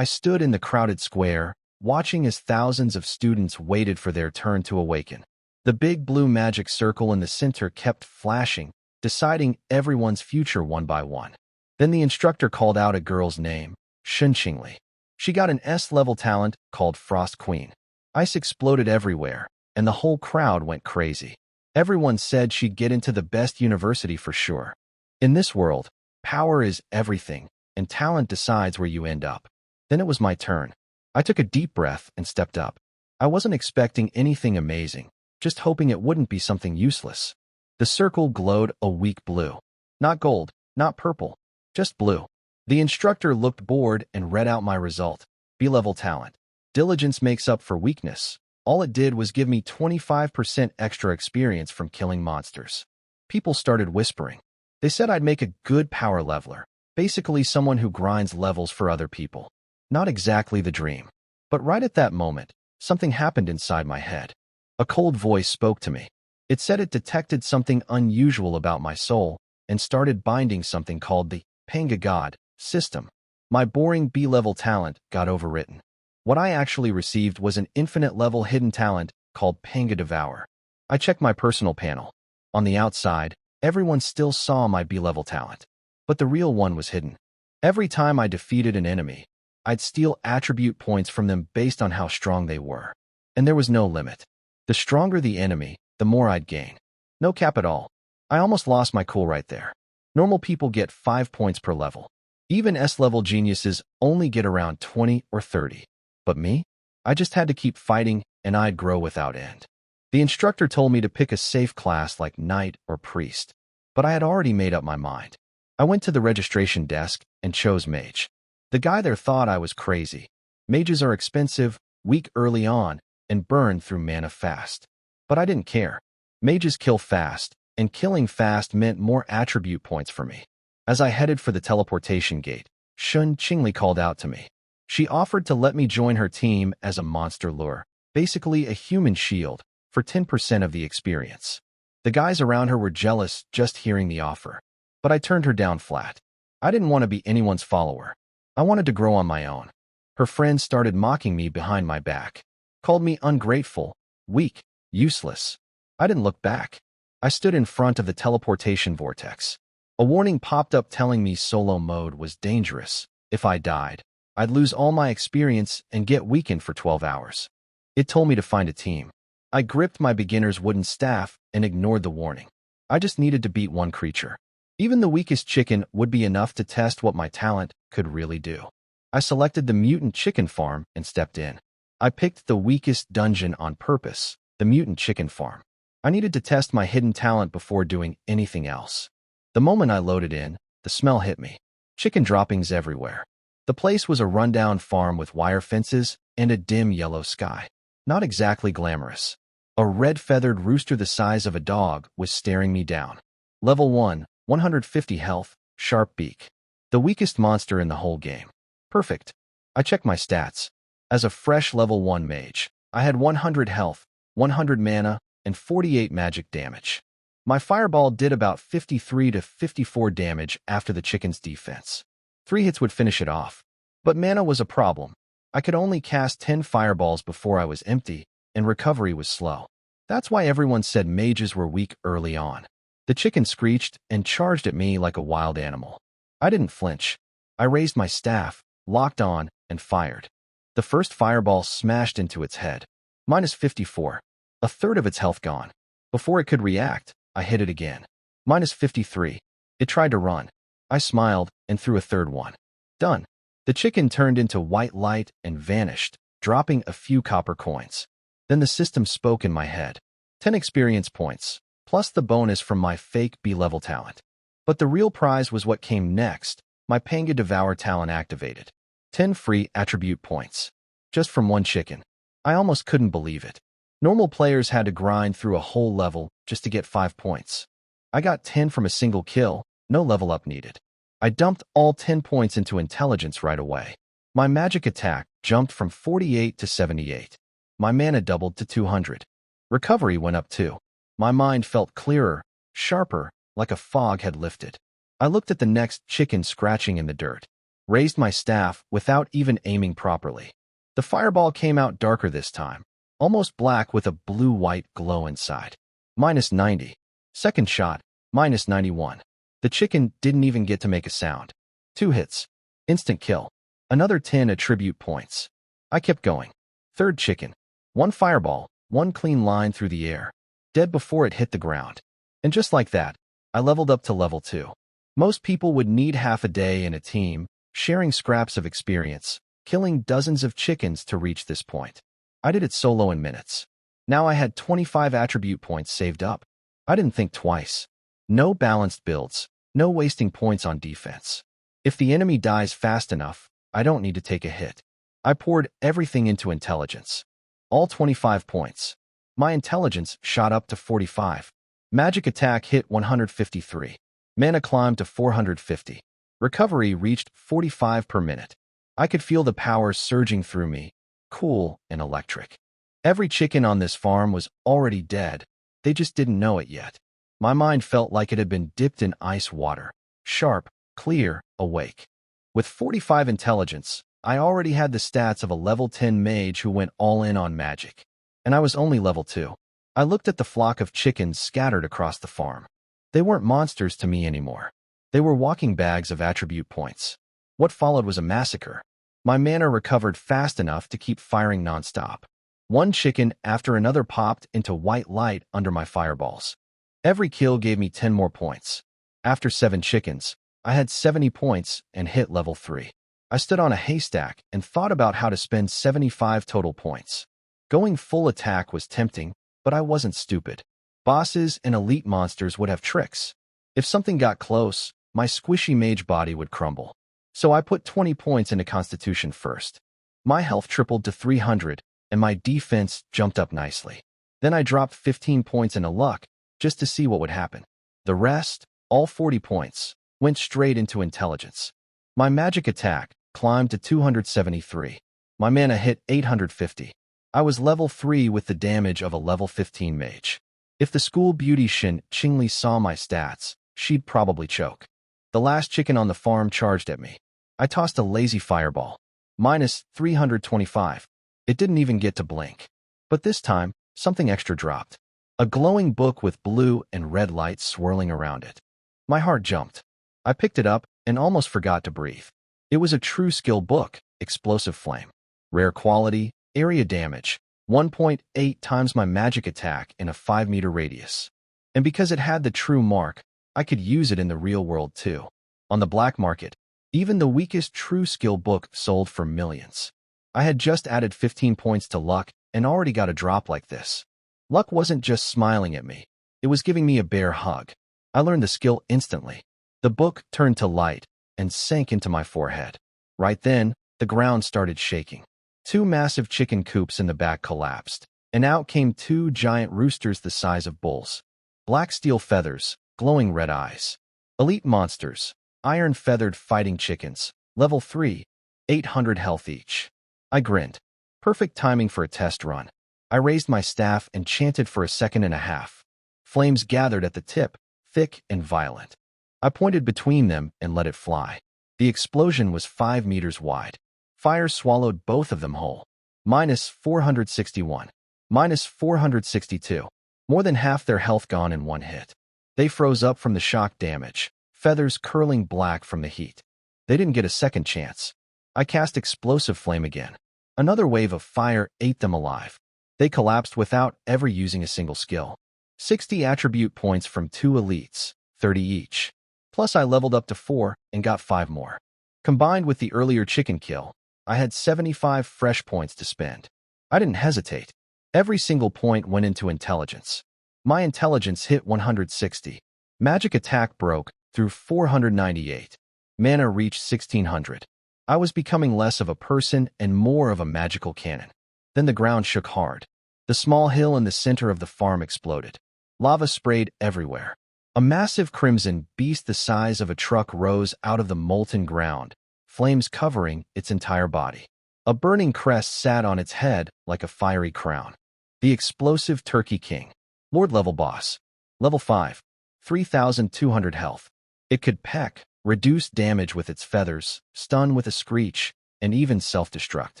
I stood in the crowded square, watching as thousands of students waited for their turn to awaken. The big blue magic circle in the center kept flashing, deciding everyone's future one by one. Then the instructor called out a girl's name, Shunqingli. She got an S-level talent called Frost Queen. Ice exploded everywhere, and the whole crowd went crazy. Everyone said she'd get into the best university for sure. In this world, power is everything, and talent decides where you end up. Then it was my turn. I took a deep breath and stepped up. I wasn't expecting anything amazing, just hoping it wouldn't be something useless. The circle glowed a weak blue. Not gold, not purple, just blue. The instructor looked bored and read out my result. B-level talent. Diligence makes up for weakness. All it did was give me 25% extra experience from killing monsters. People started whispering. They said I'd make a good power leveler, basically someone who grinds levels for other people. Not exactly the dream. But right at that moment, something happened inside my head. A cold voice spoke to me. It said it detected something unusual about my soul and started binding something called the Panga God system. My boring B-level talent got overwritten. What I actually received was an infinite-level hidden talent called Panga Devour. I checked my personal panel. On the outside, everyone still saw my B-level talent, but the real one was hidden. Every time I defeated an enemy, I'd steal attribute points from them based on how strong they were. And there was no limit. The stronger the enemy, the more I'd gain. No cap at all. I almost lost my cool right there. Normal people get 5 points per level. Even S-level geniuses only get around 20 or 30. But me? I just had to keep fighting, and I'd grow without end. The instructor told me to pick a safe class like Knight or Priest, but I had already made up my mind. I went to the registration desk and chose Mage. The guy there thought I was crazy. Mages are expensive, weak early on, and burn through mana fast. But I didn't care. Mages kill fast, and killing fast meant more attribute points for me. As I headed for the teleportation gate, Shun Qingli called out to me. She offered to let me join her team as a monster lure, basically a human shield, for 10% of the experience. The guys around her were jealous just hearing the offer, but I turned her down flat. I didn't want to be anyone's follower. I wanted to grow on my own. Her friends started mocking me behind my back, called me ungrateful, weak, useless. I didn't look back. I stood in front of the teleportation vortex. A warning popped up telling me solo mode was dangerous. If I died, I'd lose all my experience and get weakened for 12 hours. It told me to find a team. I gripped my beginner's wooden staff and ignored the warning. I just needed to beat one creature. Even the weakest chicken would be enough to test what my talent could really do. I selected the Mutant chicken farm and stepped in. I picked the weakest dungeon on purpose, the Mutant chicken farm. I needed to test my hidden talent before doing anything else. The moment I loaded in, the smell hit me. Chicken droppings everywhere. The place was a rundown farm with wire fences and a dim yellow sky. Not exactly glamorous. A red-feathered rooster the size of a dog was staring me down. Level 1, 150 health, sharp beak. The weakest monster in the whole game. Perfect. I checked my stats. As a fresh level 1 mage, I had 100 health, 100 mana, and 48 magic damage. My fireball did about 53 to 54 damage after the chicken's defense. 3 hits would finish it off. But mana was a problem. I could only cast 10 fireballs before I was empty, and recovery was slow. That's why everyone said mages were weak early on. The chicken screeched and charged at me like a wild animal. I didn't flinch. I raised my staff, locked on, and fired. The first fireball smashed into its head. Minus 54. A third of its health gone. Before it could react, I hit it again. Minus 53. It tried to run. I smiled and threw a third one. Done. The chicken turned into white light and vanished, dropping a few copper coins. Then the system spoke in my head. 10 experience points, plus the bonus from my fake B-level talent. But the real prize was what came next. My Panga Devour talent activated. 10 free attribute points. Just from one chicken. I almost couldn't believe it. Normal players had to grind through a whole level just to get 5 points. I got 10 from a single kill, no level up needed. I dumped all 10 points into intelligence right away. My magic attack jumped from 48 to 78. My mana doubled to 200. Recovery went up too. My mind felt clearer, sharper, like a fog had lifted. I looked at the next chicken scratching in the dirt. Raised my staff without even aiming properly. The fireball came out darker this time, almost black with a blue-white glow inside. -90. Second shot, -91. The chicken didn't even get to make a sound. 2 hits. Instant kill. Another 10 attribute points. I kept going. Third chicken. 1 fireball, 1 clean line through the air. Dead before it hit the ground. And just like that, I leveled up to level 2. Most people would need half a day in a team, sharing scraps of experience, killing dozens of chickens to reach this point. I did it solo in minutes. Now I had 25 attribute points saved up. I didn't think twice. No balanced builds, no wasting points on defense. If the enemy dies fast enough, I don't need to take a hit. I poured everything into intelligence. All 25 points. My intelligence shot up to 45. Magic attack hit 153. Mana climbed to 450. Recovery reached 45 per minute. I could feel the power surging through me, cool and electric. Every chicken on this farm was already dead. They just didn't know it yet. My mind felt like it had been dipped in ice water. Sharp, clear, awake. With 45 intelligence, I already had the stats of a level 10 mage who went all in on magic. And I was only level 2. I looked at the flock of chickens scattered across the farm. They weren't monsters to me anymore. They were walking bags of attribute points. What followed was a massacre. My mana recovered fast enough to keep firing nonstop. One chicken after another popped into white light under my fireballs. Every kill gave me 10 more points. After 7 chickens, I had 70 points and hit level 3. I stood on a haystack and thought about how to spend 75 total points. Going full attack was tempting, but I wasn't stupid. Bosses and elite monsters would have tricks. If something got close, my squishy mage body would crumble. So I put 20 points into Constitution first. My health tripled to 300, and my defense jumped up nicely. Then I dropped 15 points into luck, just to see what would happen. The rest, all 40 points, went straight into intelligence. My magic attack climbed to 273. My mana hit 850. I was level 3 with the damage of a level 15 mage. If the school beautician Qingli saw my stats, she'd probably choke. The last chicken on the farm charged at me. I tossed a lazy fireball. -325. It didn't even get to blink. But this time, something extra dropped. A glowing book with blue and red lights swirling around it. My heart jumped. I picked it up and almost forgot to breathe. It was a true skill book, explosive flame. Rare quality, area damage, 1.8 times my magic attack in a 5-meter radius. And because it had the true mark, I could use it in the real world too. On the black market, even the weakest true skill book sold for millions. I had just added 15 points to luck and already got a drop like this. Luck wasn't just smiling at me. It was giving me a bear hug. I learned the skill instantly. The book turned to light and sank into my forehead. Right then, the ground started shaking. 2 massive chicken coops in the back collapsed, and out came 2 giant roosters the size of bulls. Black steel feathers, glowing red eyes. Elite monsters, iron-feathered fighting chickens, level 3, 800 health each. I grinned. Perfect timing for a test run. I raised my staff and chanted for a second and a half. Flames gathered at the tip, thick and violent. I pointed between them and let it fly. The explosion was 5 meters wide. Fire swallowed both of them whole. -461. -462. More than half their health gone in one hit. They froze up from the shock damage, feathers curling black from the heat. They didn't get a second chance. I cast explosive flame again. Another wave of fire ate them alive. They collapsed without ever using a single skill. 60 attribute points from 2 elites, 30 each. Plus I leveled up to 4 and got 5 more. Combined with the earlier chicken kill, I had 75 fresh points to spend. I didn't hesitate. Every single point went into intelligence. My intelligence hit 160. Magic attack broke through 498. Mana reached 1600. I was becoming less of a person and more of a magical cannon. Then the ground shook hard. The small hill in the center of the farm exploded. Lava sprayed everywhere. A massive crimson beast the size of a truck rose out of the molten ground, flames covering its entire body. A burning crest sat on its head like a fiery crown. The explosive Turkey King. Lord level boss. Level 5. 3,200 health. It could peck, reduced damage with its feathers, stun with a screech, and even self-destruct.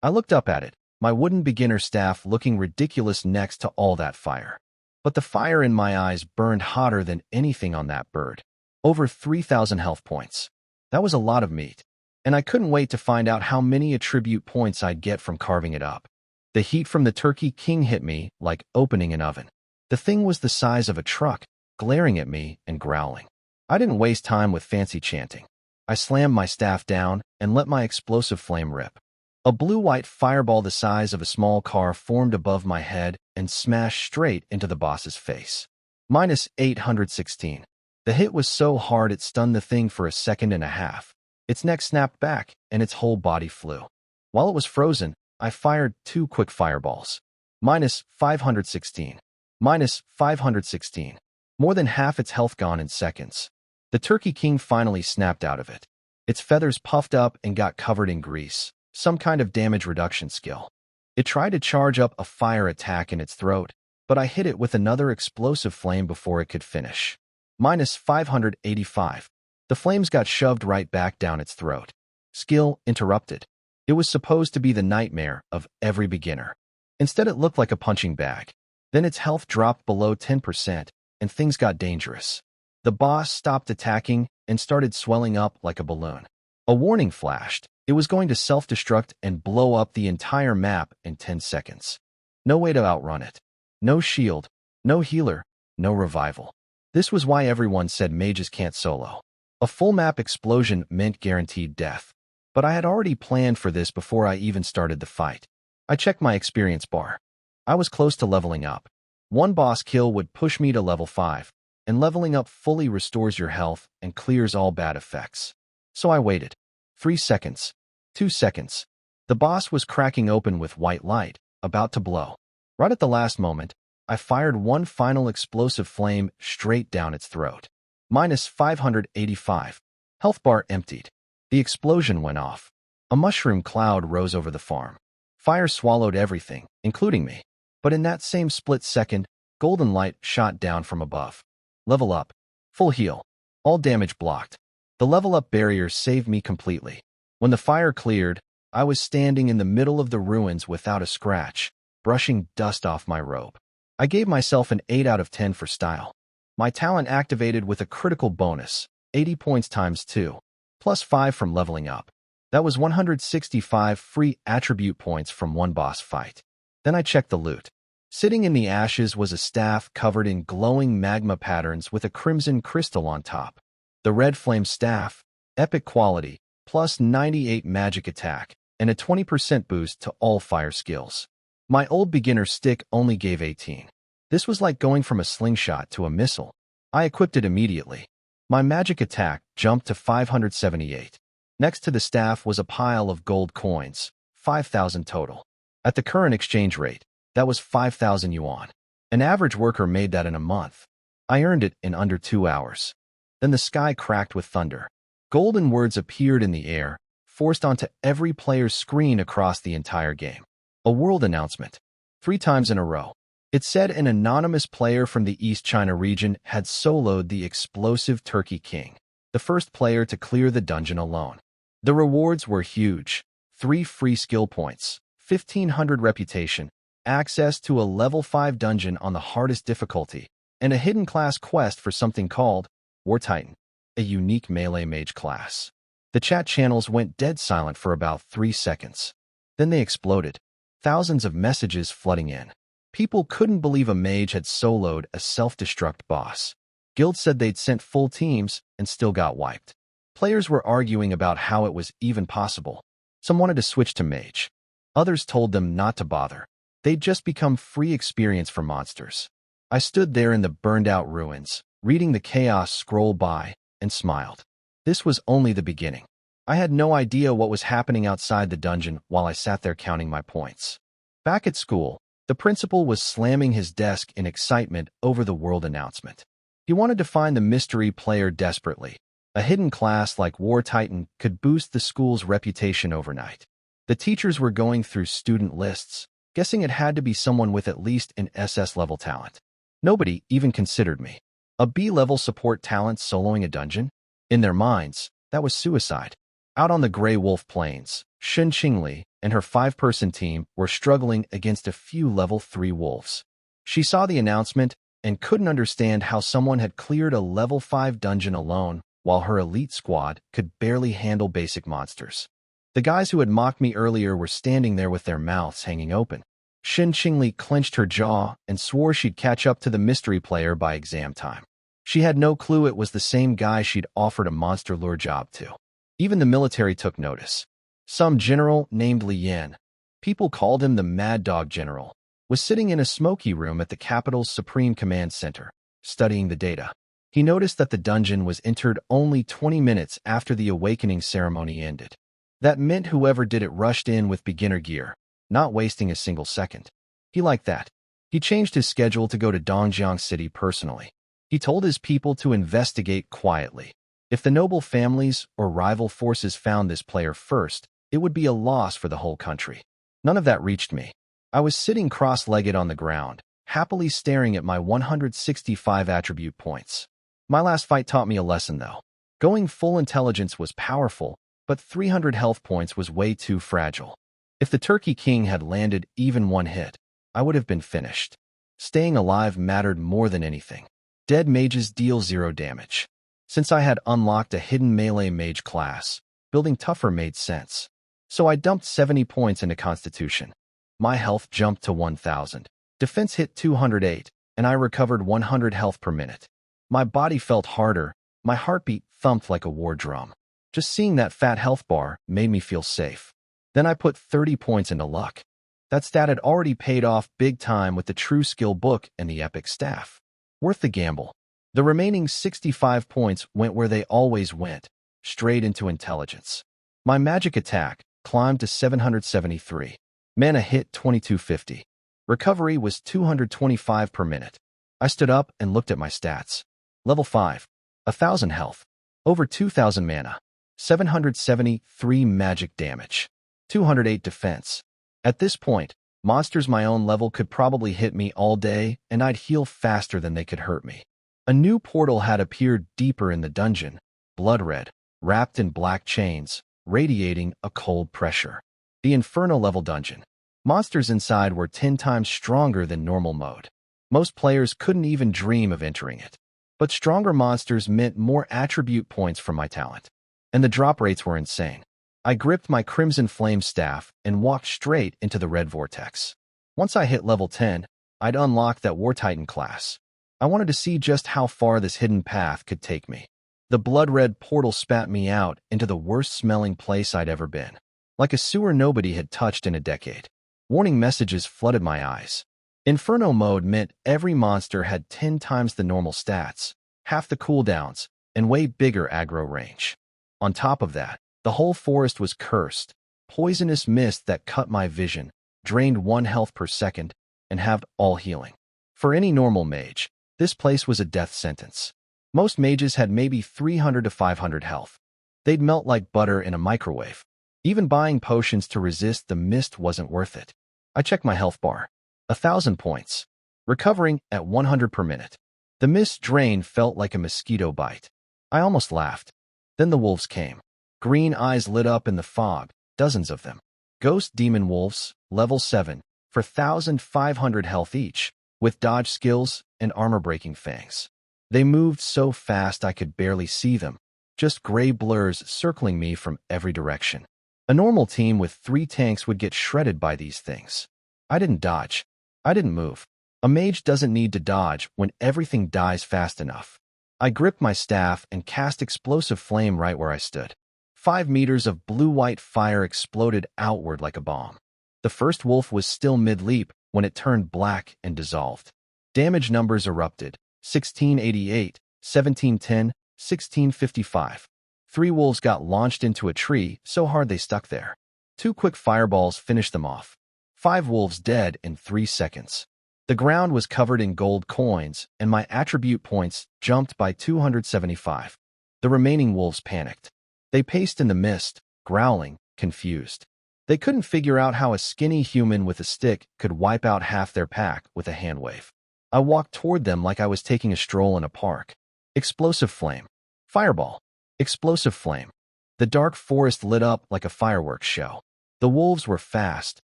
I looked up at it, my wooden beginner staff looking ridiculous next to all that fire. But the fire in my eyes burned hotter than anything on that bird. Over 3,000 health points. That was a lot of meat. And I couldn't wait to find out how many attribute points I'd get from carving it up. The heat from the Turkey King hit me like opening an oven. The thing was the size of a truck, glaring at me and growling. I didn't waste time with fancy chanting. I slammed my staff down and let my explosive flame rip. A blue-white fireball the size of a small car formed above my head and smashed straight into the boss's face. Minus 816. The hit was so hard it stunned the thing for a second and a half. Its neck snapped back, and its whole body flew. While it was frozen, I fired 2 quick fireballs. Minus 516. Minus 516. More than half its health gone in seconds. The Turkey King finally snapped out of it. Its feathers puffed up and got covered in grease, some kind of damage reduction skill. It tried to charge up a fire attack in its throat, but I hit it with another explosive flame before it could finish. Minus 585. The flames got shoved right back down its throat. Skill interrupted. It was supposed to be the nightmare of every beginner. Instead, it looked like a punching bag. Then its health dropped below 10%, and things got dangerous. The boss stopped attacking and started swelling up like a balloon. A warning flashed. It was going to self-destruct and blow up the entire map in 10 seconds. No way to outrun it. No shield, no healer, no revival. This was why everyone said mages can't solo. A full map explosion meant guaranteed death. But I had already planned for this before I even started the fight. I checked my experience bar. I was close to leveling up. One boss kill would push me to level 5, and leveling up fully restores your health and clears all bad effects. So I waited. 3 seconds. 2 seconds. The boss was cracking open with white light, about to blow. Right at the last moment, I fired one final explosive flame straight down its throat. Minus 585. Health bar emptied. The explosion went off. A mushroom cloud rose over the farm. Fire swallowed everything, including me. But in that same split second, golden light shot down from above. Level up. Full heal. All damage blocked. The level up barrier saved me completely. When the fire cleared, I was standing in the middle of the ruins without a scratch, brushing dust off my robe. I gave myself an 8 out of 10 for style. My talent activated with a critical bonus, 80 points times 2, plus 5 from leveling up. That was 165 free attribute points from one boss fight. Then I checked the loot. Sitting in the ashes was a staff covered in glowing magma patterns with a crimson crystal on top. The red flame staff, epic quality, plus 98 magic attack, and a 20% boost to all fire skills. My old beginner stick only gave 18. This was like going from a slingshot to a missile. I equipped it immediately. My magic attack jumped to 578. Next to the staff was a pile of gold coins, 5,000 total. At the current exchange rate, that was 5,000 yuan. An average worker made that in a month. I earned it in under 2 hours. Then the sky cracked with thunder. Golden words appeared in the air, forced onto every player's screen across the entire game. A world announcement. 3 times in a row. It said an anonymous player from the East China region had soloed the explosive Turkey King, the first player to clear the dungeon alone. The rewards were huge. 3 free skill points, 1,500 reputation, access to a level 5 dungeon on the hardest difficulty, and a hidden class quest for something called War Titan, a unique melee mage class. The chat channels went dead silent for about 3 seconds. Then they exploded. Thousands of messages flooding in. People couldn't believe a mage had soloed a self-destruct boss. Guilds said they'd sent full teams and still got wiped. Players were arguing about how it was even possible. Some wanted to switch to mage. Others told them not to bother. They'd just become free experience for monsters. I stood there in the burned-out ruins, reading the chaos scroll by, and smiled. This was only the beginning. I had no idea what was happening outside the dungeon while I sat there counting my points. Back at school, the principal was slamming his desk in excitement over the world announcement. He wanted to find the mystery player desperately. A hidden class like War Titan could boost the school's reputation overnight. The teachers were going through student lists, guessing it had to be someone with at least an SS-level talent. Nobody even considered me. A B-level support talent soloing a dungeon? In their minds, that was suicide. Out on the Grey Wolf Plains, Shen Qingli and her 5-person team were struggling against a few level 3 wolves. She saw the announcement and couldn't understand how someone had cleared a level 5 dungeon alone while her elite squad could barely handle basic monsters. The guys who had mocked me earlier were standing there with their mouths hanging open. Shen Qingli clenched her jaw and swore she'd catch up to the mystery player by exam time. She had no clue it was the same guy she'd offered a monster lure job to. Even the military took notice. Some general named Li Yan, people called him the Mad Dog General, was sitting in a smoky room at the capital's Supreme Command Center, studying the data. He noticed that the dungeon was entered only 20 minutes after the awakening ceremony ended. That meant whoever did it rushed in with beginner gear, not wasting a single second. He liked that. He changed his schedule to go to Dongjiang City personally. He told his people to investigate quietly. If the noble families or rival forces found this player first, it would be a loss for the whole country. None of that reached me. I was sitting cross-legged on the ground, happily staring at my 165 attribute points. My last fight taught me a lesson, though. Going full intelligence was powerful, but 300 health points was way too fragile. If the Turkey King had landed even one hit, I would have been finished. Staying alive mattered more than anything. Dead mages deal 0 damage. Since I had unlocked a hidden melee mage class, building tougher made sense. So I dumped 70 points into Constitution. My health jumped to 1,000. Defense hit 208, and I recovered 100 health per minute. My body felt harder, my heartbeat thumped like a war drum. Just seeing that fat health bar made me feel safe. Then I put 30 points into luck. That stat had already paid off big time with the True Skill book and the Epic Staff. Worth the gamble. The remaining 65 points went where they always went, straight into intelligence. My magic attack climbed to 773. Mana hit 2250. Recovery was 225 per minute. I stood up and looked at my stats. Level 5. 1,000 health. Over 2,000 mana. 773 magic damage. 208 defense. At this point, monsters my own level could probably hit me all day and I'd heal faster than they could hurt me. A new portal had appeared deeper in the dungeon, blood red, wrapped in black chains, radiating a cold pressure. The Inferno level dungeon. Monsters inside were 10 times stronger than normal mode. Most players couldn't even dream of entering it. But stronger monsters meant more attribute points from my talent. And the drop rates were insane. I gripped my Crimson Flame staff and walked straight into the red vortex. Once I hit level 10, I'd unlock that War Titan class. I wanted to see just how far this hidden path could take me. The blood-red portal spat me out into the worst-smelling place I'd ever been. Like a sewer nobody had touched in a decade. Warning messages flooded my eyes. Inferno mode meant every monster had 10 times the normal stats, half the cooldowns, and way bigger aggro range. On top of that, the whole forest was cursed. Poisonous mist that cut my vision, drained 1 health per second, and halved all healing. For any normal mage, this place was a death sentence. Most mages had maybe 300 to 500 health. They'd melt like butter in a microwave. Even buying potions to resist the mist wasn't worth it. I checked my health bar. 1,000 points. Recovering at 100 per minute. The mist drain felt like a mosquito bite. I almost laughed. Then the wolves came. Green eyes lit up in the fog, dozens of them. Ghost demon wolves, level 7, for 1,500 health each, with dodge skills and armor-breaking fangs. They moved so fast I could barely see them, just gray blurs circling me from every direction. A normal team with 3 tanks would get shredded by these things. I didn't dodge. I didn't move. A mage doesn't need to dodge when everything dies fast enough. I gripped my staff and cast explosive flame right where I stood. 5 meters of blue-white fire exploded outward like a bomb. The first wolf was still mid-leap when it turned black and dissolved. Damage numbers erupted. 1688, 1710, 1655. 3 wolves got launched into a tree so hard they stuck there. 2 quick fireballs finished them off. 5 wolves dead in 3 seconds. The ground was covered in gold coins, and my attribute points jumped by 275. The remaining wolves panicked. They paced in the mist, growling, confused. They couldn't figure out how a skinny human with a stick could wipe out half their pack with a hand wave. I walked toward them like I was taking a stroll in a park. Explosive flame. Fireball. Explosive flame. The dark forest lit up like a fireworks show. The wolves were fast,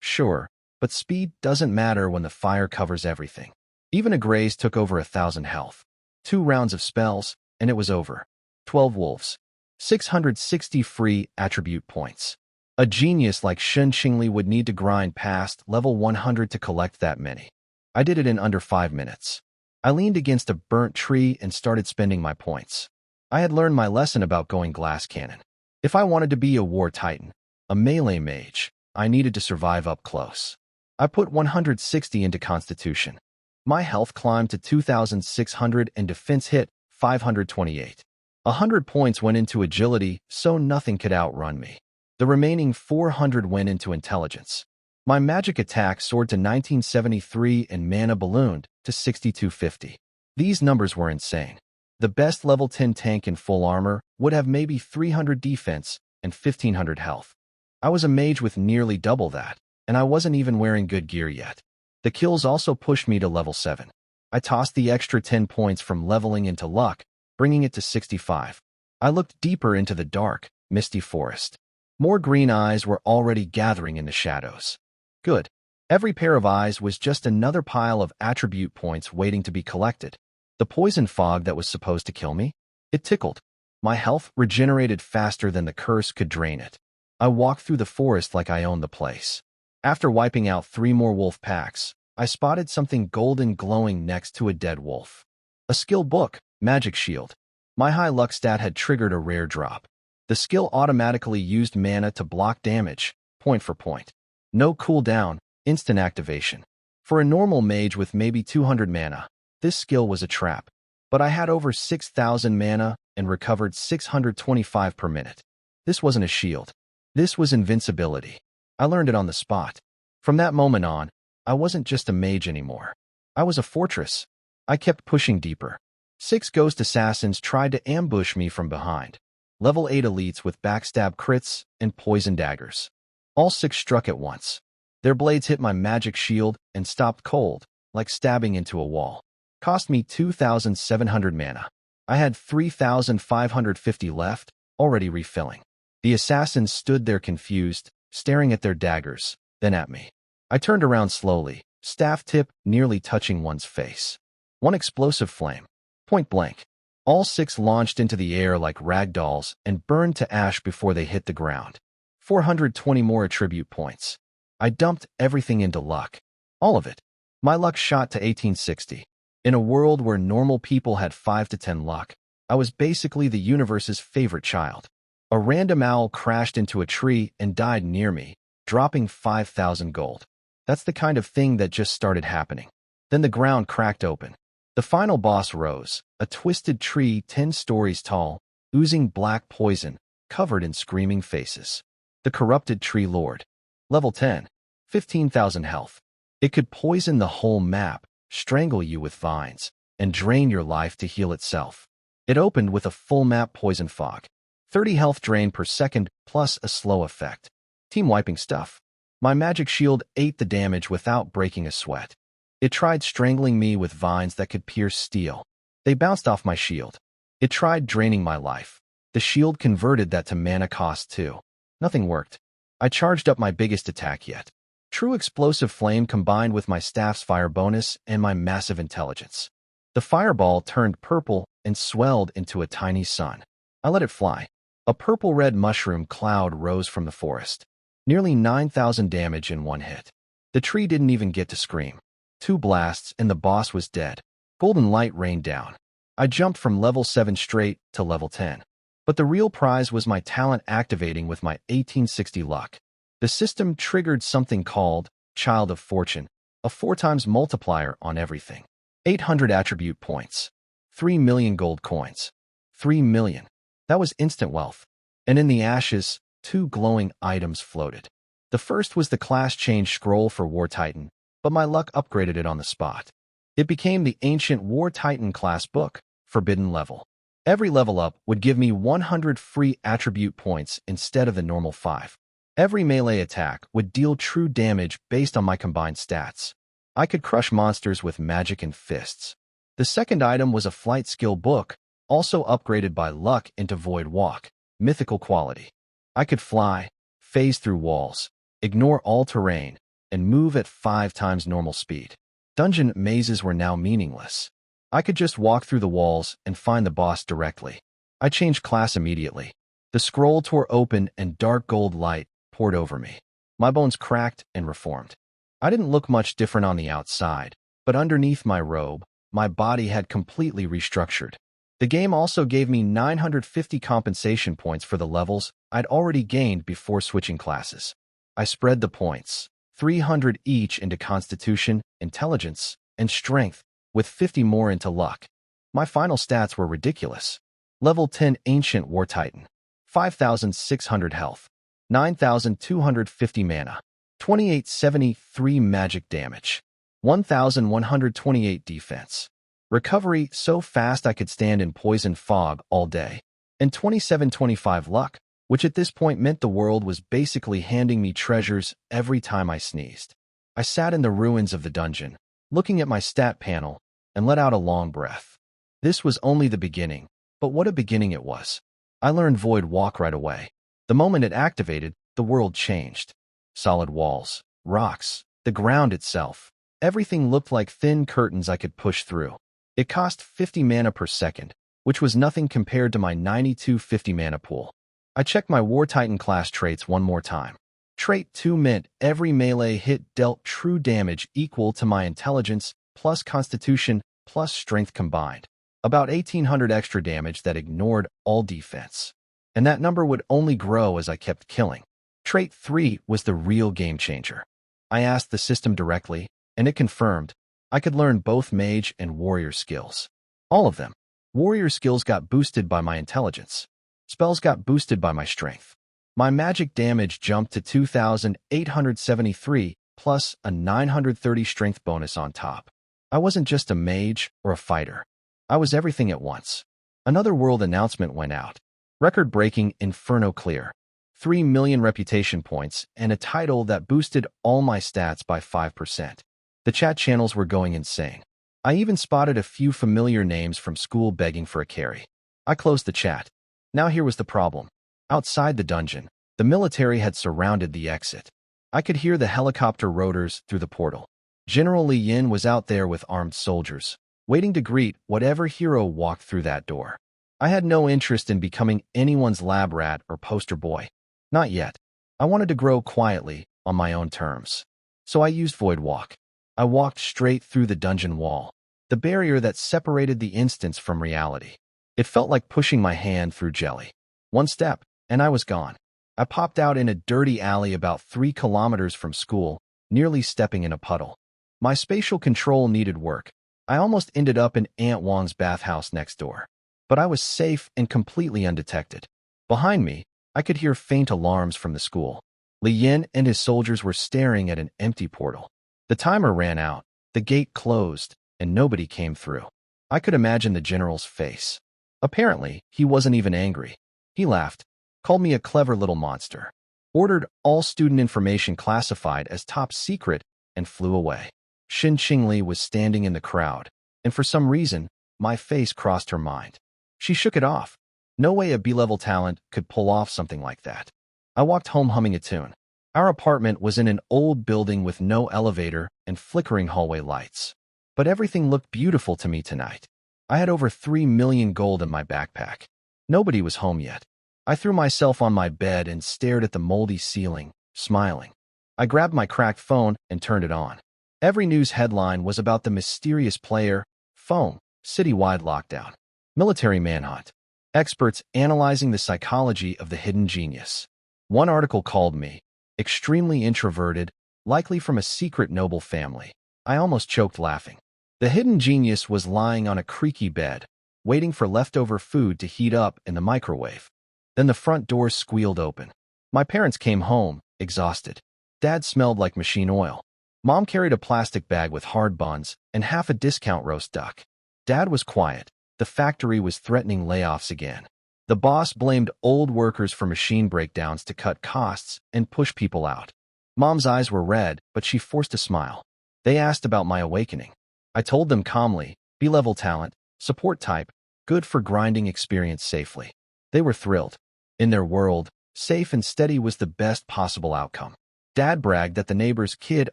sure, but speed doesn't matter when the fire covers everything. Even a graze took over 1,000 health. 2 rounds of spells, and it was over. 12 wolves. 660 free attribute points. A genius like Shun Qingli would need to grind past level 100 to collect that many. I did it in under 5 minutes. I leaned against a burnt tree and started spending my points. I had learned my lesson about going glass cannon. If I wanted to be a war titan, a melee mage, I needed to survive up close. I put 160 into constitution. My health climbed to 2,600 and defense hit 528. 100 points went into agility, so nothing could outrun me. The remaining 400 went into intelligence. My magic attack soared to 1973 and mana ballooned to 6250. These numbers were insane. The best level 10 tank in full armor would have maybe 300 defense and 1,500 health. I was a mage with nearly double that, and I wasn't even wearing good gear yet. The kills also pushed me to level 7. I tossed the extra 10 points from leveling into luck, bringing it to 65. I looked deeper into the dark, misty forest. More green eyes were already gathering in the shadows. Good. Every pair of eyes was just another pile of attribute points waiting to be collected. The poison fog that was supposed to kill me? It tickled. My health regenerated faster than the curse could drain it. I walked through the forest like I owned the place. After wiping out 3 more wolf packs, I spotted something golden glowing next to a dead wolf. A skill book, Magic Shield. My high luck stat had triggered a rare drop. The skill automatically used mana to block damage, point for point. No cooldown, instant activation. For a normal mage with maybe 200 mana, this skill was a trap. But I had over 6,000 mana and recovered 625 per minute. This wasn't a shield. This was invincibility. I learned it on the spot. From that moment on, I wasn't just a mage anymore. I was a fortress. I kept pushing deeper. 6 ghost assassins tried to ambush me from behind. Level 8 elites with backstab crits and poison daggers. All 6 struck at once. Their blades hit my magic shield and stopped cold, like stabbing into a wall. Cost me 2,700 mana. I had 3,550 left, already refilling. The assassins stood there confused, staring at their daggers, then at me. I turned around slowly, staff tip nearly touching one's face. One explosive flame. Point blank. All 6 launched into the air like rag dolls and burned to ash before they hit the ground. 420 more attribute points. I dumped everything into luck. All of it. My luck shot to 1860. In a world where normal people had 5 to 10 luck, I was basically the universe's favorite child. A random owl crashed into a tree and died near me, dropping 5,000 gold. That's the kind of thing that just started happening. Then the ground cracked open. The final boss rose, a twisted tree 10 stories tall, oozing black poison, covered in screaming faces. The corrupted tree lord. Level 10. 15,000 health. It could poison the whole map, strangle you with vines, and drain your life to heal itself. It opened with a full map poison fog. 30 health drain per second plus a slow effect. Team wiping stuff. My magic shield ate the damage without breaking a sweat. It tried strangling me with vines that could pierce steel. They bounced off my shield. It tried draining my life. The shield converted that to mana cost too. Nothing worked. I charged up my biggest attack yet. True explosive flame combined with my staff's fire bonus and my massive intelligence. The fireball turned purple and swelled into a tiny sun. I let it fly. A purple-red mushroom cloud rose from the forest. Nearly 9,000 damage in one hit. The tree didn't even get to scream. 2 blasts and the boss was dead. Golden light rained down. I jumped from level 7 straight to level 10. But the real prize was my talent activating with my 1860 luck. The system triggered something called Child of Fortune, a 4 times multiplier on everything. 800 attribute points. 3 million gold coins. 3 million. That was instant wealth. And in the ashes, 2 glowing items floated. The first was the class change scroll for War Titan, but my luck upgraded it on the spot. It became the ancient War Titan class book, Forbidden Level. Every level up would give me 100 free attribute points instead of the normal 5. Every melee attack would deal true damage based on my combined stats. I could crush monsters with magic and fists. The second item was a flight skill book, also upgraded by luck into Void Walk, mythical quality. I could fly, phase through walls, ignore all terrain, and move at 5 times normal speed. Dungeon mazes were now meaningless. I could just walk through the walls and find the boss directly. I changed class immediately. The scroll tore open and dark gold light poured over me. My bones cracked and reformed. I didn't look much different on the outside, but underneath my robe, my body had completely restructured. The game also gave me 950 compensation points for the levels I'd already gained before switching classes. I spread the points, 300 each into Constitution, Intelligence, and Strength, with 50 more into Luck. My final stats were ridiculous. Level 10 Ancient War Titan, 5,600 health, 9,250 mana, 2,873 magic damage, 1,128 defense. Recovery so fast I could stand in poison fog all day, and 2725 luck, which at this point meant the world was basically handing me treasures every time I sneezed. I sat in the ruins of the dungeon, looking at my stat panel, and let out a long breath. This was only the beginning, but what a beginning it was. I learned Void Walk right away. The moment it activated, the world changed. Solid walls, rocks, the ground itself. Everything looked like thin curtains I could push through. It cost 50 mana per second, which was nothing compared to my 9250 mana pool. I checked my War Titan class traits one more time. Trait 2 meant every melee hit dealt true damage equal to my intelligence plus constitution plus strength combined. About 1800 extra damage that ignored all defense. And that number would only grow as I kept killing. Trait 3 was the real game changer. I asked the system directly, and it confirmed I could learn both mage and warrior skills. All of them. Warrior skills got boosted by my intelligence. Spells got boosted by my strength. My magic damage jumped to 2,873 plus a 930 strength bonus on top. I wasn't just a mage or a fighter. I was everything at once. Another world announcement went out. Record-breaking Inferno clear. 3 million reputation points and a title that boosted all my stats by 5%. The chat channels were going insane. I even spotted a few familiar names from school begging for a carry. I closed the chat. Now here was the problem. Outside the dungeon, the military had surrounded the exit. I could hear the helicopter rotors through the portal. General Li Yin was out there with armed soldiers, waiting to greet whatever hero walked through that door. I had no interest in becoming anyone's lab rat or poster boy. Not yet. I wanted to grow quietly, on my own terms. So I used Void Walk. I walked straight through the dungeon wall, the barrier that separated the instance from reality. It felt like pushing my hand through jelly. One step, and I was gone. I popped out in a dirty alley about 3 kilometers from school, nearly stepping in a puddle. My spatial control needed work. I almost ended up in Aunt Wang's bathhouse next door. But I was safe and completely undetected. Behind me, I could hear faint alarms from the school. Li Yin and his soldiers were staring at an empty portal. The timer ran out, the gate closed, and nobody came through. I could imagine the general's face. Apparently, he wasn't even angry. He laughed, called me a clever little monster, ordered all student information classified as top secret, and flew away. Xin Qingli was standing in the crowd, and for some reason, my face crossed her mind. She shook it off. No way a B-level talent could pull off something like that. I walked home humming a tune. Our apartment was in an old building with no elevator and flickering hallway lights. But everything looked beautiful to me tonight. I had over 3 million gold in my backpack. Nobody was home yet. I threw myself on my bed and stared at the moldy ceiling, smiling. I grabbed my cracked phone and turned it on. Every news headline was about the mysterious player, phone, citywide lockdown, military manhunt, experts analyzing the psychology of the hidden genius. One article called me extremely introverted, likely from a secret noble family. I almost choked laughing. The hidden genius was lying on a creaky bed, waiting for leftover food to heat up in the microwave. Then the front door squealed open. My parents came home, exhausted. Dad smelled like machine oil. Mom carried a plastic bag with hard buns and half a discount roast duck. Dad was quiet. The factory was threatening layoffs again. The boss blamed old workers for machine breakdowns to cut costs and push people out. Mom's eyes were red, but she forced a smile. They asked about my awakening. I told them calmly, B-level talent, support type, good for grinding experience safely. They were thrilled. In their world, safe and steady was the best possible outcome. Dad bragged that the neighbor's kid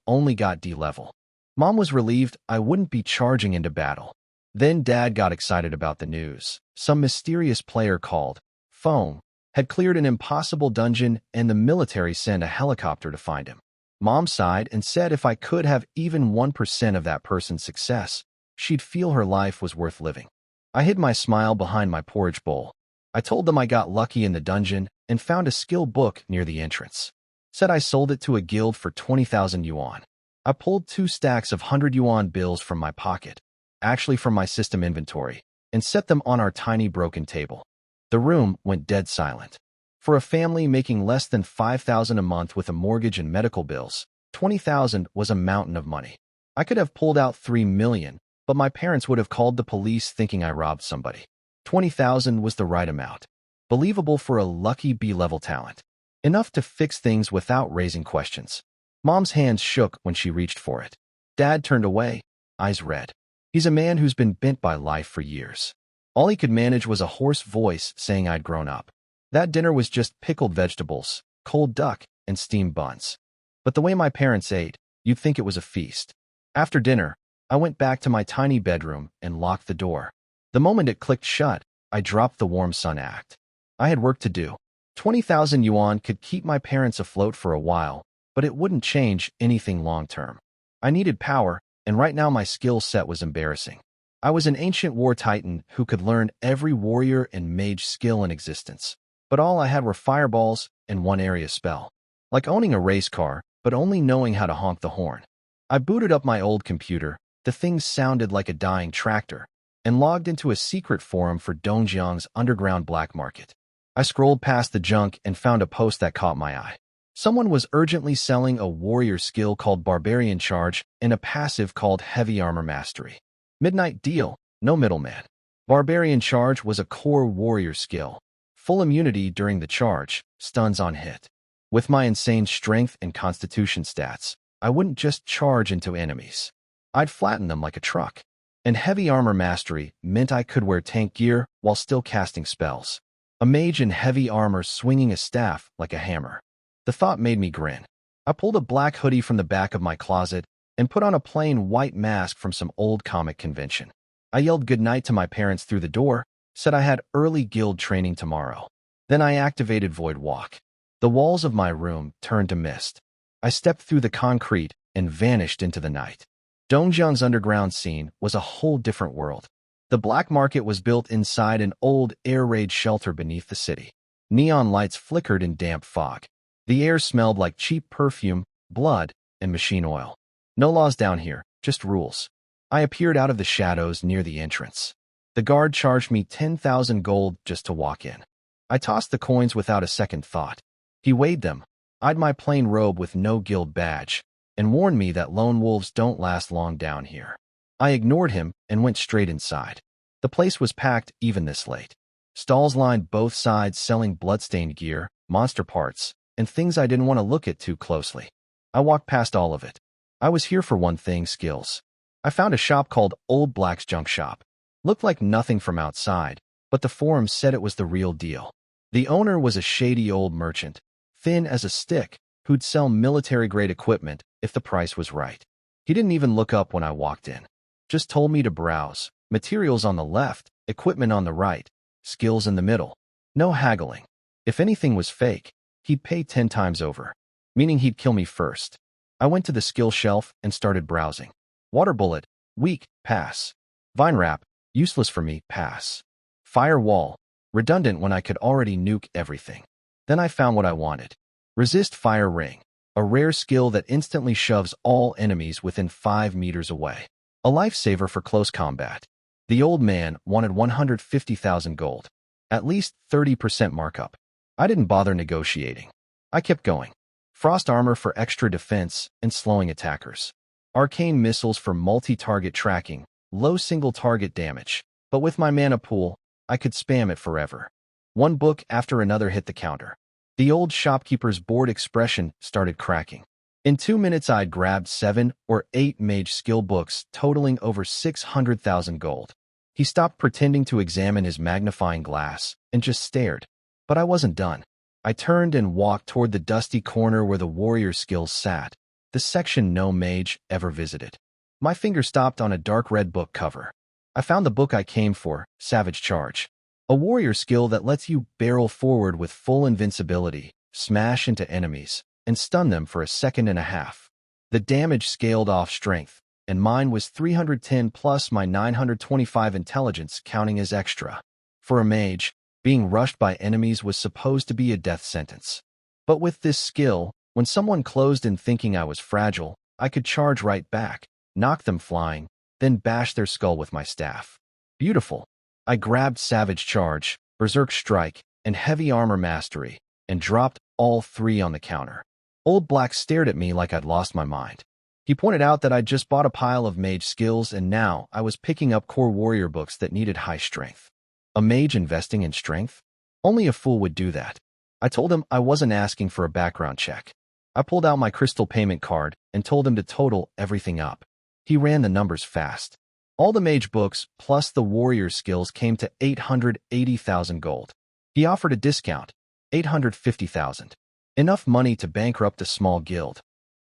only got D level. Mom was relieved I wouldn't be charging into battle. Then Dad got excited about the news. Some mysterious player called Phone had cleared an impossible dungeon and the military sent a helicopter to find him. Mom sighed and said if I could have even 1% of that person's success, she'd feel her life was worth living. I hid my smile behind my porridge bowl. I told them I got lucky in the dungeon and found a skill book near the entrance. Said I sold it to a guild for 20,000 yuan. I pulled 2 stacks of 100 yuan bills from my pocket, actually from my system inventory, and set them on our tiny broken table. The room went dead silent. For a family making less than 5,000 a month with a mortgage and medical bills, 20,000 was a mountain of money. I could have pulled out 3 million, but my parents would have called the police thinking I robbed somebody. 20,000 was the right amount. Believable for a lucky B-level talent. Enough to fix things without raising questions. Mom's hands shook when she reached for it. Dad turned away, eyes red. He's a man who's been bent by life for years. All he could manage was a hoarse voice saying I'd grown up. That dinner was just pickled vegetables, cold duck, and steamed buns. But the way my parents ate, you'd think it was a feast. After dinner, I went back to my tiny bedroom and locked the door. The moment it clicked shut, I dropped the warm sun act. I had work to do. 20,000 yuan could keep my parents afloat for a while, but it wouldn't change anything long-term. I needed power, and right now my skill set was embarrassing. I was an ancient war titan who could learn every warrior and mage skill in existence, but all I had were fireballs and one area spell. Like owning a race car, but only knowing how to honk the horn. I booted up my old computer, the thing sounded like a dying tractor, and logged into a secret forum for Dongjiang's underground black market. I scrolled past the junk and found a post that caught my eye. Someone was urgently selling a warrior skill called Barbarian Charge and a passive called Heavy Armor Mastery. Midnight deal, no middleman. Barbarian Charge was a core warrior skill. Full immunity during the charge, stuns on hit. With my insane strength and constitution stats, I wouldn't just charge into enemies. I'd flatten them like a truck. And Heavy Armor Mastery meant I could wear tank gear while still casting spells. A mage in heavy armor swinging a staff like a hammer. The thought made me grin. I pulled a black hoodie from the back of my closet and put on a plain white mask from some old comic convention. I yelled goodnight to my parents through the door, said I had early guild training tomorrow. Then I activated Void Walk. The walls of my room turned to mist. I stepped through the concrete and vanished into the night. Dongjiang's underground scene was a whole different world. The black market was built inside an old air raid shelter beneath the city. Neon lights flickered in damp fog. The air smelled like cheap perfume, blood, and machine oil. No laws down here, just rules. I appeared out of the shadows near the entrance. The guard charged me 10,000 gold just to walk in. I tossed the coins without a second thought. He weighed them, eyed my plain robe with no guild badge, and warned me that lone wolves don't last long down here. I ignored him and went straight inside. The place was packed even this late. Stalls lined both sides selling bloodstained gear, monster parts, and things I didn't want to look at too closely. I walked past all of it. I was here for one thing, skills. I found a shop called Old Black's Junk Shop. Looked like nothing from outside, but the forum said it was the real deal. The owner was a shady old merchant, thin as a stick, who'd sell military-grade equipment if the price was right. He didn't even look up when I walked in. Just told me to browse. Materials on the left, equipment on the right, skills in the middle. No haggling. If anything was fake, he'd pay 10 times over, meaning he'd kill me first. I went to the skill shelf and started browsing. Water bullet, weak, pass. Vine wrap, useless for me, pass. Fire wall, redundant when I could already nuke everything. Then I found what I wanted. Resist fire ring, a rare skill that instantly shoves all enemies within 5 meters away. A lifesaver for close combat. The old man wanted 150,000 gold. At least 30% markup. I didn't bother negotiating. I kept going. Frost armor for extra defense and slowing attackers. Arcane missiles for multi-target tracking, low single-target damage. But with my mana pool, I could spam it forever. One book after another hit the counter. The old shopkeeper's bored expression started cracking. In 2 minutes I'd grabbed 7 or 8 mage skill books totaling over 600,000 gold. He stopped pretending to examine his magnifying glass and just stared. But I wasn't done. I turned and walked toward the dusty corner where the warrior skills sat, the section no mage ever visited. My finger stopped on a dark red book cover. I found the book I came for, Savage Charge. A warrior skill that lets you barrel forward with full invincibility, smash into enemies, and stun them for a second and a half. The damage scaled off strength, and mine was 310 plus my 925 intelligence counting as extra. For a mage, being rushed by enemies was supposed to be a death sentence. But with this skill, when someone closed in thinking I was fragile, I could charge right back, knock them flying, then bash their skull with my staff. Beautiful. I grabbed Savage Charge, Berserk Strike, and Heavy Armor Mastery, and dropped all three on the counter. Old Black stared at me like I'd lost my mind. He pointed out that I'd just bought a pile of mage skills and now I was picking up core warrior books that needed high strength. A mage investing in strength? Only a fool would do that. I told him I wasn't asking for a background check. I pulled out my crystal payment card and told him to total everything up. He ran the numbers fast. All the mage books plus the warrior skills came to 880,000 gold. He offered a discount, 850,000. Enough money to bankrupt a small guild.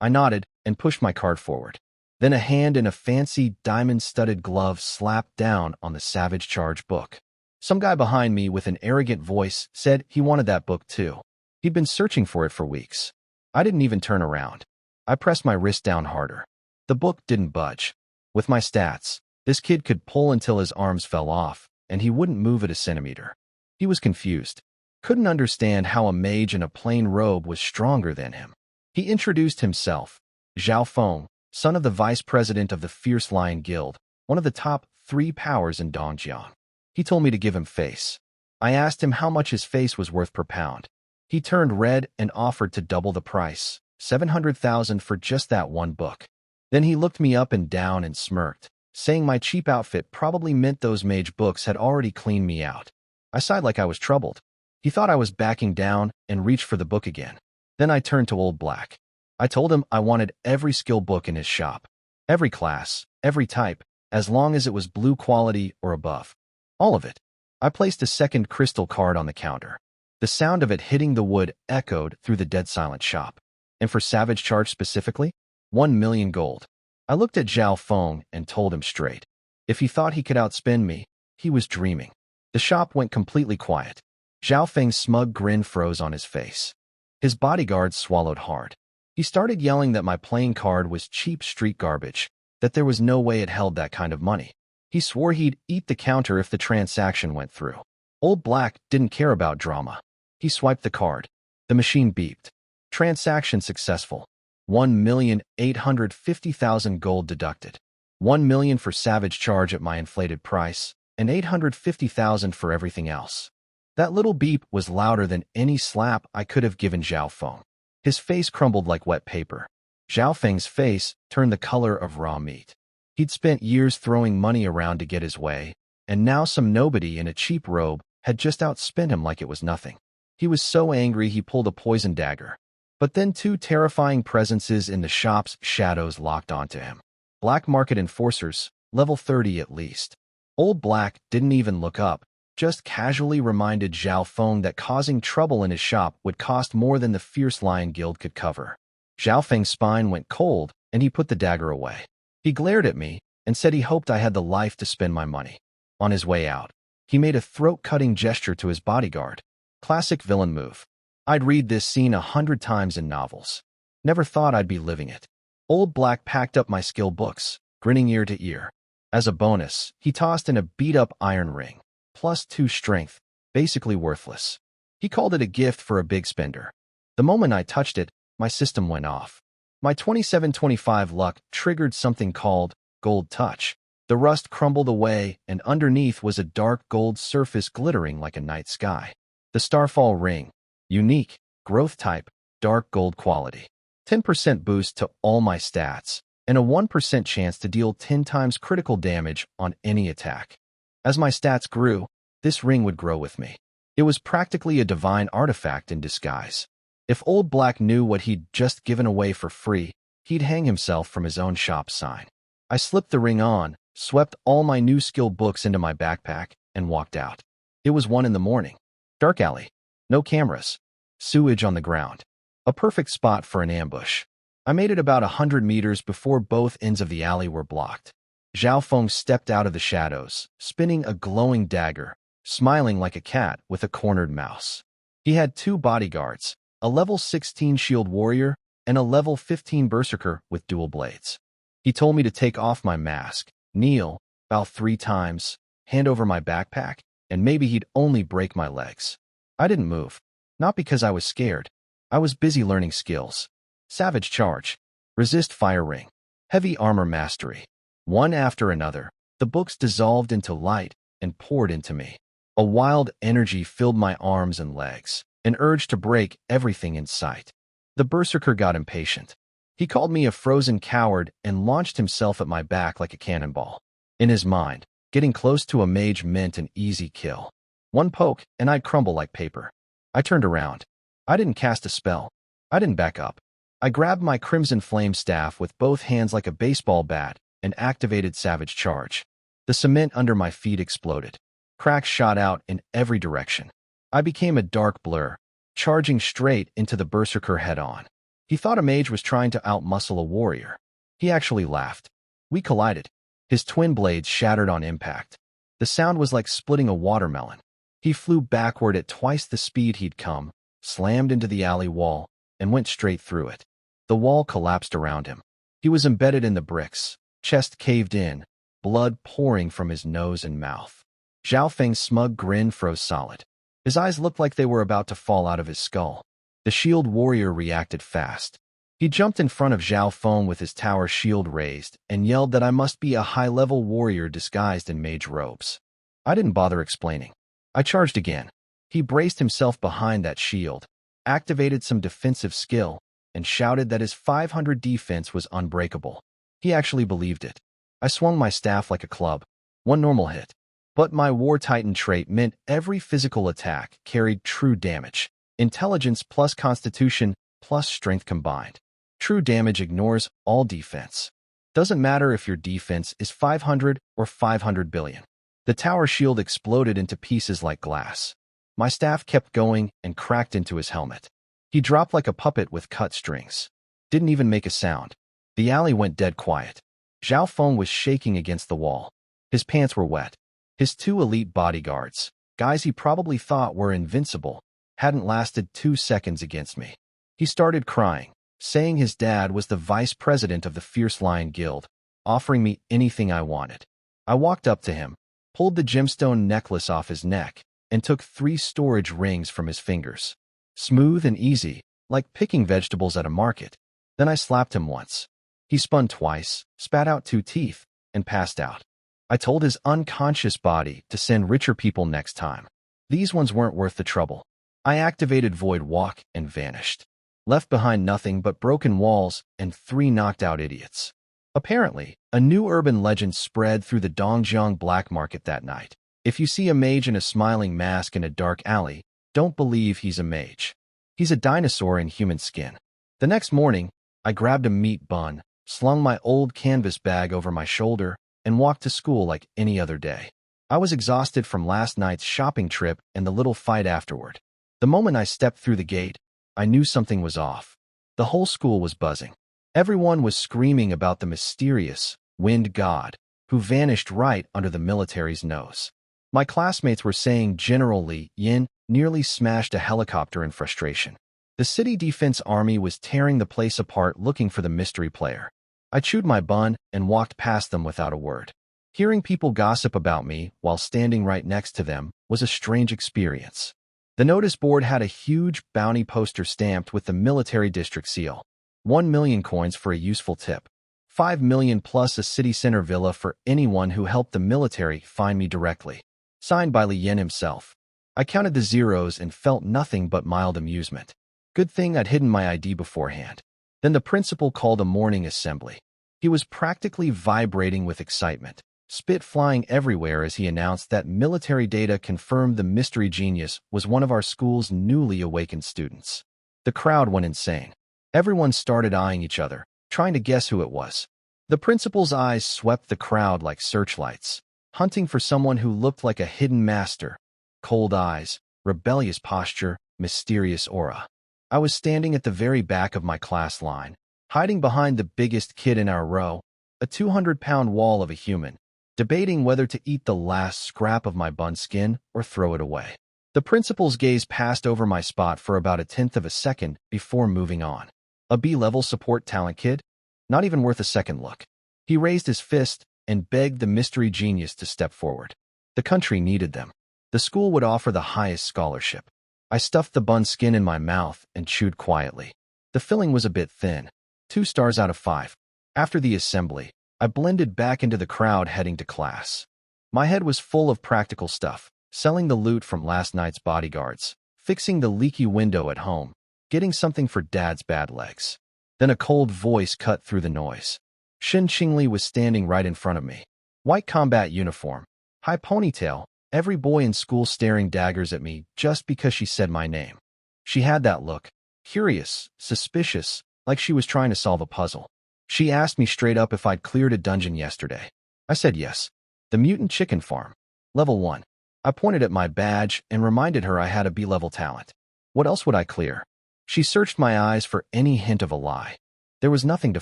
I nodded and pushed my card forward. Then a hand in a fancy diamond-studded glove slapped down on the Savage Charge book. Some guy behind me with an arrogant voice said he wanted that book too. He'd been searching for it for weeks. I didn't even turn around. I pressed my wrist down harder. The book didn't budge. With my stats, this kid could pull until his arms fell off, and he wouldn't move it a centimeter. He was confused. Couldn't understand how a mage in a plain robe was stronger than him. He introduced himself, Zhao Feng, son of the vice president of the Fierce Lion Guild, one of the top 3 powers in Dongjiang. He told me to give him face. I asked him how much his face was worth per pound. He turned red and offered to double the price, 700,000 for just that one book. Then he looked me up and down and smirked, saying my cheap outfit probably meant those mage books had already cleaned me out. I sighed like I was troubled. He thought I was backing down and reached for the book again. Then I turned to Old Black. I told him I wanted every skill book in his shop. Every class, every type, as long as it was blue quality or above. All of it. I placed a second crystal card on the counter. The sound of it hitting the wood echoed through the dead silent shop. And for Savage Charge specifically, 1 million gold. I looked at Zhao Feng and told him straight. If he thought he could outspend me, he was dreaming. The shop went completely quiet. Zhao Feng's smug grin froze on his face. His bodyguards swallowed hard. He started yelling that my playing card was cheap street garbage, that there was no way it held that kind of money. He swore he'd eat the counter if the transaction went through. Old Black didn't care about drama. He swiped the card. The machine beeped. Transaction successful. 1,850,000 gold deducted. 1 million for Savage Charge at my inflated price, and 850,000 for everything else. That little beep was louder than any slap I could have given Zhao Feng. His face crumbled like wet paper. Zhao Feng's face turned the color of raw meat. He'd spent years throwing money around to get his way, and now some nobody in a cheap robe had just outspent him like it was nothing. He was so angry he pulled a poison dagger. But then 2 terrifying presences in the shop's shadows locked onto him. Black market enforcers, level 30 at least. Old Black didn't even look up, just casually reminded Zhao Feng that causing trouble in his shop would cost more than the Fierce Lion Guild could cover. Zhao Feng's spine went cold, and he put the dagger away. He glared at me and said he hoped I had the life to spend my money. On his way out, he made a throat-cutting gesture to his bodyguard. Classic villain move. I'd read this scene 100 times in novels. Never thought I'd be living it. Old Black packed up my skill books, grinning ear to ear. As a bonus, he tossed in a beat-up iron ring. +2 strength, basically worthless. He called it a gift for a big spender. The moment I touched it, my system went off. My 2725 luck triggered something called Gold Touch. The rust crumbled away, and underneath was a dark gold surface glittering like a night sky. The Starfall Ring. Unique, growth type, dark gold quality. 10% boost to all my stats, and a 1% chance to deal 10 times critical damage on any attack. As my stats grew, this ring would grow with me. It was practically a divine artifact in disguise. If Old Black knew what he'd just given away for free, he'd hang himself from his own shop sign. I slipped the ring on, swept all my new skill books into my backpack, and walked out. It was 1 in the morning. Dark alley. No cameras. Sewage on the ground. A perfect spot for an ambush. I made it about 100 meters before both ends of the alley were blocked. Zhao Feng stepped out of the shadows, spinning a glowing dagger, smiling like a cat with a cornered mouse. He had 2 bodyguards, a level 16 shield warrior and a level 15 berserker with dual blades. He told me to take off my mask, kneel, bow 3 times, hand over my backpack, and maybe he'd only break my legs. I didn't move. Not because I was scared. I was busy learning skills. Savage charge. Resist fire ring. Heavy armor mastery. One after another, the books dissolved into light and poured into me. A wild energy filled my arms and legs, an urge to break everything in sight. The berserker got impatient. He called me a frozen coward and launched himself at my back like a cannonball. In his mind, getting close to a mage meant an easy kill. 1 poke, and I'd crumble like paper. I turned around. I didn't cast a spell. I didn't back up. I grabbed my crimson flame staff with both hands like a baseball bat and activated savage charge. The cement under my feet exploded. Cracks shot out in every direction. I became a dark blur, charging straight into the berserker head-on. He thought a mage was trying to outmuscle a warrior. He actually laughed. We collided. His twin blades shattered on impact. The sound was like splitting a watermelon. He flew backward at twice the speed he'd come, slammed into the alley wall, and went straight through it. The wall collapsed around him. He was embedded in the bricks, chest caved in, blood pouring from his nose and mouth. Zhao Feng's smug grin froze solid. His eyes looked like they were about to fall out of his skull. The shield warrior reacted fast. He jumped in front of Zhao Feng with his tower shield raised and yelled that I must be a high-level warrior disguised in mage robes. I didn't bother explaining. I charged again. He braced himself behind that shield, activated some defensive skill, and shouted that his 500 defense was unbreakable. He actually believed it. I swung my staff like a club. 1 normal hit. But my War Titan trait meant every physical attack carried true damage. Intelligence plus Constitution plus Strength combined. True damage ignores all defense. Doesn't matter if your defense is 500 or 500 billion. The tower shield exploded into pieces like glass. My staff kept going and cracked into his helmet. He dropped like a puppet with cut strings. Didn't even make a sound. The alley went dead quiet. Zhao Feng was shaking against the wall. His pants were wet. His 2 elite bodyguards, guys he probably thought were invincible, hadn't lasted 2 seconds against me. He started crying, saying his dad was the vice president of the Fierce Lion Guild, offering me anything I wanted. I walked up to him, pulled the gemstone necklace off his neck, and took 3 storage rings from his fingers. Smooth and easy, like picking vegetables at a market. Then I slapped him once. He spun twice, spat out 2 teeth, and passed out. I told his unconscious body to send richer people next time. These ones weren't worth the trouble. I activated Void Walk and vanished. Left behind nothing but broken walls and 3 knocked-out idiots. Apparently, a new urban legend spread through the Dongjiang black market that night. If you see a mage in a smiling mask in a dark alley, don't believe he's a mage. He's a dinosaur in human skin. The next morning, I grabbed a meat bun, slung my old canvas bag over my shoulder, and walked to school like any other day. I was exhausted from last night's shopping trip and the little fight afterward. The moment I stepped through the gate, I knew something was off. The whole school was buzzing. Everyone was screaming about the mysterious wind god who vanished right under the military's nose. My classmates were saying General Li Yin nearly smashed a helicopter in frustration. The city defense army was tearing the place apart looking for the mystery player. I chewed my bun and walked past them without a word. Hearing people gossip about me while standing right next to them was a strange experience. The notice board had a huge bounty poster stamped with the military district seal. 1 million coins for a useful tip. 5 million plus a city center villa for anyone who helped the military find me directly. Signed by Li Yen himself. I counted the zeros and felt nothing but mild amusement. Good thing I'd hidden my ID beforehand. Then the principal called a morning assembly. He was practically vibrating with excitement, spit flying everywhere as he announced that military data confirmed the mystery genius was one of our school's newly awakened students. The crowd went insane. Everyone started eyeing each other, trying to guess who it was. The principal's eyes swept the crowd like searchlights, hunting for someone who looked like a hidden master. Cold eyes, rebellious posture, mysterious aura. I was standing at the very back of my class line, hiding behind the biggest kid in our row, a 200-pound wall of a human, debating whether to eat the last scrap of my bun skin or throw it away. The principal's gaze passed over my spot for about a tenth of a second before moving on. A B-level support talent kid? Not even worth a second look. He raised his fist and begged the mystery genius to step forward. The country needed them. The school would offer the highest scholarship. I stuffed the bun skin in my mouth and chewed quietly. The filling was a bit thin. 2 stars out of 5. After the assembly, I blended back into the crowd heading to class. My head was full of practical stuff, selling the loot from last night's bodyguards, fixing the leaky window at home, getting something for Dad's bad legs. Then a cold voice cut through the noise. Shin Qingli was standing right in front of me. White combat uniform, high ponytail, every boy in school staring daggers at me just because she said my name. She had that look, curious, suspicious, like she was trying to solve a puzzle. She asked me straight up if I'd cleared a dungeon yesterday. I said yes. The Mutant Chicken Farm. Level 1. I pointed at my badge and reminded her I had a B-level talent. What else would I clear? She searched my eyes for any hint of a lie. There was nothing to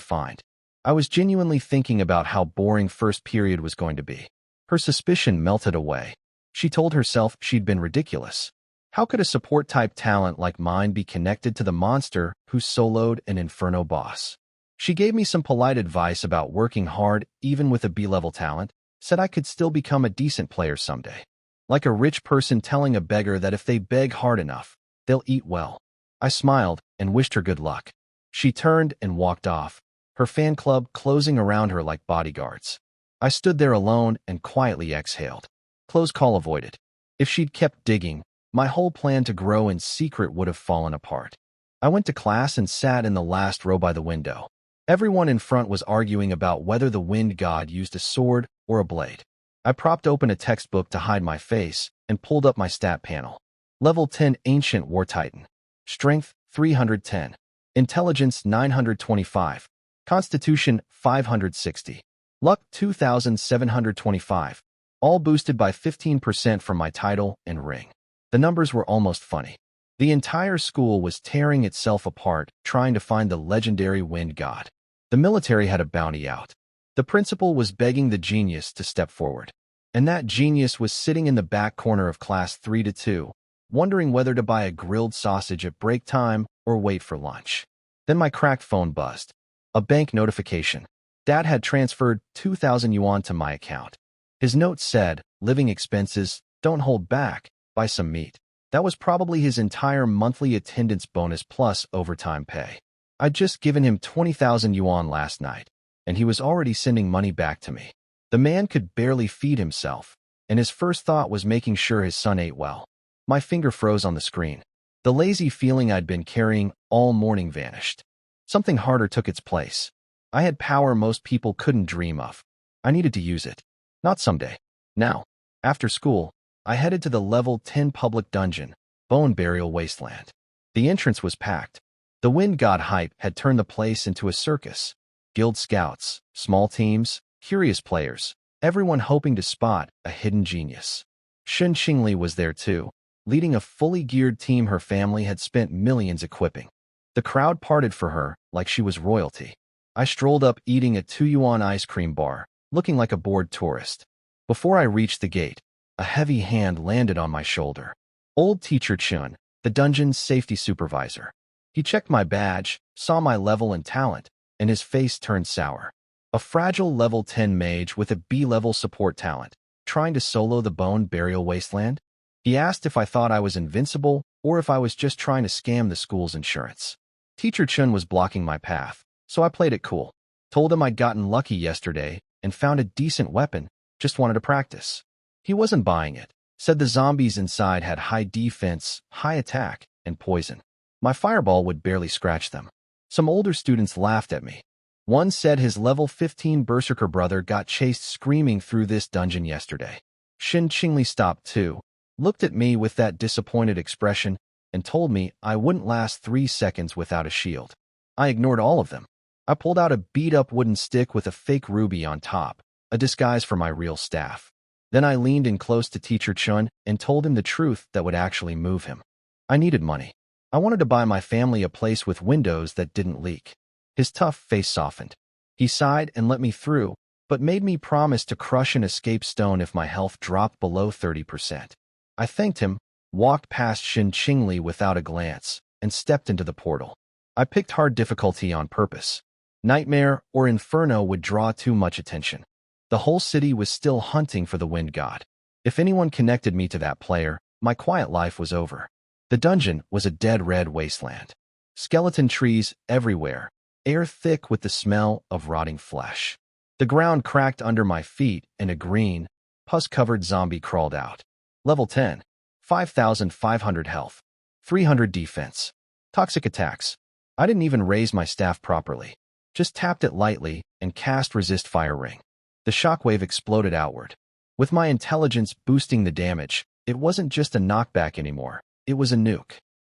find. I was genuinely thinking about how boring first period was going to be. Her suspicion melted away. She told herself she'd been ridiculous. How could a support-type talent like mine be connected to the monster who soloed an Inferno boss? She gave me some polite advice about working hard even with a B-level talent, said I could still become a decent player someday. Like a rich person telling a beggar that if they beg hard enough, they'll eat well. I smiled and wished her good luck. She turned and walked off, her fan club closing around her like bodyguards. I stood there alone and quietly exhaled. Close call avoided. If she'd kept digging, my whole plan to grow in secret would have fallen apart. I went to class and sat in the last row by the window. Everyone in front was arguing about whether the wind god used a sword or a blade. I propped open a textbook to hide my face and pulled up my stat panel. Level 10 Ancient War Titan. Strength 310. Intelligence 925. Constitution 560. Luck 2725. All boosted by 15% from my title and ring. The numbers were almost funny. The entire school was tearing itself apart trying to find the legendary wind god. The military had a bounty out. The principal was begging the genius to step forward. And that genius was sitting in the back corner of class 3-2, wondering whether to buy a grilled sausage at break time or wait for lunch. Then my cracked phone buzzed. A bank notification. Dad had transferred 2,000 yuan to my account. His note said, living expenses, don't hold back, buy some meat. That was probably his entire monthly attendance bonus plus overtime pay. I'd just given him 20,000 yuan last night, and he was already sending money back to me. The man could barely feed himself, and his first thought was making sure his son ate well. My finger froze on the screen. The lazy feeling I'd been carrying all morning vanished. Something harder took its place. I had power most people couldn't dream of. I needed to use it. Not someday. Now. After school, I headed to the level 10 public dungeon, Bone Burial Wasteland. The entrance was packed. The wind god hype had turned the place into a circus. Guild scouts, small teams, curious players, everyone hoping to spot a hidden genius. Shin Qingli was there too, leading a fully geared team her family had spent millions equipping. The crowd parted for her like she was royalty. I strolled up eating a 2 yuan ice cream bar, looking like a bored tourist. Before I reached the gate, a heavy hand landed on my shoulder. Old Teacher Chun, the dungeon's safety supervisor. He checked my badge, saw my level and talent, and his face turned sour. A fragile level 10 mage with a B-level support talent, trying to solo the Bone Burial Wasteland? He asked if I thought I was invincible or if I was just trying to scam the school's insurance. Teacher Chun was blocking my path, so I played it cool. Told him I'd gotten lucky yesterday and found a decent weapon, just wanted to practice. He wasn't buying it, said the zombies inside had high defense, high attack, and poison. My fireball would barely scratch them. Some older students laughed at me. One said his level 15 berserker brother got chased screaming through this dungeon yesterday. Shin Qingli stopped too, looked at me with that disappointed expression, and told me I wouldn't last 3 seconds without a shield. I ignored all of them. I pulled out a beat-up wooden stick with a fake ruby on top, a disguise for my real staff. Then I leaned in close to Teacher Chun and told him the truth that would actually move him. I needed money. I wanted to buy my family a place with windows that didn't leak. His tough face softened. He sighed and let me through, but made me promise to crush an escape stone if my health dropped below 30%. I thanked him, walked past Shin Qingli without a glance, and stepped into the portal. I picked hard difficulty on purpose. Nightmare or Inferno would draw too much attention. The whole city was still hunting for the Wind God. If anyone connected me to that player, my quiet life was over. The dungeon was a dead red wasteland. Skeleton trees everywhere, air thick with the smell of rotting flesh. The ground cracked under my feet and a green, pus-covered zombie crawled out. Level 10, 5,500 health, 300 defense. Toxic attacks. I didn't even raise my staff properly. Just tapped it lightly and cast Resist Fire Ring. The shockwave exploded outward. With my intelligence boosting the damage, it wasn't just a knockback anymore. It was a nuke.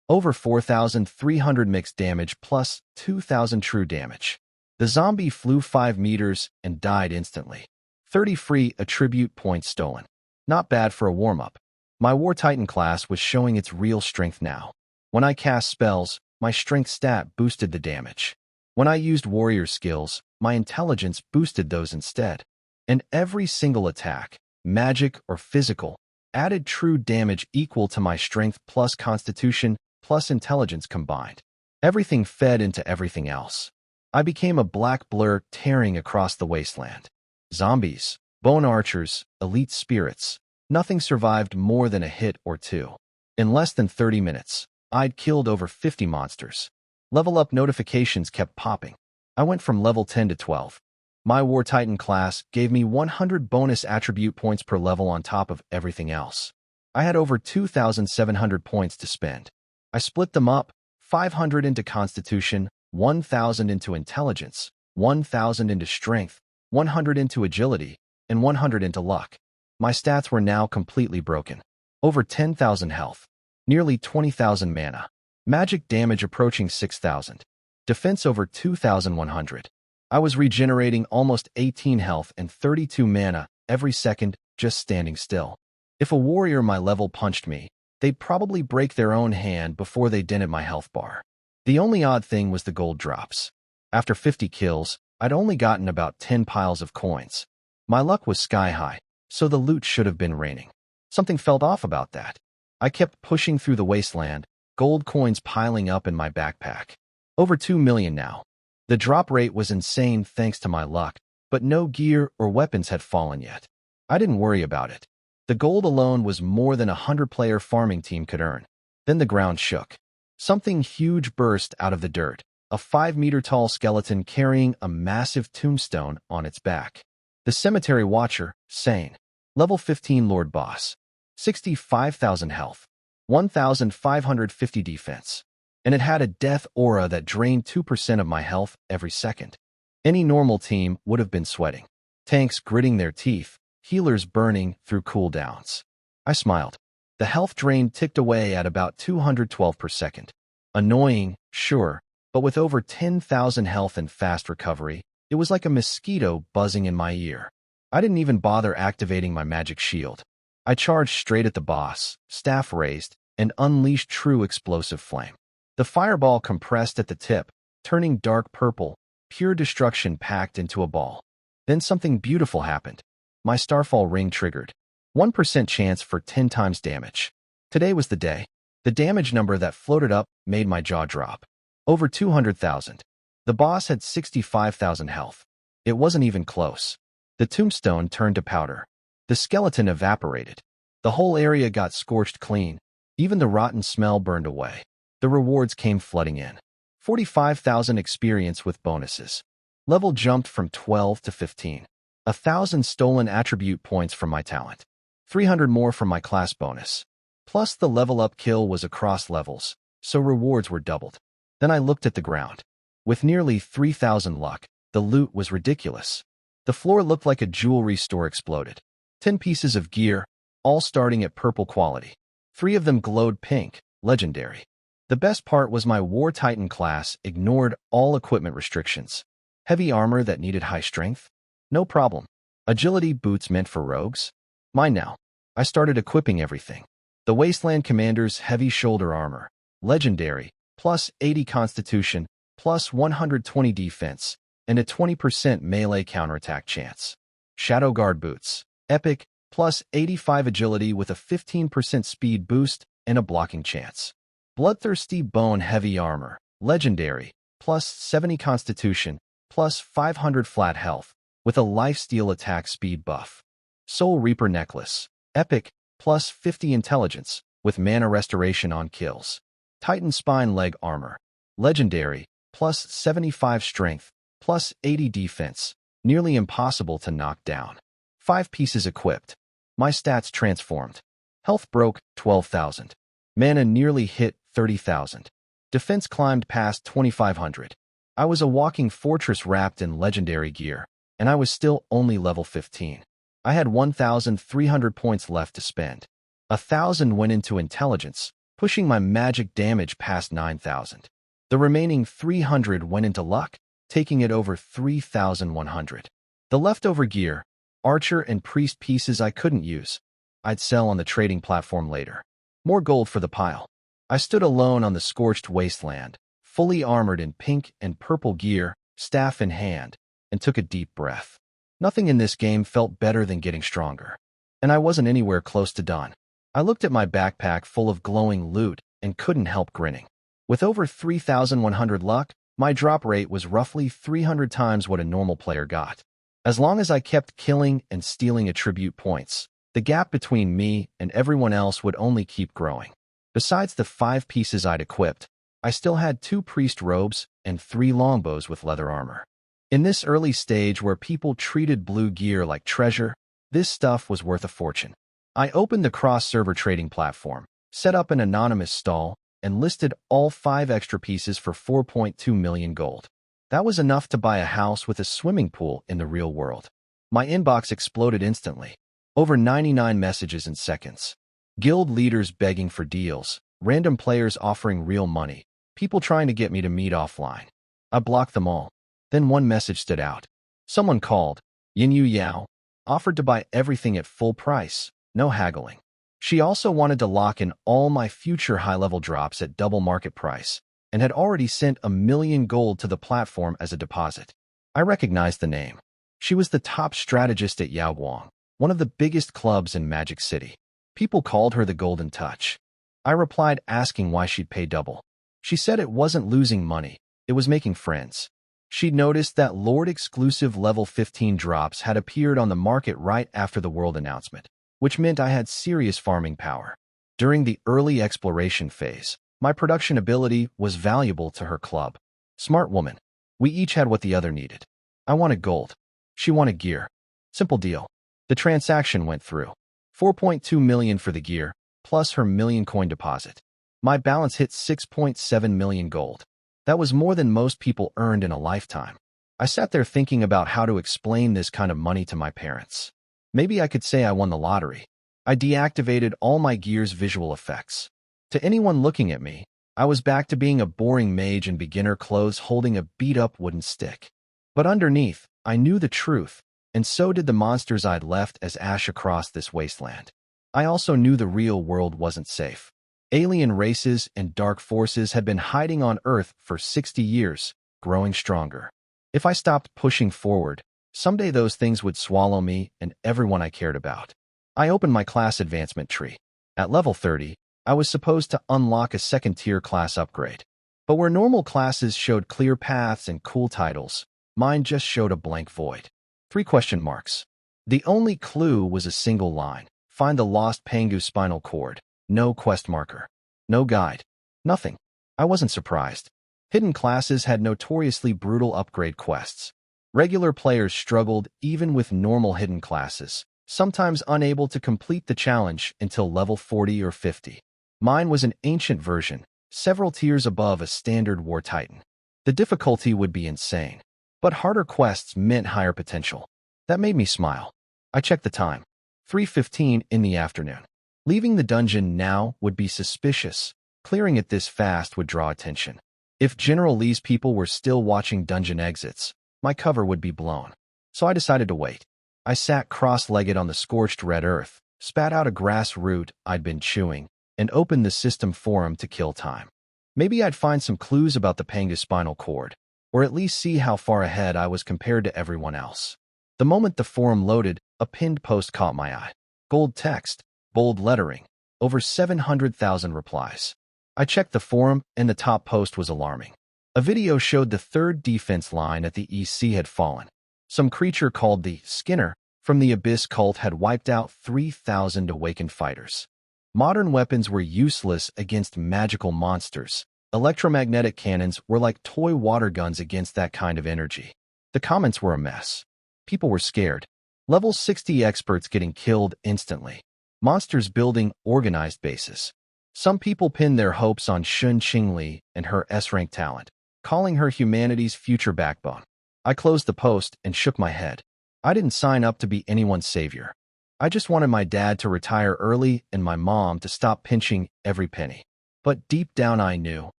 Over 4,300 mixed damage plus 2,000 true damage. The zombie flew 5 meters and died instantly. 30 free attribute points stolen. Not bad for a warm-up. My War Titan class was showing its real strength now. When I cast spells, my strength stat boosted the damage. When I used warrior skills, my intelligence boosted those instead. And every single attack, magic or physical, added true damage equal to my strength plus constitution plus intelligence combined. Everything fed into everything else. I became a black blur tearing across the wasteland. Zombies, bone archers, elite spirits. Nothing survived more than a hit or two. In less than 30 minutes, I'd killed over 50 monsters. Level up notifications kept popping. I went from level 10 to 12. My War Titan class gave me 100 bonus attribute points per level on top of everything else. I had over 2,700 points to spend. I split them up, 500 into Constitution, 1,000 into Intelligence, 1,000 into Strength, 100 into Agility, and 100 into Luck. My stats were now completely broken. Over 10,000 health, nearly 20,000 mana, magic damage approaching 6,000, defense over 2,100. I was regenerating almost 18 health and 32 mana every second just standing still. If a warrior my level punched me, they'd probably break their own hand before they dented my health bar. The only odd thing was the gold drops. After 50 kills, I'd only gotten about 10 piles of coins. My luck was sky high, so the loot should have been raining. Something felt off about that. I kept pushing through the wasteland, gold coins piling up in my backpack. Over 2 million now. The drop rate was insane thanks to my luck, but no gear or weapons had fallen yet. I didn't worry about it. The gold alone was more than a 100-player farming team could earn. Then the ground shook. Something huge burst out of the dirt, a 5-meter-tall skeleton carrying a massive tombstone on its back. The Cemetery Watcher, Sane. Level 15 Lord Boss. 65,000 health. 1,550 defense. And it had a death aura that drained 2% of my health every second. Any normal team would have been sweating. Tanks gritting their teeth, healers burning through cooldowns. I smiled. The health drain ticked away at about 212 per second. Annoying, sure, but with over 10,000 health and fast recovery, it was like a mosquito buzzing in my ear. I didn't even bother activating my magic shield. I charged straight at the boss, staff raised, and unleashed true explosive flame. The fireball compressed at the tip, turning dark purple, pure destruction packed into a ball. Then something beautiful happened. My Starfall ring triggered. 1% chance for 10 times damage. Today was the day. The damage number that floated up made my jaw drop. Over 200,000. The boss had 65,000 health. It wasn't even close. The tombstone turned to powder. The skeleton evaporated. The whole area got scorched clean. Even the rotten smell burned away. The rewards came flooding in. 45,000 experience with bonuses. Level jumped from 12 to 15. 1,000 stolen attribute points from my talent. 300 more from my class bonus. Plus the level up kill was across levels, so rewards were doubled. Then I looked at the ground. With nearly 3,000 luck, the loot was ridiculous. The floor looked like a jewelry store exploded. 10 pieces of gear, all starting at purple quality. 3 of them glowed pink, legendary. The best part was my War Titan class ignored all equipment restrictions. Heavy armor that needed high strength? No problem. Agility boots meant for rogues? Mine now. I started equipping everything. The Wasteland Commander's heavy shoulder armor. Legendary. Plus 80 constitution, plus 120 defense, and a 20% melee counterattack chance. Shadow Guard boots. Epic. Plus 85 agility with a 15% speed boost and a blocking chance. Bloodthirsty bone heavy armor. Legendary. Plus 70 constitution, plus 500 flat health, with a lifesteal attack speed buff. Soul Reaper necklace. Epic. Plus 50 intelligence, with mana restoration on kills. Titan spine leg armor. Legendary. Plus 75 strength, plus 80 defense, nearly impossible to knock down. 5 pieces equipped. My stats transformed. Health broke 12,000. Mana nearly hit 30,000. Defense climbed past 2,500. I was a walking fortress wrapped in legendary gear, and I was still only level 15. I had 1,300 points left to spend. 1,000 went into intelligence, pushing my magic damage past 9,000. The remaining 300 went into luck, taking it over 3,100. The leftover gear, archer and priest pieces I couldn't use, I'd sell on the trading platform later. More gold for the pile. I stood alone on the scorched wasteland, fully armored in pink and purple gear, staff in hand, and took a deep breath. Nothing in this game felt better than getting stronger. And I wasn't anywhere close to done. I looked at my backpack full of glowing loot and couldn't help grinning. With over 3,100 luck, my drop rate was roughly 300 times what a normal player got. As long as I kept killing and stealing attribute points, the gap between me and everyone else would only keep growing. Besides the 5 pieces I'd equipped, I still had 2 priest robes and 3 longbows with leather armor. In this early stage where people treated blue gear like treasure, this stuff was worth a fortune. I opened the cross-server trading platform, set up an anonymous stall, and listed all 5 extra pieces for 4.2 million gold. That was enough to buy a house with a swimming pool in the real world. My inbox exploded instantly. Over 99 messages in seconds. Guild leaders begging for deals, random players offering real money, people trying to get me to meet offline. I blocked them all. Then one message stood out. Someone called, Yin Yu Yao, offered to buy everything at full price, no haggling. She also wanted to lock in all my future high-level drops at double market price, and had already sent 1 million gold to the platform as a deposit. I recognized the name. She was the top strategist at Yaoguang, one of the biggest clubs in Magic City. People called her the Golden Touch. I replied asking why she'd pay double. She said it wasn't losing money, it was making friends. She'd noticed that Lord-exclusive level 15 drops had appeared on the market right after the world announcement, which meant I had serious farming power. During the early exploration phase, my production ability was valuable to her club. Smart woman. We each had what the other needed. I wanted gold. She wanted gear. Simple deal. The transaction went through. 4.2 million for the gear, plus her million coin deposit. My balance hit 6.7 million gold. That was more than most people earned in a lifetime. I sat there thinking about how to explain this kind of money to my parents. Maybe I could say I won the lottery. I deactivated all my gear's visual effects. To anyone looking at me, I was back to being a boring mage in beginner clothes holding a beat-up wooden stick. But underneath, I knew the truth, and so did the monsters I'd left as ash across this wasteland. I also knew the real world wasn't safe. Alien races and dark forces had been hiding on Earth for 60 years, growing stronger. If I stopped pushing forward, someday those things would swallow me and everyone I cared about. I opened my class advancement tree. At level 30, I was supposed to unlock a second-tier class upgrade. But where normal classes showed clear paths and cool titles, mine just showed a blank void. 3 question marks. The only clue was a single line. Find the lost Pangu spinal cord. No quest marker. No guide. Nothing. I wasn't surprised. Hidden classes had notoriously brutal upgrade quests. Regular players struggled even with normal hidden classes, sometimes unable to complete the challenge until level 40 or 50. Mine was an ancient version, several tiers above a standard war titan. The difficulty would be insane, but harder quests meant higher potential. That made me smile. I checked the time. 3:15 in the afternoon. Leaving the dungeon now would be suspicious. Clearing it this fast would draw attention. If General Lee's people were still watching dungeon exits, my cover would be blown. So I decided to wait. I sat cross-legged on the scorched red earth, spat out a grass root I'd been chewing, and opened the system forum to kill time. Maybe I'd find some clues about the Pangu spinal cord, or at least see how far ahead I was compared to everyone else. The moment the forum loaded, a pinned post caught my eye. Gold text, bold lettering, over 700,000 replies. I checked the forum, and the top post was alarming. A video showed the third defense line at the EC had fallen. Some creature called the Skinner from the Abyss cult had wiped out 3,000 awakened fighters. Modern weapons were useless against magical monsters. Electromagnetic cannons were like toy water guns against that kind of energy. The comments were a mess. People were scared. Level 60 experts getting killed instantly. Monsters building organized bases. Some people pinned their hopes on Shun Qingli and her S-rank talent, calling her humanity's future backbone. I closed the post and shook my head. I didn't sign up to be anyone's savior. I just wanted my dad to retire early and my mom to stop pinching every penny. But deep down I knew,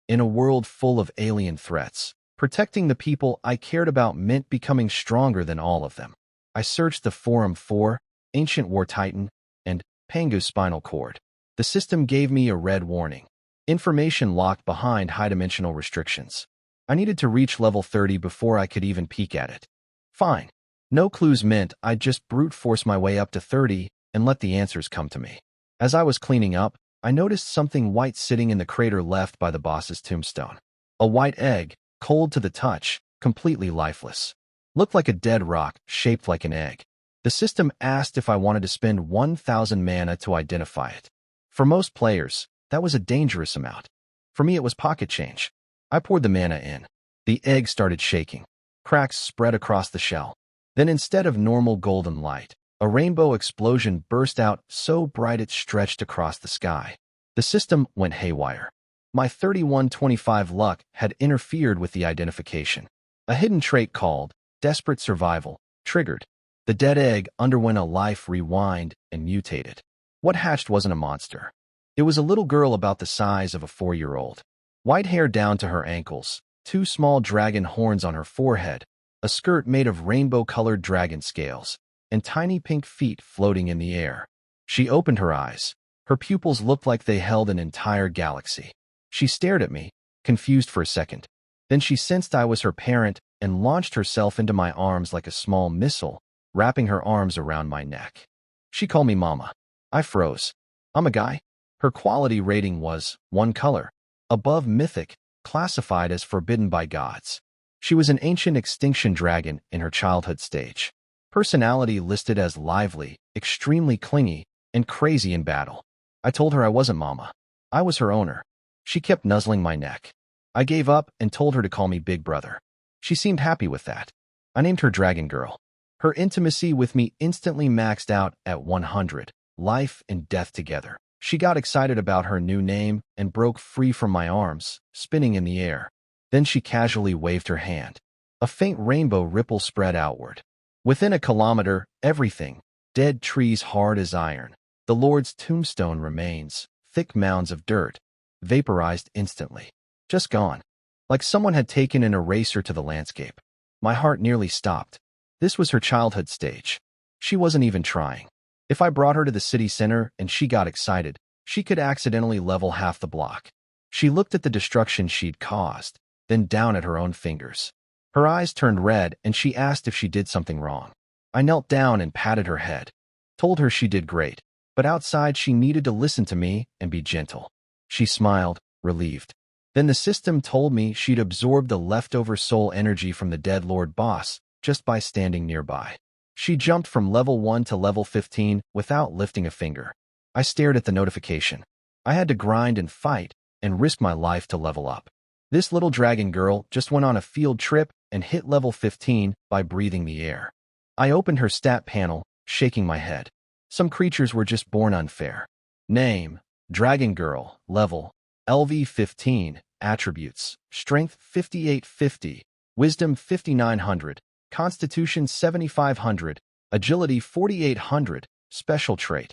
in a world full of alien threats, protecting the people I cared about meant becoming stronger than all of them. I searched the forum for Ancient War Titan and Pangu spinal cord. The system gave me a red warning. Information locked behind high-dimensional restrictions. I needed to reach level 30 before I could even peek at it. Fine. No clues meant I'd just brute force my way up to 30 and let the answers come to me. As I was cleaning up, I noticed something white sitting in the crater left by the boss's tombstone. A white egg, cold to the touch, completely lifeless. Looked like a dead rock, shaped like an egg. The system asked if I wanted to spend 1,000 mana to identify it. For most players, that was a dangerous amount. For me, it was pocket change. I poured the mana in. The egg started shaking. Cracks spread across the shell. Then instead of normal golden light, a rainbow explosion burst out so bright it stretched across the sky. The system went haywire. My 3125 luck had interfered with the identification. A hidden trait called Desperate Survival triggered. The dead egg underwent a life rewind and mutated. What hatched wasn't a monster. It was a little girl about the size of a 4-year-old. White hair down to her ankles, 2 small dragon horns on her forehead, a skirt made of rainbow-colored dragon scales, and tiny pink feet floating in the air. She opened her eyes. Her pupils looked like they held an entire galaxy. She stared at me, confused for a second. Then she sensed I was her parent and launched herself into my arms like a small missile, wrapping her arms around my neck. She called me Mama. I froze. I'm a guy. Her quality rating was 1 color, above mythic, classified as forbidden by gods. She was an ancient extinction dragon in her childhood stage. Personality listed as lively, extremely clingy, and crazy in battle. I told her I wasn't Mama. I was her owner. She kept nuzzling my neck. I gave up and told her to call me Big Brother. She seemed happy with that. I named her Dragon Girl. Her intimacy with me instantly maxed out at 100, life and death together. She got excited about her new name and broke free from my arms, spinning in the air. Then she casually waved her hand. A faint rainbow ripple spread outward. Within a kilometer, everything, dead trees hard as iron. The Lord's tombstone remains, thick mounds of dirt, vaporized instantly. Just gone. Like someone had taken an eraser to the landscape. My heart nearly stopped. This was her childhood stage. She wasn't even trying. If I brought her to the city center and she got excited, she could accidentally level half the block. She looked at the destruction she'd caused, then down at her own fingers. Her eyes turned red and she asked if she did something wrong. I knelt down and patted her head. Told her she did great, but outside she needed to listen to me and be gentle. She smiled, relieved. Then the system told me she'd absorbed the leftover soul energy from the dead Lord boss just by standing nearby. She jumped from level 1 to level 15 without lifting a finger. I stared at the notification. I had to grind and fight and risk my life to level up. This little dragon girl just went on a field trip and hit level 15 by breathing the air. I opened her stat panel, shaking my head. Some creatures were just born unfair. Name, Dragon Girl, level, LV 15, attributes, Strength 5850, Wisdom 5900, Constitution 7500, Agility 4800, Special Trait,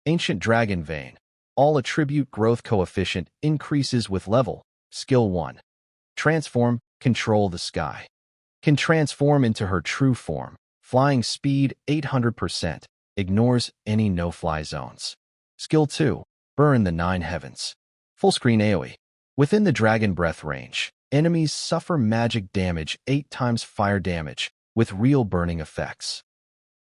Ancient Dragon Vein. All attribute growth coefficient increases with level. Skill 1. Transform, control the sky. can transform into her true form, flying speed 800%, ignores any no-fly zones. Skill 2. Burn the 9 heavens. Full-screen AoE. Within the Dragon Breath range, enemies suffer magic damage 8 times fire damage, with real burning effects.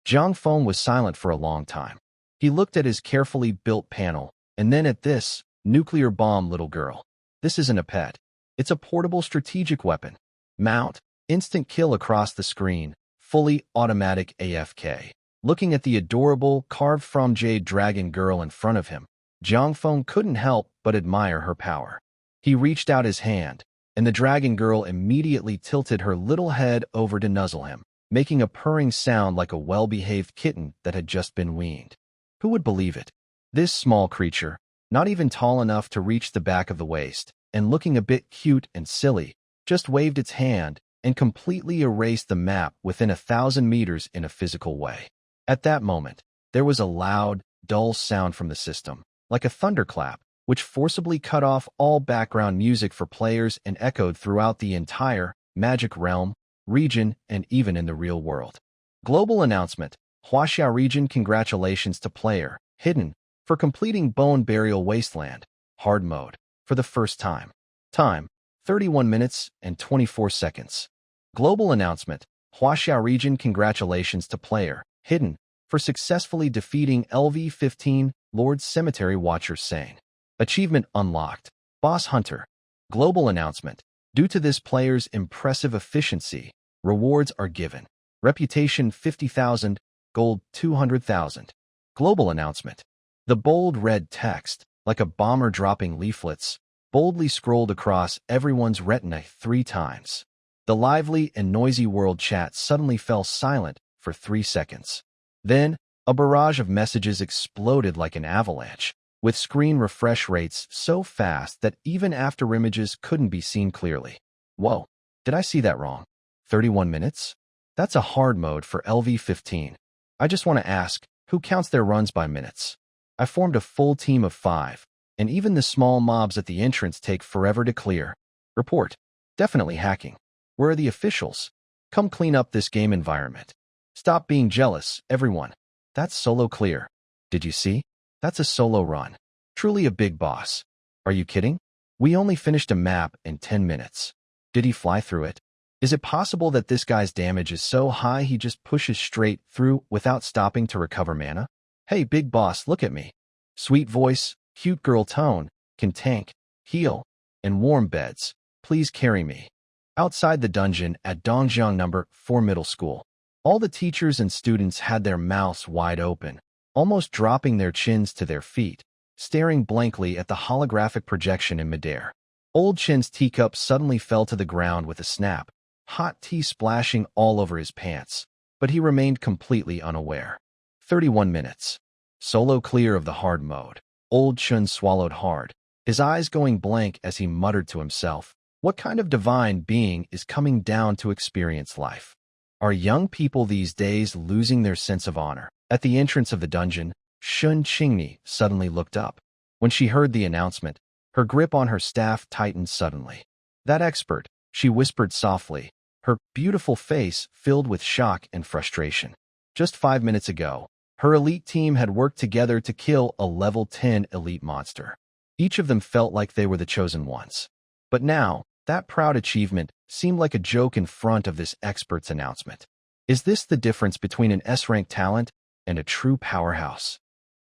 Zhang Feng was silent for a long time. He looked at his carefully built panel, and then at this, nuclear bomb little girl. This isn't a pet. It's a portable strategic weapon. Mount, instant kill across the screen, fully automatic AFK. Looking at the adorable, carved-from jade dragon girl in front of him, Zhang Feng couldn't help but admire her power. He reached out his hand, and the dragon girl immediately tilted her little head over to nuzzle him, making a purring sound like a well-behaved kitten that had just been weaned. Who would believe it? This small creature, not even tall enough to reach the back of the waist, and looking a bit cute and silly, just waved its hand and completely erased the map within 1,000 meters in a physical way. At that moment, there was a loud, dull sound from the system, like a thunderclap, which forcibly cut off all background music for players and echoed throughout the entire magic realm, region, and even in the real world. Global announcement. Huaxia region congratulations to player, hidden, for completing Bone Burial Wasteland, hard mode, for the first time. Time, 31 minutes and 24 seconds. Global announcement. Huaxia region congratulations to player, hidden, for successfully defeating LV-15, Lord Cemetery Watcher Sane. Achievement unlocked. Boss Hunter. Global announcement. Due to this player's impressive efficiency, rewards are given. Reputation 50,000, gold 200,000. Global announcement. The bold red text, like a bomber dropping leaflets, boldly scrolled across everyone's retina 3 times. The lively and noisy world chat suddenly fell silent for 3 seconds. Then, a barrage of messages exploded like an avalanche, with screen refresh rates so fast that even after images couldn't be seen clearly. Whoa, did I see that wrong? 31 minutes? That's a hard mode for LV-15. I just want to ask, who counts their runs by minutes? I formed a full team of 5, and even the small mobs at the entrance take forever to clear. Report. Definitely hacking. Where are the officials? Come clean up this game environment. Stop being jealous, everyone. That's solo clear. Did you see? That's a solo run. Truly a big boss. Are you kidding? We only finished a map in 10 minutes. Did he fly through it? Is it possible that this guy's damage is so high he just pushes straight through without stopping to recover mana? Hey, big boss, look at me. Sweet voice, cute girl tone, can tank, heal, and warm beds. Please carry me. Outside the dungeon at Dongjiang No. 4 Middle School, all the teachers and students had their mouths wide open, almost dropping their chins to their feet, staring blankly at the holographic projection in midair. Old Chin's teacup suddenly fell to the ground with a snap, hot tea splashing all over his pants, but he remained completely unaware. 31 minutes. Solo clear of the hard mode. Old Chun swallowed hard, his eyes going blank as he muttered to himself, what kind of divine being is coming down to experience life? Are young people these days losing their sense of honor? At the entrance of the dungeon, Shun Qingni suddenly looked up. When she heard the announcement, her grip on her staff tightened suddenly. That expert, she whispered softly, her beautiful face filled with shock and frustration. Just 5 minutes ago, her elite team had worked together to kill a level 10 elite monster. Each of them felt like they were the chosen ones. But now, that proud achievement seemed like a joke in front of this expert's announcement. Is this the difference between an S-rank talent and a true powerhouse?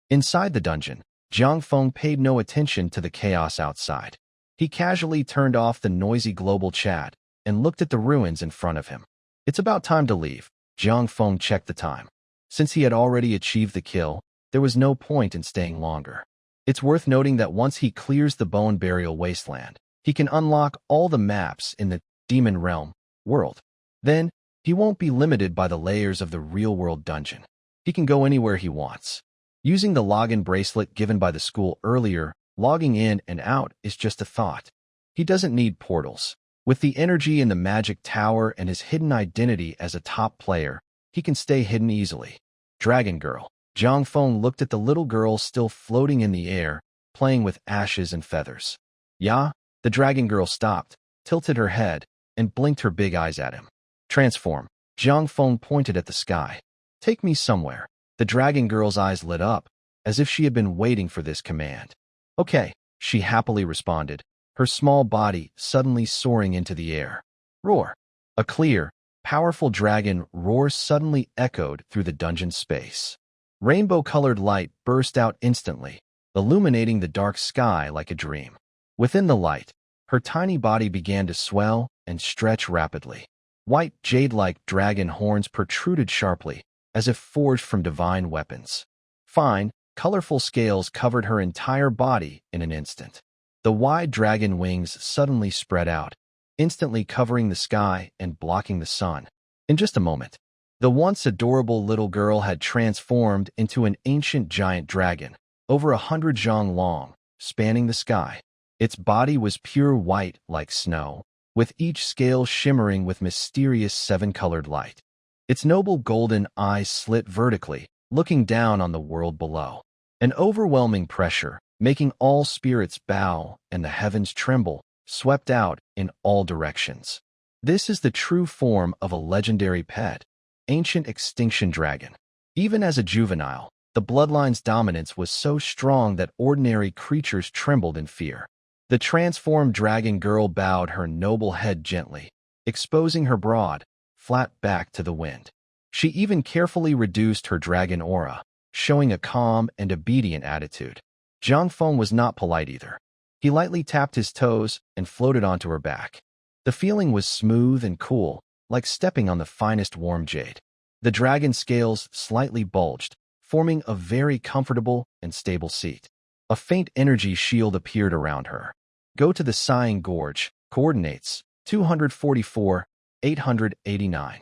Inside the dungeon, Zhang Feng paid no attention to the chaos outside. He casually turned off the noisy global chat and looked at the ruins in front of him. It's about time to leave. Zhang Feng checked the time. Since he had already achieved the kill, there was no point in staying longer. It's worth noting that once he clears the Bone Burial Wasteland, he can unlock all the maps in the Demon Realm world. Then, he won't be limited by the layers of the real-world dungeon. He can go anywhere he wants. Using the login bracelet given by the school earlier, logging in and out is just a thought. He doesn't need portals. With the energy in the magic tower and his hidden identity as a top player, he can stay hidden easily. Dragon Girl. Zhang Feng looked at the little girl still floating in the air, playing with ashes and feathers. Yeah? The Dragon Girl stopped, tilted her head, and blinked her big eyes at him. Transform. Jiang Feng pointed at the sky. Take me somewhere. The dragon girl's eyes lit up, as if she had been waiting for this command. Okay, she happily responded, her small body suddenly soaring into the air. Roar. A clear, powerful dragon roar suddenly echoed through the dungeon space. Rainbow-colored light burst out instantly, illuminating the dark sky like a dream. Within the light, her tiny body began to swell and stretch rapidly. White jade-like dragon horns protruded sharply, as if forged from divine weapons. Fine, colorful scales covered her entire body in an instant. The wide dragon wings suddenly spread out, instantly covering the sky and blocking the sun. In just a moment, the once adorable little girl had transformed into an ancient giant dragon, over 100 zhang long, spanning the sky. Its body was pure white like snow, with each scale shimmering with mysterious seven-colored light. Its noble golden eyes slit vertically, looking down on the world below. An overwhelming pressure, making all spirits bow and the heavens tremble, swept out in all directions. This is the true form of a legendary pet, ancient extinction dragon. Even as a juvenile, the bloodline's dominance was so strong that ordinary creatures trembled in fear. The transformed dragon girl bowed her noble head gently, exposing her broad, flat back to the wind. She even carefully reduced her dragon aura, showing a calm and obedient attitude. Jiang Feng was not polite either. He lightly tapped his toes and floated onto her back. The feeling was smooth and cool, like stepping on the finest warm jade. The dragon scales slightly bulged, forming a very comfortable and stable seat. A faint energy shield appeared around her. Go to the Sighing Gorge. Coordinates 244, 889.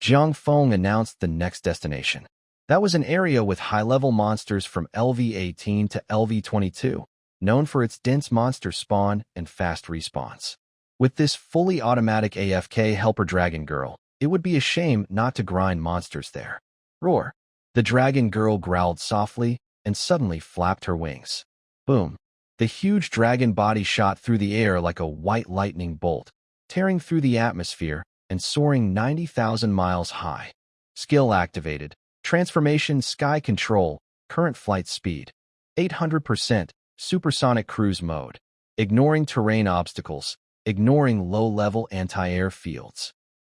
Jiang Feng announced the next destination. That was an area with high-level monsters from LV-18 to LV-22, known for its dense monster spawn and fast respawns. With this fully automatic AFK helper dragon girl, it would be a shame not to grind monsters there. Roar. The dragon girl growled softly and suddenly flapped her wings. Boom. The huge dragon body shot through the air like a white lightning bolt, tearing through the atmosphere and soaring 90,000 miles high. Skill activated. Transformation Sky Control, current flight speed. 800%, supersonic cruise mode. Ignoring terrain obstacles, ignoring low-level anti-air fields.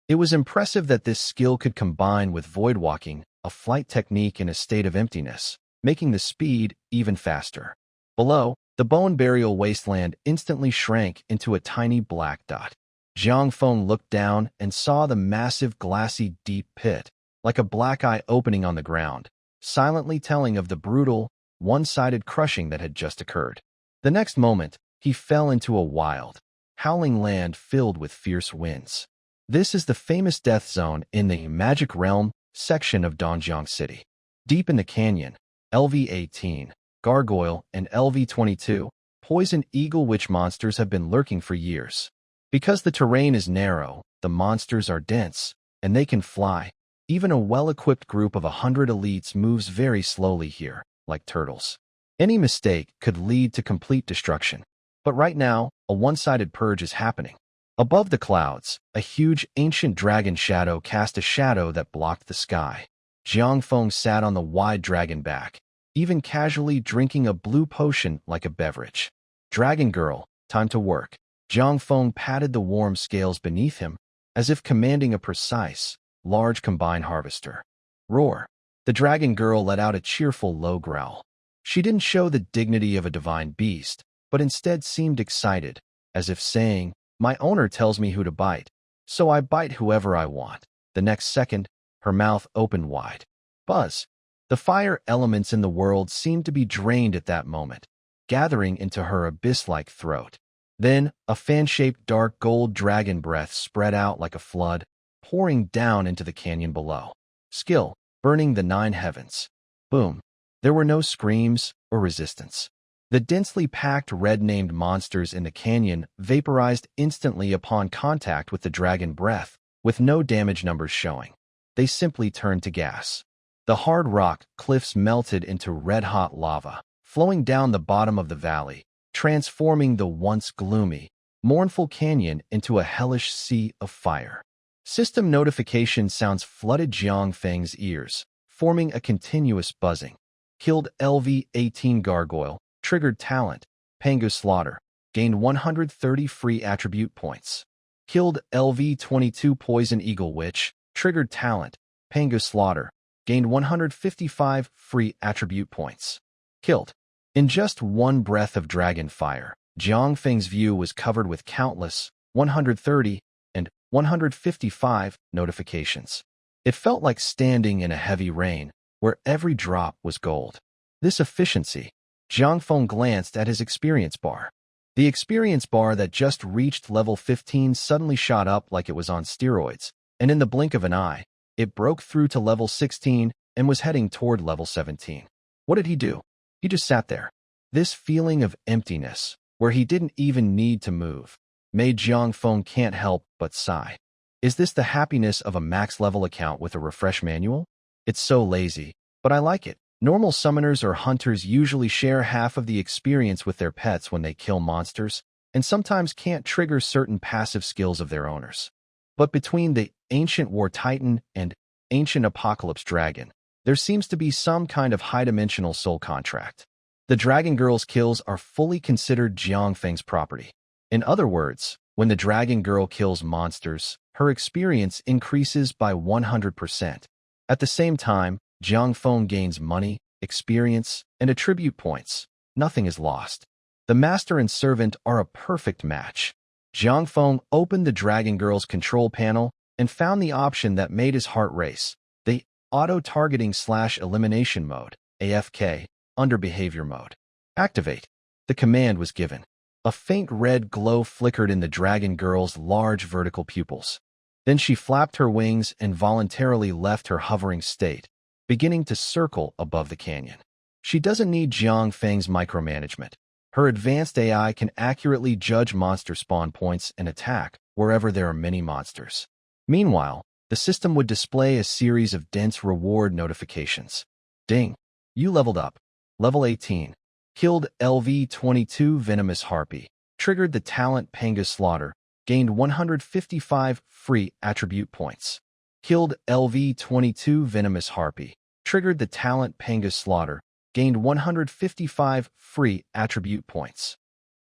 It was impressive that this skill could combine with void walking, a flight technique in a state of emptiness, making the speed even faster. Below, the bone burial wasteland instantly shrank into a tiny black dot. Jiang Feng looked down and saw the massive glassy deep pit, like a black eye opening on the ground, silently telling of the brutal, one-sided crushing that had just occurred. The next moment, he fell into a wild, howling land filled with fierce winds. This is the famous death zone in the Magic Realm section of Dongjiang City. Deep in the canyon, LV-18, Gargoyle, and LV-22, poison eagle witch monsters have been lurking for years. Because the terrain is narrow, the monsters are dense, and they can fly. Even a well-equipped group of 100 elites moves very slowly here, like turtles. Any mistake could lead to complete destruction. But right now, a one-sided purge is happening. Above the clouds, a huge ancient dragon shadow cast a shadow that blocked the sky. Jiang Feng sat on the wide dragon back, even casually drinking a blue potion like a beverage. Dragon girl, time to work. Jiang Feng patted the warm scales beneath him, as if commanding a precise, large combine harvester. Roar. The dragon girl let out a cheerful low growl. She didn't show the dignity of a divine beast, but instead seemed excited, as if saying, "My owner tells me who to bite, so I bite whoever I want." The next second, her mouth opened wide. Buzz. The fire elements in the world seemed to be drained at that moment, gathering into her abyss-like throat. Then, a fan-shaped dark gold dragon breath spread out like a flood, pouring down into the canyon below. Skill, burning the 9 heavens. Boom. There were no screams or resistance. The densely packed red-named monsters in the canyon vaporized instantly upon contact with the dragon breath, with no damage numbers showing. They simply turned to gas. The hard rock cliffs melted into red-hot lava, flowing down the bottom of the valley, transforming the once gloomy, mournful canyon into a hellish sea of fire. System notification sounds flooded Jiang Feng's ears, forming a continuous buzzing. Killed LV-18 Gargoyle, triggered talent, Pangu Slaughter, gained 130 free attribute points. Killed LV-22 Poison Eagle Witch, triggered talent, Pangu Slaughter, gained 155 free attribute points. Killed. In just one breath of dragon fire, Jiang Feng's view was covered with countless 130 and 155 notifications. It felt like standing in a heavy rain, where every drop was gold. This efficiency. Jiang Feng glanced at his experience bar. The experience bar that just reached level 15 suddenly shot up like it was on steroids, and in the blink of an eye, it broke through to level 16 and was heading toward level 17. What did he do? He just sat there. This feeling of emptiness, where he didn't even need to move, made Jiang Feng can't help but sigh. Is this the happiness of a max-level account with a refresh manual? It's so lazy, but I like it. Normal summoners or hunters usually share half of the experience with their pets when they kill monsters, and sometimes can't trigger certain passive skills of their owners. But between the Ancient War Titan and Ancient Apocalypse Dragon, there seems to be some kind of high-dimensional soul contract. The Dragon Girl's kills are fully considered Jiang Feng's property. In other words, when the Dragon Girl kills monsters, her experience increases by 100%. At the same time, Jiang Feng gains money, experience, and attribute points. Nothing is lost. The master and servant are a perfect match. Jiang Feng opened the Dragon Girl's control panel and found the option that made his heart race, the Auto-Targeting/Elimination Mode, AFK, under Behavior Mode. Activate. The command was given. A faint red glow flickered in the Dragon Girl's large vertical pupils. Then she flapped her wings and voluntarily left her hovering state, beginning to circle above the canyon. She doesn't need Jiang Feng's micromanagement. Her advanced AI can accurately judge monster spawn points and attack wherever there are many monsters. Meanwhile, the system would display a series of dense reward notifications. Ding! You leveled up. Level 18. Killed LV-22 Venomous Harpy. Triggered the talent Panga Slaughter. Gained 155 free attribute points. Killed LV-22 Venomous Harpy. Triggered the talent Panga Slaughter. Gained 155 free attribute points.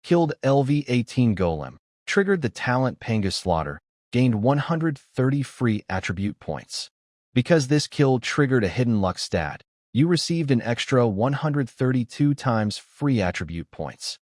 Killed LV-18 Golem. Triggered the talent Panga Slaughter. Gained 130 free attribute points. Because this kill triggered a hidden luck stat, you received an extra 132 times free attribute points.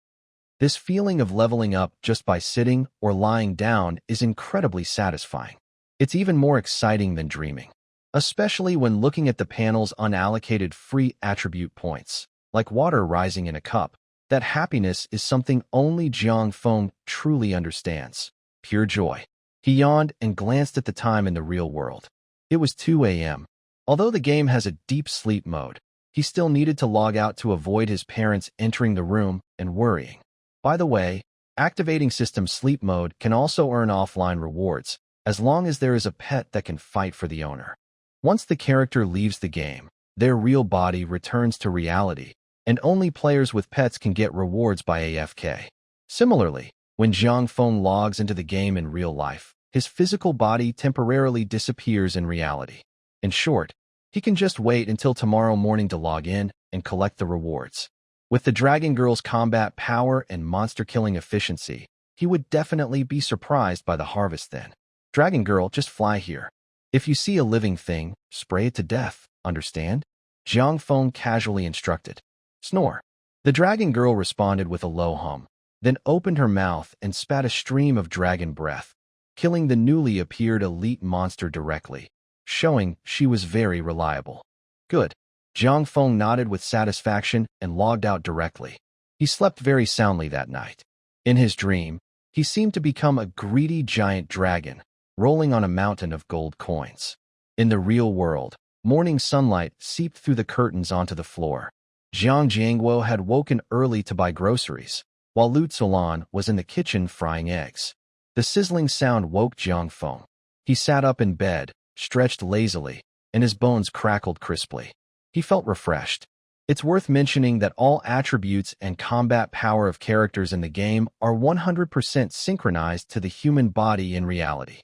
This feeling of leveling up just by sitting or lying down is incredibly satisfying. It's even more exciting than dreaming, especially when looking at the panel's unallocated free attribute points, like water rising in a cup. That happiness is something only Jiang Feng truly understands. Pure joy. He yawned and glanced at the time in the real world. It was 2 a.m. Although the game has a deep sleep mode, he still needed to log out to avoid his parents entering the room and worrying. By the way, activating system sleep mode can also earn offline rewards, as long as there is a pet that can fight for the owner. Once the character leaves the game, their real body returns to reality, and only players with pets can get rewards by AFK. Similarly, when Jiang Feng logs into the game in real life, his physical body temporarily disappears in reality. In short, he can just wait until tomorrow morning to log in and collect the rewards. With the Dragon Girl's combat power and monster-killing efficiency, he would definitely be surprised by the harvest then. Dragon Girl, just fly here. If you see a living thing, spray it to death, understand? Jiang Feng casually instructed. Snore. The Dragon Girl responded with a low hum, then opened her mouth and spat a stream of dragon breath, killing the newly appeared elite monster directly, showing she was very reliable. Good. Jiang Feng nodded with satisfaction and logged out directly. He slept very soundly that night. In his dream, he seemed to become a greedy giant dragon, rolling on a mountain of gold coins. In the real world, morning sunlight seeped through the curtains onto the floor. Jiang Jiangguo had woken early to buy groceries, while Lu Tzulan was in the kitchen frying eggs. The sizzling sound woke Jiang Feng. He sat up in bed, stretched lazily, and his bones crackled crisply. He felt refreshed. It's worth mentioning that all attributes and combat power of characters in the game are 100% synchronized to the human body in reality.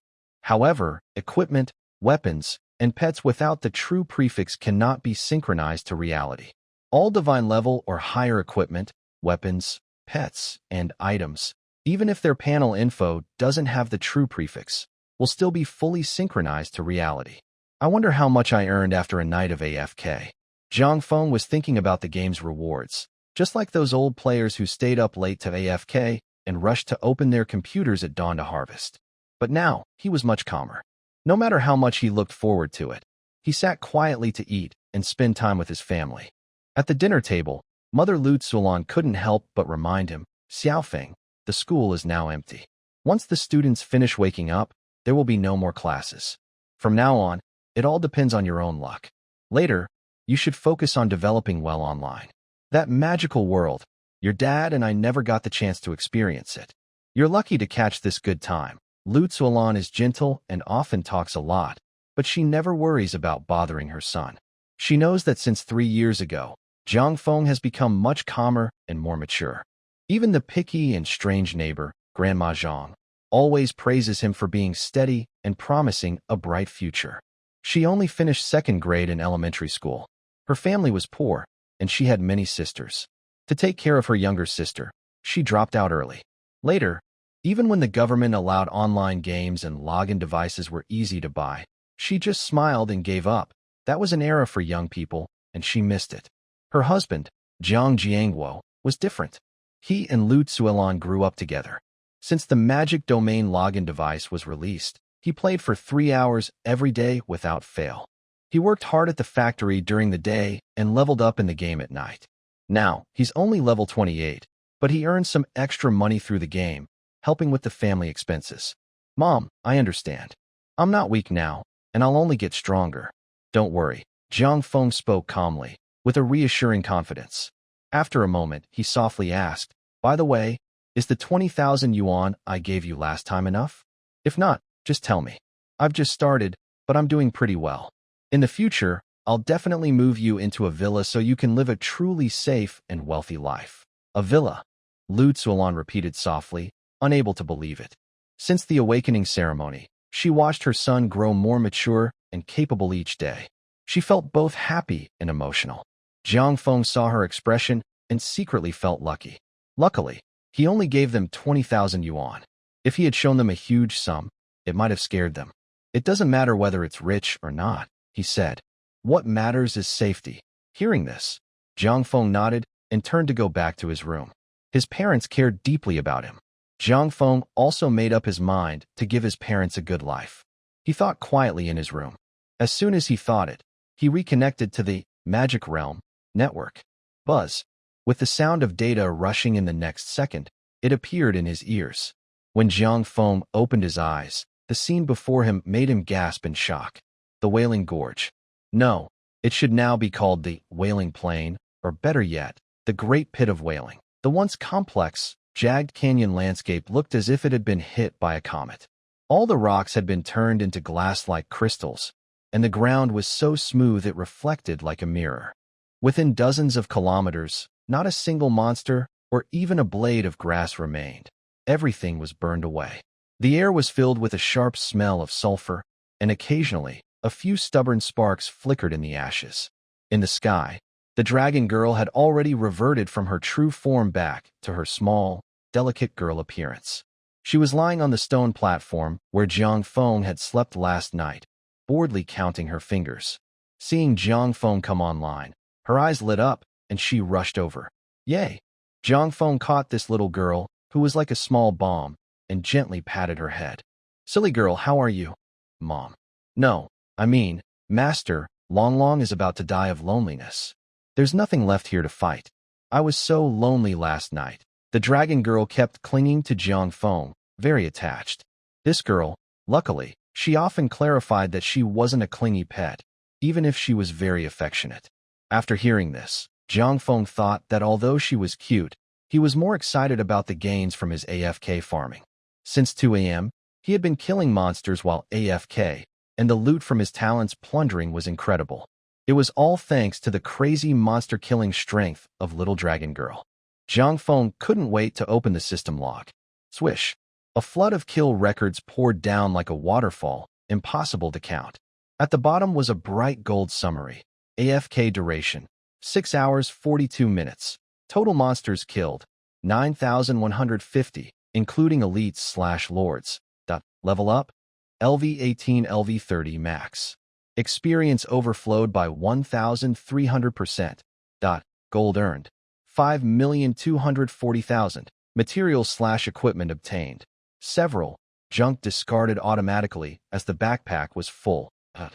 However, equipment, weapons, and pets without the true prefix cannot be synchronized to reality. All divine level or higher equipment, weapons, pets, and items, even if their panel info doesn't have the true prefix, will still be fully synchronized to reality. I wonder how much I earned after a night of AFK. Zhang Feng was thinking about the game's rewards, just like those old players who stayed up late to AFK and rushed to open their computers at dawn to harvest. But now, he was much calmer. No matter how much he looked forward to it, he sat quietly to eat and spend time with his family. At the dinner table, Mother Lu Tzulan couldn't help but remind him, Xiaofeng, the school is now empty. Once the students finish waking up, there will be no more classes. From now on, it all depends on your own luck. Later, you should focus on developing well online. That magical world, your dad and I never got the chance to experience it. You're lucky to catch this good time. Lu Tzulan is gentle and often talks a lot, but she never worries about bothering her son. She knows that since 3 years ago, Zhang Feng has become much calmer and more mature. Even the picky and strange neighbor, Grandma Zhang, always praises him for being steady and promising a bright future. She only finished 2nd grade in elementary school. Her family was poor, and she had many sisters. To take care of her younger sister, she dropped out early. Later, even when the government allowed online games and login devices were easy to buy, she just smiled and gave up. That was an era for young people, and she missed it. Her husband, Jiang Jiangguo, was different. He and Lu Tzuelan grew up together. Since the magic domain login device was released, he played for 3 hours every day without fail. He worked hard at the factory during the day and leveled up in the game at night. Now, he's only level 28, but he earned some extra money through the game, helping with the family expenses. Mom, I understand. I'm not weak now, and I'll only get stronger. Don't worry, Zhang Feng spoke calmly, with a reassuring confidence. After a moment, he softly asked, by the way, is the 20,000 yuan I gave you last time enough? If not, just tell me. I've just started, but I'm doing pretty well. In the future, I'll definitely move you into a villa so you can live a truly safe and wealthy life. A villa? Lu Tzuelan repeated softly, unable to believe it. Since the awakening ceremony, she watched her son grow more mature and capable each day. She felt both happy and emotional. Zhang Feng saw her expression and secretly felt lucky. Luckily, he only gave them 20,000 yuan. If he had shown them a huge sum, it might have scared them. It doesn't matter whether it's rich or not, he said. What matters is safety. Hearing this, Zhang Feng nodded and turned to go back to his room. His parents cared deeply about him. Zhang Feng also made up his mind to give his parents a good life. He thought quietly in his room. As soon as he thought it, he reconnected to the magic realm network. Buzz. With the sound of data rushing in the next second, it appeared in his ears. When Zhang Feng opened his eyes, the scene before him made him gasp in shock. The Wailing Gorge. No, it should now be called the Wailing Plain, or better yet, the Great Pit of Wailing. The once complex, jagged canyon landscape looked as if it had been hit by a comet. All the rocks had been turned into glass-like crystals, and the ground was so smooth it reflected like a mirror. Within dozens of kilometers, not a single monster or even a blade of grass remained. Everything was burned away. The air was filled with a sharp smell of sulfur, and occasionally, a few stubborn sparks flickered in the ashes. In the sky, the dragon girl had already reverted from her true form back to her small, delicate girl appearance. She was lying on the stone platform where Zhang Feng had slept last night, boredly counting her fingers. Seeing Zhang Feng come online, her eyes lit up, and she rushed over. Yay! Zhang Feng caught this little girl, who was like a small bomb, and gently patted her head. Silly girl, how are you? Mom. No, I mean, Master, Long Long is about to die of loneliness. There's nothing left here to fight. I was so lonely last night. The dragon girl kept clinging to Zhang Feng, very attached. This girl, luckily, she often clarified that she wasn't a clingy pet, even if she was very affectionate. After hearing this, Zhang Feng thought that although she was cute, he was more excited about the gains from his AFK farming. Since 2 a.m., he had been killing monsters while AFK, and the loot from his talents plundering was incredible. It was all thanks to the crazy monster-killing strength of Little Dragon Girl. Zhang Feng couldn't wait to open the system log. Swish. A flood of kill records poured down like a waterfall, impossible to count. At the bottom was a bright gold summary. AFK duration, 6 hours 42 minutes. Total monsters killed, 9,150, including elites/lords. Level up, LV18 LV30 max. Experience overflowed by 1,300%. Gold earned, 5,240,000. Materials/equipment obtained. Several. Junk discarded automatically as the backpack was full. I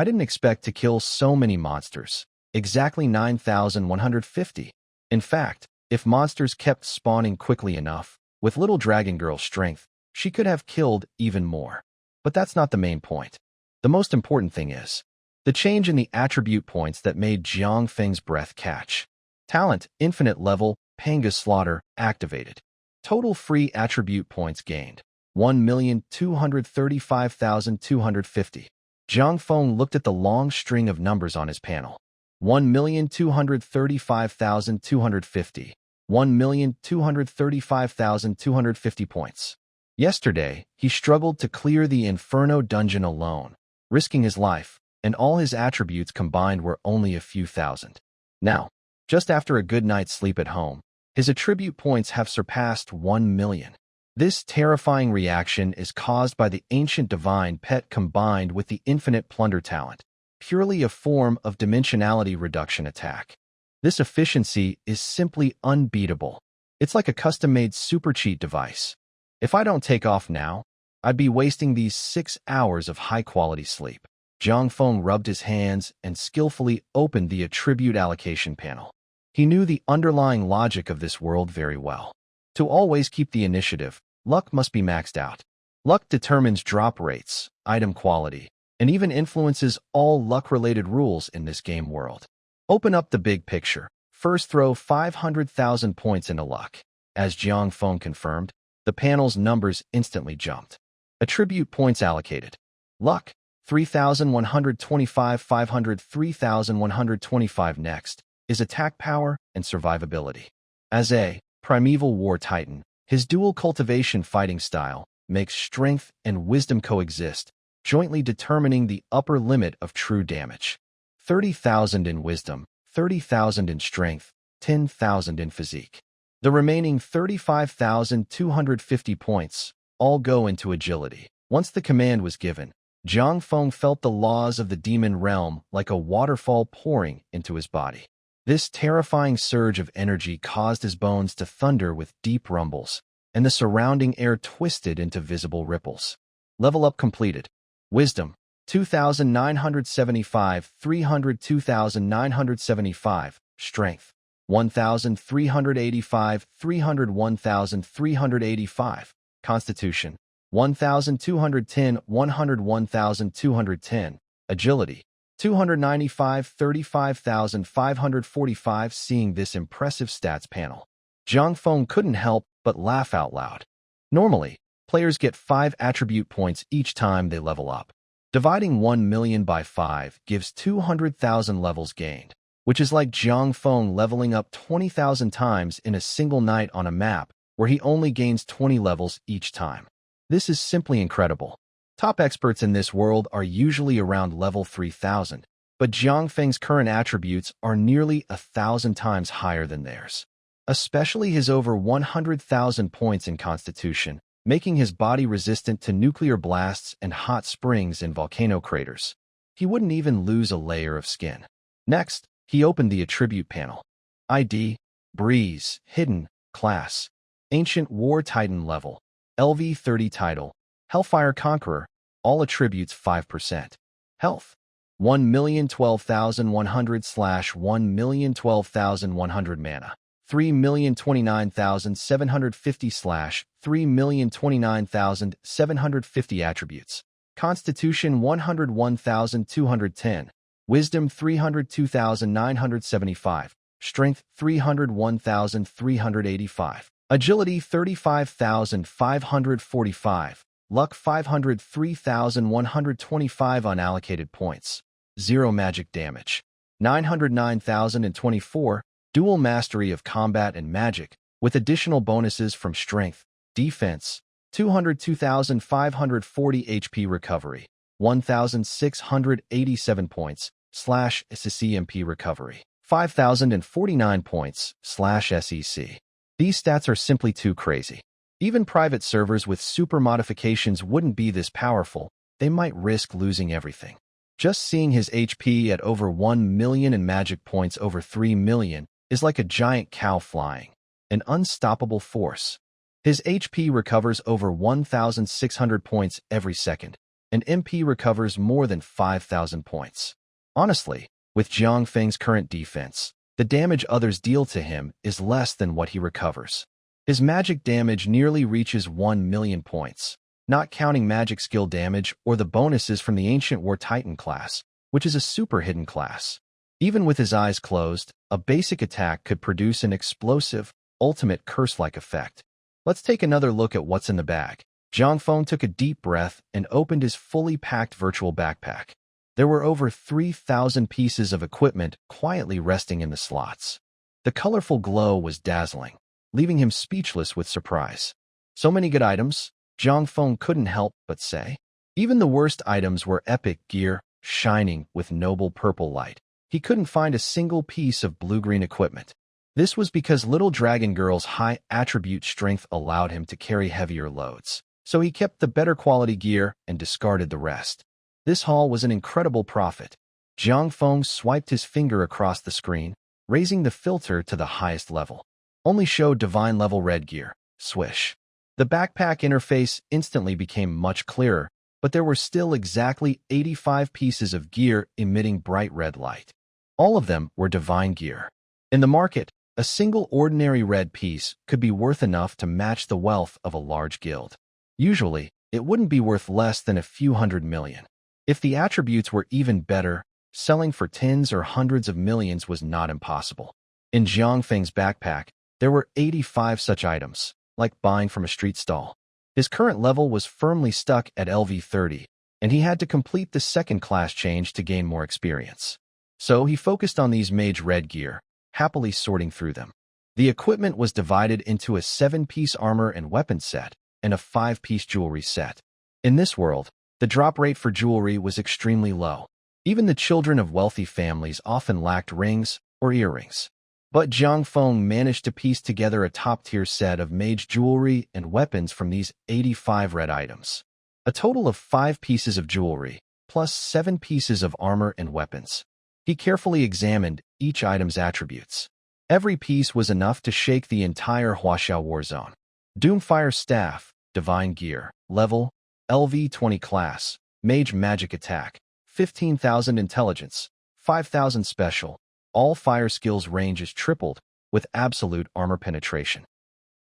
didn't expect to kill so many monsters. Exactly 9,150. In fact, if monsters kept spawning quickly enough, with little Dragon Girl's strength, she could have killed even more. But that's not the main point. The most important thing is the change in the attribute points that made Jiang Feng's breath catch. Talent, infinite level, Panga Slaughter, activated. Total free attribute points gained, 1,235,250. Jiang Feng looked at the long string of numbers on his panel. 1,235,250. 1,235,250 points. Yesterday, he struggled to clear the Inferno dungeon alone, risking his life, and all his attributes combined were only a few thousand. Now, just after a good night's sleep at home, his attribute points have surpassed 1 million. This terrifying reaction is caused by the ancient divine pet combined with the infinite plunder talent, purely a form of dimensionality reduction attack. This efficiency is simply unbeatable. It's like a custom-made super cheat device. If I don't take off now, I'd be wasting these 6 hours of high-quality sleep. Jiang Feng rubbed his hands and skillfully opened the attribute allocation panel. He knew the underlying logic of this world very well. To always keep the initiative, luck must be maxed out. Luck determines drop rates, item quality, and even influences all luck-related rules in this game world. Open up the big picture. First throw 500,000 points into luck. As Jiang Feng confirmed, the panel's numbers instantly jumped. Attribute points allocated. Luck, 3,125 500 3,125 next is attack power and survivability. As a primeval war titan, his dual cultivation fighting style makes strength and wisdom coexist, jointly determining the upper limit of true damage. 30,000 in wisdom, 30,000 in strength, 10,000 in physique. The remaining 35,250 points all go into agility. Once the command was given, Jiang Feng felt the laws of the demon realm like a waterfall pouring into his body. This terrifying surge of energy caused his bones to thunder with deep rumbles, and the surrounding air twisted into visible ripples. Level up completed. Wisdom, 2,975, 300 2,975. Strength, 1,385, 300 1,385. Constitution, 1,210, 100 1,210. Agility, 295, 35,545. Seeing this impressive stats panel, Jiang Feng couldn't help but laugh out loud. Normally, players get 5 attribute points each time they level up. Dividing 1 million by 5 gives 200,000 levels gained, which is like Jiang Feng leveling up 20,000 times in a single night on a map where he only gains 20 levels each time. This is simply incredible. Top experts in this world are usually around level 3,000, but Jiang Feng's current attributes are nearly 1,000 times higher than theirs. Especially his over 100,000 points in Constitution, making his body resistant to nuclear blasts and hot springs in volcano craters. He wouldn't even lose a layer of skin. Next, he opened the attribute panel. ID, Breeze, Hidden, Class, Ancient War Titan Level, LV30 Title, Hellfire Conqueror, all attributes 5%. Health, 1,012,100/1,012,100 mana, 3,029,750/3,029,750 attributes. Constitution 101,210, Wisdom 302,975, Strength 301,385, Agility 35,545, Luck 503,125 unallocated points. 0 magic damage. 909,024, Dual Mastery of Combat and Magic, with additional bonuses from Strength, Defense, 202,540 HP recovery, 1,687 points, /SCMP recovery, 5,049 points, /SEC. These stats are simply too crazy. Even private servers with super modifications wouldn't be this powerful. They might risk losing everything. Just seeing his HP at over 1 million and magic points over 3 million is like a giant cow flying, an unstoppable force. His HP recovers over 1,600 points every second, and MP recovers more than 5,000 points. Honestly, with Jiang Feng's current defense, the damage others deal to him is less than what he recovers. His magic damage nearly reaches 1 million points, not counting magic skill damage or the bonuses from the Ancient War Titan class, which is a super hidden class. Even with his eyes closed, a basic attack could produce an explosive, ultimate curse-like effect. Let's take another look at what's in the bag. Jiang Feng took a deep breath and opened his fully packed virtual backpack. There were over 3,000 pieces of equipment quietly resting in the slots. The colorful glow was dazzling, leaving him speechless with surprise. So many good items, Jiang Feng couldn't help but say. Even the worst items were epic gear, shining with noble purple light. He couldn't find a single piece of blue-green equipment. This was because Little Dragon Girl's high attribute strength allowed him to carry heavier loads, so he kept the better quality gear and discarded the rest. This haul was an incredible profit. Jiang Feng swiped his finger across the screen, raising the filter to the highest level. Only showed divine level red gear. Swish. The backpack interface instantly became much clearer, but there were still exactly 85 pieces of gear emitting bright red light. All of them were divine gear. In the market, a single ordinary red piece could be worth enough to match the wealth of a large guild. Usually, it wouldn't be worth less than a few hundred million. If the attributes were even better, selling for tens or hundreds of millions was not impossible. In Jiang Feng's backpack, there were 85 such items, like buying from a street stall. His current level was firmly stuck at LV30, and he had to complete the second class change to gain more experience. So he focused on these mage red gear, happily sorting through them. The equipment was divided into a 7-piece armor and weapon set and a 5-piece jewelry set. In this world, the drop rate for jewelry was extremely low. Even the children of wealthy families often lacked rings or earrings. But Jiang Feng managed to piece together a top-tier set of mage jewelry and weapons from these 85 red items. A total of 5 pieces of jewelry, plus 7 pieces of armor and weapons. He carefully examined each item's attributes. Every piece was enough to shake the entire Huaxiao war zone. Doomfire Staff, Divine Gear, Level, LV20 Class, Mage Magic Attack, 15,000 Intelligence, 5,000 Special. All fire skills range is tripled, with absolute armor penetration.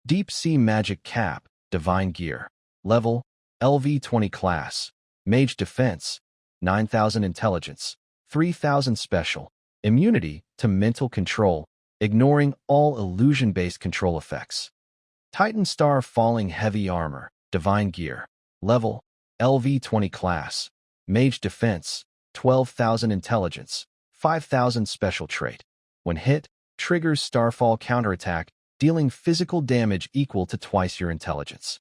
Deep Sea Magic Cap, Divine Gear, Level, LV20 Class, Mage Defense, 9,000 Intelligence, 3,000 Special. Immunity to mental control, ignoring all illusion-based control effects. Titan Star Falling Heavy Armor, Divine Gear, Level, LV20 Class, Mage Defense, 12,000 Intelligence, 5,000 Special Trait. When hit, triggers Starfall Counterattack, dealing physical damage equal to twice your intelligence.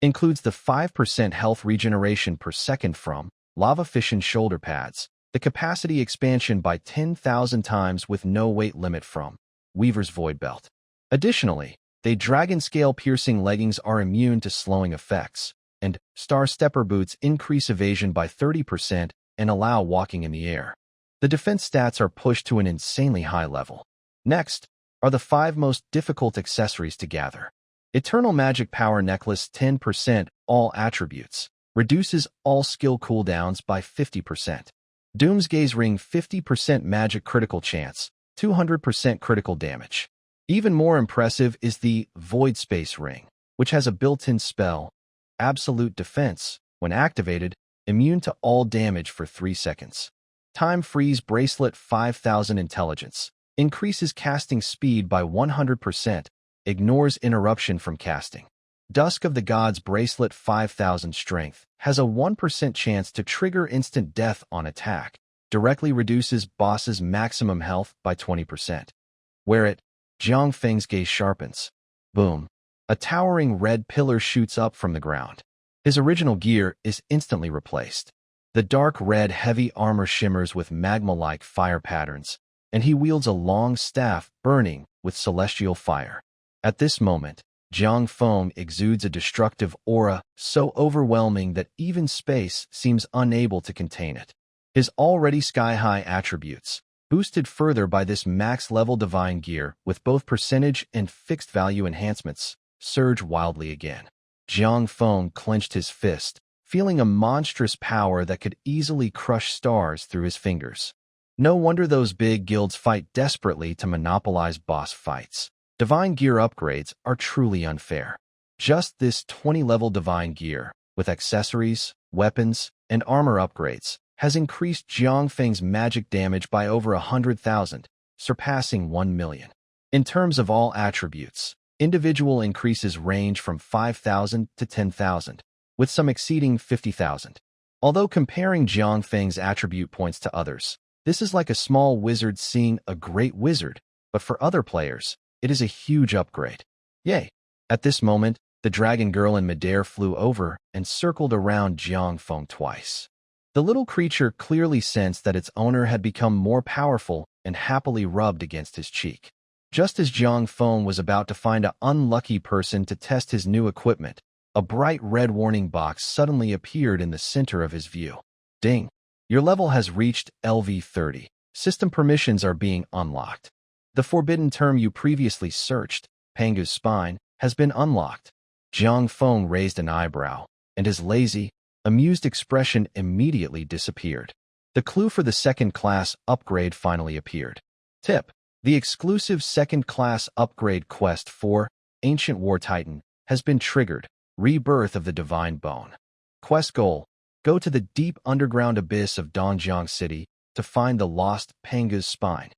Includes the 5% health regeneration per second from Lava Fission Shoulder Pads, the capacity expansion by 10,000 times with no weight limit from Weaver's Void Belt. Additionally, they Dragon Scale Piercing Leggings are immune to slowing effects, and Star Stepper Boots increase evasion by 30% and allow walking in the air. The defense stats are pushed to an insanely high level. Next are the 5 most difficult accessories to gather. Eternal Magic Power Necklace 10% all attributes, reduces all skill cooldowns by 50%. Doomsgaze Ring 50% magic critical chance, 200% critical damage. Even more impressive is the Void Space Ring, which has a built-in spell, Absolute Defense. When activated, immune to all damage for 3 seconds. Time Freeze Bracelet 5,000 Intelligence, increases casting speed by 100%, ignores interruption from casting. Dusk of the Gods Bracelet 5,000 Strength, has a 1% chance to trigger instant death on attack, directly reduces boss's maximum health by 20%. Wear it, Jiang Feng's gaze sharpens. Boom. A towering red pillar shoots up from the ground. His original gear is instantly replaced. The dark red heavy armor shimmers with magma-like fire patterns, and he wields a long staff burning with celestial fire. At this moment, Jiang Feng exudes a destructive aura so overwhelming that even space seems unable to contain it. His already sky-high attributes, boosted further by this max-level divine gear with both percentage and fixed-value enhancements, surge wildly again. Jiang Feng clenched his fist, feeling a monstrous power that could easily crush stars through his fingers. No wonder those big guilds fight desperately to monopolize boss fights. Divine gear upgrades are truly unfair. Just this 20-level divine gear, with accessories, weapons, and armor upgrades, has increased Jiang Feng's magic damage by over 100,000, surpassing 1 million. In terms of all attributes, individual increases range from 5,000 to 10,000, with some exceeding 50,000. Although comparing Jiang Feng's attribute points to others, this is like a small wizard seeing a great wizard, but for other players, it is a huge upgrade. Yay! At this moment, the dragon girl in midair flew over and circled around Jiang Feng twice. The little creature clearly sensed that its owner had become more powerful and happily rubbed against his cheek. Just as Jiang Feng was about to find an unlucky person to test his new equipment, a bright red warning box suddenly appeared in the center of his view. Ding! Your level has reached LV30. System permissions are being unlocked. The forbidden term you previously searched, Pangu's spine, has been unlocked. Jiang Feng raised an eyebrow, and his lazy, amused expression immediately disappeared. The clue for the second-class upgrade finally appeared. Tip: the exclusive second-class upgrade quest for Ancient War Titan has been triggered. Rebirth of the Divine Bone. Quest goal: go to the deep underground abyss of Dongjiang City to find the lost Pangu's spine.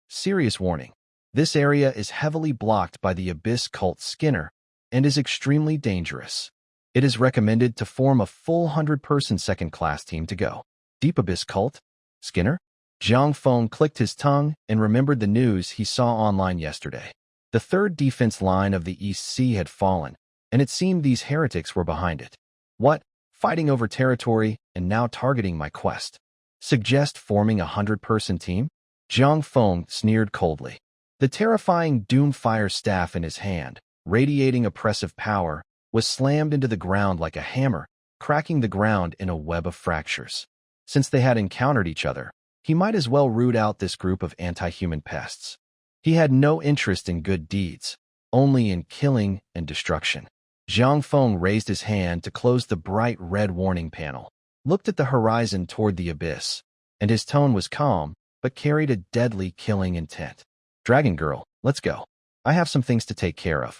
Serious warning: this area is heavily blocked by the Abyss cult Skinner and is extremely dangerous. It is recommended to form a full 100-person second-class team to go. Deep Abyss cult? Skinner? Jiang Feng clicked his tongue and remembered the news he saw online yesterday. The third defense line of the East Sea had fallen, and it seemed these heretics were behind it. What? Fighting over territory and now targeting my quest. Suggest forming a 100-person team? Jiang Feng sneered coldly. The terrifying Doomfire staff in his hand, radiating oppressive power, was slammed into the ground like a hammer, cracking the ground in a web of fractures. Since they had encountered each other, he might as well root out this group of anti-human pests. He had no interest in good deeds, only in killing and destruction. Jiang Feng raised his hand to close the bright red warning panel, looked at the horizon toward the abyss, and his tone was calm, but carried a deadly killing intent. Dragon Girl, let's go. I have some things to take care of.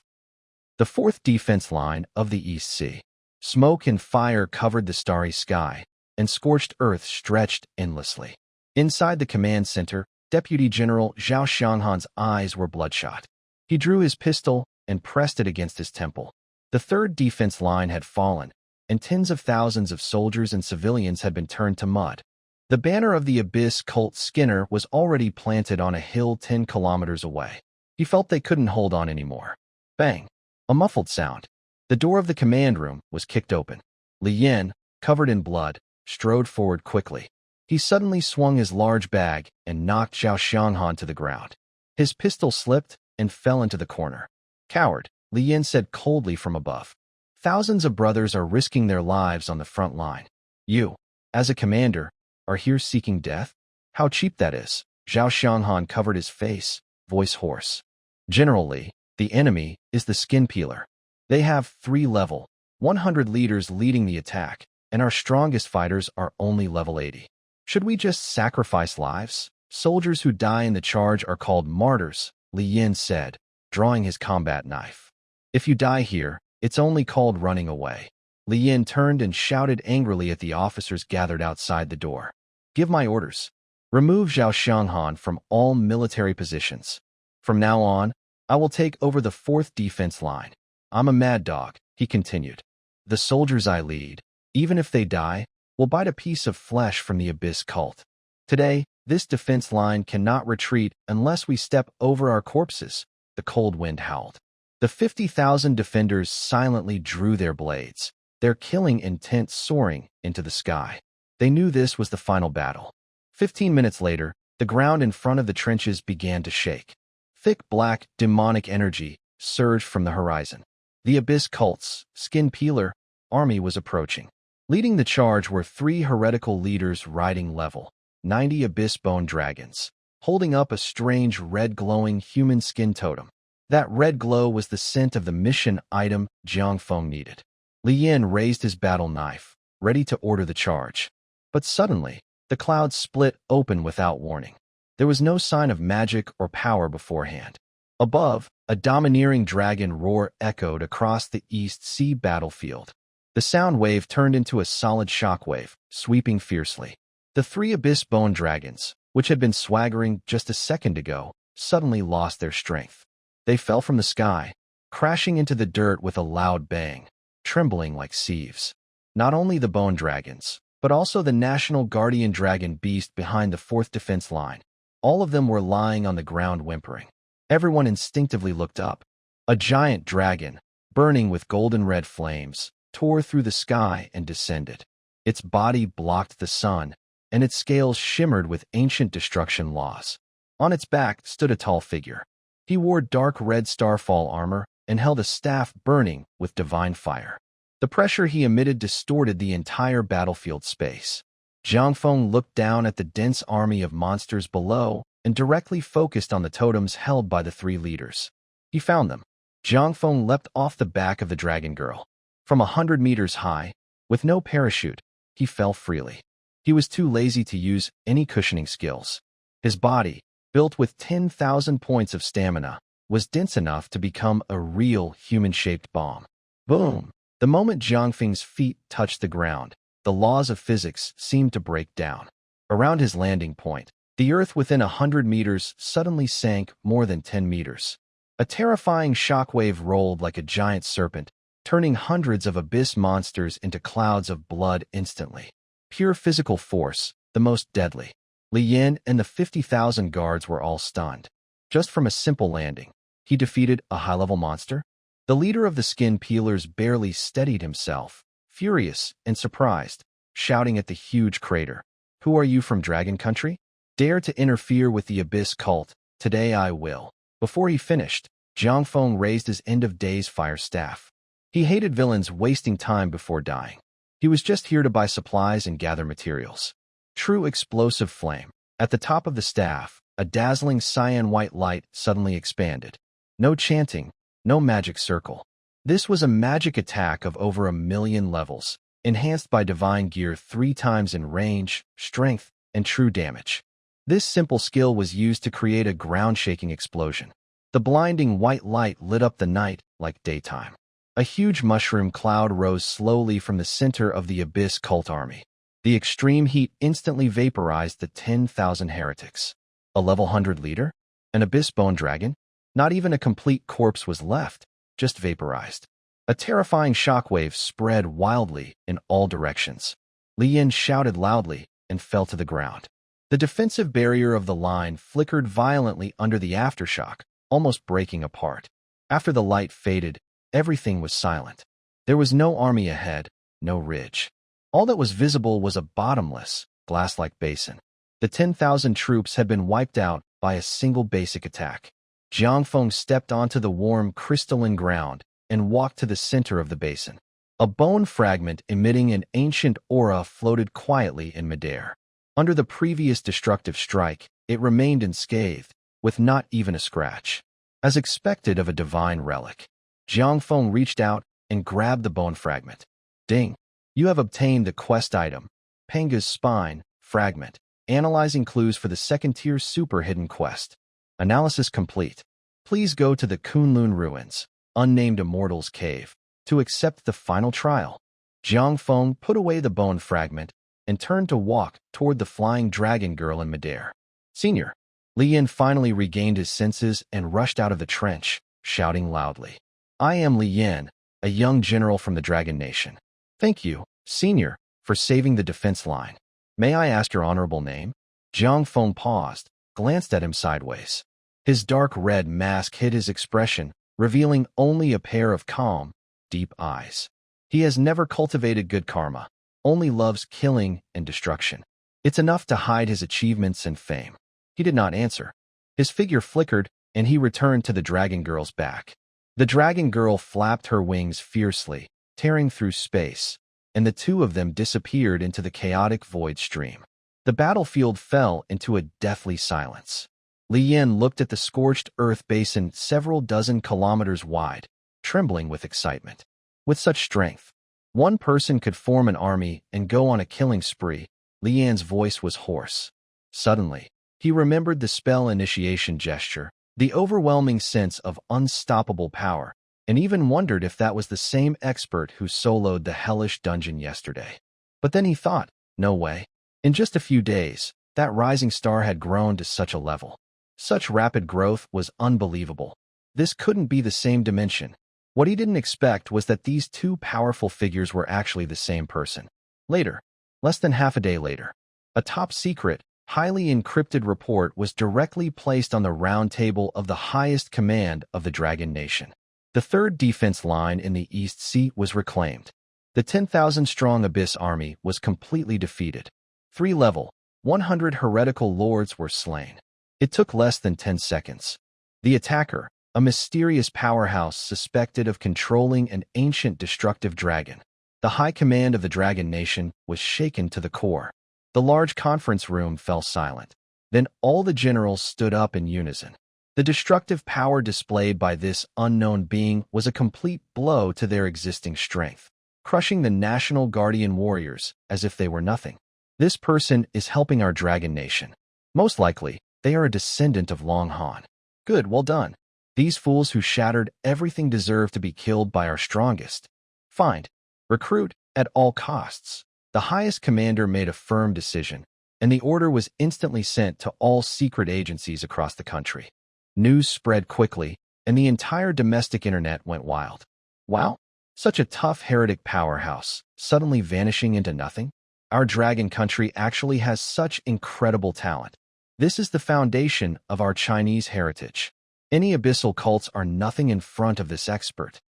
The fourth defense line of the East Sea. Smoke and fire covered the starry sky, and scorched earth stretched endlessly. Inside the command center, Deputy General Zhao Xianghan's eyes were bloodshot. He drew his pistol and pressed it against his temple. The third defense line had fallen, and tens of thousands of soldiers and civilians had been turned to mud. The banner of the Abyss cult Skinner was already planted on a hill 10 kilometers away. He felt they couldn't hold on anymore. Bang! A muffled sound. The door of the command room was kicked open. Li Yin, covered in blood, strode forward quickly. He suddenly swung his large bag and knocked Zhao Xianghan to the ground. His pistol slipped and fell into the corner. Coward, Li Yin said coldly from above. Thousands of brothers are risking their lives on the front line. You, as a commander, are here seeking death? How cheap that is. Zhao Xianghan covered his face, voice hoarse. General Li, the enemy is the Skin Peeler. They have 3 level, 100 leaders leading the attack, and our strongest fighters are only level 80. Should we just sacrifice lives? Soldiers who die in the charge are called martyrs, Li Yin said, drawing his combat knife. If you die here, it's only called running away. Li Yin turned and shouted angrily at the officers gathered outside the door. Give my orders. Remove Zhao Xianghan from all military positions. From now on, I will take over the 4th defense line. I'm a mad dog, he continued. The soldiers I lead, even if they die, will bite a piece of flesh from the Abyss cult. Today, this defense line cannot retreat unless we step over our corpses, the cold wind howled. The 50,000 defenders silently drew their blades, their killing intent soaring into the sky. They knew this was the final battle. 15 minutes later, the ground in front of the trenches began to shake. Thick black, demonic energy surged from the horizon. The Abyss Cult's skin peeler army was approaching. Leading the charge were 3 heretical leaders riding level, 90 Abyss Bone Dragons, holding up a strange red glowing human skin totem. That red glow was the scent of the mission item Jiang Feng needed. Li Yin raised his battle knife, ready to order the charge. But suddenly, the clouds split open without warning. There was no sign of magic or power beforehand. Above, a domineering dragon roar echoed across the East Sea battlefield. The sound wave turned into a solid shockwave, sweeping fiercely. The 3 Abyss Bone Dragons, which had been swaggering just a second ago, suddenly lost their strength. They fell from the sky, crashing into the dirt with a loud bang, trembling like sieves. Not only the Bone Dragons, but also the National Guardian Dragon beast behind the 4th defense line. All of them were lying on the ground whimpering. Everyone instinctively looked up. A giant dragon, burning with golden red flames, tore through the sky and descended. Its body blocked the sun, and its scales shimmered with ancient destruction laws. On its back stood a tall figure. He wore dark red starfall armor and held a staff burning with divine fire. The pressure he emitted distorted the entire battlefield space. Jiang Feng looked down at the dense army of monsters below and directly focused on the totems held by the 3 leaders. He found them. Jiang Feng leapt off the back of the dragon girl. From 100 meters high, with no parachute, he fell freely. He was too lazy to use any cushioning skills. His body, built with 10,000 points of stamina, was dense enough to become a real human-shaped bomb. Boom! The moment Jiang Feng's feet touched the ground, the laws of physics seemed to break down. Around his landing point, the earth within 100 meters suddenly sank more than 10 meters. A terrifying shockwave rolled like a giant serpent, turning hundreds of abyss monsters into clouds of blood instantly. Pure physical force, the most deadly. Li Yin and the 50,000 guards were all stunned. Just from a simple landing, he defeated a high-level monster? The leader of the skin peelers barely steadied himself, furious and surprised, shouting at the huge crater. "Who are you from Dragon Country? Dare to interfere with the Abyss Cult? Today I will." Before he finished, Jiang Feng raised his end-of-days fire staff. He hated villains wasting time before dying. He was just here to buy supplies and gather materials. True explosive flame. At the top of the staff, a dazzling cyan-white light suddenly expanded. No chanting, no magic circle. This was a magic attack of over 1,000,000 levels, enhanced by divine gear 3 times in range, strength, and true damage. This simple skill was used to create a ground-shaking explosion. The blinding white light lit up the night like daytime. A huge mushroom cloud rose slowly from the center of the Abyss Cult army. The extreme heat instantly vaporized the 10,000 heretics. A level 100 leader? An Abyss Bone Dragon? Not even a complete corpse was left, just vaporized. A terrifying shockwave spread wildly in all directions. Li Yin shouted loudly and fell to the ground. The defensive barrier of the line flickered violently under the aftershock, almost breaking apart. After the light faded, everything was silent. There was no army ahead, no ridge. All that was visible was a bottomless, glass-like basin. The 10,000 troops had been wiped out by a single basic attack. Jiang Feng stepped onto the warm, crystalline ground and walked to the center of the basin. A bone fragment emitting an ancient aura floated quietly in midair. Under the previous destructive strike, it remained unscathed, with not even a scratch. As expected of a divine relic, Jiang Feng reached out and grabbed the bone fragment. Ding! You have obtained the quest item, Pangu's Spine Fragment, analyzing clues for the 2nd-tier super hidden quest. Analysis complete. Please go to the Kunlun Ruins, Unnamed Immortals Cave, to accept the final trial. Jiang Feng put away the bone fragment and turned to walk toward the flying dragon girl in midair. Senior. Li Yin finally regained his senses and rushed out of the trench, shouting loudly. I am Li Yin, a young general from the Dragon Nation. Thank you, Senior, for saving the defense line. May I ask your honorable name? Jiang Feng paused, glanced at him sideways. His dark red mask hid his expression revealing only a pair of calm, deep eyes. He has never cultivated good karma, only loves killing and destruction. It's enough to hide his achievements and fame. He did not answer. His figure flickered, and he returned to the dragon girl's back. The dragon girl flapped her wings fiercely, tearing through space, and the two of them disappeared into the chaotic void stream. The battlefield fell into a deathly silence. Li Yan looked at the scorched earth basin several dozen kilometers wide, trembling with excitement. With such strength, one person could form an army and go on a killing spree. Li Yan's voice was hoarse. Suddenly, he remembered the spell initiation gesture, the overwhelming sense of unstoppable power, and even wondered if that was the same expert who soloed the hellish dungeon yesterday. But then he thought, no way. In just a few days, that rising star had grown to such a level. Such rapid growth was unbelievable. This couldn't be the same dimension. What he didn't expect was that these two powerful figures were actually the same person. Later, less than half a day later, a top-secret, highly encrypted report was directly placed on the round table of the highest command of the Dragon Nation. The third defense line in the East Sea was reclaimed. The 10,000-strong Abyss army was completely defeated. 3-level, 100 heretical lords were slain. It took less than 10 seconds. The attacker, a mysterious powerhouse suspected of controlling an ancient destructive dragon. The high command of the Dragon Nation was shaken to the core. The large conference room fell silent. Then all the generals stood up in unison. The destructive power displayed by this unknown being was a complete blow to their existing strength, crushing the national guardian warriors as if they were nothing. This person is helping our Dragon Nation. Most likely, they are a descendant of Long Han. Good, well done. These fools who shattered everything deserve to be killed by our strongest. Find. Recruit at all costs. The highest commander made a firm decision, and the order was instantly sent to all secret agencies across the country. News spread quickly, and the entire domestic internet went wild. Wow, such a tough heretic powerhouse, suddenly vanishing into nothing? Our dragon country actually has such incredible talent. This is the foundation of our Chinese heritage. Any abyssal cults are nothing in front of this expert.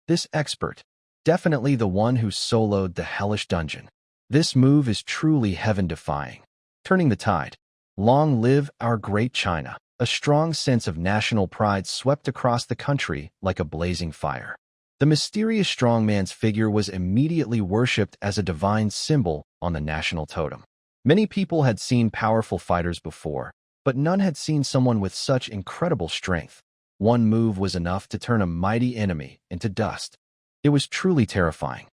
This expert, definitely the one who soloed the hellish dungeon. This move is truly heaven-defying. Turning the tide. Long live our great China. A strong sense of national pride swept across the country like a blazing fire. The mysterious strongman's figure was immediately worshipped as a divine symbol on the national totem. Many people had seen powerful fighters before, but none had seen someone with such incredible strength. One move was enough to turn a mighty enemy into dust. It was truly terrifying.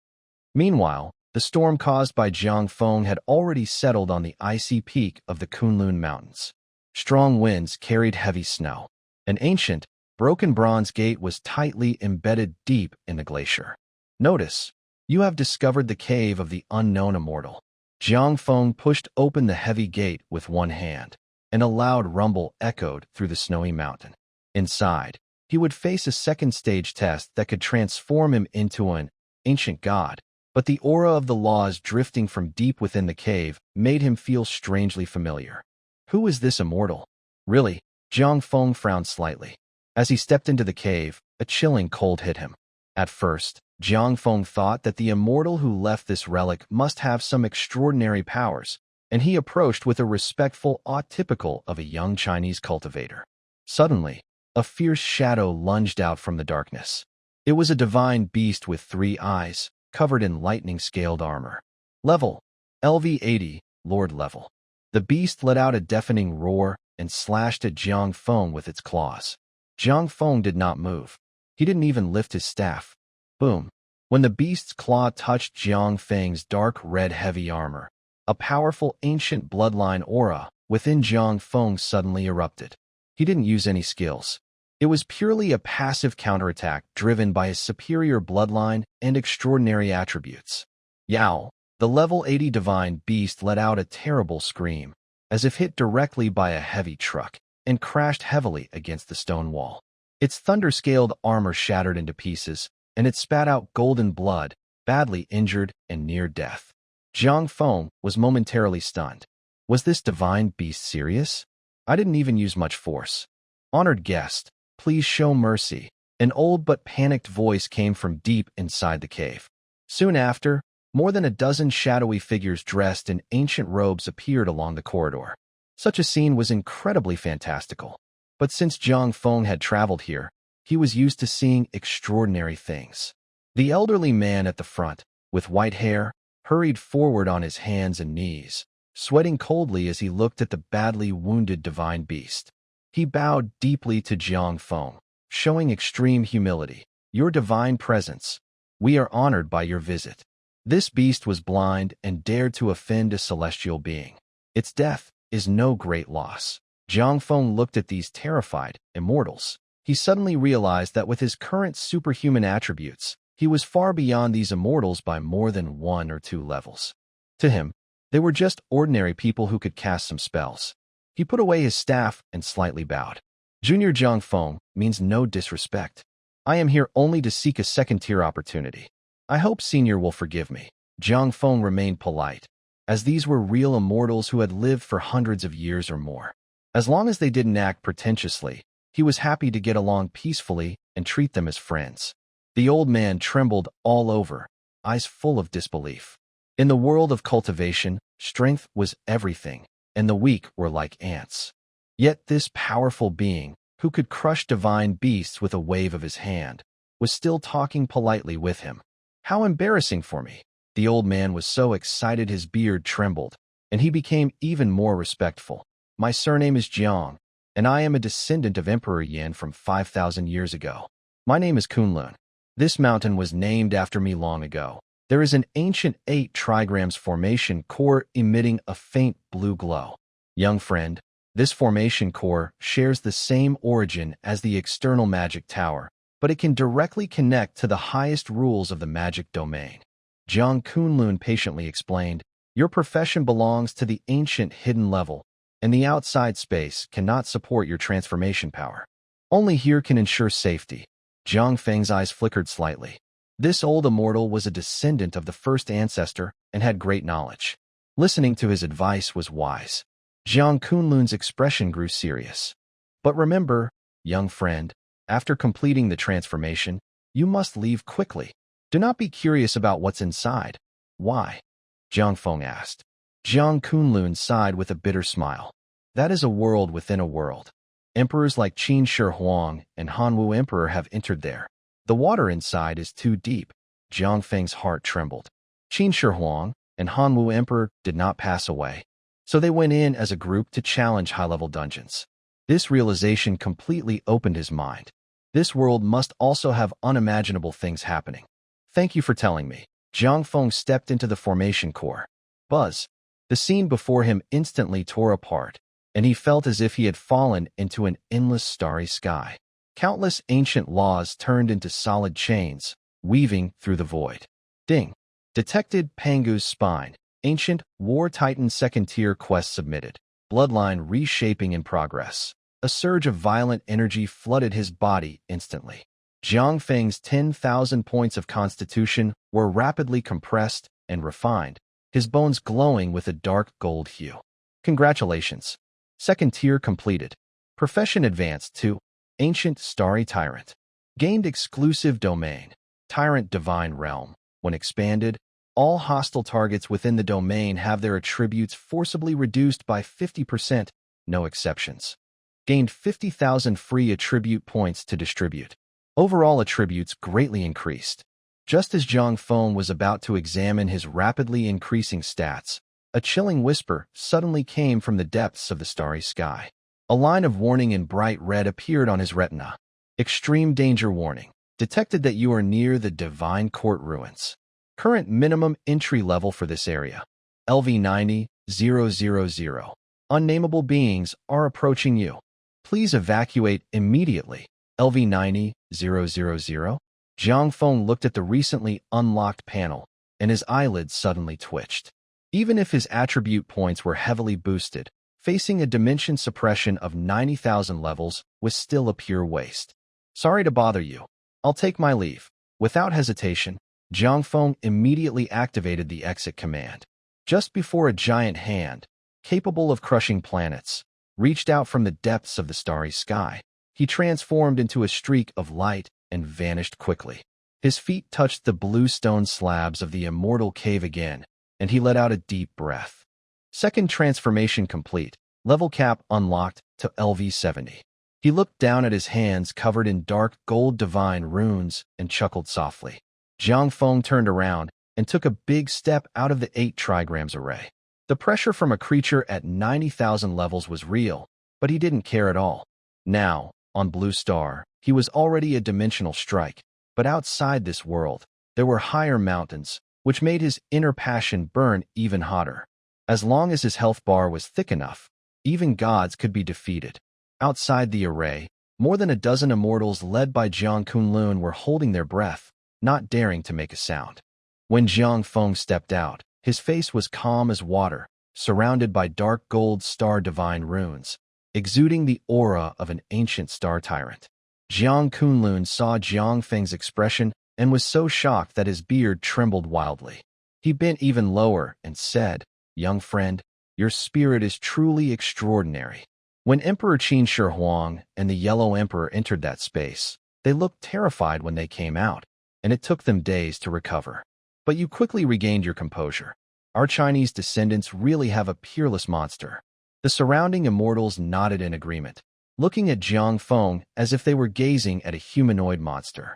Meanwhile, the storm caused by Jiang Feng had already settled on the icy peak of the Kunlun Mountains. Strong winds carried heavy snow. An ancient, broken bronze gate was tightly embedded deep in the glacier. Notice, you have discovered the cave of the unknown immortal. Jiang Feng pushed open the heavy gate with one hand, and a loud rumble echoed through the snowy mountain. Inside, he would face a second stage test that could transform him into an ancient god, but the aura of the laws drifting from deep within the cave made him feel strangely familiar. Who is this immortal? Really? Jiang Feng frowned slightly. As he stepped into the cave, a chilling cold hit him. At first, Jiang Feng thought that the immortal who left this relic must have some extraordinary powers, and he approached with a respectful awe typical of a young Chinese cultivator. Suddenly, a fierce shadow lunged out from the darkness. It was a divine beast with 3 eyes, covered in lightning-scaled armor. Level: LV-80, Lord level. The beast let out a deafening roar and slashed at Jiang Feng with its claws. Jiang Feng did not move. He didn't even lift his staff. Boom. When the beast's claw touched Jiang Feng's dark red heavy armor, a powerful ancient bloodline aura within Jiang Feng suddenly erupted. He didn't use any skills. It was purely a passive counterattack driven by his superior bloodline and extraordinary attributes. Yow! The level 80 divine beast let out a terrible scream, as if hit directly by a heavy truck, and crashed heavily against the stone wall. Its thunder-scaled armor shattered into pieces, and it spat out golden blood, badly injured and near death. Jiang Feng was momentarily stunned. Was this divine beast serious? I didn't even use much force. Honored guest, please show mercy. An old but panicked voice came from deep inside the cave. Soon after, more than a dozen shadowy figures dressed in ancient robes appeared along the corridor. Such a scene was incredibly fantastical. But since Jiang Feng had traveled here, he was used to seeing extraordinary things. The elderly man at the front, with white hair, hurried forward on his hands and knees, sweating coldly as he looked at the badly wounded divine beast. He bowed deeply to Jiang Feng, showing extreme humility. "Your divine presence. We are honored by your visit." This beast was blind and dared to offend a celestial being. Its death is no great loss. Jiang Feng looked at these terrified immortals. He suddenly realized that with his current superhuman attributes, he was far beyond these immortals by more than 1 or 2 levels. To him, they were just ordinary people who could cast some spells. He put away his staff and slightly bowed. "Junior Jiang Feng means no disrespect. I am here only to seek a second-tier opportunity. I hope Senior will forgive me." Jiang Feng remained polite, as these were real immortals who had lived for hundreds of years or more. As long as they didn't act pretentiously, he was happy to get along peacefully and treat them as friends. The old man trembled all over, eyes full of disbelief. In the world of cultivation, strength was everything, and the weak were like ants. Yet this powerful being, who could crush divine beasts with a wave of his hand, was still talking politely with him. "How embarrassing for me." The old man was so excited his beard trembled, and he became even more respectful. "My surname is Jiang, and I am a descendant of Emperor Yan from 5,000 years ago. My name is Kunlun. This mountain was named after me long ago. There is an ancient 8 trigrams formation core emitting a faint blue glow. Young friend, this formation core shares the same origin as the external magic tower, but it can directly connect to the highest rules of the magic domain." Jiang Kunlun patiently explained, "Your profession belongs to the ancient hidden level, and the outside space cannot support your transformation power. Only here can ensure safety." Jiang Feng's eyes flickered slightly. This old immortal was a descendant of the first ancestor and had great knowledge. Listening to his advice was wise. Jiang Kunlun's expression grew serious. "But remember, young friend, after completing the transformation, you must leave quickly. Do not be curious about what's inside." "Why?" Jiang Feng asked. Jiang Kunlun sighed with a bitter smile. "That is a world within a world. Emperors like Qin Shi Huang and Hanwu Emperor have entered there. The water inside is too deep." Jiang Feng's heart trembled. Qin Shi Huang and Hanwu Emperor did not pass away, so they went in as a group to challenge high-level dungeons. This realization completely opened his mind. This world must also have unimaginable things happening. "Thank you for telling me." Jiang Feng stepped into the formation core. Buzz. The scene before him instantly tore apart, and he felt as if he had fallen into an endless starry sky. Countless ancient laws turned into solid chains, weaving through the void. Ding. Detected Pangu's spine. Ancient War Titan second-tier quest submitted. Bloodline reshaping in progress. A surge of violent energy flooded his body instantly. Jiang Feng's 10,000 points of constitution were rapidly compressed and refined, his bones glowing with a dark gold hue. "Congratulations. Second tier completed. Profession advanced to Ancient Starry Tyrant. Gained exclusive domain. Tyrant Divine Realm. When expanded, all hostile targets within the domain have their attributes forcibly reduced by 50%, no exceptions. Gained 50,000 free attribute points to distribute. Overall attributes greatly increased." Just as Jiang Feng was about to examine his rapidly increasing stats, a chilling whisper suddenly came from the depths of the starry sky. A line of warning in bright red appeared on his retina. "Extreme danger warning. Detected that you are near the Divine Court ruins. Current minimum entry level for this area. LV 90,000. Unnameable beings are approaching you. Please evacuate immediately. LV 90,000. Jiang Feng looked at the recently unlocked panel, and his eyelids suddenly twitched. Even if his attribute points were heavily boosted, facing a dimension suppression of 90,000 levels was still a pure waste. "Sorry to bother you. I'll take my leave." Without hesitation, Jiang Feng immediately activated the exit command. Just before a giant hand, capable of crushing planets, reached out from the depths of the starry sky, he transformed into a streak of light and vanished quickly. His feet touched the blue stone slabs of the immortal cave again, and he let out a deep breath. Second transformation complete. Level cap unlocked to LV70. He looked down at his hands covered in dark gold divine runes and chuckled softly. Jiang Feng turned around and took a big step out of the 8 trigrams array. The pressure from a creature at 90,000 levels was real, but he didn't care at all. Now, on Blue Star, he was already a dimensional strike, but outside this world, there were higher mountains, which made his inner passion burn even hotter. As long as his health bar was thick enough, even gods could be defeated. Outside the array, more than a dozen immortals led by Jiang Kunlun were holding their breath, not daring to make a sound. When Jiang Feng stepped out, his face was calm as water, surrounded by dark gold star divine runes, exuding the aura of an ancient star tyrant. Jiang Kunlun saw Jiang Feng's expression and was so shocked that his beard trembled wildly. He bent even lower and said, "Young friend, your spirit is truly extraordinary." When Emperor Qin Shi Huang and the Yellow Emperor entered that space, they looked terrified when they came out, and it took them days to recover. But you quickly regained your composure. Our Chinese descendants really have a peerless monster. The surrounding immortals nodded in agreement, looking at Jiang Feng as if they were gazing at a humanoid monster.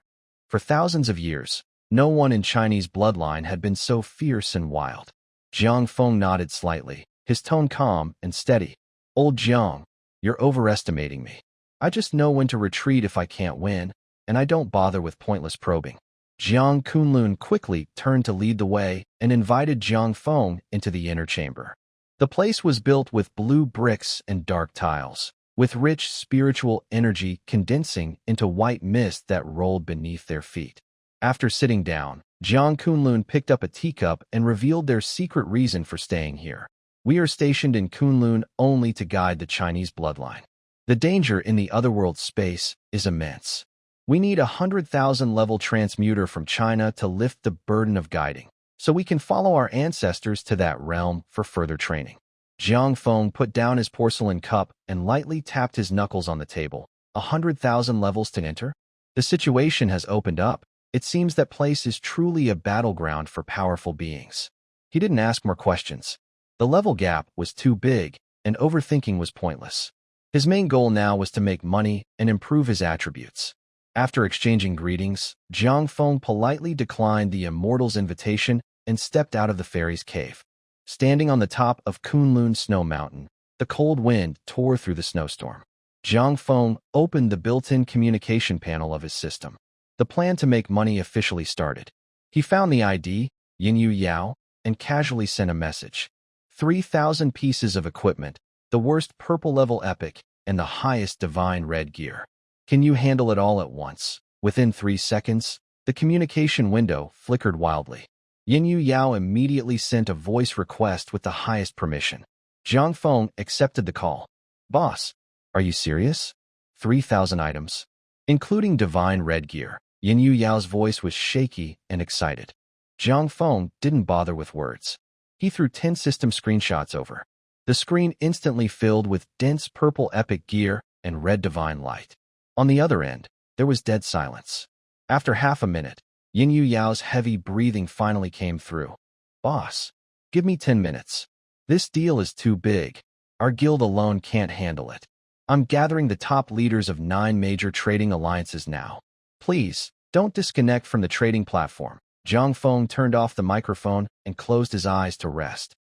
For thousands of years, no one in Chinese bloodline had been so fierce and wild. Jiang Feng nodded slightly, his tone calm and steady. "Old Jiang, you're overestimating me. I just know when to retreat if I can't win, and I don't bother with pointless probing." Jiang Kunlun quickly turned to lead the way and invited Jiang Feng into the inner chamber. The place was built with blue bricks and dark tiles, with rich spiritual energy condensing into white mist that rolled beneath their feet. After sitting down, Jiang Kunlun picked up a teacup and revealed their secret reason for staying here. "We are stationed in Kunlun only to guide the Chinese bloodline. The danger in the otherworld space is immense. We need 100,000 level transmuter from China to lift the burden of guiding, so we can follow our ancestors to that realm for further training." Jiang Feng put down his porcelain cup and lightly tapped his knuckles on the table. 100,000 levels to enter? The situation has opened up. It seems that place is truly a battleground for powerful beings. He didn't ask more questions. The level gap was too big, and overthinking was pointless. His main goal now was to make money and improve his attributes. After exchanging greetings, Jiang Feng politely declined the immortal's invitation and stepped out of the fairy's cave. Standing on the top of Kunlun Snow Mountain, the cold wind tore through the snowstorm. Jiang Feng opened the built-in communication panel of his system. The plan to make money officially started. He found the ID, Yinyu Yao, and casually sent a message. 3,000 pieces of equipment, the worst purple-level epic, and the highest divine red gear. Can you handle it all at once? Within 3 seconds, the communication window flickered wildly. Yinyu Yao immediately sent a voice request with the highest permission. Jiang Feng accepted the call. "Boss, are you serious? 3,000 items, including divine red gear." Yinyu Yao's voice was shaky and excited. Jiang Feng didn't bother with words. He threw 10 system screenshots over. The screen instantly filled with dense purple epic gear and red divine light. On the other end, there was dead silence. After half a minute, Yinyu Yao's heavy breathing finally came through. "Boss, give me 10 minutes. This deal is too big. Our guild alone can't handle it. I'm gathering the top leaders of 9 major trading alliances now. Please, don't disconnect from the trading platform." Jiang Feng turned off the microphone and closed his eyes to rest.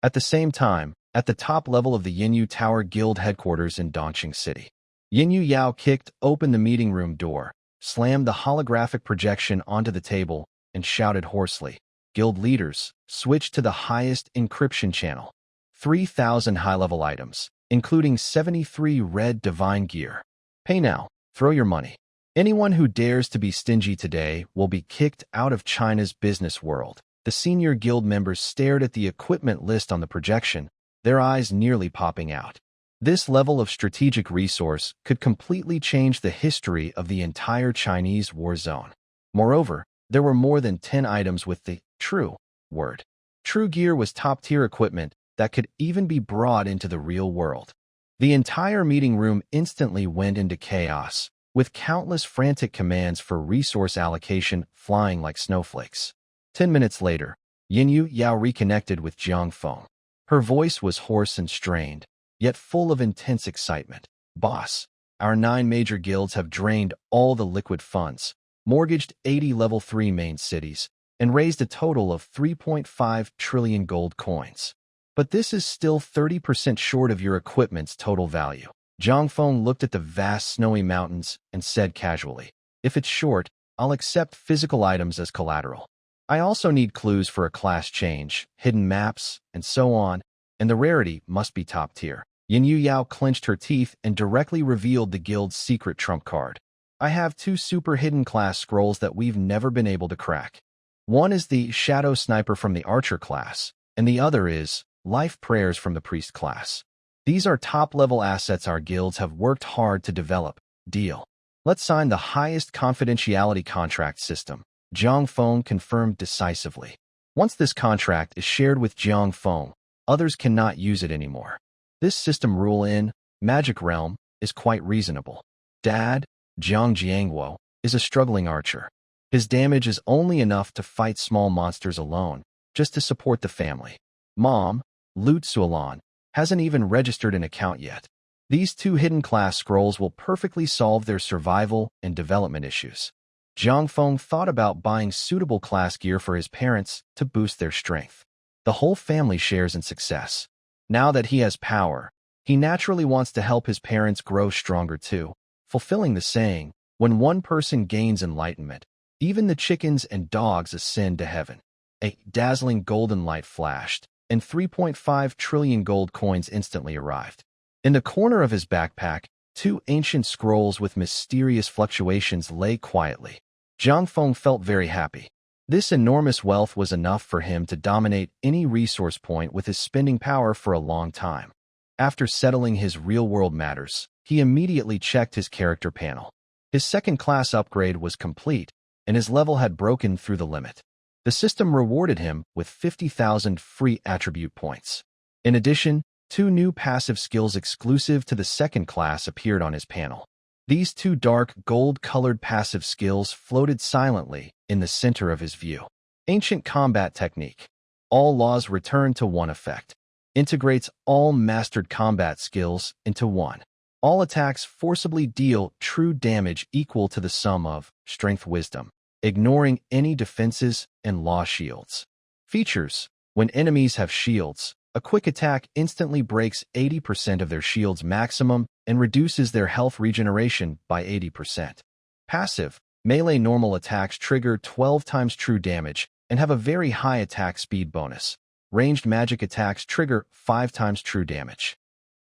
At the same time, at the top level of the Yinyu Tower Guild headquarters in Dongqing City, Yinyu Yao kicked open the meeting room door, slammed the holographic projection onto the table, and shouted hoarsely, "Guild leaders, switch to the highest encryption channel. 3,000 high-level items, including 73 red divine gear. Pay now, throw your money. Anyone who dares to be stingy today will be kicked out of China's business world." The senior guild members stared at the equipment list on the projection, their eyes nearly popping out. This level of strategic resource could completely change the history of the entire Chinese war zone. Moreover, there were more than 10 items with the true word. True gear was top-tier equipment that could even be brought into the real world. The entire meeting room instantly went into chaos, with countless frantic commands for resource allocation flying like snowflakes. 10 minutes later, Yinyu Yao reconnected with Jiang Feng. Her voice was hoarse and strained, yet full of intense excitement. Boss, our 9 major guilds have drained all the liquid funds, mortgaged 80 level 3 main cities, and raised a total of 3.5 trillion gold coins. But this is still 30% short of your equipment's total value. Jiang Feng looked at the vast snowy mountains and said casually, if it's short, I'll accept physical items as collateral. I also need clues for a class change, hidden maps, and so on, and the rarity must be top tier. Yinyu Yao clenched her teeth and directly revealed the guild's secret trump card. I have 2 super hidden class scrolls that we've never been able to crack. One is the Shadow Sniper from the Archer class, and the other is Life Prayers from the Priest class. These are top-level assets our guilds have worked hard to develop. Deal. Let's sign the highest confidentiality contract system. Jiang Feng confirmed decisively. Once this contract is shared with Jiang Feng, others cannot use it anymore. This system rule in Magic Realm is quite reasonable. Dad, Jiang Jiangwo, is a struggling archer. His damage is only enough to fight small monsters alone, just to support the family. Mom, Lu Tsuolan, hasn't even registered an account yet. These 2 hidden class scrolls will perfectly solve their survival and development issues. Jiang Feng thought about buying suitable class gear for his parents to boost their strength. The whole family shares in success. Now that he has power, he naturally wants to help his parents grow stronger too, fulfilling the saying, when one person gains enlightenment, even the chickens and dogs ascend to heaven. A dazzling golden light flashed, and 3.5 trillion gold coins instantly arrived. In the corner of his backpack, 2 ancient scrolls with mysterious fluctuations lay quietly. Jiang Feng felt very happy. This enormous wealth was enough for him to dominate any resource point with his spending power for a long time. After settling his real-world matters, he immediately checked his character panel. His second-class upgrade was complete, and his level had broken through the limit. The system rewarded him with 50,000 free attribute points. In addition, 2 new passive skills exclusive to the second class appeared on his panel. These 2 dark, gold-colored passive skills floated silently in the center of his view. Ancient Combat Technique. All laws return to one effect. Integrates all mastered combat skills into one. All attacks forcibly deal true damage equal to the sum of Strength Wisdom, ignoring any defenses and law shields. Features. When enemies have shields, a quick attack instantly breaks 80% of their shield's maximum and reduces their health regeneration by 80%. Passive. Melee normal attacks trigger 12 times true damage and have a very high attack speed bonus. Ranged magic attacks trigger 5 times true damage.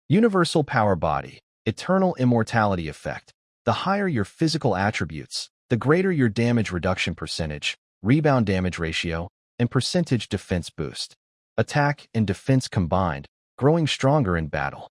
Universal Power Body. Eternal Immortality Effect. The higher your physical attributes, the greater your damage reduction percentage, rebound damage ratio, and percentage defense boost. Attack and defense combined, growing stronger in battle.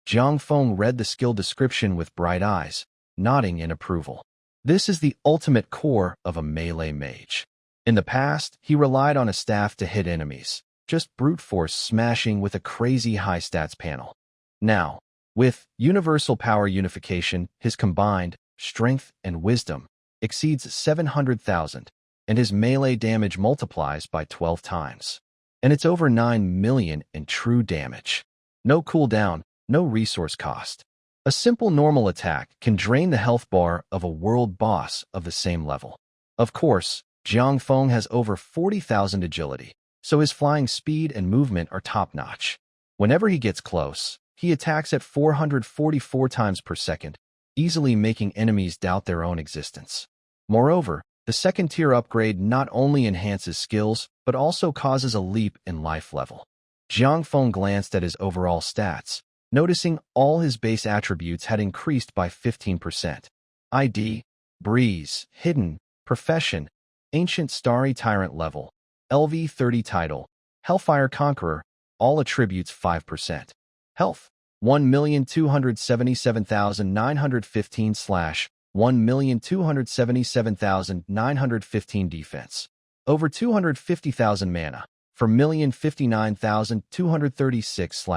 Jiang Feng read the skill description with bright eyes, nodding in approval. This is the ultimate core of a melee mage. In the past, he relied on a staff to hit enemies, just brute force smashing with a crazy high stats panel. Now, with Universal Power Unification, his combined strength and wisdom exceeds 700,000, and his melee damage multiplies by 12 times. And it's over 9 million in true damage. No cooldown, no resource cost. A simple normal attack can drain the health bar of a world boss of the same level. Of course, Jiang Feng has over 40,000 agility, so his flying speed and movement are top-notch. Whenever he gets close, he attacks at 444 times per second, easily making enemies doubt their own existence. Moreover, the second-tier upgrade not only enhances skills, but also causes a leap in life level. Jiang Feng glanced at his overall stats, noticing all his base attributes had increased by 15%. ID, Breeze, Hidden, Profession, Ancient Starry Tyrant level, LV30 title, Hellfire Conqueror, all attributes 5%. Health, 1,277,915 1,277,915 defense. Over 250,000 mana, 4,059,236 /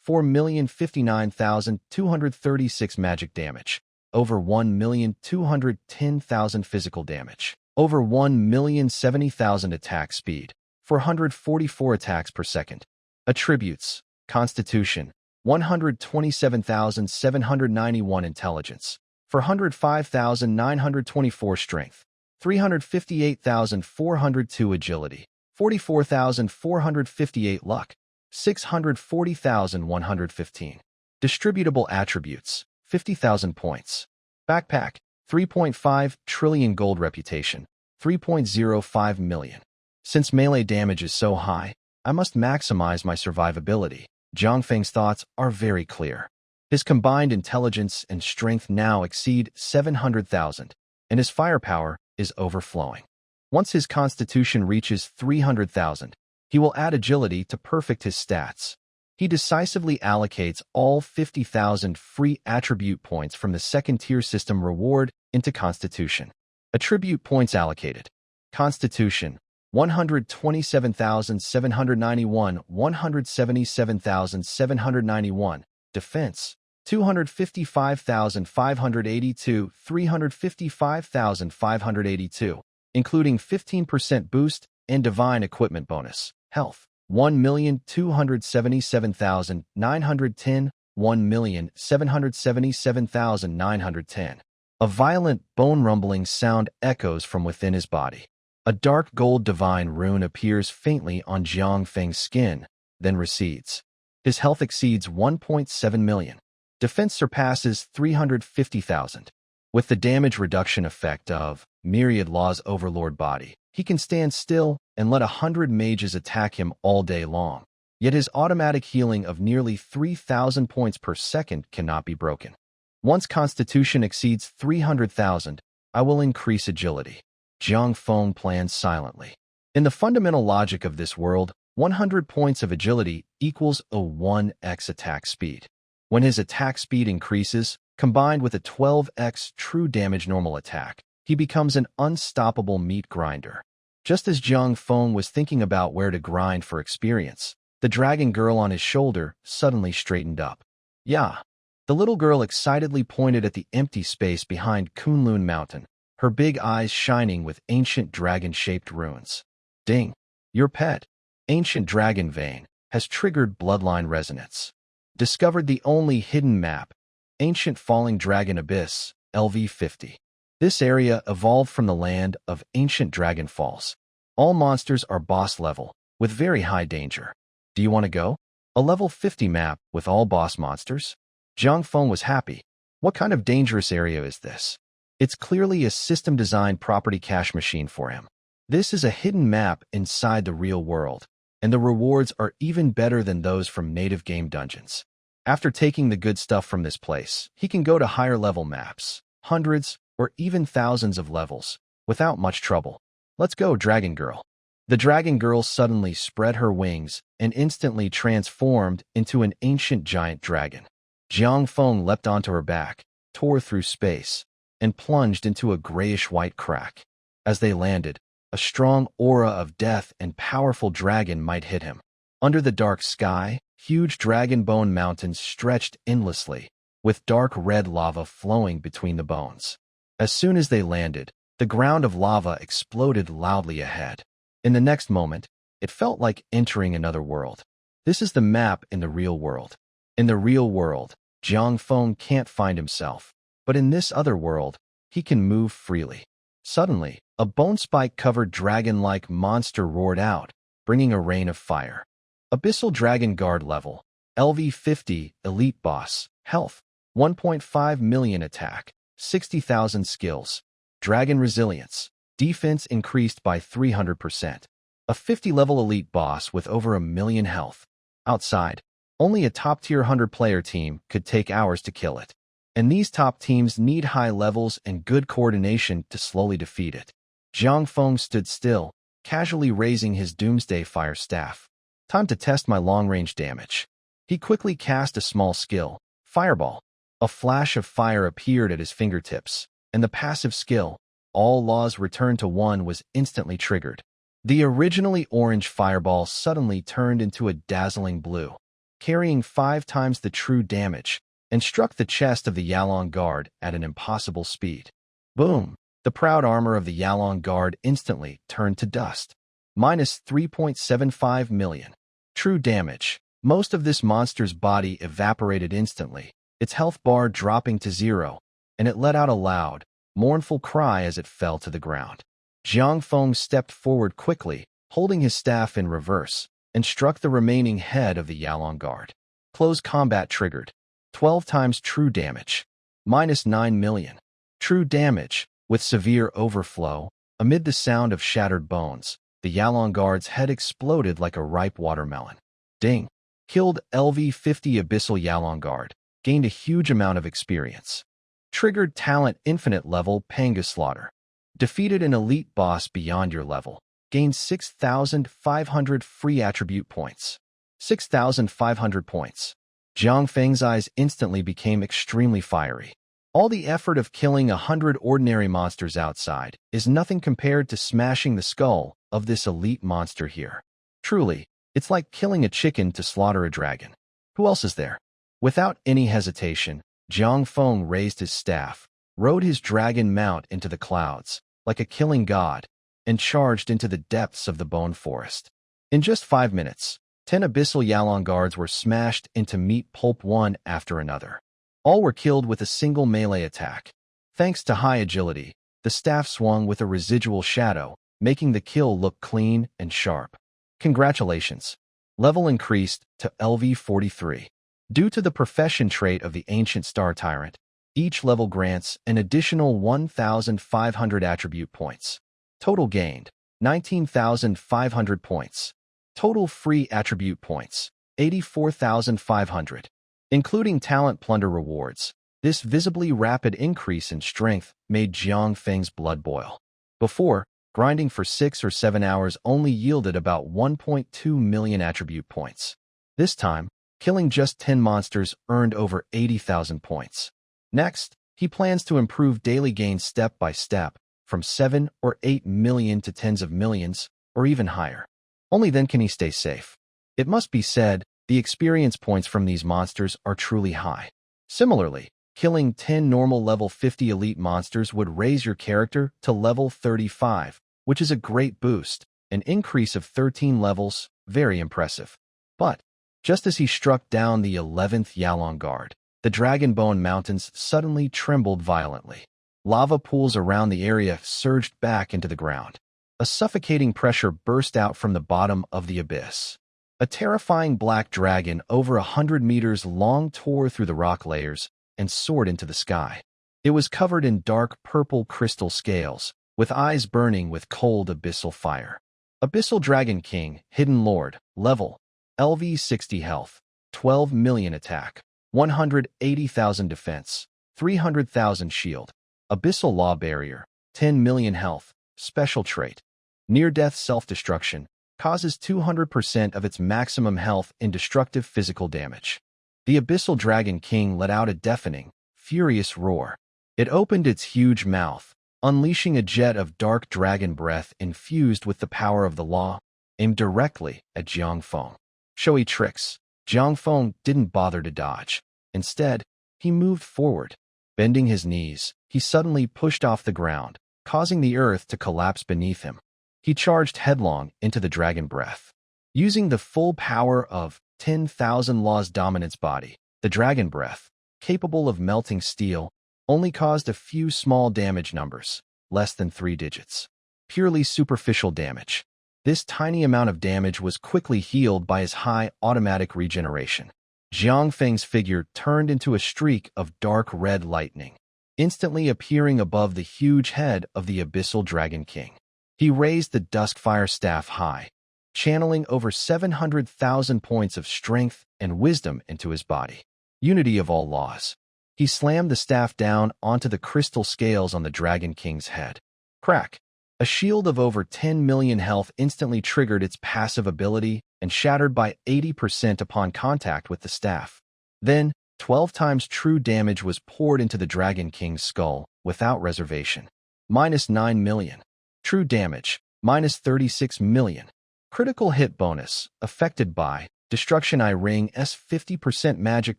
4,059,236 magic damage. over 1,210,000 physical damage, over 1,070,000 attack speed, 444 attacks per second. Attributes: Constitution, 127,791 intelligence, 405,924 strength, 358,402 agility, 44,458 luck, 640,115. Distributable attributes: 50,000 points. Backpack, 3.5 trillion gold. Reputation, 3.05 million. Since melee damage is so high, I must maximize my survivability. Zhang Feng's thoughts are very clear. His combined intelligence and strength now exceed 700,000, and his firepower is overflowing. Once his constitution reaches 300,000, he will add agility to perfect his stats. He decisively allocates all 50,000 free attribute points from the second-tier system reward into Constitution. Attribute points allocated. Constitution, 127,791, 177,791. Defense, 255,582, 355,582, including 15% boost and divine equipment bonus. Health, 1,277,910, 1,777,910. A violent, bone-rumbling sound echoes from within his body. A dark gold divine rune appears faintly on Zhang Feng's skin, then recedes. His health exceeds 1.7 million. Defense surpasses 350,000. With the damage reduction effect of Myriad Law's Overlord body, he can stand still and let 100 mages attack him all day long. Yet his automatic healing of nearly 3,000 points per second cannot be broken. Once Constitution exceeds 300,000, I will increase agility. Zhang Feng plans silently. In the fundamental logic of this world, 100 points of agility equals a 1x attack speed. When his attack speed increases, combined with a 12x true damage normal attack, he becomes an unstoppable meat grinder. Just as Zhang Feng was thinking about where to grind for experience, the dragon girl on his shoulder suddenly straightened up. Yeah. The little girl excitedly pointed at the empty space behind Kunlun Mountain, her big eyes shining with ancient dragon-shaped runes. Ding. Your pet, Ancient Dragon Vein, has triggered bloodline resonance. Discovered the only hidden map, Ancient Falling Dragon Abyss, LV50. This area evolved from the land of Ancient Dragon Falls. All monsters are boss level, with very high danger. Do you want to go? A level 50 map with all boss monsters? Zhang Feng was happy. What kind of dangerous area is this? It's clearly a system-designed property cache machine for him. This is a hidden map inside the real world, and the rewards are even better than those from native game dungeons. After taking the good stuff from this place, he can go to higher-level maps, hundreds or even thousands of levels, without much trouble. Let's go, Dragon Girl. The Dragon Girl suddenly spread her wings and instantly transformed into an ancient giant dragon. Zhang Feng leapt onto her back, tore through space, and plunged into a grayish-white crack. As they landed, a strong aura of death and powerful dragon might hit him. Under the dark sky, huge dragon bone mountains stretched endlessly, with dark red lava flowing between the bones. As soon as they landed, the ground of lava exploded loudly ahead. In the next moment, it felt like entering another world. This is the map in the real world. In the real world, Zhang Feng can't find himself, but in this other world, he can move freely. Suddenly, a bone spike-covered dragon-like monster roared out, bringing a rain of fire. Abyssal Dragon Guard level, LV50, Elite Boss, Health, 1.5 million attack, 60,000 skills. Dragon Resilience, defense increased by 300%. A 50-level elite boss with over 1 million health. Outside, only a top-tier 100-player team could take hours to kill it. And these top teams need high levels and good coordination to slowly defeat it. Zhang Feng stood still, casually raising his Doomsday Fire Staff. Time to test my long-range damage. He quickly cast a small skill, Fireball. A flash of fire appeared at his fingertips, and the passive skill, All Laws Return to 1, was instantly triggered. The originally orange fireball suddenly turned into a dazzling blue, carrying 5 times the true damage, and struck the chest of the Yalong Guard at an impossible speed. Boom! The proud armor of the Yalong Guard instantly turned to dust. Minus 3.75 million. True damage. Most of this monster's body evaporated instantly, its health bar dropping to 0, and it let out a loud, mournful cry as it fell to the ground. Jiang Feng stepped forward quickly, holding his staff in reverse, and struck the remaining head of the Yalong Guard. Close combat triggered. 12 times true damage. Minus 9 million. True damage. With severe overflow, amid the sound of shattered bones, the Yalong Guard's head exploded like a ripe watermelon. Ding! Killed LV-50 Abyssal Yalong Guard. Gained a huge amount of experience. Triggered talent infinite level Panga Slaughter. Defeated an elite boss beyond your level. Gained 6,500 free attribute points. 6,500 points. Jiang Feng's eyes instantly became extremely fiery. All the effort of killing 100 ordinary monsters outside is nothing compared to smashing the skull of this elite monster here. Truly, it's like killing a chicken to slaughter a dragon. Who else is there? Without any hesitation, Jiang Feng raised his staff, rode his dragon mount into the clouds, like a killing god, and charged into the depths of the bone forest. In just 5 minutes, 10 Abyssal Yalong Guards were smashed into meat pulp one after another. All were killed with a single melee attack. Thanks to high agility, the staff swung with a residual shadow, making the kill look clean and sharp. Congratulations. Level increased to LV-43. Due to the profession trait of the Ancient Star Tyrant, each level grants an additional 1,500 attribute points. Total gained, 19,500 points. Total free attribute points, 84,500. Including talent plunder rewards, this visibly rapid increase in strength made Jiang Feng's blood boil. Before, grinding for 6 or 7 hours only yielded about 1.2 million attribute points. This time, killing just 10 monsters earned over 80,000 points. Next, he plans to improve daily gains step by step, from 7 or 8 million to tens of millions, or even higher. Only then can he stay safe. It must be said, the experience points from these monsters are truly high. Similarly, killing 10 normal level 50 elite monsters would raise your character to level 35, which is a great boost, an increase of 13 levels, very impressive. But, just as he struck down the 11th Yalong Guard, the Dragonbone Mountains suddenly trembled violently. Lava pools around the area surged back into the ground. A suffocating pressure burst out from the bottom of the abyss. A terrifying black dragon over 100 meters long tore through the rock layers and soared into the sky. It was covered in dark purple crystal scales, with eyes burning with cold abyssal fire. Abyssal Dragon King, Hidden Lord, level, LV-60 health, 12 million attack, 180,000 defense, 300,000 shield. Abyssal Law Barrier, 10 million health, special trait. Near-death self-destruction, causes 200% of its maximum health in destructive physical damage. The Abyssal Dragon King let out a deafening, furious roar. It opened its huge mouth, unleashing a jet of dark dragon breath infused with the power of the law, aimed directly at Jiang Feng. Showy tricks. Jiang Feng didn't bother to dodge. Instead, he moved forward. Bending his knees, he suddenly pushed off the ground, causing the earth to collapse beneath him. He charged headlong into the dragon breath. Using the full power of 10,000 Law's dominance body, the dragon breath, capable of melting steel, only caused a few small damage numbers, less than 3 digits. Purely superficial damage. This tiny amount of damage was quickly healed by his high automatic regeneration. Jiang Feng's figure turned into a streak of dark red lightning, instantly appearing above the huge head of the Abyssal Dragon King. He raised the Duskfire staff high, channeling over 700,000 points of strength and wisdom into his body. Unity of all laws. He slammed the staff down onto the crystal scales on the Dragon King's head. Crack! A shield of over 10 million health instantly triggered its passive ability and shattered by 80% upon contact with the staff. Then, 12 times true damage was poured into the Dragon King's skull, without reservation. Minus 9 million. True damage, minus 36 million. Critical hit bonus, affected by Destruction Eye Ring's 50% magic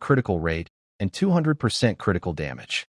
critical rate and 200% critical damage.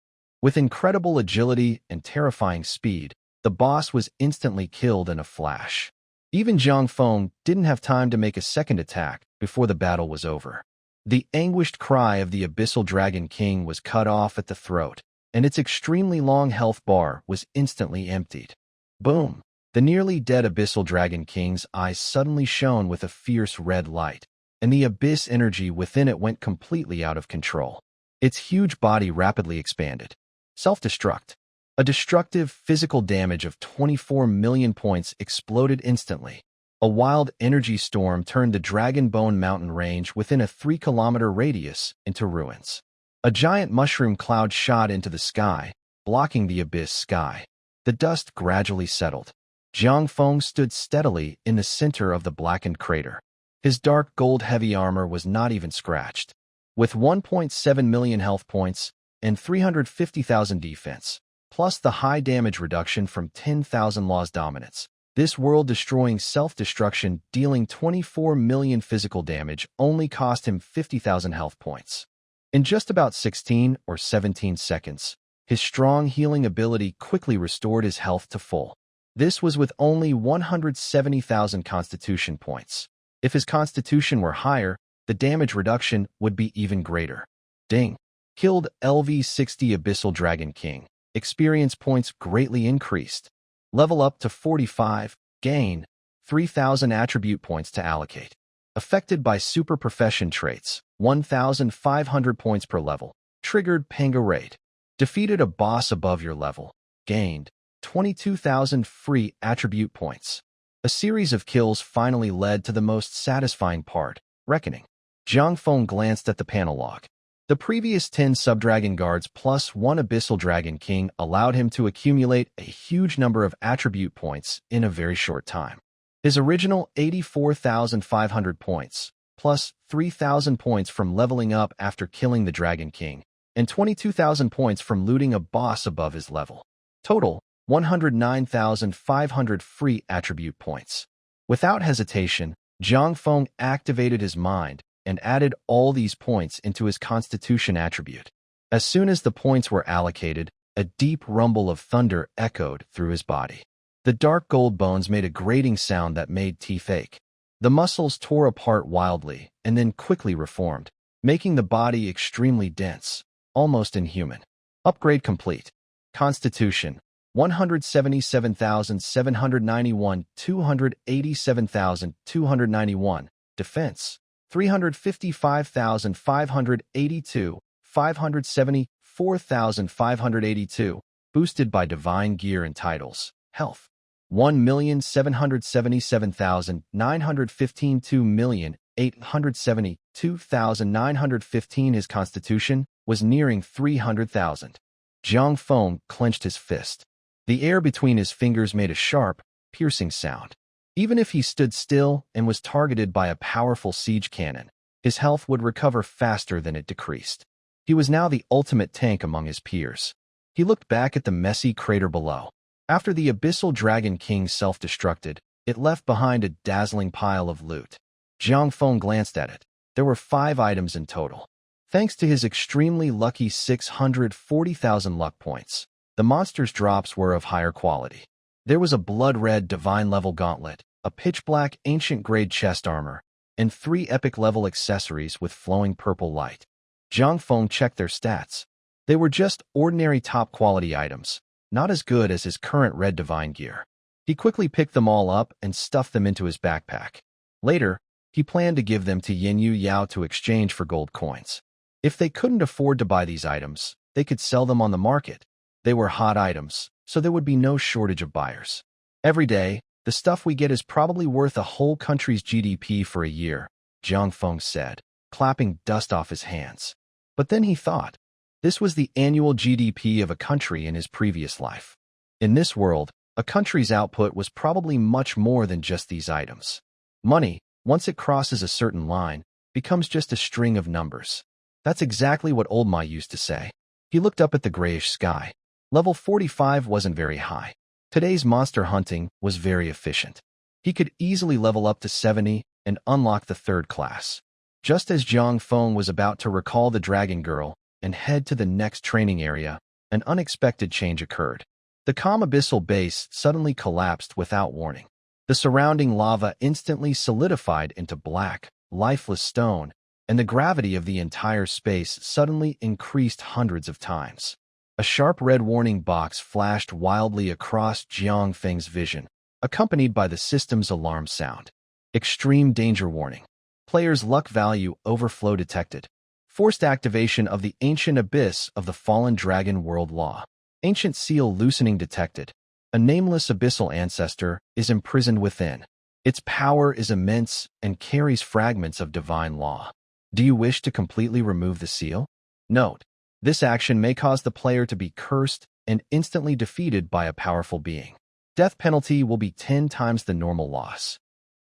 With incredible agility and terrifying speed, the boss was instantly killed in a flash. Even Zhang Feng didn't have time to make a second attack before the battle was over. The anguished cry of the Abyssal Dragon King was cut off at the throat, and its extremely long health bar was instantly emptied. Boom! The nearly dead Abyssal Dragon King's eyes suddenly shone with a fierce red light, and the abyss energy within it went completely out of control. Its huge body rapidly expanded. Self-destruct. A destructive physical damage of 24 million points exploded instantly. A wild energy storm turned the Dragon Bone mountain range within a 3-kilometer radius into ruins. A giant mushroom cloud shot into the sky, blocking the abyss sky. The dust gradually settled. Zhang Feng stood steadily in the center of the blackened crater. His dark gold heavy armor was not even scratched. With 1.7 million health points and 350,000 defense, plus the high damage reduction from 10,000 Law's dominance, this world-destroying self-destruction dealing 24 million physical damage only cost him 50,000 health points. In just about 16 or 17 seconds, his strong healing ability quickly restored his health to full. This was with only 170,000 constitution points. If his constitution were higher, the damage reduction would be even greater. Ding! Killed LV-60 Abyssal Dragon King. Experience points greatly increased. Level up to 45. Gain 3,000 attribute points to allocate. Affected by super profession traits. 1,500 points per level. Triggered Panga God. Defeated a boss above your level. Gained 22,000 free attribute points. A series of kills finally led to the most satisfying part, reckoning. Zhang Feng glanced at the panel log. The previous 10 Subdragon Guards plus 1 Abyssal Dragon King allowed him to accumulate a huge number of attribute points in a very short time. His original 84,500 points, plus 3,000 points from leveling up after killing the Dragon King, and 22,000 points from looting a boss above his level. Total, 109,500 free attribute points. Without hesitation, Zhang Feng activated his mind and added all these points into his constitution attribute. As soon as the points were allocated, a deep rumble of thunder echoed through his body. The dark gold bones made a grating sound that made teeth ache. The muscles tore apart wildly and then quickly reformed, making the body extremely dense, almost inhuman. Upgrade complete. Constitution 177,791, 287,291. Defense 355,582, 574,582, boosted by divine gear and titles. Health 1,777,915, 2,872,915. His constitution was nearing 300,000. Zhang Feng clenched his fist. The air between his fingers made a sharp, piercing sound. Even if he stood still and was targeted by a powerful siege cannon, his health would recover faster than it decreased. He was now the ultimate tank among his peers. He looked back at the messy crater below. After the Abyssal Dragon King self-destructed, it left behind a dazzling pile of loot. Zhang Feng glanced at it. There were 5 items in total. Thanks to his extremely lucky 640,000 luck points, the monster's drops were of higher quality. There was a blood-red divine-level gauntlet, a pitch-black ancient-grade chest armor, and 3 epic-level accessories with flowing purple light. Zhang Feng checked their stats. They were just ordinary top-quality items, not as good as his current red divine gear. He quickly picked them all up and stuffed them into his backpack. Later, he planned to give them to Yinyu Yao to exchange for gold coins. If they couldn't afford to buy these items, they could sell them on the market. They were hot items, so there would be no shortage of buyers. Every day, the stuff we get is probably worth a whole country's GDP for a year, Zhang Feng said, clapping dust off his hands. But then he thought, this was the annual GDP of a country in his previous life. In this world, a country's output was probably much more than just these items. Money, once it crosses a certain line, becomes just a string of numbers. That's exactly what old Ma used to say. He looked up at the grayish sky. Level 45 wasn't very high. Today's monster hunting was very efficient. He could easily level up to 70 and unlock the 3rd class. Just as Zhang Feng was about to recall the Dragon Girl, and head to the next training area, an unexpected change occurred. The calm abyssal base suddenly collapsed without warning. The surrounding lava instantly solidified into black, lifeless stone, and the gravity of the entire space suddenly increased hundreds of times. A sharp red warning box flashed wildly across Jiang Feng's vision, accompanied by the system's alarm sound. Extreme danger warning. Player's luck value overflow detected. Forced activation of the ancient abyss of the fallen dragon world law. Ancient seal loosening detected. A nameless abyssal ancestor is imprisoned within. Its power is immense and carries fragments of divine law. Do you wish to completely remove the seal? Note: this action may cause the player to be cursed and instantly defeated by a powerful being. Death penalty will be 10 times the normal loss.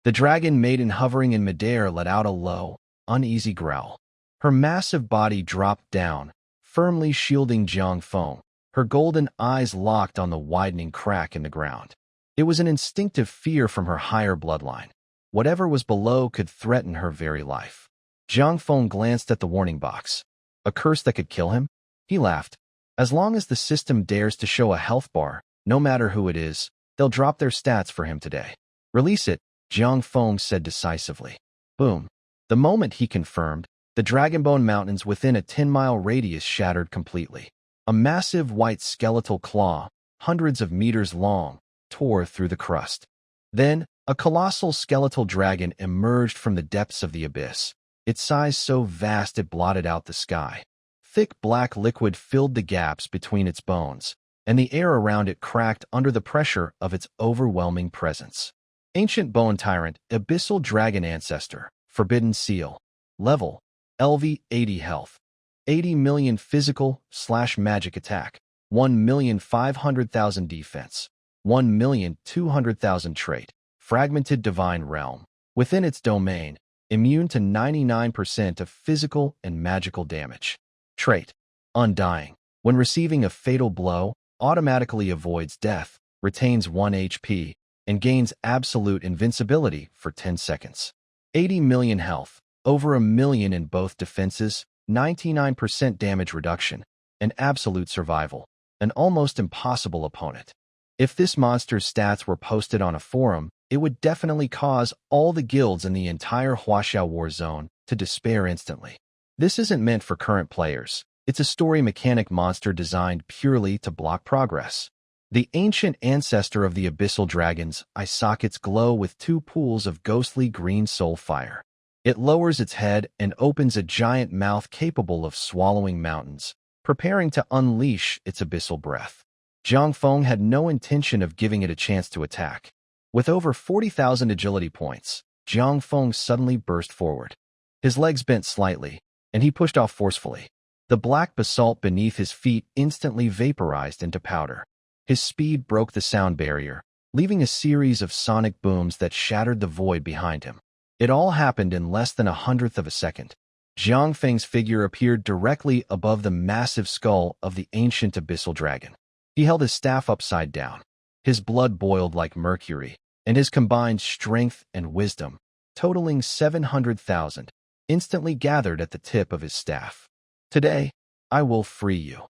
The dragon maiden hovering in midair let out a low, uneasy growl. Her massive body dropped down, firmly shielding Jiang Feng, her golden eyes locked on the widening crack in the ground. It was an instinctive fear from her higher bloodline. Whatever was below could threaten her very life. Jiang Feng glanced at the warning box. A curse that could kill him? He laughed. As long as the system dares to show a health bar, no matter who it is, they'll drop their stats for him today. Release it, Jiang Feng said decisively. Boom. The moment he confirmed, the Dragonbone Mountains within a 10-mile radius shattered completely. A massive white skeletal claw, hundreds of meters long, tore through the crust. Then, a colossal skeletal dragon emerged from the depths of the abyss, its size so vast it blotted out the sky. Thick black liquid filled the gaps between its bones, and the air around it cracked under the pressure of its overwhelming presence. Ancient Bone Tyrant, Abyssal Dragon Ancestor, Forbidden Seal. Level: LV 80 Health. 80 million physical/magic attack. 1,500,000 defense. 1,200,000 trait. Fragmented Divine Realm. Within its domain, immune to 99% of physical and magical damage. Trait: Undying. When receiving a fatal blow, automatically avoids death, retains 1 HP, and gains absolute invincibility for 10 seconds. 80 million health. Over 1 million in both defenses, 99% damage reduction, and absolute survival. An almost impossible opponent. If this monster's stats were posted on a forum, it would definitely cause all the guilds in the entire Huaxiao War Zone to despair instantly. This isn't meant for current players. It's a story mechanic monster designed purely to block progress. The ancient ancestor of the abyssal dragons, eye sockets glow with 2 pools of ghostly green soul fire. It lowers its head and opens a giant mouth capable of swallowing mountains, preparing to unleash its abyssal breath. Jiang Feng had no intention of giving it a chance to attack. With over 40,000 agility points, Jiang Feng suddenly burst forward. His legs bent slightly, and he pushed off forcefully. The black basalt beneath his feet instantly vaporized into powder. His speed broke the sound barrier, leaving a series of sonic booms that shattered the void behind him. It all happened in less than 1/100th of a second. Jiang Feng's figure appeared directly above the massive skull of the ancient abyssal dragon. He held his staff upside down. His blood boiled like mercury, and his combined strength and wisdom, totaling 700,000, instantly gathered at the tip of his staff. Today, I will free you.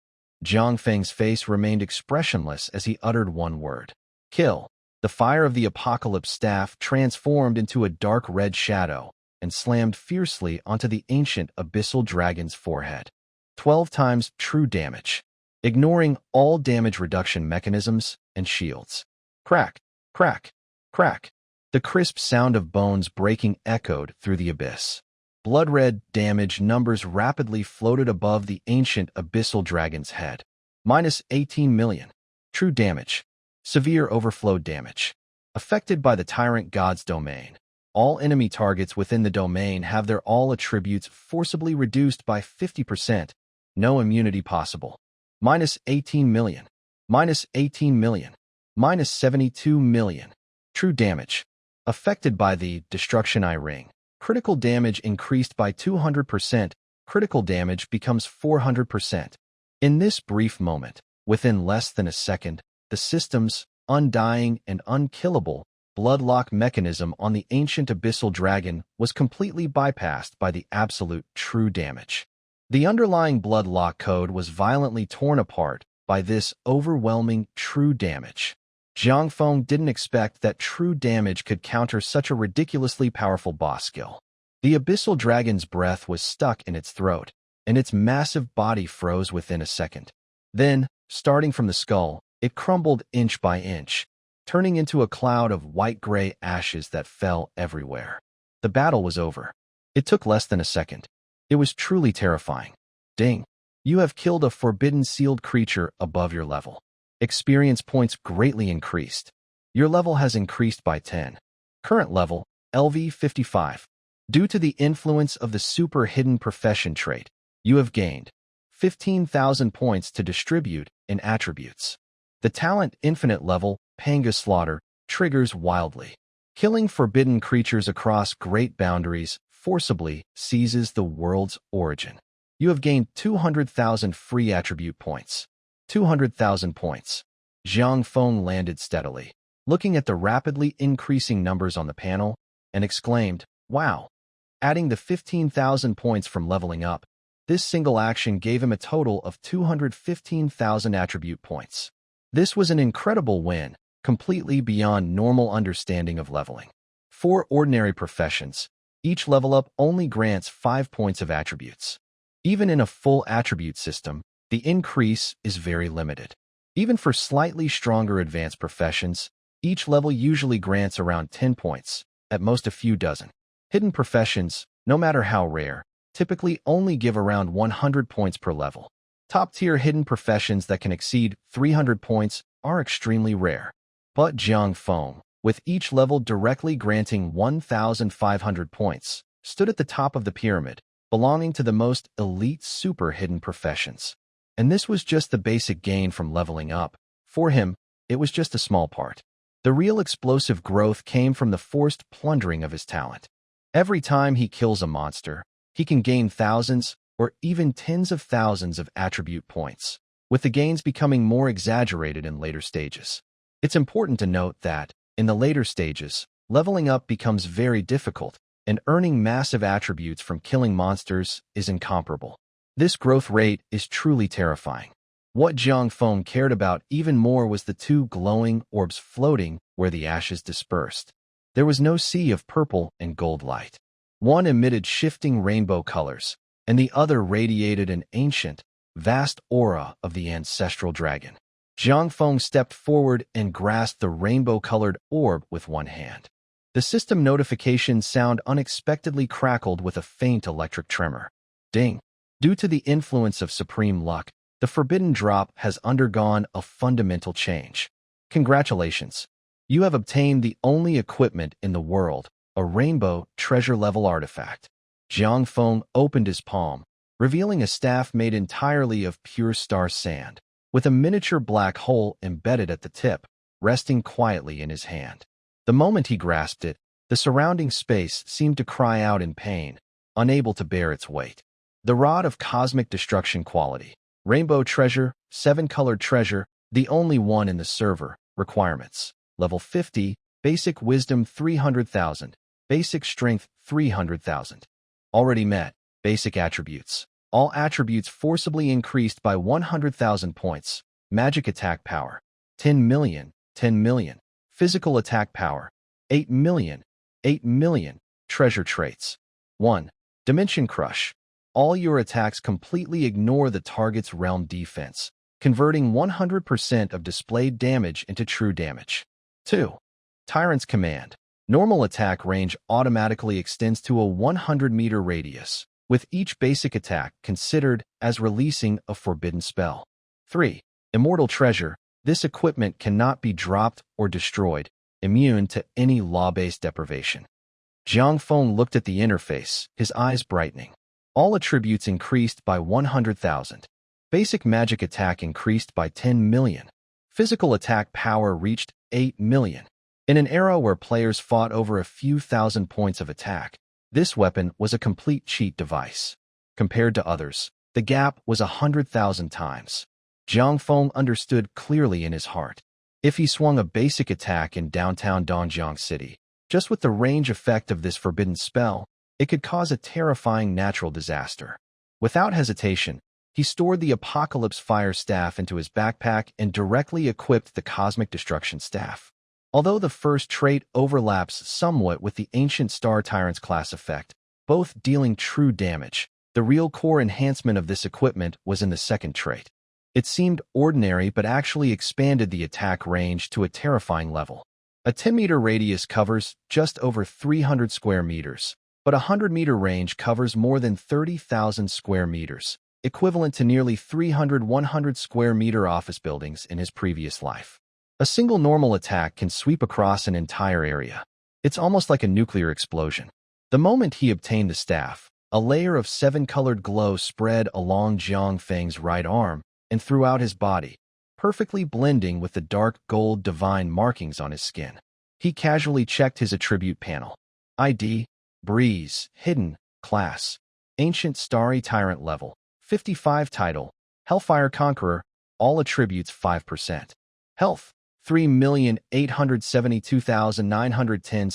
Jiang Feng's face remained expressionless as he uttered one word. Kill. The fire of the apocalypse staff transformed into a dark red shadow and slammed fiercely onto the ancient abyssal dragon's forehead. 12 times true damage, ignoring all damage reduction mechanisms and shields. Crack, crack, crack. The crisp sound of bones breaking echoed through the abyss. Blood-red damage numbers rapidly floated above the ancient abyssal dragon's head. Minus 18 million. True damage. Severe overflow damage. Affected by the Tyrant God's domain. All enemy targets within the domain have their all attributes forcibly reduced by 50%. No immunity possible. Minus 18 million. Minus 18 million. Minus 72 million. True damage. Affected by the Destruction Eye Ring. Critical damage increased by 200%. Critical damage becomes 400%. In this brief moment, within less than a second, the system's undying and unkillable bloodlock mechanism on the ancient abyssal dragon was completely bypassed by the absolute true damage. The underlying blood lock code was violently torn apart by this overwhelming true damage. Jiang Feng didn't expect that true damage could counter such a ridiculously powerful boss skill. The abyssal dragon's breath was stuck in its throat, and its massive body froze within a second. Then, starting from the skull, it crumbled inch by inch, turning into a cloud of white-gray ashes that fell everywhere. The battle was over. It took less than a second. It was truly terrifying. Ding! You have killed a forbidden sealed creature above your level. Experience points greatly increased. Your level has increased by 10. Current level, LV 55. Due to the influence of the super hidden profession trait, you have gained 15,000 points to distribute in attributes. The talent infinite level, Panga Slaughter, triggers wildly. Killing forbidden creatures across great boundaries forcibly seizes the world's origin. You have gained 200,000 free attribute points. 200,000 points. Jiang Feng landed steadily, looking at the rapidly increasing numbers on the panel, and exclaimed, "Wow!" Adding the 15,000 points from leveling up, this single action gave him a total of 215,000 attribute points. This was an incredible win, completely beyond normal understanding of leveling. For ordinary professions, each level up only grants 5 points of attributes. Even in a full attribute system, the increase is very limited. Even for slightly stronger advanced professions, each level usually grants around 10 points, at most a few dozen. Hidden professions, no matter how rare, typically only give around 100 points per level. Top-tier hidden professions that can exceed 300 points are extremely rare. But Jiang Feng, with each level directly granting 1,500 points, stood at the top of the pyramid, belonging to the most elite super hidden professions. And this was just the basic gain from leveling up. For him, it was just a small part. The real explosive growth came from the forced plundering of his talent. Every time he kills a monster, he can gain thousands or even tens of thousands of attribute points, with the gains becoming more exaggerated in later stages. It's important to note that, in the later stages, leveling up becomes very difficult, and earning massive attributes from killing monsters is incomparable. This growth rate is truly terrifying. What Jiang Feng cared about even more was the two glowing orbs floating where the ashes dispersed. There was no sea of purple and gold light. One emitted shifting rainbow colors, and the other radiated an ancient, vast aura of the ancestral dragon. Jiang Feng stepped forward and grasped the rainbow-colored orb with one hand. The system notification sound unexpectedly crackled with a faint electric tremor. Ding! Due to the influence of supreme luck, the forbidden drop has undergone a fundamental change. Congratulations! You have obtained the only equipment in the world, a rainbow treasure-level artifact. Jiang Feng opened his palm, revealing a staff made entirely of pure star sand, with a miniature black hole embedded at the tip, resting quietly in his hand. The moment he grasped it, the surrounding space seemed to cry out in pain, unable to bear its weight. The rod of cosmic destruction quality. Rainbow treasure, 7-colored treasure, the only one in the server. Requirements. Level 50, basic wisdom 300,000, basic strength 300,000. Already met. Basic attributes. All attributes forcibly increased by 100,000 points. Magic attack power, 10 million, 10 million. Physical attack power, 8 million, 8 million. Treasure traits. 1. Dimension Crush. All your attacks completely ignore the target's realm defense, converting 100% of displayed damage into true damage. 2. Tyrant's Command. Normal attack range automatically extends to a 100-meter radius, with each basic attack considered as releasing a forbidden spell. 3. Immortal Treasure. This equipment cannot be dropped or destroyed, immune to any law-based deprivation. Jiang Feng looked at the interface, his eyes brightening. All attributes increased by 100,000. Basic magic attack increased by 10 million. Physical attack power reached 8 million. In an era where players fought over a few thousand points of attack, this weapon was a complete cheat device. Compared to others, the gap was 100,000 times. Jiang Feng understood clearly in his heart. If he swung a basic attack in downtown Dongjiang City, just with the range effect of this forbidden spell, it could cause a terrifying natural disaster. Without hesitation, he stored the Apocalypse Fire Staff into his backpack and directly equipped the Cosmic Destruction Staff. Although the first trait overlaps somewhat with the Ancient Star Tyrant's class effect, both dealing true damage, the real core enhancement of this equipment was in the second trait. It seemed ordinary but actually expanded the attack range to a terrifying level. A 10-meter radius covers just over 300 square meters, but a 100-meter range covers more than 30,000 square meters, equivalent to nearly 100 square meter office buildings in his previous life. A single normal attack can sweep across an entire area. It's almost like a nuclear explosion. The moment he obtained the staff, a layer of 7-colored glow spread along Jiang Feng's right arm and throughout his body, perfectly blending with the dark gold divine markings on his skin. He casually checked his attribute panel. ID, Breeze, Hidden, Class, Ancient Starry Tyrant Level, 55 Title, Hellfire Conqueror, all attributes 5%. Health, 3,872,910 /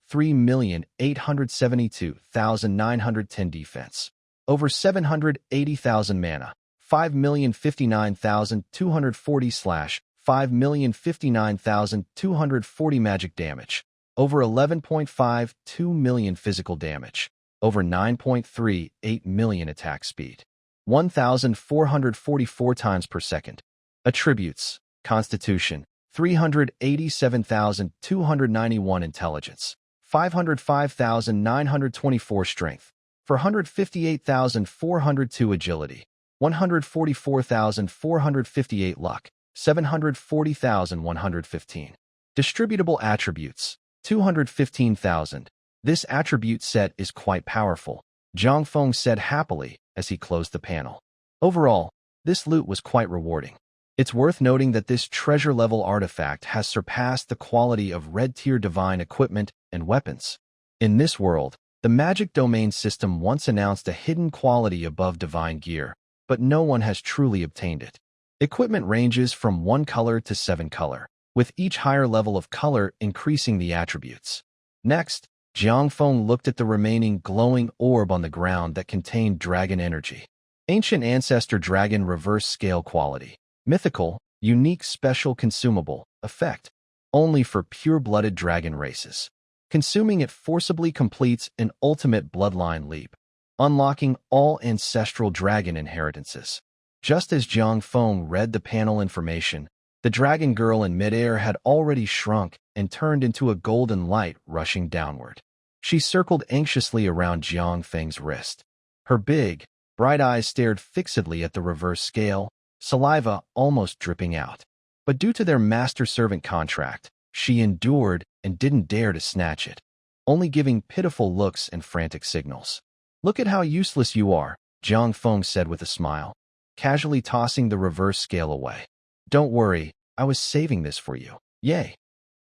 3,872,910 defense. Over 780,000 mana. 5,059,240 / 5,059,240 magic damage, over 11.52 million physical damage, over 9.38 million attack speed, 1,444 times per second. Attributes: Constitution, 387,291 intelligence, 505,924 strength, 458,402 agility, 144,458 luck, 740,115. Distributable attributes, 215,000. This attribute set is quite powerful, Jiang Feng said happily as he closed the panel. Overall, this loot was quite rewarding. It's worth noting that this treasure-level artifact has surpassed the quality of red-tier divine equipment and weapons. In this world, the magic domain system once announced a hidden quality above divine gear, but no one has truly obtained it. Equipment ranges from 1 color to 7 color, with each higher level of color increasing the attributes. Next, Jiang Feng looked at the remaining glowing orb on the ground that contained dragon energy. Ancient Ancestor Dragon Reverse Scale Quality. Mythical, unique special consumable, effect. Only for pure-blooded dragon races. Consuming it forcibly completes an ultimate bloodline leap, unlocking all ancestral dragon inheritances. Just as Jiang Feng read the panel information, the dragon girl in midair had already shrunk and turned into a golden light rushing downward. She circled anxiously around Jiang Feng's wrist. Her big, bright eyes stared fixedly at the reverse scale, saliva almost dripping out. But due to their master-servant contract, she endured and didn't dare to snatch it, only giving pitiful looks and frantic signals. "Look at how useless you are," Jiang Feng said with a smile, casually tossing the reverse scale away. "Don't worry, I was saving this for you. Yay."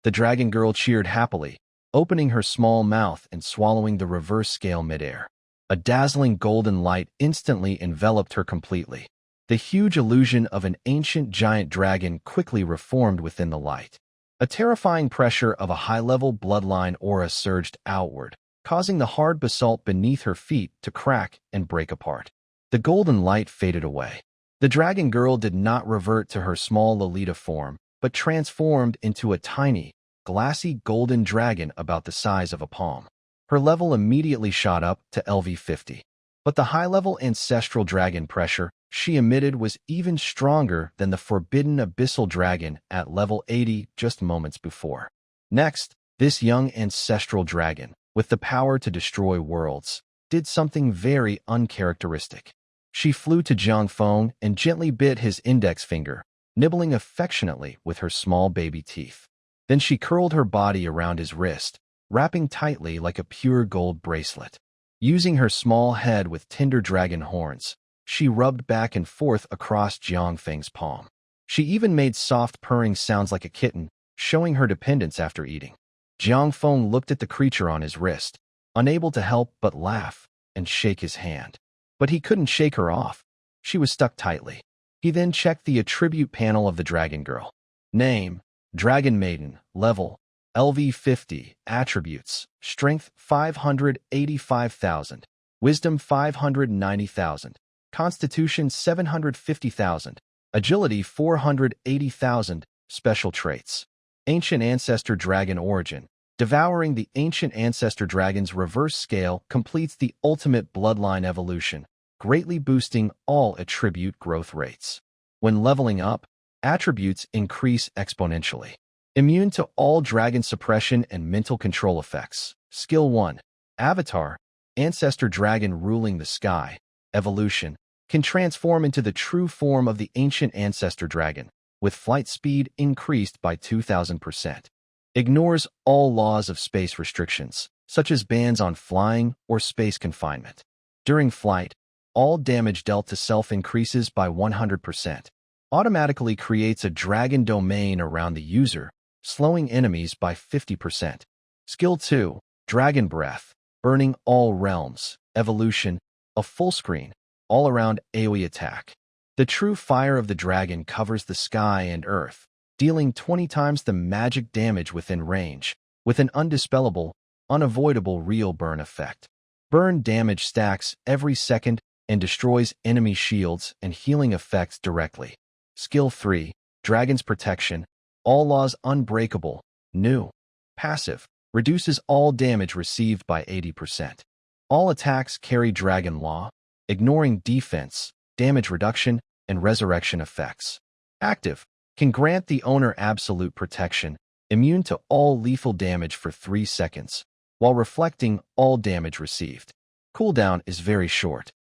The dragon girl cheered happily, opening her small mouth and swallowing the reverse scale midair. A dazzling golden light instantly enveloped her completely. The huge illusion of an ancient giant dragon quickly reformed within the light. A terrifying pressure of a high-level bloodline aura surged outward, causing the hard basalt beneath her feet to crack and break apart. The golden light faded away. The dragon girl did not revert to her small Lolita form, but transformed into a tiny, glassy golden dragon about the size of a palm. Her level immediately shot up to LV50. But the high-level ancestral dragon pressure she emitted was even stronger than the forbidden abyssal dragon at level 80 just moments before. Next, this young ancestral dragon, with the power to destroy worlds, did something very uncharacteristic. She flew to Jiang Feng and gently bit his index finger, nibbling affectionately with her small baby teeth. Then she curled her body around his wrist, wrapping tightly like a pure gold bracelet. Using her small head with tender dragon horns, she rubbed back and forth across Jiang Feng's palm. She even made soft purring sounds like a kitten, showing her dependence after eating. Jiang Feng looked at the creature on his wrist, unable to help but laugh and shake his hand. But he couldn't shake her off. She was stuck tightly. He then checked the attribute panel of the dragon girl. Name: Dragon Maiden. Level: LV50. Attributes: Strength 585,000. Wisdom 590,000. Constitution 750,000. Agility 480,000. Special traits. Ancient Ancestor Dragon Origin. Devouring the Ancient Ancestor Dragon's reverse scale completes the ultimate bloodline evolution, greatly boosting all attribute growth rates. When leveling up, attributes increase exponentially. Immune to all dragon suppression and mental control effects. Skill 1. Avatar. Ancestor Dragon ruling the sky. Evolution. Can transform into the true form of the Ancient Ancestor Dragon, with flight speed increased by 2,000%. Ignores all laws of space restrictions, such as bans on flying or space confinement. During flight, all damage dealt to self increases by 100%. Automatically creates a dragon domain around the user, slowing enemies by 50%. Skill 2. Dragon Breath. Burning all realms. Evolution. A full screen, all-around AoE attack. The true fire of the dragon covers the sky and earth, dealing 20 times the magic damage within range, with an undispellable, unavoidable real burn effect. Burn damage stacks every second and destroys enemy shields and healing effects directly. Skill 3. Dragon's Protection. All laws unbreakable. New. Passive. Reduces all damage received by 80%. All attacks carry Dragon Law, ignoring defense, damage reduction, and resurrection effects. Active. Can grant the owner absolute protection, immune to all lethal damage for 3 seconds, while reflecting all damage received. Cooldown is very short.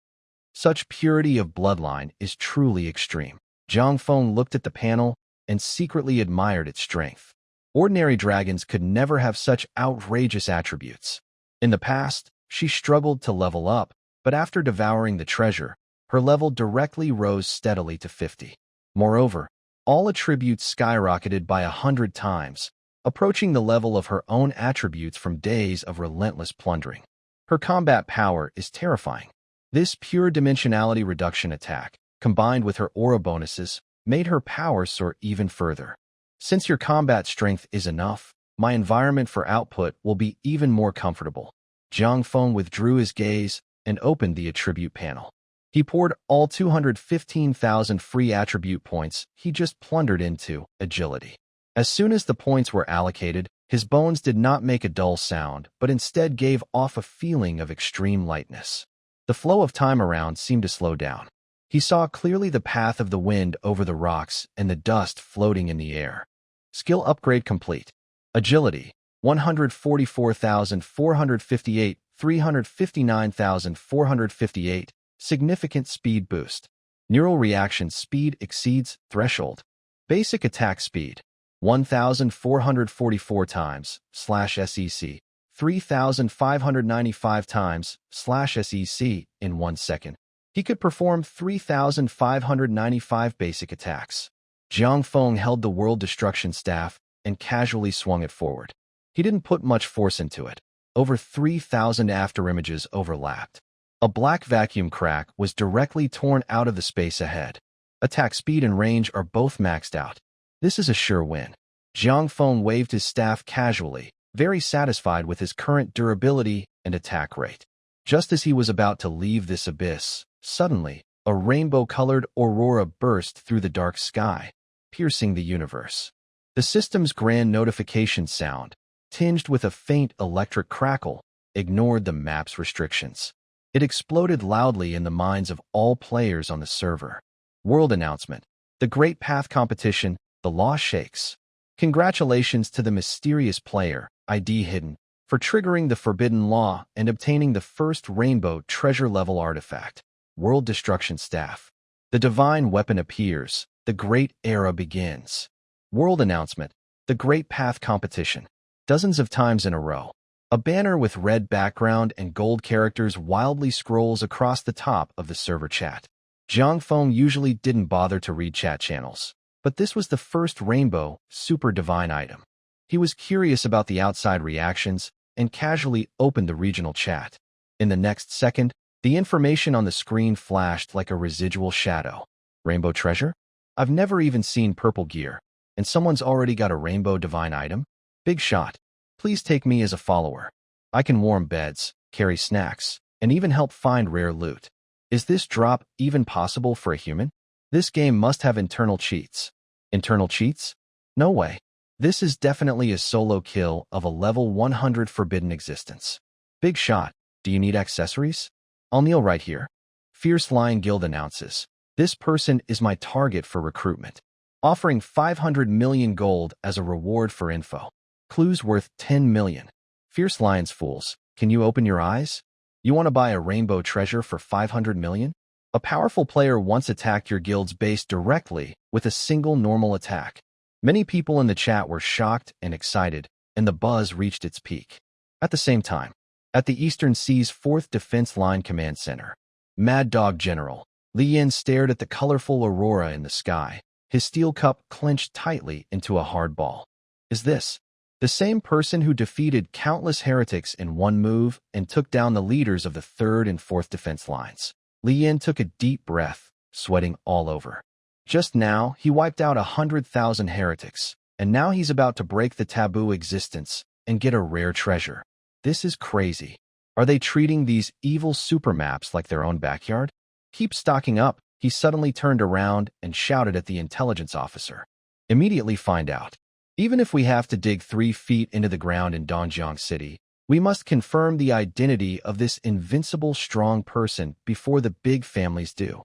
Such purity of bloodline is truly extreme. Zhang Feng looked at the panel and secretly admired its strength. Ordinary dragons could never have such outrageous attributes. In the past, she struggled to level up, but after devouring the treasure, her level directly rose steadily to 50. Moreover, all attributes skyrocketed by 100 times, approaching the level of her own attributes from days of relentless plundering. Her combat power is terrifying. This pure dimensionality reduction attack, combined with her aura bonuses, made her power soar even further. Since your combat strength is enough, my environment for output will be even more comfortable. Zhang Feng withdrew his gaze and opened the attribute panel. He poured all 215,000 free attribute points he just plundered into agility. As soon as the points were allocated, his bones did not make a dull sound, but instead gave off a feeling of extreme lightness. The flow of time around seemed to slow down. He saw clearly the path of the wind over the rocks and the dust floating in the air. Skill upgrade complete. Agility, 144,458, 359,458. Significant speed boost. Neural reaction speed exceeds threshold. Basic attack speed, 1,444 times /SEC, 3,595 times /SEC in 1 second. He could perform 3,595 basic attacks. Zhang Feng held the World Destruction Staff and casually swung it forward. He didn't put much force into it. Over 3,000 afterimages overlapped. A black vacuum crack was directly torn out of the space ahead. Attack speed and range are both maxed out. This is a sure win. Zhang Feng waved his staff casually, very satisfied with his current durability and attack rate. Just as he was about to leave this abyss, suddenly, a rainbow-colored aurora burst through the dark sky, piercing the universe. The system's grand notification sound, tinged with a faint electric crackle, ignored the map's restrictions. It exploded loudly in the minds of all players on the server. World announcement. The Great Path Competition, the law shakes. Congratulations to the mysterious player, ID hidden, for triggering the forbidden law and obtaining the first rainbow treasure-level artifact. World Destruction Staff. The divine weapon appears. The great era begins. World announcement. The Great Path Competition. Dozens of times in a row. A banner with red background and gold characters wildly scrolls across the top of the server chat. Zhang Feng usually didn't bother to read chat channels, but this was the first rainbow, super divine item. He was curious about the outside reactions and casually opened the regional chat. In the next second, the information on the screen flashed like a residual shadow. Rainbow treasure? I've never even seen purple gear, and someone's already got a rainbow divine item? Big shot. Please take me as a follower. I can warm beds, carry snacks, and even help find rare loot. Is this drop even possible for a human? This game must have internal cheats. Internal cheats? No way. This is definitely a solo kill of a level 100 forbidden existence. Big shot. Do you need accessories? I'll kneel right here. Fierce Lion Guild announces. This person is my target for recruitment. Offering 500 million gold as a reward for info. Clues worth 10 million. Fierce Lion's fools. Can you open your eyes? You want to buy a rainbow treasure for 500 million? A powerful player once attacked your guild's base directly with a single normal attack. Many people in the chat were shocked and excited, and the buzz reached its peak. At the same time, at the Eastern Sea's 4th Defense Line Command Center, Mad Dog General Li Yin stared at the colorful aurora in the sky, his steel cup clenched tightly into a hard ball. Is this the same person who defeated countless heretics in one move and took down the leaders of the 3rd and 4th defense lines? Li Yin took a deep breath, sweating all over. Just now, he wiped out 100,000 heretics, and now he's about to break the taboo existence and get a rare treasure. This is crazy. Are they treating these evil supermaps like their own backyard? Keep stocking up. He suddenly turned around and shouted at the intelligence officer. Immediately find out. Even if we have to dig 3 feet into the ground in Dongjiang City, we must confirm the identity of this invincible strong person before the big families do.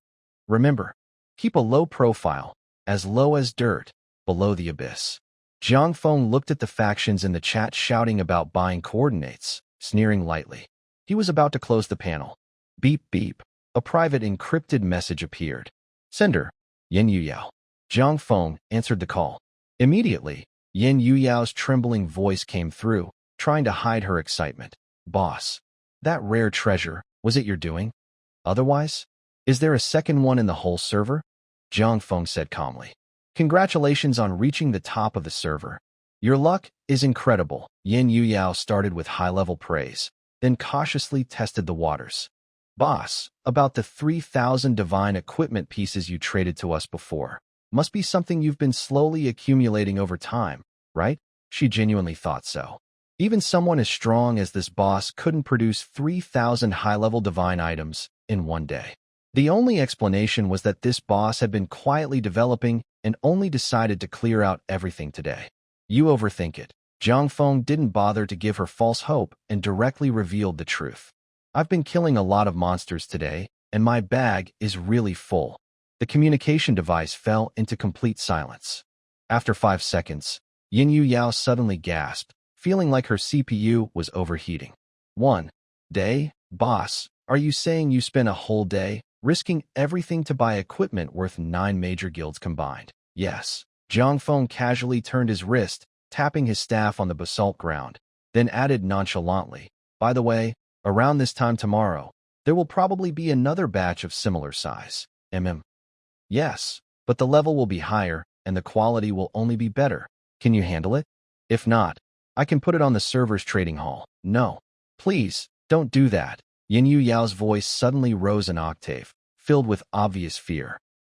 Remember, keep a low profile, as low as dirt, below the abyss. Jiang Feng looked at the factions in the chat shouting about buying coordinates, sneering lightly. He was about to close the panel. Beep beep. A private encrypted message appeared. Sender, Yin Yuyao. Jiang Feng answered the call. Immediately, Yin Yuyao's trembling voice came through, trying to hide her excitement. Boss, that rare treasure, was it your doing? Otherwise? Is there a second one in the whole server? Jiang Feng said calmly. Congratulations on reaching the top of the server. Your luck is incredible. Yin Yuyao started with high-level praise, then cautiously tested the waters. Boss, about the 3,000 divine equipment pieces you traded to us before. Must be something you've been slowly accumulating over time, right? She genuinely thought so. Even someone as strong as this boss couldn't produce 3,000 high-level divine items in one day. The only explanation was that this boss had been quietly developing and only decided to clear out everything today. You overthink it. Jiang Feng didn't bother to give her false hope and directly revealed the truth. I've been killing a lot of monsters today, and my bag is really full. The communication device fell into complete silence. After 5 seconds, Yin Yuyao suddenly gasped, feeling like her CPU was overheating. 1 day? Boss, are you saying you spent a whole day risking everything to buy equipment worth 9 major guilds combined? Yes. Jiang Feng casually turned his wrist, tapping his staff on the basalt ground, then added nonchalantly, by the way, around this time tomorrow, there will probably be another batch of similar size. Yes, but the level will be higher, and the quality will only be better. Can you handle it? If not, I can put it on the server's trading hall. No. Please, don't do that. Yin Yuyao's voice suddenly rose an octave, filled with obvious fear.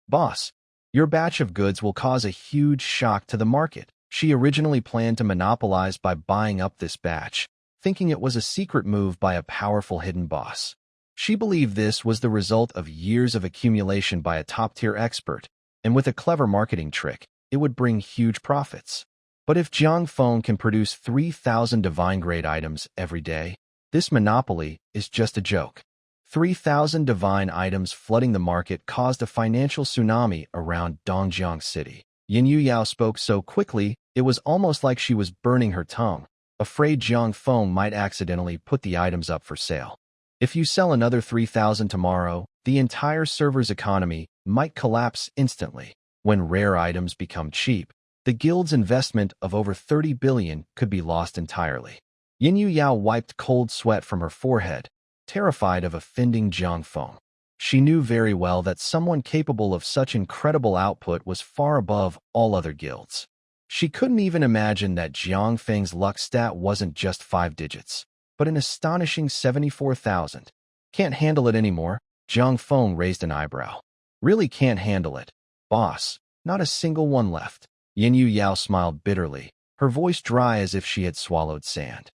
Boss, your batch of goods will cause a huge shock to the market. She originally planned to monopolize by buying up this batch, thinking it was a secret move by a powerful hidden boss. She believed this was the result of years of accumulation by a top-tier expert, and with a clever marketing trick, it would bring huge profits. But if Jiang Feng can produce 3,000 divine-grade items every day, this monopoly is just a joke. 3,000 divine items flooding the market caused a financial tsunami around Dongjiang City. Yin Yuyao spoke so quickly, it was almost like she was burning her tongue, afraid Jiang Feng might accidentally put the items up for sale. If you sell another 3,000 tomorrow, the entire server's economy might collapse instantly. When rare items become cheap, the guild's investment of over 30 billion could be lost entirely. Yin Yuyao wiped cold sweat from her forehead, terrified of offending Jiang Feng. She knew very well that someone capable of such incredible output was far above all other guilds. She couldn't even imagine that Jiang Feng's luck stat wasn't just 5 digits, but an astonishing 74,000. Can't handle it anymore. Jiang Feng raised an eyebrow. Really can't handle it. Boss, not a single one left. Yin Yuyao smiled bitterly, her voice dry as if she had swallowed sand.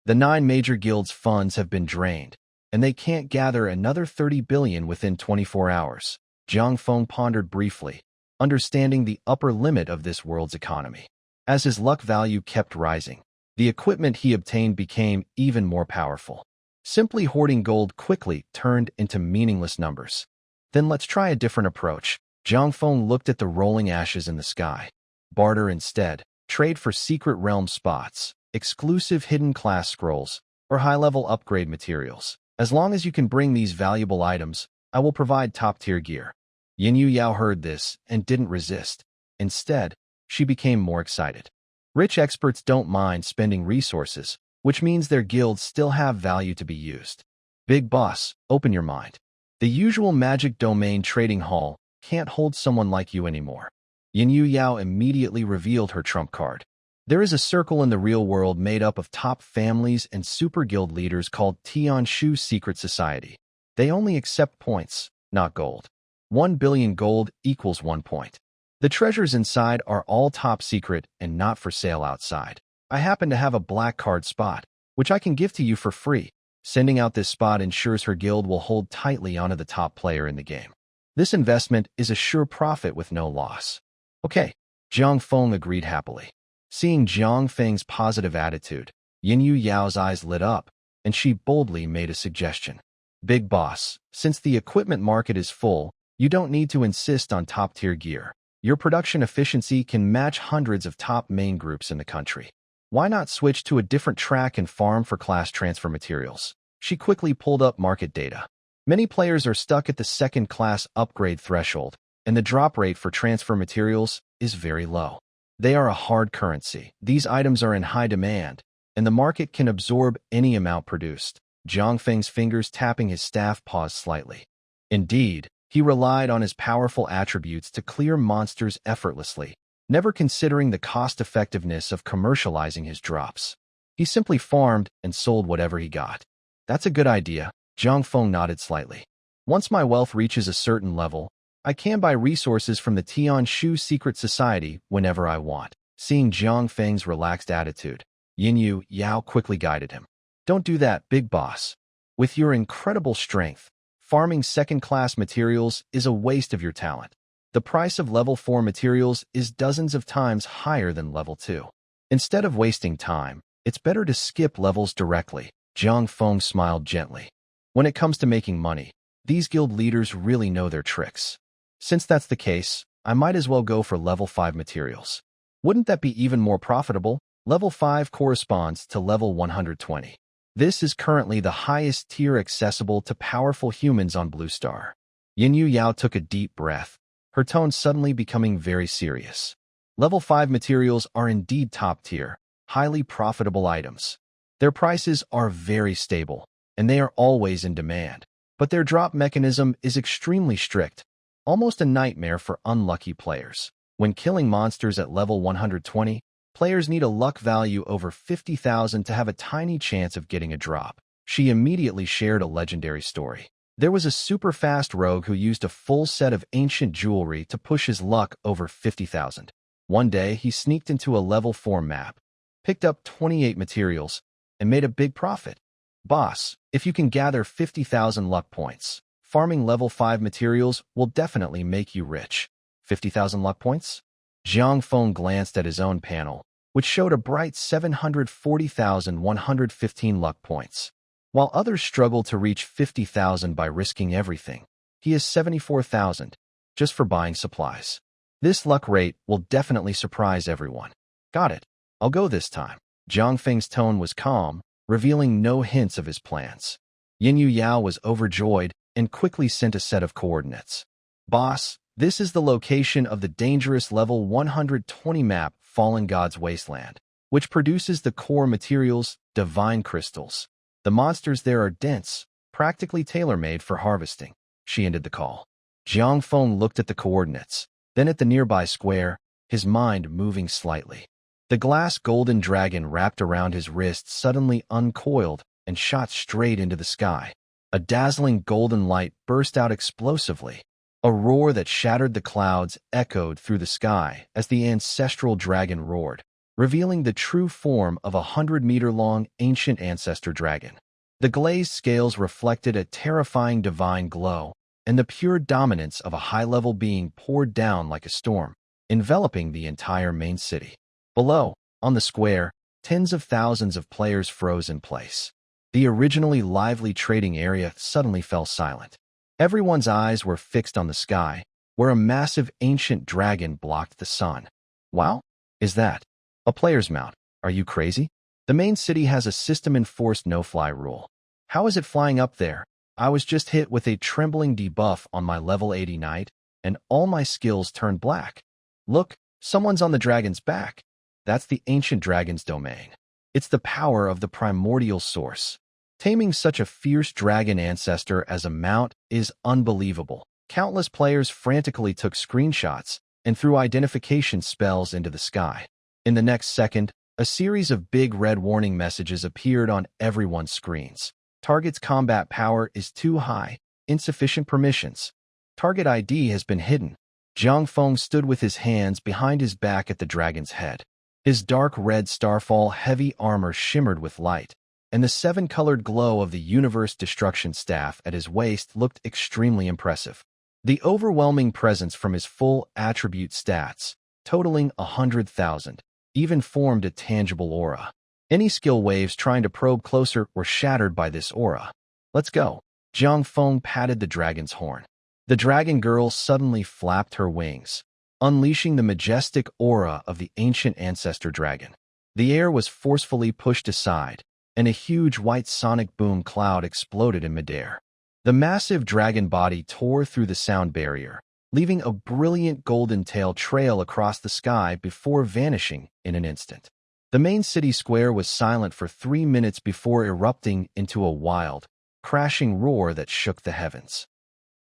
The 9 major guilds' funds have been drained. and they can't gather another 30 billion within 24 hours. Jiang Feng pondered briefly, understanding the upper limit of this world's economy. As his luck value kept rising, the equipment he obtained became even more powerful. Simply hoarding gold quickly turned into meaningless numbers. Then let's try a different approach. Jiang Feng looked at the rolling ashes in the sky. Barter instead. Trade for secret realm spots, exclusive hidden class scrolls, or high-level upgrade materials. As long as you can bring these valuable items, I will provide top-tier gear. Yin Yu Yao heard this and didn't resist. Instead, she became more excited. Rich experts don't mind spending resources, which means their guilds still have value to be used. Big boss, open your mind. The usual magic domain trading hall can't hold someone like you anymore. Yin Yu Yao immediately revealed her trump card. There is a circle in the real world made up of top families and super guild leaders called Tianshu Secret Society. They only accept points, not gold. 1 billion gold equals 1 point. The treasures inside are all top secret and not for sale outside. I happen to have a black card spot, which I can give to you for free. Sending out this spot ensures her guild will hold tightly onto the top player in the game. This investment is a sure profit with no loss. Okay, Jiang Feng agreed happily. Seeing Jiang Feng's positive attitude, Yin Yu Yao's eyes lit up, and she boldly made a suggestion. Big boss, since the equipment market is full, you don't need to insist on top-tier gear. Your production efficiency can match hundreds of top main groups in the country. Why not switch to a different track and farm for class transfer materials? She quickly pulled up market data. Many players are stuck at the second-class upgrade threshold, and the drop rate for transfer materials is very low. They are a hard currency. These items are in high demand, and the market can absorb any amount produced. Jiang Feng's fingers tapping his staff paused slightly. Indeed, he relied on his powerful attributes to clear monsters effortlessly, never considering the cost-effectiveness of commercializing his drops. He simply farmed and sold whatever he got. That's a good idea. Jiang Feng nodded slightly. Once my wealth reaches a certain level, I can buy resources from the Tianshu Secret Society whenever I want. Seeing Jiang Feng's relaxed attitude, Yin Yu Yao quickly guided him. Don't do that, big boss. With your incredible strength, farming second-class materials is a waste of your talent. The price of level 4 materials is dozens of times higher than level 2. Instead of wasting time, it's better to skip levels directly. Jiang Feng smiled gently. When it comes to making money, these guild leaders really know their tricks. Since that's the case, I might as well go for level 5 materials. Wouldn't that be even more profitable? Level 5 corresponds to level 120. This is currently the highest tier accessible to powerful humans on Blue Star. Yin Yu Yao took a deep breath, her tone suddenly becoming very serious. Level 5 materials are indeed top tier, highly profitable items. Their prices are very stable, and they are always in demand. But their drop mechanism is extremely strict, almost a nightmare for unlucky players. When killing monsters at level 120, players need a luck value over 50,000 to have a tiny chance of getting a drop. She immediately shared a legendary story. There was a super-fast rogue who used a full set of ancient jewelry to push his luck over 50,000. One day, he sneaked into a level 4 map, picked up 28 materials, and made a big profit. Boss, if you can gather 50,000 luck points, farming level 5 materials will definitely make you rich. 50,000 luck points? Jiang Feng glanced at his own panel, which showed a bright 740,115 luck points. While others struggle to reach 50,000 by risking everything, he has 74,000, just for buying supplies. This luck rate will definitely surprise everyone. Got it. I'll go this time. Jiang Feng's tone was calm, revealing no hints of his plans. Yin Yu Yao was overjoyed and quickly sent a set of coordinates. Boss, this is the location of the dangerous level 120 map Fallen God's Wasteland, which produces the core materials, divine crystals. The monsters there are dense, practically tailor-made for harvesting. She ended the call. Jiang Feng looked at the coordinates, then at the nearby square, his mind moving slightly. The glass golden dragon wrapped around his wrist suddenly uncoiled and shot straight into the sky. A dazzling golden light burst out explosively. A roar that shattered the clouds echoed through the sky as the ancestral dragon roared, revealing the true form of a 100-meter-long ancient ancestor dragon. The glazed scales reflected a terrifying divine glow, and the pure dominance of a high-level being poured down like a storm, enveloping the entire main city. Below, on the square, tens of thousands of players froze in place. The originally lively trading area suddenly fell silent. Everyone's eyes were fixed on the sky, where a massive ancient dragon blocked the sun. Wow, is that a player's mount? Are you crazy? The main city has a system-enforced no-fly rule. How is it flying up there? I was just hit with a trembling debuff on my level 80 knight, and all my skills turned black. Look, someone's on the dragon's back. That's the ancient dragon's domain. It's the power of the primordial source. Taming such a fierce dragon ancestor as a mount is unbelievable. Countless players frantically took screenshots and threw identification spells into the sky. In the next second, a series of big red warning messages appeared on everyone's screens. Target's combat power is too high. Insufficient permissions. Target ID has been hidden. Jiang Feng stood with his hands behind his back at the dragon's head. His dark red starfall heavy armor shimmered with light, and the seven-colored glow of the universe destruction staff at his waist looked extremely impressive. The overwhelming presence from his full attribute stats, totaling 100,000, even formed a tangible aura. Any skill waves trying to probe closer were shattered by this aura. Let's go. Jiang Feng patted the dragon's horn. The dragon girl suddenly flapped her wings, unleashing the majestic aura of the ancient ancestor dragon. The air was forcefully pushed aside, and a huge white sonic boom cloud exploded in midair. The massive dragon body tore through the sound barrier, leaving a brilliant golden tail trail across the sky before vanishing in an instant. The main city square was silent for 3 minutes before erupting into a wild, crashing roar that shook the heavens.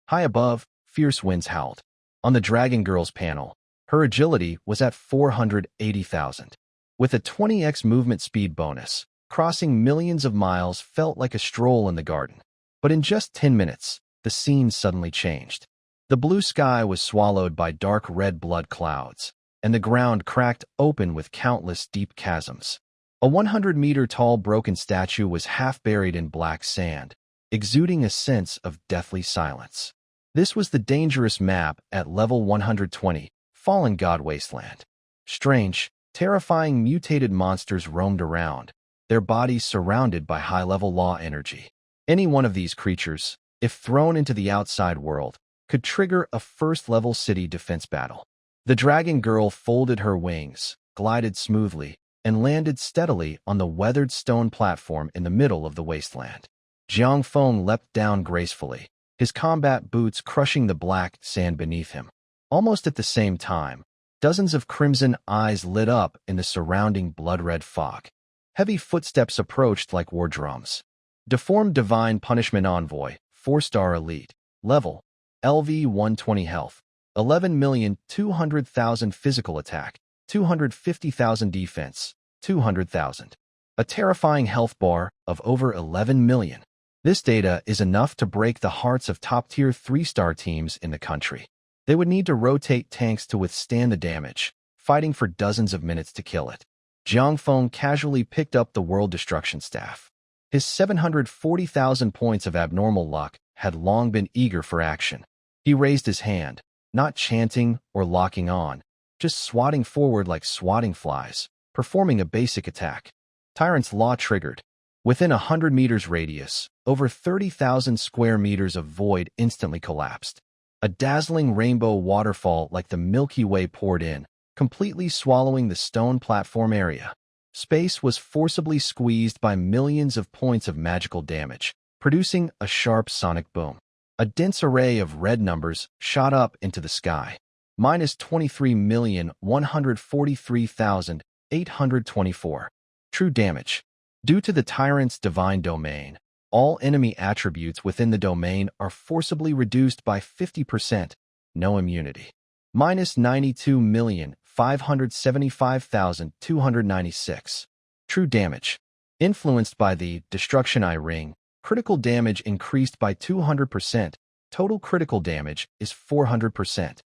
High above, fierce winds howled. On the Dragon Girl's panel, her agility was at 480,000. With a 20x movement speed bonus, crossing millions of miles felt like a stroll in the garden. But in just 10 minutes, the scene suddenly changed. The blue sky was swallowed by dark red blood clouds, and the ground cracked open with countless deep chasms. A 100-meter-tall broken statue was half buried in black sand, exuding a sense of deathly silence. This was the dangerous map at level 120, Fallen God Wasteland. Strange, terrifying mutated monsters roamed around, their bodies surrounded by high-level law energy. Any one of these creatures, if thrown into the outside world, could trigger a first-level city defense battle. The dragon girl folded her wings, glided smoothly, and landed steadily on the weathered stone platform in the middle of the wasteland. Jiang Feng leapt down gracefully, his combat boots crushing the black sand beneath him. Almost at the same time, dozens of crimson eyes lit up in the surrounding blood-red fog. Heavy footsteps approached like war drums. Deformed Divine Punishment Envoy, 4-star Elite, level, LV 120 health, 11,200,000 physical attack, 250,000 defense, 200,000. A terrifying health bar of over 11 million. This data is enough to break the hearts of top-tier 3-star teams in the country. They would need to rotate tanks to withstand the damage, fighting for dozens of minutes to kill it. Jiang Feng casually picked up the World Destruction Staff. His 740,000 points of abnormal luck had long been eager for action. He raised his hand, not chanting or locking on, just swatting forward like swatting flies, performing a basic attack. Tyrant's Law triggered. Within 100 meters radius, over 30,000 square meters of void instantly collapsed. A dazzling rainbow waterfall like the Milky Way poured in, completely swallowing the stone platform area. Space was forcibly squeezed by millions of points of magical damage, producing a sharp sonic boom. A dense array of red numbers shot up into the sky. Minus 23,143,824. True damage. Due to the tyrant's divine domain, all enemy attributes within the domain are forcibly reduced by 50%. No immunity. Minus 92,575,296. True damage. Influenced by the Destruction Eye Ring, critical damage increased by 200%. Total critical damage is 400%.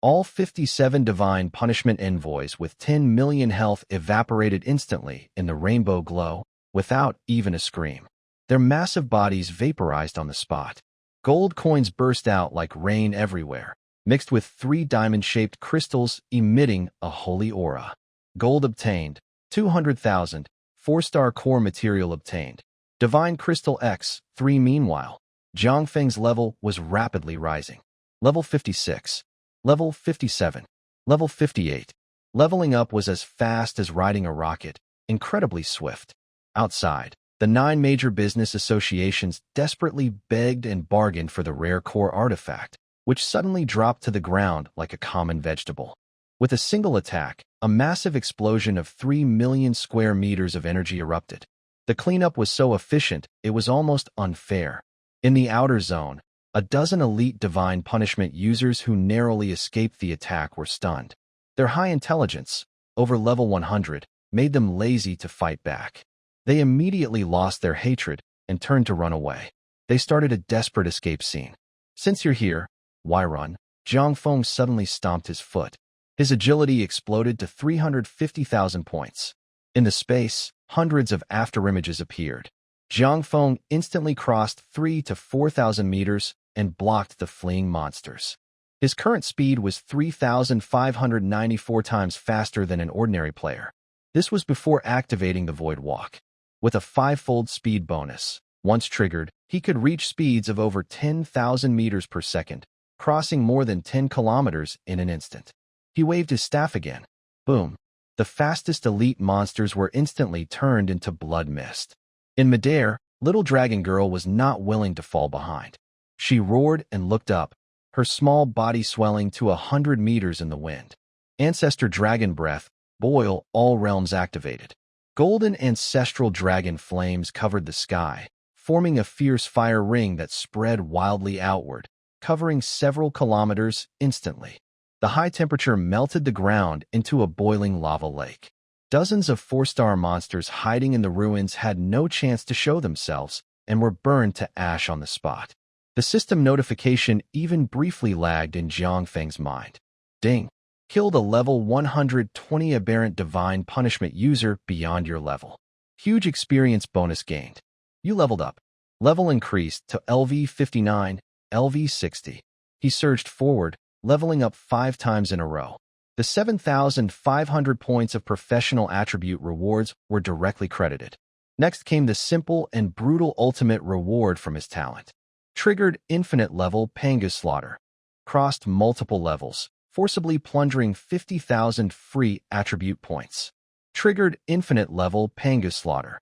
All 57 Divine Punishment Envoys with 10 million health evaporated instantly in the rainbow glow, without even a scream. Their massive bodies vaporized on the spot. Gold coins burst out like rain everywhere, mixed with 3 diamond-shaped crystals emitting a holy aura. Gold obtained, 200,000, 4-star core material obtained. Divine Crystal X, 3 Meanwhile, Jiang Feng's level was rapidly rising. Level 56. Level 57. Level 58. Leveling up was as fast as riding a rocket, incredibly swift. Outside, the 9 major business associations desperately begged and bargained for the rare core artifact, which suddenly dropped to the ground like a common vegetable. With a single attack, a massive explosion of 3 million square meters of energy erupted. The cleanup was so efficient, it was almost unfair. In the outer zone, a dozen elite divine punishment users who narrowly escaped the attack were stunned. Their high intelligence, over level 100, made them lazy to fight back. They immediately lost their hatred and turned to run away. They started a desperate escape scene. Since you're here, why run? Jiang Feng suddenly stomped his foot. His agility exploded to 350,000 points. In the space, hundreds of afterimages appeared. Jiang Feng instantly crossed 3 to 4,000 meters and blocked the fleeing monsters. His current speed was 3,594 times faster than an ordinary player. This was before activating the Void Walk. With a 5-fold speed bonus, once triggered, he could reach speeds of over 10,000 meters per second, crossing more than 10 kilometers in an instant. He waved his staff again. Boom. The fastest elite monsters were instantly turned into blood mist. In midair, Little Dragon Girl was not willing to fall behind. She roared and looked up, her small body swelling to 100 meters in the wind. Ancestor Dragon Breath, Boil, all realms activated. Golden ancestral dragon flames covered the sky, forming a fierce fire ring that spread wildly outward, covering several kilometers instantly. The high temperature melted the ground into a boiling lava lake. Dozens of 4-star monsters hiding in the ruins had no chance to show themselves and were burned to ash on the spot. The system notification even briefly lagged in Jiang Feng's mind. Ding! Killed a level 120 aberrant divine punishment user beyond your level. Huge experience bonus gained. You leveled up. Level increased to LV 59, LV 60. He surged forward, leveling up 5 times in a row. The 7,500 points of professional attribute rewards were directly credited. Next came the simple and brutal ultimate reward from his talent. Triggered infinite level Panga Slaughter. Crossed multiple levels, forcibly plundering 50,000 free attribute points. Triggered infinite level Pangu Slaughter.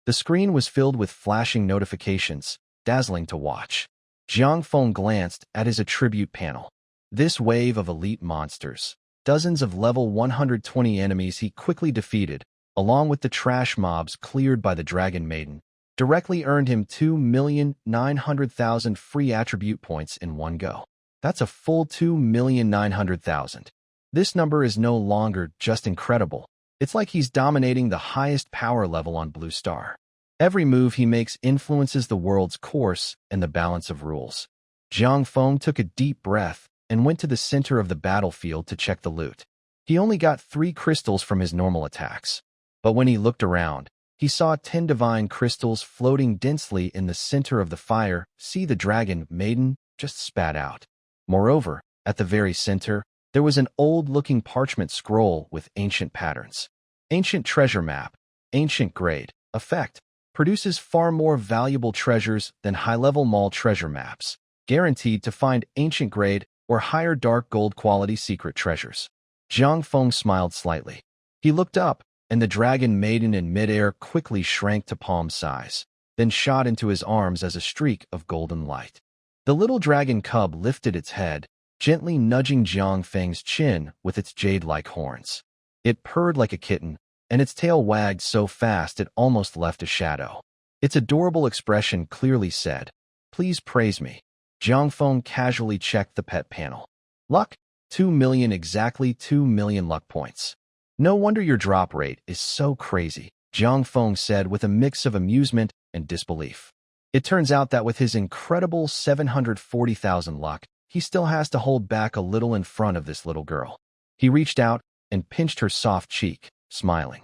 The screen was filled with flashing notifications, dazzling to watch. Jiang Feng glanced at his attribute panel. This wave of elite monsters, dozens of level 120 enemies he quickly defeated, along with the trash mobs cleared by the Dragon Maiden, directly earned him 2,900,000 free attribute points in one go. That's a full 2,900,000. This number is no longer just incredible. It's like he's dominating the highest power level on Blue Star. Every move he makes influences the world's course and the balance of rules. Jiang Feng took a deep breath and went to the center of the battlefield to check the loot. He only got 3 crystals from his normal attacks. But when he looked around, he saw 10 divine crystals floating densely in the center of the fire. See, the Dragon Maiden just spat out. Moreover, at the very center, there was an old-looking parchment scroll with ancient patterns. Ancient treasure map, ancient grade, effect, produces far more valuable treasures than high-level mall treasure maps, guaranteed to find ancient grade or higher dark gold quality secret treasures. Jiang Feng smiled slightly. He looked up, and the Dragon Maiden in midair quickly shrank to palm size, then shot into his arms as a streak of golden light. The little dragon cub lifted its head, gently nudging Jiang Feng's chin with its jade-like horns. It purred like a kitten, and its tail wagged so fast it almost left a shadow. Its adorable expression clearly said, "Please praise me." Jiang Feng casually checked the pet panel. Luck, 2 million, exactly 2 million luck points. No wonder your drop rate is so crazy, Jiang Feng said with a mix of amusement and disbelief. It turns out that with his incredible 740,000 luck, he still has to hold back a little in front of this little girl. He reached out and pinched her soft cheek, smiling.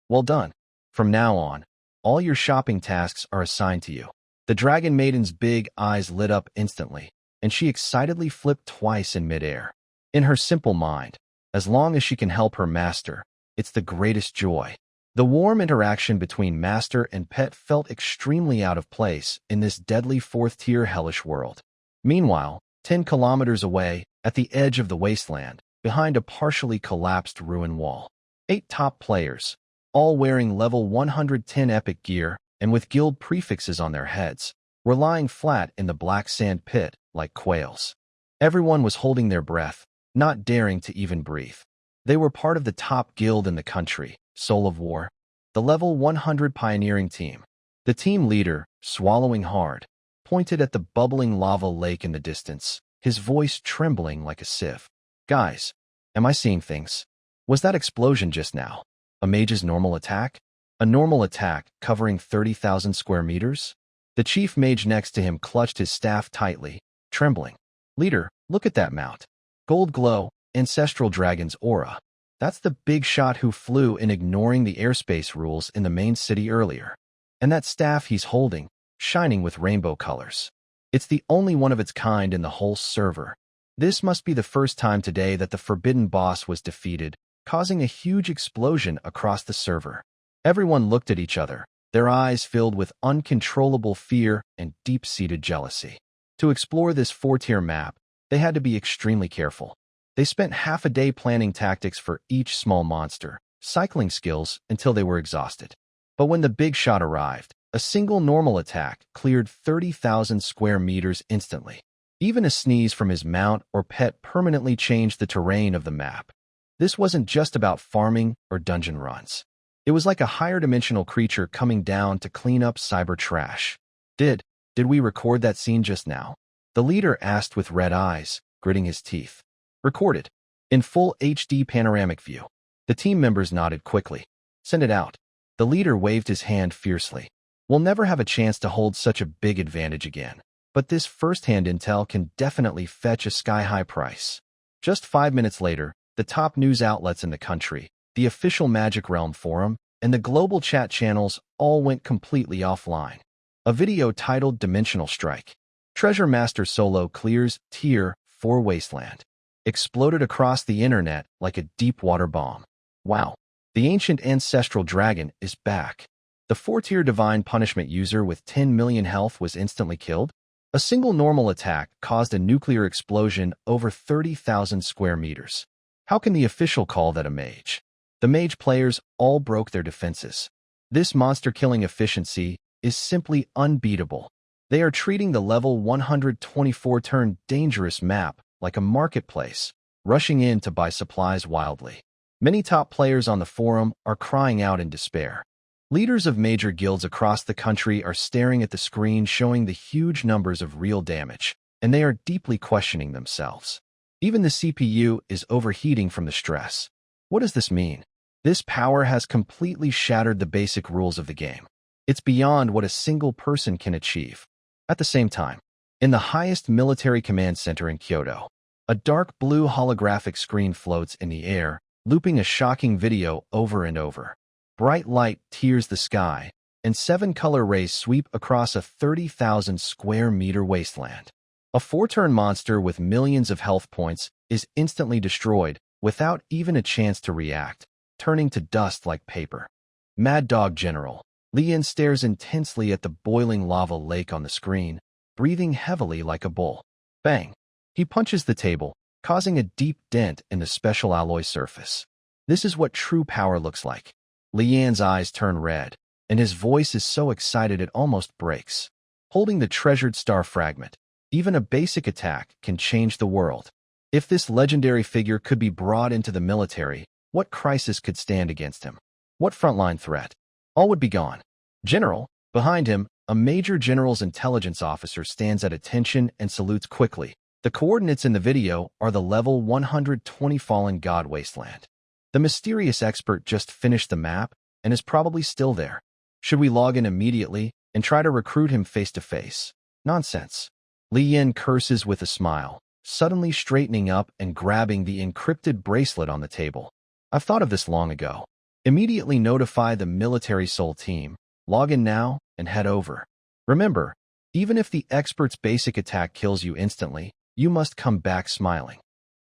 Well done. From now on, All your shopping tasks are assigned to you. The Dragon Maiden's big eyes lit up instantly, and she excitedly flipped twice in midair. In her simple mind, as long as she can help her master, it's the greatest joy. The warm interaction between master and pet felt extremely out of place in this deadly fourth-tier hellish world. Meanwhile, 10 kilometers away, at the edge of the wasteland, behind a partially collapsed ruin wall, 8 top players, all wearing level 110 epic gear and with guild prefixes on their heads, were lying flat in the black sand pit like quails. Everyone was holding their breath, not daring to even breathe. They were part of the top guild in the country, Soul of War, the level 100 pioneering team. The team leader, swallowing hard, pointed at the bubbling lava lake in the distance, his voice trembling like a sieve. Guys, am I seeing things? Was that explosion just now a mage's normal attack? A normal attack covering 30,000 square meters? The chief mage next to him clutched his staff tightly, trembling. Leader, look at that mount. Gold glow, ancestral dragon's aura. That's the big shot who flew in ignoring the airspace rules in the main city earlier. And that staff he's holding, shining with rainbow colors. It's the only one of its kind in the whole server. This must be the first time today that the forbidden boss was defeated, causing a huge explosion across the server. Everyone looked at each other, their eyes filled with uncontrollable fear and deep-seated jealousy. To explore this 4-tier map, they had to be extremely careful. They spent half a day planning tactics for each small monster, cycling skills until they were exhausted. But when the big shot arrived, a single normal attack cleared 30,000 square meters instantly. Even a sneeze from his mount or pet permanently changed the terrain of the map. This wasn't just about farming or dungeon runs. It was like a higher-dimensional creature coming down to clean up cyber trash. Did we record that scene just now? The leader asked with red eyes, gritting his teeth. Recorded. In full HD panoramic view. The team members nodded quickly. Send it out. The leader waved his hand fiercely. We'll never have a chance to hold such a big advantage again. But this first-hand intel can definitely fetch a sky-high price. Just 5 minutes later, the top news outlets in the country, the official Magic Realm forum, and the global chat channels all went completely offline. A video titled Dimensional Strike. Treasure Master Solo clears Tier 4 Wasteland. Exploded across the internet like a deep-water bomb. Wow, the ancient ancestral dragon is back. The 4-tier divine punishment user with 10 million health was instantly killed. A single normal attack caused a nuclear explosion over 30,000 square meters. How can the official call that a mage? The mage players all broke their defenses. This monster-killing efficiency is simply unbeatable. They are treating the level 124-turn dangerous map like a marketplace, rushing in to buy supplies wildly. Many top players on the forum are crying out in despair. Leaders of major guilds across the country are staring at the screen showing the huge numbers of real damage, and they are deeply questioning themselves. Even the CPU is overheating from the stress. What does this mean? This power has completely shattered the basic rules of the game. It's beyond what a single person can achieve. At the same time, in the highest military command center in Kyoto, a dark blue holographic screen floats in the air, looping a shocking video over and over. Bright light tears the sky, and 7 color rays sweep across a 30,000 square meter wasteland. A 4-turn monster with millions of health points is instantly destroyed without even a chance to react, turning to dust like paper. Mad Dog General. Lian stares intensely at the boiling lava lake on the screen, breathing heavily like a bull. Bang! He punches the table, causing a deep dent in the special alloy surface. This is what true power looks like. Lian's eyes turn red, and his voice is so excited it almost breaks. Holding the treasured star fragment, even a basic attack can change the world. If this legendary figure could be brought into the military, what crisis could stand against him? What frontline threat? All would be gone. General, behind him, a major general's intelligence officer stands at attention and salutes quickly. The coordinates in the video are the level 120 Fallen God wasteland. The mysterious expert just finished the map and is probably still there. Should we log in immediately and try to recruit him face-to-face? Nonsense. Li Yin curses with a smile, suddenly straightening up and grabbing the encrypted bracelet on the table. I've thought of this long ago. Immediately notify the military soul team. Log in now and head over. Remember, even if the expert's basic attack kills you instantly, you must come back smiling.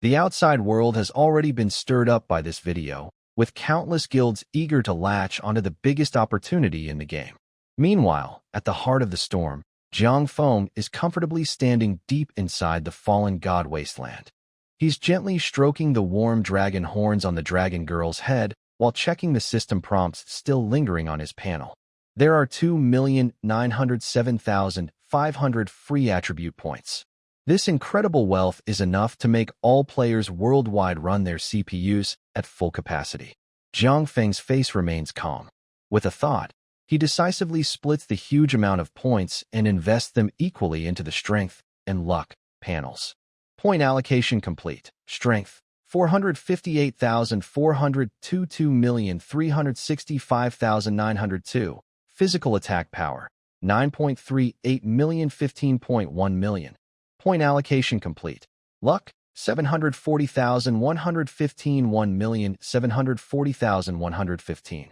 The outside world has already been stirred up by this video, with countless guilds eager to latch onto the biggest opportunity in the game. Meanwhile, at the heart of the storm, Jiang Feng is comfortably standing deep inside the fallen god wasteland. He's gently stroking the warm dragon horns on the dragon girl's head while checking the system prompts still lingering on his panel. There are 2,907,500 free attribute points. This incredible wealth is enough to make all players worldwide run their CPUs at full capacity. Jiang Feng's face remains calm. With a thought, he decisively splits the huge amount of points and invests them equally into the strength and luck panels. Point allocation complete. Strength, 458,400, 2,365,902. Physical attack power, 9.38 million, 15.1 million. Point allocation complete. Luck, 740,115, 1,740,115.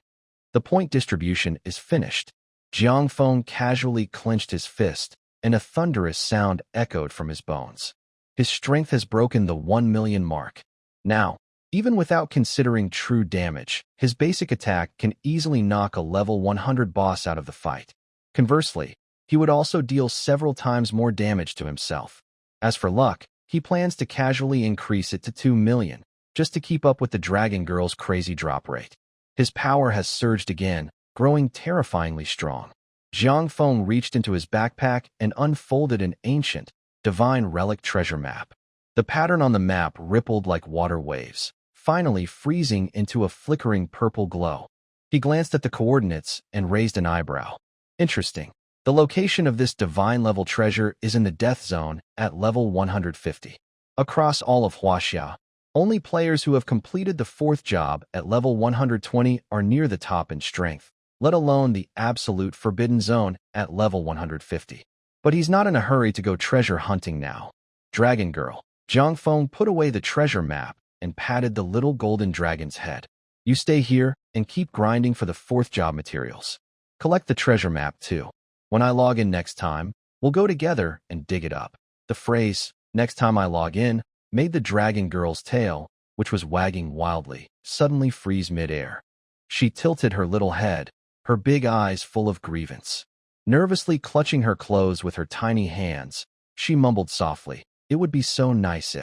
The point distribution is finished. Jiang Feng casually clenched his fist, and a thunderous sound echoed from his bones. His strength has broken the 1 million mark. Now, even without considering true damage, his basic attack can easily knock a level 100 boss out of the fight. Conversely, he would also deal several times more damage to himself. As for luck, he plans to casually increase it to 2 million, just to keep up with the dragon girl's crazy drop rate. His power has surged again, growing terrifyingly strong. Jiang Feng reached into his backpack and unfolded an ancient, divine relic treasure map. The pattern on the map rippled like water waves, finally freezing into a flickering purple glow. He glanced at the coordinates and raised an eyebrow. Interesting. The location of this divine-level treasure is in the death zone at level 150. Across all of Huaxia, only players who have completed the fourth job at level 120 are near the top in strength, let alone the absolute forbidden zone at level 150. But he's not in a hurry to go treasure hunting now. Dragon Girl. Jiang Feng put away the treasure map and patted the little golden dragon's head. You stay here and keep grinding for the fourth job materials. Collect the treasure map too. When I log in next time, we'll go together and dig it up. The phrase, next time I log in, made the dragon girl's tail, which was wagging wildly, suddenly freeze midair. She tilted her little head, her big eyes full of grievance. Nervously clutching her clothes with her tiny hands, she mumbled softly, "It would be so nice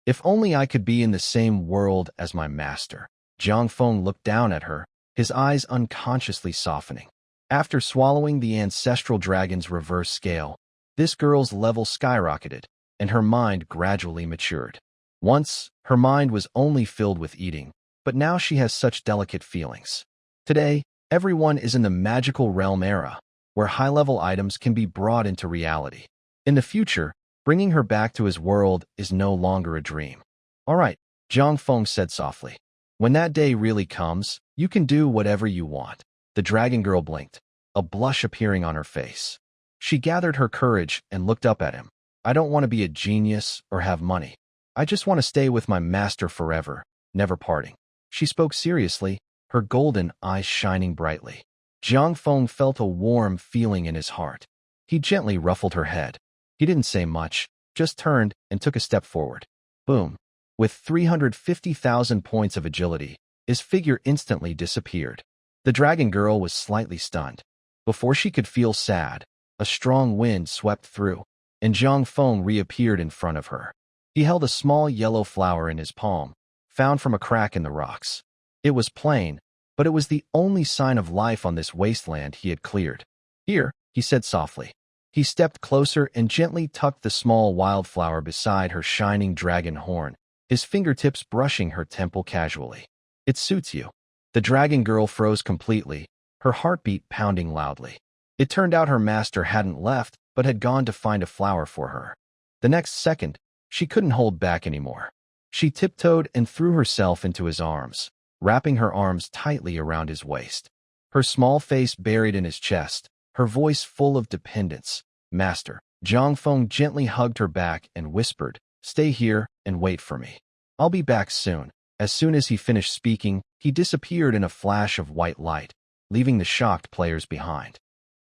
if only I could be in the same world as my master." Jiang Feng looked down at her, his eyes unconsciously softening. After swallowing the ancestral dragon's reverse scale, this girl's level skyrocketed, and her mind gradually matured. Once, her mind was only filled with eating, but now she has such delicate feelings. Today, everyone is in the magical realm era, where high-level items can be brought into reality. In the future, bringing her back to his world is no longer a dream. All right, Jiang Feng said softly. When that day really comes, you can do whatever you want. The dragon girl blinked, a blush appearing on her face. She gathered her courage and looked up at him. I don't want to be a genius or have money. I just want to stay with my master forever, never parting. She spoke seriously, her golden eyes shining brightly. Jiang Feng felt a warm feeling in his heart. He gently ruffled her head. He didn't say much, just turned and took a step forward. Boom. With 350,000 points of agility, his figure instantly disappeared. The dragon girl was slightly stunned. Before she could feel sad, a strong wind swept through, and Jiang Feng reappeared in front of her. He held a small yellow flower in his palm, found from a crack in the rocks. It was plain, but it was the only sign of life on this wasteland he had cleared. Here, he said softly. He stepped closer and gently tucked the small wildflower beside her shining dragon horn, his fingertips brushing her temple casually. It suits you. The dragon girl froze completely, her heartbeat pounding loudly. It turned out her master hadn't left, but had gone to find a flower for her. The next second, she couldn't hold back anymore. She tiptoed and threw herself into his arms, wrapping her arms tightly around his waist. Her small face buried in his chest, her voice full of dependence. Master. Jiang Feng gently hugged her back and whispered, "Stay here and wait for me. I'll be back soon." As soon as he finished speaking, he disappeared in a flash of white light, leaving the shocked players behind.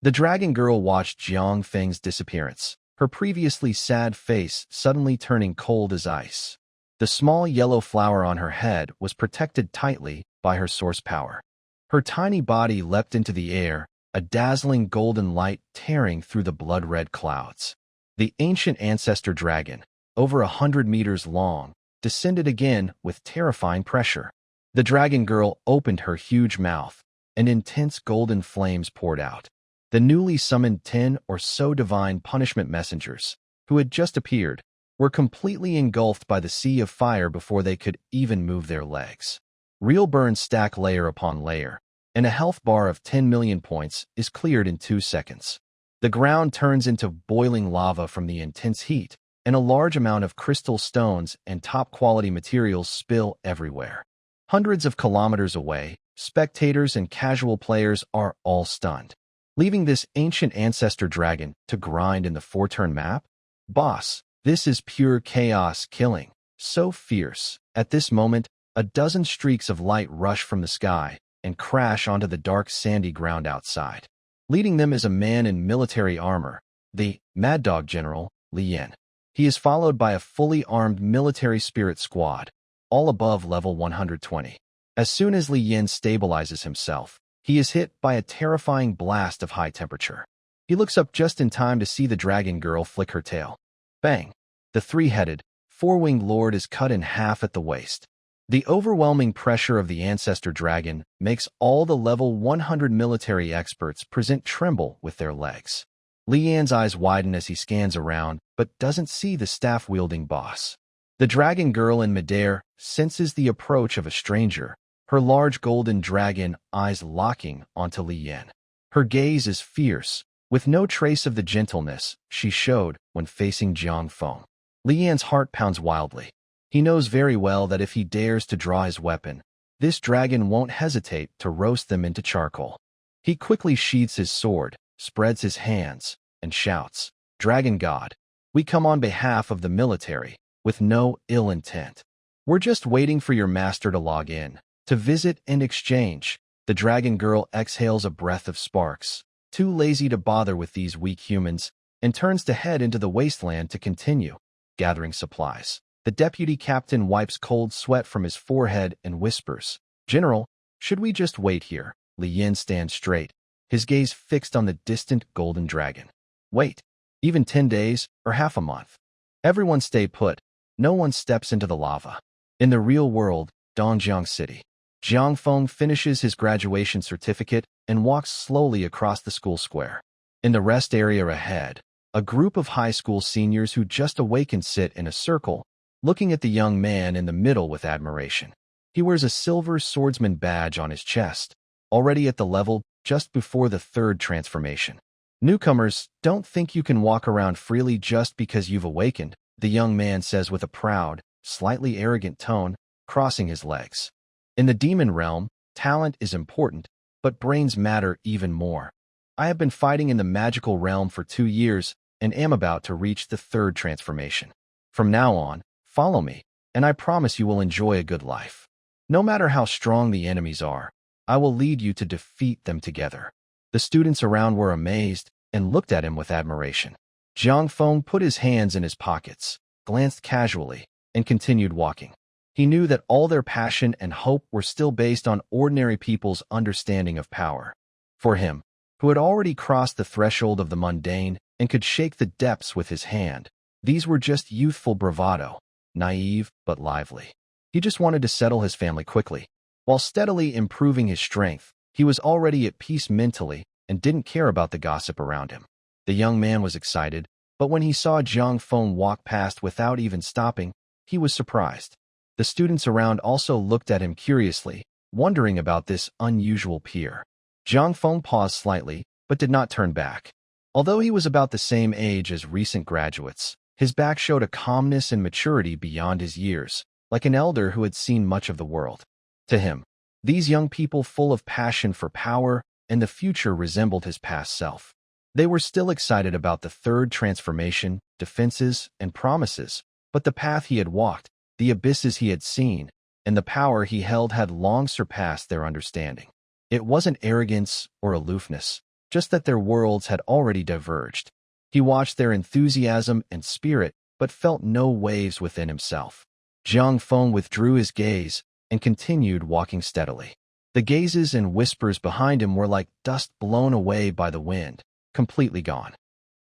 The dragon girl watched Jiang Feng's disappearance, her previously sad face suddenly turning cold as ice. The small yellow flower on her head was protected tightly by her source power. Her tiny body leapt into the air, a dazzling golden light tearing through the blood-red clouds. The ancient ancestor dragon, over 100 meters long, descended again with terrifying pressure. The dragon girl opened her huge mouth, and intense golden flames poured out. The newly summoned 10 or so divine punishment messengers, who had just appeared, were completely engulfed by the sea of fire before they could even move their legs. Real burns stack layer upon layer, and a health bar of 10 million points is cleared in 2 seconds. The ground turns into boiling lava from the intense heat, and a large amount of crystal stones and top-quality materials spill everywhere. Hundreds of kilometers away, spectators and casual players are all stunned. Leaving this ancient ancestor dragon to grind in the 4-turn map? Boss, this is pure chaos killing, so fierce. At this moment, a dozen streaks of light rush from the sky and crash onto the dark sandy ground outside. Leading them is a man in military armor, the Mad Dog General, Li Yan. He is followed by a fully armed military spirit squad, all above level 120. As soon as Li Yan stabilizes himself, he is hit by a terrifying blast of high temperature. He looks up just in time to see the dragon girl flick her tail. Bang! The 3-headed, 4-winged lord is cut in half at the waist. The overwhelming pressure of the ancestor dragon makes all the level 100 military experts present tremble with their legs. Li Yan's eyes widen as he scans around, but doesn't see the staff-wielding boss. The dragon girl in midair senses the approach of a stranger, her large golden dragon eyes locking onto Li Yan. Her gaze is fierce, with no trace of the gentleness she showed when facing Jiang Feng. Li Yan's heart pounds wildly. He knows very well that if he dares to draw his weapon, this dragon won't hesitate to roast them into charcoal. He quickly sheathes his sword, spreads his hands, and shouts, "Dragon God, we come on behalf of the military, with no ill intent. We're just waiting for your master to log in, to visit and exchange." The dragon girl exhales a breath of sparks, too lazy to bother with these weak humans, and turns to head into the wasteland to continue gathering supplies. The deputy captain wipes cold sweat from his forehead and whispers, "General, should we just wait here?" Li Yan stands straight, his gaze fixed on the distant golden dragon. Wait, even 10 days or half a month. Everyone stay put. No one steps into the lava. In the real world, Dongjiang City, Jiang Feng finishes his graduation certificate and walks slowly across the school square. In the rest area ahead, a group of high school seniors who just awakened sit in a circle, looking at the young man in the middle with admiration. He wears a silver swordsman badge on his chest, already at the level just before the 3rd transformation. "Newcomers, don't think you can walk around freely just because you've awakened," the young man says with a proud, slightly arrogant tone, crossing his legs. "In the demon realm, talent is important, but brains matter even more. I have been fighting in the magical realm for 2 years and am about to reach the 3rd transformation. From now on, follow me, and I promise you will enjoy a good life. No matter how strong the enemies are, I will lead you to defeat them together." The students around were amazed and looked at him with admiration. Jiang Feng put his hands in his pockets, glanced casually, and continued walking. He knew that all their passion and hope were still based on ordinary people's understanding of power. For him, who had already crossed the threshold of the mundane and could shake the depths with his hand, these were just youthful bravado, naive but lively. He just wanted to settle his family quickly. While steadily improving his strength, he was already at peace mentally and didn't care about the gossip around him. The young man was excited, but when he saw Jiang Feng walk past without even stopping, he was surprised. The students around also looked at him curiously, wondering about this unusual peer. Jiang Feng paused slightly, but did not turn back. Although he was about the same age as recent graduates, his back showed a calmness and maturity beyond his years, like an elder who had seen much of the world. To him, these young people full of passion for power and the future resembled his past self. They were still excited about the 3rd transformation, defenses, and promises, but the path he had walked, the abysses he had seen, and the power he held had long surpassed their understanding. It wasn't arrogance or aloofness, just that their worlds had already diverged. He watched their enthusiasm and spirit, but felt no waves within himself. Jiang Feng withdrew his gaze and continued walking steadily. The gazes and whispers behind him were like dust blown away by the wind, completely gone.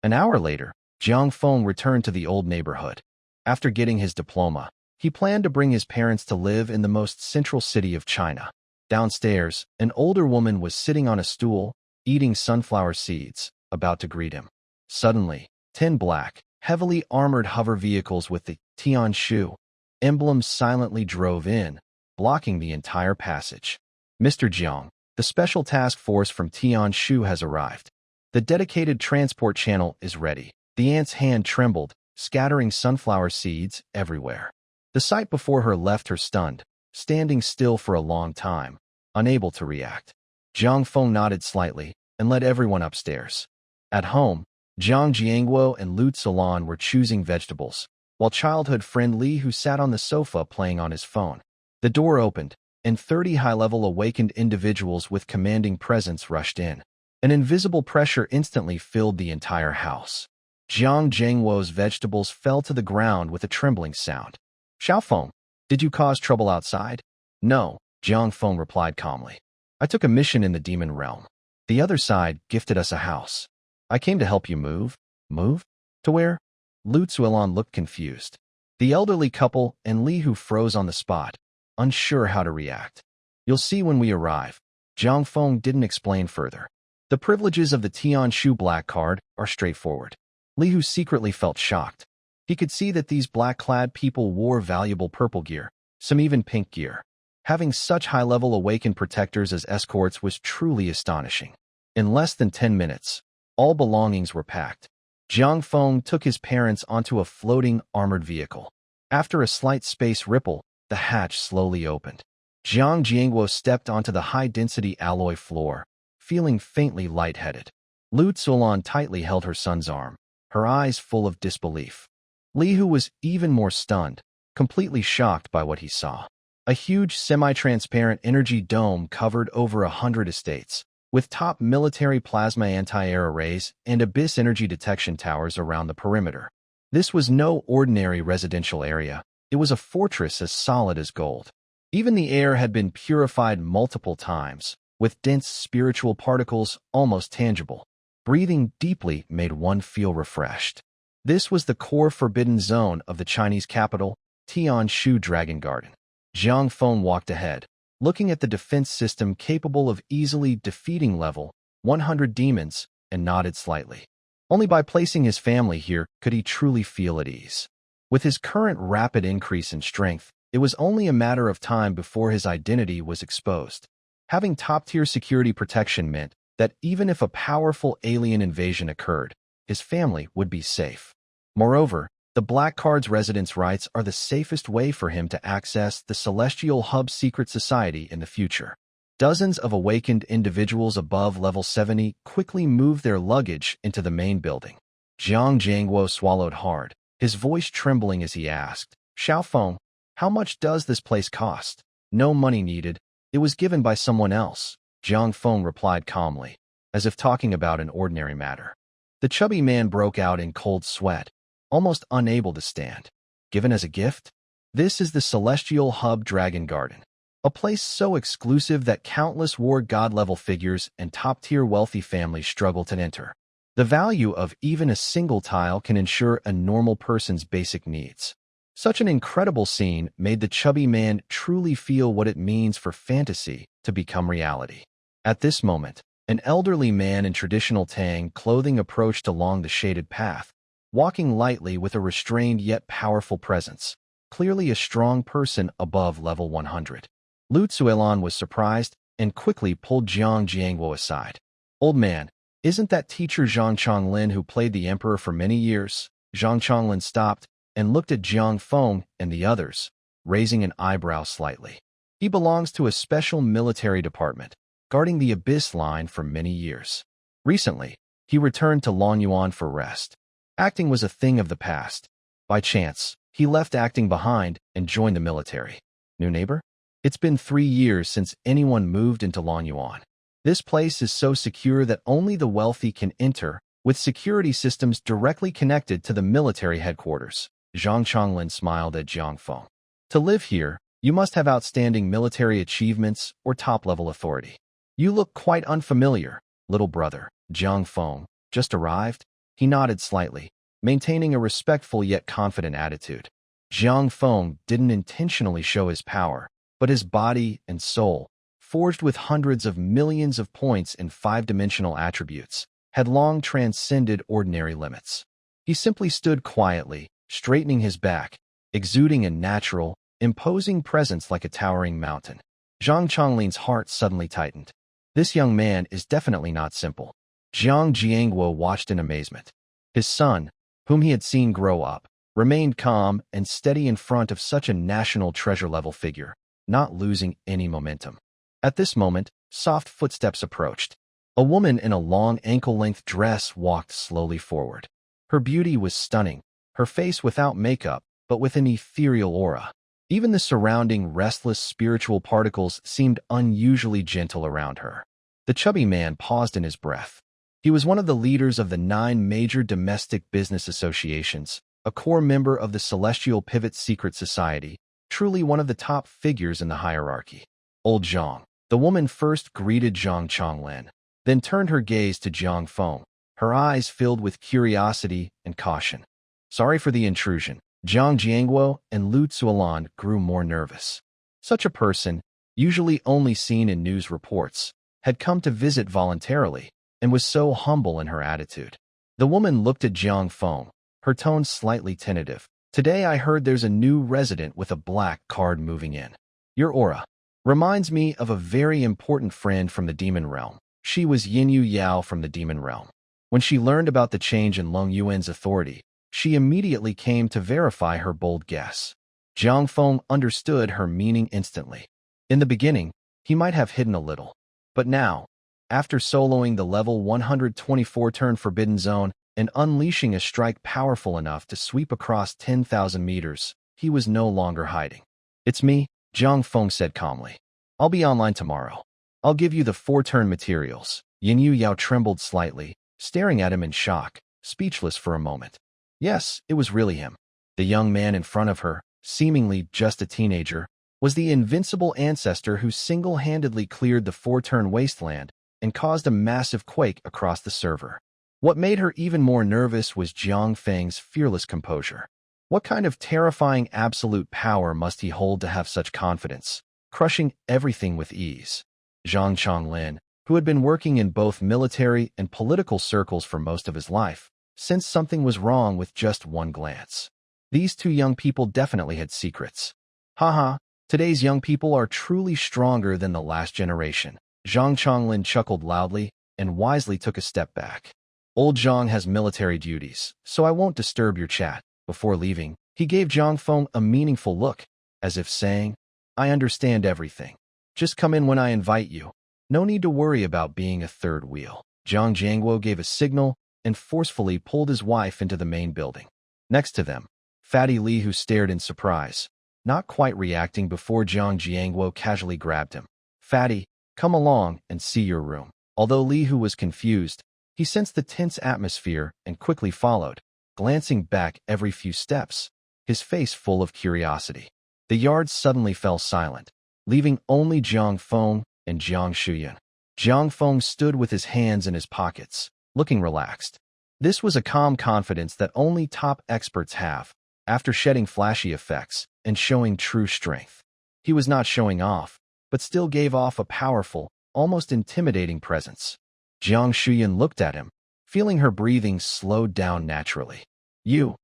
An hour later, Jiang Feng returned to the old neighborhood. After getting his diploma, he planned to bring his parents to live in the most central city of China. Downstairs, an older woman was sitting on a stool, eating sunflower seeds, about to greet him. Suddenly, 10 black, heavily armored hover vehicles with the Tianshu emblems silently drove in, blocking the entire passage. Mr. Jiang, the special task force from Tianshu has arrived. The dedicated transport channel is ready. The ant's hand trembled, scattering sunflower seeds everywhere. The sight before her left her stunned, standing still for a long time, unable to react. Jiang Feng nodded slightly and led everyone upstairs. At home, Jiang Jiangguo and Lu Tzulan were choosing vegetables, while childhood friend Li Hu sat on the sofa playing on his phone. The door opened, and 30 high-level awakened individuals with commanding presence rushed in. An invisible pressure instantly filled the entire house. Jiang Jiangguo's vegetables fell to the ground with a trembling sound. Xiaofeng, did you cause trouble outside? No, Jiang Feng replied calmly. I took a mission in the demon realm. The other side gifted us a house. I came to help you move. Move? To where? Lu Tzulan looked confused. The elderly couple and Li Hu froze on the spot, unsure how to react. You'll see when we arrive. Jiang Feng didn't explain further. The privileges of the Tianshu black card are straightforward. Li Hu secretly felt shocked. He could see that these black-clad people wore valuable purple gear, some even pink gear. Having such high-level awakened protectors as escorts was truly astonishing. In less than 10 minutes, all belongings were packed. Jiang Feng took his parents onto a floating, armored vehicle. After a slight space ripple, the hatch slowly opened. Jiang Jiangguo stepped onto the high-density alloy floor, feeling faintly lightheaded. Lu Tzulan tightly held her son's arm, her eyes full of disbelief. Li Hu was even more stunned, completely shocked by what he saw. A huge semi-transparent energy dome covered over 100 estates, with top military plasma anti-air arrays and abyss energy detection towers around the perimeter. This was no ordinary residential area. It was a fortress as solid as gold. Even the air had been purified multiple times, with dense spiritual particles almost tangible. Breathing deeply made one feel refreshed. This was the core forbidden zone of the Chinese capital, Tianshu Dragon Garden. Jiang Feng walked ahead, looking at the defense system capable of easily defeating level 100 demons, and nodded slightly. Only by placing his family here could he truly feel at ease. With his current rapid increase in strength, it was only a matter of time before his identity was exposed. Having top-tier security protection meant that even if a powerful alien invasion occurred, his family would be safe. Moreover, the Black Card's residence rights are the safest way for him to access the Celestial Hub Secret Society in the future. Dozens of awakened individuals above level 70 quickly moved their luggage into the main building. Jiang Jiangguo swallowed hard, his voice trembling as he asked, Xiaofeng, how much does this place cost? No money needed. It was given by someone else, Jiang Feng replied calmly, as if talking about an ordinary matter. The chubby man broke out in cold sweat, almost unable to stand. Given as a gift? This is the Celestial Hub Dragon Garden, a place so exclusive that countless war god-level figures and top-tier wealthy families struggle to enter. The value of even a single tile can ensure a normal person's basic needs. Such an incredible scene made the chubby man truly feel what it means for fantasy to become reality. At this moment, an elderly man in traditional Tang clothing approached along the shaded path, walking lightly with a restrained yet powerful presence, clearly a strong person above level 100. Lu Tzulan was surprised and quickly pulled Jiang Jiangguo aside. Old man, isn't that teacher Zhang Chonglin who played the emperor for many years? Zhang Chonglin stopped and looked at Jiang Feng and the others, raising an eyebrow slightly. He belongs to a special military department, guarding the Abyss line for many years. Recently, he returned to Longyuan for rest. Acting was a thing of the past. By chance, he left acting behind and joined the military. New neighbor? It's been 3 years since anyone moved into Longyuan. This place is so secure that only the wealthy can enter, with security systems directly connected to the military headquarters. Zhang Chonglin smiled at Jiang Feng. To live here, you must have outstanding military achievements or top-level authority. You look quite unfamiliar, little brother. Jiang Feng, just arrived? He nodded slightly, maintaining a respectful yet confident attitude. Jiang Feng didn't intentionally show his power, but his body and soul, forged with hundreds of millions of points in five-dimensional attributes, had long transcended ordinary limits. He simply stood quietly, straightening his back, exuding a natural, imposing presence like a towering mountain. Zhang Chonglin's heart suddenly tightened. This young man is definitely not simple. Jiang Jiangguo watched in amazement. His son, whom he had seen grow up, remained calm and steady in front of such a national treasure-level figure, not losing any momentum. At this moment, soft footsteps approached. A woman in a long ankle-length dress walked slowly forward. Her beauty was stunning, her face without makeup, but with an ethereal aura. Even the surrounding restless spiritual particles seemed unusually gentle around her. The chubby man paused in his breath. He was one of the leaders of the 9 major domestic business associations, a core member of the Celestial Pivot Secret Society, truly one of the top figures in the hierarchy. Old Zhang. The woman first greeted Zhang Chonglin, then turned her gaze to Jiang Feng, her eyes filled with curiosity and caution. Sorry for the intrusion. Jiang Jiangguo and Lu Zuolan grew more nervous. Such a person, usually only seen in news reports, had come to visit voluntarily and was so humble in her attitude. The woman looked at Jiang Feng, her tone slightly tentative. Today I heard there's a new resident with a black card moving in. Your aura reminds me of a very important friend from the demon realm. She was Yinyu Yao from the demon realm. When she learned about the change in Lung Yuan's authority, she immediately came to verify her bold guess. Jiang Feng understood her meaning instantly. In the beginning, he might have hidden a little. But now, after soloing the level 124 turn Forbidden Zone and unleashing a strike powerful enough to sweep across 10,000 meters, he was no longer hiding. It's me, Jiang Feng said calmly. I'll be online tomorrow. I'll give you the 4-turn materials. Yinyu Yao trembled slightly, staring at him in shock, speechless for a moment. Yes, it was really him. The young man in front of her, seemingly just a teenager, was the invincible ancestor who single-handedly cleared the 4-turn wasteland and caused a massive quake across the server. What made her even more nervous was Jiang Feng's fearless composure. What kind of terrifying absolute power must he hold to have such confidence, crushing everything with ease? Zhang Chonglin, who had been working in both military and political circles for most of his life, sensed something was wrong with just one glance. These two young people definitely had secrets. Haha, today's young people are truly stronger than the last generation. Zhang Chonglin chuckled loudly and wisely took a step back. Old Zhang has military duties, so I won't disturb your chat. Before leaving, he gave Jiang Feng a meaningful look, as if saying, I understand everything. Just come in when I invite you. No need to worry about being a third wheel. Jiang Jiangguo gave a signal and forcefully pulled his wife into the main building. Next to them, Fatty Li, who stared in surprise, not quite reacting before Jiang Jiangguo casually grabbed him. Fatty, come along and see your room. Although Li, who was confused, he sensed the tense atmosphere and quickly followed, glancing back every few steps, his face full of curiosity. The yard suddenly fell silent, leaving only Jiang Feng and Jiang Shuyan. Jiang Feng stood with his hands in his pockets, looking relaxed. This was a calm confidence that only top experts have, after shedding flashy effects and showing true strength. He was not showing off, but still gave off a powerful, almost intimidating presence. Jiang Shuyan looked at him, feeling her breathing slowed down naturally. You.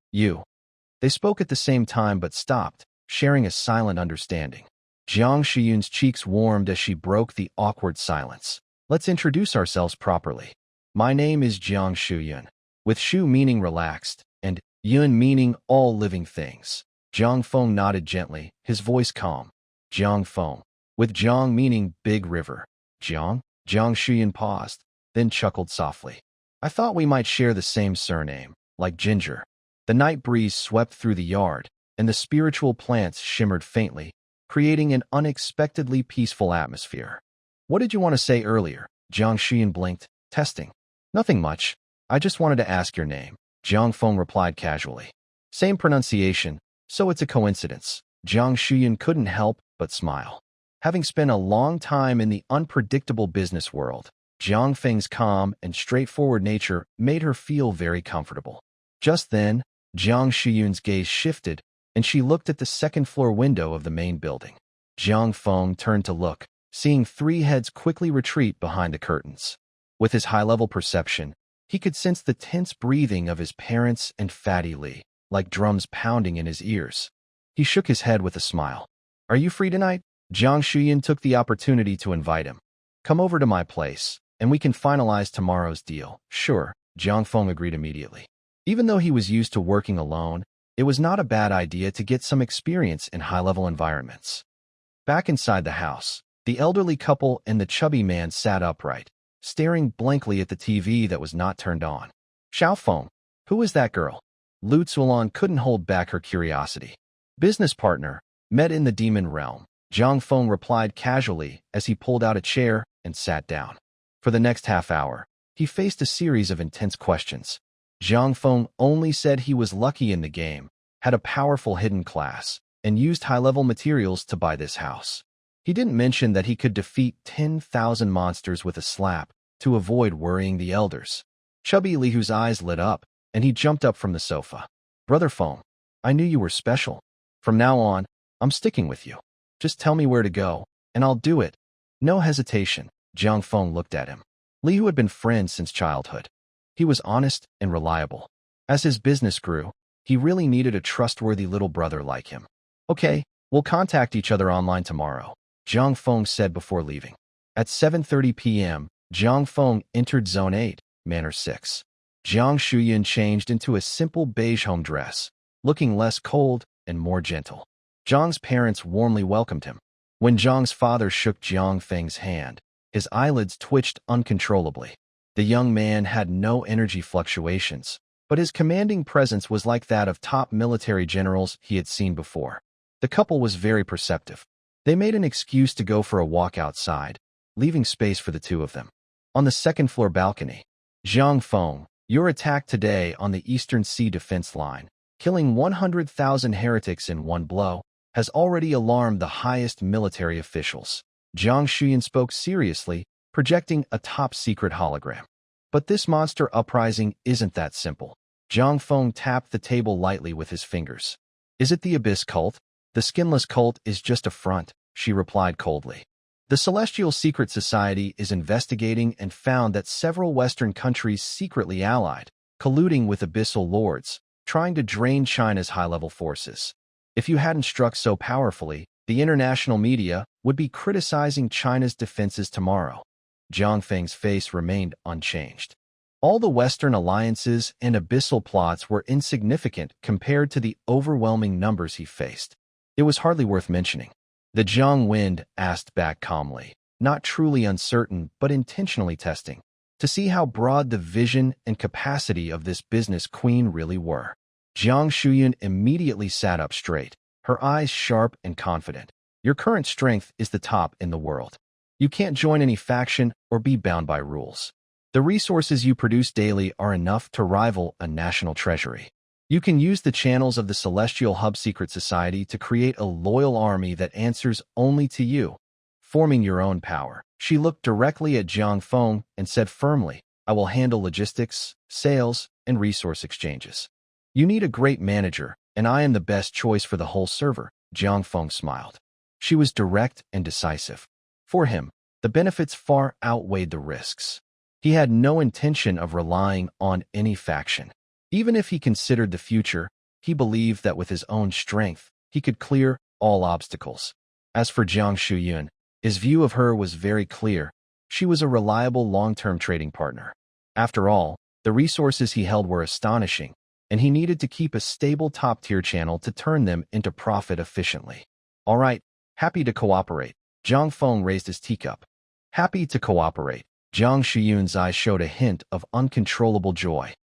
They spoke at the same time but stopped, sharing a silent understanding. Jiang Shuyan's cheeks warmed as she broke the awkward silence. Let's introduce ourselves properly. My name is Jiang Shuyan, with Shu meaning relaxed, and Yun meaning all living things. Jiang Feng nodded gently, his voice calm. Jiang Feng, with Jiang meaning big river. Jiang? Jiang Shuyan paused, then chuckled softly. I thought we might share the same surname, like Ginger. The night breeze swept through the yard, and the spiritual plants shimmered faintly, creating an unexpectedly peaceful atmosphere. What did you want to say earlier? Jiang Xian blinked, testing. Nothing much. I just wanted to ask your name. Jiang Feng replied casually. Same pronunciation, so it's a coincidence. Jiang Xian couldn't help but smile. Having spent a long time in the unpredictable business world, Jiang Feng's calm and straightforward nature made her feel very comfortable. Just then, Jiang Shiyun's gaze shifted, and she looked at the second-floor window of the main building. Jiang Feng turned to look, seeing three heads quickly retreat behind the curtains. With his high-level perception, he could sense the tense breathing of his parents and Fatty Li, like drums pounding in his ears. He shook his head with a smile. Are you free tonight? Jiang Xiyan took the opportunity to invite him. Come over to my place, and we can finalize tomorrow's deal. Sure, Jiang Feng agreed immediately. Even though he was used to working alone, it was not a bad idea to get some experience in high-level environments. Back inside the house, the elderly couple and the chubby man sat upright, staring blankly at the TV that was not turned on. Xiao Feng, who is that girl? Lu Zuolan couldn't hold back her curiosity. Business partner, met in the demon realm. Jiang Feng replied casually as he pulled out a chair and sat down. For the next half hour, he faced a series of intense questions. Jiang Feng only said he was lucky in the game, had a powerful hidden class, and used high-level materials to buy this house. He didn't mention that he could defeat 10,000 monsters with a slap to avoid worrying the elders. Chubby Lihu's eyes lit up, and he jumped up from the sofa. Brother Feng, I knew you were special. From now on, I'm sticking with you. Just tell me where to go, and I'll do it. No hesitation. Jiang Feng looked at him. Lihu had been friends since childhood. He was honest and reliable. As his business grew, he really needed a trustworthy little brother like him. Okay, we'll contact each other online tomorrow, Jiang Feng said before leaving. At 7:30 p.m., Jiang Feng entered Zone 8, Manor 6. Jiang Shuyan changed into a simple beige home dress, looking less cold and more gentle. Jiang's parents warmly welcomed him. When Jiang's father shook Jiang Feng's hand, his eyelids twitched uncontrollably. The young man had no energy fluctuations, but his commanding presence was like that of top military generals he had seen before. The couple was very perceptive. They made an excuse to go for a walk outside, leaving space for the two of them. On the second-floor balcony, Jiang Feng, your attack today on the Eastern Sea defense line, killing 100,000 heretics in one blow, has already alarmed the highest military officials. Jiang Shuyan spoke seriously, projecting a top-secret hologram. But this monster uprising isn't that simple. Jiang Feng tapped the table lightly with his fingers. Is it the Abyss cult? The skinless cult is just a front, she replied coldly. The Celestial Secret Society is investigating and found that several Western countries secretly allied, colluding with Abyssal Lords, trying to drain China's high-level forces. If you hadn't struck so powerfully, the international media would be criticizing China's defenses tomorrow. Jiang Feng's face remained unchanged. All the Western alliances and abyssal plots were insignificant compared to the overwhelming numbers he faced. It was hardly worth mentioning. The Jiang Wind asked back calmly, not truly uncertain but intentionally testing, to see how broad the vision and capacity of this business queen really were. Jiang Shuyan immediately sat up straight, her eyes sharp and confident. Your current strength is the top in the world. You can't join any faction or be bound by rules. The resources you produce daily are enough to rival a national treasury. You can use the channels of the Celestial Hub Secret Society to create a loyal army that answers only to you, forming your own power. She looked directly at Jiang Feng and said firmly, I will handle logistics, sales, and resource exchanges. You need a great manager, and I am the best choice for the whole server. Jiang Feng smiled. She was direct and decisive. For him, the benefits far outweighed the risks. He had no intention of relying on any faction. Even if he considered the future, he believed that with his own strength, he could clear all obstacles. As for Jiang Shuyun, his view of her was very clear. She was a reliable long-term trading partner. After all, the resources he held were astonishing, and he needed to keep a stable top-tier channel to turn them into profit efficiently. All right, happy to cooperate. Jiang Feng raised his teacup. Happy to cooperate. Jiang Shiyun's eyes showed a hint of uncontrollable joy.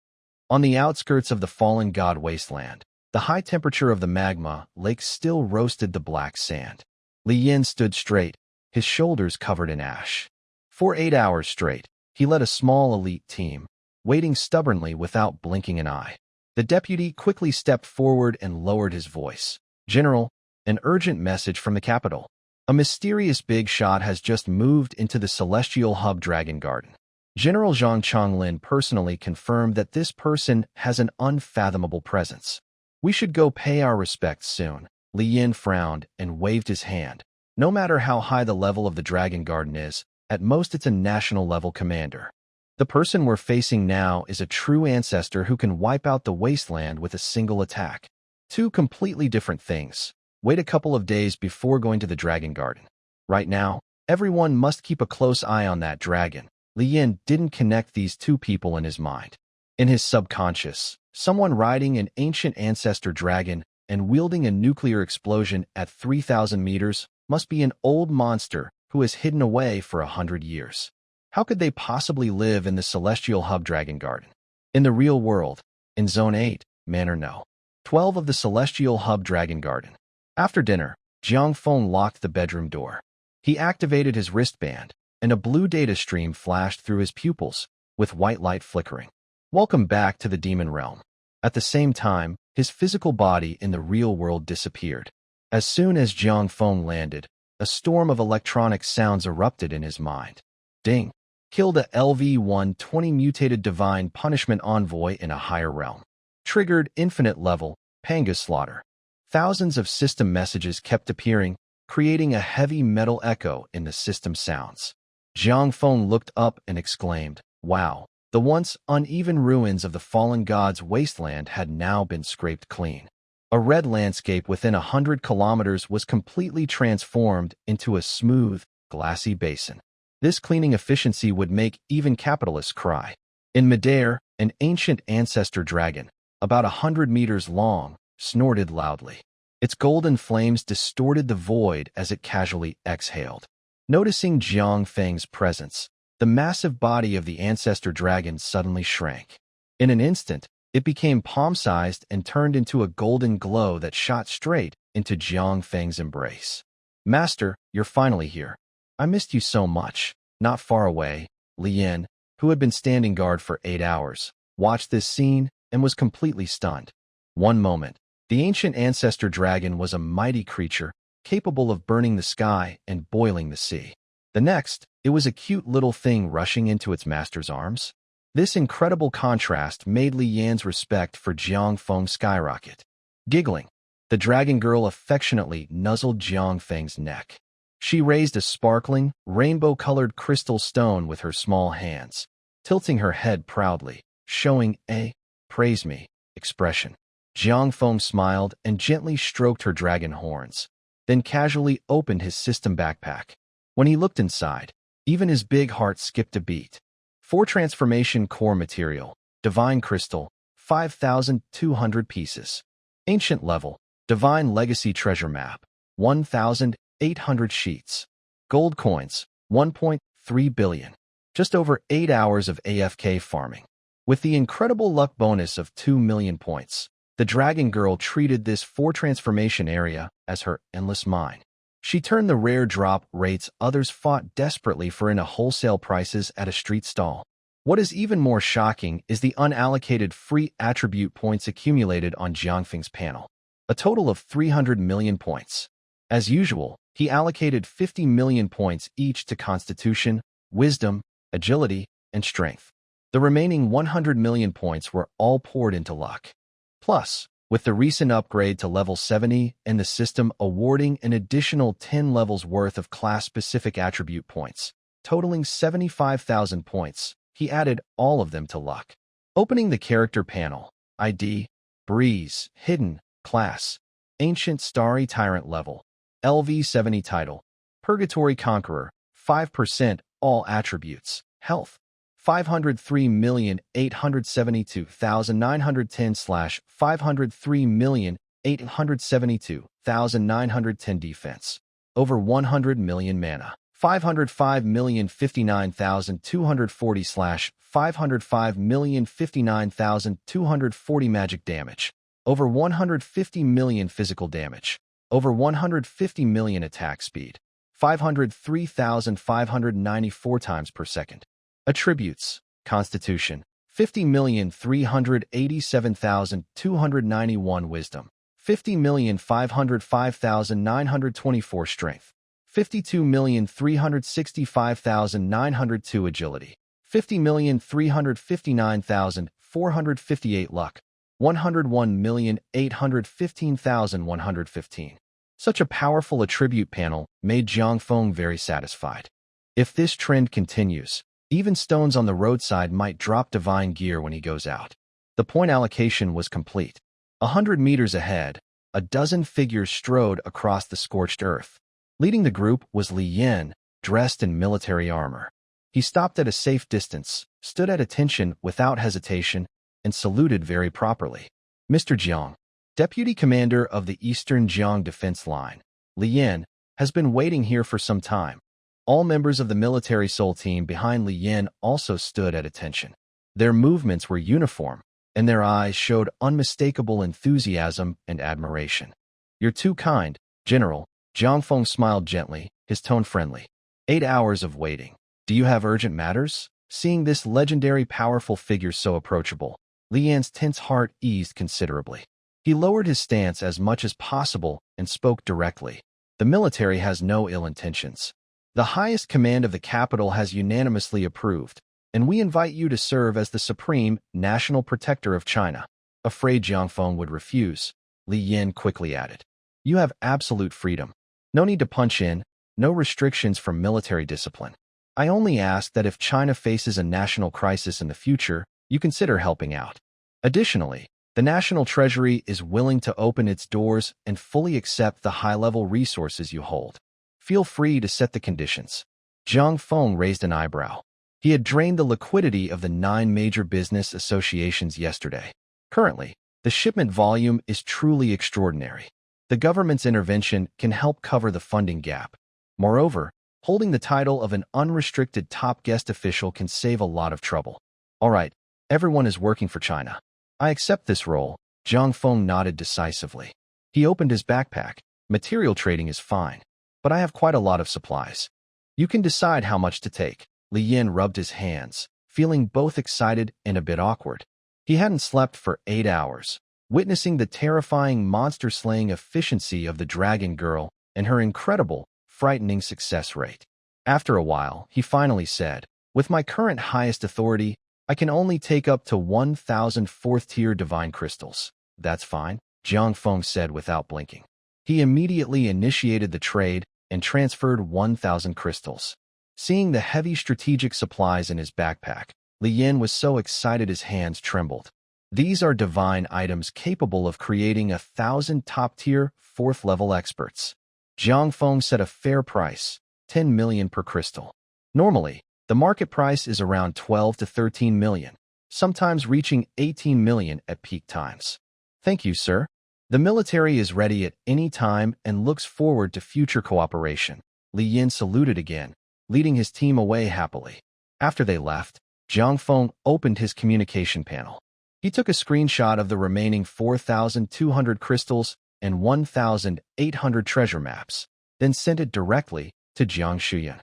On the outskirts of the fallen god wasteland, the high temperature of the magma lake still roasted the black sand. Li Yin stood straight, his shoulders covered in ash. For 8 hours straight, he led a small elite team, waiting stubbornly without blinking an eye. The deputy quickly stepped forward and lowered his voice. "General, an urgent message from the capital. A mysterious big shot has just moved into the celestial hub Dragon Garden." General Zhang Chonglin personally confirmed that this person has an unfathomable presence. "We should go pay our respects soon." Li Yin frowned and waved his hand. No matter how high the level of the Dragon Garden is, at most it's a national-level commander. The person we're facing now is a true ancestor who can wipe out the wasteland with a single attack. Two completely different things. Wait a couple of days before going to the Dragon Garden. Right now, everyone must keep a close eye on that dragon. Li Yin didn't connect these two people in his mind. In his subconscious, someone riding an ancient ancestor dragon and wielding a nuclear explosion at 3,000 meters must be an old monster who has hidden away for 100 years. How could they possibly live in the celestial hub Dragon Garden? In the real world, in Zone 8, Manor No. 12 of the celestial hub Dragon Garden. After dinner, Jiang Feng locked the bedroom door. He activated his wristband, and a blue data stream flashed through his pupils, with white light flickering. Welcome back to the demon realm. At the same time, his physical body in the real world disappeared. As soon as Jiang Feng landed, a storm of electronic sounds erupted in his mind. Ding! Killed a LV-120 mutated divine punishment envoy in a higher realm. Triggered infinite level, Panga slaughter. Thousands of system messages kept appearing, creating a heavy metal echo in the system sounds. Jiang Feng looked up and exclaimed, "Wow, the once uneven ruins of the fallen god's wasteland had now been scraped clean." A red landscape within 100 kilometers was completely transformed into a smooth, glassy basin. This cleaning efficiency would make even capitalists cry. In midair, an ancient ancestor dragon, about 100 meters long, snorted loudly. Its golden flames distorted the void as it casually exhaled. Noticing Jiang Feng's presence, the massive body of the ancestor dragon suddenly shrank. In an instant, it became palm-sized and turned into a golden glow that shot straight into Jiang Feng's embrace. "Master, you're finally here. I missed you so much." Not far away, Li Yin, who had been standing guard for 8 hours, watched this scene and was completely stunned. One moment, the ancient ancestor dragon was a mighty creature, capable of burning the sky and boiling the sea. The next, it was a cute little thing rushing into its master's arms. This incredible contrast made Li Yan's respect for Jiang Feng skyrocket. Giggling, the dragon girl affectionately nuzzled Jiang Feng's neck. She raised a sparkling, rainbow-colored crystal stone with her small hands, tilting her head proudly, showing a "praise me" expression. Jiang Feng smiled and gently stroked her dragon horns, then casually opened his system backpack. When he looked inside, even his big heart skipped a beat. 4 transformation core material, divine crystal, 5,200 pieces. Ancient level, divine legacy treasure map, 1,800 sheets. Gold coins, 1.3 billion. Just over 8 hours of AFK farming. With the incredible luck bonus of 2 million points, the dragon girl treated this 4 transformation area as her endless mine. She turned the rare drop rates others fought desperately for into wholesale prices at a street stall. What is even more shocking is the unallocated free attribute points accumulated on Jiangfeng's panel. A total of 300 million points. As usual, he allocated 50 million points each to Constitution, Wisdom, Agility, and Strength. The remaining 100 million points were all poured into luck. Plus, with the recent upgrade to level 70 and the system awarding an additional 10 levels worth of class-specific attribute points, totaling 75,000 points, he added all of them to luck. Opening the character panel, ID, Breeze, Hidden, Class, Ancient Starry Tyrant level, LV70 title, Purgatory Conqueror, 5% all attributes, Health, 503,872,910/503,872,910 defense. Over 100 million mana. 505,059,240/505,059,240 magic damage. Over 150 million physical damage. Over 150 million attack speed. 503,594 times per second. Attributes: Constitution, 50,387,291 Wisdom, 50,505,924 Strength, 52,365,902 Agility, 50,359,458 Luck, 101,815,115. Such a powerful attribute panel made Jiang Feng very satisfied. If this trend continues, even stones on the roadside might drop divine gear when he goes out. The point allocation was complete. 100 meters ahead, a dozen figures strode across the scorched earth. Leading the group was Li Yan, dressed in military armor. He stopped at a safe distance, stood at attention without hesitation, and saluted very properly. Mr. Jiang, Deputy Commander of the Eastern Jiang Defense Line, Li Yan, has been waiting here for some time. All members of the military soul team behind Li Yan also stood at attention. Their movements were uniform, and their eyes showed unmistakable enthusiasm and admiration. "You're too kind, General." Jiang Feng smiled gently, his tone friendly. 8 hours of waiting. Do you have urgent matters? Seeing this legendary powerful figure so approachable, Li Yan's tense heart eased considerably. He lowered his stance as much as possible and spoke directly. The military has no ill intentions. The highest command of the capital has unanimously approved, and we invite you to serve as the supreme national protector of China. Afraid Jiang Feng would refuse, Li Yan quickly added. You have absolute freedom. No need to punch in, no restrictions from military discipline. I only ask that if China faces a national crisis in the future, you consider helping out. Additionally, the National Treasury is willing to open its doors and fully accept the high-level resources you hold. Feel free to set the conditions. Jiang Feng raised an eyebrow. He had drained the liquidity of the 9 major business associations yesterday. Currently, the shipment volume is truly extraordinary. The government's intervention can help cover the funding gap. Moreover, holding the title of an unrestricted top guest official can save a lot of trouble. All right, everyone is working for China. I accept this role. Jiang Feng nodded decisively. He opened his backpack. Material trading is fine, but I have quite a lot of supplies. You can decide how much to take. Li Yan rubbed his hands, feeling both excited and a bit awkward. He hadn't slept for 8 hours, witnessing the terrifying monster-slaying efficiency of the dragon girl and her incredible, frightening success rate. After a while, he finally said, with my current highest authority, I can only take up to 1,000 4th-tier divine crystals. That's fine, Jiang Feng said without blinking. He immediately initiated the trade and transferred 1,000 crystals. Seeing the heavy strategic supplies in his backpack, Li Yan was so excited his hands trembled. These are divine items capable of creating 1,000 top-tier, 4th-level experts. Jiang Feng set a fair price, 10 million per crystal. Normally, the market price is around 12 to 13 million, sometimes reaching 18 million at peak times. Thank you, sir. The military is ready at any time and looks forward to future cooperation. Li Yan saluted again, leading his team away happily. After they left, Jiang Feng opened his communication panel. He took a screenshot of the remaining 4,200 crystals and 1,800 treasure maps, then sent it directly to Jiang Shuyun.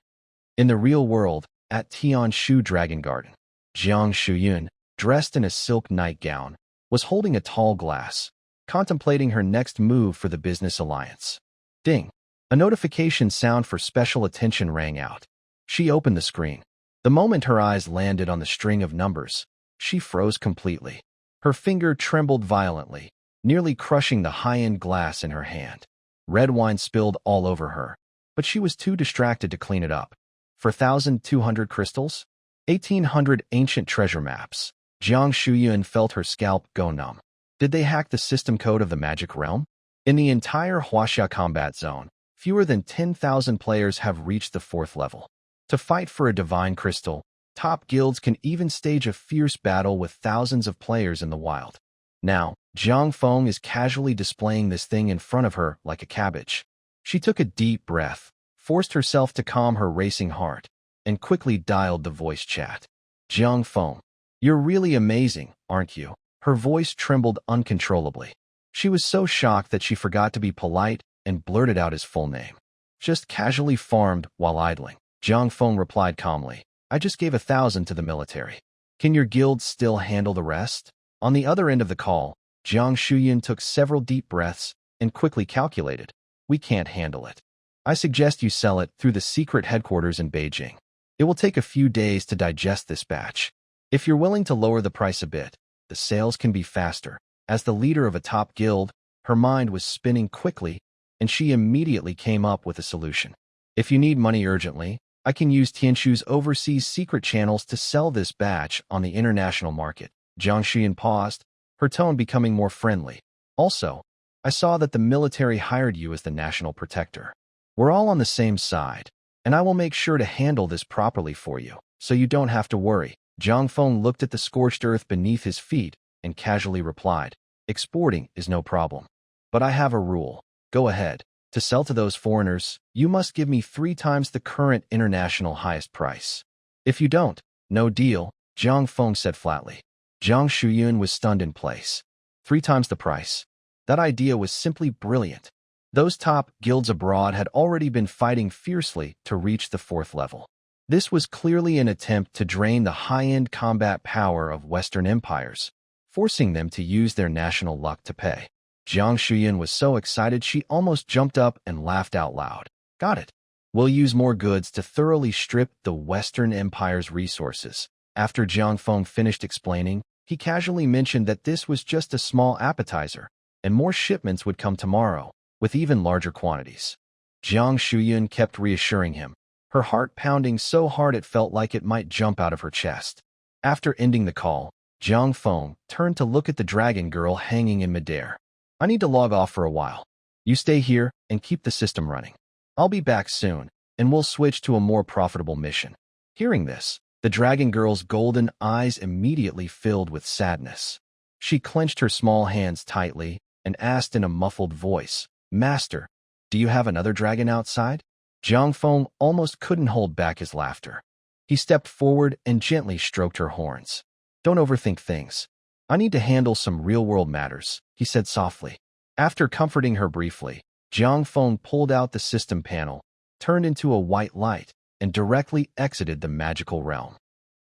In the real world, at Tianshu Dragon Garden, Jiang Shuyun, dressed in a silk nightgown, was holding a tall glass, contemplating her next move for the business alliance. Ding! A notification sound for special attention rang out. She opened the screen. The moment her eyes landed on the string of numbers, she froze completely. Her finger trembled violently, nearly crushing the high-end glass in her hand. Red wine spilled all over her, but she was too distracted to clean it up. For 1,200 crystals? 1,800 ancient treasure maps. Jiang Shuyun felt her scalp go numb. Did they hack the system code of the magic realm? In the entire Huaxia combat zone, fewer than 10,000 players have reached the 4th level. To fight for a divine crystal, top guilds can even stage a fierce battle with thousands of players in the wild. Now, Jiang Feng is casually displaying this thing in front of her like a cabbage. She took a deep breath, forced herself to calm her racing heart, and quickly dialed the voice chat. Jiang Feng, you're really amazing, aren't you? Her voice trembled uncontrollably. She was so shocked that she forgot to be polite and blurted out his full name. Just casually farmed while idling. Jiang Feng replied calmly. I just gave 1,000 to the military. Can your guild still handle the rest? On the other end of the call, Jiang Shuyan took several deep breaths and quickly calculated. We can't handle it. I suggest you sell it through the secret headquarters in Beijing. It will take a few days to digest this batch. If you're willing to lower the price a bit, the sales can be faster. As the leader of a top guild, her mind was spinning quickly, and she immediately came up with a solution. If you need money urgently, I can use Tianshu's overseas secret channels to sell this batch on the international market. Jiang Xian paused, her tone becoming more friendly. Also, I saw that the military hired you as the national protector. We're all on the same side, and I will make sure to handle this properly for you, so you don't have to worry. Jiang Feng looked at the scorched earth beneath his feet and casually replied, exporting is no problem. But I have a rule. Go ahead. To sell to those foreigners, you must give me 3 times the current international highest price. If you don't, no deal, Jiang Feng said flatly. Jiang Shuyun was stunned in place. 3 times the price. That idea was simply brilliant. Those top guilds abroad had already been fighting fiercely to reach the 4th level. This was clearly an attempt to drain the high-end combat power of Western empires, forcing them to use their national luck to pay. Jiang Shuyan was so excited she almost jumped up and laughed out loud. Got it. We'll use more goods to thoroughly strip the Western Empire's resources. After Jiang Feng finished explaining, he casually mentioned that this was just a small appetizer, and more shipments would come tomorrow, with even larger quantities. Jiang Shuyan kept reassuring him, her heart pounding so hard it felt like it might jump out of her chest. After ending the call, Jiang Feng turned to look at the dragon girl hanging in midair. I need to log off for a while. You stay here and keep the system running. I'll be back soon, and we'll switch to a more profitable mission. Hearing this, the dragon girl's golden eyes immediately filled with sadness. She clenched her small hands tightly and asked in a muffled voice, Master, do you have another dragon outside? Jiang Feng almost couldn't hold back his laughter. He stepped forward and gently stroked her horns. Don't overthink things. I need to handle some real-world matters, he said softly. After comforting her briefly, Jiang Feng pulled out the system panel, turned into a white light, and directly exited the magical realm.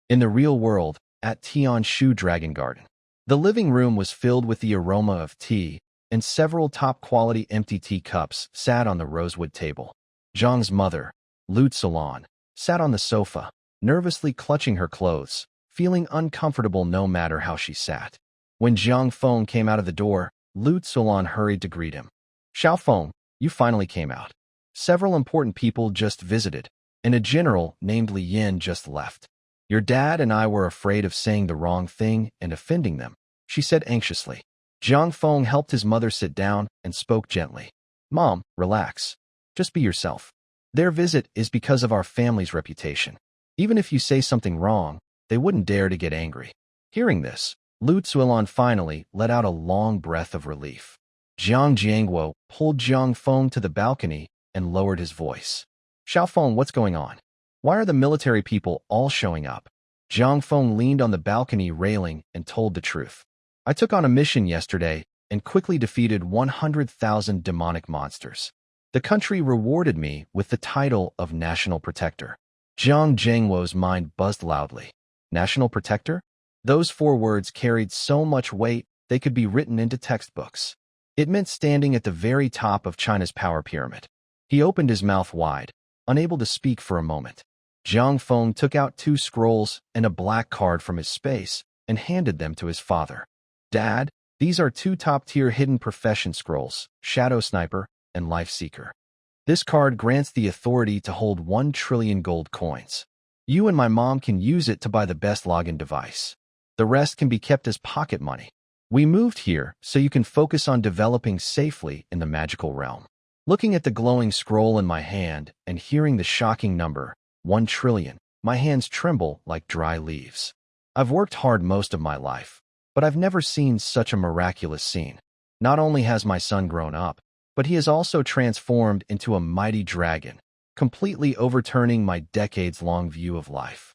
In the real world, at Tianshu Dragon Garden, the living room was filled with the aroma of tea, and several top-quality empty teacups sat on the rosewood table. Zhang's mother, Lu Tzulan, sat on the sofa, nervously clutching her clothes, feeling uncomfortable no matter how she sat. When Jiang Feng came out of the door, Lu Tzulan hurried to greet him. Xiao Feng, you finally came out. Several important people just visited, and a general named Li Yin just left. Your dad and I were afraid of saying the wrong thing and offending them, she said anxiously. Jiang Feng helped his mother sit down and spoke gently. Mom, relax. Just be yourself. Their visit is because of our family's reputation. Even if you say something wrong, they wouldn't dare to get angry. Hearing this, Lu Tzulan finally let out a long breath of relief. Jiang Jiangguo pulled Jiang Feng to the balcony and lowered his voice. Xiao Feng, what's going on? Why are the military people all showing up? Jiang Feng leaned on the balcony railing and told the truth. I took on a mission yesterday and quickly defeated 100,000 demonic monsters. The country rewarded me with the title of National Protector. Jiang Jiangguo's mind buzzed loudly. National Protector? Those 4 words carried so much weight they could be written into textbooks. It meant standing at the very top of China's power pyramid. He opened his mouth wide, unable to speak for a moment. Jiang Feng took out 2 scrolls and a black card from his space and handed them to his father. Dad, these are 2 top-tier hidden profession scrolls, Shadow Sniper and Life Seeker. This card grants the authority to hold 1 trillion gold coins. You and my mom can use it to buy the best login device. The rest can be kept as pocket money. We moved here so you can focus on developing safely in the magical realm. Looking at the glowing scroll in my hand and hearing the shocking number, 1 trillion, my hands tremble like dry leaves. I've worked hard most of my life, but I've never seen such a miraculous scene. Not only has my son grown up, but he has also transformed into a mighty dragon, completely overturning my decades-long view of life.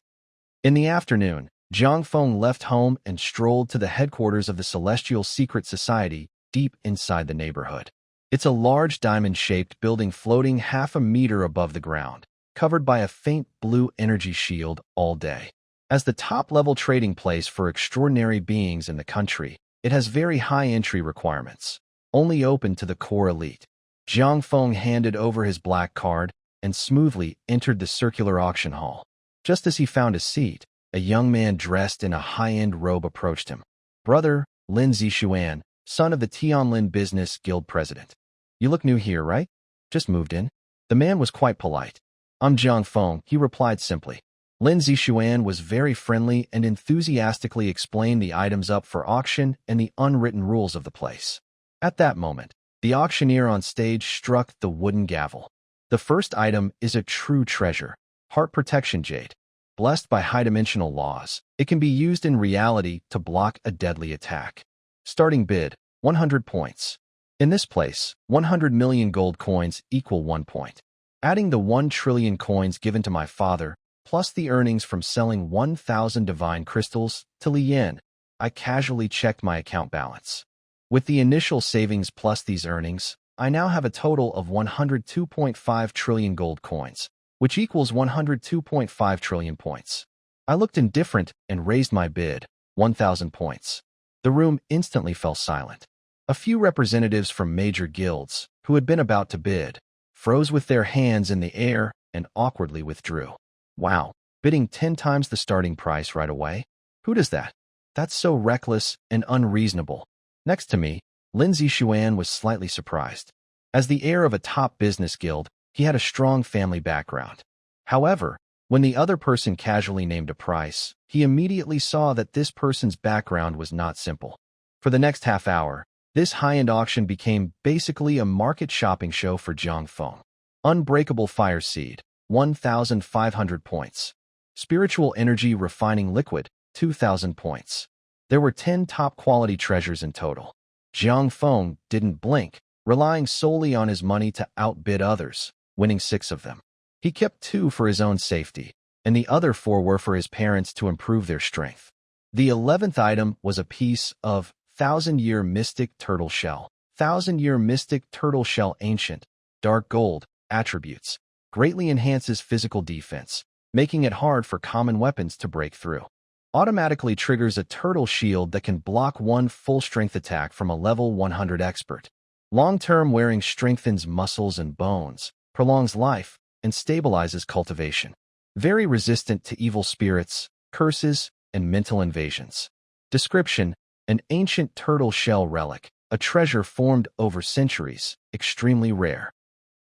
In the afternoon, Jiang Feng left home and strolled to the headquarters of the Celestial Secret Society deep inside the neighborhood. It's a large diamond-shaped building floating half a meter above the ground, covered by a faint blue energy shield all day. As the top-level trading place for extraordinary beings in the country, it has very high entry requirements, only open to the core elite. Jiang Feng handed over his black card and smoothly entered the circular auction hall. Just as he found a seat, a young man dressed in a high-end robe approached him. Brother, Lin Zixuan, son of the Tianlin Business Guild president. You look new here, right? Just moved in? The man was quite polite. I'm Jiang Feng, he replied simply. Lin Zixuan was very friendly and enthusiastically explained the items up for auction and the unwritten rules of the place. At that moment, the auctioneer on stage struck the wooden gavel. The first item is a true treasure, Heart Protection Jade. Blessed by high-dimensional laws, it can be used in reality to block a deadly attack. Starting bid, 100 points. In this place, 100 million gold coins equal 1 point. Adding the 1 trillion coins given to my father, plus the earnings from selling 1,000 divine crystals to Li Yan, I casually checked my account balance. With the initial savings plus these earnings, I now have a total of 102.5 trillion gold coins, which equals 102.5 trillion points. I looked indifferent and raised my bid, 1,000 points. The room instantly fell silent. A few representatives from major guilds, who had been about to bid, froze with their hands in the air and awkwardly withdrew. Wow, bidding 10 times the starting price right away? Who does that? That's so reckless and unreasonable. Next to me, Lin Zixuan was slightly surprised. As the heir of a top business guild, he had a strong family background. However, when the other person casually named a price, he immediately saw that this person's background was not simple. For the next half hour, this high-end auction became basically a market shopping show for Jiang Feng. Unbreakable Fire Seed, 1,500 points. Spiritual Energy Refining Liquid, 2,000 points. There were 10 top-quality treasures in total. Jiang Feng didn't blink, relying solely on his money to outbid others, winning 6 of them. He kept 2 for his own safety, and the other 4 were for his parents to improve their strength. The 11th item was a piece of 1,000-year mystic turtle shell. 1,000-year mystic turtle shell ancient, dark gold, attributes, greatly enhances physical defense, making it hard for common weapons to break through. Automatically triggers a turtle shield that can block 1 full-strength attack from a level 100 expert. Long-term wearing strengthens muscles and bones, prolongs life, and stabilizes cultivation. Very resistant to evil spirits, curses, and mental invasions. Description: an ancient turtle shell relic, a treasure formed over centuries, extremely rare.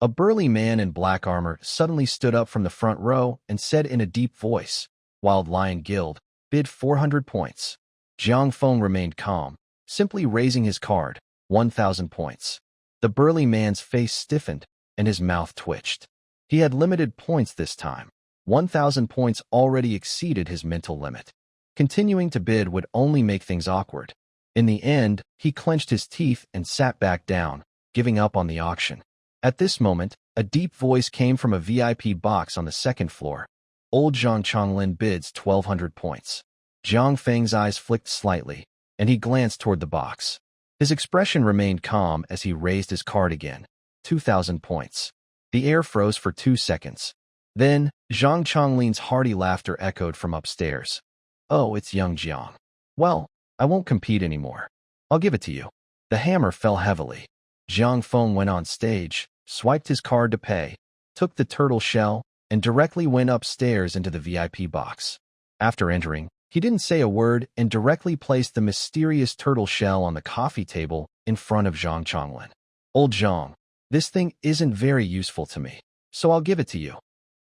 A burly man in black armor suddenly stood up from the front row and said in a deep voice, Wild Lion Guild, bid 400 points. Jiang Feng remained calm, simply raising his card, 1,000 points. The burly man's face stiffened, and his mouth twitched. He had limited points this time. 1,000 points already exceeded his mental limit. Continuing to bid would only make things awkward. In the end, he clenched his teeth and sat back down, giving up on the auction. At this moment, a deep voice came from a VIP box on the second floor. Old Zhang Chonglin bids 1,200 points. Jiang Feng's eyes flicked slightly, and he glanced toward the box. His expression remained calm as he raised his card again. 2,000 points. The air froze for 2 seconds. Then, Zhang Chonglin's hearty laughter echoed from upstairs. Oh, it's young Jiang. Well, I won't compete anymore. I'll give it to you. The hammer fell heavily. Jiang Feng went on stage, swiped his card to pay, took the turtle shell, and directly went upstairs into the VIP box. After entering, he didn't say a word and directly placed the mysterious turtle shell on the coffee table in front of Zhang Chonglin. Old Zhang, this thing isn't very useful to me, so I'll give it to you.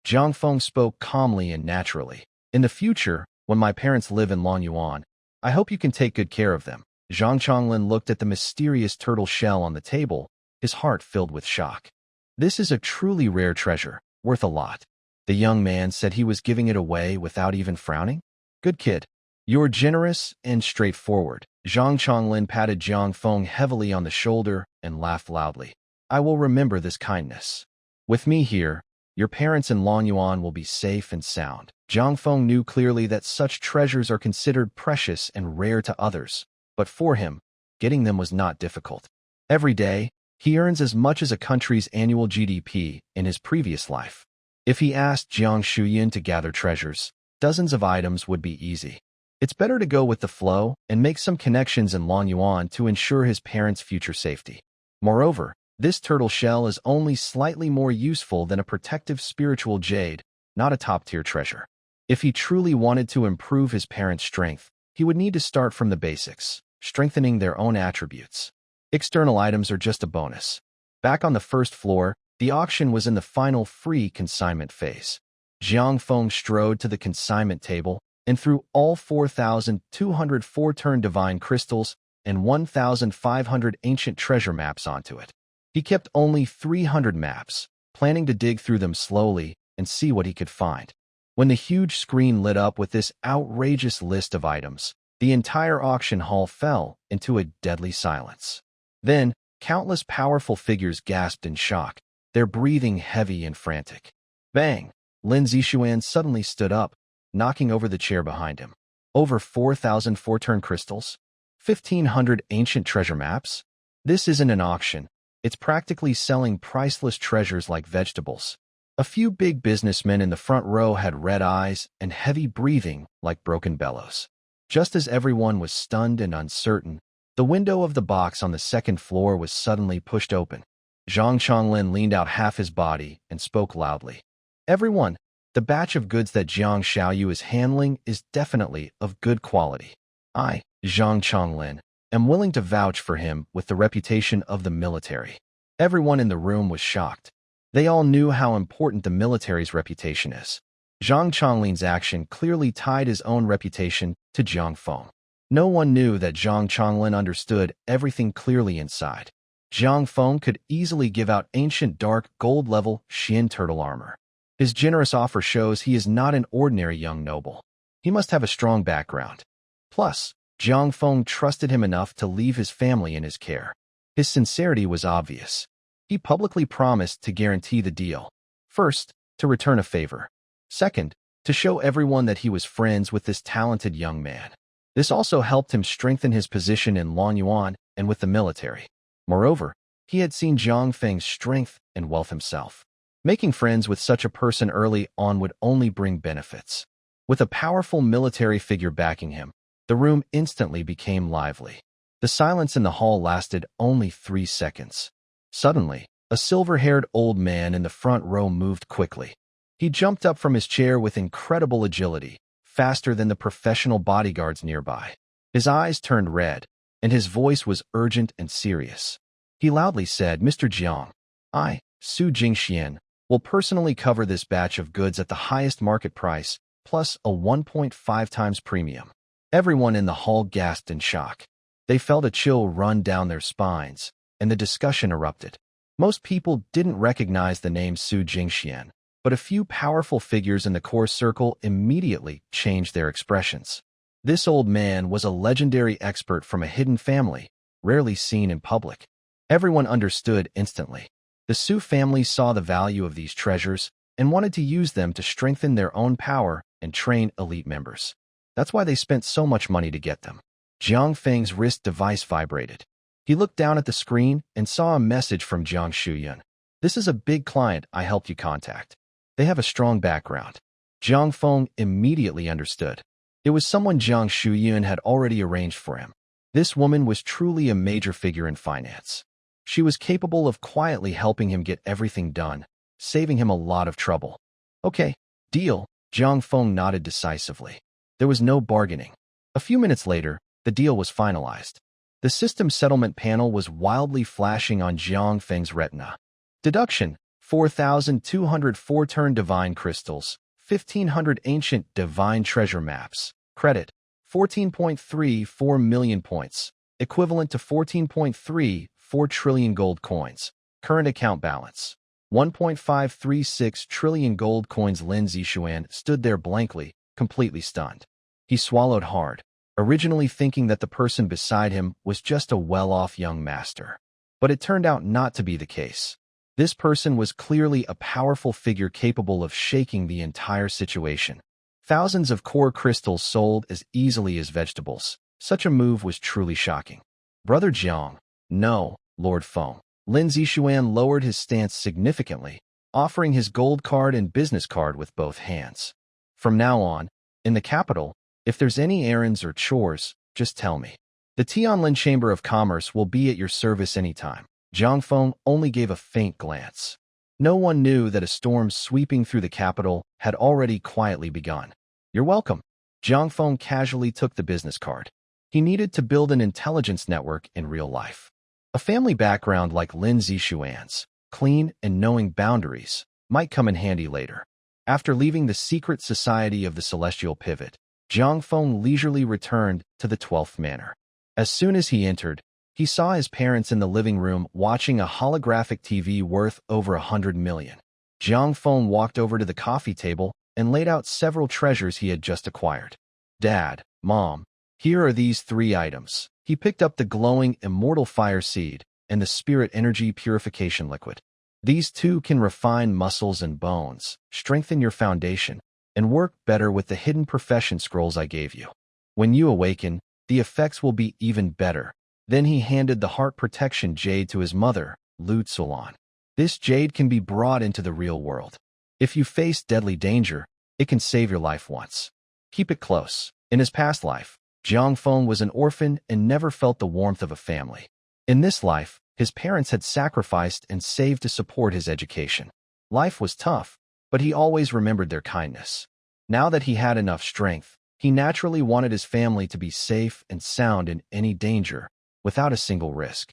Jiang Feng spoke calmly and naturally. In the future, when my parents live in Longyuan, I hope you can take good care of them. Zhang Chonglin looked at the mysterious turtle shell on the table, his heart filled with shock. This is a truly rare treasure, worth a lot. The young man said he was giving it away without even frowning. Good kid. You're generous and straightforward. Zhang Chonglin patted Jiang Feng heavily on the shoulder and laughed loudly. I will remember this kindness. With me here, your parents in Longyuan will be safe and sound. Jiang Feng knew clearly that such treasures are considered precious and rare to others, but for him, getting them was not difficult. Every day, He earns as much as a country's annual GDP in his previous life. If he asked Jiang Shuyan to gather treasures, dozens of items would be easy. It's better to go with the flow and make some connections in Longyuan to ensure his parents' future safety. Moreover, this turtle shell is only slightly more useful than a protective spiritual jade, not a top-tier treasure. If he truly wanted to improve his parents' strength, he would need to start from the basics, strengthening their own attributes. External items are just a bonus. Back on the first floor, the auction was in the final free consignment phase. Jiang Feng strode to the consignment table and threw all 4,204 turn divine crystals and 1,500 ancient treasure maps onto it. He kept only 300 maps, planning to dig through them slowly and see what he could find. When the huge screen lit up with this outrageous list of items, the entire auction hall fell into a deadly silence. Then, countless powerful figures gasped in shock, their breathing heavy and frantic. Bang! Lin Zixuan suddenly stood up, knocking over the chair behind him. Over 4,000 four-turn crystals? 1,500 ancient treasure maps? This isn't an auction. It's practically selling priceless treasures like vegetables. A few big businessmen in the front row had red eyes and heavy breathing like broken bellows. Just as everyone was stunned and uncertain, the window of the box on the second floor was suddenly pushed open. Zhang Chonglin leaned out half his body and spoke loudly. Everyone, the batch of goods that Jiang Xiaoyu is handling is definitely of good quality. I, Zhang Chonglin, am willing to vouch for him with the reputation of the military. Everyone in the room was shocked. They all knew how important the military's reputation is. Zhang Chonglin's action clearly tied his own reputation to Jiang Feng. No one knew that Zhang Chonglin understood everything clearly inside. Jiang Feng could easily give out ancient dark gold-level Xin turtle armor. His generous offer shows he is not an ordinary young noble. He must have a strong background. Plus, Jiang Feng trusted him enough to leave his family in his care. His sincerity was obvious. He publicly promised to guarantee the deal. First, to return a favor. Second, to show everyone that he was friends with this talented young man. This also helped him strengthen his position in Longyuan and with the military. Moreover, he had seen Jiang Feng's strength and wealth himself. Making friends with such a person early on would only bring benefits. With a powerful military figure backing him, the room instantly became lively. The silence in the hall lasted only 3 seconds. Suddenly, a silver-haired old man in the front row moved quickly. He jumped up from his chair with incredible agility, faster than the professional bodyguards nearby. His eyes turned red, and his voice was urgent and serious. He loudly said, "Mr. Jiang, I, Su Jingxian, will personally cover this batch of goods at the highest market price, plus a 1.5 times premium." Everyone in the hall gasped in shock. They felt a chill run down their spines, and the discussion erupted. Most people didn't recognize the name Su Jingxian, but a few powerful figures in the core circle immediately changed their expressions. This old man was a legendary expert from a hidden family, rarely seen in public. Everyone understood instantly. The Su family saw the value of these treasures and wanted to use them to strengthen their own power and train elite members. That's why they spent so much money to get them. Jiang Feng's wrist device vibrated. He looked down at the screen and saw a message from Jiang Shuyan. "This is a big client I helped you contact. They have a strong background." Jiang Feng immediately understood. It was someone Jiang Shuyan had already arranged for him. This woman was truly a major figure in finance. She was capable of quietly helping him get everything done, saving him a lot of trouble. "Okay, deal," Jiang Feng nodded decisively. There was no bargaining. A few minutes later, the deal was finalized. The system settlement panel was wildly flashing on Jiang Feng's retina. Deduction: 4,204 turn divine crystals, 1,500 ancient divine treasure maps. Credit: 14.34 million points, equivalent to 14.34 trillion gold coins. Current account balance: 1.536 trillion gold coins. Lin Zixuan stood there blankly, completely stunned. He swallowed hard, originally thinking that the person beside him was just a well-off young master. But it turned out not to be the case. This person was clearly a powerful figure capable of shaking the entire situation. Thousands of core crystals sold as easily as vegetables. Such a move was truly shocking. "Brother Jiang." "No, Lord Feng." Lin Zishuan lowered his stance significantly, offering his gold card and business card with both hands. From now on, in the capital, if there's any errands or chores, just tell me. The Tianlin Chamber of Commerce will be at your service anytime. Zhang Feng only gave a faint glance. No one knew that a storm sweeping through the capital had already quietly begun. You're welcome. Zhang Feng casually took the business card. He needed to build an intelligence network in real life. A family background like Lin Zishuan's, clean and knowing boundaries, might come in handy later. After leaving the secret society of the Celestial Pivot, Zhang Feng leisurely returned to the 12th Manor. As soon as he entered, he saw his parents in the living room watching a holographic TV worth over 100 million. Zhang Feng walked over to the coffee table and laid out several treasures he had just acquired. Dad, Mom, here are these 3 items. He picked up the glowing immortal fire seed and the spirit energy purification liquid. These 2 can refine muscles and bones, strengthen your foundation, and work better with the hidden profession scrolls I gave you. When you awaken, the effects will be even better. Then he handed the heart protection jade to his mother, Lu Tsulan. This jade can be brought into the real world. If you face deadly danger, it can save your life once. Keep it close. In his past life, Zhang Feng was an orphan and never felt the warmth of a family. In this life, his parents had sacrificed and saved to support his education. Life was tough, but he always remembered their kindness. Now that he had enough strength, he naturally wanted his family to be safe and sound in any danger, without a single risk.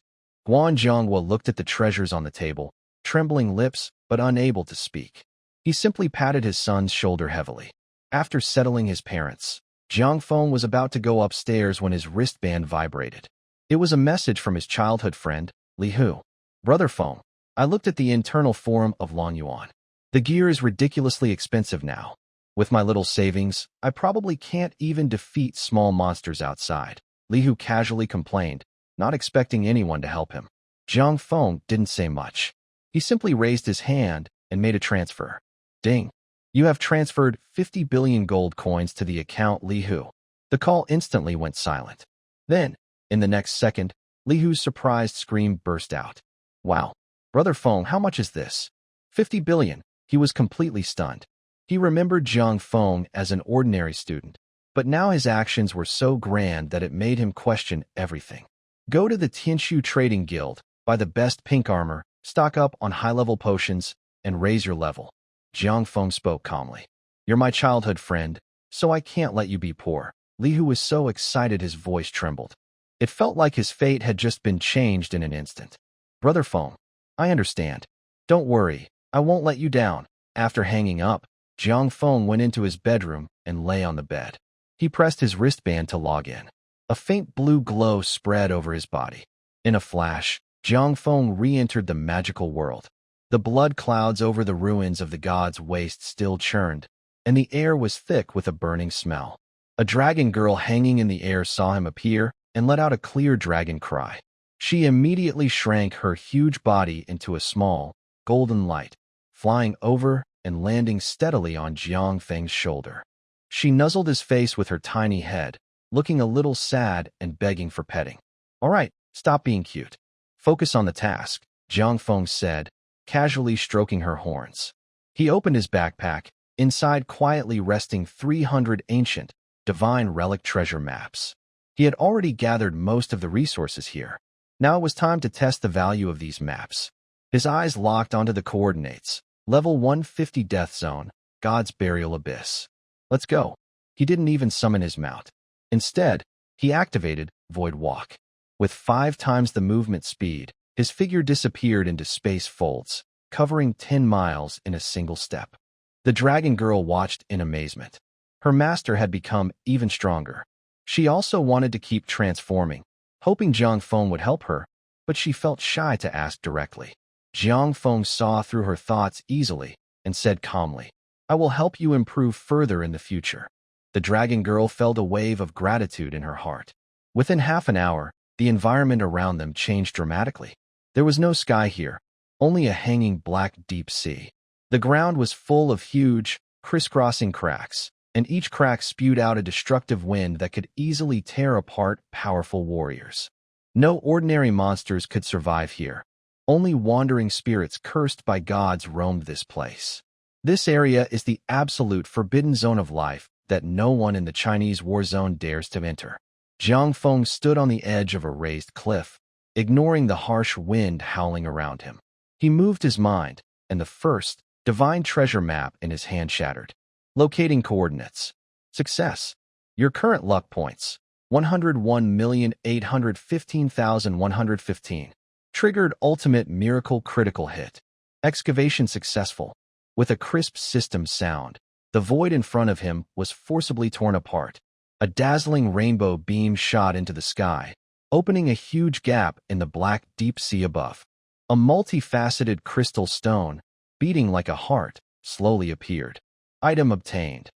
Guan Zhonghua looked at the treasures on the table, trembling lips but unable to speak. He simply patted his son's shoulder heavily. After settling his parents, Zhang Feng was about to go upstairs when his wristband vibrated. It was a message from his childhood friend, Li Hu. Brother Feng, I looked at the internal forum of Longyuan. The gear is ridiculously expensive now. With my little savings, I probably can't even defeat small monsters outside. Li Hu casually complained, not expecting anyone to help him. Zhang Feng didn't say much. He simply raised his hand and made a transfer. Ding. You have transferred 50 billion gold coins to the account Li Hu. The call instantly went silent. Then, in the next second, Li Hu's surprised scream burst out. Wow. Brother Feng, how much is this? 50 billion. He was completely stunned. He remembered Zhang Feng as an ordinary student, but now his actions were so grand that it made him question everything. Go to the Tianshu Trading Guild, buy the best pink armor, stock up on high-level potions, and raise your level. Zhang Feng spoke calmly. You're my childhood friend, so I can't let you be poor. Li Hu was so excited his voice trembled. It felt like his fate had just been changed in an instant. Brother Feng, I understand. Don't worry, I won't let you down. After hanging up, Zhang Feng went into his bedroom and lay on the bed. He pressed his wristband to log in. A faint blue glow spread over his body. In a flash, Zhang Feng re-entered the magical world. The blood clouds over the ruins of the god's waste still churned, and the air was thick with a burning smell. A dragon girl hanging in the air saw him appear and let out a clear dragon cry. She immediately shrank her huge body into a small, golden light, flying over and landing steadily on Zhang Feng's shoulder. She nuzzled his face with her tiny head, looking a little sad and begging for petting. All right, stop being cute. Focus on the task, Zhang Feng said, casually stroking her horns. He opened his backpack, inside quietly resting 300 ancient, divine relic treasure maps. He had already gathered most of the resources here. Now it was time to test the value of these maps. His eyes locked onto the coordinates. Level 150 Death Zone, God's Burial Abyss. Let's go. He didn't even summon his mount. Instead, he activated Void Walk. With 5 times the movement speed, his figure disappeared into space folds, covering 10 miles in a single step. The dragon girl watched in amazement. Her master had become even stronger. She also wanted to keep transforming, hoping Zhang Feng would help her, but she felt shy to ask directly. Zhang Feng saw through her thoughts easily and said calmly, I will help you improve further in the future. The dragon girl felt a wave of gratitude in her heart. Within half an hour, the environment around them changed dramatically. There was no sky here, only a hanging black deep sea. The ground was full of huge, crisscrossing cracks, and each crack spewed out a destructive wind that could easily tear apart powerful warriors. No ordinary monsters could survive here. Only wandering spirits cursed by gods roamed this place. This area is the absolute forbidden zone of life that no one in the Chinese war zone dares to enter. Jiang Feng stood on the edge of a raised cliff, ignoring the harsh wind howling around him. He moved his mind, and the first divine treasure map in his hand shattered. Locating coordinates. Success. Your current luck points, 101,815,115. Triggered ultimate miracle critical hit. Excavation successful. With a crisp system sound, the void in front of him was forcibly torn apart. A dazzling rainbow beam shot into the sky, opening a huge gap in the black deep sea above. A multifaceted crystal stone, beating like a heart, slowly appeared. Item obtained.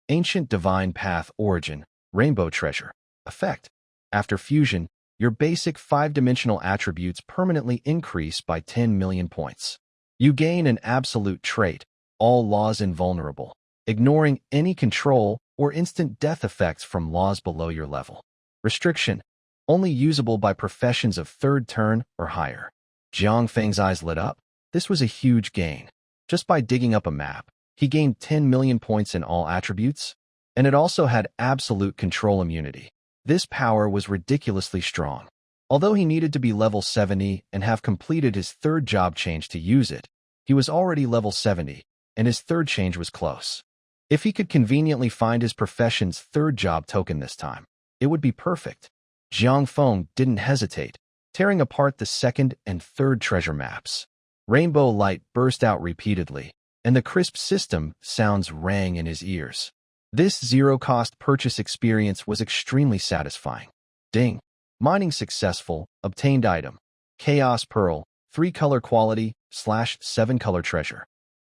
Ancient Divine Path Origin, Rainbow Treasure. Effect. After fusion, your basic 5-dimensional attributes permanently increase by 10 million points. You gain an absolute trait, all laws invulnerable, ignoring any control or instant death effects from laws below your level. Restriction. Only usable by professions of 3rd turn or higher. Jiang Feng's eyes lit up. This was a huge gain. Just by digging up a map, he gained 10 million points in all attributes, and it also had absolute control immunity. This power was ridiculously strong. Although he needed to be level 70 and have completed his 3rd job change to use it, he was already level 70, and his 3rd change was close. If he could conveniently find his profession's 3rd job token this time, it would be perfect. Jiang Feng didn't hesitate, tearing apart the 2nd and 3rd treasure maps. Rainbow light burst out repeatedly, and the crisp system sounds rang in his ears. This zero-cost purchase experience was extremely satisfying. Ding. Mining successful. Obtained item. Chaos Pearl, 3-color quality, /7-color treasure.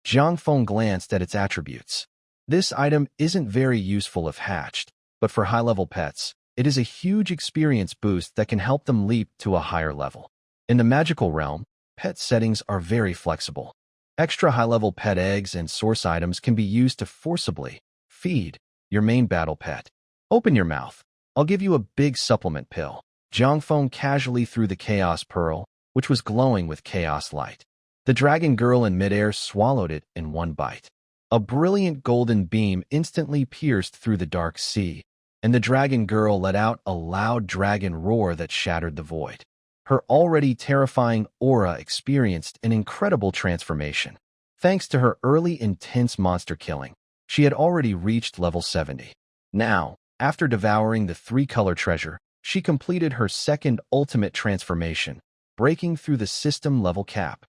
Jiang Feng glanced at its attributes. This item isn't very useful if hatched, but for high-level pets, it is a huge experience boost that can help them leap to a higher level. In the magical realm, pet settings are very flexible. Extra high-level pet eggs and source items can be used to forcibly feed your main battle pet. Open your mouth. I'll give you a big supplement pill. Jiang Feng casually threw the Chaos Pearl, which was glowing with chaos light. The dragon girl in midair swallowed it in one bite. A brilliant golden beam instantly pierced through the dark sea, and the dragon girl let out a loud dragon roar that shattered the void. Her already terrifying aura experienced an incredible transformation. Thanks to her early intense monster killing, she had already reached level 70. Now, after devouring the 3-color treasure, she completed her 2nd ultimate transformation, breaking through the system level cap.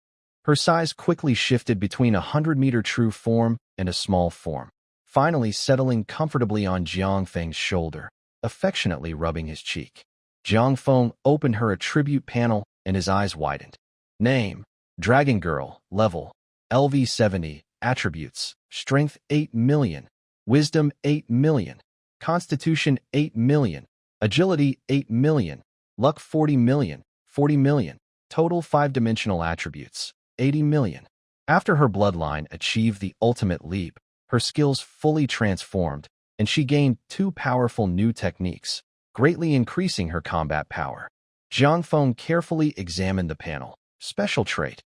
Her size quickly shifted between a 100-meter true form and a small form, finally settling comfortably on Jiang Feng's shoulder, affectionately rubbing his cheek. Jiang Feng opened her attribute panel and his eyes widened. Name, Dragon Girl, level, LV 70, attributes, Strength 8 million, Wisdom 8 million, Constitution 8 million, Agility 8 million, Luck 40 million, total 5-dimensional attributes, 80 million. After her bloodline achieved the ultimate leap, her skills fully transformed, and she gained 2 powerful new techniques, greatly increasing her combat power. Jiang Feng carefully examined the panel. Special trait.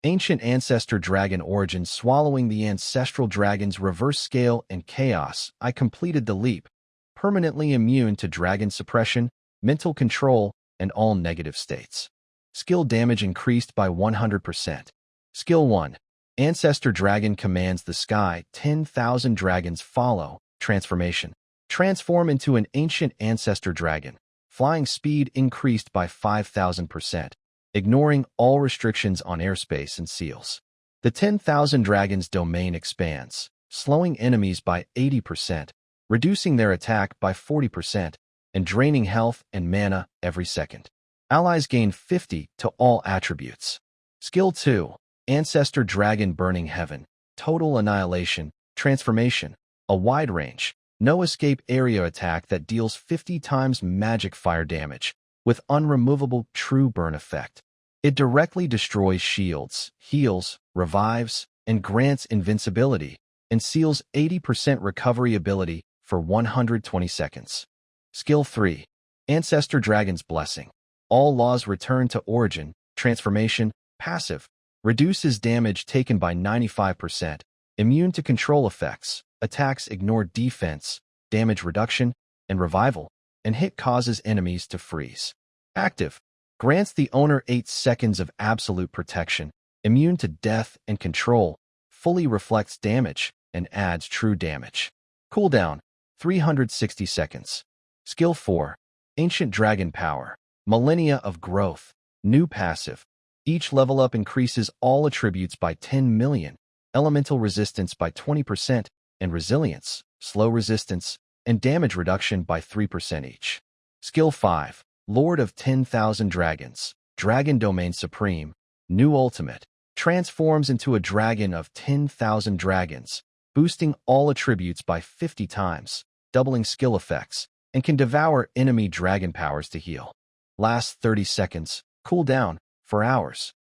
Ancient Ancestor Dragon Origin swallowing the Ancestral Dragon's reverse scale and chaos. I completed the leap. Permanently immune to dragon suppression, mental control, and all negative states. Skill damage increased by 100%. Skill 1. Ancestor Dragon commands the sky. 10,000 dragons follow. Transformation. Transform into an Ancient Ancestor Dragon. Flying speed increased by 5,000%, ignoring all restrictions on airspace and seals. The 10,000 dragons domain expands, slowing enemies by 80%, reducing their attack by 40%, and draining health and mana every second. Allies gain 50 to all attributes. Skill 2. Ancestor Dragon Burning Heaven. Total Annihilation. Transformation. A wide range, no escape area attack that deals 50 times magic fire damage, with unremovable true burn effect. It directly destroys shields, heals, revives, and grants invincibility, and seals 80% recovery ability for 120 seconds. Skill 3. Ancestor Dragon's Blessing. All laws return to origin. Transformation. Passive. Reduces damage taken by 95%. Immune to control effects. Attacks ignore defense, damage reduction, and revival, and hit causes enemies to freeze. Active. Grants the owner 8 seconds of absolute protection. Immune to death and control. Fully reflects damage and adds true damage. Cooldown. 360 seconds. Skill 4. Ancient Dragon Power. Millennia of Growth. New passive. Each level up increases all attributes by 10 million, elemental resistance by 20%, and resilience, slow resistance, and damage reduction by 3% each. Skill 5. Lord of 10,000 Dragons. Dragon Domain Supreme. New ultimate. Transforms into a dragon of 10,000 dragons, boosting all attributes by 50 times, doubling skill effects, and can devour enemy dragon powers to heal. Lasts 30 seconds, cooldown for hours.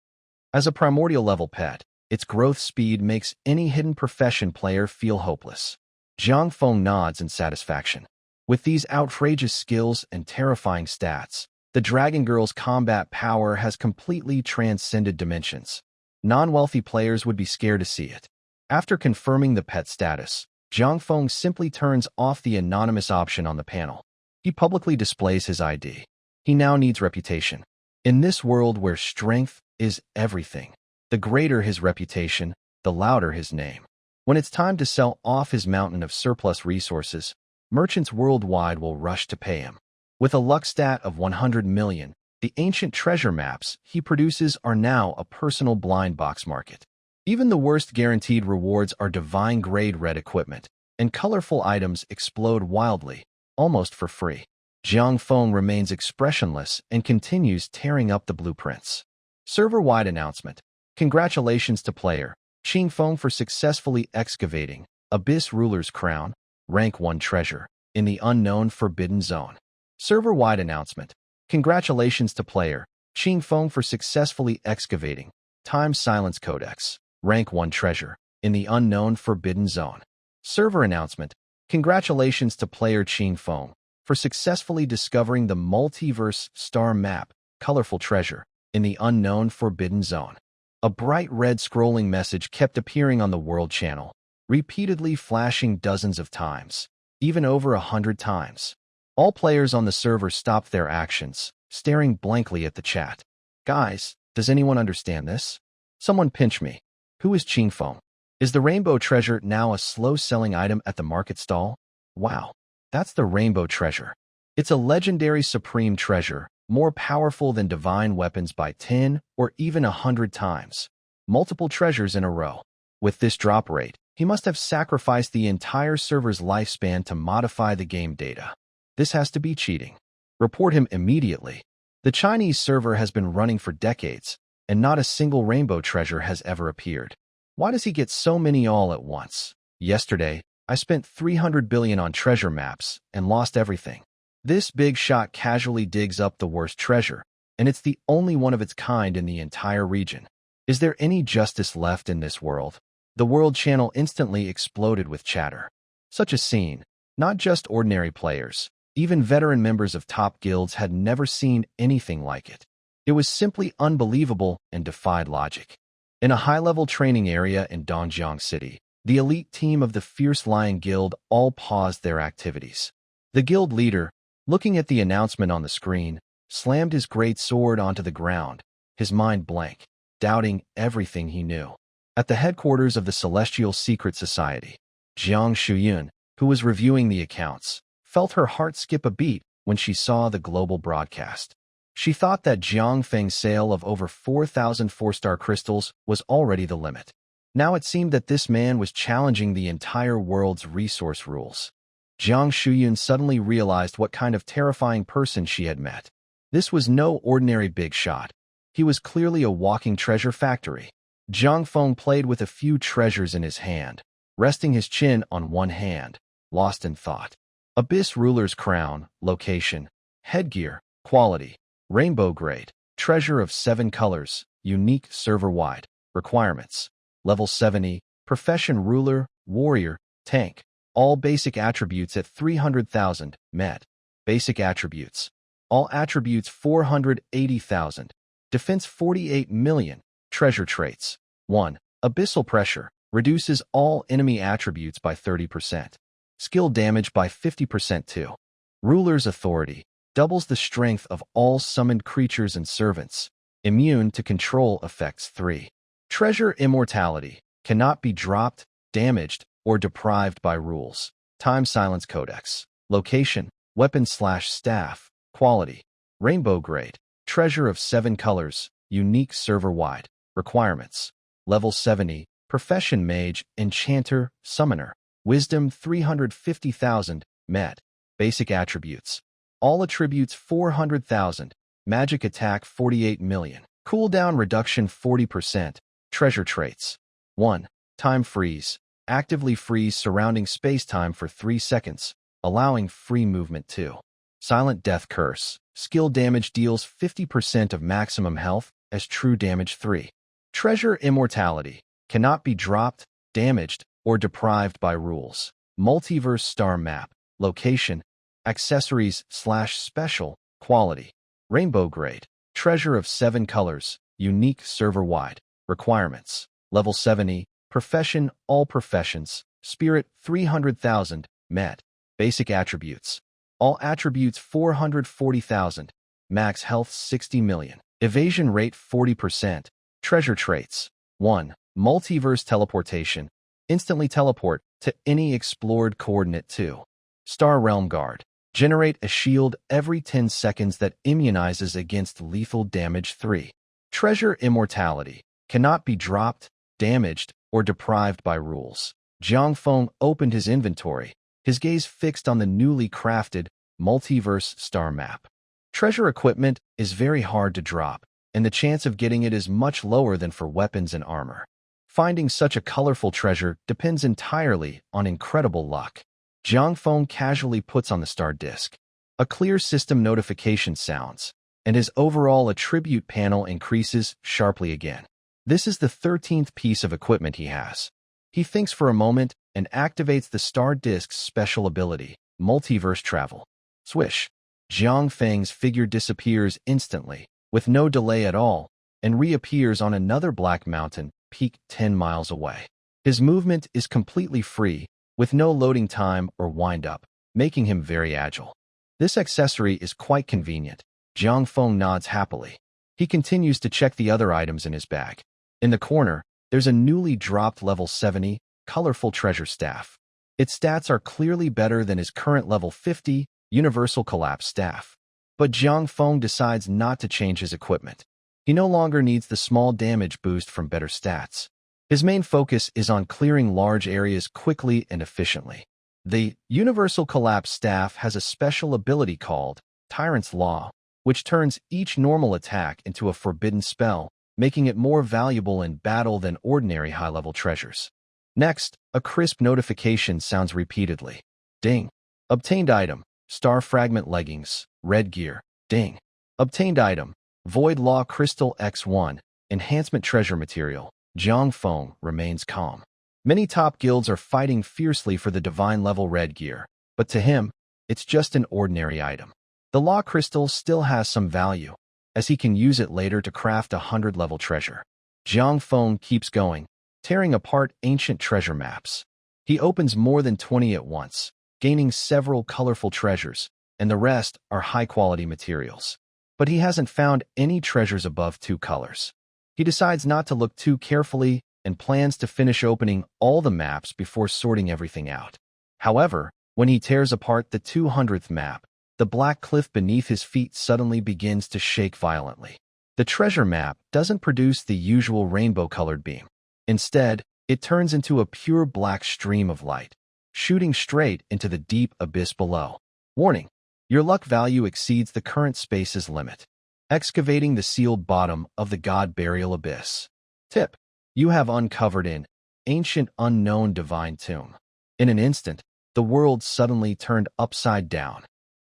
As a primordial level pet, its growth speed makes any hidden profession player feel hopeless. Jiang Feng nods in satisfaction. With these outrageous skills and terrifying stats, the Dragon Girl's combat power has completely transcended dimensions. Non-wealthy players would be scared to see it. After confirming the pet status, Jiang Feng simply turns off the anonymous option on the panel. He publicly displays his ID. He now needs reputation. In this world where strength is everything, the greater his reputation, the louder his name. When it's time to sell off his mountain of surplus resources, merchants worldwide will rush to pay him. With a luck stat of 100 million, the ancient treasure maps he produces are now a personal blind box market. Even the worst guaranteed rewards are divine-grade red equipment, and colorful items explode wildly, almost for free. Jiang Feng remains expressionless and continues tearing up the blueprints. Server-wide announcement. Congratulations to player Qing Feng for successfully excavating Abyss Ruler's Crown, Rank 1 treasure, in the unknown Forbidden Zone. Server-wide announcement. Congratulations to player Qing Feng for successfully excavating Time Silence Codex, Rank 1 treasure, in the unknown Forbidden Zone. Server announcement. Congratulations to player Qing Feng for successfully discovering the Multiverse Star Map, Colorful Treasure, in the unknown Forbidden Zone. A bright red scrolling message kept appearing on the World Channel, repeatedly flashing dozens of times, even over 100 times. All players on the server stopped their actions, staring blankly at the chat. Guys, does anyone understand this? Someone pinch me. Who is Qing Feng? Is the rainbow treasure now a slow-selling item at the market stall? Wow, that's the rainbow treasure. It's a legendary supreme treasure, more powerful than divine weapons by 10 or even 100 times. Multiple treasures in a row. With this drop rate, he must have sacrificed the entire server's lifespan to modify the game data. This has to be cheating. Report him immediately. The Chinese server has been running for decades, and not a single rainbow treasure has ever appeared. Why does he get so many all at once? Yesterday, I spent 300 billion on treasure maps and lost everything. This big shot casually digs up the worst treasure, and it's the only one of its kind in the entire region. Is there any justice left in this world? The World Channel instantly exploded with chatter. Such a scene, not just ordinary players, even veteran members of top guilds had never seen anything like it. It was simply unbelievable and defied logic. In a high-level training area in Dongjiang City, the elite team of the Fierce Lion Guild all paused their activities. The guild leader, looking at the announcement on the screen, slammed his great sword onto the ground, his mind blank, doubting everything he knew. At the headquarters of the Celestial Secret Society, Jiang Shuyun, who was reviewing the accounts, felt her heart skip a beat when she saw the global broadcast. She thought that Jiang Feng's sale of over 4,000 four-star crystals was already the limit. Now it seemed that this man was challenging the entire world's resource rules. Jiang Shuyun suddenly realized what kind of terrifying person she had met. This was no ordinary big shot. He was clearly a walking treasure factory. Jiang Feng played with a few treasures in his hand, resting his chin on one hand, lost in thought. Abyss Ruler's Crown, location, headgear, quality, rainbow grade, treasure of 7 colors, unique server-wide, requirements, level 70, profession ruler, warrior, tank, all basic attributes at 300,000, met, basic attributes, all attributes 480,000, defense 48 million, Treasure traits. 1. Abyssal pressure. Reduces all enemy attributes by 30%. Skill damage by 50% too. Ruler's authority. Doubles the strength of all summoned creatures and servants. Immune to control effects 3. Treasure immortality. Cannot be dropped, damaged, or deprived by rules. Time silence codex. Location. Weapon/staff. Quality. Rainbow grade. Treasure of 7 colors. Unique server-wide. Requirements. Level 70. Profession mage, enchanter, summoner. Wisdom 350,000. Med. Basic attributes. All attributes 400,000. Magic attack 48 million. Cooldown reduction 40%. Treasure traits. 1. Time freeze. Actively freeze surrounding space-time for 3 seconds, allowing free movement 2. Silent death curse. Skill damage deals 50% of maximum health as true damage 3. Treasure immortality. Cannot be dropped, damaged, or deprived by rules. Multiverse star map. Location. Accessories/special. Quality. Rainbow grade. Treasure of 7 colors. Unique server-wide. Requirements. Level 70. Profession, all professions. Spirit 300,000. Med. Basic attributes. All attributes 440,000. Max health 60 million. Evasion rate 40%. Treasure traits. 1. Multiverse teleportation. Instantly teleport to any explored coordinate 2. Star Realm Guard. Generate a shield every 10 seconds that immunizes against lethal damage 3. Treasure immortality. Cannot be dropped, damaged, or deprived by rules. Jiang Feng opened his inventory, his gaze fixed on the newly crafted multiverse star map. Treasure equipment is very hard to drop, and the chance of getting it is much lower than for weapons and armor. Finding such a colorful treasure depends entirely on incredible luck. Jiang Feng casually puts on the star disk. A clear system notification sounds, and his overall attribute panel increases sharply again. This is the 13th piece of equipment he has. He thinks for a moment and activates the star disk's special ability, multiverse travel. Swish. Jiang Feng's figure disappears instantly, with no delay at all, and reappears on another black mountain peak 10 miles away. His movement is completely free, with no loading time or wind-up, making him very agile. This accessory is quite convenient. Jiang Feng nods happily. He continues to check the other items in his bag. In the corner, there's a newly dropped level 70, colorful treasure staff. Its stats are clearly better than his current level 50, universal collapse staff. But Jiang Feng decides not to change his equipment. He no longer needs the small damage boost from better stats. His main focus is on clearing large areas quickly and efficiently. The universal collapse staff has a special ability called Tyrant's Law, which turns each normal attack into a forbidden spell, making it more valuable in battle than ordinary high-level treasures. Next, a crisp notification sounds repeatedly. Ding. Obtained item. Star Fragment Leggings. Red Gear. Ding. Obtained item. Void Law Crystal X1. Enhancement Treasure Material. Jiang Feng remains calm. Many top guilds are fighting fiercely for the divine level red gear, but to him, it's just an ordinary item. The Law Crystal still has some value, as he can use it later to craft a 100-level treasure. Jiang Feng keeps going, tearing apart ancient treasure maps. He opens more than 20 at once, gaining several colorful treasures, and the rest are high-quality materials. But he hasn't found any treasures above 2 colors. He decides not to look too carefully and plans to finish opening all the maps before sorting everything out. However, when he tears apart the 200th map, the black cliff beneath his feet suddenly begins to shake violently. The treasure map doesn't produce the usual rainbow-colored beam. Instead, it turns into a pure black stream of light, shooting straight into the deep abyss below. Warning: your luck value exceeds the current space's limit. Excavating the sealed bottom of the God Burial Abyss. Tip: you have uncovered an ancient unknown divine tomb. In an instant, the world suddenly turned upside down.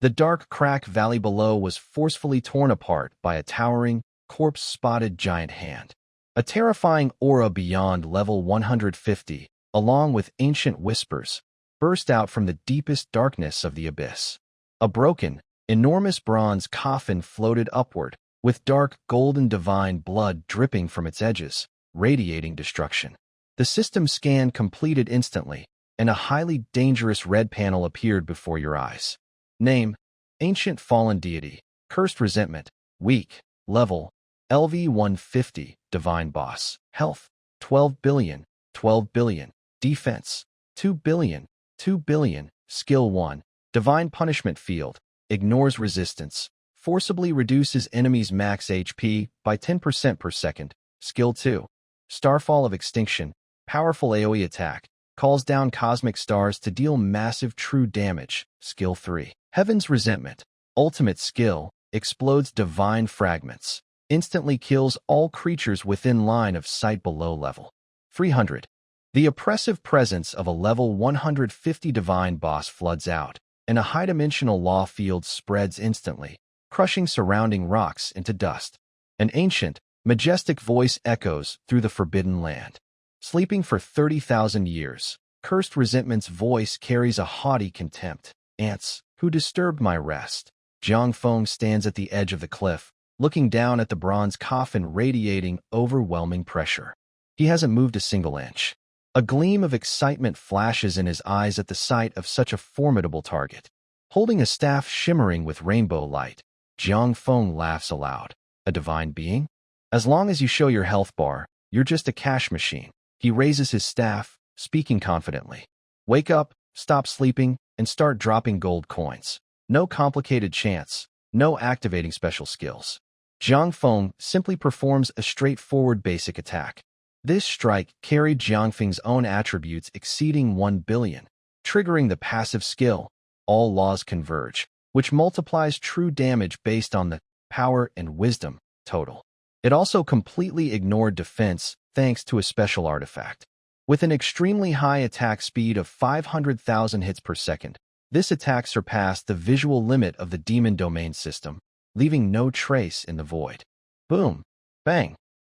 The dark crack valley below was forcefully torn apart by a towering, corpse-spotted giant hand. A terrifying aura beyond level 150, along with ancient whispers, burst out from the deepest darkness of the abyss. A broken, enormous bronze coffin floated upward, with dark golden divine blood dripping from its edges, radiating destruction. The system scan completed instantly, and a highly dangerous red panel appeared before your eyes. Name: Ancient Fallen Deity, Cursed Resentment, Weak, Level, LV-150, Divine Boss, Health, 12 billion, 12 billion, Defense, 2 billion, 2 billion, Skill 1, Divine Punishment Field, Ignores Resistance, Forcibly reduces enemies' max HP by 10% per second. Skill 2, Starfall of Extinction, Powerful AoE attack, calls down cosmic stars to deal massive true damage. Skill 3, Heaven's Resentment, Ultimate Skill, explodes divine fragments, instantly kills all creatures within line of sight below level 300. The oppressive presence of a level 150 divine boss floods out, and a high-dimensional law field spreads instantly, crushing surrounding rocks into dust. An ancient, majestic voice echoes through the forbidden land. Sleeping for 30,000 years, Cursed Resentment's voice carries a haughty contempt. Ants, who disturbed my rest? Jiang Feng stands at the edge of the cliff, looking down at the bronze coffin radiating overwhelming pressure. He hasn't moved a single inch. A gleam of excitement flashes in his eyes at the sight of such a formidable target. Holding a staff shimmering with rainbow light, Jiang Feng laughs aloud. A divine being? As long as you show your health bar, you're just a cash machine. He raises his staff, speaking confidently. Wake up, stop sleeping, and start dropping gold coins. No complicated chants, no activating special skills. Jiang Feng simply performs a straightforward basic attack. This strike carried Jiang Feng's own attributes exceeding 1 billion, triggering the passive skill, All Laws Converge, which multiplies true damage based on the power and wisdom total. It also completely ignored defense thanks to a special artifact. With an extremely high attack speed of 500,000 hits per second, this attack surpassed the visual limit of the demon domain system, leaving no trace in the void. Boom! Bang!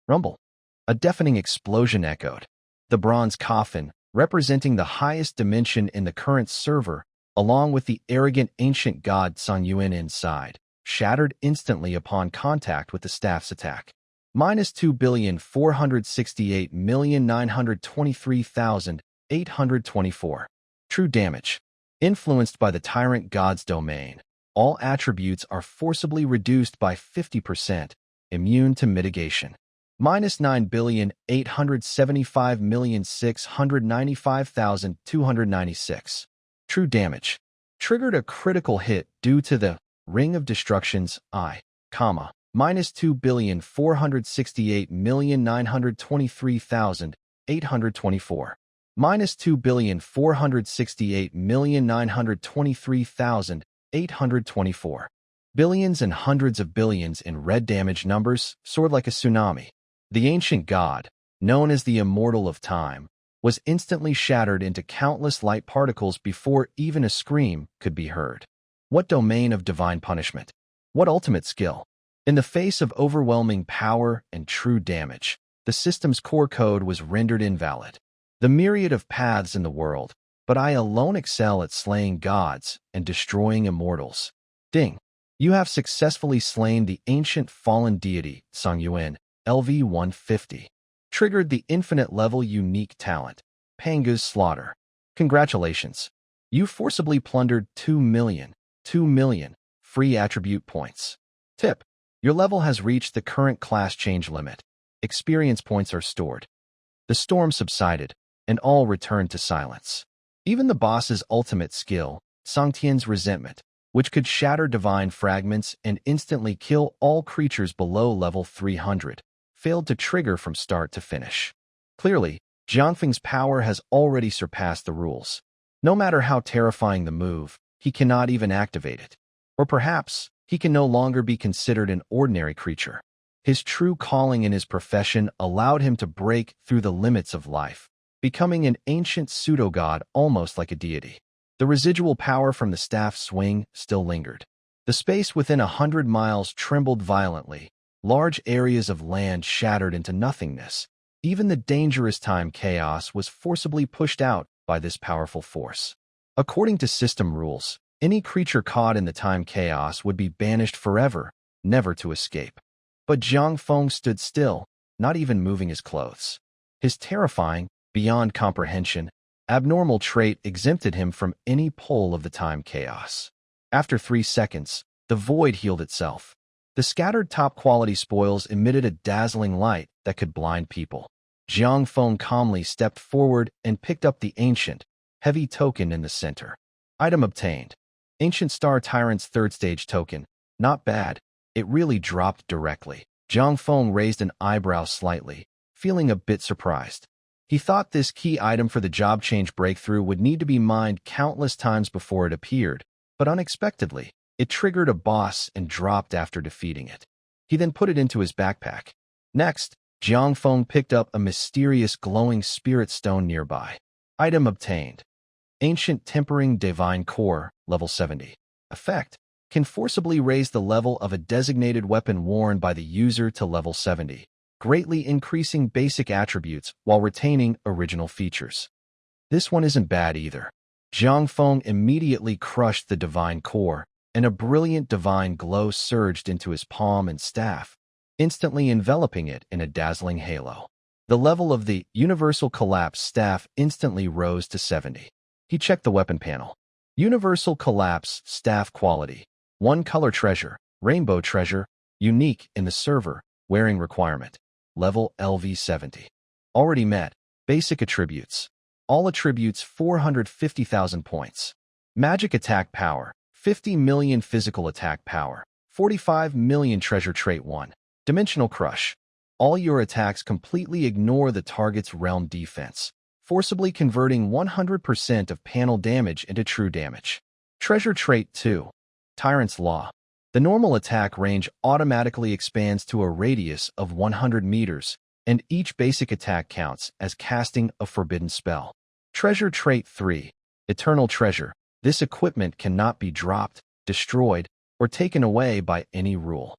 Rumble! A deafening explosion echoed. The bronze coffin, representing the highest dimension in the current server, along with the arrogant ancient god Song Yuan inside, shattered instantly upon contact with the staff's attack. -2,468,923,824. True damage. Influenced by the tyrant god's domain, all attributes are forcibly reduced by 50%, immune to mitigation. -9,875,695,296. True damage. Triggered a critical hit due to the Ring of Destruction's -2,468,923,824. -2,468,923,824. Billions and hundreds of billions in red damage numbers soared like a tsunami. The ancient god, known as the Immortal of Time, was instantly shattered into countless light particles before even a scream could be heard. What domain of divine punishment? What ultimate skill? In the face of overwhelming power and true damage, the system's core code was rendered invalid. The myriad of paths in the world, but I alone excel at slaying gods and destroying immortals. Ding! You have successfully slain the ancient fallen deity, Song Yuan, LV-150. Triggered the infinite level unique talent, Pangu's Slaughter. Congratulations. You forcibly plundered 2 million free attribute points. Tip: your level has reached the current class change limit. Experience points are stored. The storm subsided, and all returned to silence. Even the boss's ultimate skill, Songtian's Resentment, which could shatter divine fragments and instantly kill all creatures below level 300, failed to trigger from start to finish. Clearly, Jiangfeng's power has already surpassed the rules. No matter how terrifying the move, he cannot even activate it. Or perhaps, he can no longer be considered an ordinary creature. His true calling in his profession allowed him to break through the limits of life, becoming an ancient pseudo-god almost like a deity. The residual power from the staff swing still lingered. The space within 100 miles trembled violently. Large areas of land shattered into nothingness. Even the dangerous time chaos was forcibly pushed out by this powerful force. According to system rules, any creature caught in the time chaos would be banished forever, never to escape. But Jiang Feng stood still, not even moving his clothes. His terrifying, beyond comprehension, abnormal trait exempted him from any pull of the time chaos. After 3 seconds, the void healed itself. The scattered top-quality spoils emitted a dazzling light that could blind people. Jiang Feng calmly stepped forward and picked up the ancient, heavy token in the center. Item obtained. Ancient Star Tyrant's 3rd stage token. Not bad. It really dropped directly. Jiang Feng raised an eyebrow slightly, feeling a bit surprised. He thought this key item for the job change breakthrough would need to be mined countless times before it appeared, but unexpectedly, it triggered a boss and dropped after defeating it. He then put it into his backpack. Next, Jiang Feng picked up a mysterious glowing spirit stone nearby. Item obtained. Ancient Tempering Divine Core, level 70. Effect: can forcibly raise the level of a designated weapon worn by the user to level 70, greatly increasing basic attributes while retaining original features. This one isn't bad either. Jiang Feng immediately crushed the divine core, and a brilliant divine glow surged into his palm and staff, instantly enveloping it in a dazzling halo. The level of the Universal Collapse staff instantly rose to 70. He checked the weapon panel. Universal Collapse staff quality. 1 color treasure, rainbow treasure, unique in the server, wearing requirement. Level LV 70. Already met. Basic attributes. All attributes 450,000 points. Magic attack power, 50 million physical attack power, 45 million treasure trait 1. Dimensional crush. All your attacks completely ignore the target's realm defense, forcibly converting 100% of panel damage into true damage. Treasure trait 2. Tyrant's Law. The normal attack range automatically expands to a radius of 100 meters, and each basic attack counts as casting a forbidden spell. Treasure trait 3. Eternal Treasure. This equipment cannot be dropped, destroyed, or taken away by any rule.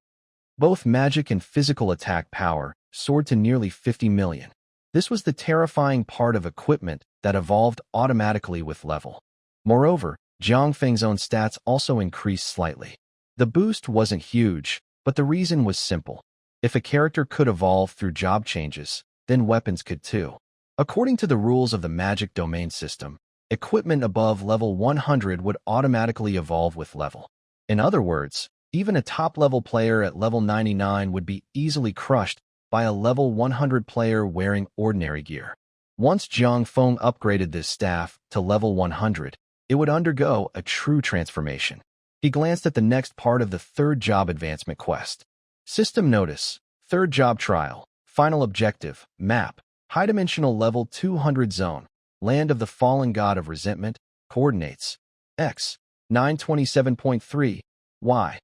Both magic and physical attack power soared to nearly 50 million. This was the terrifying part of equipment that evolved automatically with level. Moreover, Jiang Feng's own stats also increased slightly. The boost wasn't huge, but the reason was simple. If a character could evolve through job changes, then weapons could too. According to the rules of the magic domain system, equipment above level 100 would automatically evolve with level. In other words, even a top-level player at level 99 would be easily crushed by a level 100 player wearing ordinary gear. Once Jiang Feng upgraded this staff to level 100, it would undergo a true transformation. He glanced at the next part of the 3rd job advancement quest. System Notice, 3rd Job Trial, Final Objective, Map, High-Dimensional Level 200 Zone, Land of the Fallen God of Resentment, Coordinates, X, 927.3, Y,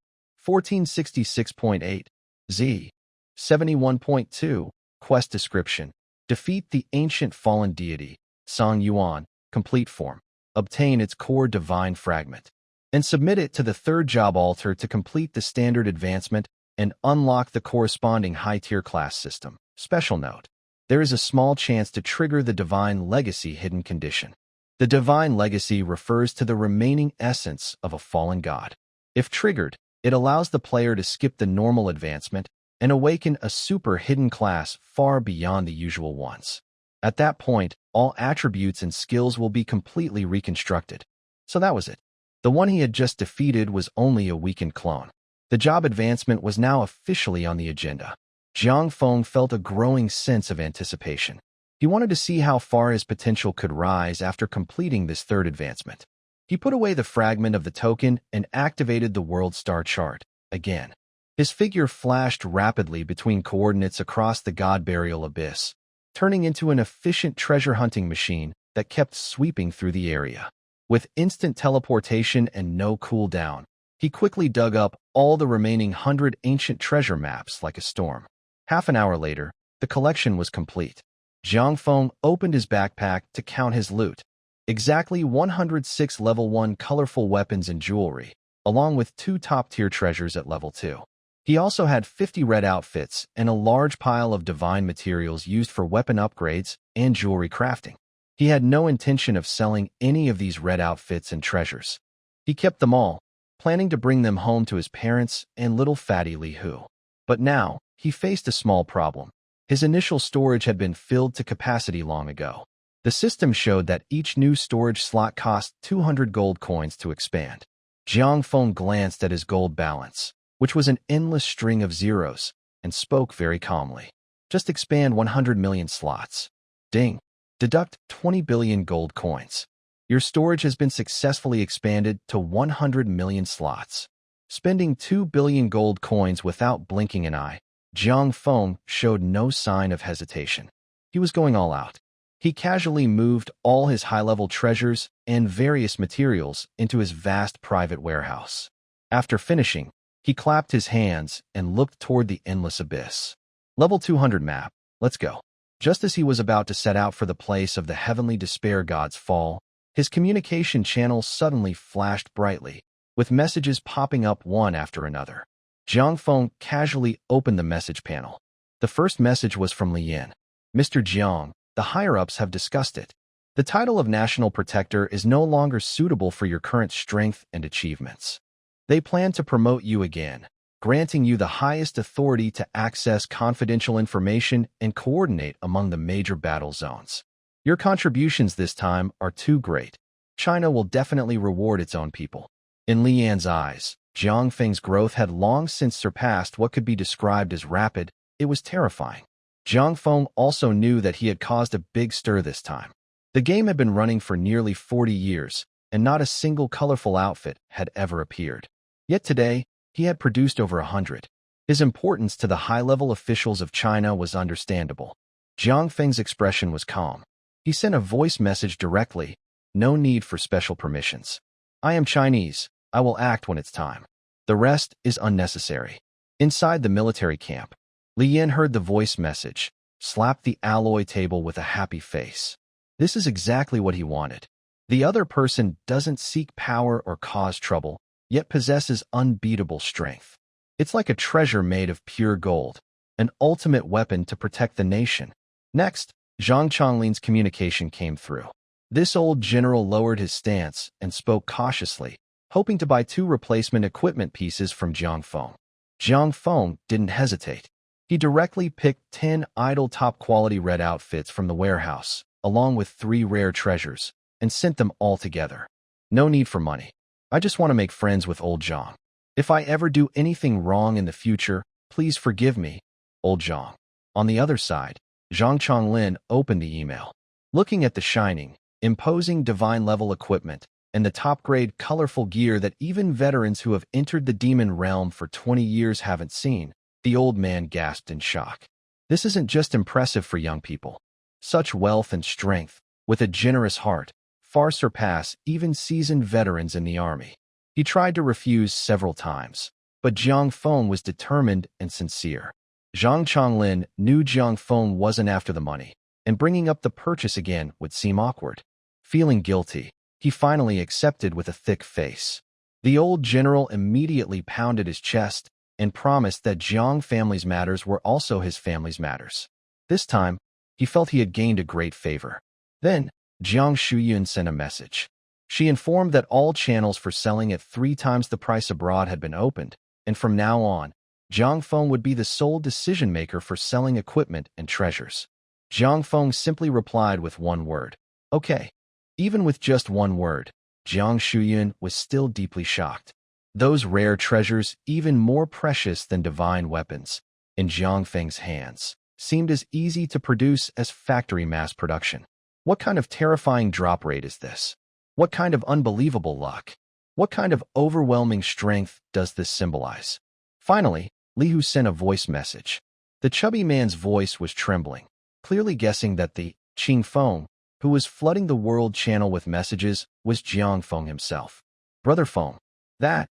1466.8, Z, 71.2, Quest Description, Defeat the Ancient Fallen Deity, Song Yuan, Complete Form. Obtain its core divine fragment, and submit it to the 3rd job altar to complete the standard advancement and unlock the corresponding high-tier class system. Special note: there is a small chance to trigger the Divine Legacy hidden condition. The Divine Legacy refers to the remaining essence of a fallen god. If triggered, it allows the player to skip the normal advancement and awaken a super hidden class far beyond the usual ones. At that point, all attributes and skills will be completely reconstructed. So that was it. The one he had just defeated was only a weakened clone. The job advancement was now officially on the agenda. Jiang Feng felt a growing sense of anticipation. He wanted to see how far his potential could rise after completing this 3rd advancement. He put away the fragment of the token and activated the World Star chart again. His figure flashed rapidly between coordinates across the God Burial Abyss, turning into an efficient treasure hunting machine that kept sweeping through the area. With instant teleportation and no cooldown, he quickly dug up all the remaining 100 ancient treasure maps like a storm. Half an hour later, the collection was complete. Jiang Feng opened his backpack to count his loot. Exactly 106 level 1 colorful weapons and jewelry, along with 2 top-tier treasures at level 2. He also had 50 red outfits and a large pile of divine materials used for weapon upgrades and jewelry crafting. He had no intention of selling any of these red outfits and treasures. He kept them all, planning to bring them home to his parents and little fatty Li Hu. But now, he faced a small problem. His initial storage had been filled to capacity long ago. The system showed that each new storage slot cost 200 gold coins to expand. Jiang Feng glanced at his gold balance, which was an endless string of zeros, and spoke very calmly. Just expand 100 million slots. Ding. Deduct 20 billion gold coins. Your storage has been successfully expanded to 100 million slots. Spending 2 billion gold coins without blinking an eye, Jiang Feng showed no sign of hesitation. He was going all out. He casually moved all his high-level treasures and various materials into his vast private warehouse. After finishing, he clapped his hands and looked toward the endless abyss. Level 200 map, let's go. Just as he was about to set out for the place of the heavenly despair god's fall, his communication channel suddenly flashed brightly, with messages popping up one after another. Jiang Feng casually opened the message panel. The first message was from Lian. Mr. Jiang, the higher-ups have discussed it. The title of National Protector is no longer suitable for your current strength and achievements. They plan to promote you again, granting you the highest authority to access confidential information and coordinate among the major battle zones. Your contributions this time are too great. China will definitely reward its own people. In Lian's eyes, Jiang Feng's growth had long since surpassed what could be described as rapid. It was terrifying. Jiang Feng also knew that he had caused a big stir this time. The game had been running for nearly 40 years, and not a single colorful outfit had ever appeared. Yet today, he had produced over 100. His importance to the high-level officials of China was understandable. Jiang Feng's expression was calm. He sent a voice message directly. No need for special permissions. I am Chinese. I will act when it's time. The rest is unnecessary. Inside the military camp, Lian heard the voice message, slapped the alloy table with a happy face. This is exactly what he wanted. The other person doesn't seek power or cause trouble, yet possesses unbeatable strength. It's like a treasure made of pure gold, an ultimate weapon to protect the nation. Next, Zhang Chonglin's communication came through. This old general lowered his stance and spoke cautiously, hoping to buy 2 replacement equipment pieces from Jiang Feng. Jiang Feng didn't hesitate. He directly picked 10 idle top-quality red outfits from the warehouse, along with 3 rare treasures, and sent them all together. No need for money. I just want to make friends with old Zhang. If I ever do anything wrong in the future, please forgive me, old Zhang. On the other side, Zhang Chonglin opened the email. Looking at the shining, imposing divine-level equipment, and the top-grade colorful gear that even veterans who have entered the demon realm for 20 years haven't seen, the old man gasped in shock. This isn't just impressive for young people. Such wealth and strength, with a generous heart, far surpass even seasoned veterans in the army. He tried to refuse several times, but Jiang Feng was determined and sincere. Zhang Chonglin knew Jiang Feng wasn't after the money, and bringing up the purchase again would seem awkward. Feeling guilty, he finally accepted with a thick face. The old general immediately pounded his chest and promised that Jiang family's matters were also his family's matters. This time, he felt he had gained a great favor. Then, Jiang Shuyun sent a message. She informed that all channels for selling at 3 times the price abroad had been opened, and from now on, Jiang Feng would be the sole decision-maker for selling equipment and treasures. Jiang Feng simply replied with one word. Okay. Even with just one word, Jiang Shuyun was still deeply shocked. Those rare treasures, even more precious than divine weapons, in Jiang Feng's hands, seemed as easy to produce as factory mass production. What kind of terrifying drop rate is this? What kind of unbelievable luck? What kind of overwhelming strength does this symbolize? Finally, Li Hu sent a voice message. The chubby man's voice was trembling, clearly guessing that the Qing Feng, who was flooding the world channel with messages, was Jiang Feng himself. Brother Feng, that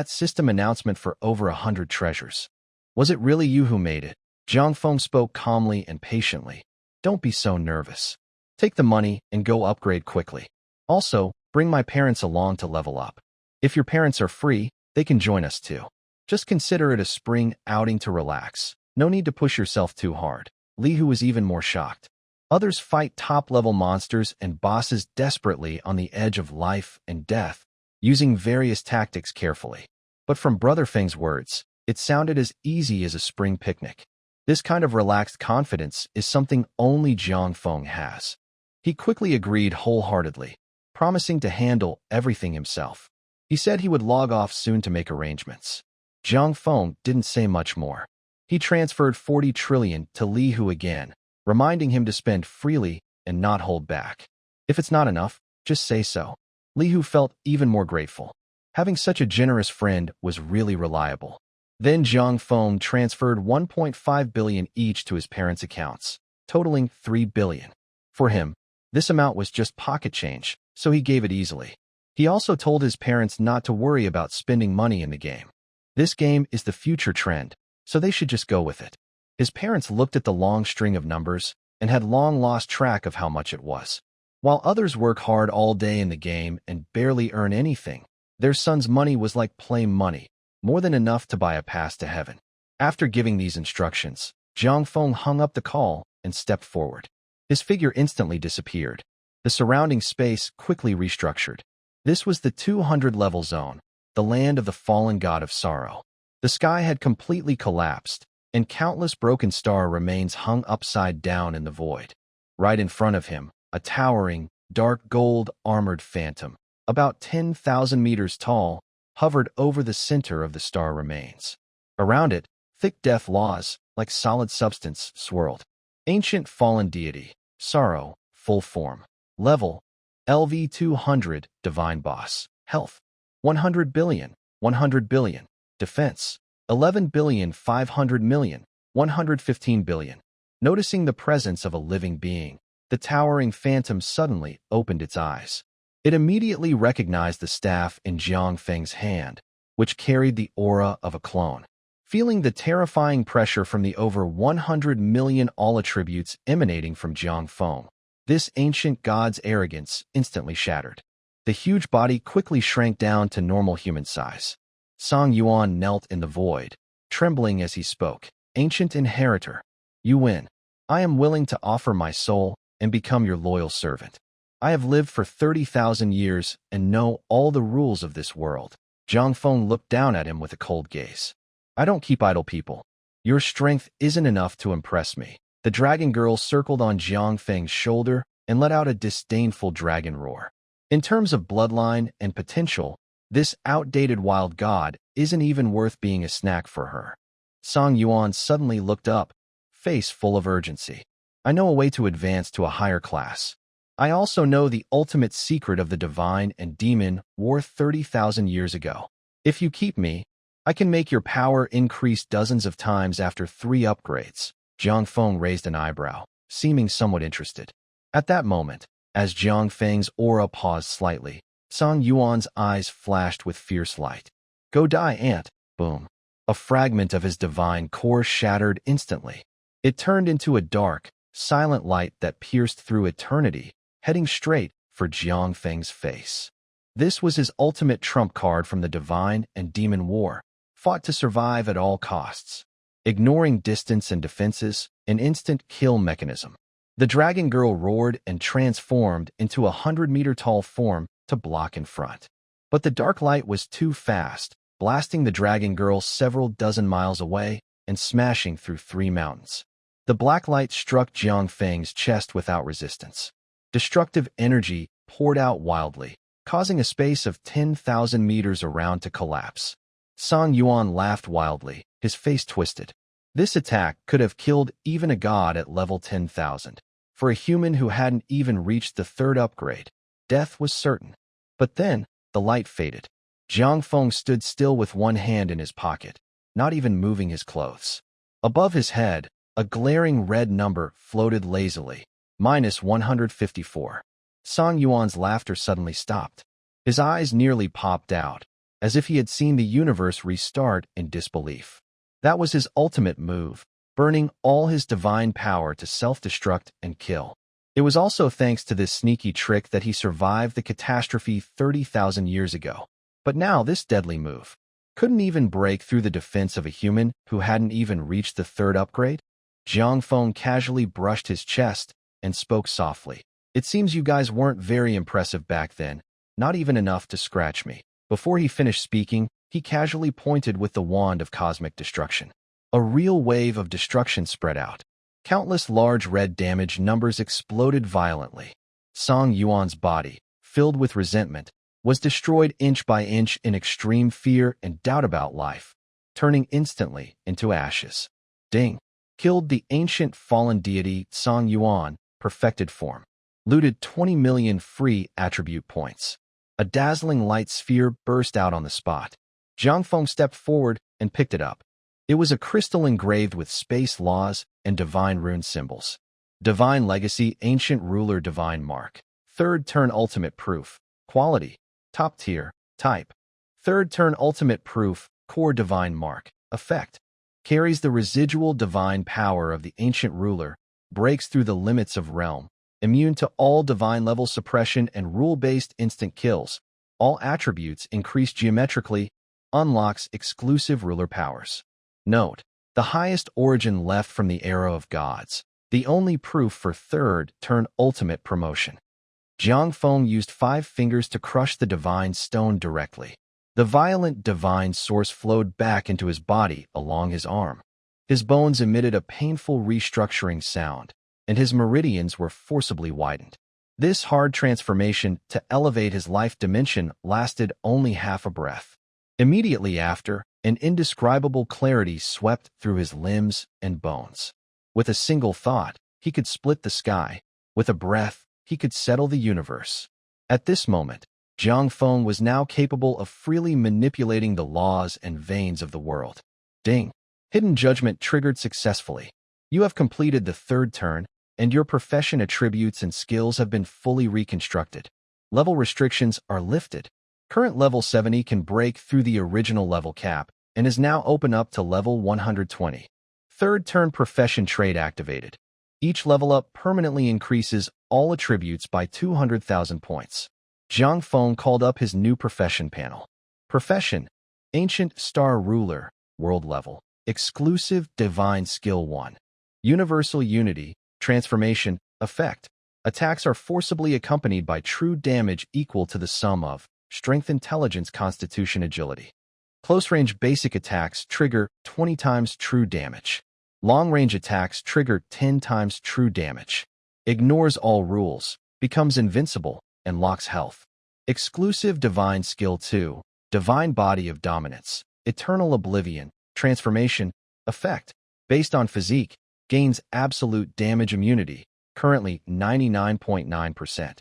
system announcement for over 100 treasures. Was it really you who made it? Jiang Feng spoke calmly and patiently. Don't be so nervous. Take the money and go upgrade quickly. Also, bring my parents along to level up. If your parents are free, they can join us too. Just consider it a spring outing to relax. No need to push yourself too hard. Li Hu was even more shocked. Others fight top-level monsters and bosses desperately on the edge of life and death, using various tactics carefully. But from Brother Feng's words, it sounded as easy as a spring picnic. This kind of relaxed confidence is something only Jiang Feng has. He quickly agreed wholeheartedly, promising to handle everything himself. He said he would log off soon to make arrangements. Jiang Feng didn't say much more. He transferred 40 trillion to Li Hu again, reminding him to spend freely and not hold back. If it's not enough, just say so. Li Hu felt even more grateful. Having such a generous friend was really reliable. Then Jiang Feng transferred 1.5 billion each to his parents' accounts, totaling 3 billion. For him, this amount was just pocket change, so he gave it easily. He also told his parents not to worry about spending money in the game. This game is the future trend, so they should just go with it. His parents looked at the long string of numbers and had long lost track of how much it was. While others work hard all day in the game and barely earn anything, their son's money was like play money, more than enough to buy a pass to heaven. After giving these instructions, Jiang Feng hung up the call and stepped forward. His figure instantly disappeared. The surrounding space quickly restructured. This was the 200-level zone, the land of the fallen god of sorrow. The sky had completely collapsed, and countless broken star remains hung upside down in the void. Right in front of him, a towering, dark gold armored phantom, about 10,000 meters tall, hovered over the center of the star remains. Around it, thick death laws, like solid substance, swirled. Ancient fallen deity, sorrow, full form. Level, LV 200, divine boss. Health, 100 billion, 100 billion. Defense, 11 billion 500 million, 115 billion. Noticing the presence of a living being, the towering phantom suddenly opened its eyes. It immediately recognized the staff in Jiang Feng's hand, which carried the aura of a clone. Feeling the terrifying pressure from the over 100 million all attributes emanating from Jiang Feng, this ancient god's arrogance instantly shattered. The huge body quickly shrank down to normal human size. Song Yuan knelt in the void, trembling as he spoke. Ancient inheritor, you win. I am willing to offer my soul and become your loyal servant. I have lived for 30,000 years and know all the rules of this world. Jiang Feng looked down at him with a cold gaze. I don't keep idle people. Your strength isn't enough to impress me. The dragon girl circled on Jiang Feng's shoulder and let out a disdainful dragon roar. In terms of bloodline and potential, this outdated wild god isn't even worth being a snack for her. Song Yuan suddenly looked up, face full of urgency. I know a way to advance to a higher class. I also know the ultimate secret of the divine and demon war 30,000 years ago. If you keep me, I can make your power increase dozens of times after 3 upgrades. Jiang Feng raised an eyebrow, seeming somewhat interested. At that moment, as Jiang Feng's aura paused slightly, Song Yuan's eyes flashed with fierce light. Go die, ant. Boom. A fragment of his divine core shattered instantly. It turned into a dark, silent light that pierced through eternity, heading straight for Jiang Feng's face. This was his ultimate trump card from the divine and demon war, fought to survive at all costs. Ignoring distance and defenses, an instant kill mechanism. The dragon girl roared and transformed into a 100-meter-tall form to block in front. But the dark light was too fast, blasting the dragon girl several dozen miles away and smashing through 3 mountains. The black light struck Jiang Feng's chest without resistance. Destructive energy poured out wildly, causing a space of 10,000 meters around to collapse. Song Yuan laughed wildly, his face twisted. This attack could have killed even a god at level 10,000. For a human who hadn't even reached the 3rd upgrade, death was certain. But then, the light faded. Jiang Feng stood still with one hand in his pocket, not even moving his clothes. Above his head, a glaring red number floated lazily, -154. Song Yuan's laughter suddenly stopped. His eyes nearly popped out, as if he had seen the universe restart in disbelief. That was his ultimate move, burning all his divine power to self-destruct and kill. It was also thanks to this sneaky trick that he survived the catastrophe 30,000 years ago. But now this deadly move couldn't even break through the defense of a human who hadn't even reached the 3rd upgrade. Jiang Feng casually brushed his chest and spoke softly. It seems you guys weren't very impressive back then, not even enough to scratch me. Before he finished speaking, he casually pointed with the wand of cosmic destruction. A real wave of destruction spread out. Countless large red damage numbers exploded violently. Song Yuan's body, filled with resentment, was destroyed inch by inch in extreme fear and doubt about life, turning instantly into ashes. Ding. Killed the ancient fallen deity Song Yuan, perfected form. Looted 20 million free attribute points. A dazzling light sphere burst out on the spot. Jiang Feng stepped forward and picked it up. It was a crystal engraved with space laws and divine rune symbols. Divine Legacy, Ancient Ruler, Divine Mark. Third Turn Ultimate Proof. Quality. Top Tier. Type. Third Turn Ultimate Proof. Core Divine Mark. Effect. Carries the residual divine power of the Ancient Ruler. Breaks through the limits of realm. Immune to all divine level suppression and rule-based instant kills. All attributes increase geometrically. Unlocks exclusive ruler powers. Note: the highest origin left from the era of gods. The only proof for third turn ultimate promotion. Jiang Feng used 5 fingers to crush the divine stone directly. The violent divine source flowed back into his body along his arm. His bones emitted a painful restructuring sound, and his meridians were forcibly widened. This hard transformation to elevate his life dimension lasted only half a breath. Immediately after, an indescribable clarity swept through his limbs and bones. With a single thought, he could split the sky. With a breath, he could settle the universe. At this moment, Jiang Feng was now capable of freely manipulating the laws and veins of the world. Ding. Hidden Judgment triggered successfully. You have completed the third turn, and your profession attributes and skills have been fully reconstructed. Level restrictions are lifted. Current level 70 can break through the original level cap and is now open up to level 120. Third turn profession trait activated. Each level up permanently increases all attributes by 200,000 points. Jiang Feng called up his new profession panel. Profession: Ancient Star Ruler, World Level. Exclusive Divine Skill 1. Universal Unity, Transformation, Effect. Attacks are forcibly accompanied by true damage equal to the sum of Strength, Intelligence, Constitution, Agility. Close-range basic attacks trigger 20 times true damage. Long-range attacks trigger 10 times true damage. Ignores all rules, becomes invincible, and locks health. Exclusive Divine Skill 2, Divine Body of Dominance, Eternal Oblivion, Transformation, Effect. Based on physique, gains absolute damage immunity, currently 99.9%.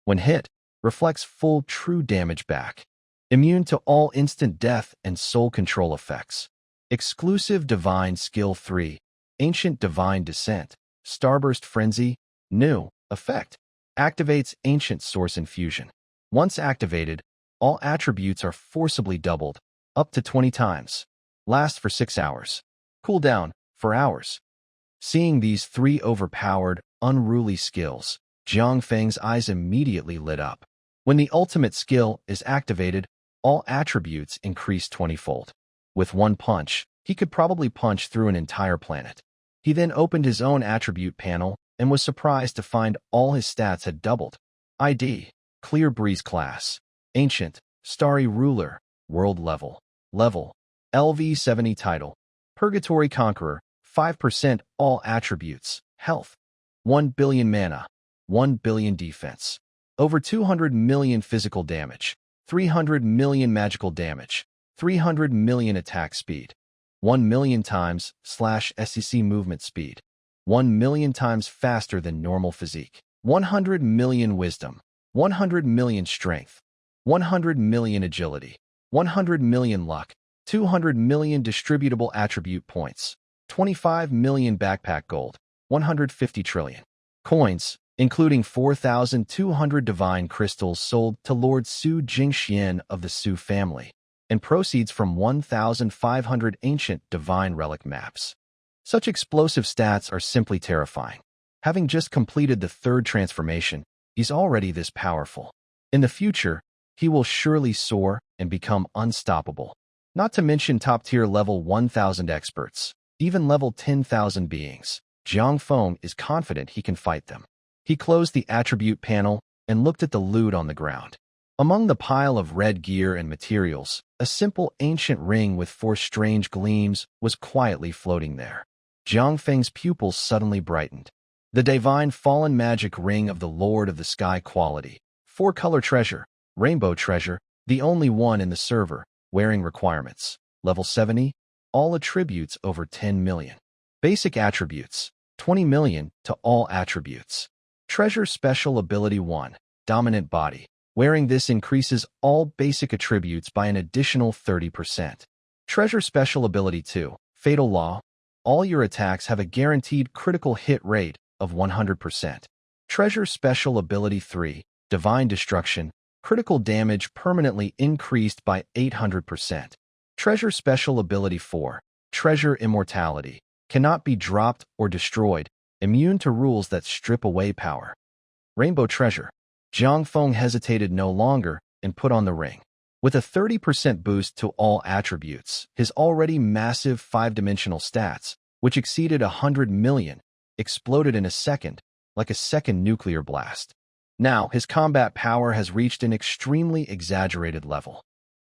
When hit, reflects full true damage back. Immune to all instant death and soul control effects. Exclusive Divine Skill 3, Ancient Divine Descent, Starburst Frenzy, New, Effect. Activates Ancient Source Infusion. Once activated, all attributes are forcibly doubled, up to 20 times. Lasts for 6 hours. Cooldown, for hours. Seeing these 3 overpowered, unruly skills, Jiang Feng's eyes immediately lit up. When the ultimate skill is activated, all attributes increase 20-fold. With one punch, he could probably punch through an entire planet. He then opened his own attribute panel and was surprised to find all his stats had doubled. ID: Clear Breeze Class. Ancient, Starry Ruler, World Level. Level: LV70 Title. Purgatory Conqueror, 5% all attributes. Health: 1 billion mana. 1 billion defense. Over 200 million physical damage. 300 million magical damage. 300 million attack speed. 1 million times /SEC movement speed. 1 million times faster than normal physique. 100 million wisdom. 100 million strength. 100 million agility. 100 million luck. 200 million distributable attribute points. 25 million backpack gold. 150 trillion coins, including 4,200 divine crystals sold to Lord Su Jingxian of the Su family, and proceeds from 1,500 ancient divine relic maps. Such explosive stats are simply terrifying. Having just completed the third transformation, he's already this powerful. In the future, he will surely soar and become unstoppable. Not to mention top-tier level 1,000 experts, even level 10,000 beings. Jiang Feng is confident he can fight them. He closed the attribute panel and looked at the loot on the ground. Among the pile of red gear and materials, A simple ancient ring with 4 strange gleams was quietly floating there. Jiang Feng's pupils suddenly brightened. The divine fallen magic ring of the Lord of the Sky quality. 4-color treasure, rainbow treasure, the only one in the server, wearing requirements. Level 70, all attributes over 10 million. Basic attributes, 20 million to all attributes. Treasure special ability 1, dominant body. Wearing this increases all basic attributes by an additional 30%. Treasure special ability 2, fatal law. All your attacks have a guaranteed critical hit rate of 100%. Treasure special ability 3, divine destruction. Critical damage permanently increased by 800%. Treasure special ability 4, treasure immortality. Cannot be dropped or destroyed. Immune to rules that strip away power. Rainbow treasure. Jiang Feng hesitated no longer and put on the ring. With a 30% boost to all attributes, his already massive 5-dimensional stats, which exceeded 100 million, exploded in a second, like a second nuclear blast. Now, his combat power has reached an extremely exaggerated level.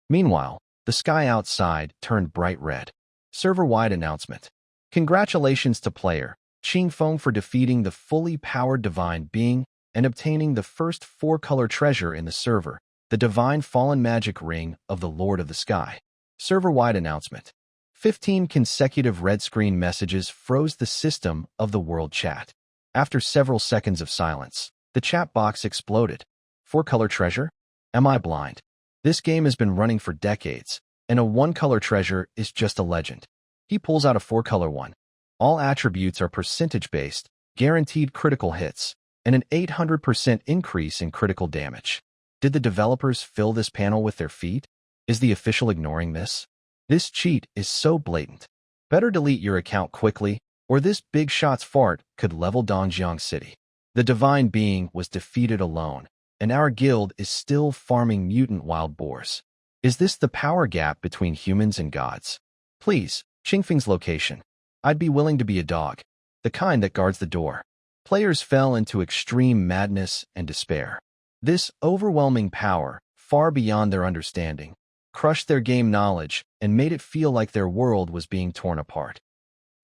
Meanwhile, the sky outside turned bright red. Server-wide announcement. Congratulations to player Qing Feng for defeating the fully powered divine being and obtaining the first 4-color treasure in the server, the divine fallen magic ring of the Lord of the Sky. Server-wide announcement. 15 consecutive red screen messages froze the system of the world chat. After several seconds of silence, the chat box exploded. 4-color treasure? Am I blind? This game has been running for decades, and a 1-color treasure is just a legend. He pulls out a 4-color one. All attributes are percentage-based, guaranteed critical hits, and an 800% increase in critical damage. Did the developers fill this panel with their feet? Is the official ignoring this? This cheat is so blatant. Better delete your account quickly, or this big shot's fart could level Dongjiang City. The divine being was defeated alone, and our guild is still farming mutant wild boars. Is this the power gap between humans and gods? Please, Qingfeng's location. I'd be willing to be a dog, the kind that guards the door. Players fell into extreme madness and despair. This overwhelming power, far beyond their understanding, crushed their game knowledge and made it feel like their world was being torn apart.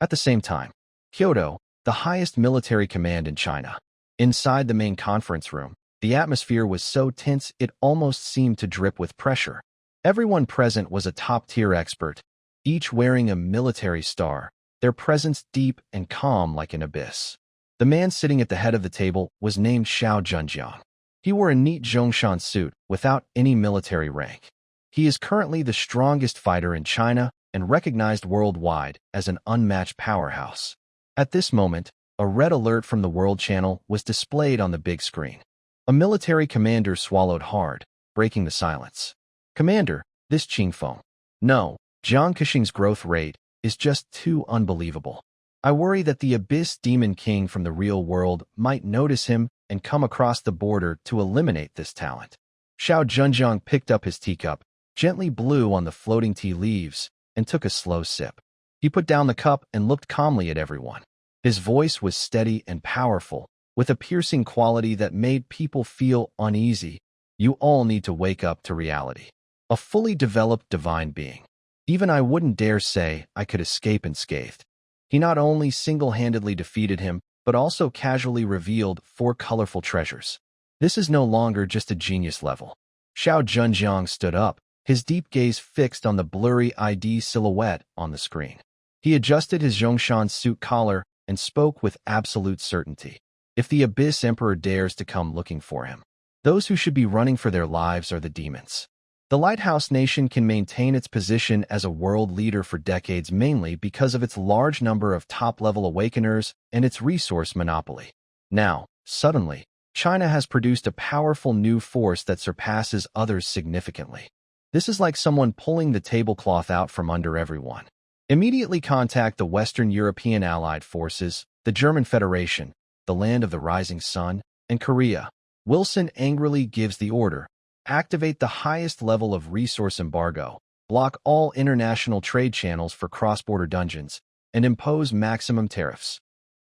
At the same time, Kyoto, the highest military command in China. Inside the main conference room, the atmosphere was so tense it almost seemed to drip with pressure. Everyone present was a top-tier expert, each wearing a military star, their presence deep and calm like an abyss. The man sitting at the head of the table was named Xiao Zhenjiang. He wore a neat Zhongshan suit without any military rank. He is currently the strongest fighter in China and recognized worldwide as an unmatched powerhouse. At this moment, a red alert from the World Channel was displayed on the big screen. A military commander swallowed hard, breaking the silence. Commander, this Qing Feng. No, Jiang Kexing's growth rate is just too unbelievable. I worry that the Abyss Demon King from the real world might notice him and come across the border to eliminate this talent. Xiao Zhenjiang picked up his teacup, gently blew on the floating tea leaves, and took a slow sip. He put down the cup and looked calmly at everyone. His voice was steady and powerful, with a piercing quality that made people feel uneasy. You all need to wake up to reality. A fully developed divine being. Even I wouldn't dare say I could escape unscathed. He not only single-handedly defeated him, but also casually revealed 4 colorful treasures. This is no longer just a genius level. Xiao Zhenjiang stood up, his deep gaze fixed on the blurry ID silhouette on the screen. He adjusted his Zhongshan suit collar and spoke with absolute certainty. If the Abyss Emperor dares to come looking for him, those who should be running for their lives are the demons. The Lighthouse Nation can maintain its position as a world leader for decades mainly because of its large number of top-level awakeners and its resource monopoly. Now, suddenly, China has produced a powerful new force that surpasses others significantly. This is like someone pulling the tablecloth out from under everyone. Immediately contact the Western European Allied Forces, the German Federation, the Land of the Rising Sun, and Korea. Wilson angrily gives the order. Activate the highest level of resource embargo, block all international trade channels for cross-border dungeons, and impose maximum tariffs.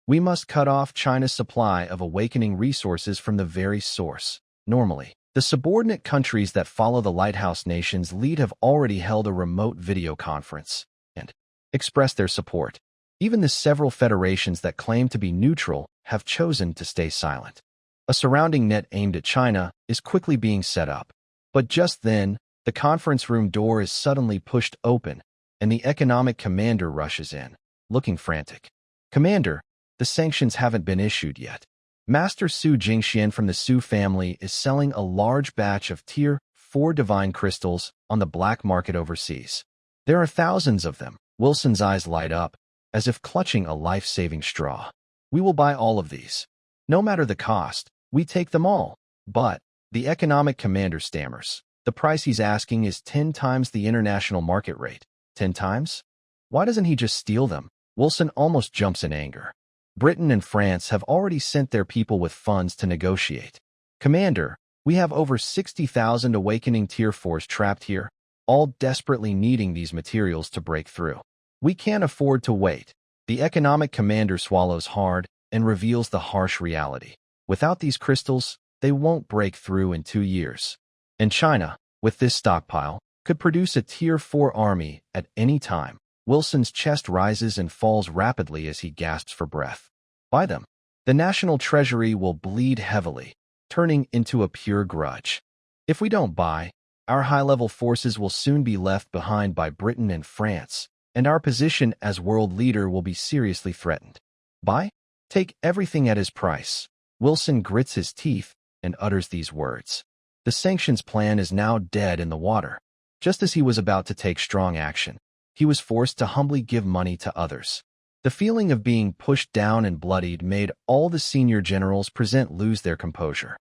We must cut off China's supply of awakening resources from the very source. Normally, The subordinate countries that follow the lighthouse nation's lead have already held a remote video conference and expressed their support. Even the several federations that claim to be neutral have chosen to stay silent. A surrounding net aimed at China is quickly being set up. But just then, the conference room door is suddenly pushed open, and the economic commander rushes in, looking frantic. "Commander, the sanctions haven't been issued yet. Master Su Jingxian from the Su family is selling a large batch of Tier 4 divine crystals on the black market overseas. There are thousands of them." Wilson's eyes light up, as if clutching a life-saving straw. "We will buy all of these. No matter the cost, we take them all." But the economic commander stammers. The price he's asking is 10 times the international market rate. 10 times? Why doesn't he just steal them? Wilson almost jumps in anger. Britain and France have already sent their people with funds to negotiate. "Commander, we have over 60,000 awakening Tier 4s trapped here, all desperately needing these materials to break through. We can't afford to wait." The economic commander swallows hard and reveals the harsh reality. Without these crystals, they won't break through in 2 years. And China, with this stockpile, could produce a Tier 4 army at any time. Wilson's chest rises and falls rapidly as he gasps for breath. Buy them. The national treasury will bleed heavily, turning into a pure grudge. If we don't buy, our high-level forces will soon be left behind by Britain and France, and our position as world leader will be seriously threatened. Buy? Take everything at his price. Wilson grits his teeth and utters these words. The sanctions plan is now dead in the water. Just as he was about to take strong action, he was forced to humbly give money to others. The feeling of being pushed down and bloodied made all the senior generals present lose their composure.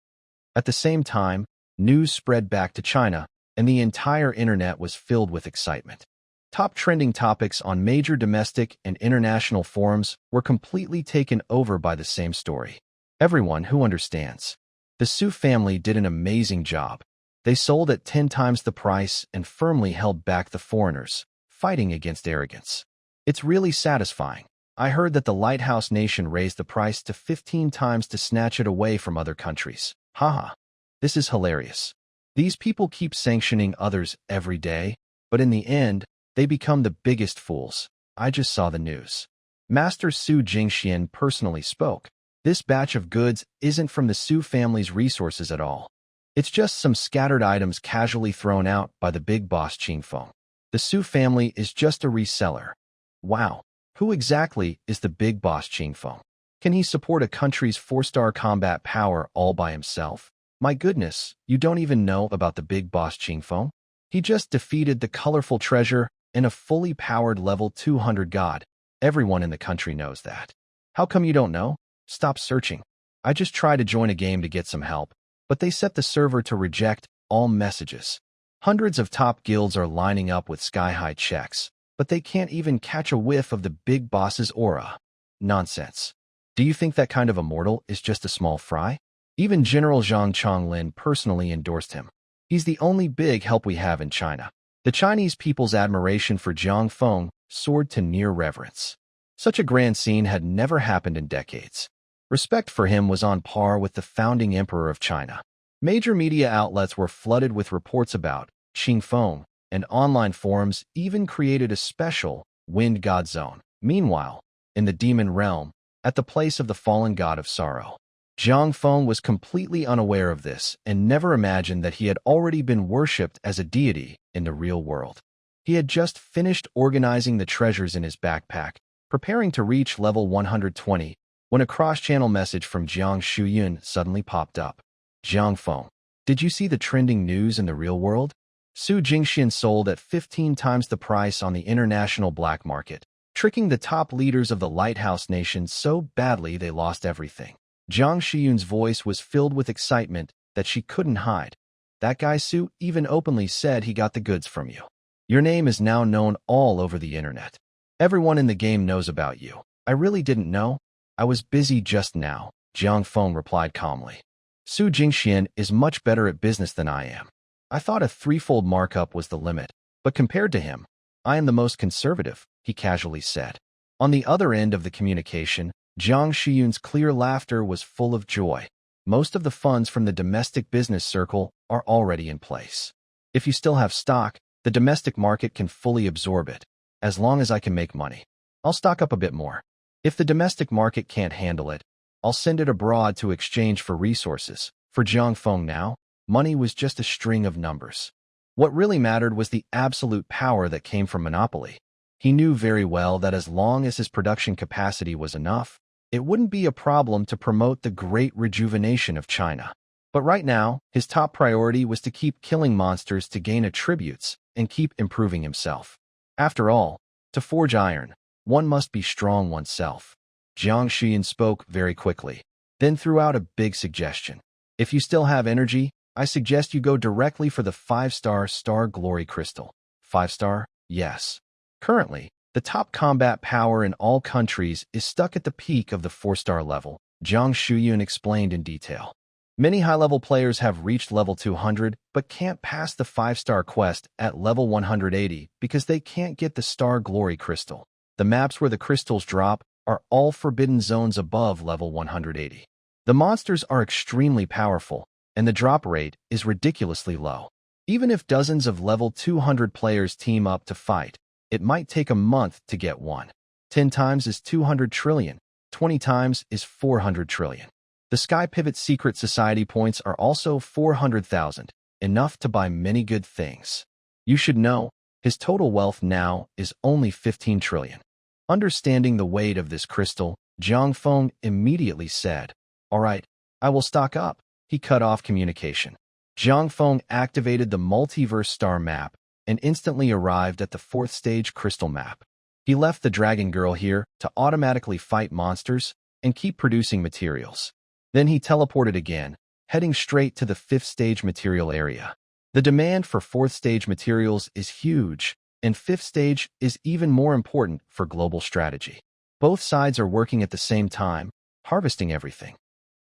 At the same time, news spread back to China, and the entire internet was filled with excitement. Top trending topics on major domestic and international forums were completely taken over by the same story. Everyone who understands. The Su family did an amazing job. They sold at 10 times the price and firmly held back the foreigners, fighting against arrogance. It's really satisfying. I heard that the Lighthouse Nation raised the price to 15 times to snatch it away from other countries. Haha. This is hilarious. These people keep sanctioning others every day, but in the end, they become the biggest fools. I just saw the news. Master Su Jingxian personally spoke. This batch of goods isn't from the Su family's resources at all. It's just some scattered items casually thrown out by the big boss Qingfeng. The Su family is just a reseller. Wow, who exactly is the big boss Qingfeng? Can he support a country's 4-star combat power all by himself? My goodness, you don't even know about the big boss Qingfeng? He just defeated the colorful treasure in a fully powered level 200 god. Everyone in the country knows that. How come you don't know? Stop searching. I just tried to join a game to get some help, but they set the server to reject all messages. Hundreds of top guilds are lining up with sky-high checks, but they can't even catch a whiff of the big boss's aura. Nonsense. Do you think that kind of a mortal is just a small fry? Even General Zhang Chonglin personally endorsed him. He's the only big help we have in China. The Chinese people's admiration for Jiang Feng soared to near reverence. Such a grand scene had never happened in decades. Respect for him was on par with the founding emperor of China. Major media outlets were flooded with reports about Qingfeng, and online forums even created a special Wind God Zone. Meanwhile, in the demon realm, at the place of the fallen god of sorrow, Jiang Feng was completely unaware of this and never imagined that he had already been worshipped as a deity in the real world. He had just finished organizing the treasures in his backpack, preparing to reach level 120, when a cross-channel message from Jiang Shuyun suddenly popped up. Jiang Feng, did you see the trending news in the real world? Su Jingxian sold at 15 times the price on the international black market, tricking the top leaders of the Lighthouse Nation so badly they lost everything. Jiang Shuyun's voice was filled with excitement that she couldn't hide. That guy Su even openly said he got the goods from you. Your name is now known all over the internet. Everyone in the game knows about you. I really didn't know. I was busy just now, Jiang Feng replied calmly. Su Jingxian is much better at business than I am. I thought a threefold markup was the limit, but compared to him, I am the most conservative, he casually said. On the other end of the communication, Jiang Shuyun's clear laughter was full of joy. Most of the funds from the domestic business circle are already in place. If you still have stock, the domestic market can fully absorb it. As long as I can make money, I'll stock up a bit more. If the domestic market can't handle it, I'll send it abroad to exchange for resources. For Jiang Feng now, money was just a string of numbers. What really mattered was the absolute power that came from monopoly. He knew very well that as long as his production capacity was enough, it wouldn't be a problem to promote the great rejuvenation of China. But right now, his top priority was to keep killing monsters to gain attributes and keep improving himself. After all, to forge iron, one must be strong oneself. Jiang Xian spoke very quickly, then threw out a big suggestion. If you still have energy, I suggest you go directly for the 5-star Star Glory Crystal. 5-star? Yes. Currently, the top combat power in all countries is stuck at the peak of the 4-star level, Jiang Shuyun explained in detail. Many high-level players have reached level 200 but can't pass the 5-star quest at level 180 because they can't get the Star Glory Crystal. The maps where the crystals drop are all forbidden zones above level 180. The monsters are extremely powerful, and the drop rate is ridiculously low. Even if dozens of level 200 players team up to fight, it might take a month to get one. 10 times is 200 trillion, 20 times is 400 trillion. The Sky Pivot Secret Society points are also 400,000, enough to buy many good things. You should know, his total wealth now is only 15 trillion. Understanding the weight of this crystal, Jiang Feng immediately said, "All right, I will stock up." He cut off communication. Jiang Feng activated the multiverse star map and instantly arrived at the 4th stage crystal map. He left the dragon girl here to automatically fight monsters and keep producing materials. Then he teleported again, heading straight to the 5th stage material area. The demand for 4th stage materials is huge, and 5th stage is even more important for global strategy. Both sides are working at the same time, harvesting everything.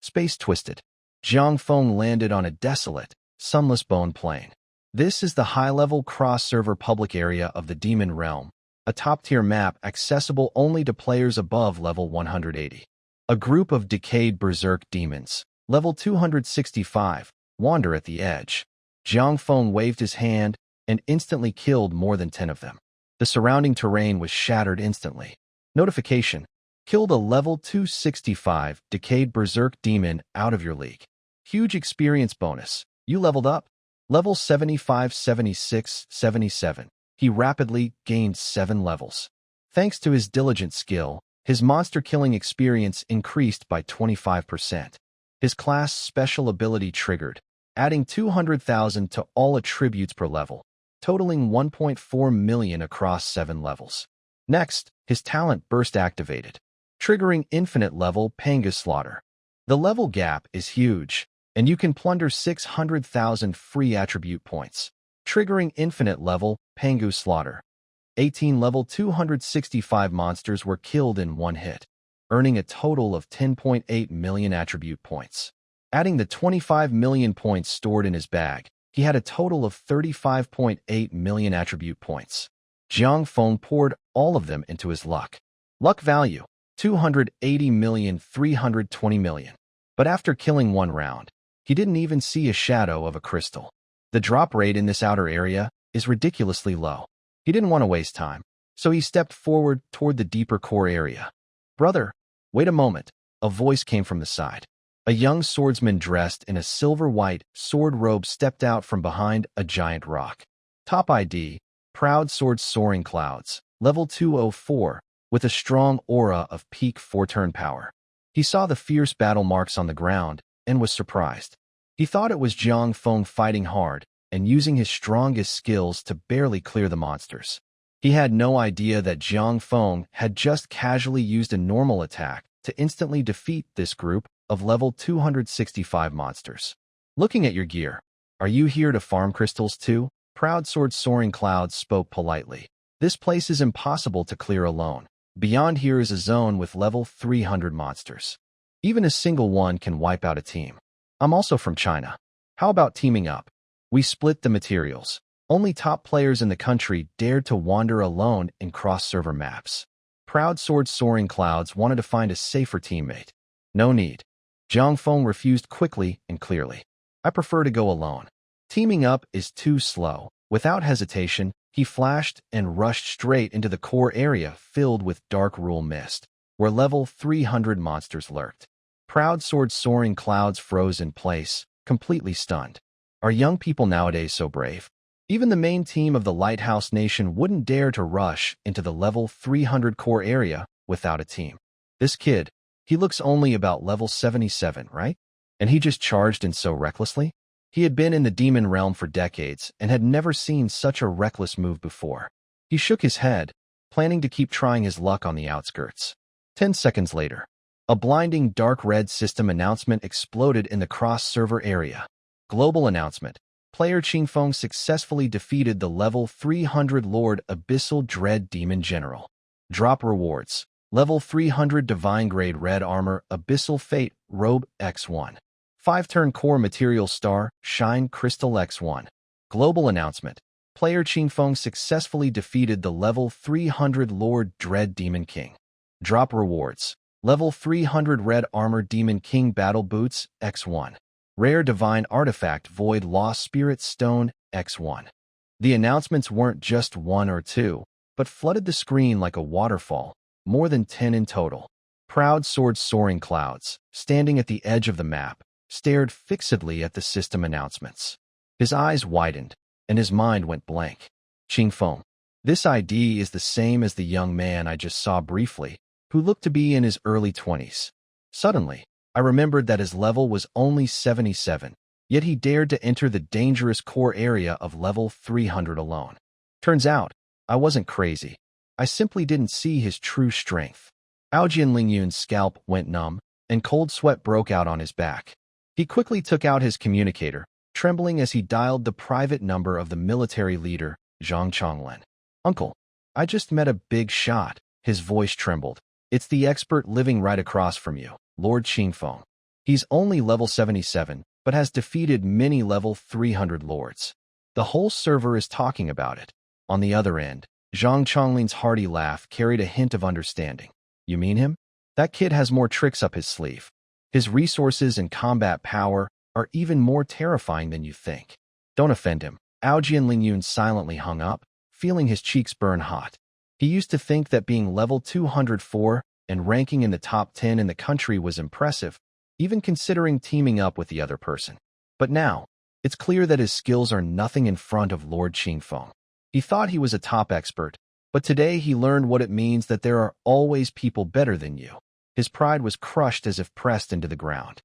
Space twisted. Jiang Feng landed on a desolate, sunless bone plain. This is the high-level cross-server public area of the Demon Realm, a top-tier map accessible only to players above level 180. A group of decayed berserk demons, level 265, wander at the edge. Jiang Feng waved his hand and instantly killed more than 10 of them. The surrounding terrain was shattered instantly. Notification: killed a level 265 decayed berserk demon out of your league. Huge experience bonus. You leveled up. Level 75, 76, 77. He rapidly gained 7 levels. Thanks to his diligent skill, his monster-killing experience increased by 25%. His class special ability triggered, adding 200,000 to all attributes per level, totaling 1.4 million across 7 levels. Next, his talent burst activated, triggering infinite level Panga Slaughter. The level gap is huge, and you can plunder 600,000 free attribute points, triggering infinite level Pangu Slaughter. 18 level 265 monsters were killed in one hit, earning a total of 10.8 million attribute points. Adding the 25 million points stored in his bag, he had a total of 35.8 million attribute points. Jiang Feng poured all of them into his luck. Luck value: 280 million, 320 million. But after killing one round, he didn't even see a shadow of a crystal. The drop rate in this outer area is ridiculously low. He didn't want to waste time, so he stepped forward toward the deeper core area. "Brother, wait a moment," a voice came from the side. A young swordsman dressed in a silver-white sword robe stepped out from behind a giant rock. Top ID: Proud Sword Soaring Clouds, level 204, with a strong aura of peak 4-turn power. He saw the fierce battle marks on the ground and was surprised. He thought it was Jiang Feng fighting hard and using his strongest skills to barely clear the monsters. He had no idea that Jiang Feng had just casually used a normal attack to instantly defeat this group of level 265 monsters. "Looking at your gear, are you here to farm crystals too?" Proud Sword Soaring Clouds spoke politely. "This place is impossible to clear alone. Beyond here is a zone with level 300 monsters. Even a single one can wipe out a team. I'm also from China. How about teaming up? We split the materials. Only top players in the country dared to wander alone in cross-server maps." Proud Sword Soaring Clouds wanted to find a safer teammate. "No need." Jiang Feng refused quickly and clearly. "I prefer to go alone. Teaming up is too slow. Without hesitation, he flashed and rushed straight into the core area filled with dark rule mist, where level 300 monsters lurked. Proud sword soaring clouds froze in place, completely stunned. Are young people nowadays so brave? Even the main team of the Lighthouse Nation wouldn't dare to rush into the level 300 core area without a team. This kid, he looks only about level 77, right? And he just charged in so recklessly? He had been in the demon realm for decades and had never seen such a reckless move before. He shook his head, planning to keep trying his luck on the outskirts. 10 seconds later, a blinding dark red system announcement exploded in the cross-server area. Global announcement. Player Qingfeng successfully defeated the level 300 Lord Abyssal Dread Demon General. Drop rewards. Level 300 Divine Grade Red Armor Abyssal Fate Robe X1. 5-turn Core Material Star Shine Crystal X1. Global announcement. Player Qingfeng successfully defeated the level 300 Lord Dread Demon King. Drop rewards. Level 300 Red Armor Demon King Battle Boots X1. Rare Divine Artifact Void Lost Spirit Stone X1. The announcements weren't just one or two, but flooded the screen like a waterfall, more than 10 in total. Proud sword soaring clouds, standing at the edge of the map, stared fixedly at the system announcements. His eyes widened, and his mind went blank. Qingfeng. This ID is the same as the young man I just saw briefly, who looked to be in his early 20s. Suddenly, I remembered that his level was only 77, yet he dared to enter the dangerous core area of level 300 alone. Turns out, I wasn't crazy. I simply didn't see his true strength. Aojian Lingyun's scalp went numb, and cold sweat broke out on his back. He quickly took out his communicator, trembling as he dialed the private number of the military leader, Zhang Chonglen. "Uncle, I just met a big shot." His voice trembled. "It's the expert living right across from you, Lord Qingfeng. He's only level 77, but has defeated many level 300 lords. The whole server is talking about it." On the other end, Zhang Chonglin's hearty laugh carried a hint of understanding. "You mean him? That kid has more tricks up his sleeve. His resources and combat power are even more terrifying than you think. Don't offend him." Aojian Lingyun silently hung up, feeling his cheeks burn hot. He used to think that being level 204 and ranking in the top 10 in the country was impressive, even considering teaming up with the other person. But now, it's clear that his skills are nothing in front of Lord Qingfeng. He thought he was a top expert, but today he learned what it means that there are always people better than you. His pride was crushed as if pressed into the ground.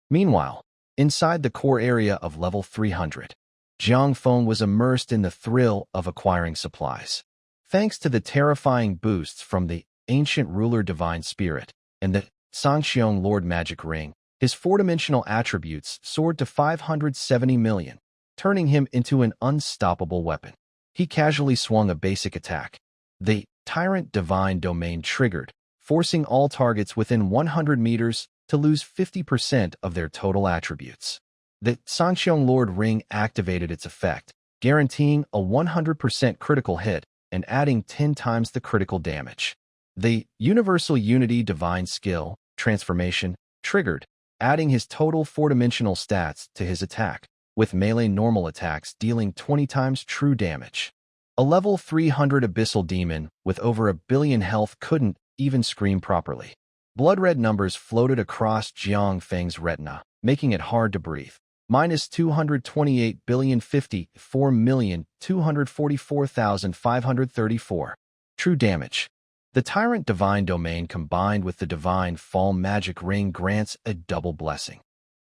Meanwhile, inside the core area of level 300, Jiang Feng was immersed in the thrill of acquiring supplies. Thanks to the terrifying boosts from the Ancient Ruler Divine Spirit and the Sangxiong Lord Magic Ring, his four-dimensional attributes soared to 570 million, turning him into an unstoppable weapon. He casually swung a basic attack. The Tyrant Divine Domain triggered, forcing all targets within 100 meters to lose 50% of their total attributes. The Sangxiong Lord Ring activated its effect, guaranteeing a 100% critical hit and adding 10 times the critical damage. The Universal Unity Divine Skill Transformation triggered, adding his total four-dimensional stats to his attack, with melee normal attacks dealing 20 times true damage. A level 300 Abyssal Demon with over 1 billion health couldn't even scream properly. Blood-red numbers floated across Jiang Feng's retina, making it hard to breathe. -228,054,244,534. True damage. The Tyrant Divine Domain combined with the Divine Fall Magic Ring grants a double blessing.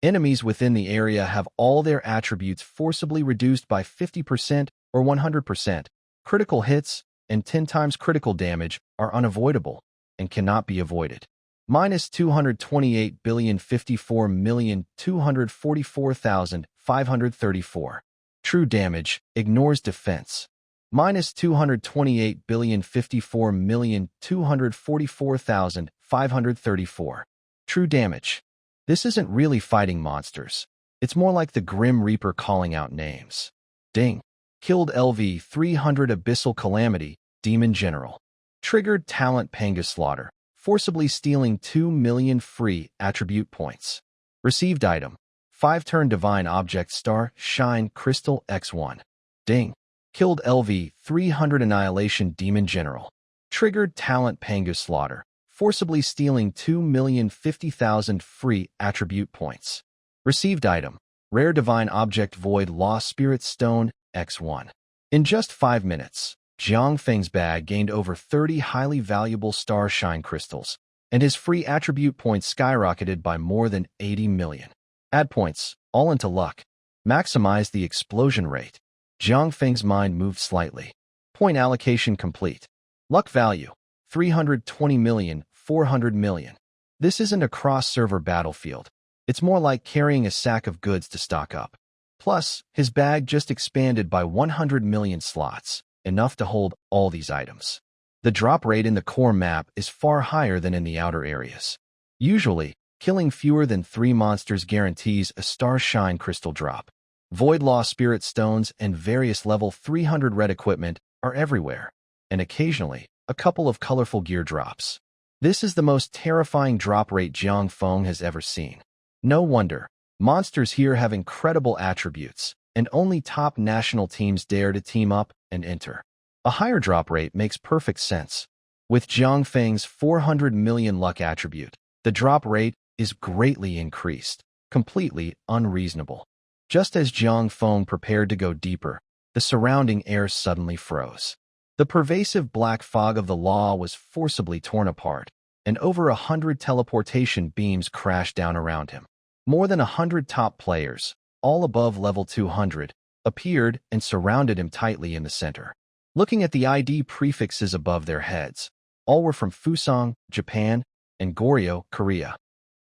Enemies within the area have all their attributes forcibly reduced by 50% or 100%. Critical hits and 10 times critical damage are unavoidable and cannot be avoided. -228,054,244,534. True damage ignores defense. -228,054,244,534. True damage. This isn't really fighting monsters. It's more like the Grim Reaper calling out names. Ding. Killed LV 300 Abyssal Calamity, Demon General. Triggered Talent Panga Slaughter, forcibly stealing 2 million free attribute points. Received item. 5-turn divine object star shine crystal X1. Ding. Killed LV 300 annihilation demon general. Triggered talent Pangu slaughter, forcibly stealing 2,050,000 free attribute points. Received item. Rare divine object void lost spirit stone X1. In just 5 minutes, Jiang Feng's bag gained over 30 highly valuable star shine crystals, and his free attribute points skyrocketed by more than 80 million. Add points, all into luck. Maximize the explosion rate. Jiang Feng's mind moved slightly. Point allocation complete. Luck value, 320 million, 400 million. This isn't a cross-server battlefield. It's more like carrying a sack of goods to stock up. Plus, his bag just expanded by 100 million slots, enough to hold all these items. The drop rate in the core map is far higher than in the outer areas. Usually, killing fewer than 3 monsters guarantees a star shine crystal drop. Void Law spirit stones and various level 300 red equipment are everywhere, and occasionally, a couple of colorful gear drops. This is the most terrifying drop rate Jiang Feng has ever seen. No wonder, monsters here have incredible attributes, and only top national teams dare to team up and enter. A higher drop rate makes perfect sense. With Jiang Feng's 400 million luck attribute, the drop rate is greatly increased, completely unreasonable. Just as Jiang Feng prepared to go deeper, the surrounding air suddenly froze. The pervasive black fog of the law was forcibly torn apart, and over 100 teleportation beams crashed down around him. More than 100 top players, all above level 200, appeared and surrounded him tightly in the center. Looking at the ID prefixes above their heads, all were from Fusang, Japan, and Goryeo, Korea.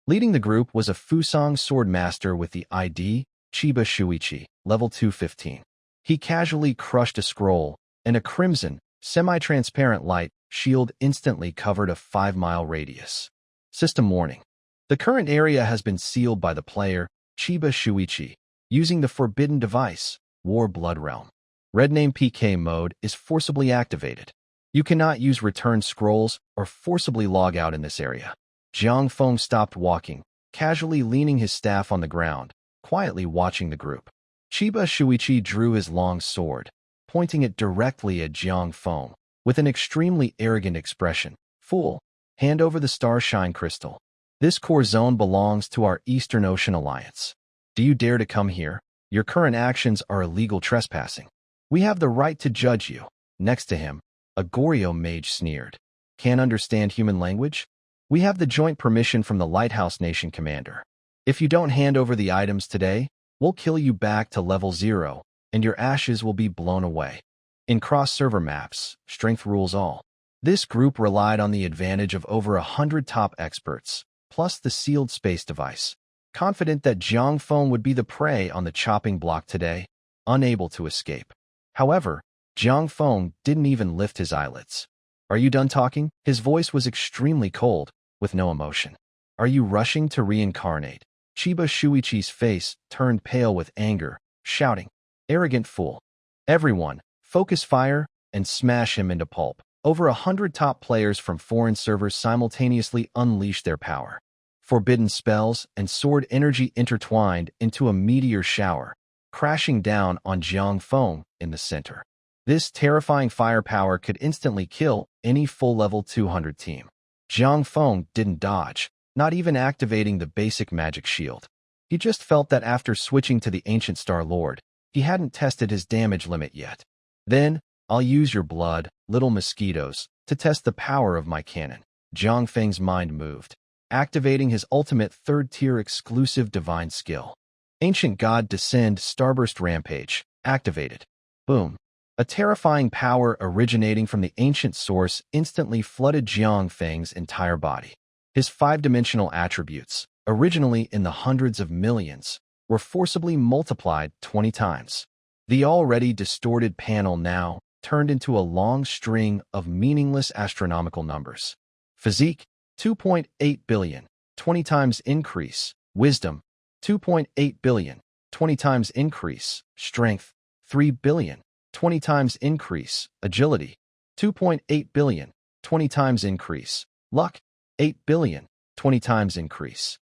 Leading the group was a Fusang sword master with the ID Chiba Shuichi, level 215. He casually crushed a scroll, and a crimson, semi-transparent light shield instantly covered a 5-mile radius. System warning. The current area has been sealed by the player, Chiba Shuichi, using the forbidden device, War Blood Realm. Red Name PK mode is forcibly activated. You cannot use return scrolls or forcibly log out in this area. Jiang Feng stopped walking, casually leaning his staff on the ground, quietly watching the group. Chiba Shuichi drew his long sword, pointing it directly at Jiang Feng, with an extremely arrogant expression. Fool, hand over the star shine crystal. This core zone belongs to our Eastern Ocean Alliance. Do you dare to come here? Your current actions are illegal trespassing. We have the right to judge you. Next to him, a Goryeo mage sneered. Can't understand human language? We have the joint permission from the Lighthouse Nation commander. If you don't hand over the items today, we'll kill you back to level 0, and your ashes will be blown away. In cross-server maps, strength rules all. This group relied on the advantage of over 100 top experts, plus the sealed space device, confident that Jiang Feng would be the prey on the chopping block today, unable to escape. However, Jiang Feng didn't even lift his eyelids. Are you done talking? His voice was extremely cold, with no emotion. Are you rushing to reincarnate? Chiba Shuichi's face turned pale with anger, shouting, Arrogant fool. Everyone, focus fire and smash him into pulp. Over 100 top players from foreign servers simultaneously unleashed their power. Forbidden spells and sword energy intertwined into a meteor shower, crashing down on Jiang Feng in the center. This terrifying firepower could instantly kill any full-level 200 team. Jiang Feng didn't dodge, not even activating the basic magic shield. He just felt that after switching to the Ancient Star Lord, he hadn't tested his damage limit yet. Then, I'll use your blood, little mosquitoes, to test the power of my cannon. Jiang Feng's mind moved, activating his ultimate third-tier exclusive divine skill. Ancient God Descend Starburst Rampage, activated. Boom. A terrifying power originating from the ancient source instantly flooded Jiang Feng's entire body. His 5-dimensional attributes, originally in the hundreds of millions, were forcibly multiplied 20 times. The already distorted panel now turned into a long string of meaningless astronomical numbers. Physique, 2.8 billion, 20 times increase. Wisdom, 2.8 billion, 20 times increase. Strength, 3 billion, 20 times increase. Agility, 2.8 billion, 20 times increase. Luck, 8 billion, 20 times increase.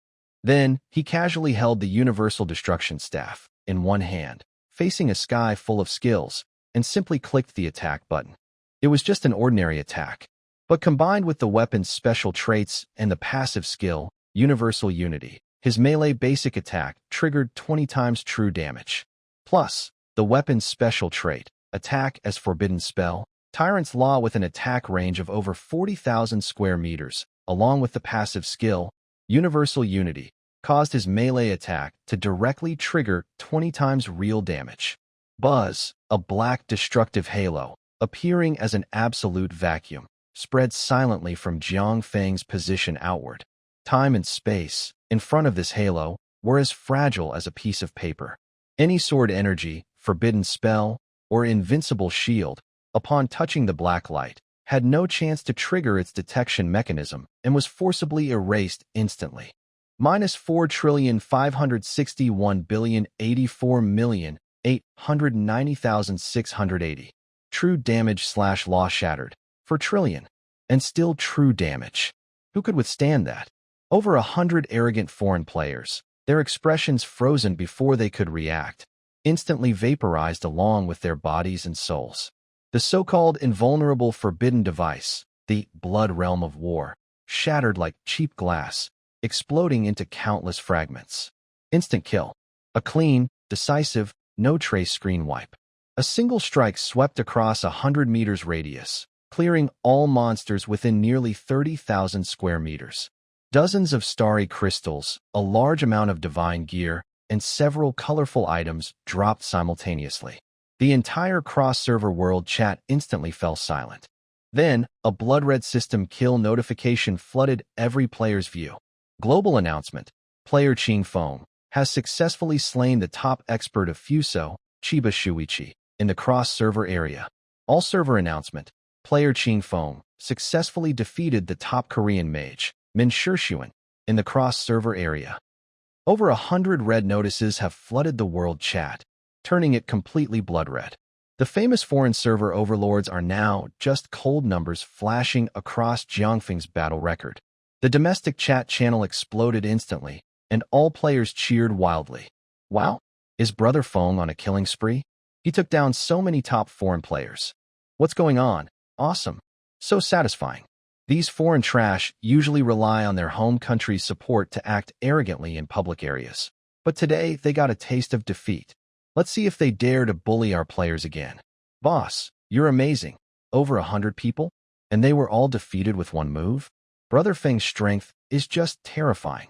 Then, he casually held the Universal Destruction Staff in one hand, facing a sky full of skills, and simply clicked the attack button. It was just an ordinary attack, but combined with the weapon's special traits and the passive skill, Universal Unity, his melee basic attack triggered 20 times true damage. Plus, the weapon's special trait, Attack as Forbidden Spell, Tyrant's Law with an attack range of over 40,000 square meters, along with the passive skill, Universal Unity, caused his melee attack to directly trigger 20 times real damage. Buzz, a black destructive halo, appearing as an absolute vacuum, spread silently from Jiang Feng's position outward. Time and space, in front of this halo, were as fragile as a piece of paper. Any sword energy, forbidden spell, or invincible shield, upon touching the black light, had no chance to trigger its detection mechanism and was forcibly erased instantly. -4,561,084,890,680. True damage/law shattered. For trillion. And still true damage. Who could withstand that? Over 100 arrogant foreign players, their expressions frozen before they could react, instantly vaporized along with their bodies and souls. The so-called invulnerable forbidden device, the blood realm of war, shattered like cheap glass, exploding into countless fragments. Instant kill. A clean, decisive, no-trace screen wipe. A single strike swept across 100 meters radius, clearing all monsters within nearly 30,000 square meters. Dozens of starry crystals, a large amount of divine gear, and several colorful items dropped simultaneously. The entire cross-server world chat instantly fell silent. Then, a blood-red system kill notification flooded every player's view. Global announcement. Player Qing Feng has successfully slain the top expert of Fuso, Chiba Shuichi, in the cross-server area. All-server announcement. Player Qing Feng successfully defeated the top Korean mage, Min Shirshuan, in the cross-server area. Over 100 red notices have flooded the world chat, turning it completely blood-red. The famous foreign server overlords are now just cold numbers flashing across Jiangfeng's battle record. The domestic chat channel exploded instantly, and all players cheered wildly. Wow, is Brother Feng on a killing spree? He took down so many top foreign players. What's going on? Awesome. So satisfying. These foreign trash usually rely on their home country's support to act arrogantly in public areas. But today, they got a taste of defeat. Let's see if they dare to bully our players again. Boss, you're amazing. Over 100 people? And they were all defeated with one move? Brother Feng's strength is just terrifying.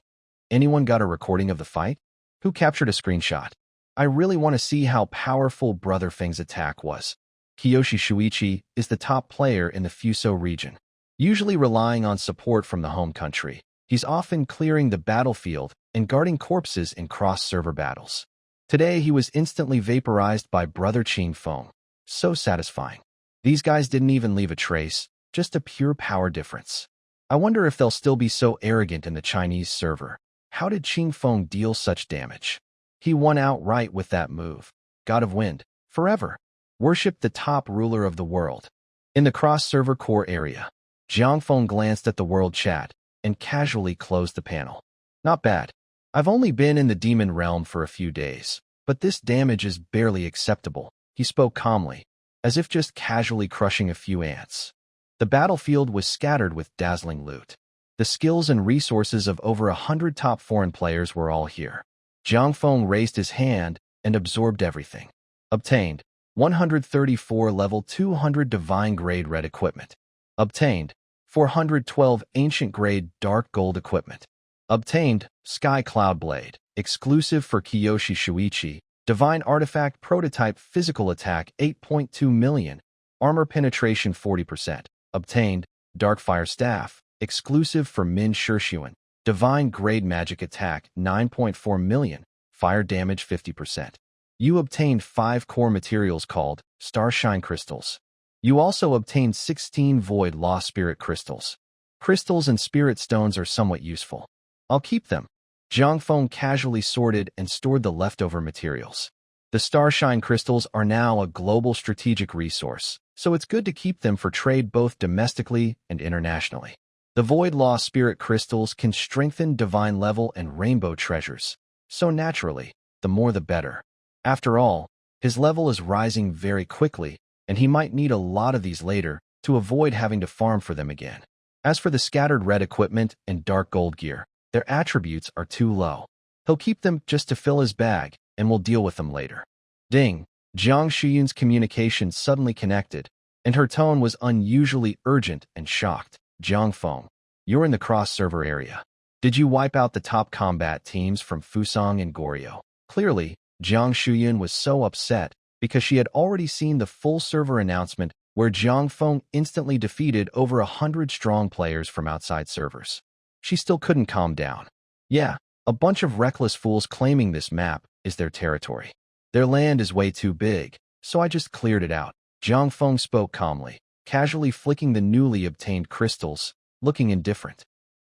Anyone got a recording of the fight? Who captured a screenshot? I really want to see how powerful Brother Feng's attack was. Kiyoshi Shuichi is the top player in the Fuso region. Usually relying on support from the home country, he's often clearing the battlefield and guarding corpses in cross-server battles. Today, he was instantly vaporized by Brother Qing Feng. So satisfying. These guys didn't even leave a trace, just a pure power difference. I wonder if they'll still be so arrogant in the Chinese server. How did Qing Feng deal such damage? He won outright with that move. God of Wind, forever. Worshipped the top ruler of the world. In the cross-server core area, Jiang Feng glanced at the world chat and casually closed the panel. Not bad. I've only been in the demon realm for a few days, but this damage is barely acceptable. He spoke calmly, as if just casually crushing a few ants. The battlefield was scattered with dazzling loot. The skills and resources of over 100 top foreign players were all here. Jiang Feng raised his hand and absorbed everything. Obtained 134 level 200 divine grade red equipment. Obtained 412 ancient grade dark gold equipment. Obtained Sky Cloud Blade, exclusive for Kiyoshi Shuichi, divine artifact prototype physical attack 8.2 million, armor penetration 40%. Obtained Darkfire Staff, exclusive for Min Shirshuan, divine grade magic attack 9.4 million, fire damage 50%. You obtained 5 core materials called Starshine Crystals. You also obtained 16 Void Law Spirit Crystals. Crystals and Spirit Stones are somewhat useful. I'll keep them. Jiang Feng casually sorted and stored the leftover materials. The Starshine Crystals are now a global strategic resource, so it's good to keep them for trade both domestically and internationally. The Void Law Spirit crystals can strengthen divine level and rainbow treasures. So naturally, the more the better. After all, his level is rising very quickly, and he might need a lot of these later to avoid having to farm for them again. As for the scattered red equipment and dark gold gear, their attributes are too low. He'll keep them just to fill his bag, and we'll deal with them later. Ding! Jiang Shuyun's communication suddenly connected, and her tone was unusually urgent and shocked. Jiang Feng, you're in the cross-server area. Did you wipe out the top combat teams from Fusang and Goryeo? Clearly, Jiang Shuyun was so upset because she had already seen the full server announcement where Jiang Feng instantly defeated over 100 strong players from outside servers. She still couldn't calm down. Yeah, a bunch of reckless fools claiming this map is their territory. Their land is way too big, so I just cleared it out. Jiang Feng spoke calmly, casually flicking the newly obtained crystals, looking indifferent.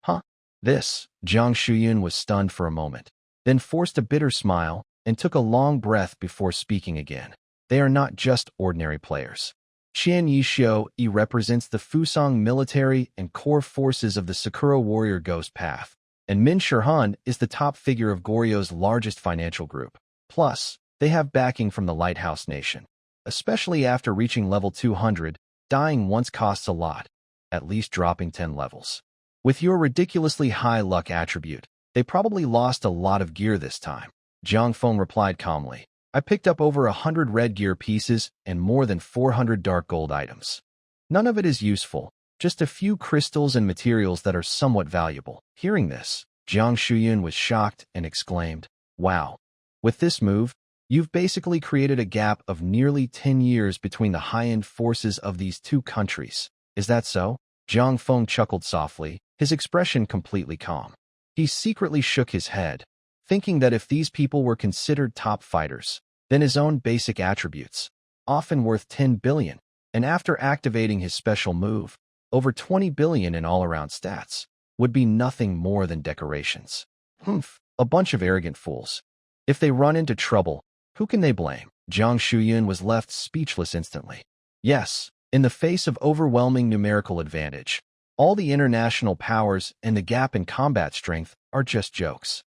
Huh? This? Jiang Shuyun was stunned for a moment, then forced a bitter smile and took a long breath before speaking again. They are not just ordinary players. Qian Yishio represents the Fusang military and core forces of the Sakura warrior ghost path, and Min Shirhan is the top figure of Goryeo's largest financial group. Plus, they have backing from the Lighthouse Nation. Especially after reaching level 200, dying once costs a lot, at least dropping 10 levels. With your ridiculously high luck attribute, they probably lost a lot of gear this time. Jiang Feng replied calmly. I picked up over 100 red gear pieces and more than 400 dark gold items. None of it is useful, just a few crystals and materials that are somewhat valuable. Hearing this, Jiang Shuyun was shocked and exclaimed, wow. With this move, you've basically created a gap of nearly 10 years between the high-end forces of these two countries. Is that so? Jiang Feng chuckled softly, his expression completely calm. He secretly shook his head, thinking that if these people were considered top fighters, then his own basic attributes, often worth 10 billion, and after activating his special move, over 20 billion in all-around stats, would be nothing more than decorations. Humph, a bunch of arrogant fools. If they run into trouble, who can they blame? Jiang Shuyun was left speechless instantly. Yes, in the face of overwhelming numerical advantage, all the international powers and the gap in combat strength are just jokes.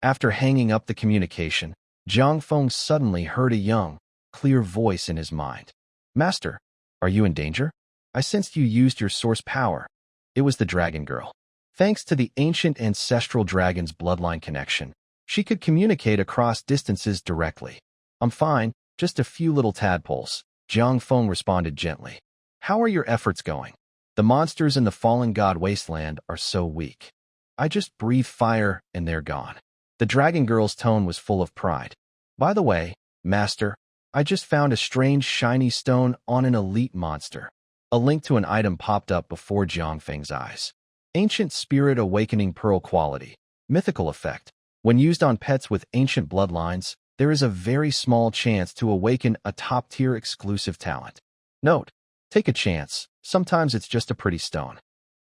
After hanging up the communication, Jiang Feng suddenly heard a young, clear voice in his mind. Master, are you in danger? I sensed you used your source power. It was the dragon girl. Thanks to the ancient ancestral dragon's bloodline connection, she could communicate across distances directly. I'm fine, just a few little tadpoles. Jiang Feng responded gently. How are your efforts going? The monsters in the fallen god wasteland are so weak. I just breathe fire and they're gone. The dragon girl's tone was full of pride. By the way, Master, I just found a strange shiny stone on an elite monster. A link to an item popped up before Jiang Feng's eyes. Ancient Spirit Awakening Pearl Quality. Mythical effect. When used on pets with ancient bloodlines, there is a very small chance to awaken a top-tier exclusive talent. Note, take a chance. Sometimes it's just a pretty stone.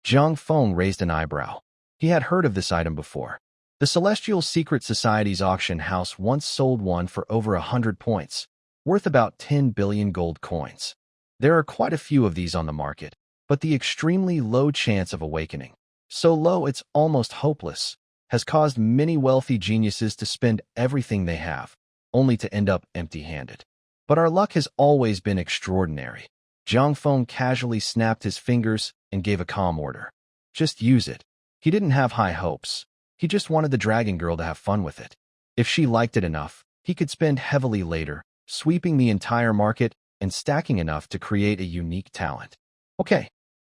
Jiang Feng raised an eyebrow. He had heard of this item before. The Celestial Secret Society's auction house once sold one for over 100 points, worth about 10 billion gold coins. There are quite a few of these on the market, but the extremely low chance of awakening, so low it's almost hopeless, has caused many wealthy geniuses to spend everything they have, only to end up empty-handed. But our luck has always been extraordinary. Jiang Feng casually snapped his fingers and gave a calm order. Just use it. He didn't have high hopes. He just wanted the dragon girl to have fun with it. If she liked it enough, he could spend heavily later, sweeping the entire market and stacking enough to create a unique talent. Okay.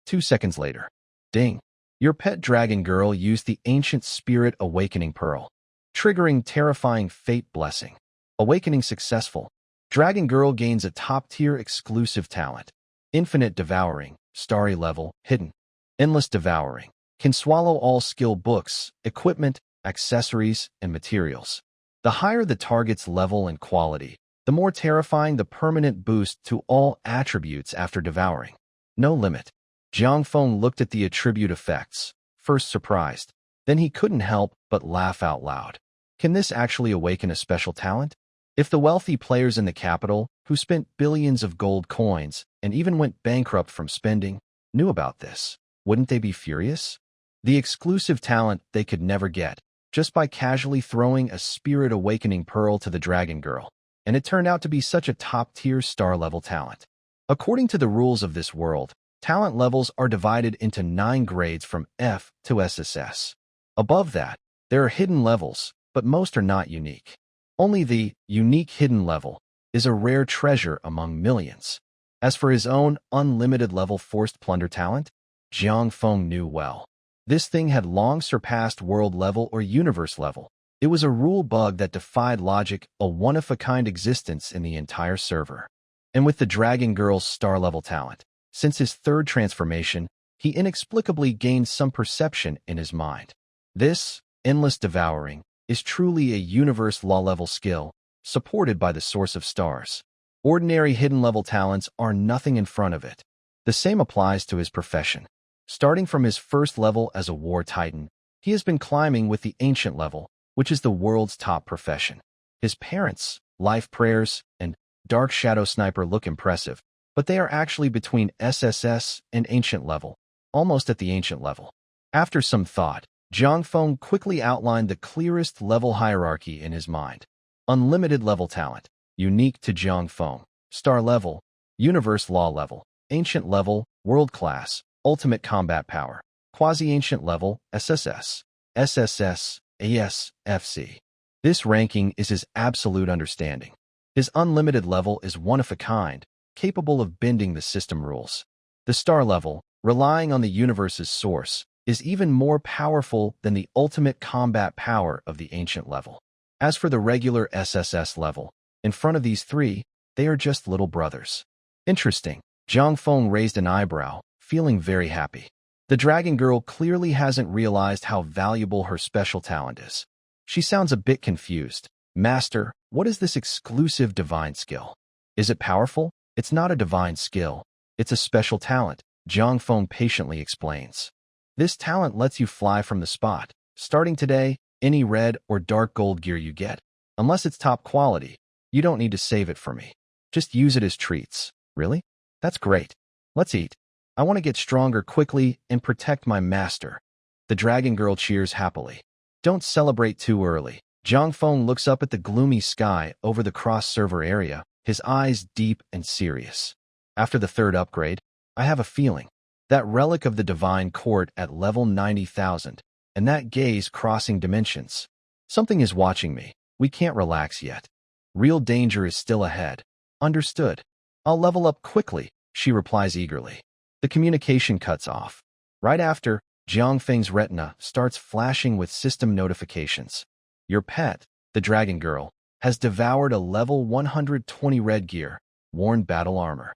2 seconds later. Ding. Your pet dragon girl used the Ancient Spirit Awakening Pearl, triggering terrifying fate blessing. Awakening successful. Dragon girl gains a top-tier exclusive talent. Infinite Devouring, Starry Level, Hidden. Endless Devouring. Can swallow all skill books, equipment, accessories, and materials. The higher the target's level and quality, the more terrifying the permanent boost to all attributes after devouring. No limit. Jiang Feng looked at the attribute effects, first surprised, then he couldn't help but laugh out loud. Can this actually awaken a special talent? If the wealthy players in the capital, who spent billions of gold coins and even went bankrupt from spending, knew about this, Wouldn't they be furious? The exclusive talent they could never get, just by casually throwing a spirit awakening pearl to the dragon girl. And it turned out to be such a top-tier star-level talent. According to the rules of this world, talent levels are divided into 9 grades from F to SSS. Above that, there are hidden levels, but most are not unique. Only the unique hidden level is a rare treasure among millions. As for his own unlimited level forced plunder talent, Jiang Feng knew well. This thing had long surpassed world level or universe level. It was a rule bug that defied logic, a one-of-a-kind existence in the entire server. And with the Dragon Girl's star-level talent, since his 3rd transformation, he inexplicably gained some perception in his mind. This, endless devouring, is truly a universe law-level skill, supported by the source of stars. Ordinary hidden-level talents are nothing in front of it. The same applies to his profession. Starting from his 1st level as a war titan, he has been climbing with the ancient level, which is the world's top profession. His parents, life prayers, and dark shadow sniper look impressive, but they are actually between SSS and ancient level, almost at the ancient level. After some thought, Jiang Feng quickly outlined the clearest level hierarchy in his mind. Unlimited level talent, unique to Jiang Feng, star level, universe law level, ancient level, world class, ultimate combat power, quasi-ancient level, SSS, SSS, AS, FC. This ranking is his absolute understanding. His unlimited level is one of a kind, capable of bending the system rules. The star level, relying on the universe's source, is even more powerful than the ultimate combat power of the ancient level. As for the regular SSS level, in front of these 3, they are just little brothers. Interesting. Jiang Feng raised an eyebrow, feeling very happy. The dragon girl clearly hasn't realized how valuable her special talent is. She sounds a bit confused. Master, what is this exclusive divine skill? Is it powerful? It's not a divine skill. It's a special talent, Jiang Feng patiently explains. This talent lets you fly from the spot. Starting today, any red or dark gold gear you get, unless it's top quality, you don't need to save it for me. Just use it as treats. Really? That's great. Let's eat. I want to get stronger quickly and protect my master. The dragon girl cheers happily. Don't celebrate too early. Jiang Feng looks up at the gloomy sky over the cross-server area, his eyes deep and serious. After the 3rd upgrade, I have a feeling. That relic of the divine court at level 90,000, and that gaze crossing dimensions. Something is watching me. We can't relax yet. Real danger is still ahead. Understood. I'll level up quickly, she replies eagerly. The communication cuts off. Right after, Jiang Feng's retina starts flashing with system notifications. Your pet, the dragon girl, has devoured a level 120 red gear, worn battle armor.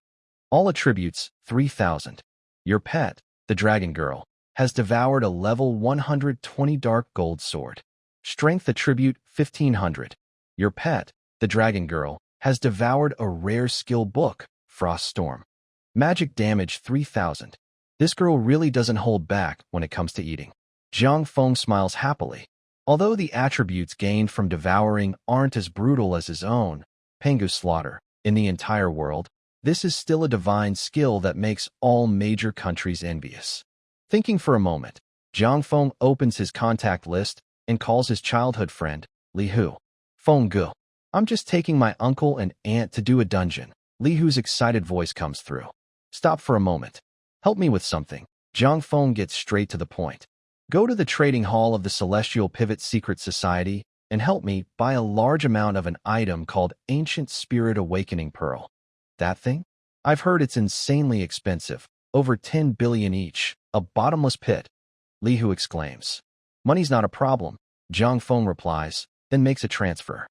All attributes, 3,000. Your pet, the dragon girl, has devoured a level 120 dark gold sword. Strength attribute, 1,500. Your pet, the dragon girl, has devoured a rare skill book, Frost Storm. Magic damage 3,000. This girl really doesn't hold back when it comes to eating. Jiang Feng smiles happily. Although the attributes gained from devouring aren't as brutal as his own, Pangu slaughter, in the entire world, this is still a divine skill that makes all major countries envious. Thinking for a moment, Jiang Feng opens his contact list and calls his childhood friend, Li Hu. Feng Gu. I'm just taking my uncle and aunt to do a dungeon. Li Hu's excited voice comes through. Stop for a moment. Help me with something. Jiang Feng gets straight to the point. Go to the trading hall of the Celestial Pivot Secret Society and help me buy a large amount of an item called Ancient Spirit Awakening Pearl. That thing? I've heard it's insanely expensive, over 10 billion each, a bottomless pit. Li Hu exclaims. Money's not a problem, Jiang Feng replies, then makes a transfer.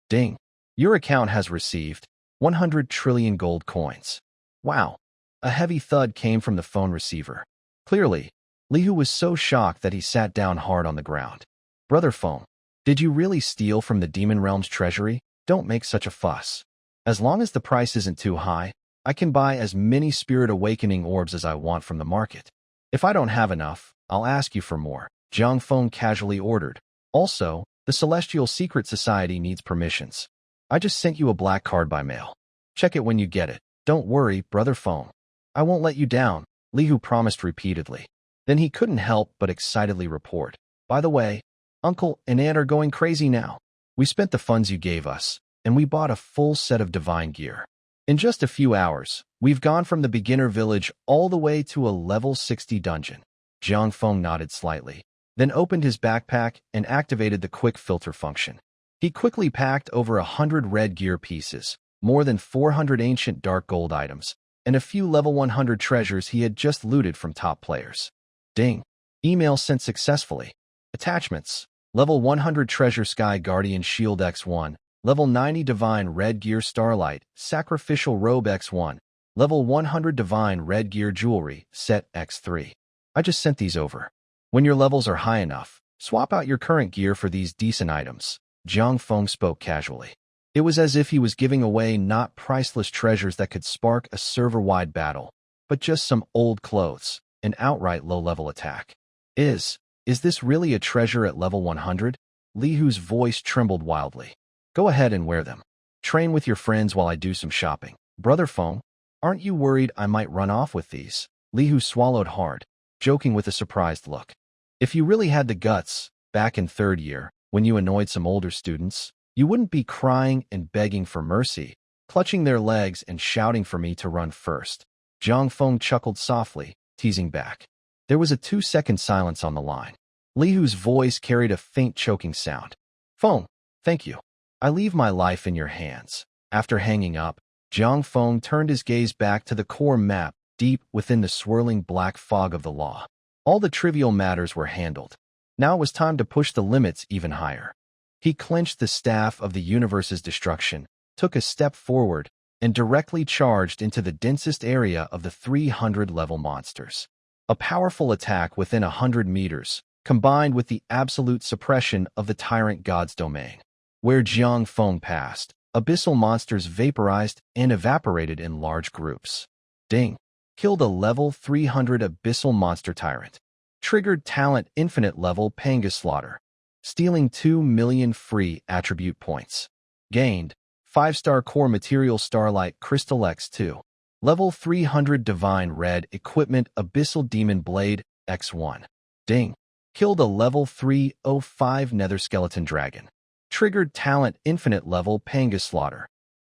Ding. Your account has received 100 trillion gold coins. Wow. A heavy thud came from the phone receiver. Clearly, Li Hu was so shocked that he sat down hard on the ground. Brother Feng, did you really steal from the Demon Realm's treasury? Don't make such a fuss. As long as the price isn't too high, I can buy as many Spirit Awakening orbs as I want from the market. If I don't have enough, I'll ask you for more, Jiang Feng casually ordered. Also, the Celestial Secret Society needs permissions. I just sent you a black card by mail. Check it when you get it. Don't worry, Brother Feng. I won't let you down, Li Hu promised repeatedly. Then he couldn't help but excitedly report, "By the way, Uncle and Aunt are going crazy now. We spent the funds you gave us, and we bought a full set of divine gear. In just a few hours, we've gone from the beginner village all the way to a level 60 dungeon." Jiang Feng nodded slightly, then opened his backpack and activated the quick filter function. He quickly packed over 100 red gear pieces, more than 400 ancient dark gold items, and a few level 100 treasures he had just looted from top players. Ding. Email sent successfully. Attachments. Level 100 Treasure Sky Guardian Shield X1. Level 90 Divine Red Gear Starlight Sacrificial Robe X1. Level 100 Divine Red Gear Jewelry Set X3. I just sent these over. When your levels are high enough, swap out your current gear for these decent items. Jiang Feng spoke casually. It was as if he was giving away not priceless treasures that could spark a server-wide battle, but just some old clothes, an outright low-level attack. Is this really a treasure at level 100? Li Hu's voice trembled wildly. Go ahead and wear them. Train with your friends while I do some shopping. Brother Feng, aren't you worried I might run off with these? Li Hu swallowed hard, joking with a surprised look. If you really had the guts, back in third year, when you annoyed some older students, you wouldn't be crying and begging for mercy, clutching their legs and shouting for me to run first. Jiang Feng chuckled softly, teasing back. There was a 2-second silence on the line. Li Hu's voice carried a faint choking sound. Feng, thank you. I leave my life in your hands. After hanging up, Jiang Feng turned his gaze back to the core map, deep within the swirling black fog of the law. All the trivial matters were handled. Now it was time to push the limits even higher. He clenched the staff of the universe's destruction, took a step forward, and directly charged into the densest area of the 300-level monsters. A powerful attack within 100 meters, combined with the absolute suppression of the tyrant god's domain. Where Jiang Feng passed, abyssal monsters vaporized and evaporated in large groups. Ding. Killed a level 300 abyssal monster tyrant. Triggered talent infinite level Panga slaughter. Stealing 2 million free attribute points. Gained 5-star core material Starlight Crystal X2. Level 300 divine red equipment Abyssal Demon Blade X1. Ding. Killed a level 305 nether skeleton dragon. Triggered talent infinite level Panga slaughter.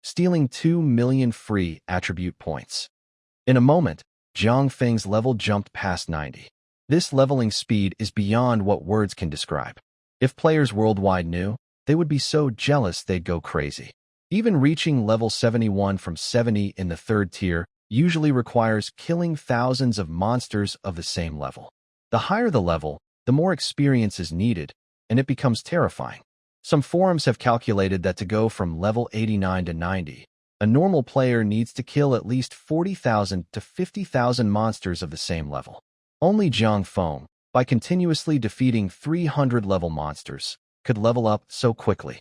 Stealing 2 million free attribute points. In a moment, Jiang Feng's level jumped past 90. This leveling speed is beyond what words can describe. If players worldwide knew, they would be so jealous they'd go crazy. Even reaching level 71 from 70 in the third tier usually requires killing thousands of monsters of the same level. The higher the level, the more experience is needed, and it becomes terrifying. Some forums have calculated that to go from level 89 to 90, a normal player needs to kill at least 40,000 to 50,000 monsters of the same level. Only Jiang Feng, by continuously defeating 300-level monsters, could level up so quickly.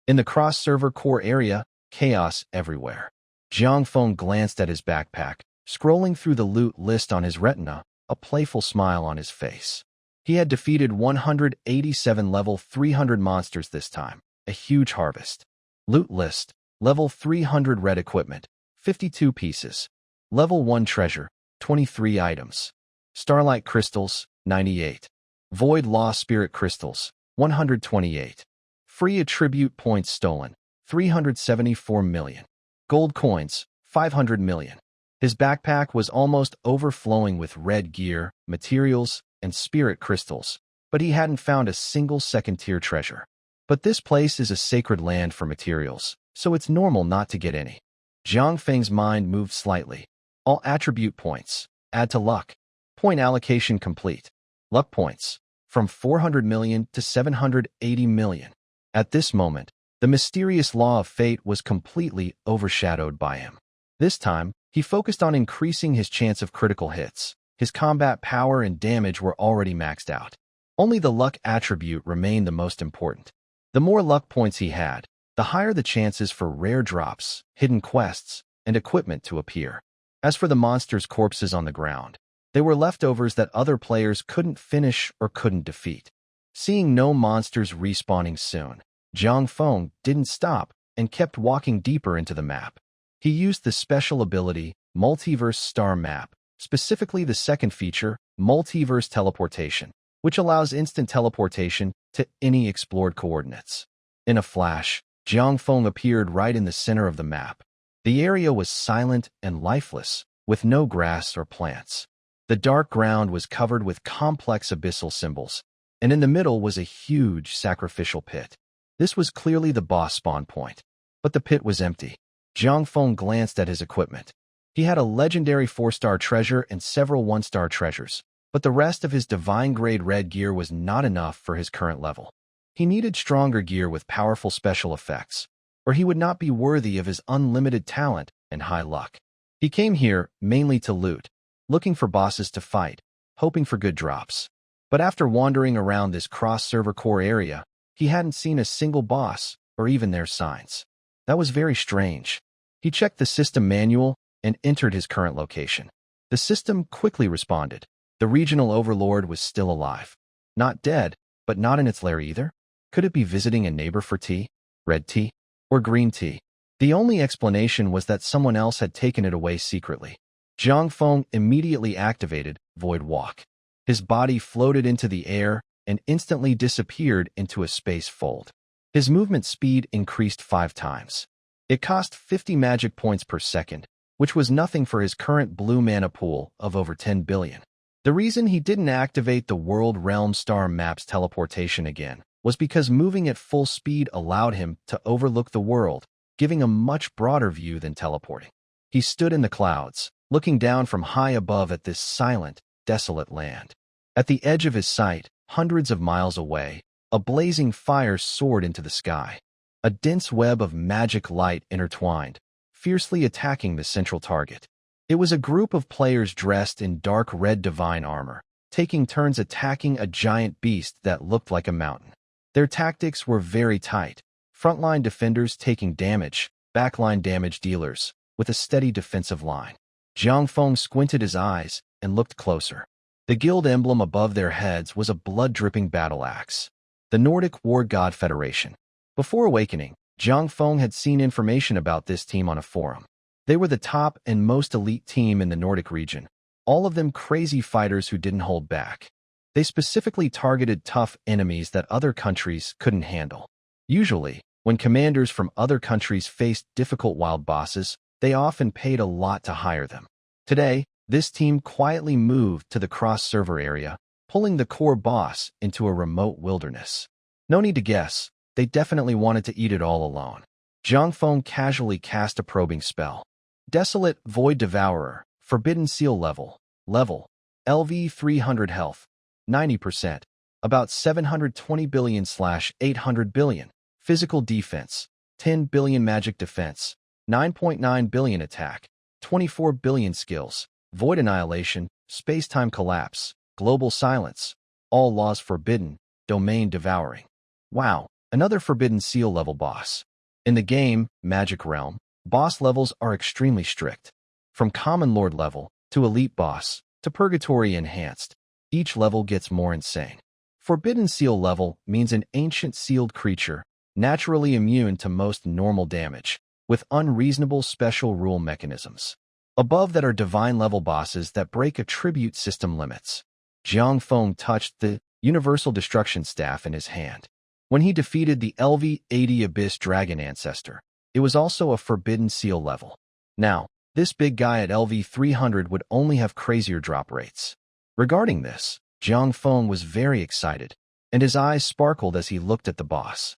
In the cross-server core area, chaos everywhere. Jiang Feng glanced at his backpack, scrolling through the loot list on his retina, a playful smile on his face. He had defeated 187 level 300 monsters this time, a huge harvest. Loot list, level 300 red equipment, 52 pieces. Level 1 treasure, 23 items. Starlight crystals, 98. Void Law Spirit crystals, 128. Free attribute points stolen, 374 million. Gold coins, 500 million. His backpack was almost overflowing with red gear, materials, and spirit crystals, but he hadn't found a single second-tier treasure. But this place is a sacred land for materials, so it's normal not to get any. Jiang Feng's mind moved slightly. All attribute points. Add to luck. Point allocation complete. Luck points. From 400 million to 780 million. At this moment, the mysterious law of fate was completely overshadowed by him. This time, he focused on increasing his chance of critical hits. His combat power and damage were already maxed out. Only the luck attribute remained the most important. The more luck points he had, the higher the chances for rare drops, hidden quests, and equipment to appear. As for the monsters' corpses on the ground, they were leftovers that other players couldn't finish or couldn't defeat. Seeing no monsters respawning soon, Jiang Feng didn't stop and kept walking deeper into the map. He used the special ability, Multiverse Star Map, specifically the second feature, multiverse teleportation, which allows instant teleportation to any explored coordinates. In a flash, Jiangfeng appeared right in the center of the map. The area was silent and lifeless, with no grass or plants. The dark ground was covered with complex abyssal symbols, and in the middle was a huge sacrificial pit. This was clearly the boss spawn point, but the pit was empty. Jiangfeng glanced at his equipment. He had a legendary 4-star treasure and several 1-star treasures, but the rest of his divine-grade red gear was not enough for his current level. He needed stronger gear with powerful special effects, or he would not be worthy of his unlimited talent and high luck. He came here mainly to loot, looking for bosses to fight, hoping for good drops. But after wandering around this cross-server core area, he hadn't seen a single boss or even their signs. That was very strange. He checked the system manual and entered his current location. The system quickly responded. The regional overlord was still alive. Not dead, but not in its lair either. Could it be visiting a neighbor for tea, red tea, or green tea? The only explanation was that someone else had taken it away secretly. Jiangfeng immediately activated Void Walk. His body floated into the air and instantly disappeared into a space fold. His movement speed increased 5 times. It cost 50 magic points per second, which was nothing for his current blue mana pool of over 10 billion. The reason he didn't activate the World Realm Star Map's teleportation again was because moving at full speed allowed him to overlook the world, giving a much broader view than teleporting. He stood in the clouds, looking down from high above at this silent, desolate land. At the edge of his sight, hundreds of miles away, a blazing fire soared into the sky. A dense web of magic light intertwined, fiercely attacking the central target. It was a group of players dressed in dark red divine armor, taking turns attacking a giant beast that looked like a mountain. Their tactics were very tight. Frontline defenders taking damage, backline damage dealers, with a steady defensive line. Jiangfeng squinted his eyes and looked closer. The guild emblem above their heads was a blood-dripping battle axe. The Nordic War God Federation. Before awakening, Jiangfeng had seen information about this team on a forum. They were the top and most elite team in the Nordic region, all of them crazy fighters who didn't hold back. They specifically targeted tough enemies that other countries couldn't handle. Usually, when commanders from other countries faced difficult wild bosses, they often paid a lot to hire them. Today, this team quietly moved to the cross-server area, pulling the core boss into a remote wilderness. No need to guess, they definitely wanted to eat it all alone. Jiangfeng casually cast a probing spell. Desolate Void Devourer, Forbidden Seal level, LV 300 health, 90%, about 720 billion/800 billion. Physical defense, 10 billion magic defense, 9.9 billion attack, 24 billion skills, void annihilation, space-time collapse, global silence, all laws forbidden, domain devouring. Wow, another Forbidden Seal level boss. In the game, Magic Realm, boss levels are extremely strict. From Common Lord level, to Elite Boss, to Purgatory Enhanced, each level gets more insane. Forbidden Seal level means an ancient sealed creature, naturally immune to most normal damage, with unreasonable special rule mechanisms. Above that are divine level bosses that break attribute system limits. Jiangfeng touched the Universal Destruction Staff in his hand. When he defeated the LV-80 Abyss Dragon Ancestor, it was also a Forbidden Seal level. Now, this big guy at LV-300 would only have crazier drop rates. Regarding this, Jiangfeng was very excited, and his eyes sparkled as he looked at the boss.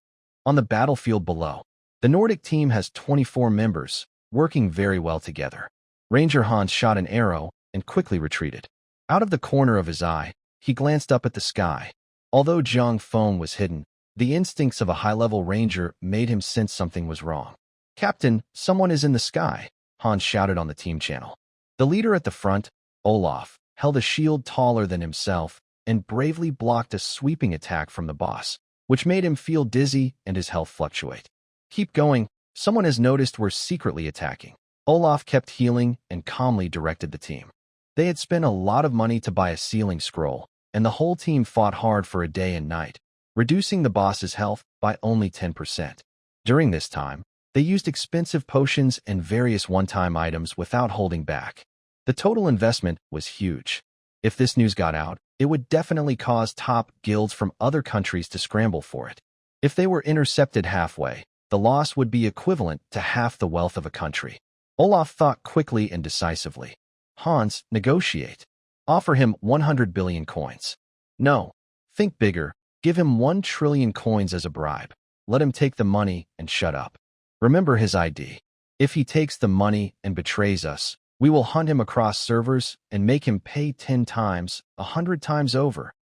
On the battlefield below, the Nordic team has 24 members, working very well together. Ranger Hans shot an arrow and quickly retreated. Out of the corner of his eye, he glanced up at the sky. Although Jiangfeng was hidden, the instincts of a high-level ranger made him sense something was wrong. "Captain, someone is in the sky," Hans shouted on the team channel. The leader at the front, Olaf, held a shield taller than himself and bravely blocked a sweeping attack from the boss, which made him feel dizzy and his health fluctuate. "Keep going. Someone has noticed we're secretly attacking." Olaf kept healing and calmly directed the team. They had spent a lot of money to buy a sealing scroll, and the whole team fought hard for a day and night, reducing the boss's health by only 10%. During this time, they used expensive potions and various one-time items without holding back. The total investment was huge. If this news got out, it would definitely cause top guilds from other countries to scramble for it. If they were intercepted halfway, the loss would be equivalent to half the wealth of a country. Olaf thought quickly and decisively. Hans, negotiate. Offer him 100 billion coins. No. Think bigger. Give him 1 trillion coins as a bribe. Let him take the money and shut up. Remember his ID. If he takes the money and betrays us, we will hunt him across servers and make him pay 10 times, 100 times over.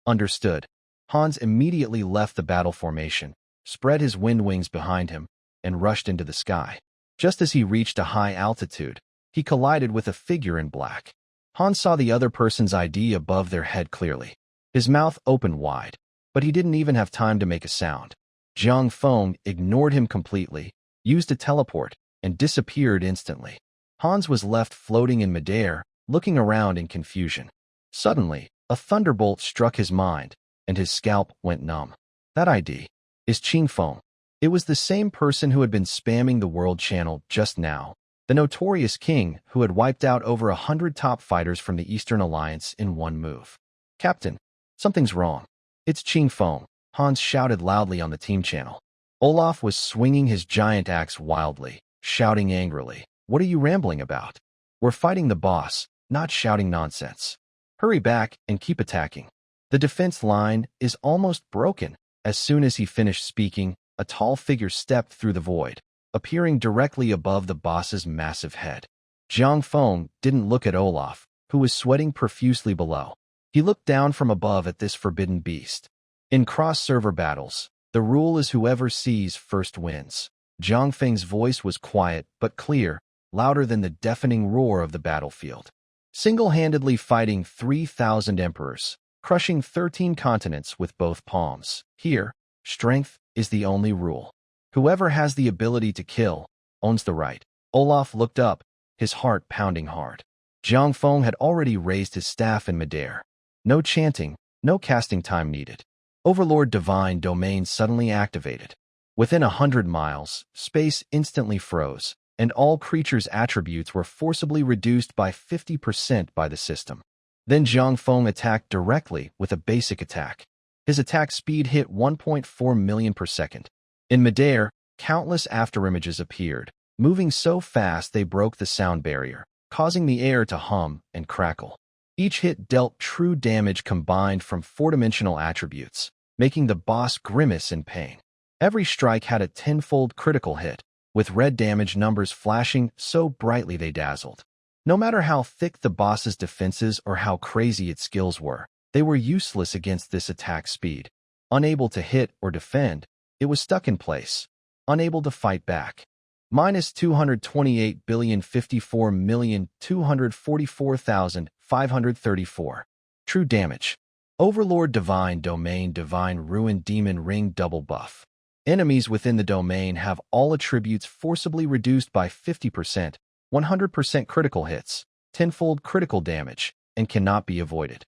Understood. Hans immediately left the battle formation, spread his wind wings behind him, and rushed into the sky. Just as he reached a high altitude, he collided with a figure in black. Hans saw the other person's ID above their head clearly. His mouth opened wide, but he didn't even have time to make a sound. Jiang Feng ignored him completely, used a teleport, and disappeared instantly. Hans was left floating in midair, looking around in confusion. Suddenly, a thunderbolt struck his mind, and his scalp went numb. That ID is Qing Feng. It was the same person who had been spamming the world channel just now, the notorious king who had wiped out over 100 top fighters from the Eastern Alliance in one move. Captain, something's wrong. It's Qing Feng, Hans shouted loudly on the team channel. Olaf was swinging his giant axe wildly, shouting angrily. What are you rambling about? We're fighting the boss, not shouting nonsense. Hurry back and keep attacking. The defense line is almost broken. As soon as he finished speaking, a tall figure stepped through the void, appearing directly above the boss's massive head. Jiang Feng didn't look at Olaf, who was sweating profusely below. He looked down from above at this forbidden beast. In cross-server battles, the rule is whoever sees first wins. Jiang Feng's voice was quiet but clear, louder than the deafening roar of the battlefield. Single-handedly fighting 3,000 emperors, crushing 13 continents with both palms. Here, strength is the only rule. Whoever has the ability to kill owns the right. Olaf looked up, his heart pounding hard. Jiang Feng had already raised his staff in midair. No chanting, no casting time needed. Overlord Divine Domain suddenly activated. Within 100 miles, space instantly froze, and all creatures' attributes were forcibly reduced by 50% by the system. Then Jiang Feng attacked directly with a basic attack. His attack speed hit 1.4 million per second. In midair, countless afterimages appeared, moving so fast they broke the sound barrier, causing the air to hum and crackle. Each hit dealt true damage combined from 4-dimensional attributes, making the boss grimace in pain. Every strike had a 10-fold critical hit, with red damage numbers flashing so brightly they dazzled. No matter how thick the boss's defenses or how crazy its skills were, they were useless against this attack speed. Unable to hit or defend, it was stuck in place, unable to fight back. Minus 228,054,244,534. True damage. Overlord Divine Domain Divine Ruin Demon Ring Double Buff. Enemies within the domain have all attributes forcibly reduced by 50%, 100% critical hits, 10-fold critical damage, and cannot be avoided.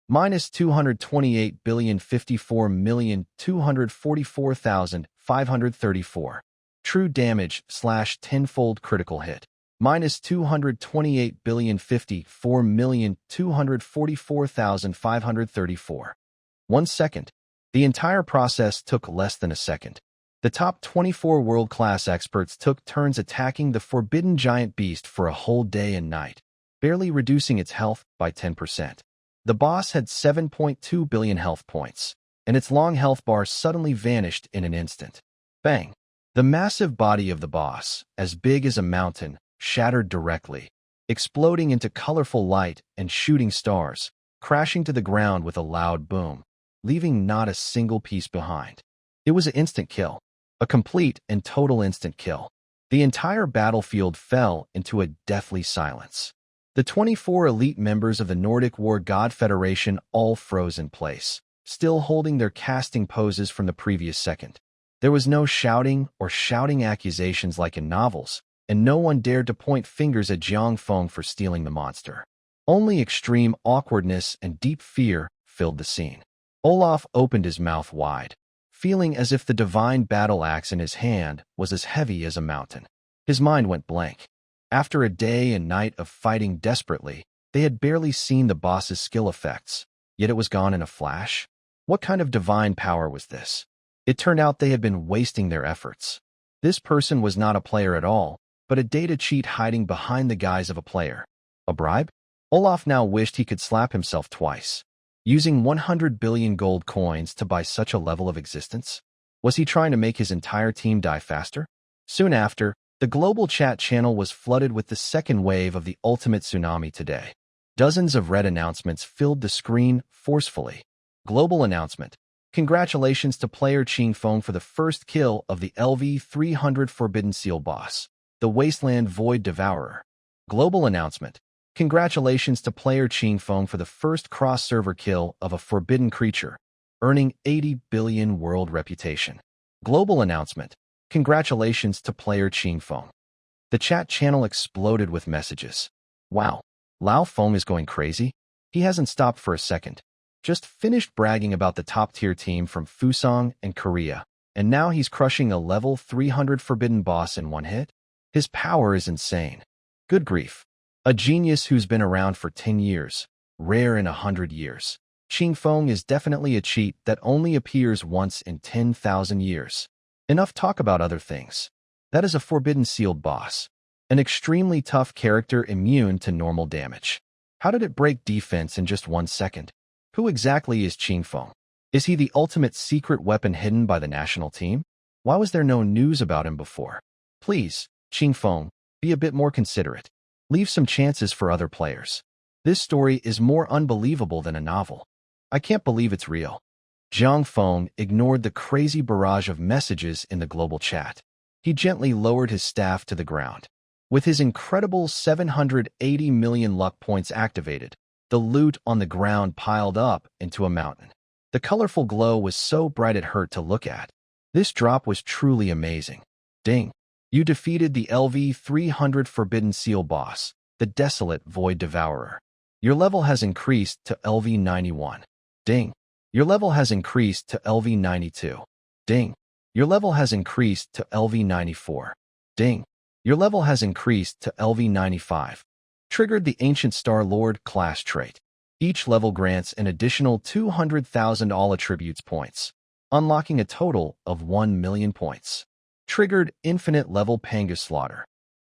Minus 228,054,244,534. True damage / 10-fold critical hit. Minus 228,054,244,534. 1 second. The entire process took less than a second. The top 24 world-class experts took turns attacking the forbidden giant beast for a whole day and night, barely reducing its health by 10%. The boss had 7.2 billion health points, and its long health bar suddenly vanished in an instant. Bang! The massive body of the boss, as big as a mountain, shattered directly, exploding into colorful light and shooting stars, crashing to the ground with a loud boom, leaving not a single piece behind. It was an instant kill, a complete and total instant kill. The entire battlefield fell into a deathly silence. The 24 elite members of the Nordic War God Federation all froze in place, still holding their casting poses from the previous second. There was no shouting or shouting accusations like in novels, and no one dared to point fingers at Jiang Feng for stealing the monster. Only extreme awkwardness and deep fear filled the scene. Olaf opened his mouth wide, feeling as if the divine battle axe in his hand was as heavy as a mountain. His mind went blank. After a day and night of fighting desperately, they had barely seen the boss's skill effects, yet it was gone in a flash. What kind of divine power was this? It turned out they had been wasting their efforts. This person was not a player at all, but a data cheat hiding behind the guise of a player. A bribe? Olaf now wished he could slap himself twice. Using 100 billion gold coins to buy such a level of existence? Was he trying to make his entire team die faster? Soon after, the global chat channel was flooded with the second wave of the ultimate tsunami today. Dozens of red announcements filled the screen forcefully. Global announcement. Congratulations to player Qingfeng for the first kill of the LV-300 Forbidden Seal boss, the Wasteland Void Devourer. Global announcement. Congratulations to player Qingfeng for the first cross-server kill of a forbidden creature, earning 80 billion world reputation. Global announcement. Congratulations to player Qingfeng. The chat channel exploded with messages. Wow, Lao Feng is going crazy? He hasn't stopped for a second. Just finished bragging about the top-tier team from Fusang and Korea, and now he's crushing a level 300 forbidden boss in one hit? His power is insane. Good grief. A genius who's been around for 10 years, rare in 100 years. Qingfeng is definitely a cheat that only appears once in 10,000 years. Enough talk about other things. That is a forbidden sealed boss. An extremely tough character immune to normal damage. How did it break defense in just 1 second? Who exactly is Qingfeng? Is he the ultimate secret weapon hidden by the national team? Why was there no news about him before? Please, Qingfeng, be a bit more considerate. Leave some chances for other players. This story is more unbelievable than a novel. I can't believe it's real. Jiang Feng ignored the crazy barrage of messages in the global chat. He gently lowered his staff to the ground. With his incredible 780 million luck points activated, the loot on the ground piled up into a mountain. The colorful glow was so bright it hurt to look at. This drop was truly amazing. Ding! You defeated the LV-300 Forbidden Seal boss, the Desolate Void Devourer. Your level has increased to LV-91. Ding! Your level has increased to LV-92. Ding! Your level has increased to LV-94. Ding! Your level has increased to LV-95. Triggered the Ancient Star Lord class trait. Each level grants an additional 200,000 all attributes points, unlocking a total of 1 million points. Triggered Infinite Level Panga Slaughter.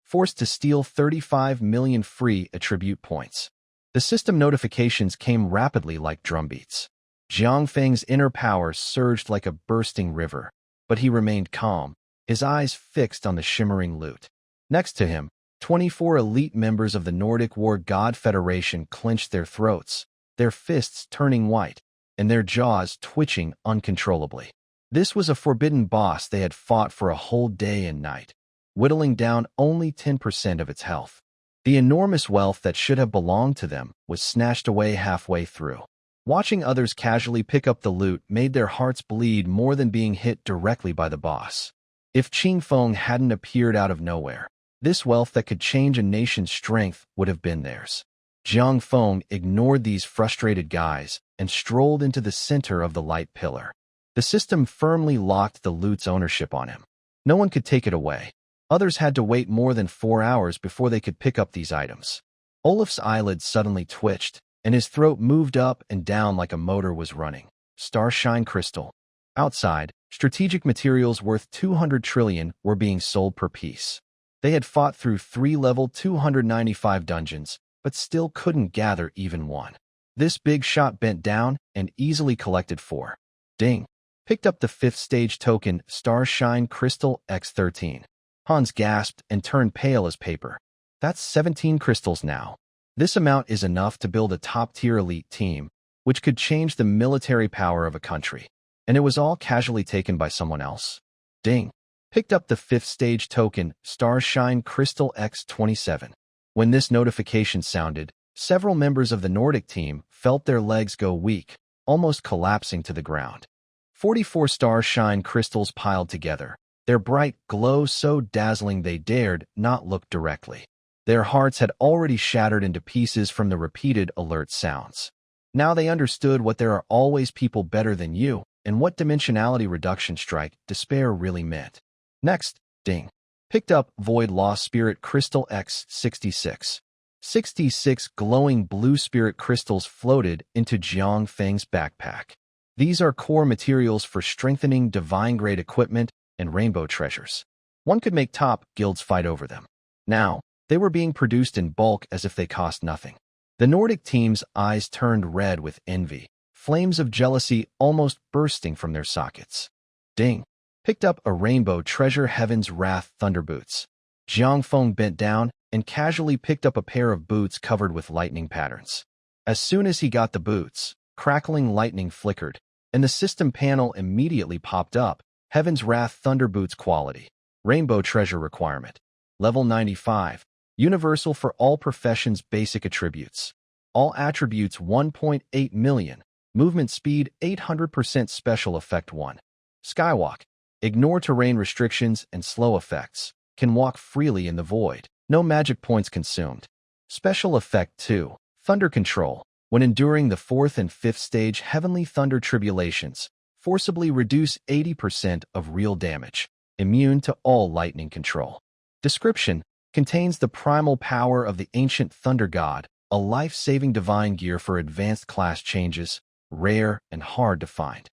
Forced to steal 35 million free attribute points. The system notifications came rapidly like drumbeats. Jiang Feng's inner power surged like a bursting river, but he remained calm, his eyes fixed on the shimmering loot. Next to him, 24 elite members of the Nordic War God Federation clenched their throats, their fists turning white, and their jaws twitching uncontrollably. This was a forbidden boss they had fought for a whole day and night, whittling down only 10% of its health. The enormous wealth that should have belonged to them was snatched away halfway through. Watching others casually pick up the loot made their hearts bleed more than being hit directly by the boss. If Qingfeng hadn't appeared out of nowhere, this wealth that could change a nation's strength would have been theirs. Jiang Feng ignored these frustrated guys and strolled into the center of the light pillar. The system firmly locked the loot's ownership on him. No one could take it away. Others had to wait more than 4 hours before they could pick up these items. Olaf's eyelids suddenly twitched, and his throat moved up and down like a motor was running. Starshine Crystal. Outside, strategic materials worth 200 trillion were being sold per piece. They had fought through 3 level 295 dungeons, but still couldn't gather even one. This big shot bent down and easily collected 4. Ding! Picked up the 5th stage token, Starshine Crystal X13. Hans gasped and turned pale as paper. That's 17 crystals now. This amount is enough to build a top-tier elite team, which could change the military power of a country. And it was all casually taken by someone else. Ding! Picked up the 5th stage token, Starshine Crystal X27. When this notification sounded, several members of the Nordic team felt their legs go weak, almost collapsing to the ground. 44 Starshine crystals piled together, their bright glow so dazzling they dared not look directly. Their hearts had already shattered into pieces from the repeated alert sounds. Now they understood what there are always people better than you, and what dimensionality reduction strike despair really meant. Next, ding. picked up Void Lost Spirit Crystal X66. 66 glowing blue spirit crystals floated into Jiang Feng's backpack. These are core materials for strengthening divine-grade equipment and rainbow treasures. One could make top guilds fight over them. Now, they were being produced in bulk as if they cost nothing. The Nordic team's eyes turned red with envy, flames of jealousy almost bursting from their sockets. Ding! Picked up a rainbow treasure Heaven's Wrath Thunder Boots. Jiang Feng bent down and casually picked up a pair of boots covered with lightning patterns. As soon as he got the boots, crackling lightning flickered, and the system panel immediately popped up. Heaven's Wrath Thunder Boots quality. Rainbow treasure requirement. Level 95. Universal for all professions basic attributes. All attributes 1.8 million. Movement speed 800% special effect 1. Skywalk. Ignore terrain restrictions and slow effects. Can walk freely in the void. No magic points consumed. Special effect 2. Thunder control. When enduring the 4th and 5th stage heavenly thunder tribulations, forcibly reduce 80% of real damage. Immune to all lightning control. Description. Contains the primal power of the ancient Thunder God, a life-saving divine gear for advanced class changes, rare and hard to find.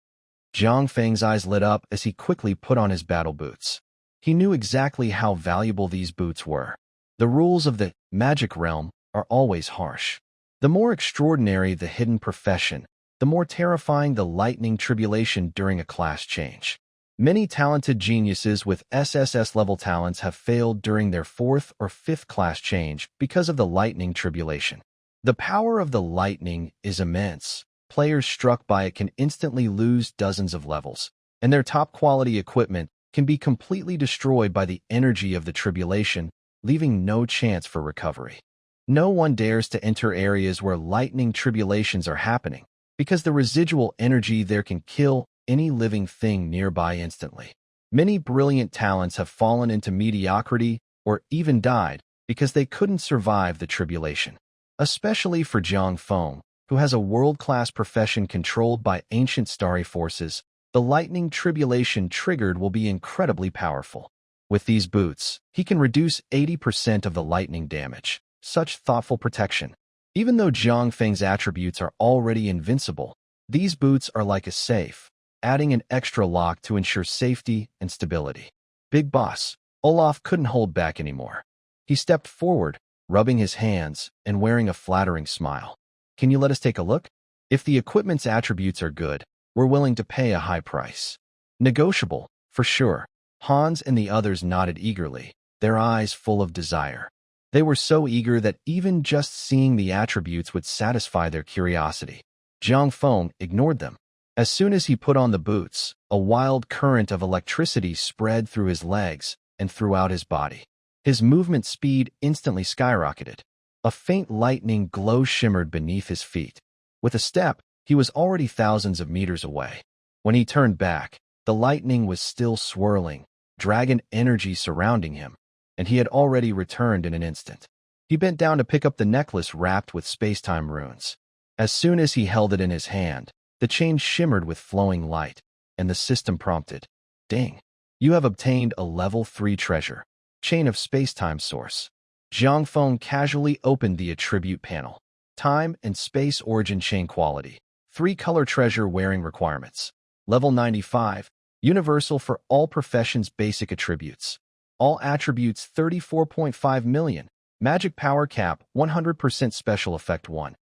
Jiang Feng's eyes lit up as he quickly put on his battle boots. He knew exactly how valuable these boots were. The rules of the magic realm are always harsh. The more extraordinary the hidden profession, the more terrifying the lightning tribulation during a class change. Many talented geniuses with SSS-level talents have failed during their 4th or 5th class change because of the lightning tribulation. The power of the lightning is immense. Players struck by it can instantly lose dozens of levels, and their top-quality equipment can be completely destroyed by the energy of the tribulation, leaving no chance for recovery. No one dares to enter areas where lightning tribulations are happening, because the residual energy there can kill any living thing nearby instantly. Many brilliant talents have fallen into mediocrity or even died because they couldn't survive the tribulation. Especially for Jiang Feng, who has a world-class profession controlled by ancient starry forces, the lightning tribulation triggered will be incredibly powerful. With these boots, he can reduce 80% of the lightning damage. Such thoughtful protection. Even though Jiang Feng's attributes are already invincible, these boots are like a safe, adding an extra lock to ensure safety and stability. Big boss, Olaf couldn't hold back anymore. He stepped forward, rubbing his hands and wearing a flattering smile. Can you let us take a look? If the equipment's attributes are good, we're willing to pay a high price. Negotiable, for sure. Hans and the others nodded eagerly, their eyes full of desire. They were so eager that even just seeing the attributes would satisfy their curiosity. Jiang Feng ignored them. As soon as he put on the boots, a wild current of electricity spread through his legs and throughout his body. His movement speed instantly skyrocketed. A faint lightning glow shimmered beneath his feet. With a step, he was already thousands of meters away. When he turned back, the lightning was still swirling, dragon energy surrounding him, and he had already returned in an instant. He bent down to pick up the necklace wrapped with space-time runes. As soon as he held it in his hand, the chain shimmered with flowing light, and the system prompted, "Ding! You have obtained a level 3 treasure. Chain of space-time source." Jiang Feng casually opened the attribute panel. Time and space origin chain quality. 3-color treasure wearing requirements. Level 95. Universal for all professions basic attributes. All attributes 34.5 million. Magic power cap 100% special effect 1.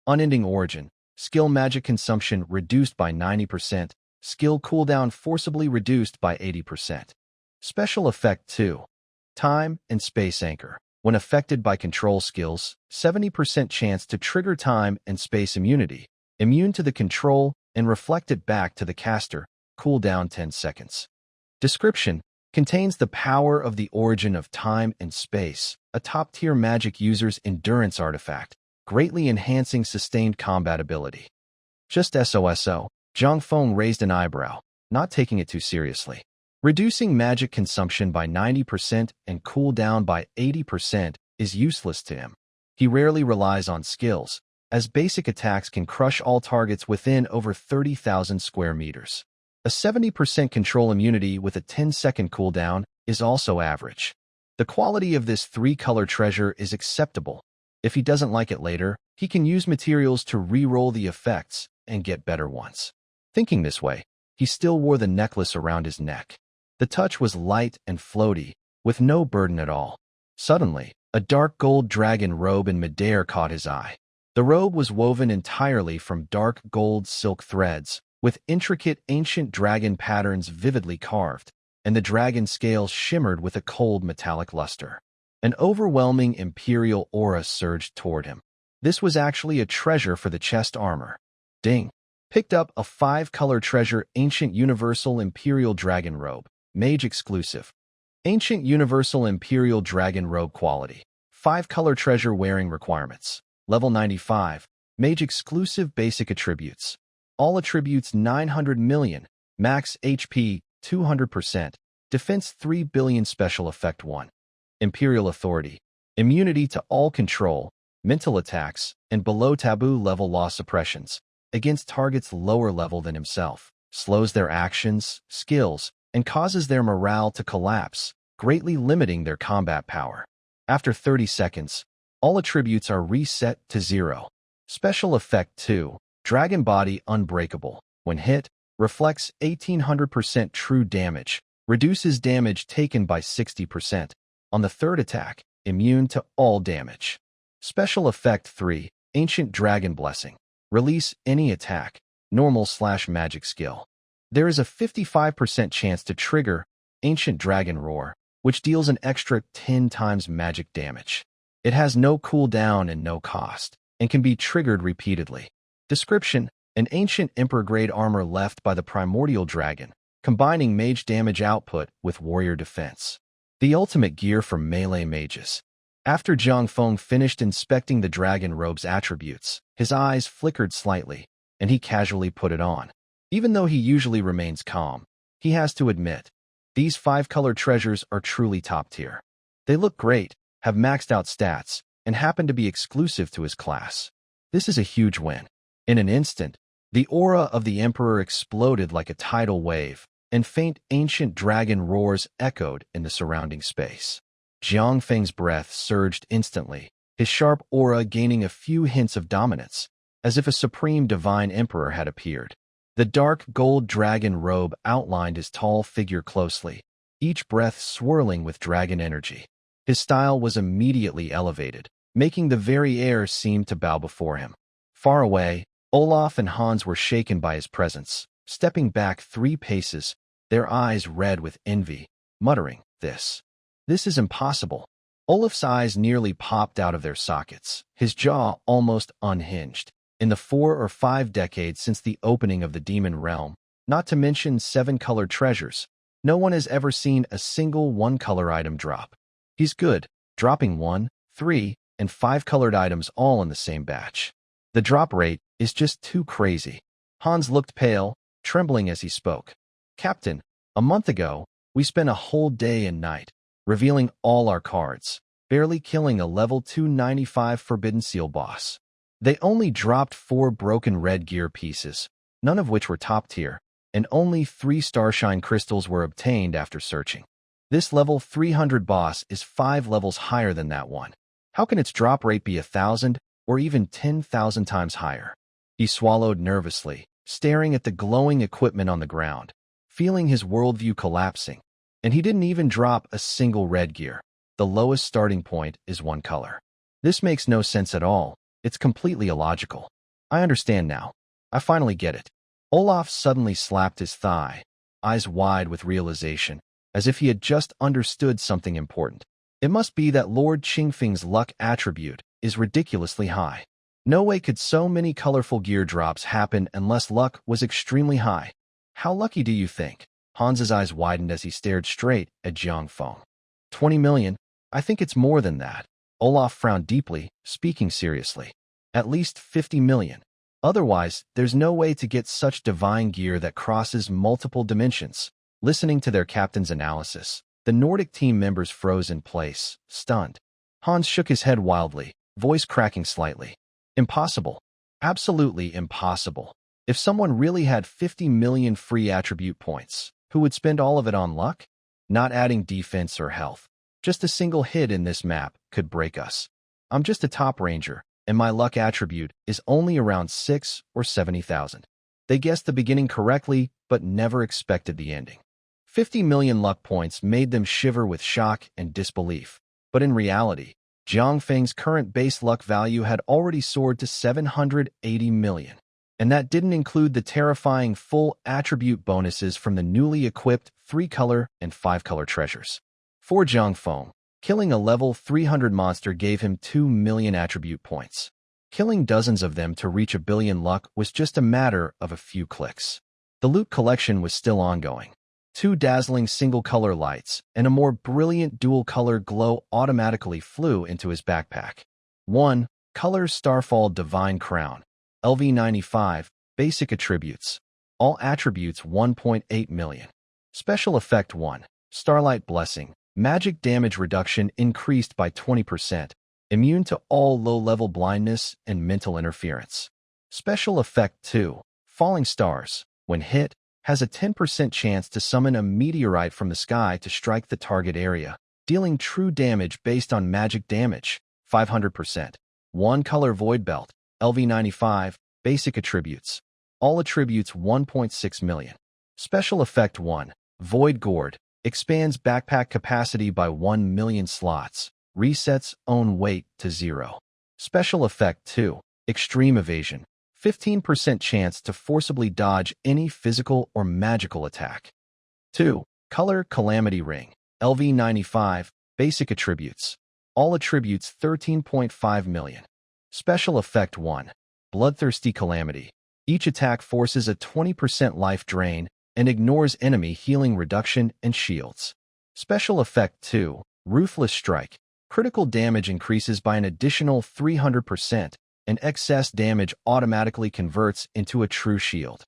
Unending origin. Skill magic consumption reduced by 90%. Skill cooldown forcibly reduced by 80%. Special effect 2. Time and space anchor. When affected by control skills, 70% chance to trigger time and space immunity. Immune to the control and reflect it back to the caster. Cooldown 10 seconds. Description. Contains the power of the origin of time and space, a top-tier magic user's endurance artifact, greatly enhancing sustained combat ability. Just SOSO, Jiang Feng raised an eyebrow, not taking it too seriously. Reducing magic consumption by 90% and cooldown by 80% is useless to him. He rarely relies on skills, as basic attacks can crush all targets within over 30,000 square meters. A 70% control immunity with a 10-second cooldown is also average. The quality of this three-color treasure is acceptable. If he doesn't like it later, he can use materials to re-roll the effects and get better ones. Thinking this way, he still wore the necklace around his neck. The touch was light and floaty, with no burden at all. Suddenly, a dark gold dragon robe in midair caught his eye. The robe was woven entirely from dark gold silk threads, with intricate ancient dragon patterns vividly carved, and the dragon scales shimmered with a cold metallic luster. An overwhelming imperial aura surged toward him. This was actually a treasure for the chest armor. Ding! Picked up a 5-color treasure ancient universal imperial dragon robe, mage exclusive. Ancient universal imperial dragon robe quality. 5-color treasure wearing requirements. Level 95. Mage exclusive basic attributes. All attributes 900 million. Max HP 200%. Defense 3 billion. Special effect 1. Imperial authority. Immunity to all control, mental attacks, and below taboo level law suppressions against targets lower level than himself. Slows their actions, skills, and causes their morale to collapse, greatly limiting their combat power. After 30 seconds, all attributes are reset to 0. Special effect 2. Dragon body unbreakable. When hit, reflects 1800% true damage, reduces damage taken by 60%. On the third attack, immune to all damage. Special effect 3. Ancient dragon blessing. Release any attack, normal/magic skill. There is a 55% chance to trigger Ancient Dragon Roar, which deals an extra 10 times magic damage. It has no cooldown and no cost, and can be triggered repeatedly. Description: an ancient Emperor-grade armor left by the primordial dragon, combining mage damage output with warrior defense. The ultimate gear for melee mages. After Jiang Feng finished inspecting the dragon robe's attributes, his eyes flickered slightly, and he casually put it on. Even though he usually remains calm, he has to admit, these 5-color treasures are truly top tier. They look great, have maxed out stats, and happen to be exclusive to his class. This is a huge win. In an instant, the aura of the Emperor exploded like a tidal wave, and faint ancient dragon roars echoed in the surrounding space. Jiang Feng's breath surged instantly, his sharp aura gaining a few hints of dominance, as if a supreme divine emperor had appeared. The dark gold dragon robe outlined his tall figure closely, each breath swirling with dragon energy. His style was immediately elevated, making the very air seem to bow before him. Far away, Olaf and Hans were shaken by his presence, stepping back 3 paces, their eyes red with envy, muttering, This is impossible." Olaf's eyes nearly popped out of their sockets, his jaw almost unhinged. In the 4 or 5 decades since the opening of the Demon Realm, not to mention 7-color treasures, no one has ever seen a single 1-color item drop. He's good, dropping 1, 3, and 5-colored items all in the same batch. The drop rate is just too crazy. Hans looked pale, trembling as he spoke. "Captain, a month ago, we spent a whole day and night, revealing all our cards, barely killing a level 295 Forbidden Seal boss. They only dropped 4 broken red gear pieces, none of which were top tier, and only 3 Starshine crystals were obtained after searching. This level 300 boss is 5 levels higher than that one. How can its drop rate be 1,000 or even 10,000 times higher?" He swallowed nervously, staring at the glowing equipment on the ground, feeling his worldview collapsing. And he didn't even drop a single red gear. The lowest starting point is 1 color. This makes no sense at all. It's completely illogical. I understand now. I finally get it. Olaf suddenly slapped his thigh, eyes wide with realization, as if he had just understood something important. It must be that Lord Qingfeng's luck attribute is ridiculously high. No way could so many colorful gear drops happen unless luck was extremely high. How lucky do you think? Hans's eyes widened as he stared straight at Jiang Feng. 20 million? I think it's more than that. Olaf frowned deeply, speaking seriously. At least 50 million. Otherwise, there's no way to get such divine gear that crosses multiple dimensions. Listening to their captain's analysis, the Nordic team members froze in place, stunned. Hans shook his head wildly, voice cracking slightly. Impossible. Absolutely impossible. If someone really had 50 million free attribute points, who would spend all of it on luck? Not adding defense or health. Just a single hit in this map could break us. I'm just a top ranger, and my luck attribute is only around 6 or 70,000. They guessed the beginning correctly, but never expected the ending. 50 million luck points made them shiver with shock and disbelief. But in reality, Jiang Feng's current base luck value had already soared to 780 million. And that didn't include the terrifying full attribute bonuses from the newly equipped 3-color and 5-color treasures. For Jiang Feng, killing a level 300 monster gave him 2 million attribute points. Killing dozens of them to reach 1 billion luck was just a matter of a few clicks. The loot collection was still ongoing. 2 dazzling single-color lights and a more brilliant dual-color glow automatically flew into his backpack. 1. Color Starfall Divine Crown. LV95, Basic Attributes. All attributes 1.8 million. Special Effect 1. Starlight Blessing. Magic damage reduction increased by 20%. Immune to all low-level blindness and mental interference. Special Effect 2. Falling Stars. When hit, has a 10% chance to summon a meteorite from the sky to strike the target area, dealing true damage based on magic damage, 500%. 1 Color Void Belt. LV95, Basic Attributes. All attributes 1.6 million. Special Effect 1. Void Gourd. Expands backpack capacity by 1 million slots. Resets own weight to 0. Special Effect 2. Extreme Evasion. 15% chance to forcibly dodge any physical or magical attack. 2. Color Calamity Ring. LV95, Basic Attributes. All attributes 13.5 million. Special Effect 1. Bloodthirsty Calamity. Each attack forces a 20% life drain and ignores enemy healing reduction and shields. Special Effect 2. Ruthless Strike. Critical damage increases by an additional 300%, and excess damage automatically converts into a true shield.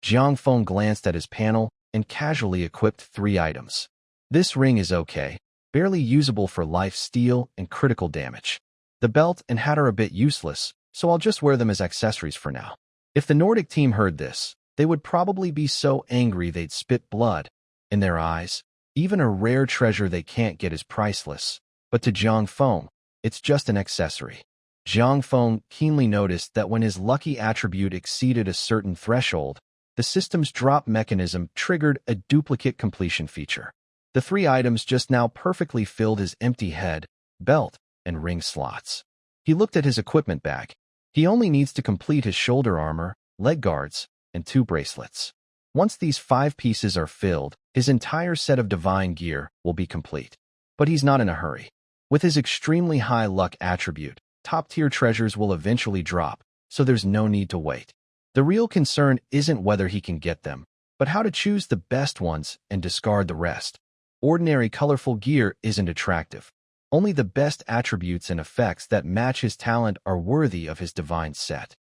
Jiang Feng glanced at his panel and casually equipped 3 items. This ring is okay, barely usable for life steal and critical damage. The belt and hat are a bit useless, so I'll just wear them as accessories for now. If the Nordic team heard this, they would probably be so angry they'd spit blood. In their eyes, even a rare treasure they can't get is priceless. But to Jiang Feng, it's just an accessory. Jiang Feng keenly noticed that when his lucky attribute exceeded a certain threshold, the system's drop mechanism triggered a duplicate completion feature. The 3 items just now perfectly filled his empty head, belt, and ring slots. He looked at his equipment bag. He only needs to complete his shoulder armor, leg guards, and 2 bracelets. Once these 5 pieces are filled, his entire set of divine gear will be complete. But he's not in a hurry. With his extremely high luck attribute, top-tier treasures will eventually drop, so there's no need to wait. The real concern isn't whether he can get them, but how to choose the best ones and discard the rest. Ordinary colorful gear isn't attractive. Only the best attributes and effects that match his talent are worthy of his divine set.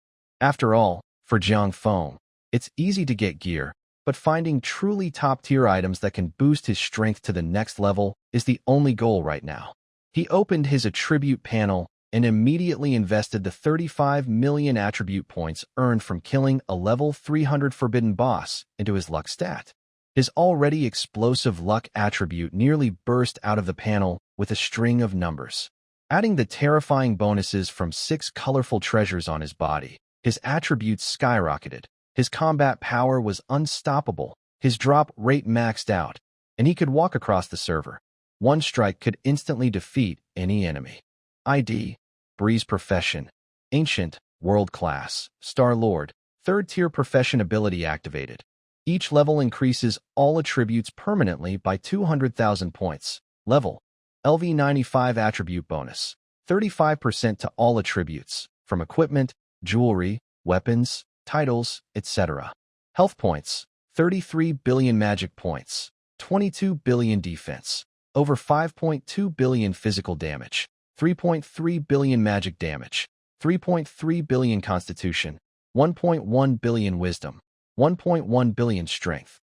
After all, for Jiang Feng, it's easy to get gear, but finding truly top-tier items that can boost his strength to the next level is the only goal right now. He opened his attribute panel and immediately invested the 35 million attribute points earned from killing a level 300 forbidden boss into his luck stat. His already explosive luck attribute nearly burst out of the panel with a string of numbers. Adding the terrifying bonuses from 6 colorful treasures on his body, his attributes skyrocketed. His combat power was unstoppable, his drop rate maxed out, and he could walk across the server. 1 strike could instantly defeat any enemy. ID, Breeze Profession, Ancient, World Class, Star Lord, 3rd tier profession ability activated. Each level increases all attributes permanently by 200,000 points. Level, LV95 attribute bonus, 35% to all attributes, from equipment, jewelry, weapons, titles, etc. Health points, 33 billion magic points, 22 billion defense, over 5.2 billion physical damage, 3.3 billion magic damage, 3.3 billion constitution, 1.1 billion wisdom, 1.1 billion strength,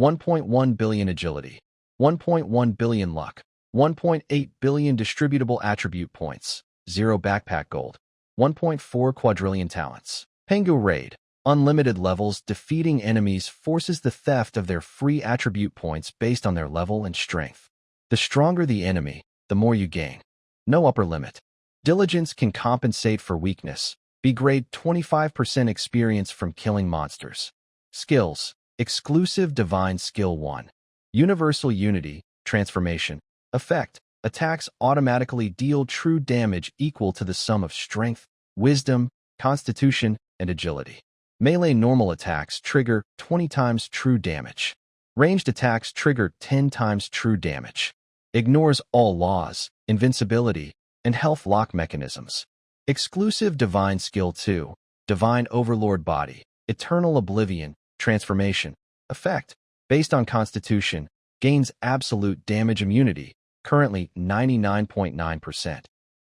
1.1 billion agility, 1.1 billion luck, 1.8 billion distributable attribute points, 0 backpack gold, 1.4 quadrillion talents. Pangu Raid. Unlimited levels. Defeating enemies forces the theft of their free attribute points based on their level and strength. The stronger the enemy, the more you gain. No upper limit. Diligence can compensate for weakness. B-grade 25% experience from killing monsters. Skills. Exclusive Divine Skill 1. Universal Unity, Transformation. Effect. Attacks automatically deal true damage equal to the sum of strength, wisdom, constitution, and agility. Melee normal attacks trigger 20 times true damage. Ranged attacks trigger 10 times true damage. Ignores all laws, invincibility, and health lock mechanisms. Exclusive Divine Skill 2. Divine Overlord Body. Eternal Oblivion, Transformation. Effect. Based on Constitution. Gains absolute damage immunity, currently 99.9%.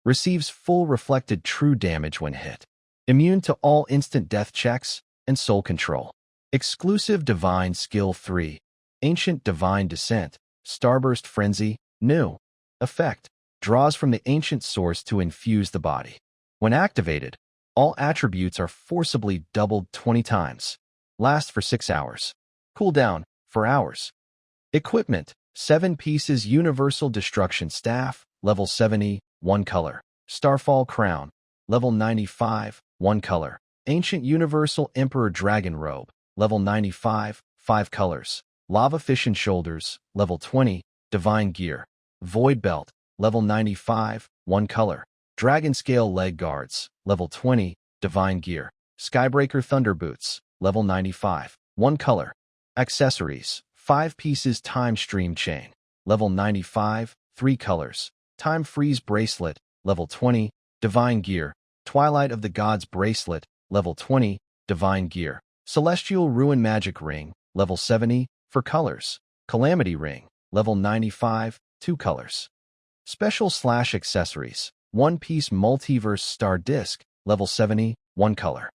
Receives full reflected true damage when hit. Immune to all instant death checks and soul control. Exclusive Divine Skill 3. Ancient Divine Descent. Starburst Frenzy. New. Effect. Draws from the ancient source to infuse the body. When activated, all attributes are forcibly doubled 20 times. Last for 6 hours. Cooldown for hours. Equipment. 7 pieces Universal Destruction Staff, level 70, 1 color. Starfall Crown, level 95, 1 color. Ancient Universal Emperor Dragon Robe, level 95, 5 colors. Lava Fission Shoulders, level 20, Divine Gear. Void Belt, level 95, 1 color. Dragon Scale Leg Guards, level 20, Divine Gear. Skybreaker Thunder Boots, level 95, 1 color. Accessories. 5 pieces Time Stream Chain, level 95, 3 colors. Time Freeze Bracelet, level 20, Divine Gear. Twilight of the Gods Bracelet, level 20, Divine Gear. Celestial Ruin Magic Ring, level 70, for colors. Calamity Ring, level 95, 2 colors. Special / Accessories. 1-piece Multiverse Star Disc, level 70, 1 color.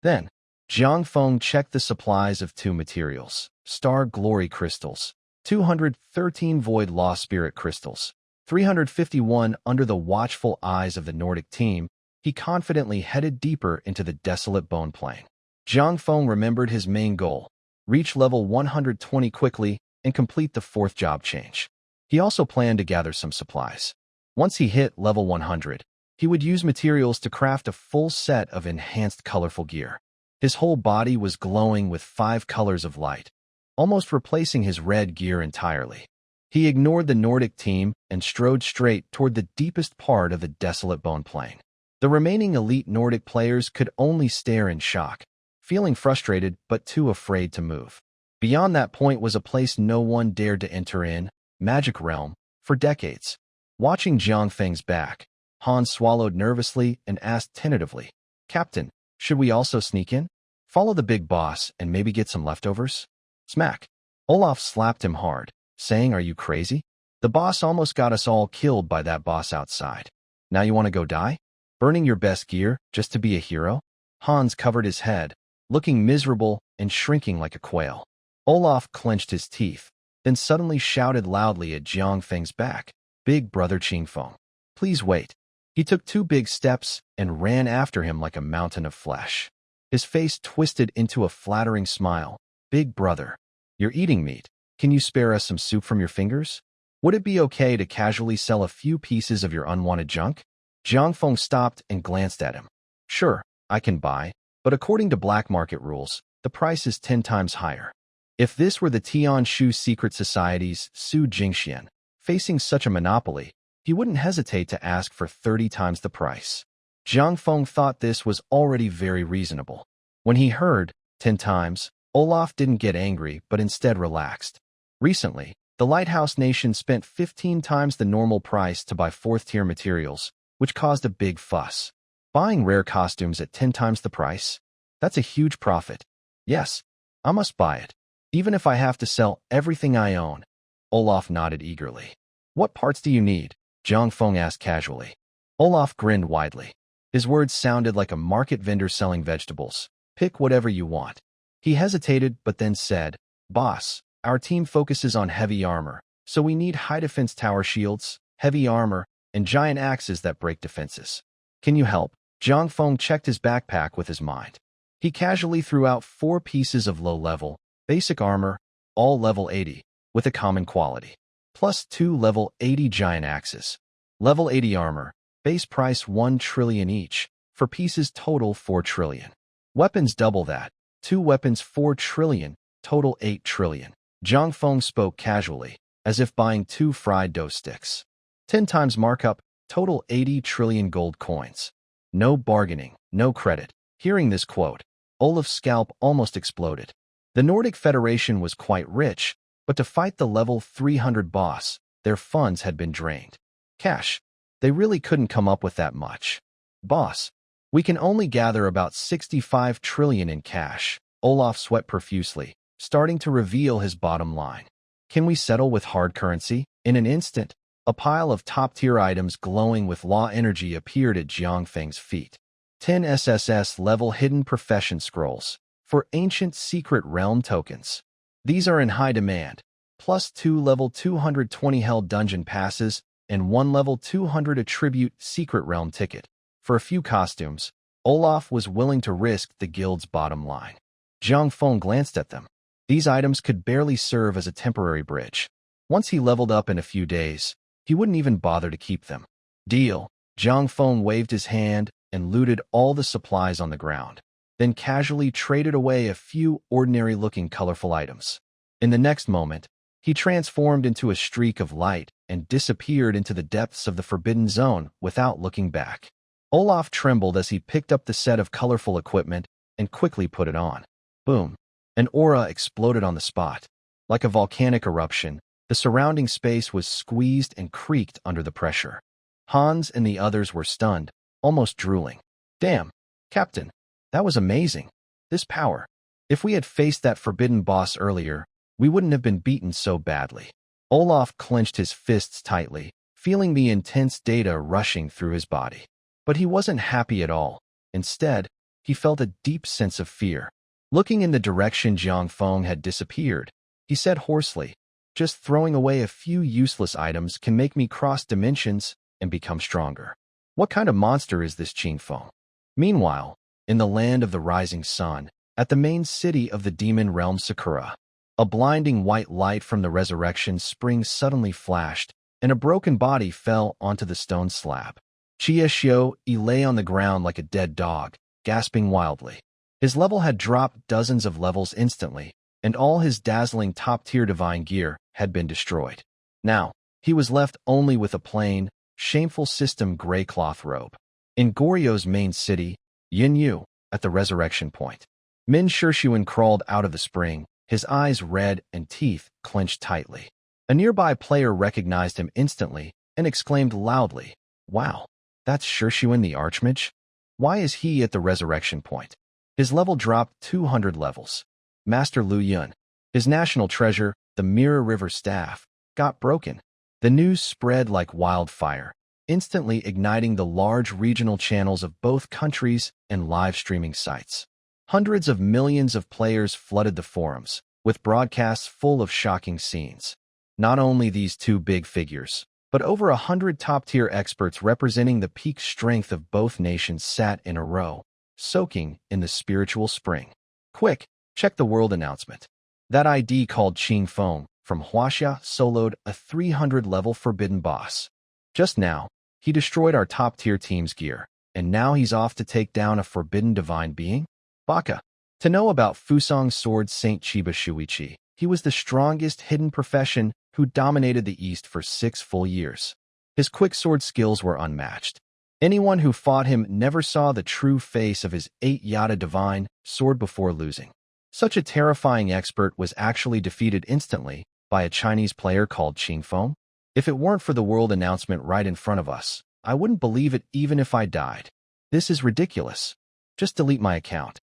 Then, Jiangfeng checked the supplies of 2 materials. Star Glory Crystals, 213 Void Law Spirit Crystals, 351 under the watchful eyes of the Nordic team. He confidently headed deeper into the desolate bone plane. Jiangfeng remembered his main goal, reach level 120 quickly and complete the 4th job change. He also planned to gather some supplies. Once he hit level 100, he would use materials to craft a full set of enhanced colorful gear. His whole body was glowing with 5 colors of light, almost replacing his red gear entirely. He ignored the Nordic team and strode straight toward the deepest part of the desolate bone plane. The remaining elite Nordic players could only stare in shock, feeling frustrated but too afraid to move. Beyond that point was a place no one dared to enter in, Magic Realm, for decades. Watching Jiangfeng's back, Hans swallowed nervously and asked tentatively, "Captain, should we also sneak in? Follow the big boss and maybe get some leftovers?" Smack. Olaf slapped him hard, saying, "Are you crazy? The boss almost got us all killed by that boss outside. Now you want to go die? Burning your best gear just to be a hero?" Hans covered his head, looking miserable and shrinking like a quail. Olaf clenched his teeth, then suddenly shouted loudly at Jiangfeng's back, "Big brother Qingfeng, please wait." He took 2 big steps and ran after him like a mountain of flesh. His face twisted into a flattering smile. "Big brother, you're eating meat. Can you spare us some soup from your fingers? Would it be okay to casually sell a few pieces of your unwanted junk?" Jiangfeng stopped and glanced at him. "Sure, I can buy, but according to black market rules, the price is 10 times higher." If this were the Tianshu Secret Society's Su Jingxian, facing such a monopoly, he wouldn't hesitate to ask for 30 times the price. Jiangfeng thought this was already very reasonable. When he heard 10 times, Olaf didn't get angry but instead relaxed. Recently, the Lighthouse Nation spent 15 times the normal price to buy 4th-tier materials, which caused a big fuss. Buying rare costumes at 10 times the price? That's a huge profit. Yes, I must buy it, even if I have to sell everything I own. Olaf nodded eagerly. "What parts do you need?" Jiangfeng asked casually. Olaf grinned widely. His words sounded like a market vendor selling vegetables. "Pick whatever you want." He hesitated but then said, "Boss, our team focuses on heavy armor, so we need high defense tower shields, heavy armor, and giant axes that break defenses. Can you help?" Jiangfeng checked his backpack with his mind. He casually threw out 4 pieces of low-level, basic armor, all level 80, with a common quality. +2 level 80 giant axes. Level 80 armor. Base price 1 trillion each. For pieces total 4 trillion. Weapons double that. 2 weapons 4 trillion. Total 8 trillion. Zhang Feng spoke casually, as if buying 2 fried dough sticks. 10 times markup. Total 80 trillion gold coins. No bargaining, no credit. Hearing this quote, Olaf's scalp almost exploded. The Nordic Federation was quite rich, but to fight the level 300 boss, their funds had been drained. Cash. They really couldn't come up with that much. Boss. We can only gather about 65 trillion in cash. Olaf sweat profusely, starting to reveal his bottom line. Can we settle with hard currency? In an instant, a pile of top-tier items glowing with law energy appeared at Jiang Feng's feet. 10 SSS level hidden profession scrolls for ancient secret realm tokens. These are in high demand. +2 level 220 hell dungeon passes and 1 level 200 attribute secret realm ticket. For a few costumes, Olaf was willing to risk the guild's bottom line. Zhang Feng glanced at them. These items could barely serve as a temporary bridge. Once he leveled up in a few days, he wouldn't even bother to keep them. Deal. Zhang Feng waved his hand and looted all the supplies on the ground, then casually traded away a few ordinary-looking colorful items. In the next moment, he transformed into a streak of light and disappeared into the depths of the Forbidden Zone without looking back. Olaf trembled as he picked up the set of colorful equipment and quickly put it on. Boom. An aura exploded on the spot. Like a volcanic eruption, the surrounding space was squeezed and creaked under the pressure. Hans and the others were stunned, almost drooling. Damn, Captain, that was amazing. This power. If we had faced that forbidden boss earlier, we wouldn't have been beaten so badly. Olaf clenched his fists tightly, feeling the intense data rushing through his body. But he wasn't happy at all. Instead, he felt a deep sense of fear. Looking in the direction Zhang Feng had disappeared, he said hoarsely, "Just throwing away a few useless items can make me cross dimensions and become stronger. What kind of monster is this Qing Feng?" Meanwhile, in the land of the rising sun, at the main city of the demon realm Sakura, a blinding white light from the resurrection spring suddenly flashed, and a broken body fell onto the stone slab. Chia Xiu lay on the ground like a dead dog, gasping wildly. His level had dropped dozens of levels instantly, and all his dazzling top-tier divine gear had been destroyed. Now, he was left only with a plain, shameful system gray cloth robe. In Goryeu's main city, Yinyu, at the resurrection point, Min Shishuen crawled out of the spring, his eyes red and teeth clenched tightly. A nearby player recognized him instantly and exclaimed loudly, "Wow, that's Shishuen the Archmage? Why is he at the resurrection point?" His level dropped 200 levels. Master Lu Yun, his national treasure, the Mirror River Staff, got broken. The news spread like wildfire, instantly igniting the large regional channels of both countries and live streaming sites. Hundreds of millions of players flooded the forums, with broadcasts full of shocking scenes. Not only these two big figures, but over 100 top-tier experts representing the peak strength of both nations sat in a row, soaking in the spiritual spring. Quick, check the world announcement. That ID called Qing Feng from Huaxia soloed a 300-level forbidden boss. Just now, he destroyed our top-tier team's gear, and now he's off to take down a forbidden divine being? Baka. To know about Fusong's sword Saint Chiba Shuichi, he was the strongest hidden profession who dominated the East for 6 full years. His quick sword skills were unmatched. Anyone who fought him never saw the true face of his 8-yada divine sword before losing. Such a terrifying expert was actually defeated instantly by a Chinese player called Qing Feng. If it weren't for the world announcement right in front of us, I wouldn't believe it even if I died. This is ridiculous. Just delete my account.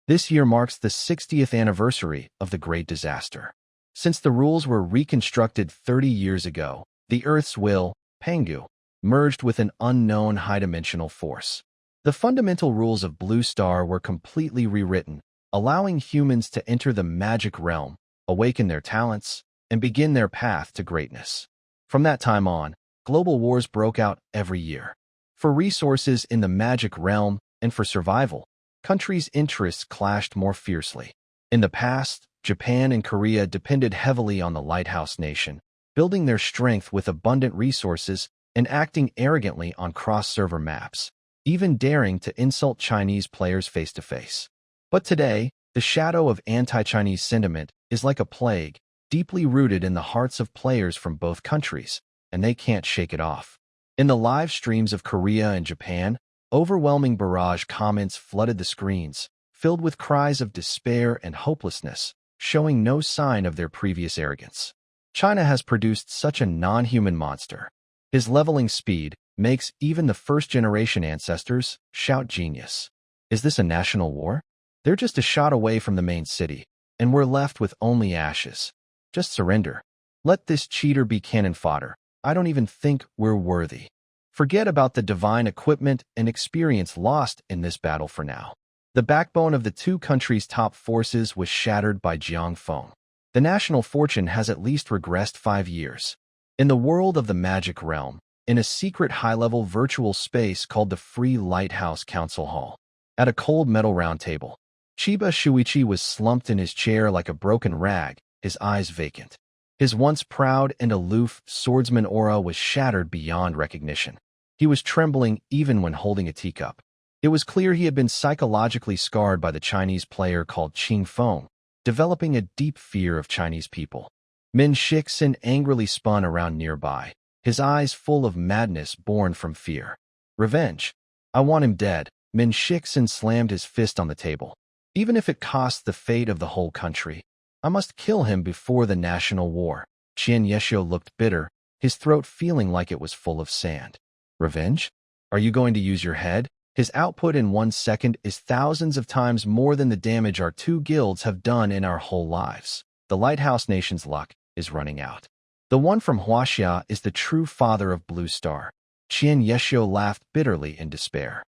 This year marks the 60th anniversary of the Great Disaster. Since the rules were reconstructed 30 years ago, the Earth's will, Pangu, merged with an unknown high-dimensional force. The fundamental rules of Blue Star were completely rewritten, allowing humans to enter the magic realm, awaken their talents, and begin their path to greatness. From that time on, global wars broke out every year. For resources in the magic realm and for survival, countries' interests clashed more fiercely. In the past, Japan and Korea depended heavily on the Lighthouse Nation, building their strength with abundant resources and acting arrogantly on cross-server maps, even daring to insult Chinese players face-to-face. But today, the shadow of anti-Chinese sentiment is like a plague, deeply rooted in the hearts of players from both countries, and they can't shake it off. In the live streams of Korea and Japan, overwhelming barrage comments flooded the screens, filled with cries of despair and hopelessness, showing no sign of their previous arrogance. China has produced such a non-human monster. His leveling speed makes even the first-generation ancestors shout genius. Is this a national war? They're just a shot away from the main city, and we're left with only ashes. Just surrender. Let this cheater be cannon fodder. I don't even think we're worthy. Forget about the divine equipment and experience lost in this battle for now. The backbone of the two countries' top forces was shattered by Jiang Feng. The national fortune has at least regressed 5 years. In the world of the magic realm, in a secret high-level virtual space called the Free Lighthouse Council Hall, at a cold metal round table, Chiba Shuichi was slumped in his chair like a broken rag, his eyes vacant. His once proud and aloof swordsman aura was shattered beyond recognition. He was trembling even when holding a teacup. It was clear he had been psychologically scarred by the Chinese player called Qing Feng, developing a deep fear of Chinese people. Min Shixin angrily spun around nearby, his eyes full of madness born from fear. Revenge. I want him dead. Min Shixin slammed his fist on the table. Even if it costs the fate of the whole country, I must kill him before the national war. Qian Yeshio looked bitter, his throat feeling like it was full of sand. Revenge? Are you going to use your head? His output in 1 second is thousands of times more than the damage our two guilds have done in our whole lives. The Lighthouse Nation's luck is running out. The one from Huaxia is the true father of Blue Star. Qian Yeshio laughed bitterly in despair.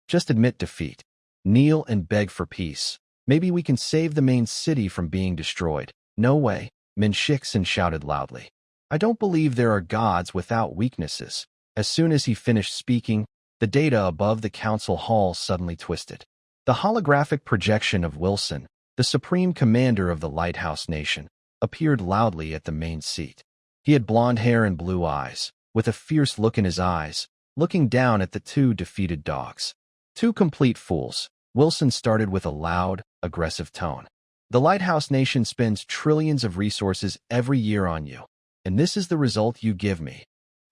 Just admit defeat. Kneel and beg for peace. Maybe we can save the main city from being destroyed. No way, Min Shixin shouted loudly. I don't believe there are gods without weaknesses. As soon as he finished speaking, the data above the council hall suddenly twisted. The holographic projection of Wilson, the supreme commander of the Lighthouse Nation, appeared loudly at the main seat. He had blonde hair and blue eyes, with a fierce look in his eyes, looking down at the two defeated dogs. Two complete fools, Wilson started with a loud, aggressive tone. The Lighthouse Nation spends trillions of resources every year on you, and this is the result you give me.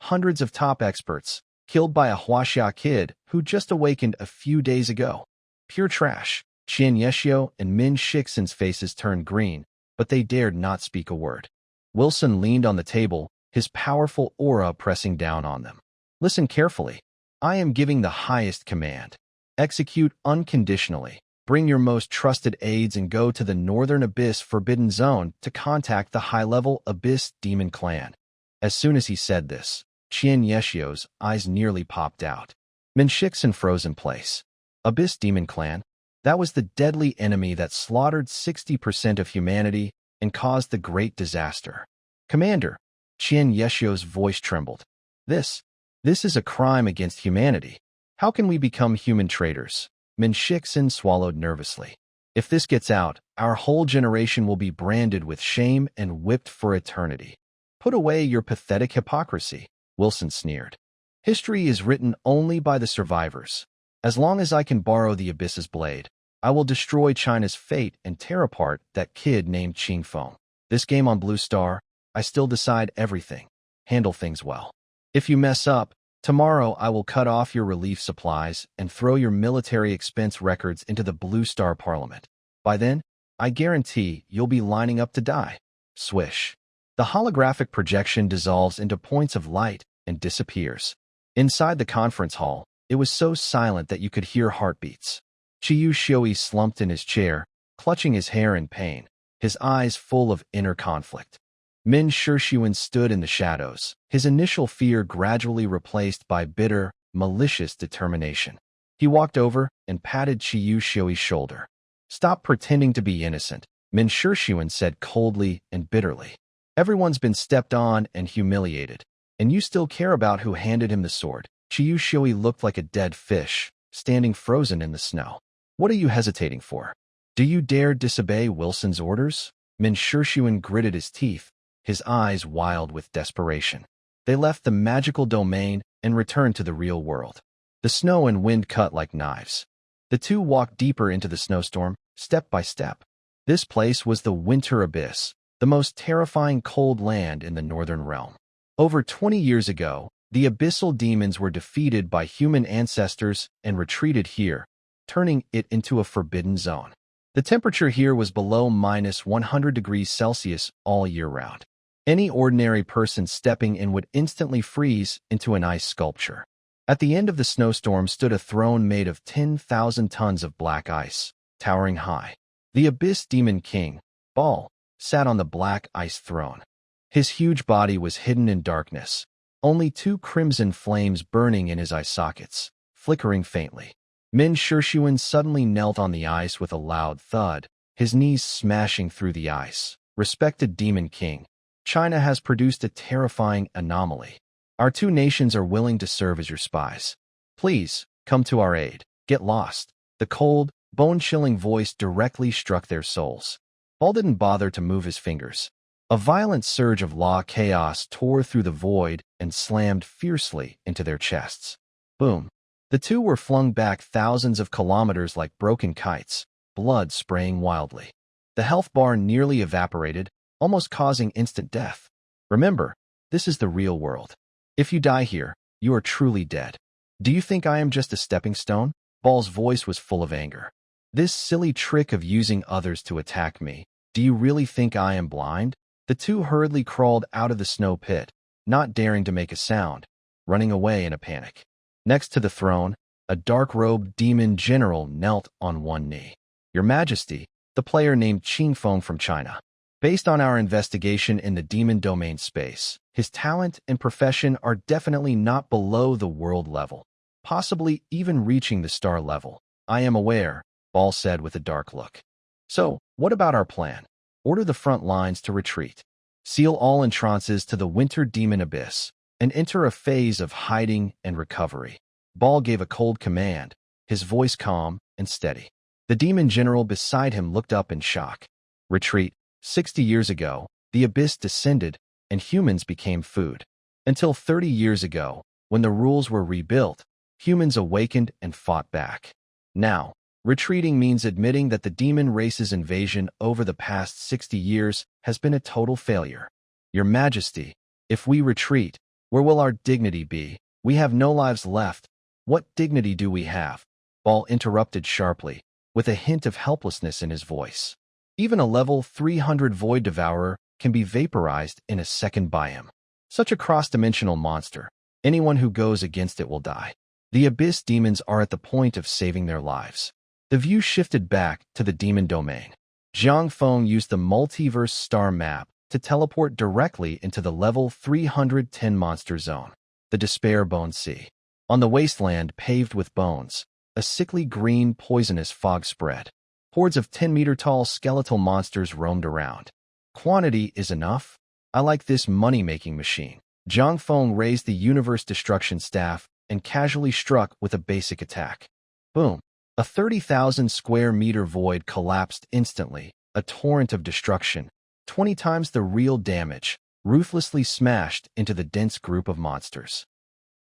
Hundreds of top experts, killed by a Huaxia kid who just awakened a few days ago. Pure trash. Qian Yeshio and Min Shixin's faces turned green, but they dared not speak a word. Wilson leaned on the table, his powerful aura pressing down on them. Listen carefully. I am giving the highest command. Execute unconditionally. Bring your most trusted aides and go to the Northern Abyss Forbidden Zone to contact the high-level Abyss Demon Clan. As soon as he said this, Qian Yeshio's eyes nearly popped out. Min Shixin froze in place. Abyss Demon Clan? That was the deadly enemy that slaughtered 60% of humanity and caused the great disaster. Commander, Qian Yeshio's voice trembled. This is a crime against humanity. How can we become human traitors? Min Shixin swallowed nervously. If this gets out, our whole generation will be branded with shame and whipped for eternity. Put away your pathetic hypocrisy, Wilson sneered. History is written only by the survivors. As long as I can borrow the Abyss's blade, I will destroy China's fate and tear apart that kid named Qing Feng. This game on Blue Star, I still decide everything. Handle things well. If you mess up, tomorrow I will cut off your relief supplies and throw your military expense records into the Blue Star Parliament. By then, I guarantee you'll be lining up to die. Swish. The holographic projection dissolves into points of light and disappears. Inside the conference hall, it was so silent that you could hear heartbeats. Chiyu Shioi slumped in his chair, clutching his hair in pain, his eyes full of inner conflict. Min Shixin stood in the shadows, his initial fear gradually replaced by bitter, malicious determination. He walked over and patted Chiyu Shioi's shoulder. Stop pretending to be innocent, Min Shixin said coldly and bitterly. Everyone's been stepped on and humiliated, and you still care about who handed him the sword. Chiyu Shioi looked like a dead fish, standing frozen in the snow. What are you hesitating for? Do you dare disobey Wilson's orders? Min Shixin gritted his teeth, his eyes wild with desperation. They left the magical domain and returned to the real world. The snow and wind cut like knives. The two walked deeper into the snowstorm, step by step. This place was the Winter Abyss, the most terrifying cold land in the Northern Realm. Over 20 years ago, the abyssal demons were defeated by human ancestors and retreated here, turning it into a forbidden zone. The temperature here was below -100 degrees Celsius all year round. Any ordinary person stepping in would instantly freeze into an ice sculpture. At the end of the snowstorm stood a throne made of 10,000 tons of black ice, towering high. The Abyss Demon King, Baal, sat on the black ice throne. His huge body was hidden in darkness, only two crimson flames burning in his eye sockets, flickering faintly. Min Shirshuan suddenly knelt on the ice with a loud thud, his knees smashing through the ice. Respected Demon King, China has produced a terrifying anomaly. Our two nations are willing to serve as your spies. Please, come to our aid. Get lost. The cold, bone-chilling voice directly struck their souls. Paul didn't bother to move his fingers. A violent surge of law chaos tore through the void and slammed fiercely into their chests. Boom. The two were flung back thousands of kilometers like broken kites, blood spraying wildly. The health bar nearly evaporated, almost causing instant death. Remember, this is the real world. If you die here, you are truly dead. Do you think I am just a stepping stone? Baal's voice was full of anger. This silly trick of using others to attack me. Do you really think I am blind? The two hurriedly crawled out of the snow pit, not daring to make a sound, running away in a panic. Next to the throne, a dark-robed demon general knelt on one knee. Your Majesty, the player named Qingfeng from China. Based on our investigation in the demon domain space, his talent and profession are definitely not below the world level, possibly even reaching the star level. I am aware, Baal said with a dark look. So, what about our plan? Order the front lines to retreat. Seal all entrances to the Winter Demon Abyss, and enter a phase of hiding and recovery. Baal gave a cold command, his voice calm and steady. The demon general beside him looked up in shock. Retreat. 60 years ago, the abyss descended, and humans became food. Until 30 years ago, when the rules were rebuilt, humans awakened and fought back. Now, retreating means admitting that the demon race's invasion over the past 60 years has been a total failure. Your Majesty, if we retreat, where will our dignity be? We have no lives left. What dignity do we have? Baal interrupted sharply, with a hint of helplessness in his voice. Even a level 300 Void Devourer can be vaporized in a second by him. Such a cross-dimensional monster, anyone who goes against it will die. The Abyss demons are at the point of saving their lives. The view shifted back to the demon domain. Jiang Feng used the multiverse star map to teleport directly into the level 310 monster zone, the Despair Bone Sea. On the wasteland paved with bones, a sickly green poisonous fog spread. Hordes of 10-meter-tall skeletal monsters roamed around. Quantity is enough? I like this money-making machine. Jiang Feng raised the universe destruction staff and casually struck with a basic attack. Boom. A 30,000 square meter void collapsed instantly, a torrent of destruction, 20 times the real damage, ruthlessly smashed into the dense group of monsters.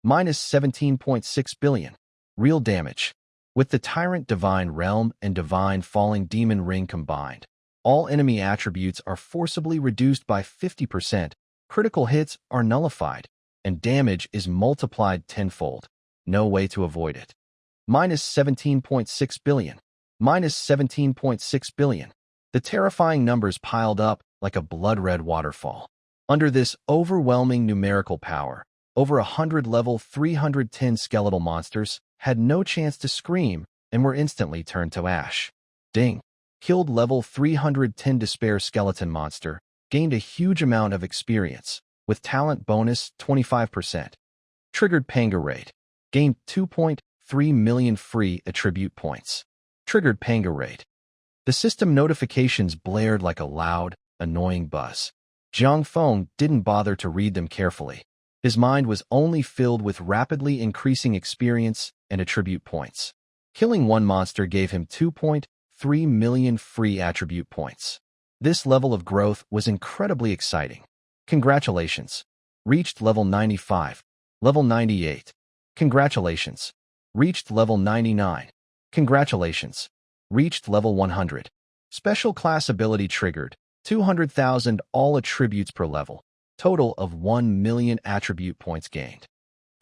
Minus 17.6 billion. Real damage. With the Tyrant Divine Realm and Divine Falling Demon Ring combined, all enemy attributes are forcibly reduced by 50%, critical hits are nullified, and damage is multiplied tenfold. No way to avoid it. Minus 17.6 billion. Minus 17.6 billion. The terrifying numbers piled up like a blood-red waterfall. Under this overwhelming numerical power, over 100 level 310 skeletal monsters had no chance to scream and were instantly turned to ash. Ding. Killed level 310 Despair Skeleton Monster, gained a huge amount of experience, with talent bonus 25%. Triggered Panga God. Gained 2.3 million free attribute points. Triggered Panga God. The system notifications blared like a loud, annoying buzz. Jiang Feng didn't bother to read them carefully. His mind was only filled with rapidly increasing experience and attribute points. Killing one monster gave him 2.3 million free attribute points. This level of growth was incredibly exciting. Congratulations. Reached level 95. Level 98. Congratulations. Reached level 99. Congratulations. Reached level 100. Special class ability triggered. 200,000 all attributes per level. Total of 1 million attribute points gained.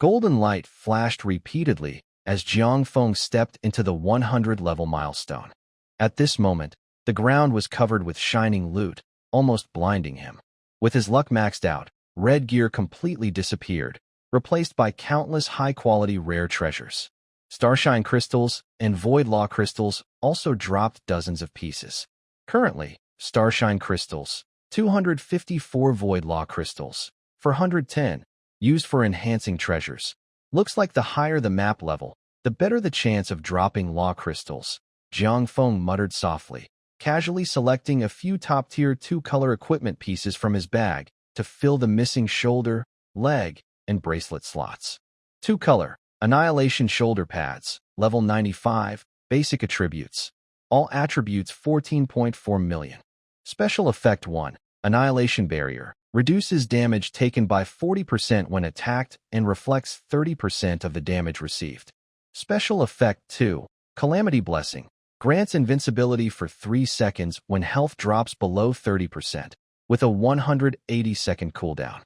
Golden light flashed repeatedly as Jiang Feng stepped into the 100 level milestone. At this moment, the ground was covered with shining loot, almost blinding him. With his luck maxed out, red gear completely disappeared, replaced by countless high-quality rare treasures. Starshine crystals and Void Law crystals also dropped dozens of pieces. Currently, Starshine crystals, 254 Void Law crystals, 410, used for enhancing treasures. Looks like the higher the map level, the better the chance of dropping Law crystals, Jiang Feng muttered softly, casually selecting a few top-tier 2-color equipment pieces from his bag to fill the missing shoulder, leg, and bracelet slots. 2-color, Annihilation shoulder pads, level 95, basic attributes. All attributes 14.4 million. Special effect 1, Annihilation barrier, reduces damage taken by 40% when attacked and reflects 30% of the damage received. Special effect 2, Calamity blessing, grants invincibility for 3 seconds when health drops below 30%, with a 180-second cooldown.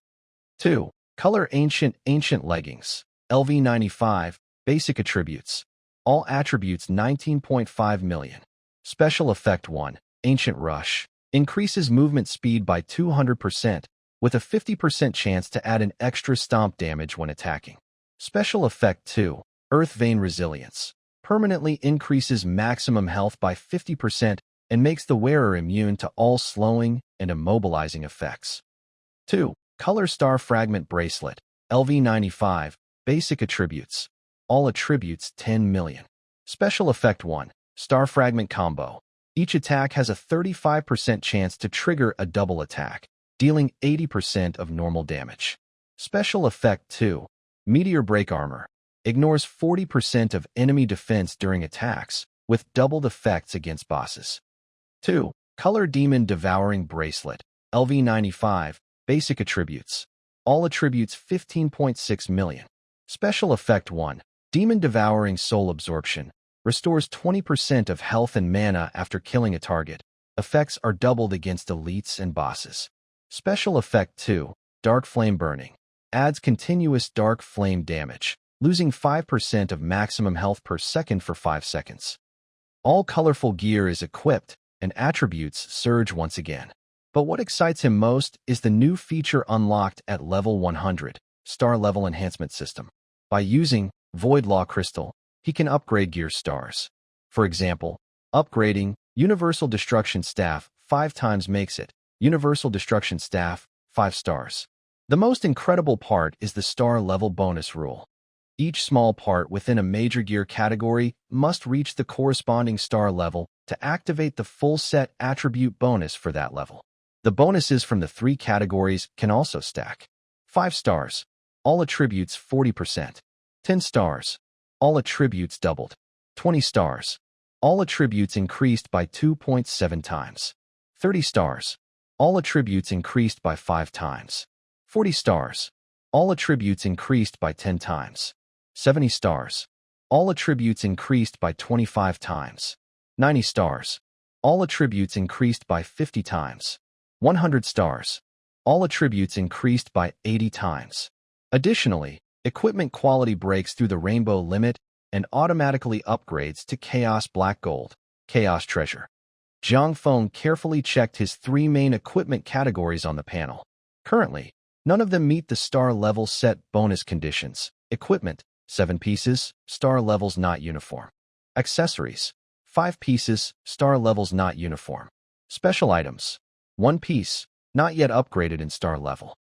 2, color ancient leggings. LV95, basic attributes. All attributes 19.5 million. Special effect 1, Ancient Rush, increases movement speed by 200%, with a 50% chance to add an extra stomp damage when attacking. Special effect 2, Earth Vein Resilience, permanently increases maximum health by 50% and makes the wearer immune to all slowing and immobilizing effects. 2, Color Star Fragment Bracelet, LV95, basic attributes. All attributes 10 million. Special effect 1, Star Fragment Combo. Each attack has a 35% chance to trigger a double attack, dealing 80% of normal damage. Special effect 2, Meteor Break Armor. Ignores 40% of enemy defense during attacks, with doubled effects against bosses. 2, Color Demon Devouring Bracelet, LV95, basic attributes. All attributes 15.6 million. Special effect 1, Demon Devouring Soul Absorption, restores 20% of health and mana after killing a target. Effects are doubled against elites and bosses. Special effect 2, Dark Flame Burning, adds continuous dark flame damage, losing 5% of maximum health per second for 5 seconds. All colorful gear is equipped, and attributes surge once again. But what excites him most is the new feature unlocked at level 100, Star Level Enhancement System. By using Void Law Crystal, he can upgrade gear stars. For example, upgrading Universal Destruction Staff 5 times makes it Universal Destruction Staff 5 stars. The most incredible part is the star level bonus rule. Each small part within a major gear category must reach the corresponding star level to activate the full set attribute bonus for that level. The bonuses from the 3 categories can also stack. 5 stars, all attributes 40%. 10 stars, all attributes doubled. 20 stars, all attributes increased by 2.7 times. 30 stars, all attributes increased by 5 times. 40 stars, all attributes increased by 10 times. 70 stars, all attributes increased by 25 times. 90 stars, all attributes increased by 50 times. 100 stars, all attributes increased by 80 times. Additionally, equipment quality breaks through the rainbow limit and automatically upgrades to Chaos Black Gold, Chaos Treasure. Jiang Feng carefully checked his 3 main equipment categories on the panel. Currently, none of them meet the star level set bonus conditions. Equipment, 7 pieces, star levels not uniform. Accessories, 5 pieces, star levels not uniform. Special items, 1 piece, not yet upgraded in star level.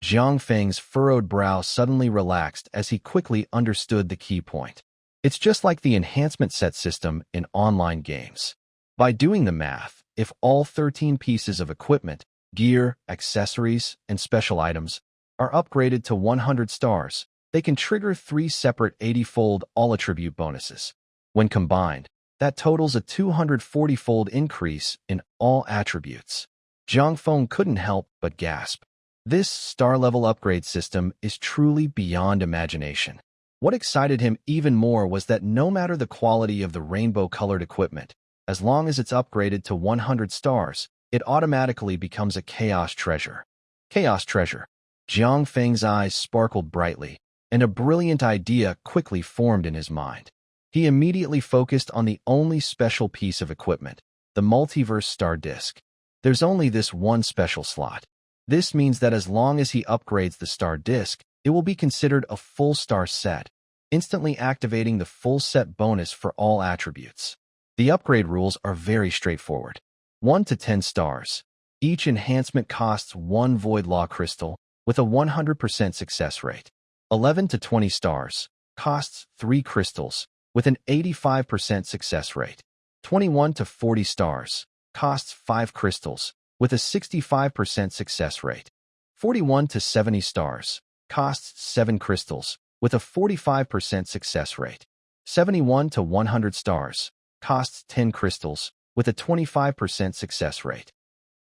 Jiang Feng's furrowed brow suddenly relaxed as he quickly understood the key point. It's just like the enhancement set system in online games. By doing the math, if all 13 pieces of equipment, gear, accessories, and special items are upgraded to 100 stars, they can trigger 3 separate 80-fold all-attribute bonuses. When combined, that totals a 240-fold increase in all attributes. Jiang Feng couldn't help but gasp. This star-level upgrade system is truly beyond imagination. What excited him even more was that no matter the quality of the rainbow-colored equipment, as long as it's upgraded to 100 stars, it automatically becomes a chaos treasure. Chaos treasure. Jiang Feng's eyes sparkled brightly, and a brilliant idea quickly formed in his mind. He immediately focused on the only special piece of equipment, the multiverse star disk. There's only this one special slot. This means that as long as he upgrades the star disk, it will be considered a full star set, instantly activating the full set bonus for all attributes. The upgrade rules are very straightforward. 1 to 10 stars. Each enhancement costs 1 Void Law Crystal with a 100% success rate. 11 to 20 stars. Costs 3 crystals with an 85% success rate. 21 to 40 stars. Costs 5 crystals with a 65% success rate. 41 to 70 stars. Costs 7 crystals with a 45% success rate. 71 to 100 stars. Costs 10 crystals with a 25% success rate.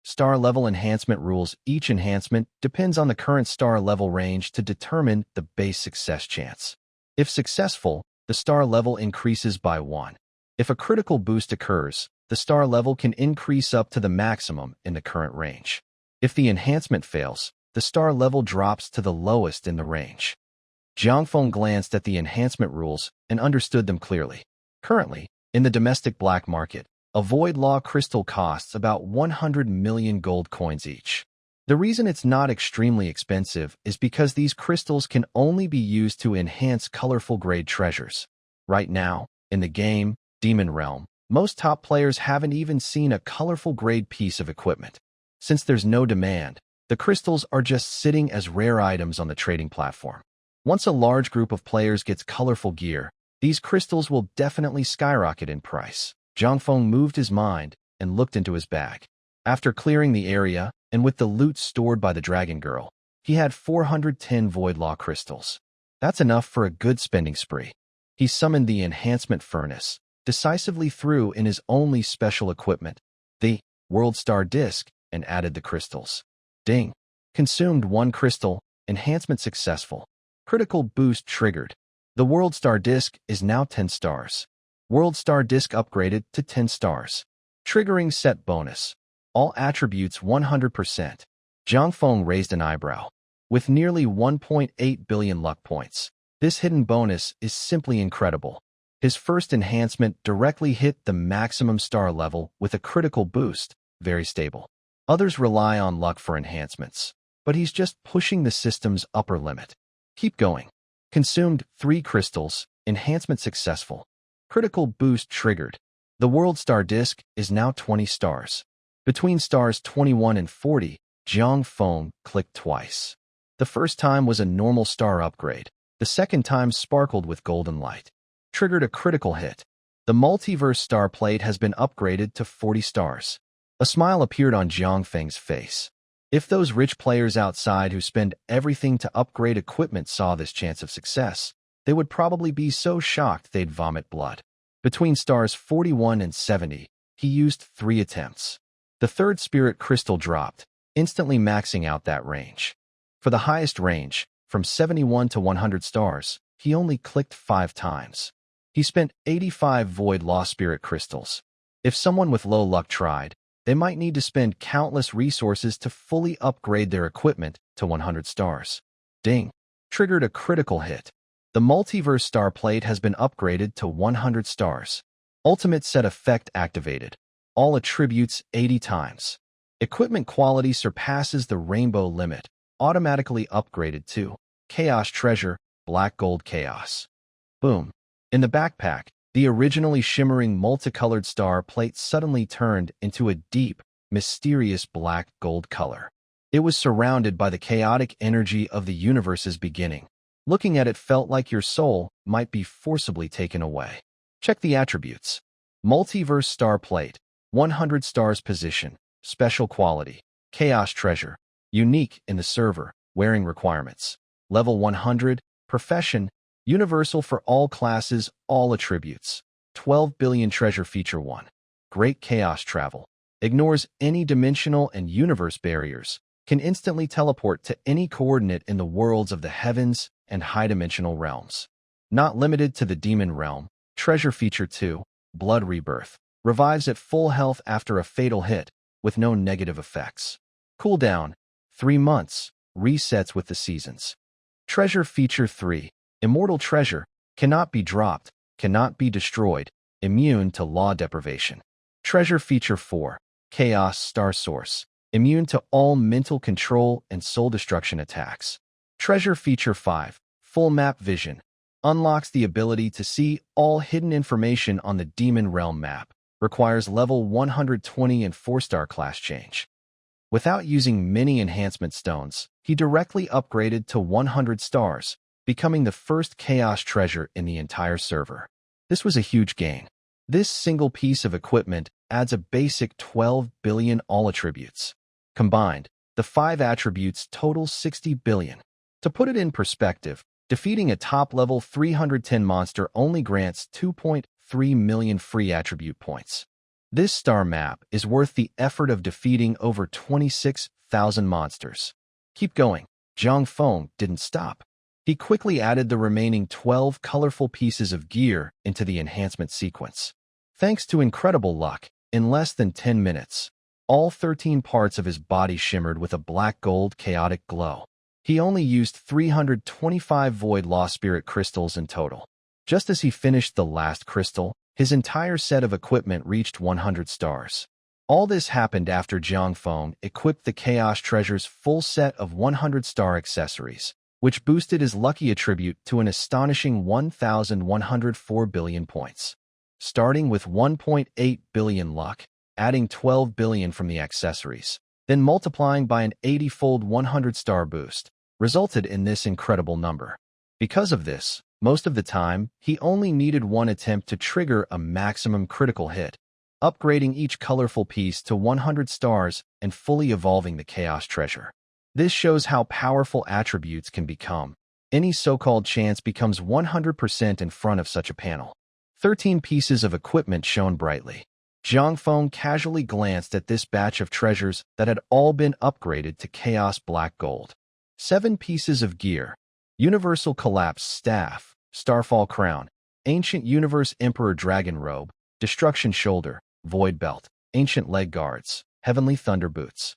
Star level enhancement rules. Each enhancement depends on the current star level range to determine the base success chance. If successful, the star level increases by 1. If a critical boost occurs, the star level can increase up to the maximum in the current range. If the enhancement fails, the star level drops to the lowest in the range. Jiang Feng glanced at the enhancement rules and understood them clearly. Currently, in the domestic black market, a Void Law crystal costs about 100 million gold coins each. The reason it's not extremely expensive is because these crystals can only be used to enhance colorful grade treasures. Right now, in the game, Demon Realm, most top players haven't even seen a colorful grade piece of equipment. Since there's no demand, the crystals are just sitting as rare items on the trading platform. Once a large group of players gets colorful gear, these crystals will definitely skyrocket in price. Jiang Feng moved his mind and looked into his bag. After clearing the area, and with the loot stored by the Dragon Girl, he had 410 Void Law crystals. That's enough for a good spending spree. He summoned the enhancement furnace, decisively threw in his only special equipment, the World Star Disc, and added the crystals. Ding! Consumed 1 crystal, enhancement successful. Critical boost triggered. The World Star Disc is now 10 stars. World Star Disc upgraded to 10 stars. Triggering set bonus. All attributes 100%. Jiang Feng raised an eyebrow. With nearly 1.8 billion luck points, this hidden bonus is simply incredible. His first enhancement directly hit the maximum star level with a critical boost, very stable. Others rely on luck for enhancements, but he's just pushing the system's upper limit. Keep going. Consumed 3 crystals, enhancement successful. Critical boost triggered. The World Star Disc is now 20 stars. Between stars 21 and 40, Jiang Feng clicked twice. The first time was a normal star upgrade. The second time sparkled with golden light. Triggered a critical hit. The multiverse star plate has been upgraded to 40 stars. A smile appeared on Jiang Feng's face. If those rich players outside who spend everything to upgrade equipment saw this chance of success, they would probably be so shocked they'd vomit blood. Between stars 41 and 70, he used 3 attempts. The third spirit crystal dropped, instantly maxing out that range. For the highest range, from 71 to 100 stars, he only clicked 5 times. He spent 85 Void Law Spirit crystals. If someone with low luck tried, they might need to spend countless resources to fully upgrade their equipment to 100 stars. Ding! Triggered a critical hit. The multiverse star plate has been upgraded to 100 stars. Ultimate set effect activated. All attributes 80 times. Equipment quality surpasses the rainbow limit. Automatically upgraded to Chaos Treasure, Black Gold Chaos. Boom. In the backpack, the originally shimmering multicolored star plate suddenly turned into a deep, mysterious black gold color. It was surrounded by the chaotic energy of the universe's beginning. Looking at it felt like your soul might be forcibly taken away. Check the attributes. Multiverse star plate, 100 stars position, special quality, Chaos Treasure, unique in the server, wearing requirements. Level 100, profession, universal for all classes, all attributes. 12 billion treasure feature 1. Great chaos travel. Ignores any dimensional and universe barriers. can instantly teleport to any coordinate in the worlds of the heavens and high-dimensional realms. Not limited to the demon realm, Treasure Feature 2, Blood Rebirth, revives at full health after a fatal hit, with no negative effects. Cooldown, 3 months, resets with the seasons. Treasure Feature 3, Immortal Treasure, cannot be dropped, cannot be destroyed, immune to law deprivation. Treasure Feature 4, Chaos Star Source, immune to all mental control and soul destruction attacks. Treasure Feature 5, Full Map Vision, unlocks the ability to see all hidden information on the Demon Realm map, requires level 120 and 4-star class change. Without using many enhancement stones, he directly upgraded to 100 stars, becoming the first Chaos Treasure in the entire server. This was a huge gain. This single piece of equipment adds a basic 12 billion all attributes. Combined, the 5 attributes total 60 billion. To put it in perspective, defeating a top-level 310 monster only grants 2.3 million free attribute points. This star map is worth the effort of defeating over 26,000 monsters. Keep going. Zhang Feng didn't stop. He quickly added the remaining 12 colorful pieces of gear into the enhancement sequence. Thanks to incredible luck, in less than 10 minutes, all 13 parts of his body shimmered with a black-gold chaotic glow. He only used 325 Void Law Spirit crystals in total. Just as he finished the last crystal, his entire set of equipment reached 100 stars. All this happened after Zhang Feng equipped the Chaos Treasure's full set of 100-star accessories, which boosted his lucky attribute to an astonishing 1,104 billion points. Starting with 1.8 billion luck, adding 12 billion from the accessories, then multiplying by an 80-fold 100-star boost, resulted in this incredible number. Because of this, most of the time, he only needed one attempt to trigger a maximum critical hit, upgrading each colorful piece to 100 stars and fully evolving the Chaos Treasure. This shows how powerful attributes can become. Any so-called chance becomes 100% in front of such a panel. 13 pieces of equipment shone brightly. Zhang Feng casually glanced at this batch of treasures that had all been upgraded to Chaos Black Gold. 7 pieces of gear: Universal Collapse Staff, Starfall Crown, Ancient Universe Emperor Dragon Robe, Destruction Shoulder, Void Belt, Ancient Leg Guards, Heavenly Thunder Boots.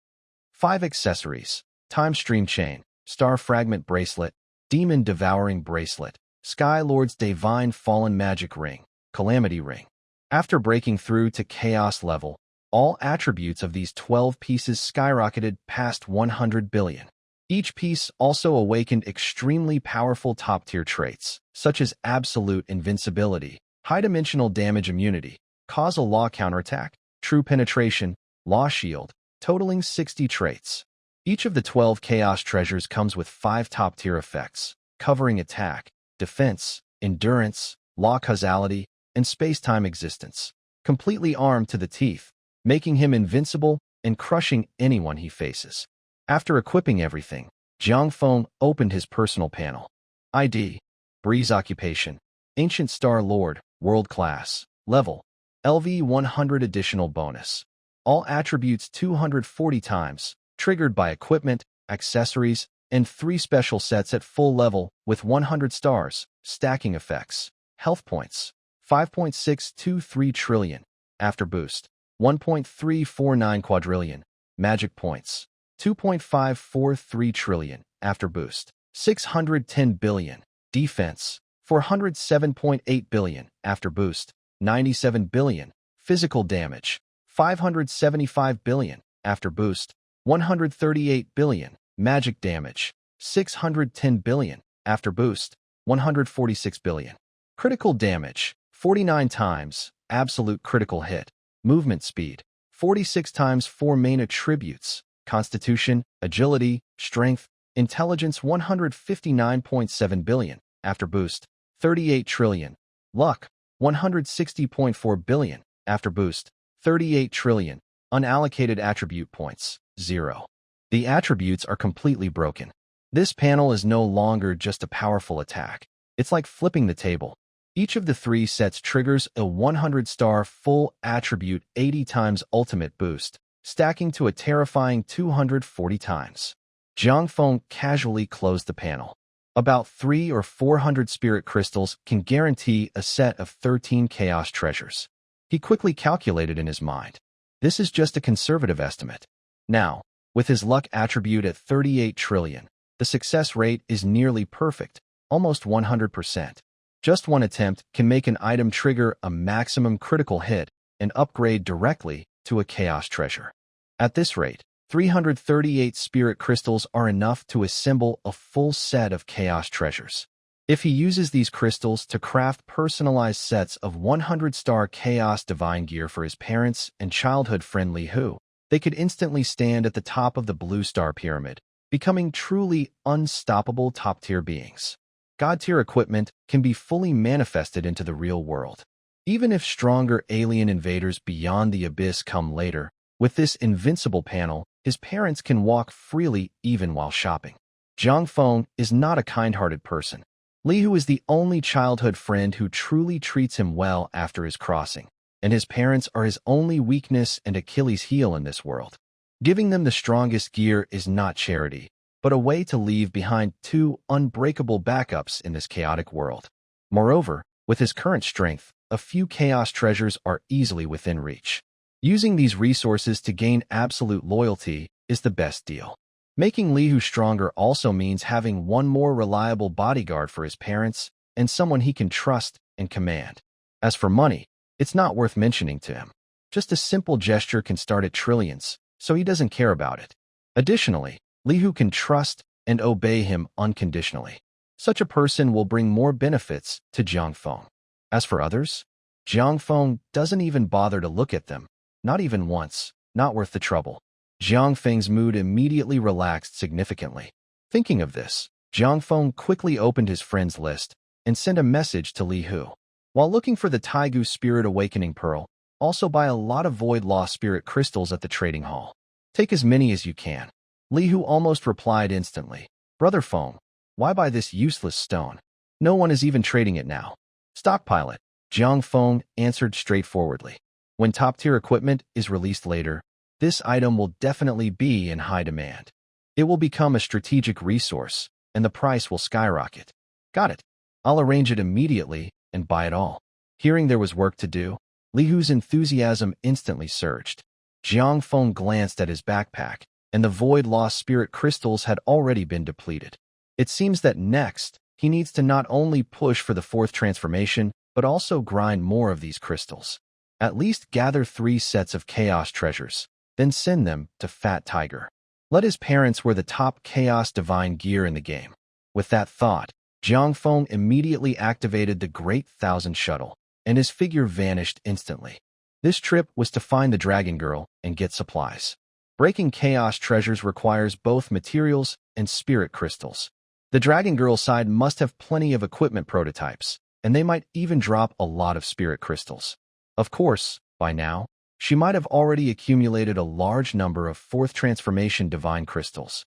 5 accessories: Time Stream Chain, Star Fragment Bracelet, Demon Devouring Bracelet, Sky Lord's Divine Fallen Magic Ring, Calamity Ring. After breaking through to Chaos level, all attributes of these 12 pieces skyrocketed past 100 billion. Each piece also awakened extremely powerful top-tier traits, such as Absolute Invincibility, High-Dimensional Damage Immunity, Causal Law Counterattack, True Penetration, Law Shield, totaling 60 traits. Each of the 12 Chaos Treasures comes with 5 top-tier effects, covering attack, defense, endurance, law causality, and space-time existence, completely armed to the teeth, making him invincible and crushing anyone he faces. After equipping everything, Zhang Feng opened his personal panel. ID: Breeze Occupation, Ancient Star Lord, World Class, Level, LV 100 additional bonus. All attributes 240 times, triggered by equipment, accessories, and 3 special sets at full level with 100 stars, stacking effects. Health points: 5.623 trillion, after boost, 1.349 quadrillion. Magic points: 2.543 trillion, after boost, 610 billion. Defense: 407.8 billion, after boost, 97 billion. Physical damage: 575 billion, after boost, 138 billion. Magic damage: 610 billion, after boost, 146 billion. Critical damage: 49 times, absolute critical hit. Movement speed: 46 times 4 main attributes: Constitution, Agility, Strength, Intelligence 159.7 billion, after boost, 38 trillion. Luck, 160.4 billion, after boost, 38 trillion. Unallocated attribute points, 0. The attributes are completely broken. This panel is no longer just a powerful attack. It's like flipping the table. Each of the 3 sets triggers a 100-star full attribute 80 times ultimate boost, stacking to a terrifying 240 times. Jiang Feng casually closed the panel. About 300 or 400 spirit crystals can guarantee a set of 13 chaos treasures. He quickly calculated in his mind. This is just a conservative estimate. Now, with his luck attribute at 38 trillion, the success rate is nearly perfect, almost 100%. Just one attempt can make an item trigger a maximum critical hit and upgrade directly to a chaos treasure. At this rate, 338 spirit crystals are enough to assemble a full set of chaos treasures. If he uses these crystals to craft personalized sets of 100-star chaos divine gear for his parents and childhood friend Li Hu, they could instantly stand at the top of the blue star pyramid, becoming truly unstoppable top-tier beings. God-tier equipment can be fully manifested into the real world. Even if stronger alien invaders beyond the abyss come later, with this invincible panel, his parents can walk freely even while shopping. Jiang Feng is not a kind-hearted person. Li Hu is the only childhood friend who truly treats him well after his crossing, and his parents are his only weakness and Achilles' heel in this world. Giving them the strongest gear is not charity, but a way to leave behind two unbreakable backups in this chaotic world. Moreover, with his current strength, a few chaos treasures are easily within reach. Using these resources to gain absolute loyalty is the best deal. Making Li Hu stronger also means having one more reliable bodyguard for his parents and someone he can trust and command. As for money, it's not worth mentioning to him. Just a simple gesture can start at trillions, so he doesn't care about it. Additionally, Li Hu can trust and obey him unconditionally. Such a person will bring more benefits to Jiang Feng. As for others, Jiang Feng doesn't even bother to look at them, not even once, not worth the trouble. Jiang Feng's mood immediately relaxed significantly. Thinking of this, Jiang Feng quickly opened his friends list and sent a message to Li Hu. While looking for the Taigu Spirit Awakening Pearl, also buy a lot of Void Lost Spirit crystals at the trading hall. Take as many as you can. Li Hu almost replied instantly. Brother Feng, why buy this useless stone? No one is even trading it now. Stockpile it. Jiang Feng answered straightforwardly. When top-tier equipment is released later, this item will definitely be in high demand. It will become a strategic resource, and the price will skyrocket. Got it. I'll arrange it immediately and buy it all. Hearing there was work to do, Li Hu's enthusiasm instantly surged. Jiang Feng glanced at his backpack, and the Void Lost Spirit crystals had already been depleted. It seems that next, he needs to not only push for the fourth transformation, but also grind more of these crystals. At least gather 3 sets of chaos treasures, then send them to Fat Tiger. Let his parents wear the top chaos divine gear in the game. With that thought, Jiang Feng immediately activated the Great Thousand Shuttle, and his figure vanished instantly. This trip was to find the Dragon Girl and get supplies. Breaking chaos treasures requires both materials and spirit crystals. The Dragon Girl side must have plenty of equipment prototypes, and they might even drop a lot of spirit crystals. Of course, by now, she might have already accumulated a large number of fourth transformation divine crystals.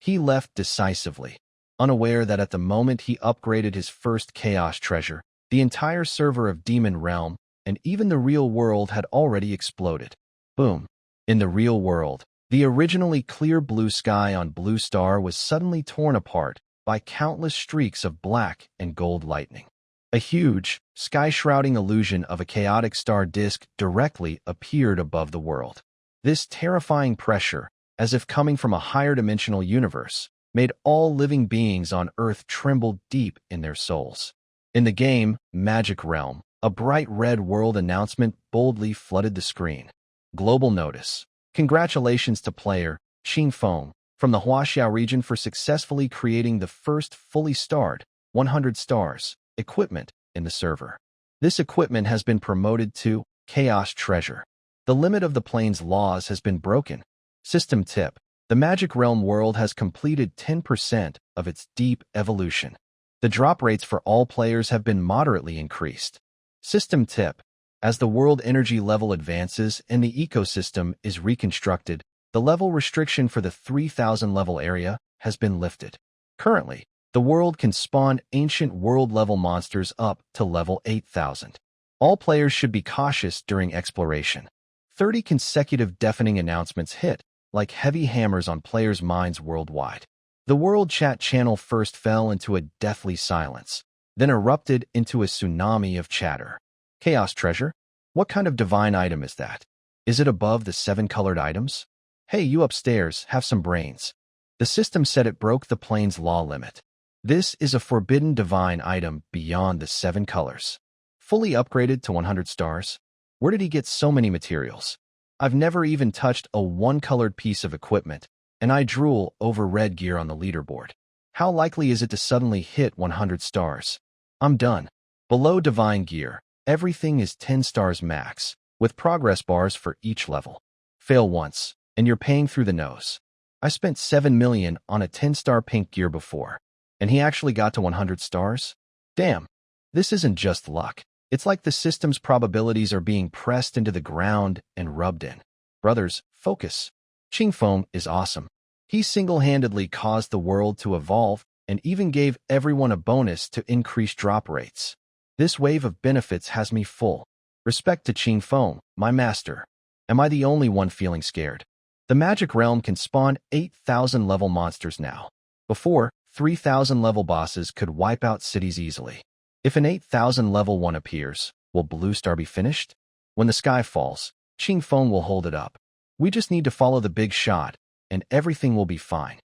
He left decisively, unaware that at the moment he upgraded his first chaos treasure, the entire server of Demon Realm and even the real world had already exploded. Boom. In the real world, the originally clear blue sky on Blue Star was suddenly torn apart by countless streaks of black and gold lightning. A huge, sky-shrouding illusion of a chaotic star disk directly appeared above the world. This terrifying pressure, as if coming from a higher-dimensional universe, made all living beings on Earth tremble deep in their souls. In the game, Magic Realm, a bright red world announcement boldly flooded the screen. Global notice. Congratulations to player Xing Feng from the Huaxia region for successfully creating the first fully starred, 100 stars, equipment in the server. This equipment has been promoted to Chaos Treasure. The limit of the plane's laws has been broken. System tip. The Magic Realm world has completed 10% of its deep evolution. The drop rates for all players have been moderately increased. System tip. As the world energy level advances and the ecosystem is reconstructed, the level restriction for the 3000 level area has been lifted. Currently, the world can spawn ancient world-level monsters up to level 8000. All players should be cautious during exploration. 30 consecutive deafening announcements hit, like heavy hammers on players' minds worldwide. The world chat channel first fell into a deathly silence, then erupted into a tsunami of chatter. Chaos treasure? What kind of divine item is that? Is it above the 7 colored items? Hey, you upstairs, have some brains. The system said it broke the plane's law limit. This is a forbidden divine item beyond the 7 colors. Fully upgraded to 100 stars? Where did he get so many materials? I've never even touched a 1-colored piece of equipment, and I drool over red gear on the leaderboard. How likely is it to suddenly hit 100 stars? I'm done. Below divine gear, everything is 10 stars max, with progress bars for each level. Fail once, and you're paying through the nose. I spent 7 million on a 10-star pink gear before, and he actually got to 100 stars? Damn, this isn't just luck. It's like the system's probabilities are being pressed into the ground and rubbed in. Brothers, focus. Qingfeng is awesome. He single-handedly caused the world to evolve and even gave everyone a bonus to increase drop rates. This wave of benefits has me full. Respect to Qingfeng, my master. Am I the only one feeling scared? The magic realm can spawn 8,000 level monsters now. Before, 3,000 level bosses could wipe out cities easily. If an 8,000 level one appears, will Blue Star be finished? When the sky falls, Qingfeng will hold it up. We just need to follow the big shot, and everything will be fine.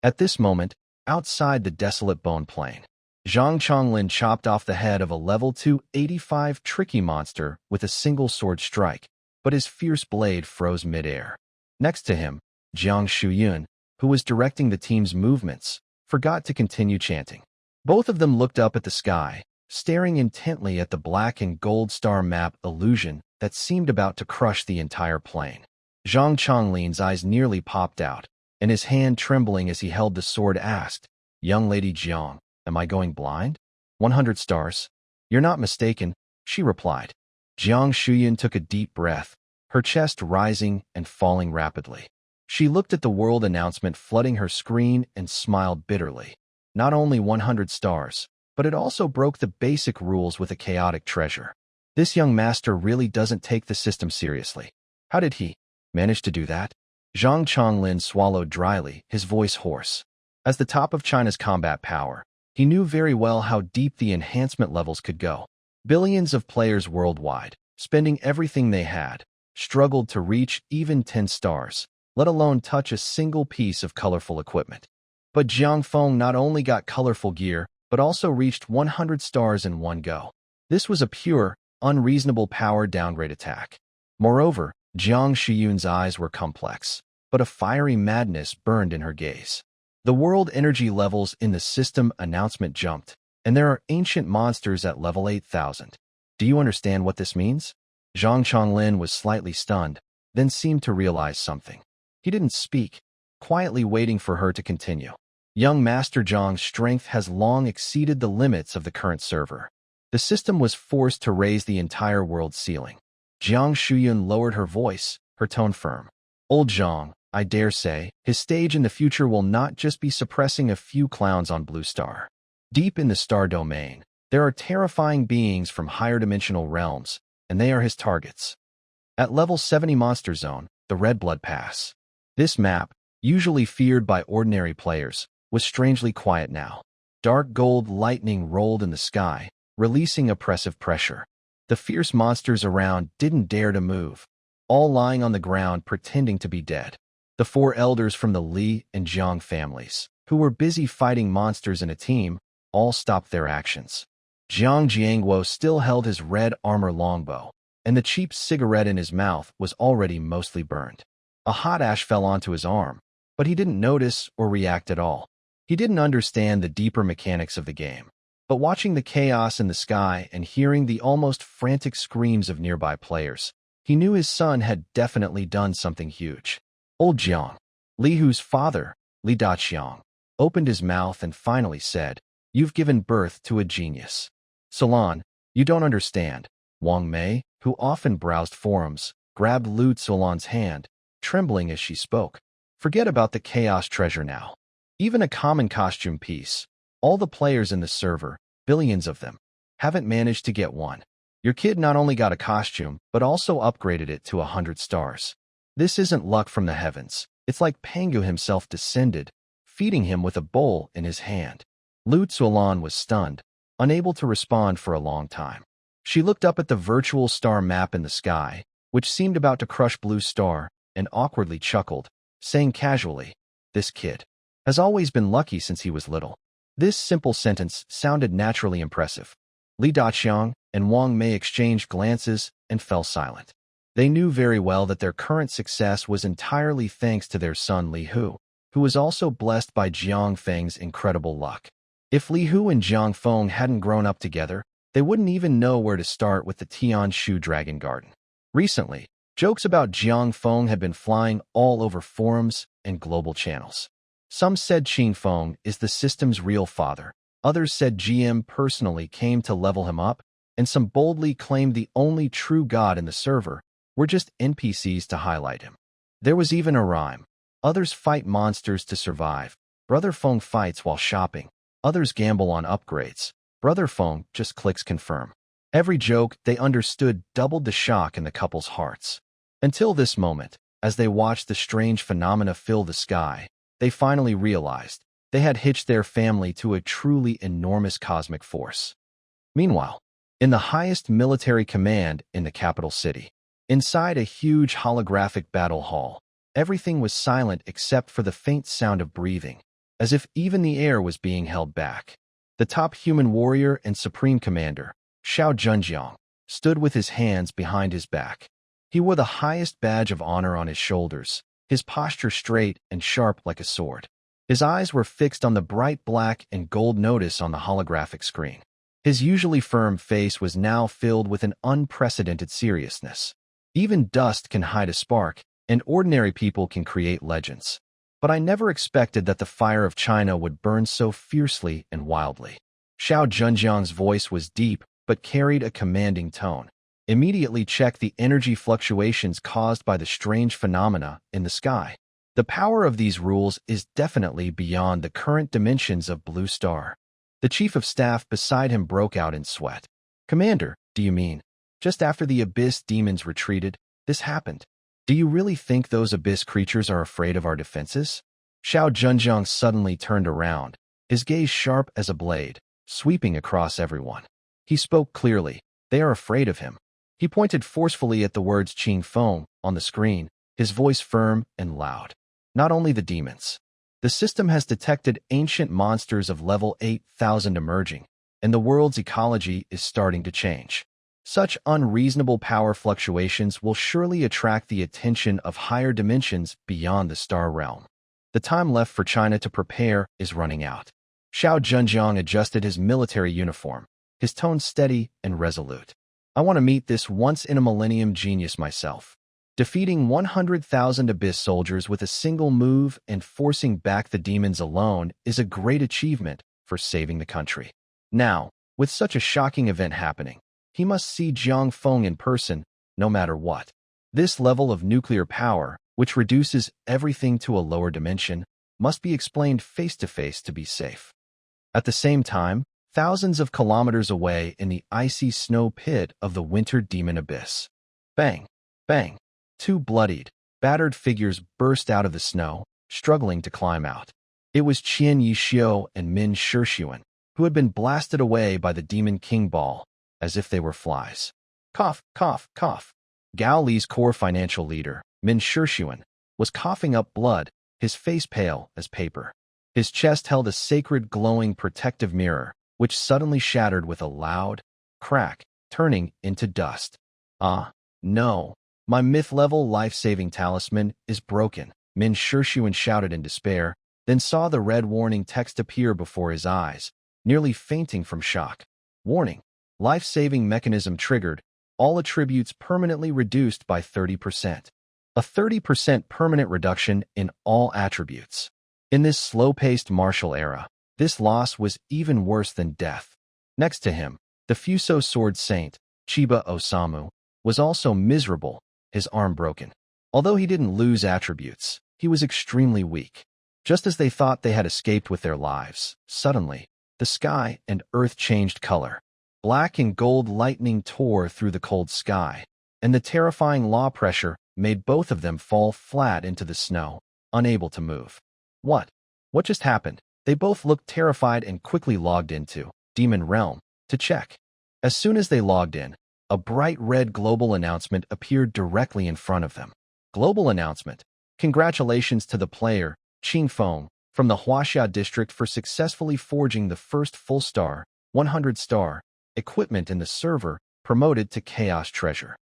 At this moment, outside the desolate bone plain, Zhang Chonglin chopped off the head of a level 285 tricky monster with a single sword strike, but his fierce blade froze midair. Next to him, Jiang Shuyun, who was directing the team's movements, forgot to continue chanting. Both of them looked up at the sky, staring intently at the black and gold star map illusion that seemed about to crush the entire plane. Zhang Chonglin's eyes nearly popped out, and his hand trembling as he held the sword asked, "Young Lady Jiang, am I going blind?" 100 stars. You're not mistaken, she replied. Jiang Shuyun took a deep breath, her chest rising and falling rapidly. She looked at the world announcement flooding her screen and smiled bitterly. Not only 100 stars, but it also broke the basic rules with a chaotic treasure. This young master really doesn't take the system seriously. How did he manage to do that? Zhang Chonglin swallowed dryly, his voice hoarse. As the top of China's combat power, he knew very well how deep the enhancement levels could go. Billions of players worldwide, spending everything they had, struggled to reach even 10 stars, let alone touch a single piece of colorful equipment. But Jiang Feng not only got colorful gear, but also reached 100 stars in one go. This was a pure, unreasonable power downgrade attack. Moreover, Jiang Shiyun's eyes were complex, but a fiery madness burned in her gaze. The world energy levels in the system announcement jumped, and there are ancient monsters at level 8,000. Do you understand what this means? Zhang Chonglin was slightly stunned, then seemed to realize something. He didn't speak, quietly waiting for her to continue. Young Master Zhang's strength has long exceeded the limits of the current server. The system was forced to raise the entire world ceiling. Jiang Shuyun lowered her voice, her tone firm. Old Zhang, I dare say, his stage in the future will not just be suppressing a few clowns on Blue Star. Deep in the star domain, there are terrifying beings from higher dimensional realms, and they are his targets. At level 70 Monster Zone, the Red Blood Pass. This map, usually feared by ordinary players, was strangely quiet now. Dark gold lightning rolled in the sky, releasing oppressive pressure. The fierce monsters around didn't dare to move, all lying on the ground pretending to be dead. The 4 elders from the Li and Jiang families, who were busy fighting monsters in a team, all stopped their actions. Jiang Jiangguo still held his red armor longbow, and the cheap cigarette in his mouth was already mostly burned. A hot ash fell onto his arm, but he didn't notice or react at all. He didn't understand the deeper mechanics of the game. But watching the chaos in the sky and hearing the almost frantic screams of nearby players, he knew his son had definitely done something huge. Old Jiang, Li Hu's father, Li Daqiang, opened his mouth and finally said, "You've given birth to a genius." Solon, you don't understand. Wang Mei, who often browsed forums, grabbed Lu Solon's hand, trembling as she spoke. Forget about the chaos treasure now. Even a common costume piece. All the players in the server, billions of them, haven't managed to get one. Your kid not only got a costume, but also upgraded it to 100 stars. This isn't luck from the heavens. It's like Pangu himself descended, feeding him with a bowl in his hand. Lu Tzuolan was stunned, unable to respond for a long time. She looked up at the virtual star map in the sky, which seemed about to crush Blue Star, and awkwardly chuckled, saying casually, "This kid has always been lucky since he was little." This simple sentence sounded naturally impressive. Li Daqiang and Wang Mei exchanged glances and fell silent. They knew very well that their current success was entirely thanks to their son Li Hu, who was also blessed by Jiang Feng's incredible luck. If Li Hu and Jiang Feng hadn't grown up together, they wouldn't even know where to start with the Tianshu Dragon Garden. Recently, jokes about Jiang Feng had been flying all over forums and global channels. Some said Qing Feng is the system's real father, others said GM personally came to level him up, and some boldly claimed the only true god in the server were just NPCs to highlight him. There was even a rhyme. Others fight monsters to survive. Brother Feng fights while shopping. Others gamble on upgrades. Brother Feng just clicks confirm. Every joke they understood doubled the shock in the couple's hearts. Until this moment, as they watched the strange phenomena fill the sky, they finally realized they had hitched their family to a truly enormous cosmic force. Meanwhile, in the highest military command in the capital city, inside a huge holographic battle hall, everything was silent except for the faint sound of breathing, as if even the air was being held back. The top human warrior and supreme commander, Xiao Zhenjiang, stood with his hands behind his back. He wore the highest badge of honor on his shoulders, his posture straight and sharp like a sword. His eyes were fixed on the bright black and gold notice on the holographic screen. His usually firm face was now filled with an unprecedented seriousness. Even dust can hide a spark, and ordinary people can create legends. But I never expected that the fire of China would burn so fiercely and wildly. Xiao Zhenjiang's voice was deep, but carried a commanding tone. Immediately check the energy fluctuations caused by the strange phenomena in the sky. The power of these rules is definitely beyond the current dimensions of Blue Star. The chief of staff beside him broke out in sweat. "Commander, do you mean, just after the Abyss demons retreated, this happened? Do you really think those Abyss creatures are afraid of our defenses?" Xiao Zhenjiang suddenly turned around, his gaze sharp as a blade, sweeping across everyone. He spoke clearly. They are afraid of him. He pointed forcefully at the words Qing Feng on the screen, his voice firm and loud. "Not only the demons. The system has detected ancient monsters of level 8,000 emerging, and the world's ecology is starting to change. Such unreasonable power fluctuations will surely attract the attention of higher dimensions beyond the star realm. The time left for China to prepare is running out." Xiao Zhenjiang adjusted his military uniform, his tone steady and resolute. "I want to meet this once-in-a-millennium genius myself. Defeating 100,000 Abyss soldiers with a single move and forcing back the demons alone is a great achievement for saving the country. Now, with such a shocking event happening, he must see Jiang Feng in person, no matter what. This level of nuclear power, which reduces everything to a lower dimension, must be explained face-to-face to be safe." At the same time, thousands of kilometers away in the icy snow pit of the winter demon abyss. Bang! Bang! Two bloodied, battered figures burst out of the snow, struggling to climb out. It was Qian Yixio and Min Shixuan, who had been blasted away by the Demon King Ball, as if they were flies. Cough, cough, cough. Gao Li's core financial leader, Min Shixuan, was coughing up blood, his face pale as paper. His chest held a sacred glowing protective mirror, which suddenly shattered with a loud crack, turning into dust. "Ah, no. My myth-level life-saving talisman is broken," Min Shixuan shouted in despair, then saw the red warning text appear before his eyes, nearly fainting from shock. "Warning. Life-saving mechanism triggered. All attributes permanently reduced by 30%. A 30% permanent reduction in all attributes." In this slow-paced martial era, this loss was even worse than death. Next to him, the Fuso Sword Saint, Chiba Osamu, was also miserable, his arm broken. Although he didn't lose attributes, he was extremely weak. Just as they thought they had escaped with their lives, suddenly, the sky and earth changed color. Black and gold lightning tore through the cold sky, and the terrifying law pressure made both of them fall flat into the snow, unable to move. What? What just happened? They both looked terrified and quickly logged into Demon Realm to check. As soon as they logged in, a bright red global announcement appeared directly in front of them. Global announcement. Congratulations to the player, Qingfeng, from the Huaxia district for successfully forging the first full-star, 100-star, equipment in the server, promoted to Chaos Treasure.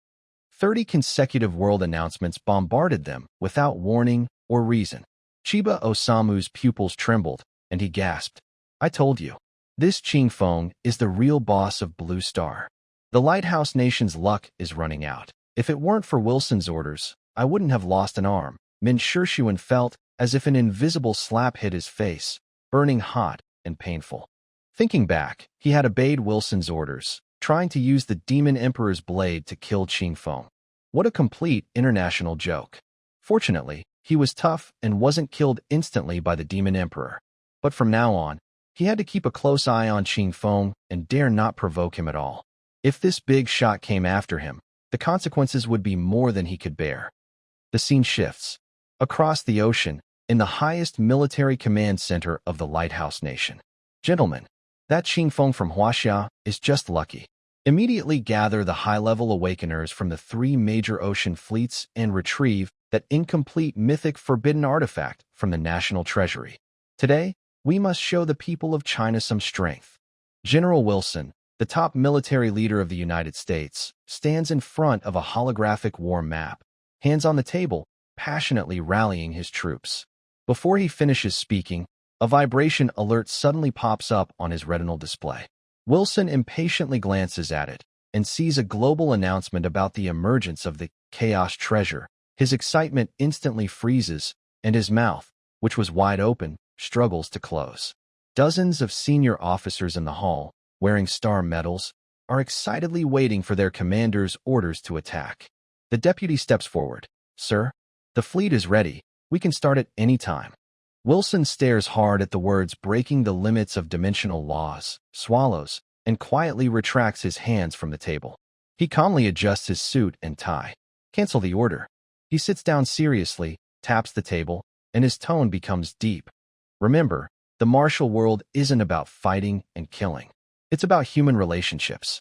30 consecutive world announcements bombarded them without warning or reason. Chiba Osamu's pupils trembled, and he gasped, "I told you. This Qingfeng is the real boss of Blue Star. The Lighthouse Nation's luck is running out. If it weren't for Wilson's orders, I wouldn't have lost an arm." Min Shishuan felt as if an invisible slap hit his face, burning hot and painful. Thinking back, he had obeyed Wilson's orders, trying to use the Demon Emperor's blade to kill Qingfeng. What a complete international joke. Fortunately, he was tough and wasn't killed instantly by the Demon Emperor. But from now on, he had to keep a close eye on Qingfeng and dare not provoke him at all. If this big shot came after him, the consequences would be more than he could bear. The scene shifts. Across the ocean, in the highest military command center of the Lighthouse Nation. "Gentlemen, that Qingfeng from Huaxia is just lucky. Immediately gather the high-level awakeners from the 3 major ocean fleets and retrieve that incomplete mythic forbidden artifact from the National Treasury. Today, we must show the people of China some strength." General Wilson, the top military leader of the United States, stands in front of a holographic war map, hands on the table, passionately rallying his troops. Before he finishes speaking, a vibration alert suddenly pops up on his retinal display. Wilson impatiently glances at it and sees a global announcement about the emergence of the Chaos Treasure. His excitement instantly freezes, and his mouth, which was wide open, struggles to close. Dozens of senior officers in the hall, wearing star medals, are excitedly waiting for their commander's orders to attack. The deputy steps forward. "Sir, the fleet is ready. We can start at any time." Wilson stares hard at the words breaking the limits of dimensional laws, swallows, and quietly retracts his hands from the table. He calmly adjusts his suit and tie. "Cancel the order." He sits down seriously, taps the table, and his tone becomes deep. "Remember, the martial world isn't about fighting and killing. It's about human relationships.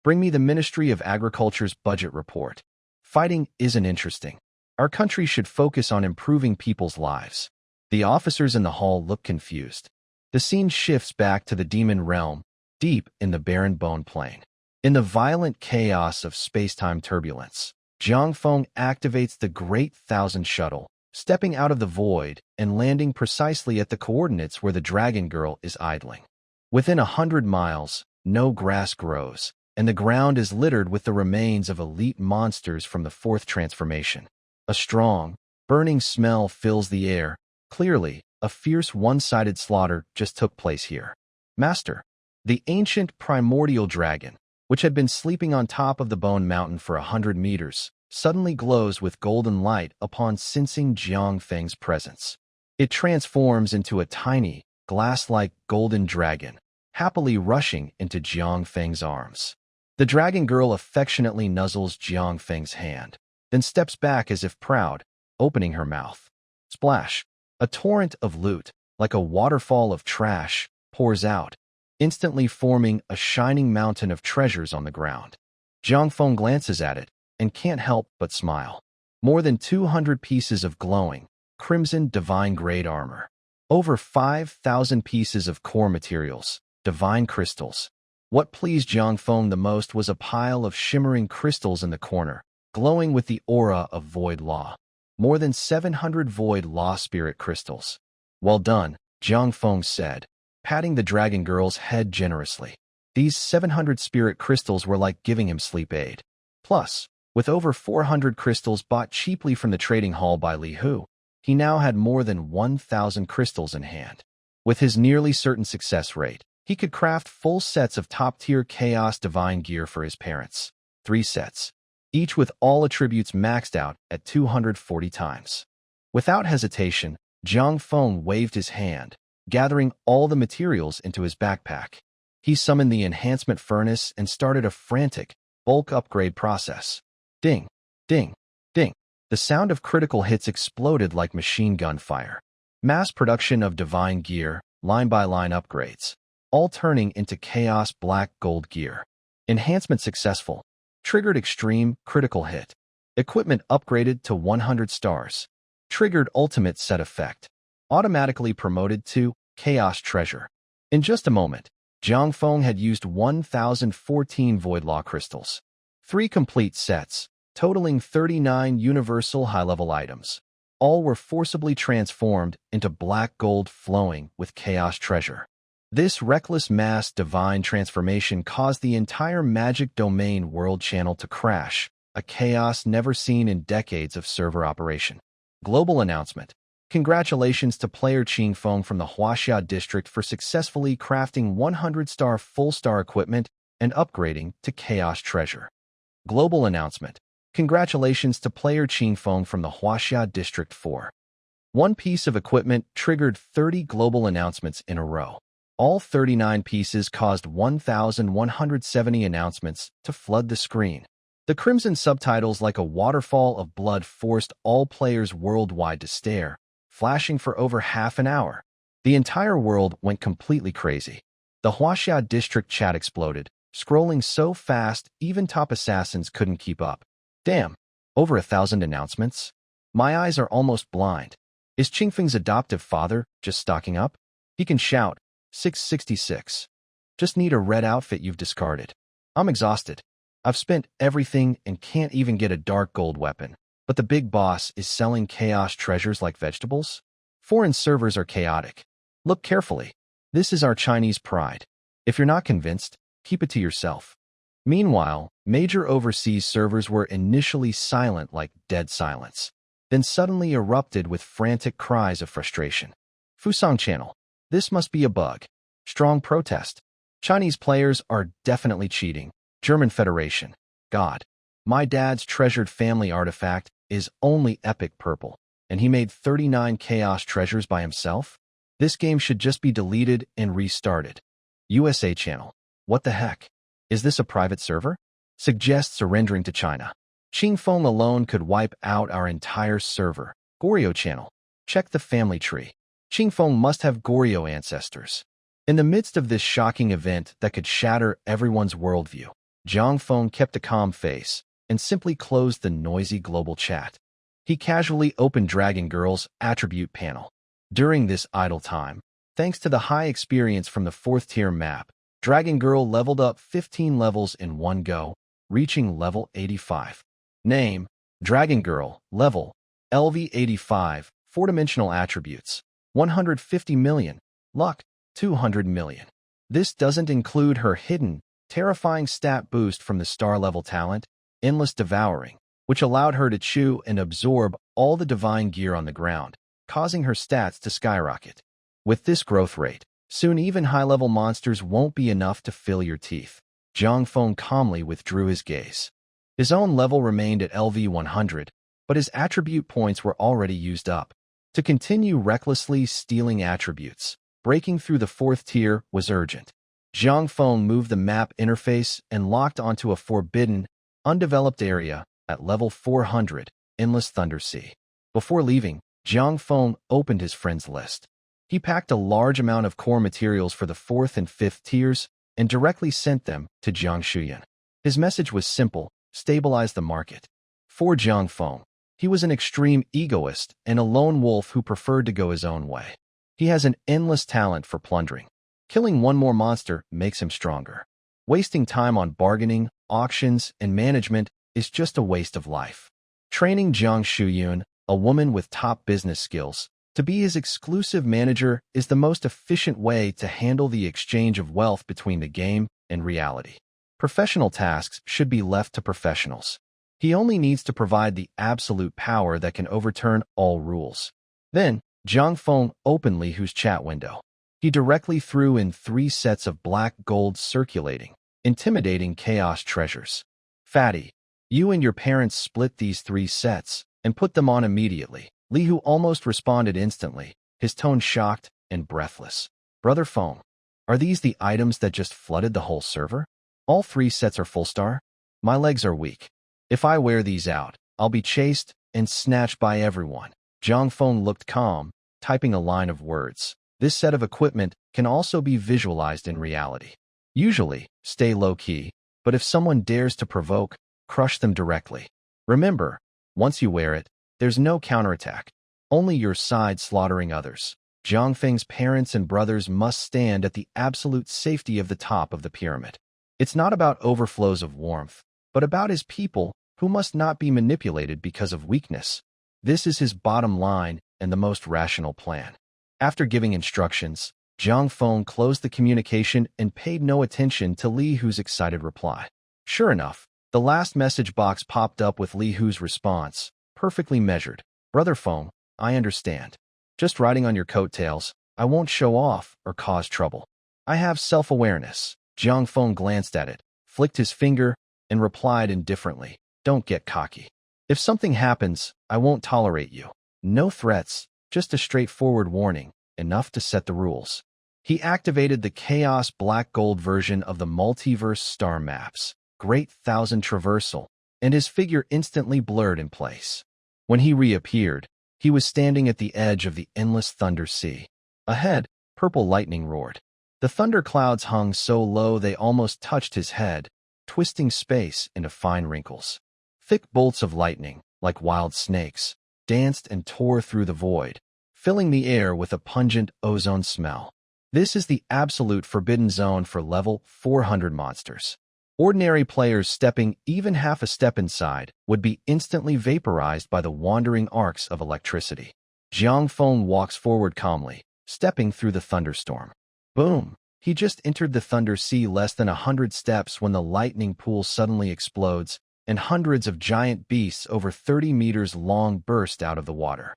Bring me the Ministry of Agriculture's budget report. Fighting isn't interesting. Our country should focus on improving people's lives." The officers in the hall look confused. The scene shifts back to the Demon Realm, deep in the barren bone plain. In the violent chaos of space-time turbulence, Jiangfeng activates the Great Thousand Shuttle, stepping out of the void and landing precisely at the coordinates where the Dragon Girl is idling. Within 100 miles, no grass grows, and the ground is littered with the remains of elite monsters from the 4th transformation. A strong, burning smell fills the air. Clearly, a fierce one-sided slaughter just took place here. "Master." The ancient primordial dragon, which had been sleeping on top of the Bone Mountain for 100 meters, suddenly glows with golden light upon sensing Jiangfeng's presence. It transforms into a tiny, glass-like golden dragon, happily rushing into Jiangfeng's arms. The dragon girl affectionately nuzzles Jiangfeng's hand, then steps back as if proud, opening her mouth. Splash! A torrent of loot, like a waterfall of trash, pours out, instantly forming a shining mountain of treasures on the ground. Jiangfeng glances at it and can't help but smile. More than 200 pieces of glowing, crimson divine-grade armor. Over 5,000 pieces of core materials, divine crystals. What pleased Jiangfeng the most was a pile of shimmering crystals in the corner, glowing with the aura of void law. More than 700 void law spirit crystals. "Well done," Jiangfeng said, patting the dragon girl's head generously. These 700 spirit crystals were like giving him sleep aid. Plus, with over 400 crystals bought cheaply from the trading hall by Li Hu, he now had more than 1,000 crystals in hand. With his nearly certain success rate, he could craft full sets of top-tier Chaos Divine gear for his parents. 3 sets, each with all attributes maxed out at 240 times. Without hesitation, Jiangfeng waved his hand, gathering all the materials into his backpack. He summoned the enhancement furnace and started a frantic, bulk upgrade process. Ding, ding, ding. The sound of critical hits exploded like machine gun fire. Mass production of divine gear, line-by-line upgrades, all turning into chaos black gold gear. Enhancement successful. Triggered extreme, critical hit. Equipment upgraded to 100 stars. Triggered ultimate set effect. Automatically promoted to Chaos Treasure. In just a moment, Jiang Feng had used 1,014 Void Law crystals. 3 complete sets, totaling 39 universal high-level items. All were forcibly transformed into black gold flowing with Chaos Treasure. This reckless mass divine transformation caused the entire Magic Domain World channel to crash, a chaos never seen in decades of server operation. Global announcement. Congratulations to player Qing Feng from the Huaxia district for successfully crafting 100-star full-star equipment and upgrading to Chaos Treasure. Global announcement. Congratulations to player Qing Feng from the Huaxia district for one piece of equipment triggered 30 global announcements in a row. All 39 pieces caused 1,170 announcements to flood the screen. The crimson subtitles like a waterfall of blood forced all players worldwide to stare, flashing for over half an hour. The entire world went completely crazy. The Huaxia district chat exploded, scrolling so fast even top assassins couldn't keep up. Damn, over 1,000 announcements? My eyes are almost blind. Is Qingfeng's adoptive father just stocking up? He can shout, 666. Just need a red outfit you've discarded. I'm exhausted. I've spent everything and can't even get a dark gold weapon. But the big boss is selling chaos treasures like vegetables? Foreign servers are chaotic. Look carefully. This is our Chinese pride. If you're not convinced, keep it to yourself. Meanwhile, major overseas servers were initially silent like dead silence, then suddenly erupted with frantic cries of frustration. Fusang Channel. This must be a bug. Strong protest. Chinese players are definitely cheating. German Federation. God. My dad's treasured family artifact is only epic purple, and he made 39 chaos treasures by himself? This game should just be deleted and restarted. USA Channel. What the heck? Is this a private server? Suggest surrendering to China. Qing Feng alone could wipe out our entire server. Goryo Channel. Check the family tree. Qing Feng must have Goryo ancestors. In the midst of this shocking event that could shatter everyone's worldview, Jiang Feng kept a calm face and simply closed the noisy global chat. He casually opened Dragon Girl's attribute panel. During this idle time, thanks to the high experience from the 4th tier map, Dragon Girl leveled up 15 levels in one go, reaching level 85. Name, Dragon Girl, level, LV 85, 4-dimensional attributes, 150 million, luck, 200 million. This doesn't include her hidden, terrifying stat boost from the star-level talent, Endless Devouring, which allowed her to chew and absorb all the divine gear on the ground, causing her stats to skyrocket. With this growth rate, soon even high-level monsters won't be enough to fill your teeth. Jiang Feng calmly withdrew his gaze. His own level remained at LV 100, but his attribute points were already used up. To continue recklessly stealing attributes, breaking through the 4th tier was urgent. Jiang Feng moved the map interface and locked onto a forbidden, undeveloped area at level 400, Endless Thunder Sea. Before leaving, Jiang Feng opened his friends list. He packed a large amount of core materials for the 4th and 5th tiers and directly sent them to Jiang Shuyan. His message was simple: stabilize the market. For Jiang Feng, he was an extreme egoist and a lone wolf who preferred to go his own way. He has an endless talent for plundering. Killing one more monster makes him stronger. Wasting time on bargaining, auctions, and management is just a waste of life. Training Jiang Shuyun, a woman with top business skills, to be his exclusive manager is the most efficient way to handle the exchange of wealth between the game and reality. Professional tasks should be left to professionals. He only needs to provide the absolute power that can overturn all rules. Then, Jiang Feng openly whose chat window. He directly threw in 3 sets of black gold circulating, intimidating chaos treasures. Fatty, you and your parents split these 3 sets and put them on immediately. Li Hu almost responded instantly, his tone shocked and breathless. Brother Feng, Are these the items that just flooded the whole server? All 3 sets are full star? My legs are weak. If I wear these out, I'll be chased and snatched by everyone. Jiang Feng looked calm, typing a line of words. This set of equipment can also be visualized in reality. Usually, stay low-key, but if someone dares to provoke, crush them directly. Remember, once you wear it, there's no counterattack, only your side slaughtering others. Jiang Feng's parents and brothers must stand at the absolute safety of the top of the pyramid. It's not about overflows of warmth, but about his people who must not be manipulated because of weakness. This is his bottom line and the most rational plan. After giving instructions, Jiang Feng closed the communication and paid no attention to Li Hu's excited reply. Sure enough, the last message box popped up with Li Hu's response, perfectly measured. Brother Feng, I understand. Just riding on your coattails, I won't show off or cause trouble. I have self-awareness. Jiang Feng glanced at it, flicked his finger, and replied indifferently, don't get cocky. If something happens, I won't tolerate you. No threats, just a straightforward warning, enough to set the rules. He activated the Chaos Black Gold version of the Multiverse Star Maps, Great Thousand Traversal, and his figure instantly blurred in place. When he reappeared, he was standing at the edge of the endless Thunder Sea. Ahead, purple lightning roared. The thunder clouds hung so low they almost touched his head, twisting space into fine wrinkles. Thick bolts of lightning, like wild snakes, danced and tore through the void, filling the air with a pungent ozone smell. This is the absolute forbidden zone for level 400 monsters. Ordinary players stepping even half a step inside would be instantly vaporized by the wandering arcs of electricity. Jiang Feng walks forward calmly, stepping through the thunderstorm. Boom! He just entered the Thunder Sea less than 100 steps when the lightning pool suddenly explodes, and hundreds of giant beasts over 30 meters long burst out of the water.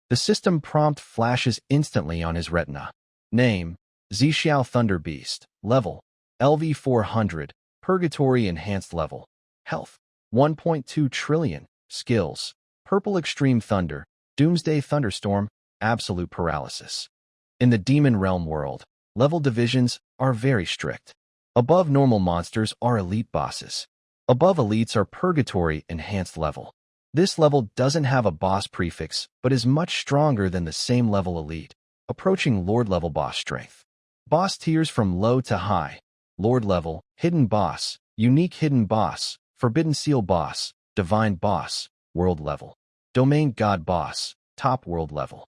The system prompt flashes instantly on his retina. Name: Zixiao Thunder Beast. Level: LV400. Purgatory Enhanced Level. Health: 1.2 trillion. Skills: Purple Extreme Thunder, Doomsday Thunderstorm, Absolute Paralysis. In the Demon Realm world, level divisions are very strict. Above normal monsters are elite bosses. Above elites are Purgatory Enhanced Level. This level doesn't have a boss prefix, but is much stronger than the same level elite, approaching Lord level boss strength. Boss tiers from low to high: Lord level, Hidden Boss, Unique Hidden Boss, Forbidden Seal Boss, Divine Boss, World level. Domain God Boss, Top World level.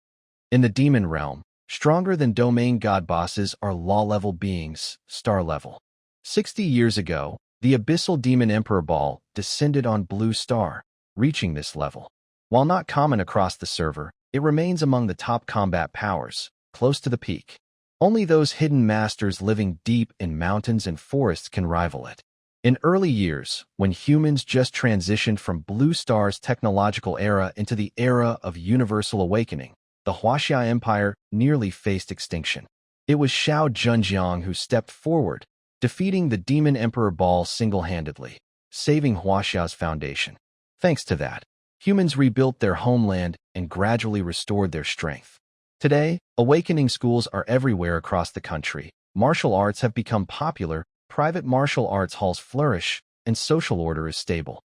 In the Demon Realm, stronger than Domain God bosses are Law-level beings, Star level. 60 years ago, the Abyssal Demon Emperor Ball descended on Blue Star, reaching this level. While not common across the server, it remains among the top combat powers, close to the peak. Only those hidden masters living deep in mountains and forests can rival it. In early years, when humans just transitioned from Blue Star's technological era into the era of universal awakening, the Huaxia Empire nearly faced extinction. It was Xiao Zhenjiang who stepped forward, defeating the Demon Emperor Ball single-handedly, saving Huaxia's foundation. Thanks to that, humans rebuilt their homeland and gradually restored their strength. Today, awakening schools are everywhere across the country. Martial arts have become popular, private martial arts halls flourish, and social order is stable.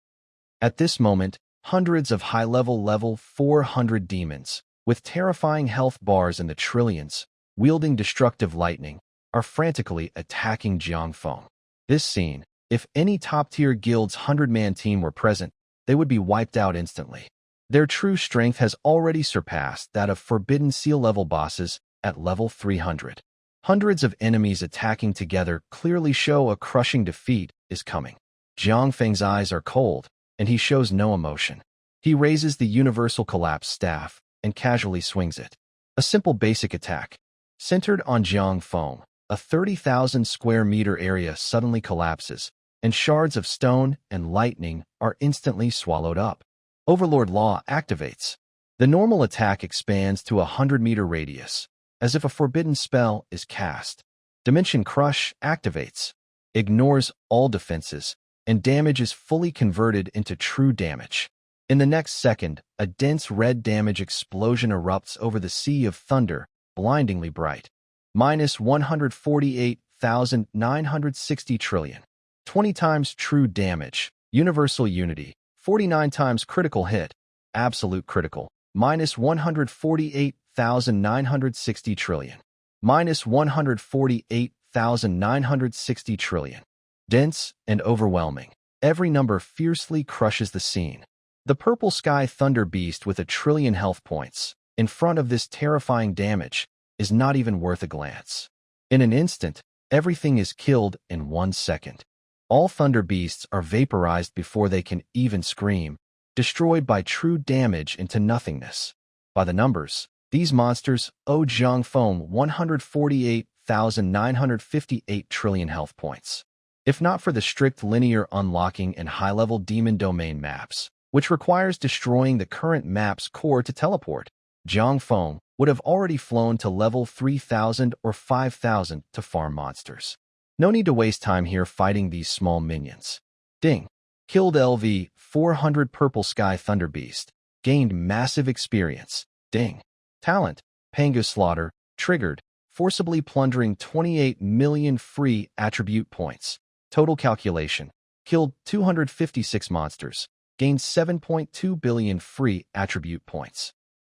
At this moment, hundreds of high-level level 400 demons, with terrifying health bars in the trillions, wielding destructive lightning, are frantically attacking Jiang Feng. This scene, if any top-tier guild's 100-man team were present, they would be wiped out instantly. Their true strength has already surpassed that of Forbidden Seal-level bosses at level 300. Hundreds of enemies attacking together clearly show a crushing defeat is coming. Jiang Feng's eyes are cold, and he shows no emotion. He raises the Universal Collapse staff and casually swings it. A simple basic attack. Centered on Jiang Feng, a 30,000 square meter area suddenly collapses, and shards of stone and lightning are instantly swallowed up. Overlord Law activates. The normal attack expands to a 100-meter radius, as if a forbidden spell is cast. Dimension Crush activates, ignores all defenses, and damage is fully converted into true damage. In the next second, a dense red damage explosion erupts over the sea of thunder, blindingly bright. Minus 148 148,960 trillion. 20 times true damage. Universal unity. 49 times critical hit. Absolute critical. Minus 148,960 trillion. Minus 148,960 trillion. Dense and overwhelming. Every number fiercely crushes the scene. The purple sky thunder beast with 1,000,000,000,000 health points, in front of this terrifying damage, is not even worth a glance. In an instant, everything is killed in 1 second. All thunder beasts are vaporized before they can even scream, destroyed by true damage into nothingness. By the numbers, these monsters owe Zhang Feng 148,958 trillion health points. If not for the strict linear unlocking and high-level demon domain maps, which requires destroying the current map's core to teleport, Zhang Feng would have already flown to level 3,000 or 5,000 to farm monsters. No need to waste time here fighting these small minions. Ding. Killed LV 400 Purple Sky Thunder Beast. Gained massive experience. Ding. Talent. Pangu Slaughter. Triggered. Forcibly plundering 28 million free attribute points. Total calculation. Killed 256 monsters. Gained 7.2 billion free attribute points.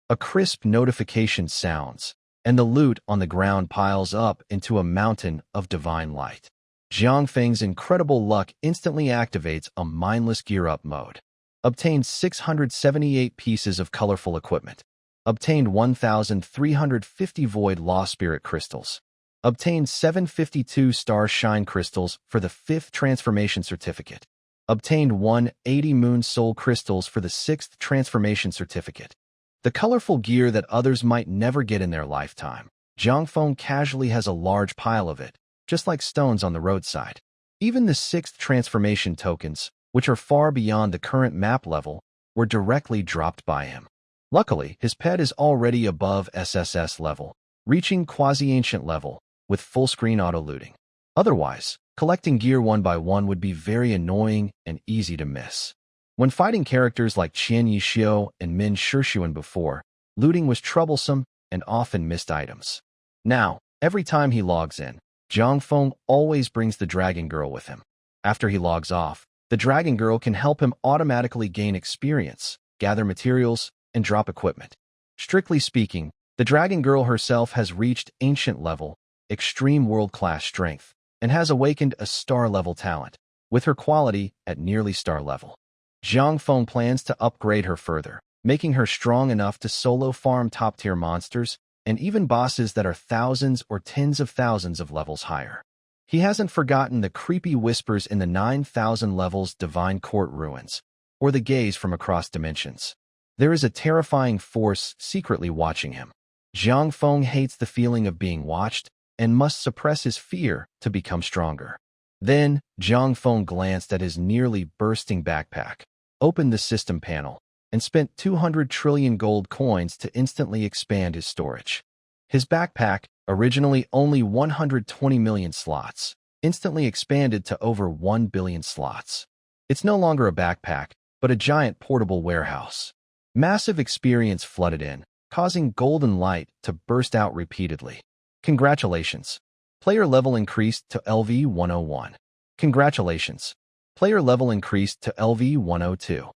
A crisp notification sounds, and the loot on the ground piles up into a mountain of divine light. Zhang Feng's incredible luck instantly activates a mindless gear-up mode. Obtained 678 pieces of colorful equipment. Obtained 1,350 void law spirit crystals. Obtained 752 star shine crystals for the 5th transformation certificate. Obtained 180 moon soul crystals for the 6th transformation certificate. The colorful gear that others might never get in their lifetime. Zhang Feng casually has a large pile of it, just like stones on the roadside. Even the 6th transformation tokens, which are far beyond the current map level, were directly dropped by him. Luckily, his pet is already above SSS level, reaching quasi-ancient level, with full-screen auto-looting. Otherwise, collecting gear one by one would be very annoying and easy to miss. When fighting characters like Qian Yixio and Min Shishuan before, looting was troublesome and often missed items. Now, every time he logs in, Zhang Feng always brings the Dragon Girl with him. After he logs off, the Dragon Girl can help him automatically gain experience, gather materials, and drop equipment. Strictly speaking, the Dragon Girl herself has reached ancient level, extreme world-class strength, and has awakened a star-level talent, with her quality at nearly star level. Zhang Feng plans to upgrade her further, making her strong enough to solo farm top-tier monsters and even bosses that are thousands or tens of thousands of levels higher. He hasn't forgotten the creepy whispers in the 9,000 levels Divine Court ruins, or the gaze from across dimensions. There is a terrifying force secretly watching him. Zhang Feng hates the feeling of being watched and must suppress his fear to become stronger. Then, Zhang Feng glanced at his nearly bursting backpack, opened the system panel, and spent 200 trillion gold coins to instantly expand his storage. His backpack, originally only 120 million slots, instantly expanded to over 1 billion slots. It's no longer a backpack, but a giant portable warehouse. Massive experience flooded in, causing golden light to burst out repeatedly. Congratulations! Player level increased to LV 101. Congratulations! Player level increased to LV 102.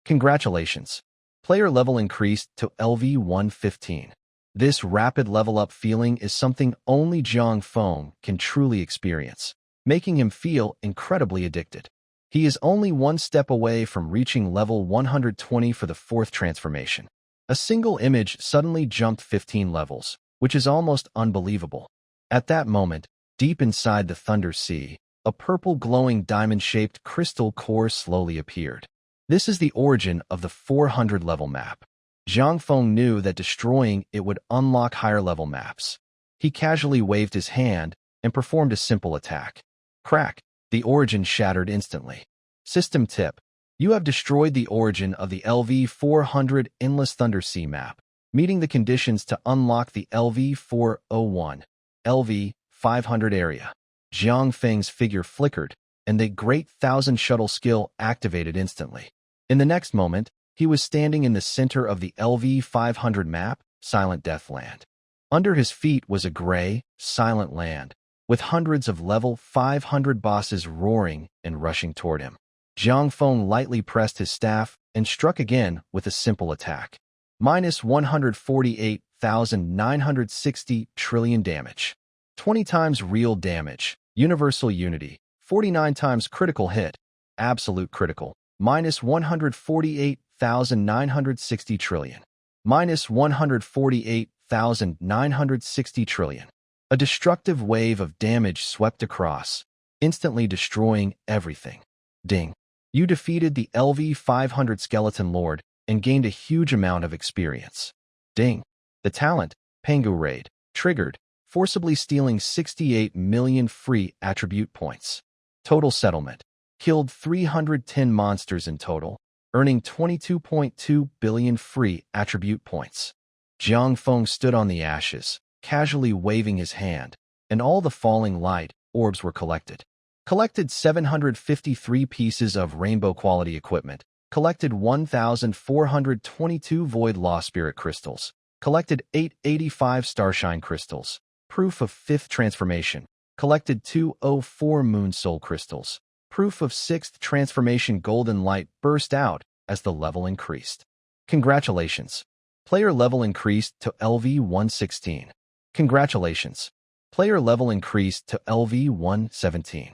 Congratulations! Player level increased to LV 115. This rapid level-up feeling is something only Zhang Feng can truly experience, making him feel incredibly addicted. He is only one step away from reaching level 120 for the 4th transformation. A single image suddenly jumped 15 levels, which is almost unbelievable. At that moment, deep inside the Thunder Sea, a purple glowing diamond-shaped crystal core slowly appeared. This is the origin of the 400-level map. Zhang Feng knew that destroying it would unlock higher-level maps. He casually waved his hand and performed a simple attack. Crack! The origin shattered instantly. System tip: you have destroyed the origin of the LV-400 Endless Thunder Sea map, meeting the conditions to unlock the LV-401, LV-500 area. Zhang Feng's figure flickered, and the Great Thousand Shuttle skill activated instantly. In the next moment, he was standing in the center of the LV-500 map, Silent Deathland. Under his feet was a gray, silent land, with hundreds of level 500 bosses roaring and rushing toward him. Jiang Feng lightly pressed his staff and struck again with a simple attack. Minus 148,960 trillion damage. 20 times real damage. Universal unity. 49 times critical hit. Absolute critical. Minus 148,960 trillion. Minus 148,960 trillion. A destructive wave of damage swept across, instantly destroying everything. Ding. You defeated the LV-500 Skeleton Lord and gained a huge amount of experience. Ding. The talent, Pangu Raid, triggered, forcibly stealing 68 million free attribute points. Total settlement. Killed 310 monsters in total, earning 22.2 billion free attribute points. Jiang Feng stood on the ashes, casually waving his hand, and all the falling light orbs were collected. Collected 753 pieces of rainbow-quality equipment. Collected 1,422 Void Law Spirit crystals. Collected 885 Starshine crystals. Proof of 5th transformation. Collected 204 Moon Soul crystals. Proof of 6th transformation. Golden light burst out as the level increased. Congratulations. Player level increased to LV-116. Congratulations. Player level increased to LV-117.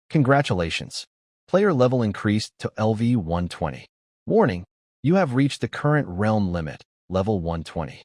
Congratulations. Player level increased to LV-120. Warning, you have reached the current realm limit, level 120.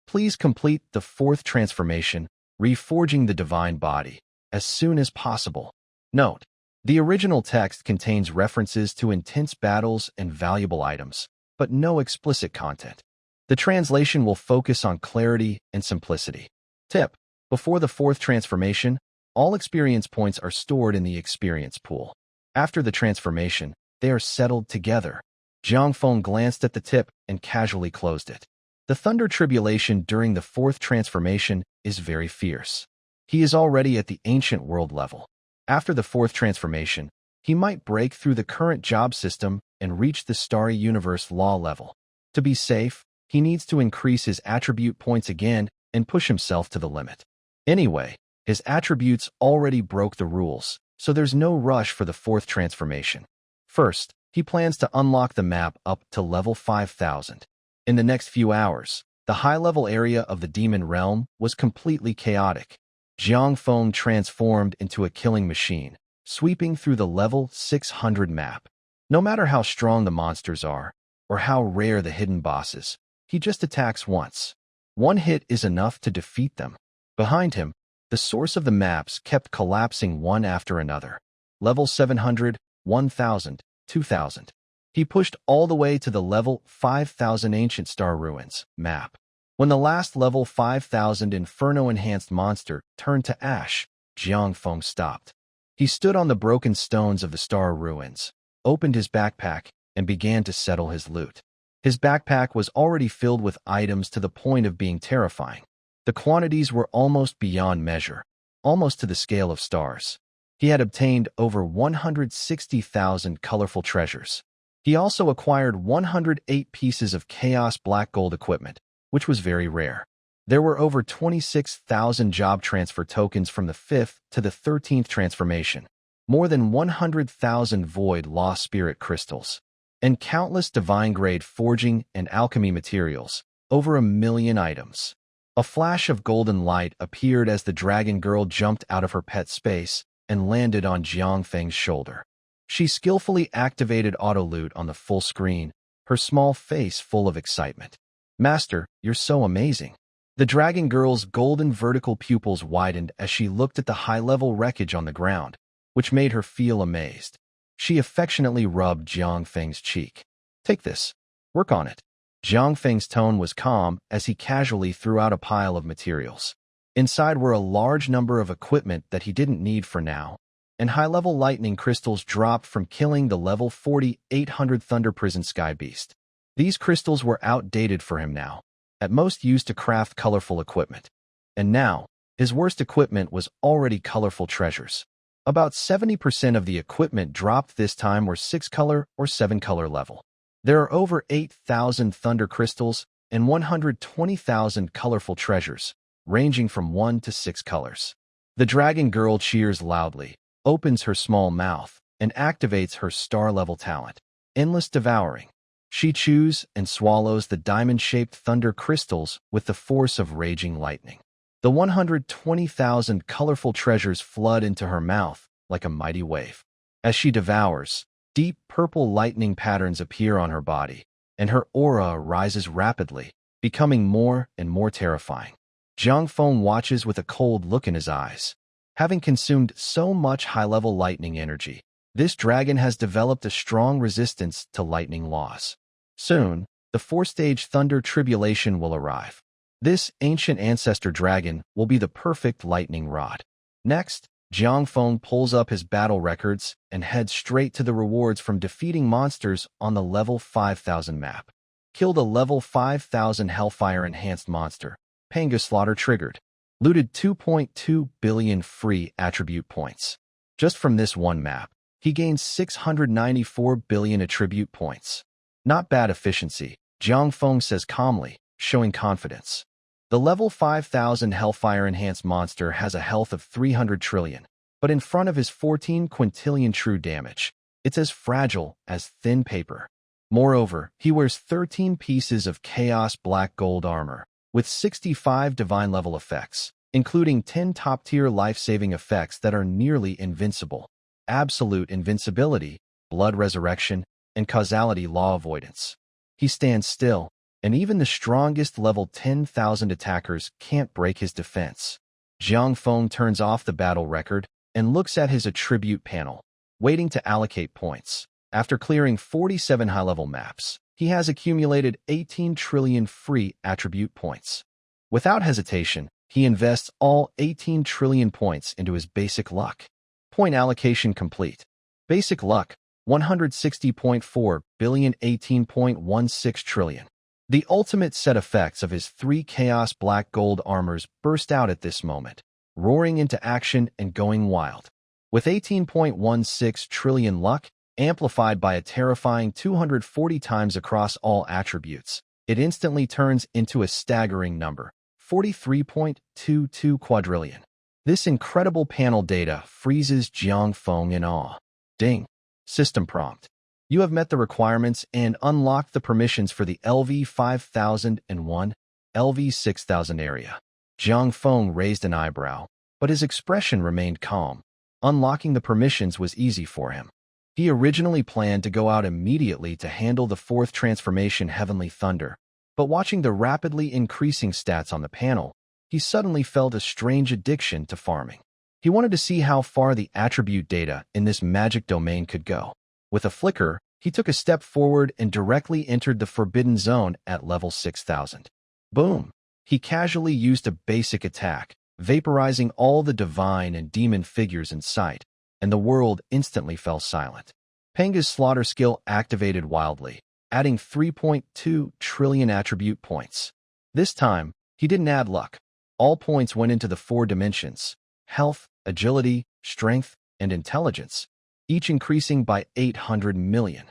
Please complete the 4th transformation, reforging the divine body, as soon as possible. Note, the original text contains references to intense battles and valuable items, but no explicit content. The translation will focus on clarity and simplicity. Tip: before the 4th transformation, all experience points are stored in the experience pool. After the transformation, they are settled together. Jiang Feng glanced at the tip and casually closed it. The thunder tribulation during the 4th transformation is very fierce. He is already at the ancient world level. After the 4th transformation, he might break through the current job system and reach the Starry Universe law level. To be safe, he needs to increase his attribute points again and push himself to the limit. Anyway, his attributes already broke the rules, so there's no rush for the 4th transformation. First, he plans to unlock the map up to level 5,000. In the next few hours, the high-level area of the demon realm was completely chaotic. Jiang Feng transformed into a killing machine, sweeping through the level 600 map. No matter how strong the monsters are, or how rare the hidden bosses, he just attacks once. One hit is enough to defeat them. Behind him, the source of the maps kept collapsing one after another. Level 700, 1,000, 2,000. He pushed all the way to the level 5,000 Ancient Star Ruins map. When the last level 5,000 Inferno enhanced monster turned to ash, Jiang Feng stopped. He stood on the broken stones of the Star Ruins, opened his backpack, and began to settle his loot. His backpack was already filled with items to the point of being terrifying. The quantities were almost beyond measure, almost to the scale of stars. He had obtained over 160,000 colorful treasures. He also acquired 108 pieces of Chaos Black Gold equipment, which was very rare. There were over 26,000 job transfer tokens from the 5th to the 13th transformation, more than 100,000 Void Law Spirit crystals, and countless divine-grade forging and alchemy materials, over 1 million items. A flash of golden light appeared as the dragon girl jumped out of her pet space and landed on Jiang Feng's shoulder. She skillfully activated auto-loot on the full screen, her small face full of excitement. "Master, you're so amazing." The dragon girl's golden vertical pupils widened as she looked at the high-level wreckage on the ground, which made her feel amazed. She affectionately rubbed Jiang Feng's cheek. "Take this. Work on it." Jiang Feng's tone was calm as he casually threw out a pile of materials. Inside were a large number of equipment that he didn't need for now, and high-level lightning crystals dropped from killing the level 4800 Thunder Prison Sky Beast. These crystals were outdated for him now, at most used to craft colorful equipment. And now, his worst equipment was already colorful treasures. About 70% of the equipment dropped this time were 6-color or 7-color level. There are over 8,000 thunder crystals and 120,000 colorful treasures, ranging from 1 to 6 colors. The dragon girl cheers loudly, opens her small mouth, and activates her star-level talent, Endless Devouring. She chews and swallows the diamond-shaped thunder crystals with the force of raging lightning. The 120,000 colorful treasures flood into her mouth like a mighty wave. As she devours, deep purple lightning patterns appear on her body, and her aura rises rapidly, becoming more and more terrifying. Jiang Feng watches with a cold look in his eyes. Having consumed so much high-level lightning energy, this dragon has developed a strong resistance to lightning laws. Soon, the 4-stage Thunder Tribulation will arrive. This ancient ancestor dragon will be the perfect lightning rod. Next, Jiang Feng pulls up his battle records and heads straight to the rewards from defeating monsters on the level 5000 map. Killed a level 5000 Hellfire-enhanced monster. Panga Slaughter triggered. Looted 2.2 billion free attribute points. Just from this one map, he gained 694 billion attribute points. Not bad efficiency, Jiang Feng says calmly, showing confidence. The level 5000 Hellfire-enhanced monster has a health of 300 trillion, but in front of his 14 quintillion true damage, it's as fragile as thin paper. Moreover, he wears 13 pieces of Chaos Black Gold armor, with 65 divine-level effects, including 10 top-tier life-saving effects that are nearly invincible. Absolute invincibility, blood resurrection, and causality law avoidance. He stands still, and even the strongest level 10,000 attackers can't break his defense. Jiang Feng turns off the battle record and looks at his attribute panel, waiting to allocate points. After clearing 47 high-level maps, he has accumulated 18 trillion free attribute points. Without hesitation, he invests all 18 trillion points into his basic luck. Point allocation complete. Basic luck, 160.4 billion, 18.16 trillion. The ultimate set effects of his 3 Chaos Black Gold armors burst out at this moment, roaring into action and going wild. With 18.16 trillion luck, amplified by a terrifying 240 times across all attributes, it instantly turns into a staggering number, 43.22 quadrillion. This incredible panel data freezes Jiang Feng in awe. Ding. System prompt. You have met the requirements and unlocked the permissions for the LV 5001, LV 6000 area. Jiang Feng raised an eyebrow, but his expression remained calm. Unlocking the permissions was easy for him. He originally planned to go out immediately to handle the 4th transformation Heavenly Thunder, but watching the rapidly increasing stats on the panel, he suddenly felt a strange addiction to farming. He wanted to see how far the attribute data in this magic domain could go. With a flicker, he took a step forward and directly entered the Forbidden Zone at level 6000. Boom! He casually used a basic attack, vaporizing all the divine and demon figures in sight, and the world instantly fell silent. Panga's slaughter skill activated wildly, adding 3.2 trillion attribute points. This time, he didn't add luck. All points went into the 4 dimensions: health, agility, strength, and intelligence, each increasing by 800 million.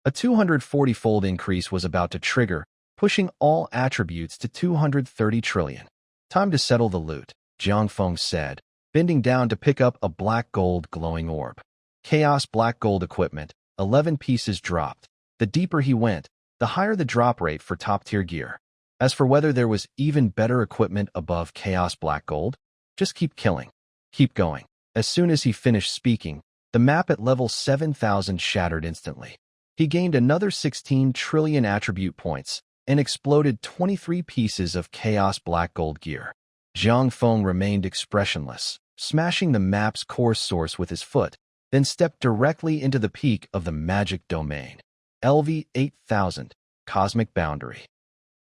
A 240-fold increase was about to trigger, pushing all attributes to 230 trillion. Time to settle the loot, Jiang Feng said, bending down to pick up a black gold glowing orb. Chaos Black Gold equipment, 11 pieces dropped. The deeper he went, the higher the drop rate for top-tier gear. As for whether there was even better equipment above Chaos Black Gold, just keep killing. Keep going. As soon as he finished speaking, the map at level 7000 shattered instantly. He gained another 16 trillion attribute points and exploded 23 pieces of Chaos Black Gold gear. Jiang Feng remained expressionless, smashing the map's core source with his foot, then stepped directly into the peak of the magic domain. LV 8000, Cosmic Boundary.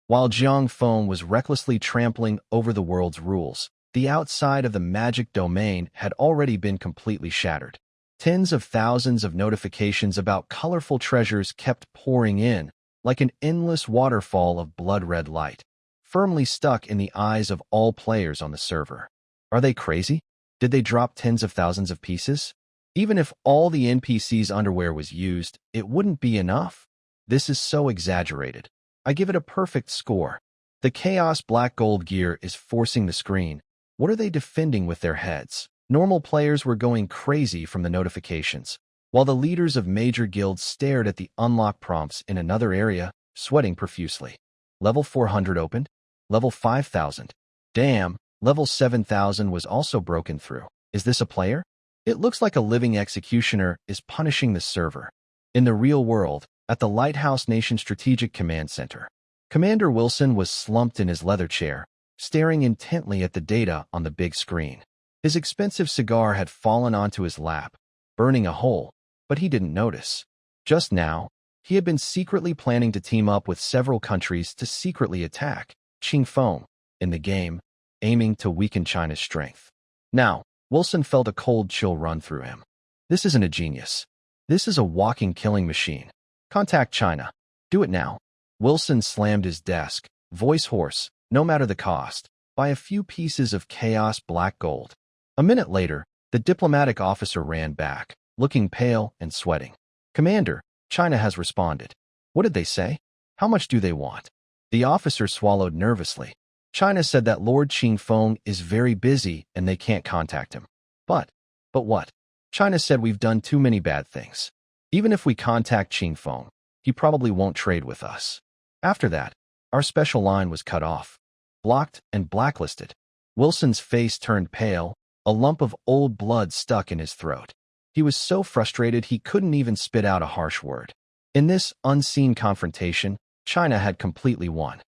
While Jiang Feng was recklessly trampling over the world's rules, the outside of the magic domain had already been completely shattered. Tens of thousands of notifications about colorful treasures kept pouring in, like an endless waterfall of blood-red light, firmly stuck in the eyes of all players on the server. Are they crazy? Did they drop tens of thousands of pieces? Even if all the NPC's underwear was used, it wouldn't be enough. This is so exaggerated. I give it a perfect score. The Chaos Black Gold gear is forcing the screen. What are they defending with their heads? Normal players were going crazy from the notifications, while the leaders of major guilds stared at the unlock prompts in another area, sweating profusely. Level 400 opened. Level 5,000. Damn, level 7,000 was also broken through. Is this a player? It looks like a living executioner is punishing the server. In the real world, at the Lighthouse Nation Strategic Command Center, Commander Wilson was slumped in his leather chair, staring intently at the data on the big screen. His expensive cigar had fallen onto his lap, burning a hole, but he didn't notice. Just now, he had been secretly planning to team up with several countries to secretly attack Qingfeng in the game, aiming to weaken China's strength. Now, Wilson felt a cold chill run through him. This isn't a genius. This is a walking killing machine. Contact China. Do it now. Wilson slammed his desk, voice hoarse, no matter the cost, by a few pieces of chaos black gold. A minute later, the diplomatic officer ran back, looking pale and sweating. Commander, China has responded. What did they say? How much do they want? The officer swallowed nervously. China said that Lord Qingfeng is very busy and they can't contact him. But what? China said we've done too many bad things. Even if we contact Qingfeng, he probably won't trade with us. After that, our special line was cut off, blocked and blacklisted. Wilson's face turned pale, a lump of old blood stuck in his throat. He was so frustrated he couldn't even spit out a harsh word. In this unseen confrontation, China had completely won.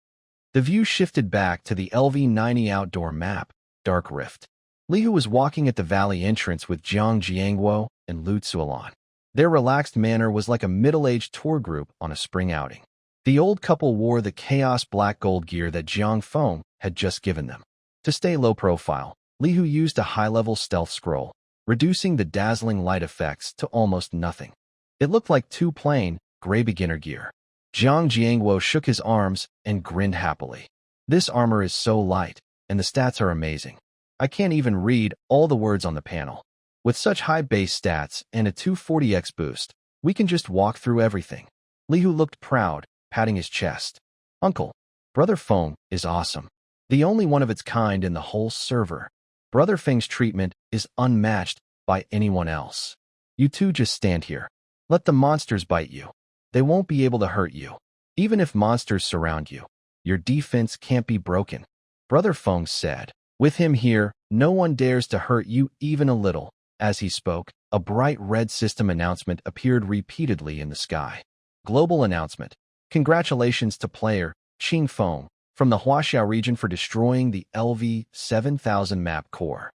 The view shifted back to the LV-90 outdoor map, Dark Rift. Li Hu was walking at the valley entrance with Jiang Jiangguo and Lu Zuolan. Their relaxed manner was like a middle-aged tour group on a spring outing. The old couple wore the chaos black gold gear that Jiang Feng had just given them. To stay low profile, Li Hu used a high-level stealth scroll, reducing the dazzling light effects to almost nothing. It looked like too plain, gray beginner gear. Jiang Jiangguo shook his arms and grinned happily. This armor is so light, and the stats are amazing. I can't even read all the words on the panel. With such high base stats and a 240x boost, we can just walk through everything. Li Hu looked proud, patting his chest. Uncle, Brother Feng is awesome. The only one of its kind in the whole server. Brother Feng's treatment is unmatched by anyone else. You two just stand here. Let the monsters bite you. They won't be able to hurt you. Even if monsters surround you, your defense can't be broken. Brother Feng said. With him here, no one dares to hurt you even a little. As he spoke, a bright red system announcement appeared repeatedly in the sky. Global announcement. Congratulations to player Qingfeng from the Huaxia region for destroying the LV-7000 map core.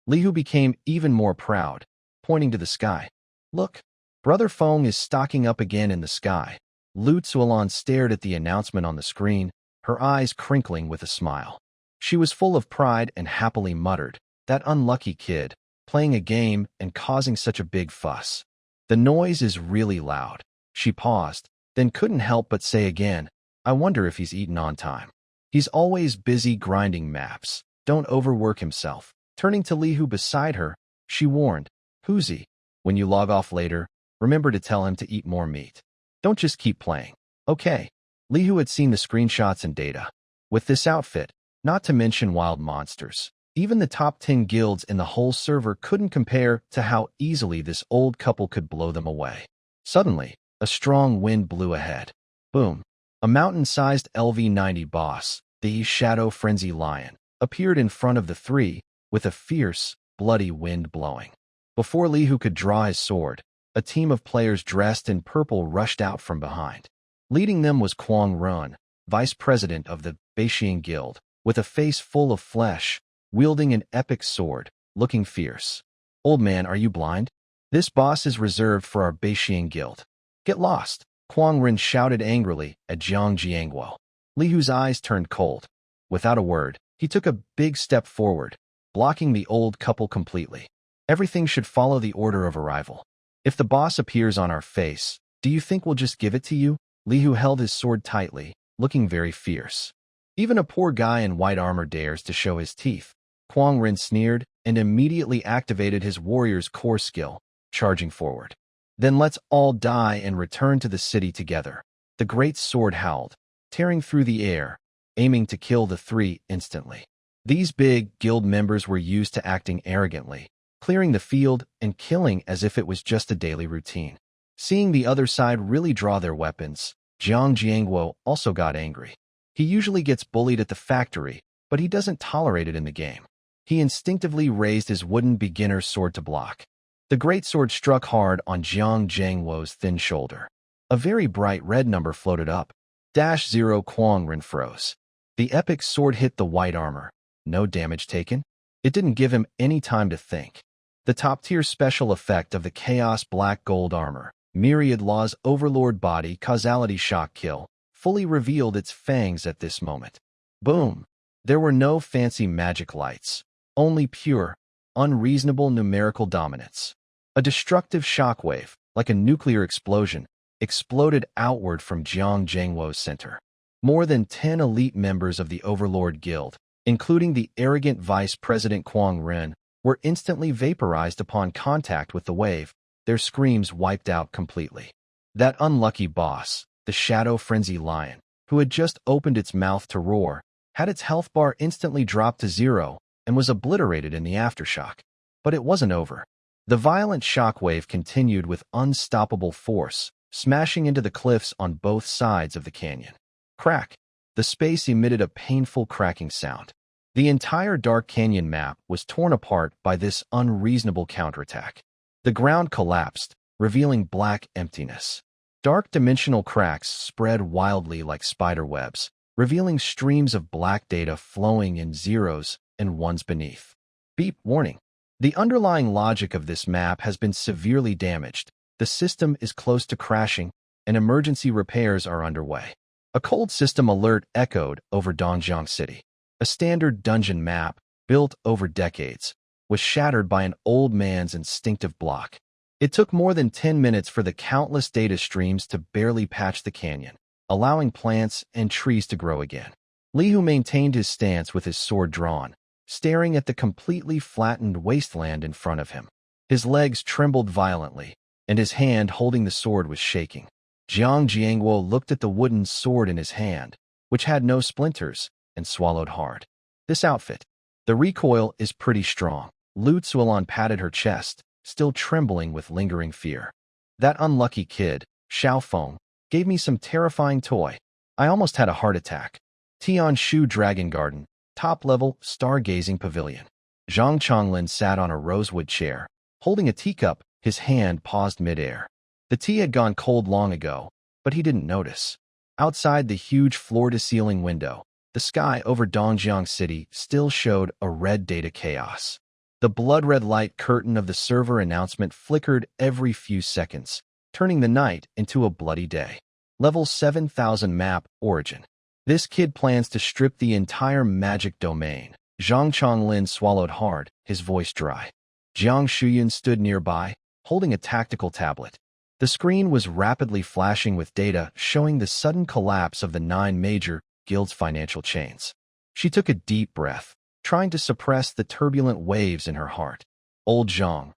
Li Hu became even more proud, pointing to the sky. Look, Brother Feng is stocking up again in the sky. Lu Zuolan stared at the announcement on the screen, her eyes crinkling with a smile. She was full of pride and happily muttered, that unlucky kid, playing a game and causing such a big fuss. The noise is really loud. She paused, then couldn't help but say again, I wonder if he's eaten on time. He's always busy grinding maps. Don't overwork himself. Turning to Li Hu beside her, she warned, Huzi, when you log off later, remember to tell him to eat more meat. Don't just keep playing. Okay. Li Hu had seen the screenshots and data. With this outfit, not to mention wild monsters, even the top 10 guilds in the whole server couldn't compare to how easily this old couple could blow them away. Suddenly, a strong wind blew ahead. Boom. A mountain-sized LV-90 boss, the Shadow Frenzy Lion, appeared in front of the three, with a fierce, bloody wind blowing. Before Li Hu could draw his sword, a team of players dressed in purple rushed out from behind. Leading them was Quang Run, vice president of the Beixian Guild, with a face full of flesh, wielding an epic sword, looking fierce. Old man, are you blind? This boss is reserved for our Beixian Guild. Get lost, Quang Ren shouted angrily at Jiang Jiangguo. Li Hu's eyes turned cold. Without a word, he took a big step forward, blocking the old couple completely. Everything should follow the order of arrival. If the boss appears on our face, do you think we'll just give it to you? Li Hu held his sword tightly, looking very fierce. Even a poor guy in white armor dares to show his teeth. Quang Ren sneered and immediately activated his warrior's core skill, charging forward. Then let's all die and return to the city together. The great sword howled, tearing through the air, aiming to kill the three instantly. These big guild members were used to acting arrogantly, clearing the field and killing as if it was just a daily routine. Seeing the other side really draw their weapons, Jiang Jiangguo also got angry. He usually gets bullied at the factory, but he doesn't tolerate it in the game. He instinctively raised his wooden beginner's sword to block. The greatsword struck hard on Jiang Jiangguo's thin shoulder. A very bright red number floated up. -0 Kuang Ren froze. The epic sword hit the white armor. No damage taken. It didn't give him any time to think. The top-tier special effect of the Chaos Black Gold armor, Myriad Law's Overlord Body Causality Shock Kill, fully revealed its fangs at this moment. Boom! There were no fancy magic lights. Only pure, unreasonable numerical dominance. A destructive shockwave, like a nuclear explosion, exploded outward from Jiang Jiangguo's center. More than 10 elite members of the Overlord Guild, including the arrogant Vice President Kuang Ren, were instantly vaporized upon contact with the wave, their screams wiped out completely. That unlucky boss, the Shadow Frenzy Lion, who had just opened its mouth to roar, had its health bar instantly dropped to 0 and was obliterated in the aftershock. But it wasn't over. The violent shockwave continued with unstoppable force, smashing into the cliffs on both sides of the canyon. Crack! The space emitted a painful cracking sound. The entire Dark Canyon map was torn apart by this unreasonable counterattack. The ground collapsed, revealing black emptiness. Dark dimensional cracks spread wildly like spider webs, revealing streams of black data flowing in zeros and ones beneath. Beep warning. The underlying logic of this map has been severely damaged. The system is close to crashing, and emergency repairs are underway. A cold system alert echoed over Dongjiang City. A standard dungeon map, built over decades, was shattered by an old man's instinctive block. It took more than 10 minutes for the countless data streams to barely patch the canyon, allowing plants and trees to grow again. Li Hu maintained his stance with his sword drawn, staring at the completely flattened wasteland in front of him. His legs trembled violently, and his hand holding the sword was shaking. Jiang Jiangguo looked at the wooden sword in his hand, which had no splinters, and swallowed hard. This outfit. The recoil is pretty strong. Lu Zuolan patted her chest, still trembling with lingering fear. That unlucky kid, Xiaofeng, gave me some terrifying toy. I almost had a heart attack. Tian Shu Dragon Garden, top-level, stargazing pavilion. Zhang Chonglin sat on a rosewood chair, holding a teacup, his hand paused mid-air. The tea had gone cold long ago, but he didn't notice. Outside the huge floor-to-ceiling window, the sky over Dongjiang City still showed a red data chaos. The blood-red light curtain of the server announcement flickered every few seconds, turning the night into a bloody day. Level 7000 map, Origin. This kid plans to strip the entire magic domain. Zhang Chonglin swallowed hard, his voice dry. Jiang Shuyun stood nearby, holding a tactical tablet. The screen was rapidly flashing with data showing the sudden collapse of the 9 major guild's financial chains. She took a deep breath, trying to suppress the turbulent waves in her heart. Old Zhang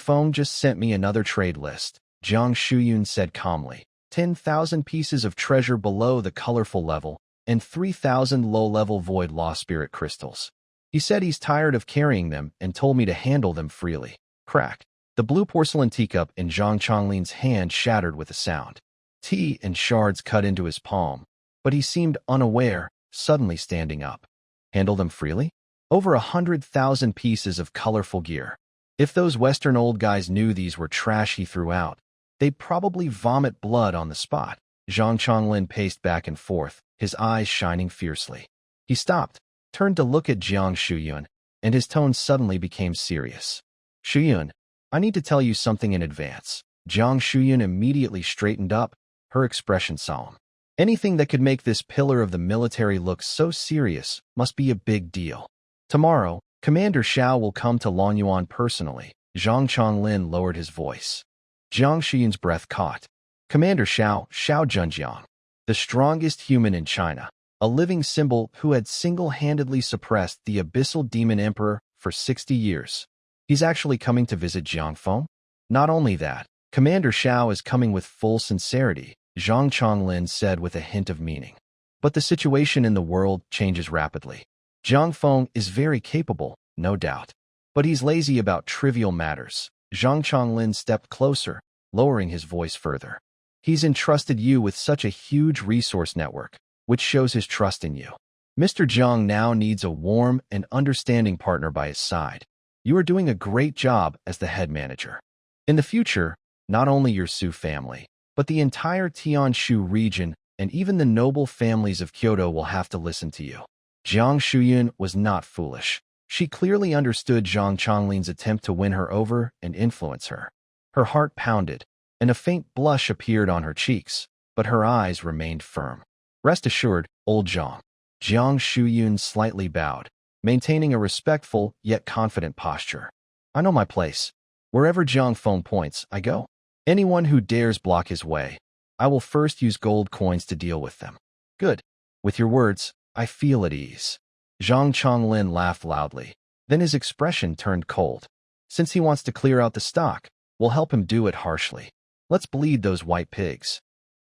Feng just sent me another trade list, Jiang Shuyun said calmly. 10,000 pieces of treasure below the colorful level, and 3,000 low-level void law spirit crystals. He said he's tired of carrying them and told me to handle them freely. Crack. The blue porcelain teacup in Zhang Chonglin's hand shattered with a sound. Tea and shards cut into his palm, but he seemed unaware, suddenly standing up. Handle them freely? Over 100,000 pieces of colorful gear. If those Western old guys knew these were trash he threw out, they'd probably vomit blood on the spot. Zhang Chonglin paced back and forth, his eyes shining fiercely. He stopped, turned to look at Jiang Shuyun, and his tone suddenly became serious. Shuyun, I need to tell you something in advance. Jiang Shuyun immediately straightened up, her expression solemn. Anything that could make this pillar of the military look so serious must be a big deal. Tomorrow, Commander Xiao will come to Longyuan personally. Zhang Chonglin lowered his voice. Jiang Shuyun's breath caught. Commander Xiao Zhenjiang, the strongest human in China, a living symbol who had single-handedly suppressed the abyssal demon emperor for 60 years. He's actually coming to visit Jiangfeng? Not only that, Commander Xiao is coming with full sincerity, Zhang Chonglin said with a hint of meaning. But the situation in the world changes rapidly. Jiangfeng is very capable, no doubt. But he's lazy about trivial matters. Zhang Chonglin stepped closer, lowering his voice further. He's entrusted you with such a huge resource network, which shows his trust in you. Mr. Zhang now needs a warm and understanding partner by his side. You are doing a great job as the head manager. In the future, not only your Su family, but the entire Tianshu region and even the noble families of Kyoto will have to listen to you. Jiang Shuyun was not foolish. She clearly understood Zhang Chonglin's attempt to win her over and influence her. Her heart pounded, and a faint blush appeared on her cheeks, but her eyes remained firm. Rest assured, old Zhang. Jiang Shuyun slightly bowed, maintaining a respectful yet confident posture. I know my place. Wherever Jiang Feng points, I go. Anyone who dares block his way, I will first use gold coins to deal with them. Good. With your words, I feel at ease. Zhang Chonglin laughed loudly. Then his expression turned cold. Since he wants to clear out the stock, we'll help him do it harshly. Let's bleed those white pigs.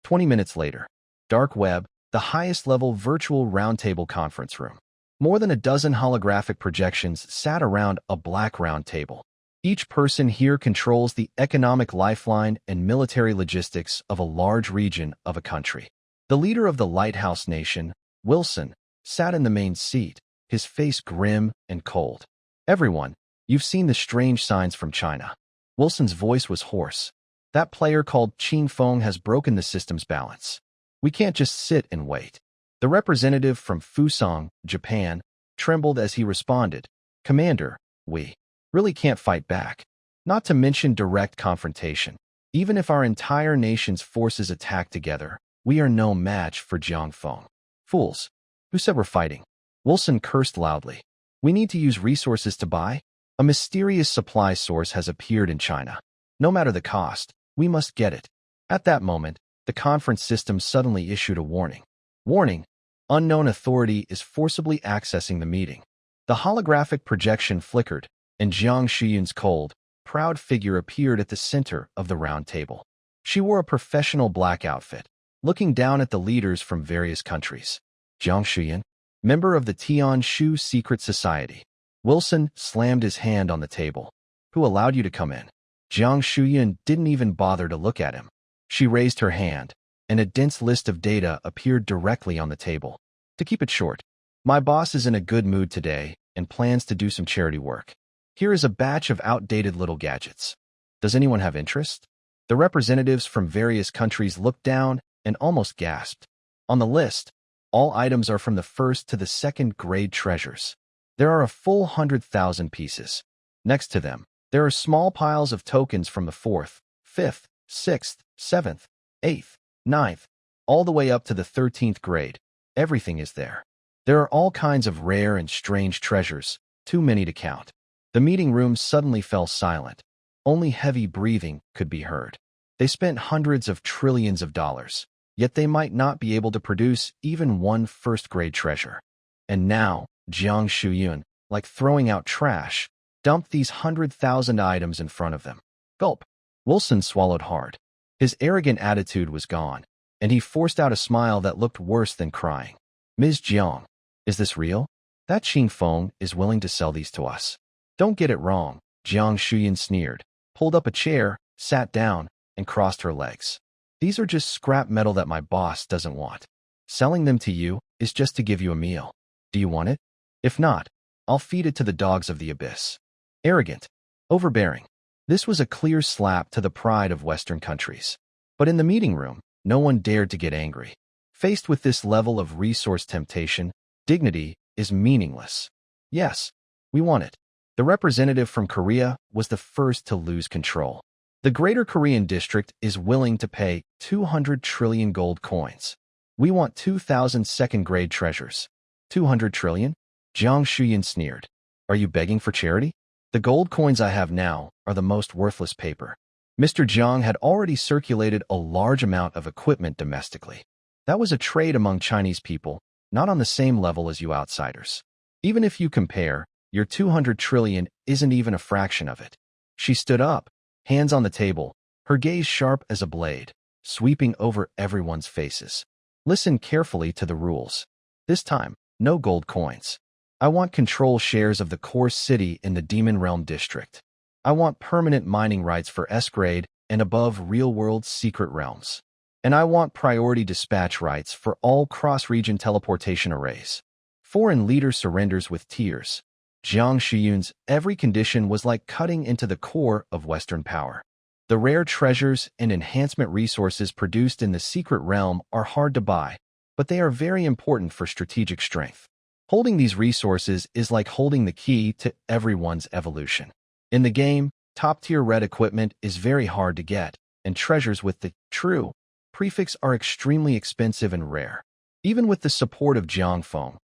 20 minutes later. Dark Web, the highest-level virtual roundtable conference room. More than a dozen holographic projections sat around a black round table. Each person here controls the economic lifeline and military logistics of a large region of a country. The leader of the Lighthouse Nation, Wilson, sat in the main seat, his face grim and cold. Everyone, you've seen the strange signs from China. Wilson's voice was hoarse. That player called Qing Feng has broken the system's balance. We can't just sit and wait. The representative from Fusang, Japan, trembled as he responded, Commander, we really can't fight back. Not to mention direct confrontation. Even if our entire nation's forces attack together, we are no match for Jiang Feng. Fools. Who said we're fighting? Wilson cursed loudly. We need to use resources to buy. A mysterious supply source has appeared in China. No matter the cost, we must get it. At that moment, the conference system suddenly issued a warning. Warning. Unknown authority is forcibly accessing the meeting. The holographic projection flickered, and Jiang Shuyun's cold, proud figure appeared at the center of the round table. She wore a professional black outfit, looking down at the leaders from various countries. Jiang Shuyun, member of the Tianshu Secret Society. Wilson slammed his hand on the table. Who allowed you to come in? Jiang Shuyun didn't even bother to look at him. She raised her hand, and a dense list of data appeared directly on the table. To keep it short, my boss is in a good mood today and plans to do some charity work. Here is a batch of outdated little gadgets. Does anyone have interest? The representatives from various countries looked down and almost gasped. On the list, all items are from the first to the second grade treasures. There are a full 100,000 pieces. Next to them, there are small piles of tokens from the 4th, 5th, 6th, 7th, 8th, 9th, all the way up to the 13th grade. Everything is there. There are all kinds of rare and strange treasures, too many to count. The meeting room suddenly fell silent. Only heavy breathing could be heard. They spent hundreds of trillions of dollars, yet they might not be able to produce even one first-grade treasure. And now, Jiang Shuyun, like throwing out trash, dumped these 100,000 items in front of them. Gulp. Wilson swallowed hard. His arrogant attitude was gone, and he forced out a smile that looked worse than crying. Ms. Jiang, is this real? That Qing Feng is willing to sell these to us. Don't get it wrong, Jiang Shuyun sneered, pulled up a chair, sat down, and crossed her legs. These are just scrap metal that my boss doesn't want. Selling them to you is just to give you a meal. Do you want it? If not, I'll feed it to the dogs of the abyss. Arrogant. Overbearing. This was a clear slap to the pride of Western countries. But in the meeting room, no one dared to get angry. Faced with this level of resource temptation, dignity is meaningless. Yes, we want it. The representative from Korea was the first to lose control. The Greater Korean District is willing to pay 200 trillion gold coins. We want 2,000 second-grade treasures. 200 trillion? Jiang Shuyun sneered. Are you begging for charity? The gold coins I have now are the most worthless paper. Mr. Jiang had already circulated a large amount of equipment domestically. That was a trade among Chinese people, not on the same level as you outsiders. Even if you compare, your 200 trillion isn't even a fraction of it. She stood up, hands on the table, her gaze sharp as a blade, sweeping over everyone's faces. Listen carefully to the rules. This time, no gold coins. I want control shares of the core city in the Demon Realm district. I want permanent mining rights for S-grade and above real-world secret realms. And I want priority dispatch rights for all cross-region teleportation arrays. Foreign leader surrenders with tears. Jiang Shuyun's every condition was like cutting into the core of Western power. The rare treasures and enhancement resources produced in the secret realm are hard to buy, but they are very important for strategic strength. Holding these resources is like holding the key to everyone's evolution. In the game, top-tier red equipment is very hard to get, and treasures with the true prefix are extremely expensive and rare. Even with the support of Jiang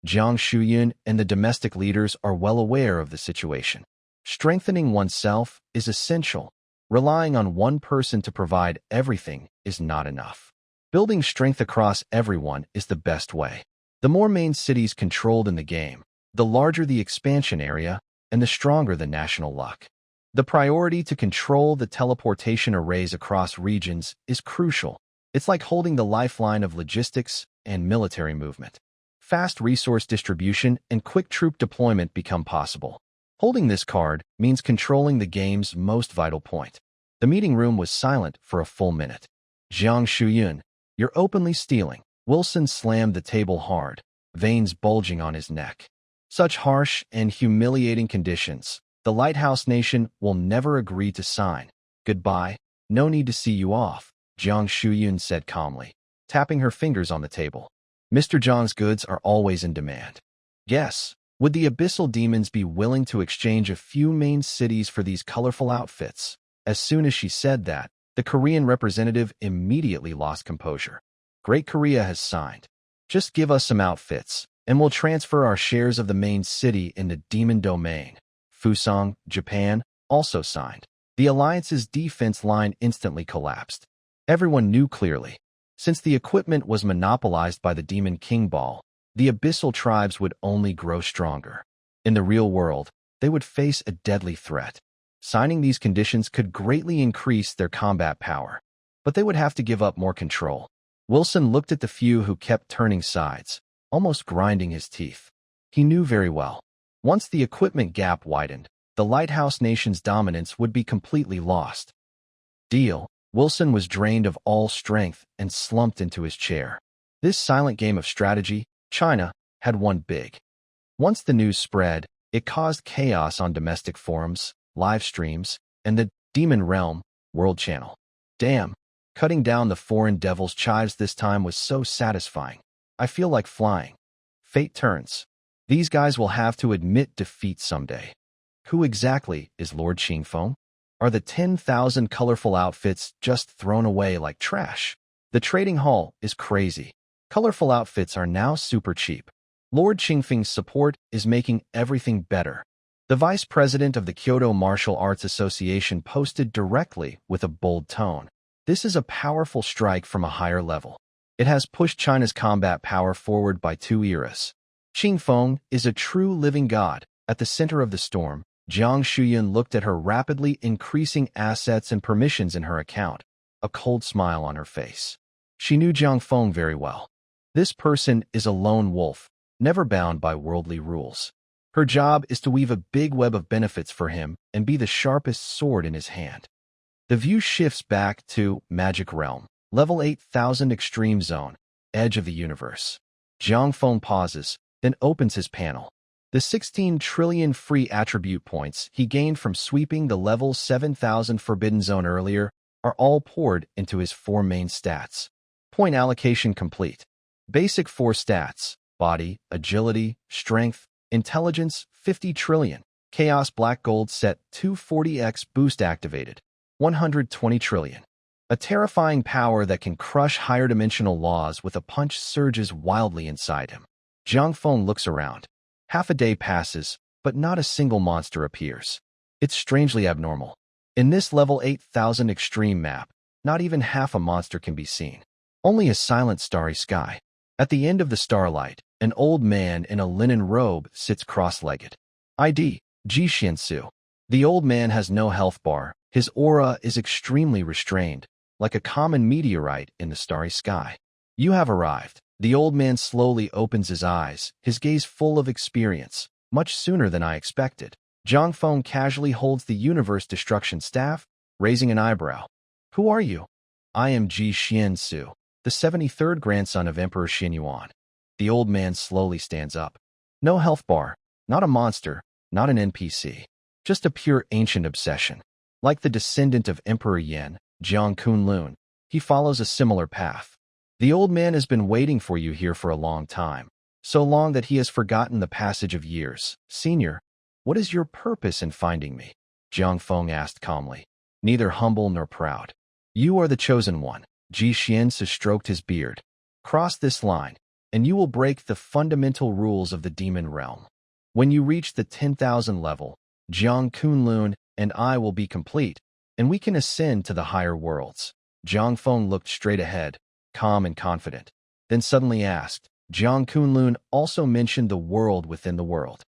Shuyun and the domestic leaders are well aware of the situation. Strengthening oneself is essential. Relying on one person to provide everything is not enough. Building strength across everyone is the best way. The more main cities controlled in the game, the larger the expansion area and the stronger the national luck. The priority to control the teleportation arrays across regions is crucial. It's like holding the lifeline of logistics and military movement. Fast resource distribution and quick troop deployment become possible. Holding this card means controlling the game's most vital point. The meeting room was silent for a full minute. Jiang Shuyun, you're openly stealing. Wilson slammed the table hard, veins bulging on his neck. Such harsh and humiliating conditions, the Lighthouse Nation will never agree to sign. Goodbye, no need to see you off, Jiang Shuyun said calmly, tapping her fingers on the table. Mr. Zhang's goods are always in demand. Yes. Would the abyssal demons be willing to exchange a few main cities for these colorful outfits? As soon as she said that, the Korean representative immediately lost composure. Great Korea has signed. Just give us some outfits, and we'll transfer our shares of the main city in the demon domain. Fusang, Japan, also signed. The alliance's defense line instantly collapsed. Everyone knew clearly. Since the equipment was monopolized by the Demon King Ball, the abyssal tribes would only grow stronger. In the real world, they would face a deadly threat. Signing these conditions could greatly increase their combat power, but they would have to give up more control. Wilson looked at the few who kept turning sides, almost grinding his teeth. He knew very well. Once the equipment gap widened, the Lighthouse Nation's dominance would be completely lost. Deal. Wilson was drained of all strength and slumped into his chair. This silent game of strategy, China, had won big. Once the news spread, it caused chaos on domestic forums, live streams, and the Demon Realm World Channel. Damn, cutting down the foreign devil's chives this time was so satisfying. I feel like flying. Fate turns. These guys will have to admit defeat someday. Who exactly is Lord Qingfeng? Are the 10,000 colorful outfits just thrown away like trash? The trading hall is crazy. Colorful outfits are now super cheap. Lord Qingfeng's support is making everything better. The vice president of the Kyoto Martial Arts Association posted directly with a bold tone. This is a powerful strike from a higher level. It has pushed China's combat power forward by 2 eras. Qingfeng is a true living god. At the center of the storm, Jiang Shuyun looked at her rapidly increasing assets and permissions in her account, a cold smile on her face. She knew Jiang Feng very well. This person is a lone wolf, never bound by worldly rules. Her job is to weave a big web of benefits for him and be the sharpest sword in his hand. The view shifts back to Magic Realm, Level 8000 Extreme Zone, Edge of the Universe. Jiang Feng pauses, then opens his panel. The 16 trillion free attribute points he gained from sweeping the Level 7000 Forbidden Zone earlier are all poured into his 4 main stats. Point allocation complete. Basic 4 stats: body, agility, strength, intelligence, 50 trillion. Chaos Black Gold set 240x boost activated. 120 trillion. A terrifying power that can crush higher dimensional laws with a punch surges wildly inside him. Jiang Feng looks around. Half a day passes, but not a single monster appears. It's strangely abnormal. In this Level 8000 Extreme map, not even half a monster can be seen. Only a silent starry sky. At the end of the starlight, an old man in a linen robe sits cross-legged. ID, Ji Xiansu. The old man has no health bar. His aura is extremely restrained, like a common meteorite in the starry sky. You have arrived. The old man slowly opens his eyes, his gaze full of experience, much sooner than I expected. Zhang Feng casually holds the universe destruction staff, raising an eyebrow. Who are you? I am Ji Xiansu, the 73rd grandson of Emperor Xinyuan. The old man slowly stands up. No health bar, not a monster, not an NPC. Just a pure ancient obsession. Like the descendant of Emperor Yan, Jiang Kunlun, he follows a similar path. The old man has been waiting for you here for a long time, so long that he has forgotten the passage of years. Senior, what is your purpose in finding me? Jiang Feng asked calmly, neither humble nor proud. You are the chosen one. Ji Xiansu stroked his beard. Cross this line, and you will break the fundamental rules of the demon realm. When you reach the 10,000 level, Jiang Kunlun and I will be complete, and we can ascend to the higher worlds. Jiang Feng looked straight ahead, calm and confident, then suddenly asked, Jiang Kunlun also mentioned the world within the world.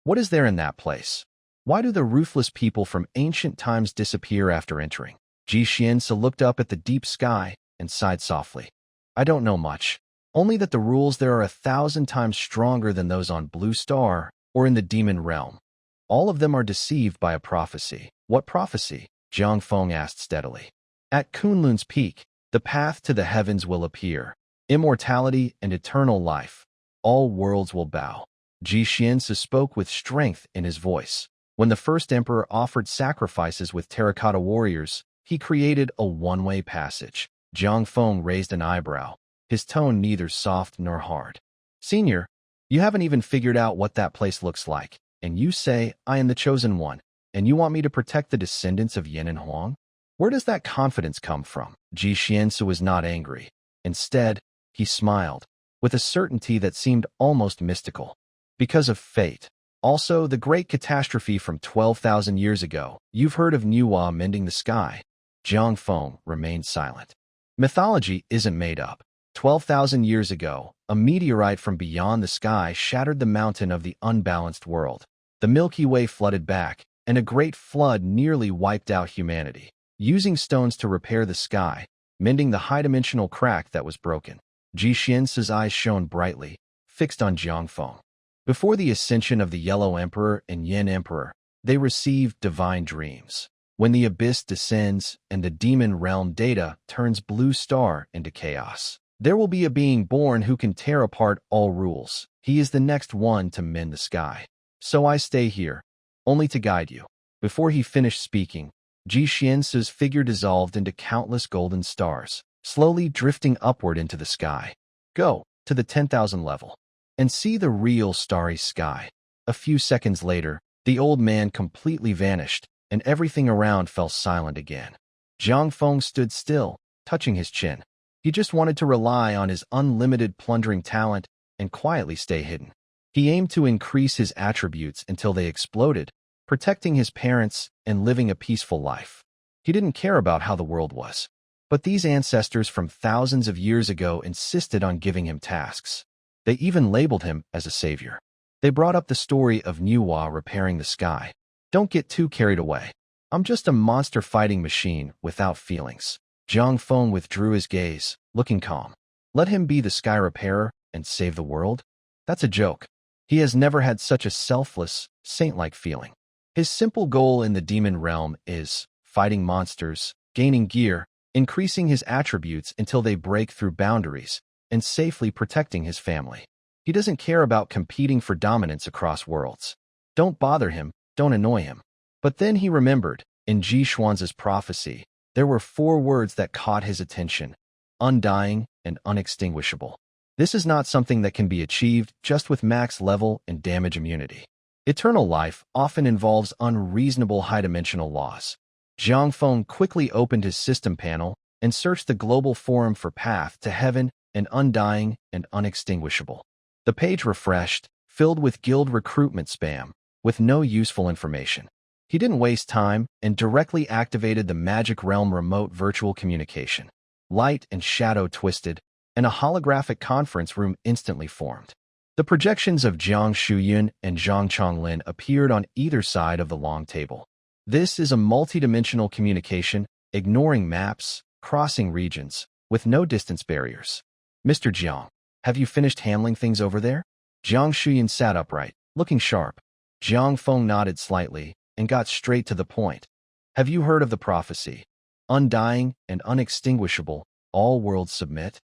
What is there in that place? Why do the ruthless people from ancient times disappear after entering? Ji Xiansu looked up at the deep sky and sighed softly. I don't know much, only that the rules there are 1,000 times stronger than those on Blue Star or in the demon realm. All of them are deceived by a prophecy. What prophecy? Jiang Feng asked steadily. At Kunlun's peak, the path to the heavens will appear. Immortality and eternal life. All worlds will bow. Ji Xiansu spoke with strength in his voice. When the first emperor offered sacrifices with terracotta warriors, he created a one-way passage. Jiang Feng raised an eyebrow, his tone neither soft nor hard. Senior, you haven't even figured out what that place looks like, and you say I am the chosen one, and you want me to protect the descendants of Yin and Huang? Where does that confidence come from? Ji Xiansu was not angry. Instead, he smiled, with a certainty that seemed almost mystical. Because of fate. Also, the great catastrophe from 12,000 years ago. You've heard of Nuwa mending the sky. Jiang Feng remained silent. Mythology isn't made up. 12,000 years ago, a meteorite from beyond the sky shattered the mountain of the unbalanced world. The Milky Way flooded back, and a great flood nearly wiped out humanity. Using stones to repair the sky, mending the high-dimensional crack that was broken. Ji Xiansu's eyes shone brightly, fixed on Jiang Feng. Before the ascension of the Yellow Emperor and Yin Emperor, they received divine dreams. When the abyss descends and the demon realm data turns Blue Star into chaos, there will be a being born who can tear apart all rules. He is the next one to mend the sky. So I stay here, only to guide you. Before he finished speaking, Ji Xiansu's figure dissolved into countless golden stars, slowly drifting upward into the sky. Go to the 10,000 level and see the real starry sky. A few seconds later, the old man completely vanished, and everything around fell silent again. Jiang Feng stood still, touching his chin. He just wanted to rely on his unlimited plundering talent and quietly stay hidden. He aimed to increase his attributes until they exploded, protecting his parents and living a peaceful life. He didn't care about how the world was. But these ancestors from thousands of years ago insisted on giving him tasks. They even labeled him as a savior. They brought up the story of Nuwa repairing the sky. Don't get too carried away. I'm just a monster-fighting machine without feelings. Jiang Feng withdrew his gaze, looking calm. Let him be the sky repairer and save the world? That's a joke. He has never had such a selfless, saint-like feeling. His simple goal in the demon realm is fighting monsters, gaining gear, increasing his attributes until they break through boundaries, and safely protecting his family. He doesn't care about competing for dominance across worlds. Don't bother him, don't annoy him. But then he remembered, in Ji Xuan's prophecy, there were 4 words that caught his attention: undying and unextinguishable. This is not something that can be achieved just with max level and damage immunity. Eternal life often involves unreasonable high-dimensional laws. Jiang Feng quickly opened his system panel and searched the global forum for path to heaven and undying and unextinguishable. The page refreshed, filled with guild recruitment spam, with no useful information. He didn't waste time and directly activated the Magic Realm remote virtual communication. Light and shadow twisted, and a holographic conference room instantly formed. The projections of Jiang Shuyun and Zhang Chonglin appeared on either side of the long table. This is a multidimensional communication, ignoring maps, crossing regions, with no distance barriers. Mr. Jiang, Have you finished handling things over there? Jiang Shuyan sat upright, looking sharp. Jiang Feng nodded slightly and got straight to the point. Have you heard of the prophecy? Undying and unextinguishable, all worlds submit?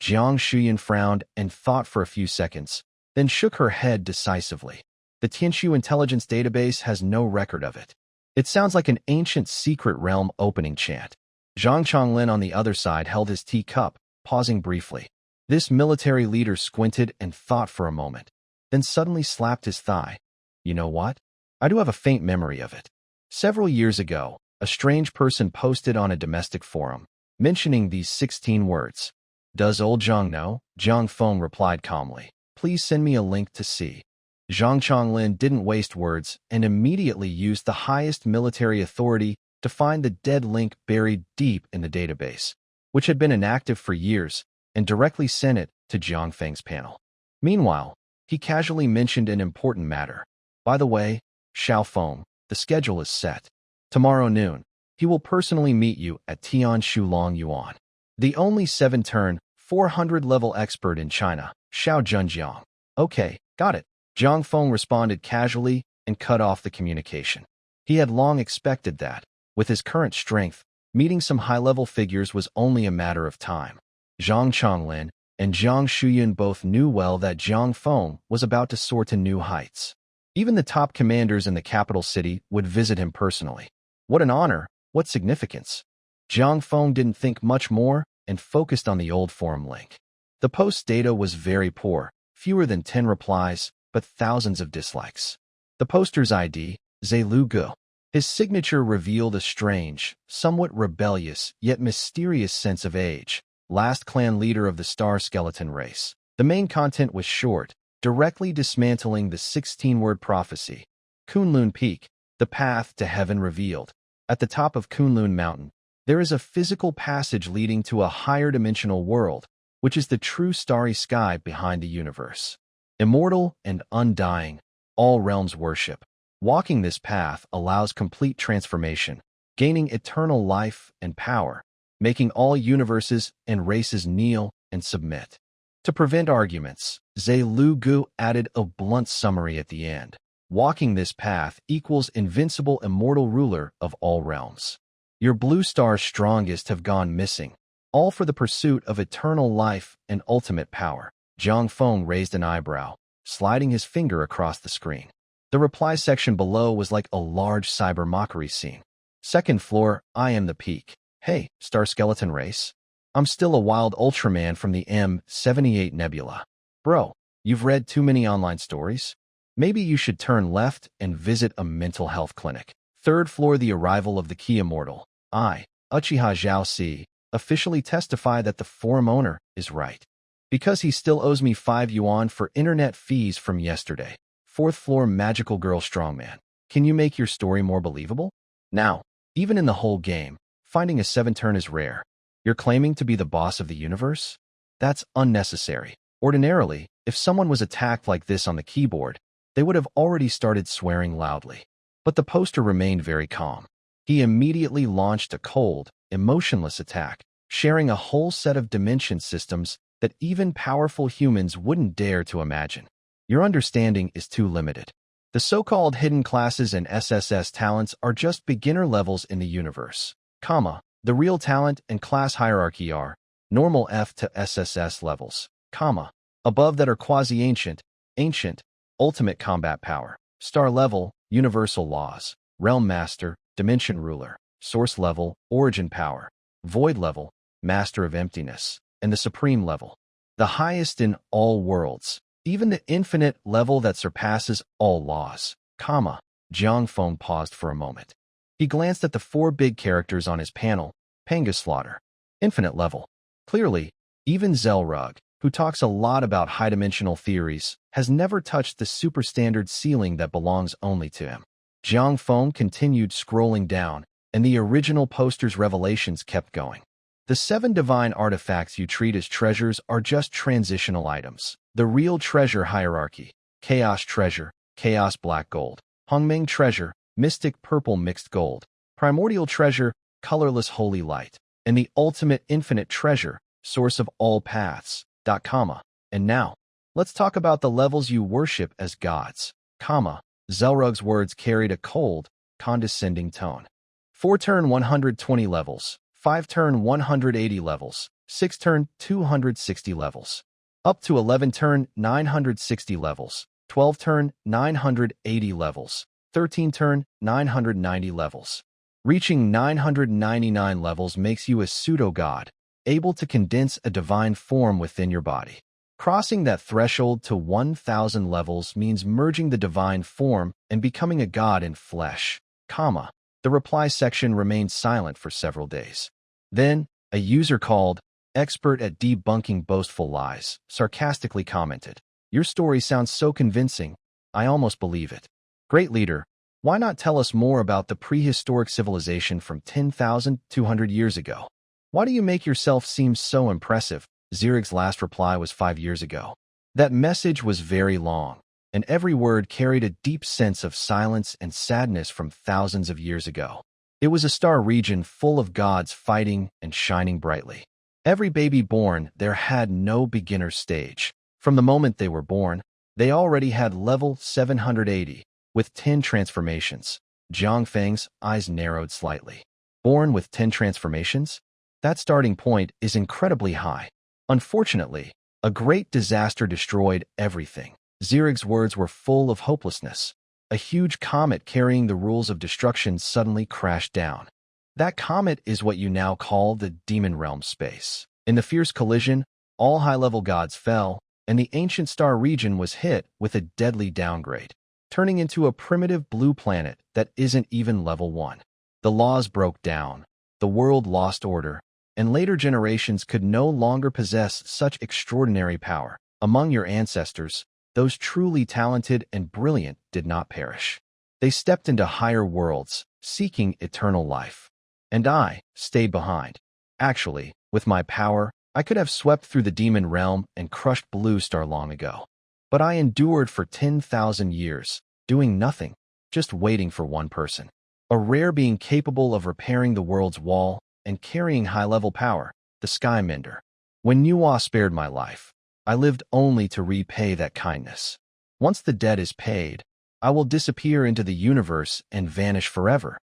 Jiang Shuyan frowned and thought for a few seconds, then shook her head decisively. The Tianshu intelligence database has no record of it. It sounds like an ancient secret realm opening chant. Zhang Chonglin on the other side held his teacup, pausing briefly. This military leader squinted and thought for a moment, then suddenly slapped his thigh. You know what? I do have a faint memory of it. Several years ago, a strange person posted on a domestic forum, mentioning these 16 words. Does old Zhang know? Zhang Feng replied calmly. Please send me a link to see. Zhang Chonglin didn't waste words and immediately used the highest military authority to find the dead link buried deep in the database, which had been inactive for years, and directly sent it to Jiang Feng's panel. Meanwhile, he casually mentioned an important matter. By the way, Xiao Feng, the schedule is set. Tomorrow noon, he will personally meet you at Tian Shulong Yuan. The only 7-turn, 400-level expert in China, Xiao Junjiang. Okay, got it. Jiang Feng responded casually and cut off the communication. He had long expected that, with his current strength, meeting some high-level figures was only a matter of time. Zhang Chonglin and Jiang Shuyan both knew well that Jiang Feng was about to soar to new heights. Even the top commanders in the capital city would visit him personally. What an honor, what significance. Jiang Feng didn't think much more and focused on the old forum link. The post's data was very poor, fewer than 10 replies, but thousands of dislikes. The poster's ID, Zhe Lu Gu. His signature revealed a strange, somewhat rebellious, yet mysterious sense of age. Last clan leader of the star skeleton race. The main content was short, directly dismantling the 16-word prophecy. Kunlun Peak, the path to heaven revealed. At the top of Kunlun Mountain, there is a physical passage leading to a higher dimensional world, which is the true starry sky behind the universe. Immortal and undying, all realms worship. Walking this path allows complete transformation, gaining eternal life and power, making all universes and races kneel and submit. To prevent arguments, Zhe Lu Gu added a blunt summary at the end. Walking this path equals invincible immortal ruler of all realms. Your blue star's strongest have gone missing, all for the pursuit of eternal life and ultimate power. Jiang Feng raised an eyebrow, sliding his finger across the screen. The reply section below was like a large cyber mockery scene. Second floor, I am the peak. Hey, Star Skeleton Race. I'm still a wild Ultraman from the M78 Nebula. Bro, you've read too many online stories? Maybe you should turn left and visit a mental health clinic. Third floor, the arrival of the key immortal. I, Uchiha Zhao Si, officially testify that the forum owner is right. Because he still owes me 5 yuan for internet fees from yesterday. Fourth floor, magical girl strongman. Can you make your story more believable? Now, even in the whole game, finding a 7-turn is rare. You're claiming to be the boss of the universe? That's unnecessary. Ordinarily, if someone was attacked like this on the keyboard, they would have already started swearing loudly. But the poster remained very calm. He immediately launched a cold, emotionless attack, sharing a whole set of dimension systems that even powerful humans wouldn't dare to imagine. Your understanding is too limited. The so-called hidden classes and SSS talents are just beginner levels in the universe. The real talent and class hierarchy are normal F to SSS levels, above that are quasi-ancient, ancient, ultimate combat power, star level, universal laws, realm master, dimension ruler, source level, origin power, void level, master of emptiness, and the supreme level, the highest in all worlds, even the infinite level that surpasses all laws, Jiang Feng paused for a moment. He glanced at the 4 big characters on his panel. Panga Slaughter. Infinite level. Clearly, even Zelrug, who talks a lot about high-dimensional theories, has never touched the superstandard ceiling that belongs only to him. Jiang Feng continued scrolling down, and the original poster's revelations kept going. The 7 divine artifacts you treat as treasures are just transitional items. The real treasure hierarchy: Chaos Treasure, Chaos Black Gold, Hongmeng Treasure, Mystic Purple Mixed Gold, Primordial Treasure, Colorless Holy Light, and the ultimate infinite treasure, Source of All Paths, and And now, let's talk about the levels you worship as gods. Zelrug's words carried a cold, condescending tone. 4 turn 120 levels, 5 turn 180 levels, 6 turn 260 levels, up to 11 turn 960 levels, 12 turn 980 levels, 13 turn 990 levels. Reaching 999 levels makes you a pseudo-god, able to condense a divine form within your body. Crossing that threshold to 1,000 levels means merging the divine form and becoming a god in flesh. The reply section remained silent for several days. Then, a user called expert at debunking boastful lies sarcastically commented, "Your story sounds so convincing, I almost believe it. Great leader, why not tell us more about the prehistoric civilization from 10,200 years ago? Why do you make yourself seem so impressive?" Zirig's last reply was 5 years ago. That message was very long, and every word carried a deep sense of silence and sadness from thousands of years ago. It was a star region full of gods fighting and shining brightly. Every baby born there had no beginner stage. From the moment they were born, they already had level 780, with 10 transformations. Jiang Feng's eyes narrowed slightly. Born with 10 transformations? That starting point is incredibly high. Unfortunately, a great disaster destroyed everything. Zirig's words were full of hopelessness. A huge comet carrying the rules of destruction suddenly crashed down. That comet is what you now call the Demon Realm space. In the fierce collision, all high-level gods fell, and the ancient star region was hit with a deadly downgrade, turning into a primitive blue planet that isn't even level 1. The laws broke down, the world lost order, and later generations could no longer possess such extraordinary power. Among your ancestors, those truly talented and brilliant did not perish. They stepped into higher worlds, seeking eternal life. And I stayed behind. Actually, with my power, I could have swept through the demon realm and crushed Blue Star long ago. But I endured for 10,000 years, doing nothing, just waiting for one person. A rare being capable of repairing the world's wall and carrying high-level power, the Sky Mender. When Nuwa spared my life, I lived only to repay that kindness. Once the debt is paid, I will disappear into the universe and vanish forever.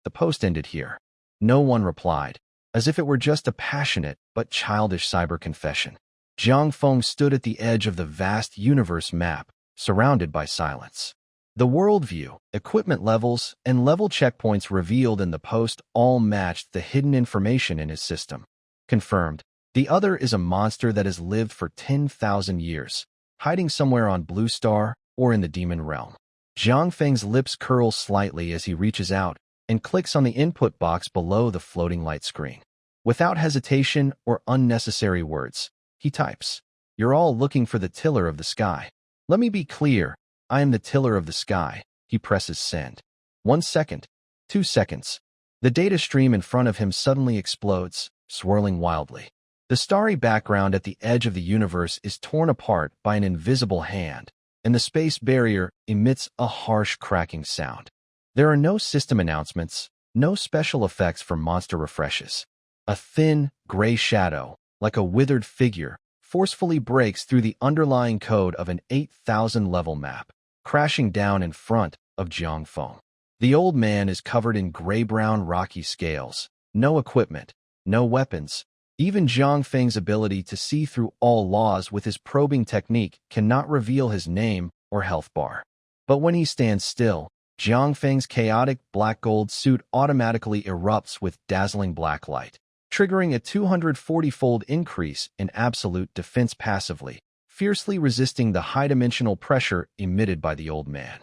The post ended here. No one replied, as if it were just a passionate but childish cyber confession. Jiang Feng stood at the edge of the vast universe map, surrounded by silence. The worldview, equipment levels, and level checkpoints revealed in the post all matched the hidden information in his system. Confirmed. The other is a monster that has lived for 10,000 years, hiding somewhere on Blue Star or in the Demon Realm. Jiang Feng's lips curl slightly as he reaches out and clicks on the input box below the floating light screen. Without hesitation or unnecessary words, he types, "You're all looking for the tiller of the sky. Let me be clear. I am the tiller of the sky." He presses send. 1 second. 2 seconds. The data stream in front of him suddenly explodes, swirling wildly. The starry background at the edge of the universe is torn apart by an invisible hand, and the space barrier emits a harsh cracking sound. There are no system announcements, no special effects for monster refreshes. A thin, gray shadow, like a withered figure, forcefully breaks through the underlying code of an 8,000-level map, crashing down in front of Jiang Feng. The old man is covered in gray-brown rocky scales, no equipment, no weapons. Even Jiang Feng's ability to see through all laws with his probing technique cannot reveal his name or health bar. But when he stands still, Jiang Feng's chaotic black-gold suit automatically erupts with dazzling black light, triggering a 240-fold increase in absolute defense passively, fiercely resisting the high-dimensional pressure emitted by the old man.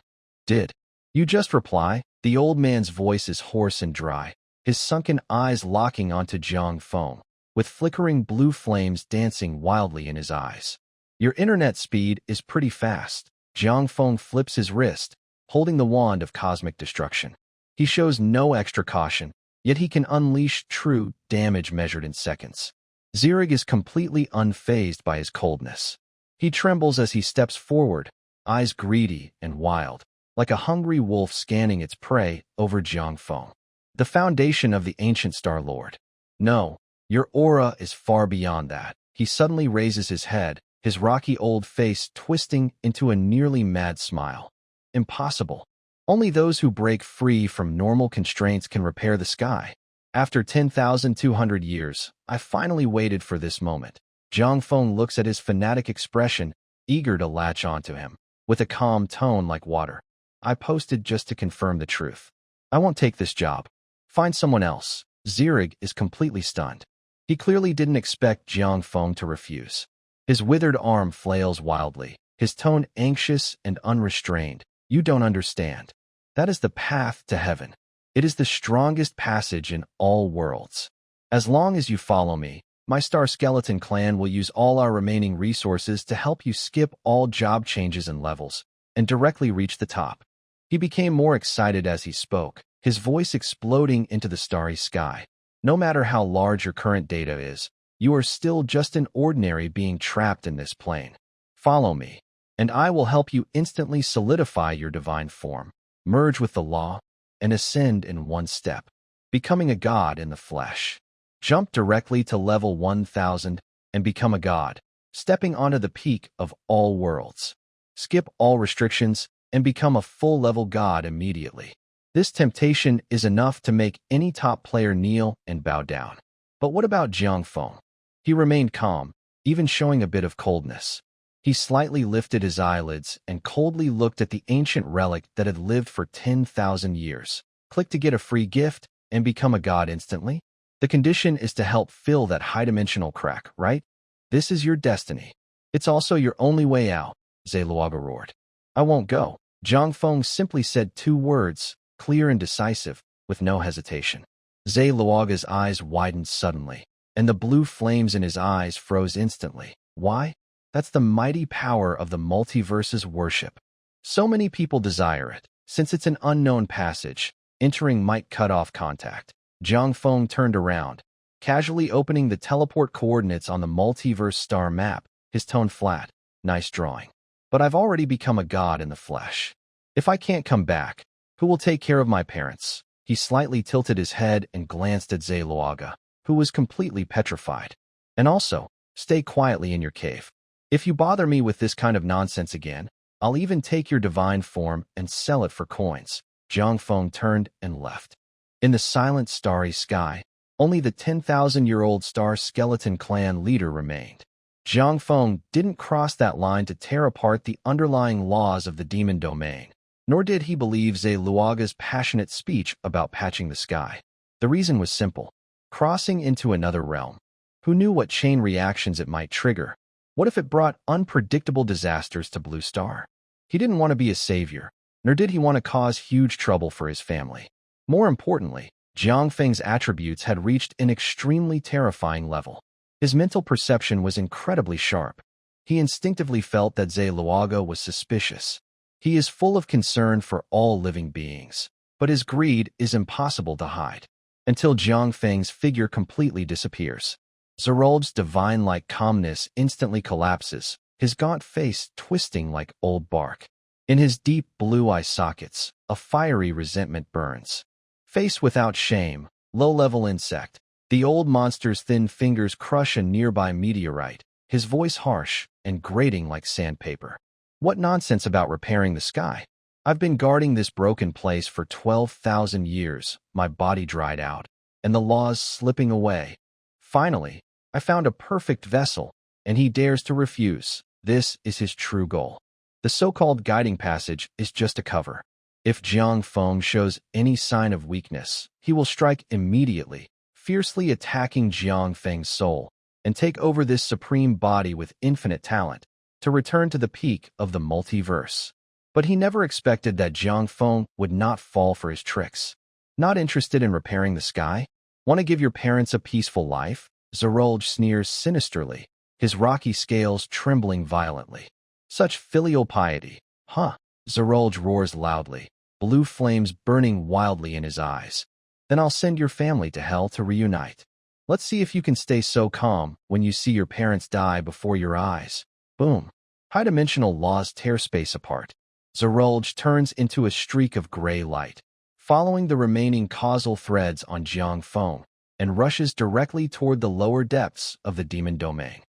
"Did you just reply?" The old man's voice is hoarse and dry, his sunken eyes locking onto Jiang Feng, with flickering blue flames dancing wildly in his eyes. "Your internet speed is pretty fast." Jiang Feng flips his wrist, holding the wand of cosmic destruction. He shows no extra caution, yet he can unleash true damage measured in seconds. Zirig is completely unfazed by his coldness. He trembles as he steps forward, eyes greedy and wild, like a hungry wolf scanning its prey over Jiang Feng. "The foundation of the ancient Star Lord. No, your aura is far beyond that." He suddenly raises his head, his rocky old face twisting into a nearly mad smile. Impossible. Only those who break free from normal constraints can repair the sky. After 10,200 years, I finally waited for this moment. Jiang Feng looks at his fanatic expression, eager to latch onto him. With a calm tone like water. I posted just to confirm the truth. I won't take this job. Find someone else. Zirig is completely stunned. He clearly didn't expect Jiang Feng to refuse. His withered arm flails wildly, his tone anxious and unrestrained. You don't understand. That is the path to heaven. It is the strongest passage in all worlds. As long as you follow me, my Star Skeleton clan will use all our remaining resources to help you skip all job changes and levels, and directly reach the top. He became more excited as he spoke, his voice exploding into the starry sky. No matter how large your current data is, you are still just an ordinary being trapped in this plane. Follow me, and I will help you instantly solidify your divine form, merge with the law, and ascend in one step, becoming a god in the flesh. Jump directly to level 1000 and become a god, stepping onto the peak of all worlds. Skip all restrictions and become a full-level god immediately. This temptation is enough to make any top player kneel and bow down. But what about Jiang Feng? He remained calm, even showing a bit of coldness. He slightly lifted his eyelids and coldly looked at the ancient relic that had lived for 10,000 years. Click to get a free gift and become a god instantly? The condition is to help fill that high-dimensional crack, right? This is your destiny. It's also your only way out, Zhe Luoga roared. I won't go. Jiang Feng simply said 2 words, clear and decisive, with no hesitation. Zhe Luoga's eyes widened suddenly, and the blue flames in his eyes froze instantly. Why? That's the mighty power of the multiverse's worship. So many people desire it. Since it's an unknown passage, entering might cut off contact. Jiang Feng turned around, casually opening the teleport coordinates on the multiverse star map, his tone flat. Nice drawing. But I've already become a god in the flesh. If I can't come back, who will take care of my parents? He slightly tilted his head and glanced at Zhe Luoga, who was completely petrified. And also, stay quietly in your cave. If you bother me with this kind of nonsense again, I'll even take your divine form and sell it for coins. Jiang Feng turned and left. In the silent starry sky, only the 10,000-year-old Star Skeleton clan leader remained. Jiang Feng didn't cross that line to tear apart the underlying laws of the demon domain, nor did he believe Zhe Luoga's passionate speech about patching the sky. The reason was simple. Crossing into another realm. Who knew what chain reactions it might trigger? What if it brought unpredictable disasters to Blue Star? He didn't want to be a savior, nor did he want to cause huge trouble for his family. More importantly, Jiang Feng's attributes had reached an extremely terrifying level. His mental perception was incredibly sharp. He instinctively felt that Zhe Luoga was suspicious. He is full of concern for all living beings, but his greed is impossible to hide, until Jiang Feng's figure completely disappears. Zerol's divine-like calmness instantly collapses, his gaunt face twisting like old bark. In his deep blue eye sockets, a fiery resentment burns. Face without shame, low-level insect. The old monster's thin fingers crush a nearby meteorite, his voice harsh and grating like sandpaper. What nonsense about repairing the sky? I've been guarding this broken place for 12,000 years, my body dried out, and the laws slipping away. Finally, I found a perfect vessel, and he dares to refuse. This is his true goal. The so-called guiding passage is just a cover. If Jiang Feng shows any sign of weakness, he will strike immediately, fiercely attacking Jiang Feng's soul, and take over this supreme body with infinite talent, to return to the peak of the multiverse. But he never expected that Jiang Feng would not fall for his tricks. Not interested in repairing the sky? Want to give your parents a peaceful life? Zerolj sneers sinisterly, his rocky scales trembling violently. Such filial piety, huh? Zerolj roars loudly, blue flames burning wildly in his eyes. Then I'll send your family to hell to reunite. Let's see if you can stay so calm when you see your parents die before your eyes. Boom. High-dimensional laws tear space apart. Zerolj turns into a streak of gray light, following the remaining causal threads on Jiang Feng, and rushes directly toward the lower depths of the demon domain.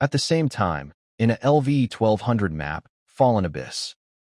At the same time, In a LV-1200 map, Fallen Abyss.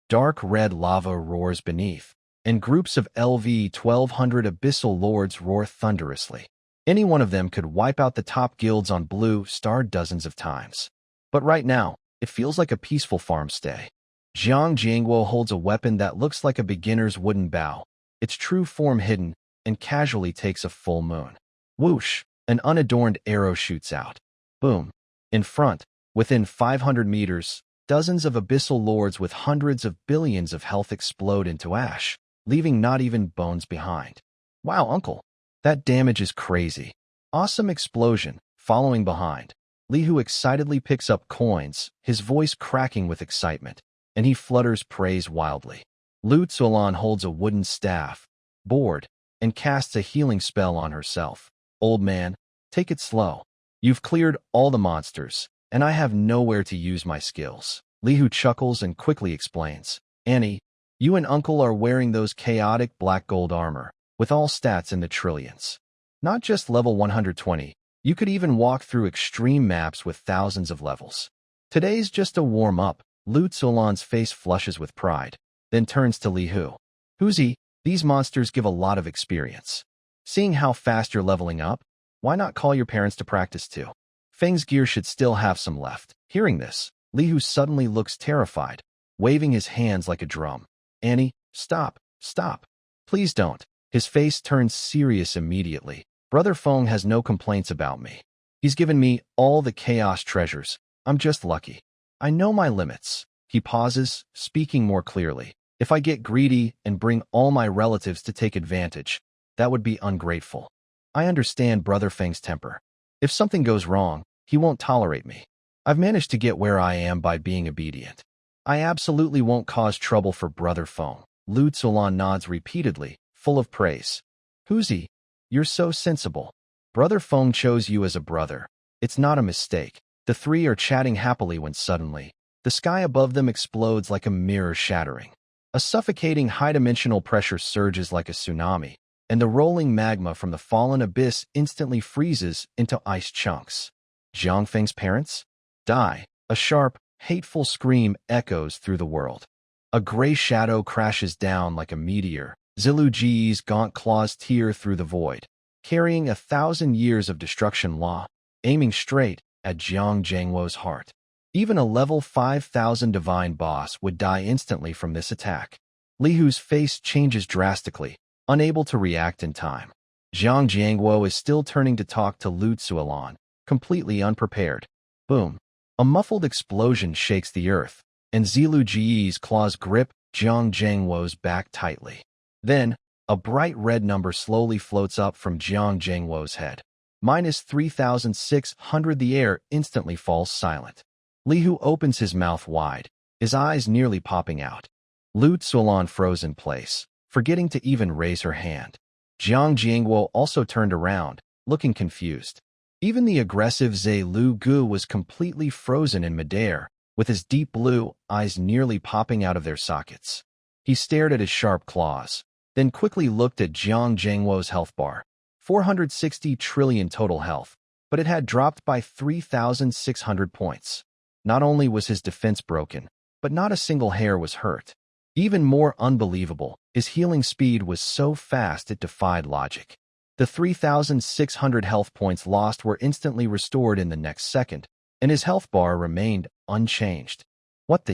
Dark red lava roars beneath, and groups of LV-1200 abyssal lords roar thunderously. Any one of them could wipe out the top guilds on Blue Star dozens of times. But right now, it feels like a peaceful farm stay. Jiang Jiangguo holds a weapon that looks like a beginner's wooden bow, its true form hidden, and casually takes a full moon. Whoosh! An unadorned arrow shoots out. Boom! In front, within 500 meters, dozens of abyssal lords with hundreds of billions of health explode into ash, leaving not even bones behind. Wow, uncle! That damage is crazy. Awesome explosion, following behind. Li Hu excitedly picks up coins, his voice cracking with excitement, and he flutters praise wildly. Lu Tzulan holds a wooden staff, bored, and casts a healing spell on herself. Old man, take it slow. You've cleared all the monsters, and I have nowhere to use my skills. Li Hu chuckles and quickly explains. Annie, you and uncle are wearing those chaotic black gold armor, with all stats in the trillions. Not just level 120, you could even walk through extreme maps with thousands of levels. Today's just a warm-up. Lu Tzulan's face flushes with pride, then turns to Li Hu. Huzi, these monsters give a lot of experience. Seeing how fast you're leveling up, why not call your parents to practice too? Feng's gear should still have some left. Hearing this, Li Hu suddenly looks terrified, waving his hands like a drum. Annie, stop, stop. Please don't. His face turns serious immediately. Brother Feng has no complaints about me. He's given me all the chaos treasures. I'm just lucky. I know my limits. He pauses, speaking more clearly. If I get greedy and bring all my relatives to take advantage, that would be ungrateful. I understand Brother Feng's temper. If something goes wrong, he won't tolerate me. I've managed to get where I am by being obedient. I absolutely won't cause trouble for Brother Feng. Lu Tzulan nods repeatedly, full of praise. Huzi, you're so sensible. Brother Feng chose you as a brother. It's not a mistake. The three are chatting happily when suddenly, the sky above them explodes like a mirror shattering. A suffocating high-dimensional pressure surges like a tsunami, and the rolling magma from the fallen abyss instantly freezes into ice chunks. Jiang Feng's parents? Die. A sharp, hateful scream echoes through the world. A gray shadow crashes down like a meteor. Zilu Ji's gaunt claws tear through the void, carrying 1,000 years of destruction law, aiming straight at Jiang Jiangguo's heart. Even a level 5,000 divine boss would die instantly from this attack. Li Hu's face changes drastically, unable to react in time. Jiang Jiangguo is still turning to talk to Lu Tzulan, completely unprepared. Boom. A muffled explosion shakes the earth, and Zilu Ji's claws grip Jiang Jiangguo's back tightly. Then, a bright red number slowly floats up from Jiang Jiangguo's head. -3,600. The air instantly falls silent. Li Hu opens his mouth wide, his eyes nearly popping out. Lu Tzulan froze in place, forgetting to even raise her hand. Jiang Jiangguo also turned around, looking confused. Even the aggressive Zhe Lu Gu was completely frozen in midair, with his deep blue eyes nearly popping out of their sockets. He stared at his sharp claws, then quickly looked at Jiang Jiangguo's health bar. 460 trillion total health, but it had dropped by 3,600 points. Not only was his defense broken, but not a single hair was hurt. Even more unbelievable, his healing speed was so fast it defied logic. The 3,600 health points lost were instantly restored in the next second, and his health bar remained unchanged. What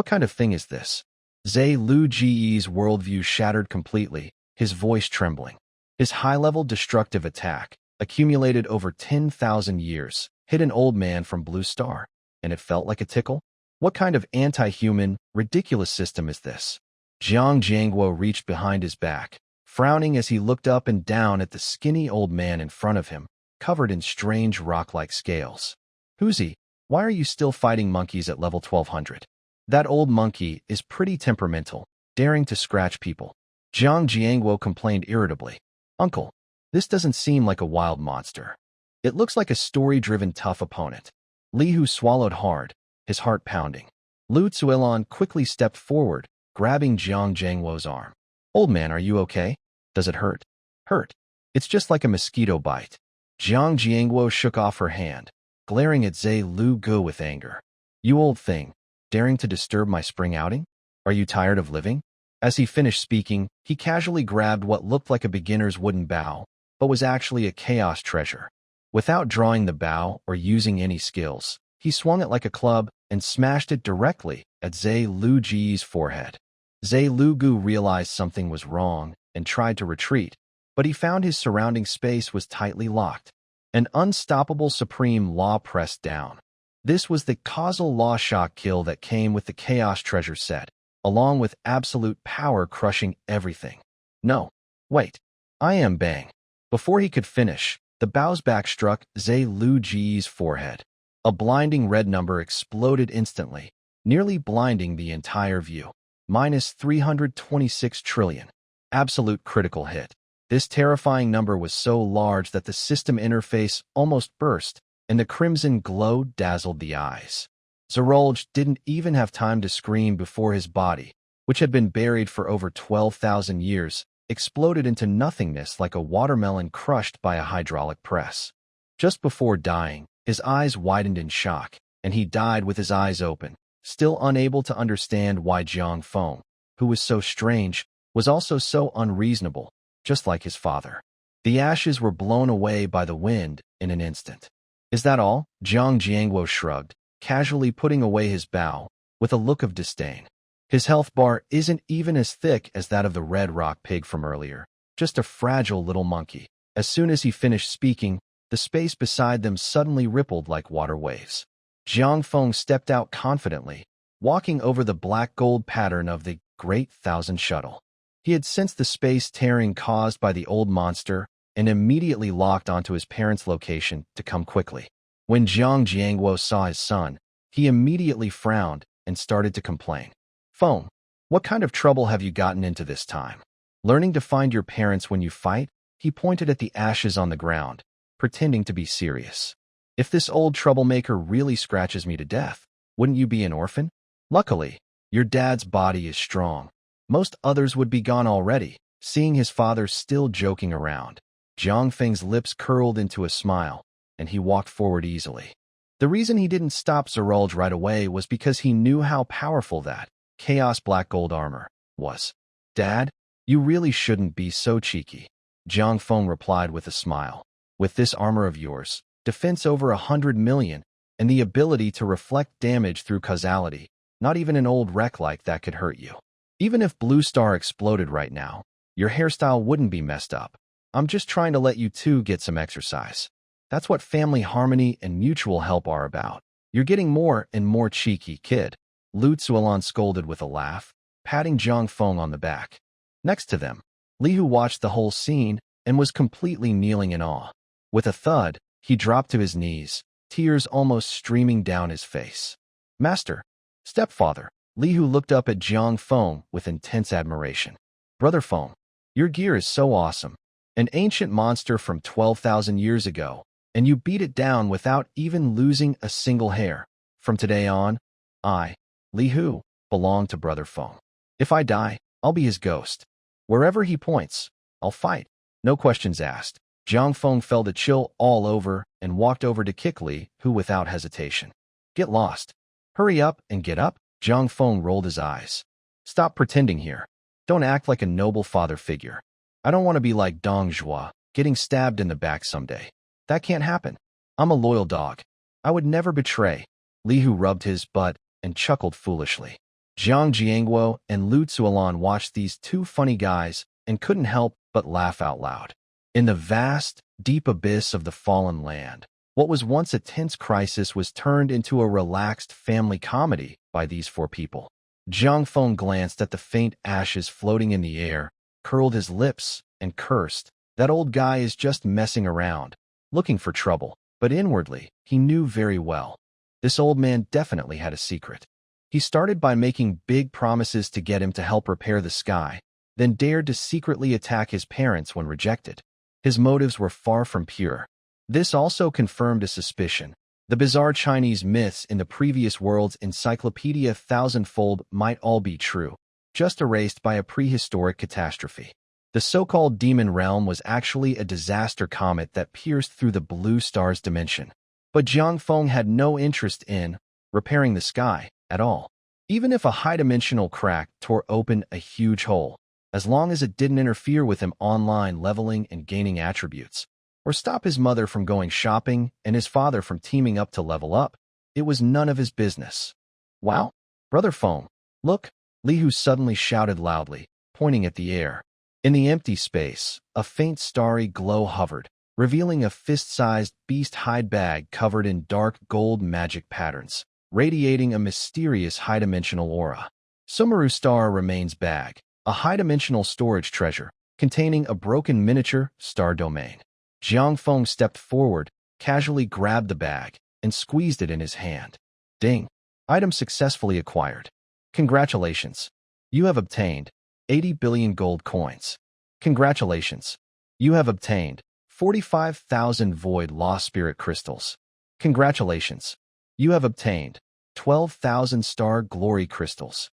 kind of thing is this? Zhe Lu Ji's worldview shattered completely, his voice trembling. His high-level destructive attack, accumulated over 10,000 years, hit an old man from Blue Star, and it felt like a tickle? What kind of anti-human, ridiculous system is this? Jiang Jiangguo reached behind his back, frowning as he looked up and down at the skinny old man in front of him, covered in strange rock-like scales. Huzi, why are you still fighting monkeys at level 1200? That old monkey is pretty temperamental, daring to scratch people. Jiang Jiangguo complained irritably. Uncle, this doesn't seem like a wild monster. It looks like a story-driven tough opponent. Li Hu swallowed hard, his heart pounding. Lu Tzulan quickly stepped forward, grabbing Jiang Jiangguo's arm. Old man, are you okay? Does it hurt? Hurt. It's just like a mosquito bite. Jiang Jiangguo shook off her hand, glaring at Zhe Lu Gu with anger. "You old thing, daring to disturb my spring outing? Are you tired of living?" As he finished speaking, he casually grabbed what looked like a beginner's wooden bow, but was actually a chaos treasure. Without drawing the bow or using any skills, he swung it like a club and smashed it directly at Zhe Luji's forehead. Zhe Lugu realized something was wrong and tried to retreat, but he found his surrounding space was tightly locked. An unstoppable supreme law pressed down. This was the causal law shock kill that came with the Chaos Treasure set, along with absolute power crushing everything. No, wait, I am bang. Before he could finish, the bow's back struck Zhe Luji's forehead. A blinding red number exploded instantly, nearly blinding the entire view. Minus 326 trillion. Absolute critical hit. This terrifying number was so large that the system interface almost burst, and the crimson glow dazzled the eyes. Zerolj didn't even have time to scream before his body, which had been buried for over 12,000 years, exploded into nothingness like a watermelon crushed by a hydraulic press. Just before dying, his eyes widened in shock, and he died with his eyes open, still unable to understand why Jiang Feng, who was so strange, was also so unreasonable, just like his father. The ashes were blown away by the wind in an instant. "Is that all?" Jiang Jiangguo shrugged, casually putting away his bow, with a look of disdain. His health bar isn't even as thick as that of the red rock pig from earlier, just a fragile little monkey. As soon as he finished speaking, the space beside them suddenly rippled like water waves. Jiang Feng stepped out confidently, walking over the black-gold pattern of the Great Thousand Shuttle. He had sensed the space tearing caused by the old monster and immediately locked onto his parents' location to come quickly. When Jiang Jiangguo saw his son, he immediately frowned and started to complain. "Feng, what kind of trouble have you gotten into this time? Learning to find your parents when you fight?" He pointed at the ashes on the ground, pretending to be serious. "If this old troublemaker really scratches me to death, wouldn't you be an orphan? Luckily, your dad's body is strong. Most others would be gone already." Seeing his father still joking around, Jiang Feng's lips curled into a smile, and he walked forward easily. The reason he didn't stop Zerolj right away was because he knew how powerful that Chaos Black Gold armor was. "Dad, you really shouldn't be so cheeky," Jiang Feng replied with a smile. "With this armor of yours, defense over 100 million, and the ability to reflect damage through causality, not even an old wreck like that could hurt you. Even if Blue Star exploded right now, your hairstyle wouldn't be messed up. I'm just trying to let you two get some exercise. That's what family harmony and mutual help are about. You're getting more and more cheeky, kid," Lu Zuolan scolded with a laugh, patting Jiang Feng on the back. Next to them, Li Hu watched the whole scene and was completely kneeling in awe. With a thud, he dropped to his knees, tears almost streaming down his face. "Master, stepfather," Li Hu looked up at Jiang Feng with intense admiration. "Brother Feng, your gear is so awesome. An ancient monster from 12,000 years ago, and you beat it down without even losing a single hair. From today on, I, Li Hu, belong to Brother Feng. If I die, I'll be his ghost. Wherever he points, I'll fight. No questions asked." Jiang Feng felt a chill all over and walked over to kick Li Hu without hesitation. "Get lost. Hurry up and get up." Jiang Feng rolled his eyes. "Stop pretending here. Don't act like a noble father figure. I don't want to be like Dong Zhuo, getting stabbed in the back someday. That can't happen. I'm a loyal dog. I would never betray." Li Hu rubbed his butt and chuckled foolishly. Jiang Jiangguo and Lu Zuolan watched these two funny guys and couldn't help but laugh out loud. In the vast, deep abyss of the fallen land, what was once a tense crisis was turned into a relaxed family comedy by these four people. Jiang Feng glanced at the faint ashes floating in the air, curled his lips, and cursed. That old guy is just messing around, looking for trouble, but inwardly, he knew very well. This old man definitely had a secret. He started by making big promises to get him to help repair the sky, then dared to secretly attack his parents when rejected. His motives were far from pure. This also confirmed a suspicion. The bizarre Chinese myths in the previous world's encyclopedia thousandfold might all be true, just erased by a prehistoric catastrophe. The so-called demon realm was actually a disaster comet that pierced through the blue star's dimension. But Jiang Feng had no interest in repairing the sky at all. Even if a high-dimensional crack tore open a huge hole, as long as it didn't interfere with him online leveling and gaining attributes, or stop his mother from going shopping and his father from teaming up to level up, it was none of his business. Wow, Brother Feng, look, Lihu suddenly shouted loudly, pointing at the air. In the empty space, a faint starry glow hovered, revealing a fist-sized beast hide bag covered in dark gold magic patterns, radiating a mysterious high-dimensional aura. Sumeru Star Remains Bag, a high-dimensional storage treasure containing a broken miniature star domain. Jiang Feng stepped forward, casually grabbed the bag, and squeezed it in his hand. Ding! Item successfully acquired. Congratulations! You have obtained 80 billion gold coins. Congratulations! You have obtained 45,000 void lost spirit crystals. Congratulations! You have obtained 12,000 star glory crystals.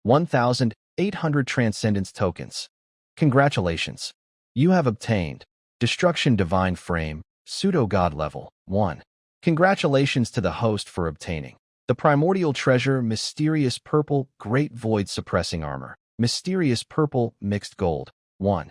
1,800 transcendence tokens. Congratulations! You have obtained Destruction Divine Frame, Pseudo-God Level 1. Congratulations to the host for obtaining the Primordial Treasure Mysterious Purple Great Void Suppressing Armor, Mysterious Purple Mixed Gold 1.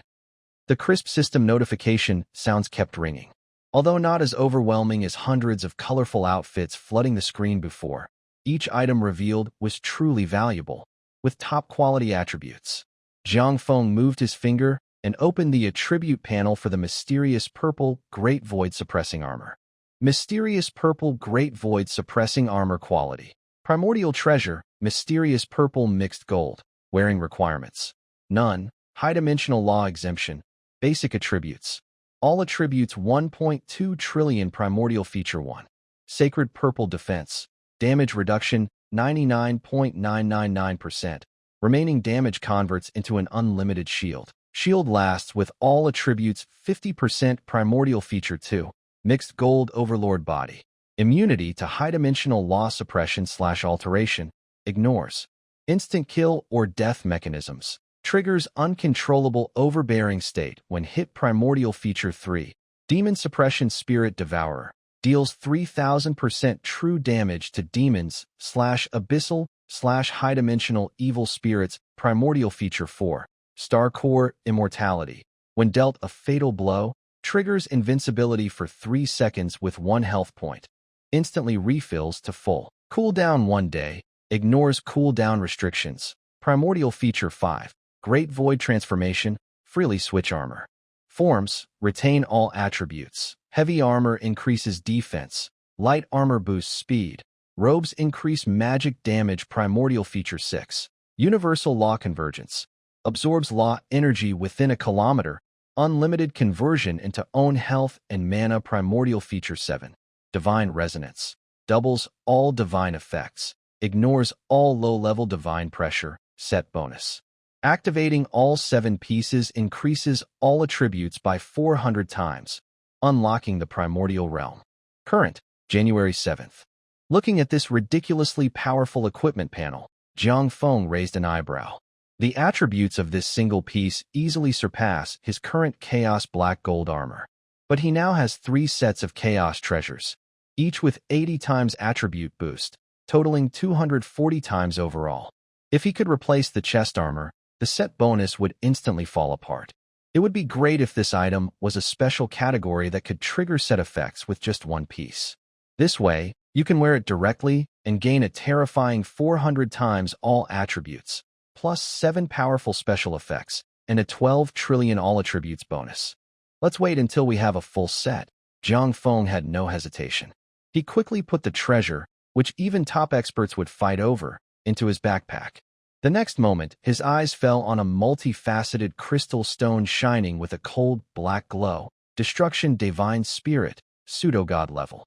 The crisp system notification sounds kept ringing. Although not as overwhelming as hundreds of colorful outfits flooding the screen before, each item revealed was truly valuable, with top-quality attributes. Jiang Feng moved his finger and opened the attribute panel for the Mysterious Purple Great Void Suppressing Armor. Mysterious Purple Great Void Suppressing Armor Quality. Primordial Treasure, Mysterious Purple Mixed Gold. Wearing requirements. None. High-dimensional law exemption. Basic attributes. All attributes 1.2 trillion. Primordial Feature 1. Sacred Purple Defense. Damage reduction 99.999%. Remaining damage converts into an unlimited shield. Shield lasts with all attributes 50%. Primordial Feature 2. Mixed Gold Overlord Body. Immunity to high-dimensional law suppression/alteration. Ignores instant kill or death mechanisms. Triggers uncontrollable overbearing state when hit. Primordial Feature 3. Demon Suppression Spirit Devourer. Deals 3,000% true damage to demons/abyssal/high-dimensional evil spirits. Primordial Feature 4. Star Core Immortality. When dealt a fatal blow, triggers invincibility for 3 seconds with 1 health point. Instantly refills to full. Cooldown 1 day. Ignores cooldown restrictions. Primordial Feature 5. Great Void Transformation. Freely switch armor. Forms. Retain all attributes. Heavy armor increases defense. Light armor boosts speed. Robes increase magic damage. Primordial Feature 6. Universal Law Convergence. Absorbs law energy within a kilometer. Unlimited conversion into own health and mana. Primordial Feature 7. Divine Resonance. Doubles all divine effects. Ignores all low-level divine pressure. Set bonus. Activating all 7 pieces increases all attributes by 400 times, unlocking the Primordial Realm. Current, January 7th. Looking at this ridiculously powerful equipment panel, Jiang Feng raised an eyebrow. The attributes of this single piece easily surpass his current Chaos Black Gold armor. But he now has 3 sets of Chaos treasures, each with 80 times attribute boost, totaling 240 times overall. If he could replace the chest armor, the set bonus would instantly fall apart. It would be great if this item was a special category that could trigger set effects with just 1 piece. This way, you can wear it directly and gain a terrifying 400 times all attributes, plus 7 powerful special effects, and a 12 trillion all attributes bonus. Let's wait until we have a full set. Jiang Feng had no hesitation. He quickly put the treasure, which even top experts would fight over, into his backpack. The next moment, his eyes fell on a multifaceted crystal stone shining with a cold black glow. Destruction Divine Spirit, Pseudo-God Level.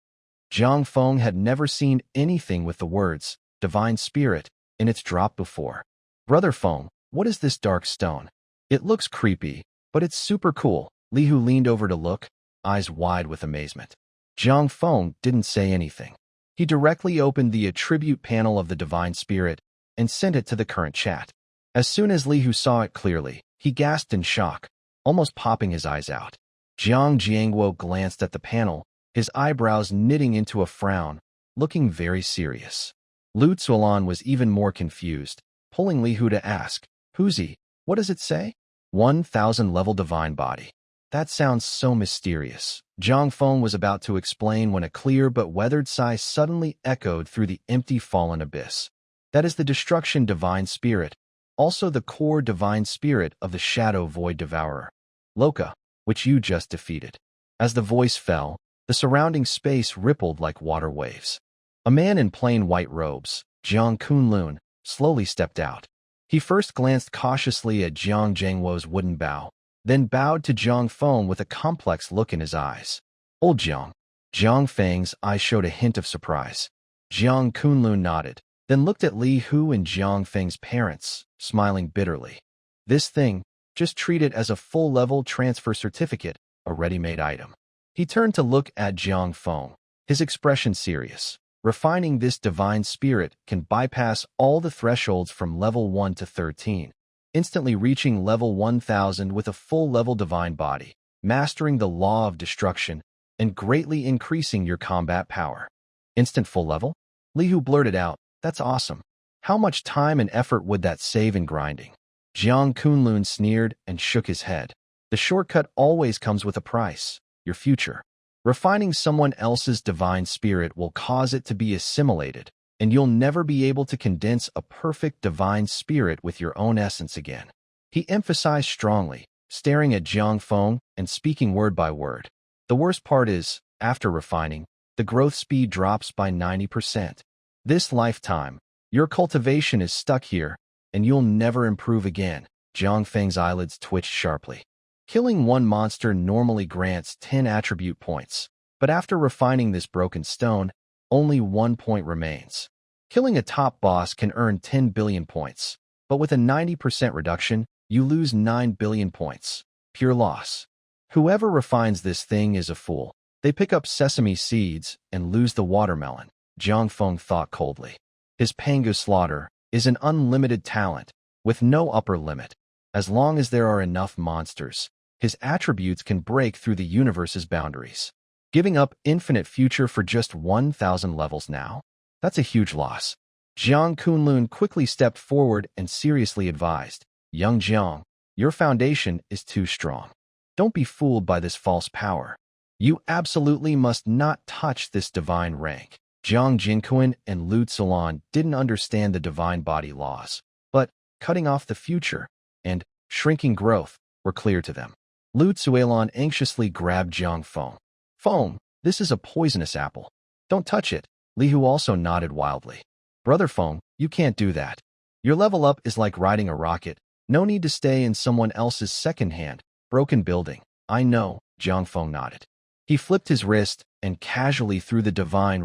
Jiang Feng had never seen anything with the words Divine Spirit in its drop before. Brother Feng, what is this dark stone? It looks creepy, but it's super cool. Lihu leaned over to look, eyes wide with amazement. Jiang Feng didn't say anything. He directly opened the attribute panel of the Divine Spirit and sent it to the current chat. As soon as Lihu saw it clearly, he gasped in shock, almost popping his eyes out. Jiang Jiangguo glanced at the panel, his eyebrows knitting into a frown, looking very serious. Lu Tzuolan was even more confused, pulling Li Hu to ask, "Who's he? What does it say?" 1,000 level divine body. That sounds so mysterious. Zhang Feng was about to explain when a clear but weathered sigh suddenly echoed through the empty fallen abyss. That is the destruction divine spirit, also the core divine spirit of the shadow void devourer, Loka, which you just defeated. As the voice fell, the surrounding space rippled like water waves. A man in plain white robes, Jiang Kunlun, slowly stepped out. He first glanced cautiously at Jiang Zhengwo's wooden bow, then bowed to Zhang Feng with a complex look in his eyes. "Old Jiang." Jiang Feng's eyes showed a hint of surprise. Jiang Kunlun nodded, then looked at Li Hu and Jiang Feng's parents, smiling bitterly. "This thing, just treat it as a full-level transfer certificate, a ready-made item." He turned to look at Jiang Feng, his expression serious. Refining this divine spirit can bypass all the thresholds from level 1 to 13, instantly reaching level 1000 with a full-level divine body, mastering the law of destruction, and greatly increasing your combat power. Instant full level? Li Hu blurted out, "That's awesome. How much time and effort would that save in grinding?" Jiang Kunlun sneered and shook his head. "The shortcut always comes with a price, your future. Refining someone else's divine spirit will cause it to be assimilated, and you'll never be able to condense a perfect divine spirit with your own essence again." He emphasized strongly, staring at Jiang Feng and speaking word by word. "The worst part is, after refining, the growth speed drops by 90%. This lifetime, your cultivation is stuck here, and you'll never improve again." Jiang Feng's eyelids twitched sharply. Killing one monster normally grants 10 attribute points, but after refining this broken stone, only 1 point remains. Killing a top boss can earn 10 billion points, but with a 90% reduction, you lose 9 billion points. Pure loss. Whoever refines this thing is a fool. They pick up sesame seeds and lose the watermelon, Jiang Feng thought coldly. His Pangu slaughter is an unlimited talent, with no upper limit. As long as there are enough monsters, his attributes can break through the universe's boundaries. Giving up infinite future for just 1,000 levels now? That's a huge loss. Jiang Kunlun quickly stepped forward and seriously advised, "Young Jiang, your foundation is too strong. Don't be fooled by this false power. You absolutely must not touch this divine rank." Jiang Jinkuan and Lu Tzuolan didn't understand the divine body laws, but cutting off the future and shrinking growth were clear to them. Lu Tzuolan anxiously grabbed Jiang Feng. "Feng, this is a poisonous apple. Don't touch it." Li Hu also nodded wildly. "Brother Feng, you can't do that. Your level up is like riding a rocket. No need to stay in someone else's second-hand, broken building." "I know," Jiang Feng nodded. He flipped his wrist and casually threw the divine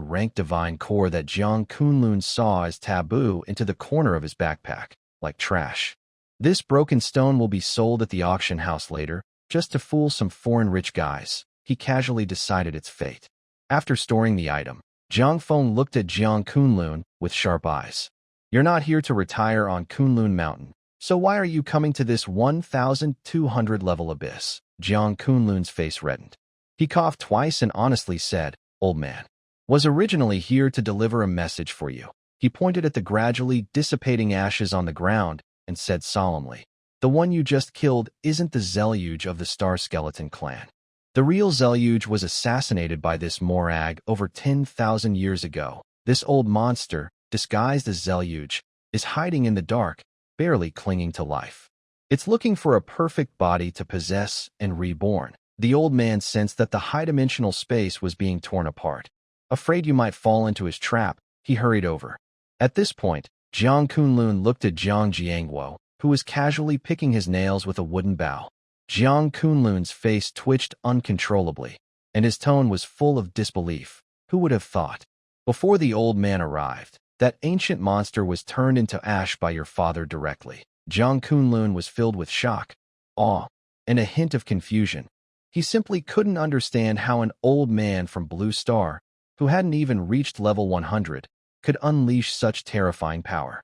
core that Jiang Kunlun saw as taboo into the corner of his backpack, like trash. "This broken stone will be sold at the auction house later, just to fool some foreign rich guys." He casually decided its fate. After storing the item, Jiang Feng looked at Jiang Kunlun with sharp eyes. "You're not here to retire on Kunlun Mountain, so why are you coming to this 1,200 level abyss?" Jiang Kunlun's face reddened. He coughed twice and honestly said, "Old man, was originally here to deliver a message for you." He pointed at the gradually dissipating ashes on the ground and said solemnly, "The one you just killed isn't the Zelyuge of the Star Skeleton clan. The real Zelyuge was assassinated by this Morag over 10,000 years ago. This old monster, disguised as Zelyuge, is hiding in the dark, barely clinging to life. It's looking for a perfect body to possess and reborn." The old man sensed that the high-dimensional space was being torn apart. Afraid you might fall into his trap, he hurried over. At this point, Jiang Kunlun looked at Jiang Jiangwo, who was casually picking his nails with a wooden bow. Jiang Kunlun's face twitched uncontrollably, and his tone was full of disbelief. Who would have thought? Before the old man arrived, that ancient monster was turned into ash by your father directly. Jiang Kunlun was filled with shock, awe, and a hint of confusion. He simply couldn't understand how an old man from Blue Star, who hadn't even reached level 100, could unleash such terrifying power.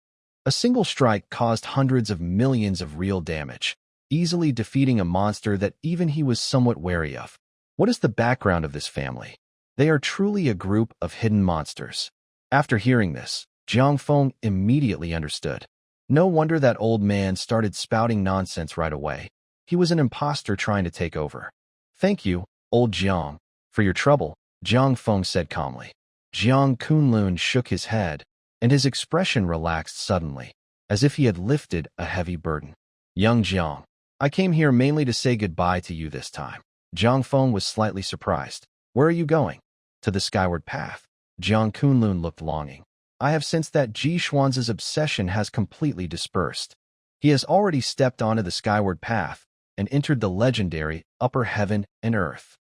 A single strike caused hundreds of millions of real damage, easily defeating a monster that even he was somewhat wary of. What is the background of this family? They are truly a group of hidden monsters. After hearing this, Jiang Feng immediately understood. No wonder that old man started spouting nonsense right away. He was an imposter trying to take over. Thank you, old Jiang, for your trouble, Jiang Feng said calmly. Jiang Kunlun shook his head, and his expression relaxed suddenly, as if he had lifted a heavy burden. Young Jiang, I came here mainly to say goodbye to you this time. Jiang Feng was slightly surprised. Where are you going? To the skyward path. Jiang Kunlun looked longing. I have sensed that Ji Xuanz's obsession has completely dispersed. He has already stepped onto the skyward path and entered the legendary upper heaven and earth.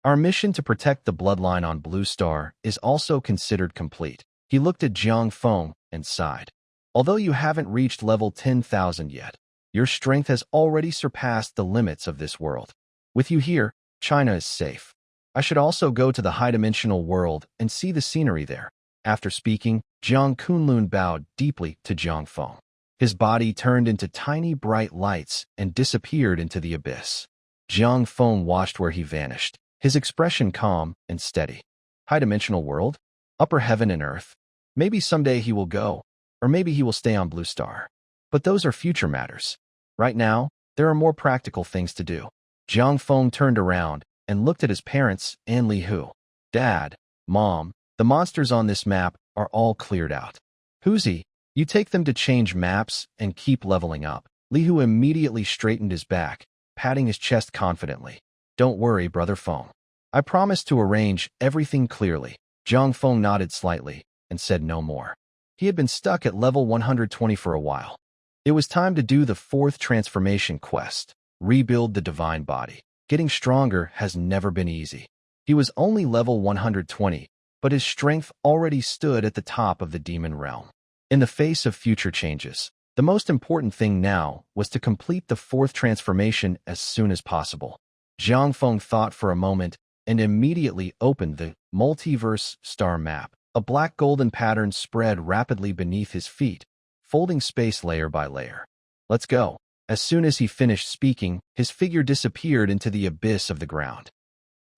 Our mission to protect the bloodline on Blue Star is also considered complete. He looked at Jiang Feng and sighed. Although you haven't reached level 10,000 yet, your strength has already surpassed the limits of this world. With you here, China is safe. I should also go to the high-dimensional world and see the scenery there. After speaking, Jiang Kunlun bowed deeply to Jiang Feng. His body turned into tiny bright lights and disappeared into the abyss. Jiang Feng watched where he vanished, his expression calm and steady. High-dimensional world? Upper heaven and earth? Maybe someday he will go, or maybe he will stay on Blue Star. But those are future matters. Right now, there are more practical things to do. Jiang Feng turned around and looked at his parents and Li Hu. Dad, Mom, the monsters on this map are all cleared out. Huzi, you take them to change maps and keep leveling up. Li Hu immediately straightened his back, patting his chest confidently. Don't worry, Brother Feng. I promise to arrange everything clearly. Jiang Feng nodded slightly and said no more. He had been stuck at level 120 for a while. It was time to do the fourth transformation quest, rebuild the divine body. Getting stronger has never been easy. He was only level 120, but his strength already stood at the top of the demon realm. In the face of future changes, the most important thing now was to complete the fourth transformation as soon as possible. Jiang Feng thought for a moment and immediately opened the multiverse star map. A black golden pattern spread rapidly beneath his feet, folding space layer by layer. Let's go. As soon as he finished speaking, his figure disappeared into the abyss of the ground.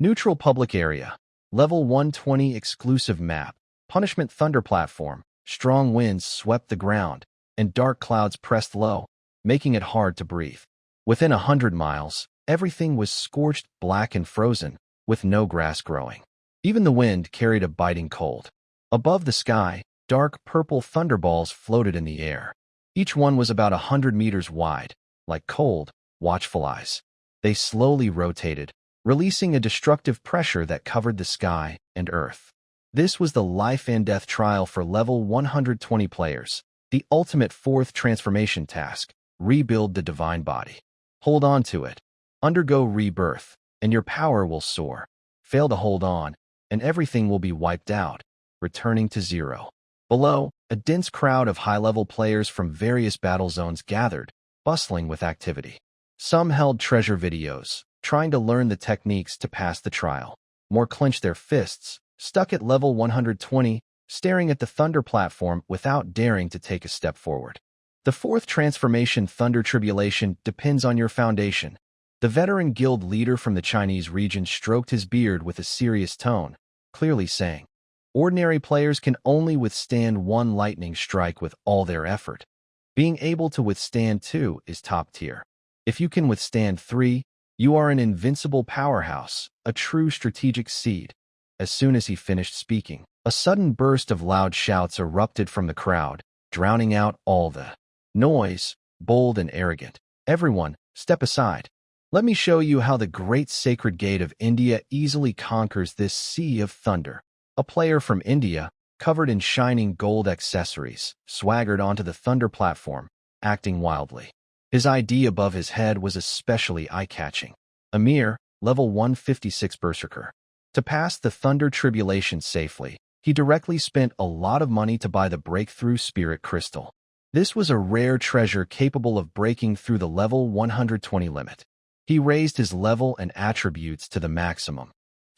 Neutral public area. Level 120 exclusive map. Punishment Thunder platform. Strong winds swept the ground, and dark clouds pressed low, making it hard to breathe. Within 100 miles, everything was scorched black and frozen, with no grass growing. Even the wind carried a biting cold. Above the sky, dark purple thunderballs floated in the air. Each one was about 100 meters wide, like cold, watchful eyes. They slowly rotated, releasing a destructive pressure that covered the sky and earth. This was the life and death trial for level 120 players, the ultimate fourth transformation task, rebuild the divine body. Hold on to it. Undergo rebirth, and your power will soar. Fail to hold on, and everything will be wiped out, returning to zero. Below, a dense crowd of high-level players from various battle zones gathered, bustling with activity. Some held treasure videos, trying to learn the techniques to pass the trial. More clenched their fists, stuck at level 120, staring at the Thunder platform without daring to take a step forward. The fourth transformation Thunder Tribulation depends on your foundation. The veteran guild leader from the Chinese region stroked his beard with a serious tone, clearly saying, ordinary players can only withstand one lightning strike with all their effort. Being able to withstand two is top tier. If you can withstand three, you are an invincible powerhouse, a true strategic seed. As soon as he finished speaking, a sudden burst of loud shouts erupted from the crowd, drowning out all the noise. Bold and arrogant. Everyone, step aside. Let me show you how the great sacred gate of India easily conquers this sea of thunder. A player from India, covered in shining gold accessories, swaggered onto the Thunder platform, acting wildly. His ID above his head was especially eye-catching. Amir, level 156 Berserker. To pass the Thunder Tribulation safely, he directly spent a lot of money to buy the Breakthrough Spirit Crystal. This was a rare treasure capable of breaking through the level 120 limit. He raised his level and attributes to the maximum,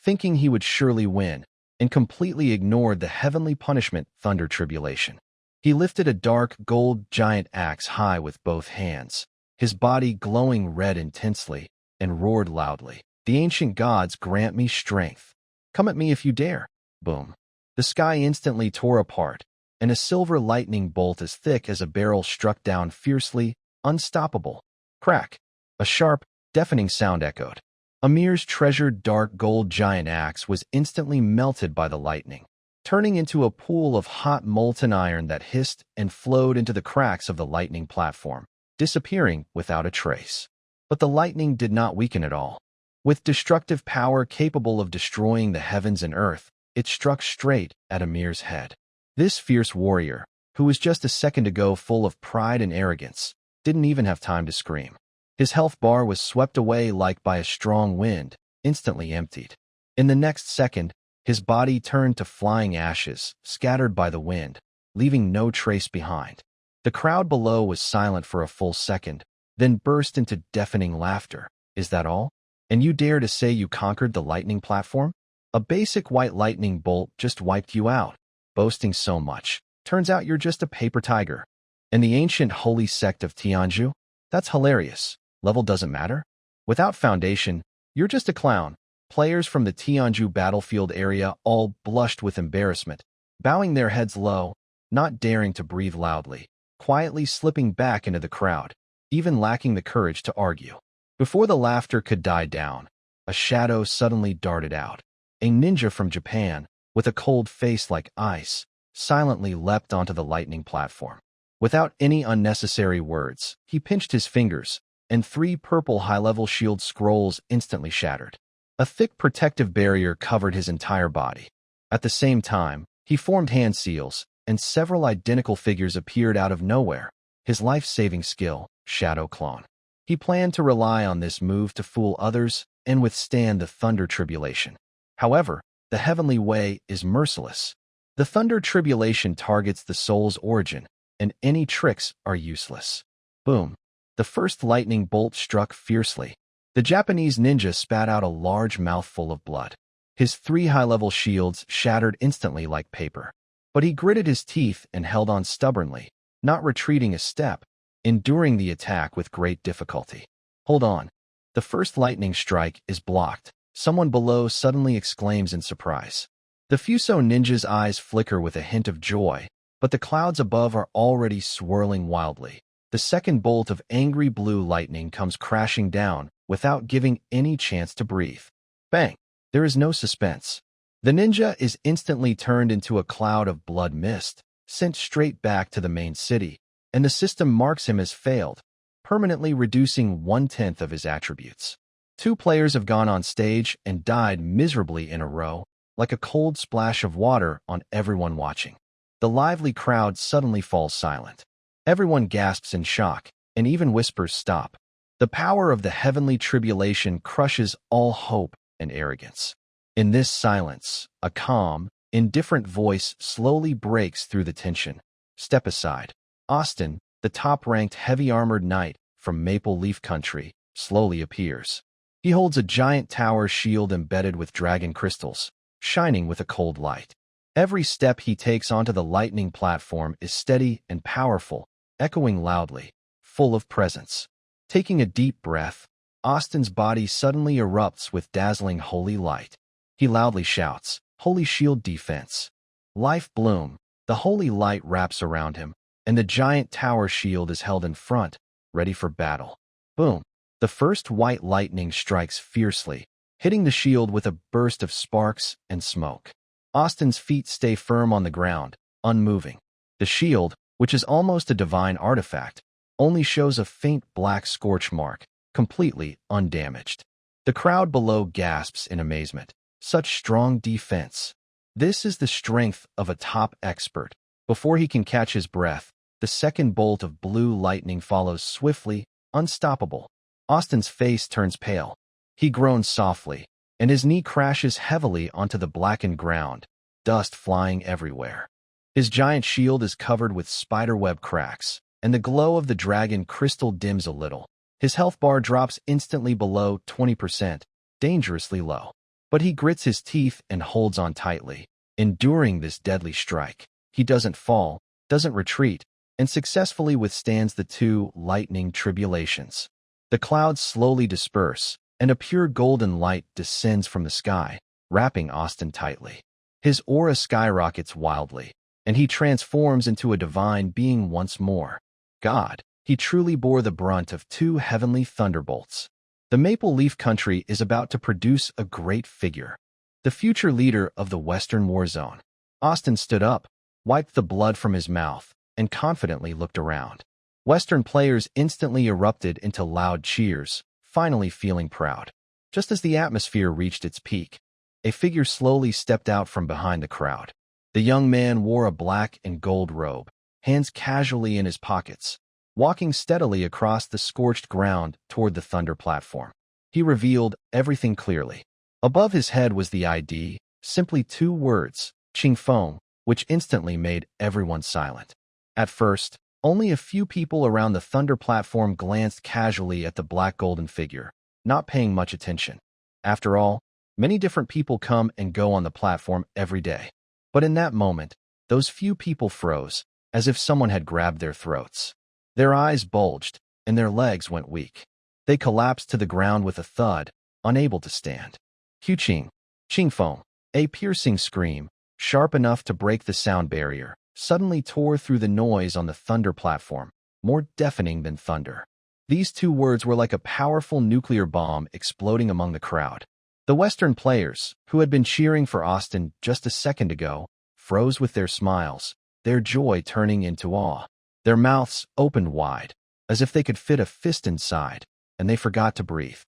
thinking he would surely win, and completely ignored the heavenly punishment Thunder Tribulation. He lifted a dark gold giant axe high with both hands, his body glowing red intensely, and roared loudly, "The ancient gods grant me strength. Come at me if you dare." Boom. The sky instantly tore apart, and a silver lightning bolt as thick as a barrel struck down fiercely, unstoppable. Crack! A sharp, deafening sound echoed. Amir's treasured dark gold giant axe was instantly melted by the lightning, turning into a pool of hot molten iron that hissed and flowed into the cracks of the lightning platform, disappearing without a trace. But the lightning did not weaken at all. With destructive power capable of destroying the heavens and earth, it struck straight at Amir's head. This fierce warrior, who was just a second ago full of pride and arrogance, didn't even have time to scream. His health bar was swept away like by a strong wind, instantly emptied. In the next second, his body turned to flying ashes, scattered by the wind, leaving no trace behind. The crowd below was silent for a full second, then burst into deafening laughter. Is that all? And you dare to say you conquered the lightning platform? A basic white lightning bolt just wiped you out. Boasting so much. Turns out you're just a paper tiger. And the ancient holy sect of Tianju? That's hilarious. Level doesn't matter? Without foundation, you're just a clown. Players from the Tianju battlefield area all blushed with embarrassment, bowing their heads low, not daring to breathe loudly, quietly slipping back into the crowd, even lacking the courage to argue. Before the laughter could die down, a shadow suddenly darted out. A ninja from Japan, with a cold face like ice, silently leapt onto the lightning platform. Without any unnecessary words, he pinched his fingers, and 3 purple high-level shield scrolls instantly shattered. A thick protective barrier covered his entire body. At the same time, he formed hand seals, and several identical figures appeared out of nowhere. His life-saving skill, Shadow Clone. He planned to rely on this move to fool others and withstand the Thunder Tribulation. However, the Heavenly Way is merciless. The Thunder Tribulation targets the soul's origin, and any tricks are useless. Boom. The first lightning bolt struck fiercely. The Japanese ninja spat out a large mouthful of blood. His 3 high-level shields shattered instantly like paper. But he gritted his teeth and held on stubbornly, not retreating a step, enduring the attack with great difficulty. Hold on. The first lightning strike is blocked. Someone below suddenly exclaims in surprise. The Fuso ninja's eyes flicker with a hint of joy, but the clouds above are already swirling wildly. The second bolt of angry blue lightning comes crashing down without giving any chance to breathe. Bang! There is no suspense. The ninja is instantly turned into a cloud of blood mist, sent straight back to the main city, and the system marks him as failed, permanently reducing 1/10 of his attributes. 2 players have gone on stage and died miserably in a row, like a cold splash of water on everyone watching. The lively crowd suddenly falls silent. Everyone gasps in shock, and even whispers stop. The power of the heavenly tribulation crushes all hope and arrogance. In this silence, a calm, indifferent voice slowly breaks through the tension. Step aside. Austin, the top-ranked heavy-armored knight from Maple Leaf Country, slowly appears. He holds a giant tower shield embedded with dragon crystals, shining with a cold light. Every step he takes onto the lightning platform is steady and powerful, echoing loudly, full of presence. Taking a deep breath, Austin's body suddenly erupts with dazzling holy light. He loudly shouts, "Holy Shield Defense!" Life bloom. The holy light wraps around him, and the giant tower shield is held in front, ready for battle. Boom! The first white lightning strikes fiercely, hitting the shield with a burst of sparks and smoke. Austin's feet stay firm on the ground, unmoving. The shield, which is almost a divine artifact, only shows a faint black scorch mark, completely undamaged. The crowd below gasps in amazement. Such strong defense. This is the strength of a top expert. Before he can catch his breath, the second bolt of blue lightning follows swiftly, unstoppable. Austin's face turns pale. He groans softly, and his knee crashes heavily onto the blackened ground, dust flying everywhere. His giant shield is covered with spiderweb cracks, and the glow of the dragon crystal dims a little. His health bar drops instantly below 20%, dangerously low. But he grits his teeth and holds on tightly, enduring this deadly strike. He doesn't fall, doesn't retreat, and successfully withstands the 2 lightning tribulations. The clouds slowly disperse, and a pure golden light descends from the sky, wrapping Austin tightly. His aura skyrockets wildly. and he transforms into a divine being once more. God, he truly bore the brunt of 2 heavenly thunderbolts. The Maple Leaf Country is about to produce a great figure, the future leader of the Western War Zone. Austin stood up, wiped the blood from his mouth, and confidently looked around. Western players instantly erupted into loud cheers, finally feeling proud. Just as the atmosphere reached its peak, a figure slowly stepped out from behind the crowd. The young man wore a black and gold robe, hands casually in his pockets, walking steadily across the scorched ground toward the thunder platform. He revealed everything clearly. Above his head was the ID, simply 2 words, Qingfeng, which instantly made everyone silent. At first, only a few people around the thunder platform glanced casually at the black golden figure, not paying much attention. After all, many different people come and go on the platform every day. But in that moment, those few people froze, as if someone had grabbed their throats. Their eyes bulged, and their legs went weak. They collapsed to the ground with a thud, unable to stand. Qing, Qingfeng, a piercing scream, sharp enough to break the sound barrier, suddenly tore through the noise on the thunder platform, more deafening than thunder. These 2 words were like a powerful nuclear bomb exploding among the crowd. The Western players, who had been cheering for Austin just a second ago, froze with their smiles, their joy turning into awe. Their mouths opened wide, as if they could fit a fist inside, and they forgot to breathe.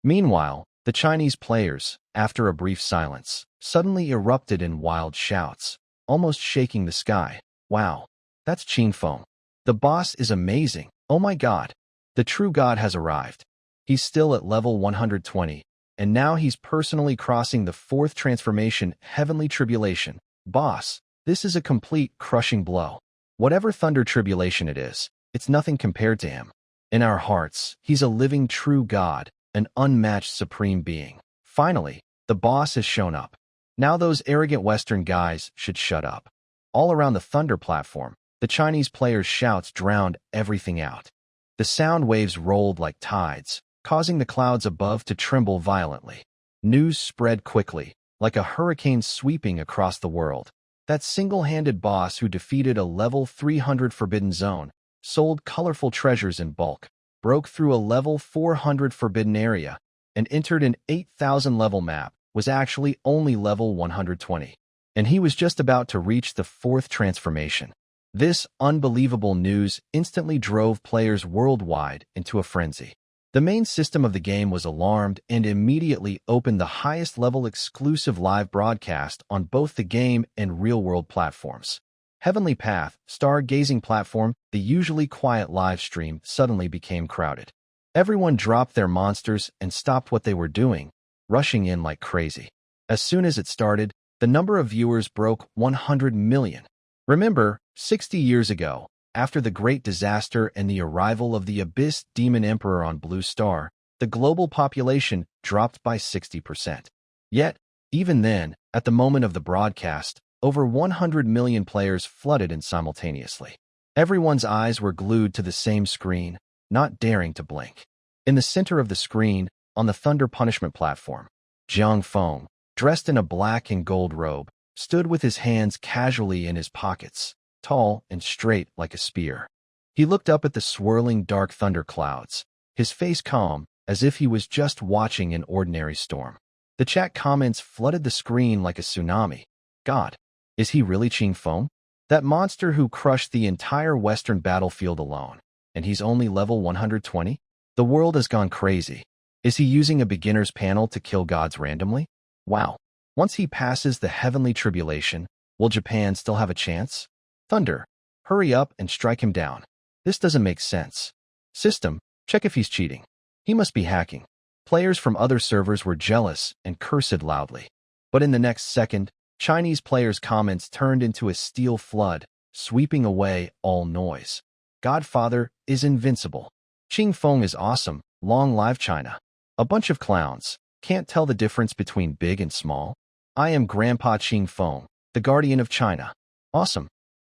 Meanwhile, the Chinese players, after a brief silence, suddenly erupted in wild shouts, almost shaking the sky. Wow, that's Qingfeng. The boss is amazing. Oh my God. The true God has arrived. He's still at level 120, and now he's personally crossing the 4th transformation, Heavenly Tribulation. Boss, this is a complete crushing blow. Whatever thunder tribulation it is, it's nothing compared to him. In our hearts, he's a living true God, an unmatched supreme being. Finally, the boss has shown up. Now those arrogant Western guys should shut up. All around the thunder platform, the Chinese players' shouts drowned everything out. The sound waves rolled like tides, causing the clouds above to tremble violently. News spread quickly, like a hurricane sweeping across the world. That single-handed boss who defeated a level 300 forbidden zone, sold colorful treasures in bulk, broke through a level 400 forbidden area, and entered an 8,000 level map, was actually only level 120. And he was just about to reach the 4th transformation. This unbelievable news instantly drove players worldwide into a frenzy. The main system of the game was alarmed and immediately opened the highest-level exclusive live broadcast on both the game and real-world platforms. Heavenly Path, Stargazing platform, the usually quiet live stream suddenly became crowded. Everyone dropped their monsters and stopped what they were doing, rushing in like crazy. As soon as it started, the number of viewers broke 100 million. Remember, 60 years ago, after the Great Disaster and the arrival of the Abyss Demon Emperor on Blue Star, the global population dropped by 60%. Yet, even then, at the moment of the broadcast, over 100 million players flooded in simultaneously. Everyone's eyes were glued to the same screen, not daring to blink. In the center of the screen, on the Thunder Punishment platform, Jiang Feng, dressed in a black and gold robe, stood with his hands casually in his pockets, tall and straight like a spear. He looked up at the swirling dark thunder clouds, his face calm, as if he was just watching an ordinary storm. The chat comments flooded the screen like a tsunami. God, is he really Qingfeng? That monster who crushed the entire Western battlefield alone, and he's only level 120? The world has gone crazy. Is he using a beginner's panel to kill gods randomly? Wow. Once he passes the heavenly tribulation, will Japan still have a chance? Thunder, hurry up and strike him down. This doesn't make sense. System, check if he's cheating. He must be hacking. Players from other servers were jealous and cursed loudly. But in the next second, Chinese players' comments turned into a steel flood, sweeping away all noise. Godfather is invincible. Qingfeng is awesome. Long live China. A bunch of clowns. Can't tell the difference between big and small. I am Grandpa Qingfeng, the guardian of China. Awesome.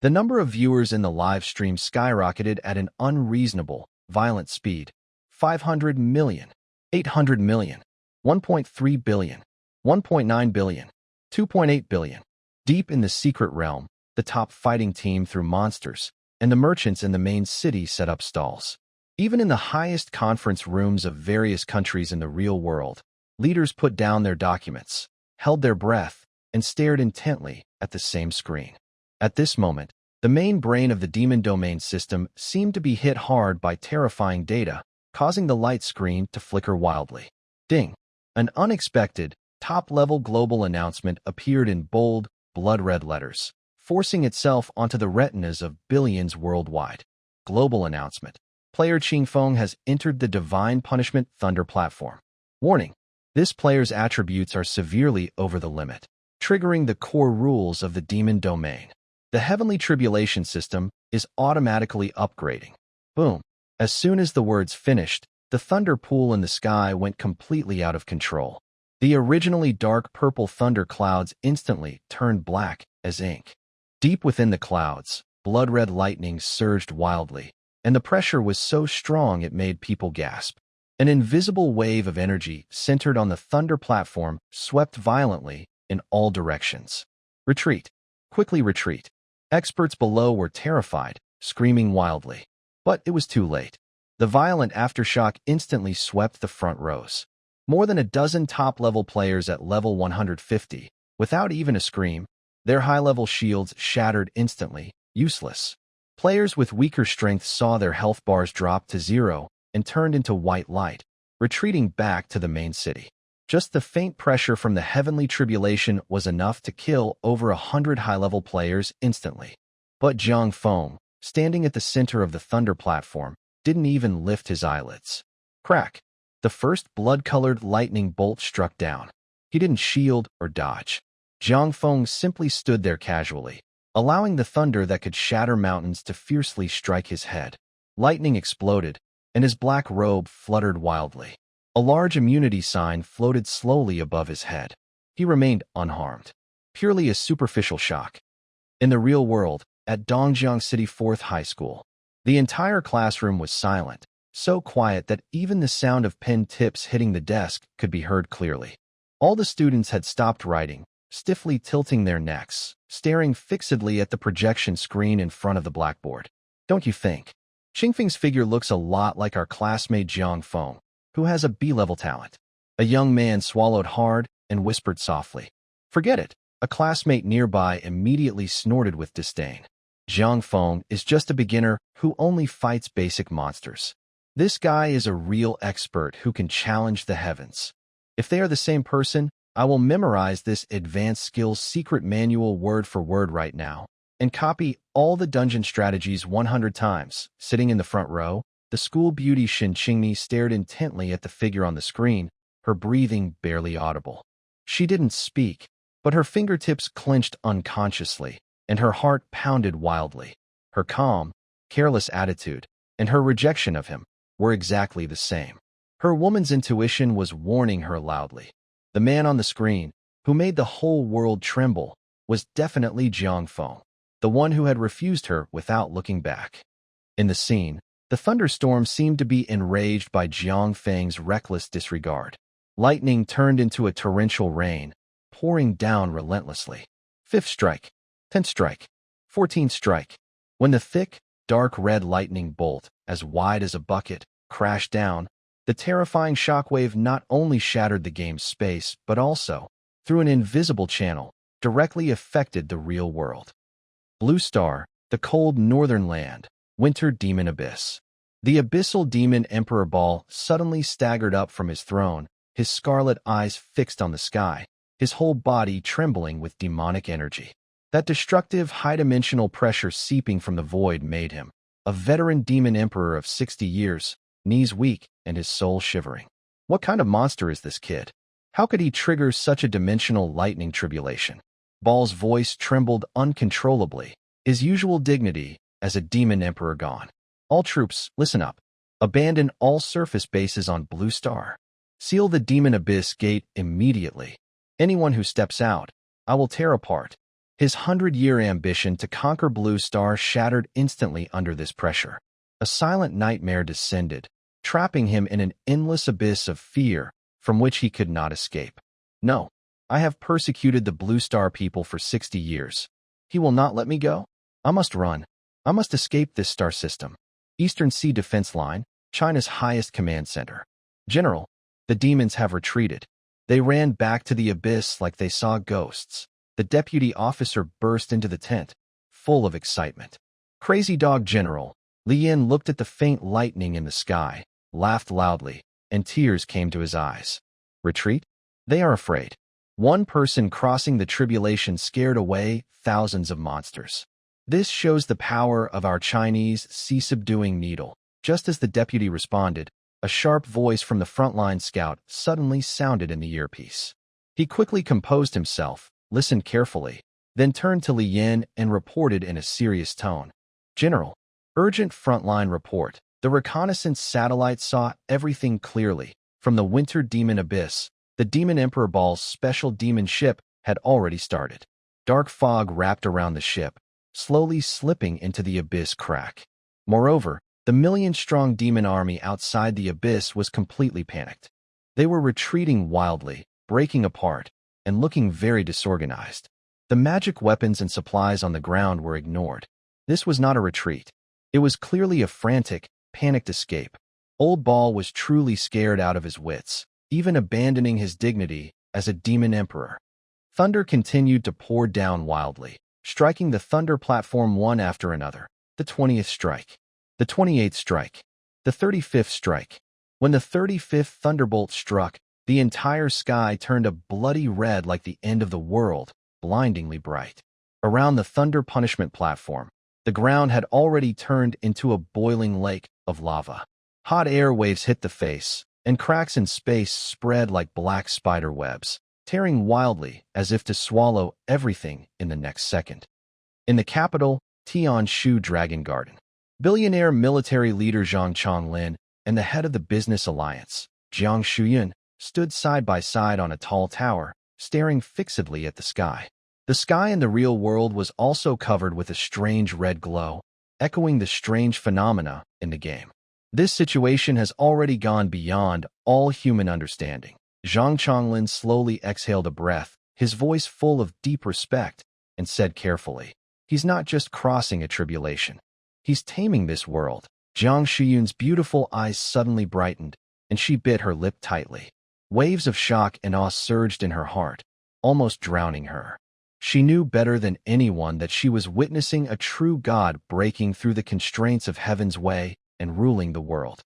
The number of viewers in the live stream skyrocketed at an unreasonable, violent speed. 500 million, 800 million, 1.3 billion, 1.9 billion, 2.8 billion. Deep in the secret realm, the top fighting team threw monsters, and the merchants in the main city set up stalls. Even in the highest conference rooms of various countries in the real world, leaders put down their documents, held their breath, and stared intently at the same screen. At this moment, the main brain of the demon domain system seemed to be hit hard by terrifying data, causing the light screen to flicker wildly. Ding! An unexpected, top-level global announcement appeared in bold, blood-red letters, forcing itself onto the retinas of billions worldwide. Global announcement. Player Qingfeng has entered the Divine Punishment Thunder platform. Warning. This player's attributes are severely over the limit, triggering the core rules of the demon domain. The Heavenly Tribulation system is automatically upgrading. Boom. As soon as the words finished, the thunder pool in the sky went completely out of control. The originally dark purple thunder clouds instantly turned black as ink. Deep within the clouds, blood-red lightning surged wildly, and the pressure was so strong it made people gasp. An invisible wave of energy centered on the thunder platform swept violently in all directions. Retreat. Quickly retreat. Experts below were terrified, screaming wildly. But it was too late. The violent aftershock instantly swept the front rows. More than a dozen top-level players at level 150, without even a scream, their high-level shields shattered instantly, useless. Players with weaker strength saw their health bars drop to zero and turned into white light, retreating back to the main city. Just the faint pressure from the Heavenly Tribulation was enough to kill over 100 high-level players instantly. But Jiang Feng, standing at the center of the thunder platform, didn't even lift his eyelids. Crack! The first blood-colored lightning bolt struck down. He didn't shield or dodge. Jiang Feng simply stood there casually, allowing the thunder that could shatter mountains to fiercely strike his head. Lightning exploded, and his black robe fluttered wildly. A large immunity sign floated slowly above his head. He remained unharmed. Purely a superficial shock. In the real world, at Dongjiang City 4th High School, the entire classroom was silent, so quiet that even the sound of pen tips hitting the desk could be heard clearly. All the students had stopped writing, stiffly tilting their necks, staring fixedly at the projection screen in front of the blackboard. Don't you think? Qingfeng's figure looks a lot like our classmate Jiang Feng, who has a B-level talent. A young man swallowed hard and whispered softly. Forget it. A classmate nearby immediately snorted with disdain. Jiang Feng is just a beginner who only fights basic monsters. This guy is a real expert who can challenge the heavens. If they are the same person, I will memorize this advanced skills secret manual word for word right now and copy all the dungeon strategies 100 times. Sitting in the front row, the school beauty Shin Qingmi stared intently at the figure on the screen, her breathing barely audible. She didn't speak, but her fingertips clenched unconsciously, and her heart pounded wildly. Her calm, careless attitude, and her rejection of him were exactly the same. Her woman's intuition was warning her loudly. The man on the screen, who made the whole world tremble, was definitely Jiang Feng, the one who had refused her without looking back. In the scene, the thunderstorm seemed to be enraged by Jiang Feng's reckless disregard. Lightning turned into a torrential rain, pouring down relentlessly. 5th strike, 10th strike, 14th strike. When the thick, dark red lightning bolt, as wide as a bucket, crashed down, the terrifying shockwave not only shattered the game's space, but also, through an invisible channel, directly affected the real world. Blue Star, the cold northern land, Winter Demon Abyss. The abyssal demon Emperor Ball suddenly staggered up from his throne, his scarlet eyes fixed on the sky, his whole body trembling with demonic energy. That destructive, high-dimensional pressure seeping from the void made him a veteran demon emperor of 60 years, knees weak and his soul shivering. What kind of monster is this kid? How could he trigger such a dimensional lightning tribulation? Ball's voice trembled uncontrollably, his usual dignity as a demon emperor gone. All troops, listen up. Abandon all surface bases on Blue Star. Seal the Demon Abyss gate immediately. Anyone who steps out, I will tear apart. His 100-year ambition to conquer Blue Star shattered instantly under this pressure. A silent nightmare descended, trapping him in an endless abyss of fear from which he could not escape. No, I have persecuted the Blue Star people for 60 years. He will not let me go? I must run. I must escape this star system. Eastern Sea Defense Line, China's highest command center. General, the demons have retreated. They ran back to the abyss like they saw ghosts. The deputy officer burst into the tent, full of excitement. Crazy dog General. Li Yin looked at the faint lightning in the sky, laughed loudly, and tears came to his eyes. Retreat? They are afraid. One person crossing the tribulation scared away thousands of monsters. This shows the power of our Chinese sea-subduing needle. Just as the deputy responded, a sharp voice from the frontline scout suddenly sounded in the earpiece. He quickly composed himself, listened carefully, then turned to Li Yin and reported in a serious tone. General, urgent frontline report. The reconnaissance satellite saw everything clearly. From the Winter Demon Abyss, the Demon Emperor Ball's special demon ship had already started. Dark fog wrapped around the ship, slowly slipping into the abyss crack. Moreover, the million-strong demon army outside the abyss was completely panicked. They were retreating wildly, breaking apart, and looking very disorganized. The magic weapons and supplies on the ground were ignored. This was not a retreat. It was clearly a frantic, panicked escape. Old Ball was truly scared out of his wits, even abandoning his dignity as a demon emperor. Thunder continued to pour down wildly, striking the thunder platform one after another. The 20th strike. The 28th strike. The 35th strike. When the 35th thunderbolt struck, the entire sky turned a bloody red like the end of the world, blindingly bright. Around the thunder punishment platform, the ground had already turned into a boiling lake of lava. Hot air waves hit the face, and cracks in space spread like black spider webs, tearing wildly as if to swallow everything in the next second. In the capital, Tianshu Dragon Garden, billionaire military leader Zhang Chonglin and the head of the business alliance, Jiang Shuyun, stood side by side on a tall tower, staring fixedly at the sky. The sky in the real world was also covered with a strange red glow, echoing the strange phenomena in the game. This situation has already gone beyond all human understanding. Zhang Chonglin slowly exhaled a breath, his voice full of deep respect, and said carefully, "He's not just crossing a tribulation. He's taming this world." Jiang Shuyun's beautiful eyes suddenly brightened, and she bit her lip tightly. Waves of shock and awe surged in her heart, almost drowning her. She knew better than anyone that she was witnessing a true god breaking through the constraints of heaven's way and ruling the world.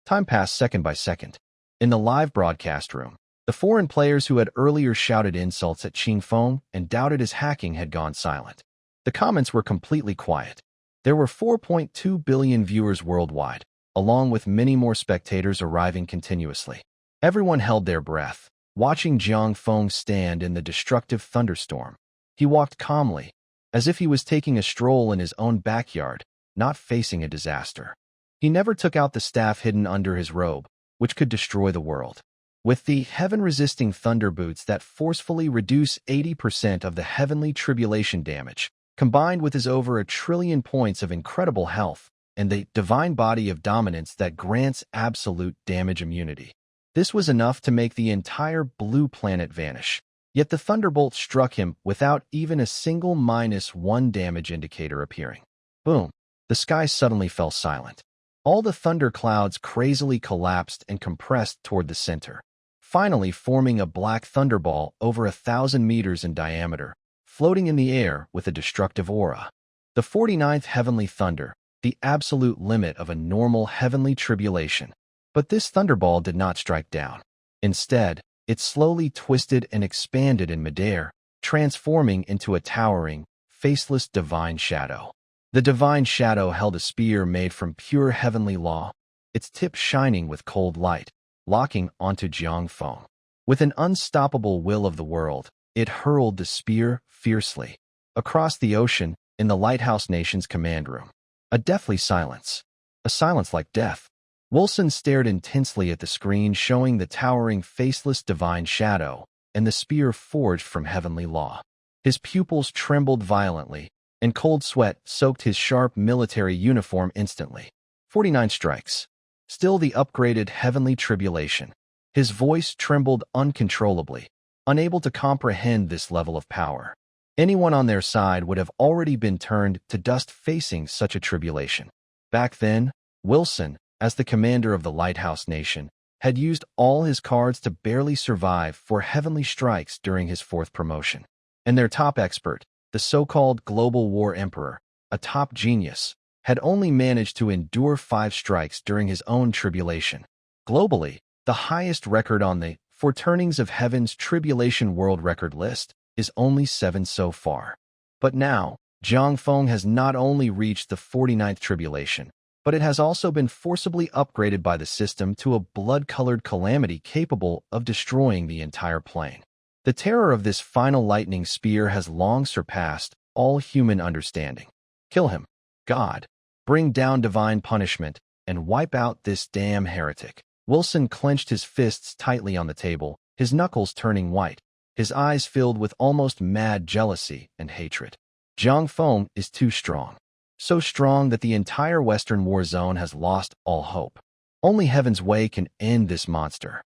Time passed second by second. In the live broadcast room, the foreign players who had earlier shouted insults at Qing Feng and doubted his hacking had gone silent. The comments were completely quiet. There were 4.2 billion viewers worldwide, along with many more spectators arriving continuously. Everyone held their breath, watching Jiang Feng stand in the destructive thunderstorm. He walked calmly, as if he was taking a stroll in his own backyard, not facing a disaster. He never took out the staff hidden under his robe, which could destroy the world. With the heaven-resisting thunder boots that forcefully reduce 80% of the heavenly tribulation damage, combined with his over 1 trillion points of incredible health, and the divine body of dominance that grants absolute damage immunity. This was enough to make the entire blue planet vanish. Yet the thunderbolt struck him without even a single -1 damage indicator appearing. Boom! The sky suddenly fell silent. All the thunder clouds crazily collapsed and compressed toward the center, finally forming a black thunderball over 1,000 meters in diameter, floating in the air with a destructive aura. The 49th heavenly thunder, the absolute limit of a normal heavenly tribulation. But this thunderball did not strike down. Instead, it slowly twisted and expanded in midair, transforming into a towering, faceless divine shadow. The divine shadow held a spear made from pure heavenly law, its tip shining with cold light, locking onto Jiang Feng. With an unstoppable will of the world, it hurled the spear fiercely across the ocean in the Lighthouse Nation's command room. A deathly silence. A silence like death. Wilson stared intensely at the screen showing the towering faceless divine shadow and the spear forged from heavenly law. His pupils trembled violently, and cold sweat soaked his sharp military uniform instantly. 49 strikes. Still the upgraded heavenly tribulation. His voice trembled uncontrollably, unable to comprehend this level of power. Anyone on their side would have already been turned to dust facing such a tribulation. Back then, Wilson, as the commander of the Lighthouse Nation, had used all his cards to barely survive 4 heavenly strikes during his 4th promotion. And their top expert, the so-called Global War Emperor, a top genius, had only managed to endure 5 strikes during his own tribulation. Globally, the highest record on the For Turnings of Heaven's Tribulation World Record list is only 7 so far. But now, Jiang Feng has not only reached the 49th tribulation, but it has also been forcibly upgraded by the system to a blood-colored calamity capable of destroying the entire plane. The terror of this final lightning spear has long surpassed all human understanding. Kill him, God. Bring down divine punishment and wipe out this damn heretic. Wilson clenched his fists tightly on the table, his knuckles turning white, his eyes filled with almost mad jealousy and hatred. Jiang Feng is too strong. So strong that the entire Western war zone has lost all hope. Only Heaven's Way can end this monster.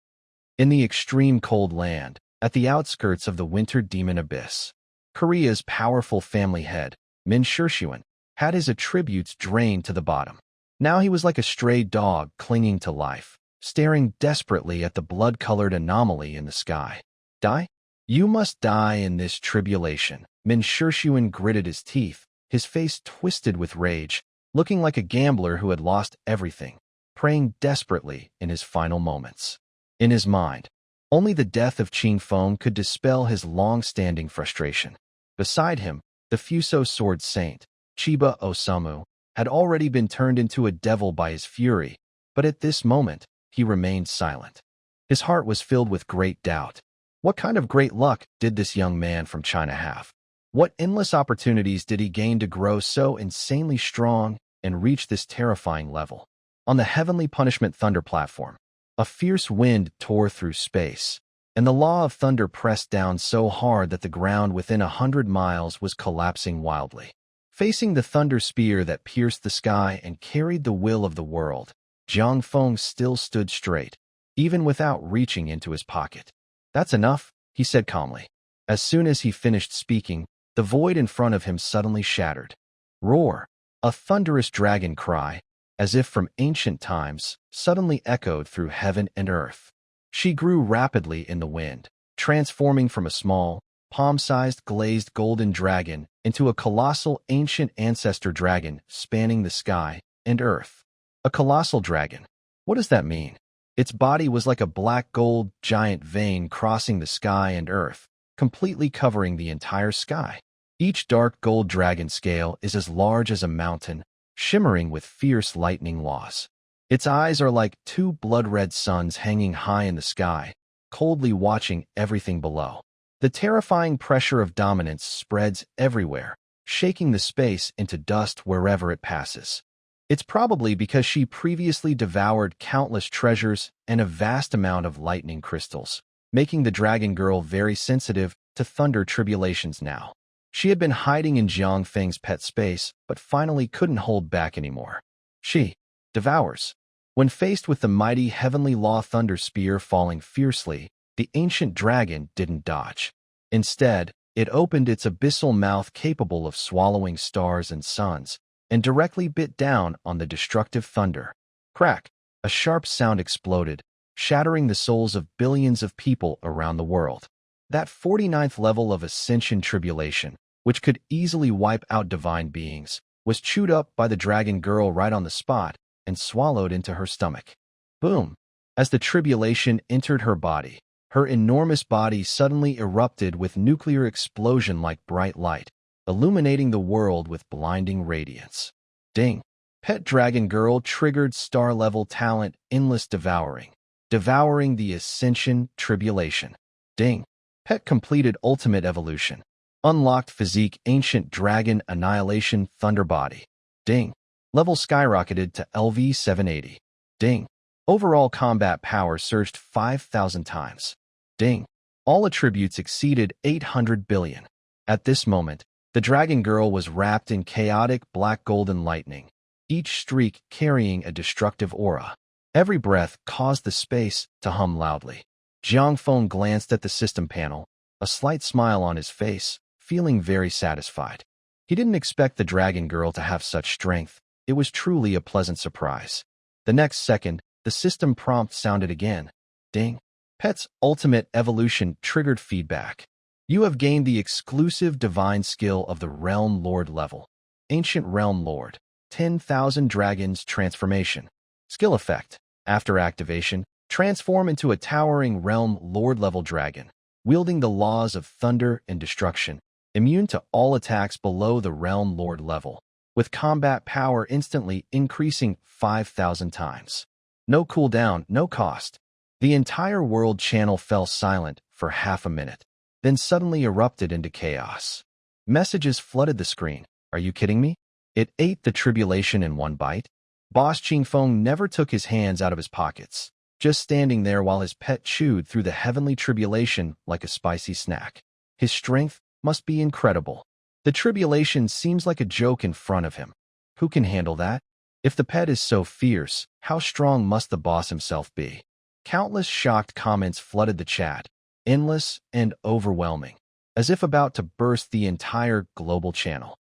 In the extreme cold land, at the outskirts of the winter demon abyss, Korea's powerful family head, Min Shirshuan, had his attributes drained to the bottom. Now he was like a stray dog clinging to life, staring desperately at the blood-colored anomaly in the sky. Die? You must die in this tribulation. Min Shirshuan gritted his teeth, his face twisted with rage, looking like a gambler who had lost everything, praying desperately in his final moments. In his mind, only the death of Qing Feng could dispel his long-standing frustration. Beside him, the Fuso sword saint, Chiba Osamu, had already been turned into a devil by his fury, but at this moment, he remained silent. His heart was filled with great doubt. What kind of great luck did this young man from China have? What endless opportunities did he gain to grow so insanely strong and reach this terrifying level? On the Heavenly Punishment Thunder platform, a fierce wind tore through space, and the law of thunder pressed down so hard that the ground within 100 miles was collapsing wildly. Facing the thunder spear that pierced the sky and carried the will of the world, Jiang Feng still stood straight, even without reaching into his pocket. That's enough, he said calmly. As soon as he finished speaking, the void in front of him suddenly shattered. Roar! A thunderous dragon cry, as if from ancient times, suddenly echoed through heaven and earth. She grew rapidly in the wind, transforming from a small, palm-sized glazed golden dragon into a colossal ancient ancestor dragon spanning the sky and earth. A colossal dragon. What does that mean? Its body was like a black gold giant vein crossing the sky and earth, completely covering the entire sky. Each dark gold dragon scale is as large as a mountain, shimmering with fierce lightning laws. Its eyes are like 2 blood-red suns hanging high in the sky, coldly watching everything below. The terrifying pressure of dominance spreads everywhere, shaking the space into dust wherever it passes. It's probably because she previously devoured countless treasures and a vast amount of lightning crystals, making the dragon girl very sensitive to thunder tribulations now. She had been hiding in Jiang Feng's pet space, but finally couldn't hold back anymore. She devours. When faced with the mighty heavenly law thunder spear falling fiercely, the ancient dragon didn't dodge. Instead, it opened its abyssal mouth capable of swallowing stars and suns, and directly bit down on the destructive thunder. Crack! A sharp sound exploded, shattering the souls of billions of people around the world. That 49th level of ascension tribulation, which could easily wipe out divine beings, was chewed up by the dragon girl right on the spot and swallowed into her stomach. Boom! As the tribulation entered her body, her enormous body suddenly erupted with nuclear explosion like bright light, illuminating the world with blinding radiance. Ding! Pet Dragon Girl triggered star-level talent Endless Devouring, devouring the Ascension Tribulation. Ding! Pet completed Ultimate Evolution, unlocked Physique Ancient Dragon Annihilation Thunder Body. Ding! Level skyrocketed to LV 780. Ding! Overall combat power surged 5,000 times. Ding! All attributes exceeded 800 billion. At this moment, the Dragon Girl was wrapped in chaotic black golden lightning, each streak carrying a destructive aura. Every breath caused the space to hum loudly. Jiang Feng glanced at the system panel, a slight smile on his face, feeling very satisfied. He didn't expect the dragon girl to have such strength. It was truly a pleasant surprise. The next second, the system prompt sounded again. Ding. Pet's ultimate evolution triggered feedback. You have gained the exclusive divine skill of the Realm Lord level. Ancient Realm Lord. 10,000 Dragons Transformation. Skill effect. After activation, transform into a towering Realm Lord level dragon, wielding the laws of thunder and destruction, immune to all attacks below the Realm Lord level, with combat power instantly increasing 5,000 times. No cooldown, no cost. The entire world channel fell silent for half a minute, then suddenly erupted into chaos. Messages flooded the screen. Are you kidding me? It ate the tribulation in one bite? Boss Qingfeng never took his hands out of his pockets, just standing there while his pet chewed through the heavenly tribulation like a spicy snack. His strength must be incredible. The tribulation seems like a joke in front of him. Who can handle that? If the pet is so fierce, how strong must the boss himself be? Countless shocked comments flooded the chat, endless and overwhelming, as if about to burst the entire global channel.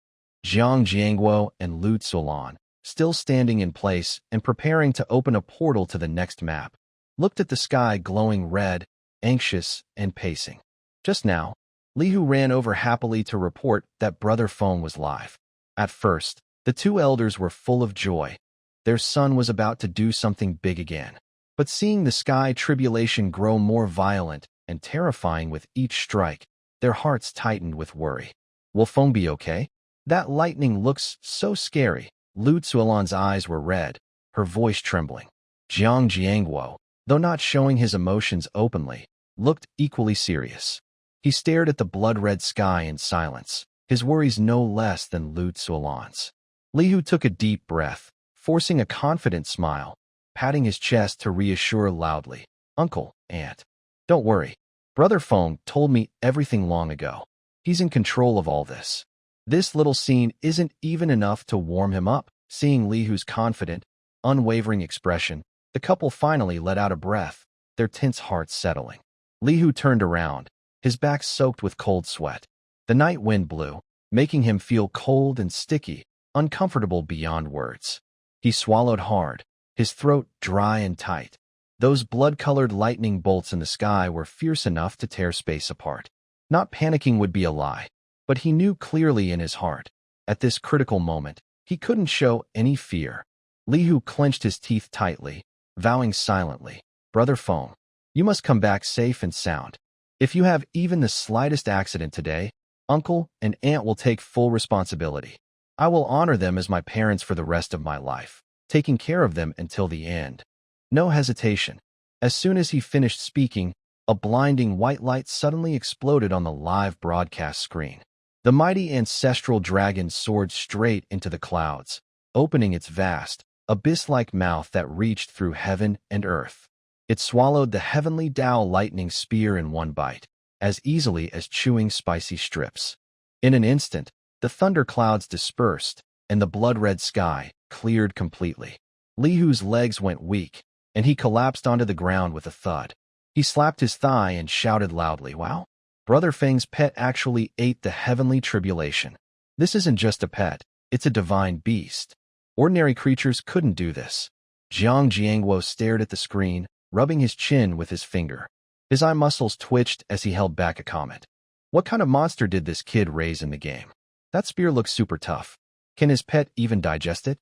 Jiang Jiangguo and Lu Tsulan, still standing in place and preparing to open a portal to the next map, looked at the sky glowing red, anxious, and pacing. Just now, Li Hu ran over happily to report that Brother Feng was live. At first, the two elders were full of joy. Their son was about to do something big again. But seeing the sky tribulation grow more violent and terrifying with each strike, their hearts tightened with worry. Will Feng be okay? That lightning looks so scary. Lu Tsulan's eyes were red, her voice trembling. Jiang Jiangguo, though not showing his emotions openly, looked equally serious. He stared at the blood-red sky in silence, his worries no less than Lu Tsulan's. Li Hu took a deep breath, forcing a confident smile, patting his chest to reassure loudly. Uncle, Aunt, don't worry. Brother Feng told me everything long ago. He's in control of all this. This little scene isn't even enough to warm him up. Seeing Li Hu's confident, unwavering expression, the couple finally let out a breath, their tense hearts settling. Li Hu turned around, his back soaked with cold sweat. The night wind blew, making him feel cold and sticky, uncomfortable beyond words. He swallowed hard, his throat dry and tight. Those blood-colored lightning bolts in the sky were fierce enough to tear space apart. Not panicking would be a lie, but he knew clearly in his heart, at this critical moment, he couldn't show any fear. Li Hu clenched his teeth tightly, vowing silently, Brother Feng, you must come back safe and sound. If you have even the slightest accident today, Uncle and Aunt will take full responsibility. I will honor them as my parents for the rest of my life, taking care of them until the end. No hesitation. As soon as he finished speaking, a blinding white light suddenly exploded on the live broadcast screen. The mighty ancestral dragon soared straight into the clouds, opening its vast, abyss-like mouth that reached through heaven and earth. It swallowed the heavenly Tao lightning spear in one bite, as easily as chewing spicy strips. In an instant, the thunder clouds dispersed, and the blood-red sky cleared completely. Li Hu's legs went weak, and he collapsed onto the ground with a thud. He slapped his thigh and shouted loudly, Wow! Brother Feng's pet actually ate the heavenly tribulation. This isn't just a pet, it's a divine beast. Ordinary creatures couldn't do this. Jiang Jiangguo stared at the screen, rubbing his chin with his finger. His eye muscles twitched as he held back a comment. What kind of monster did this kid raise in the game? That spear looks super tough. Can his pet even digest it?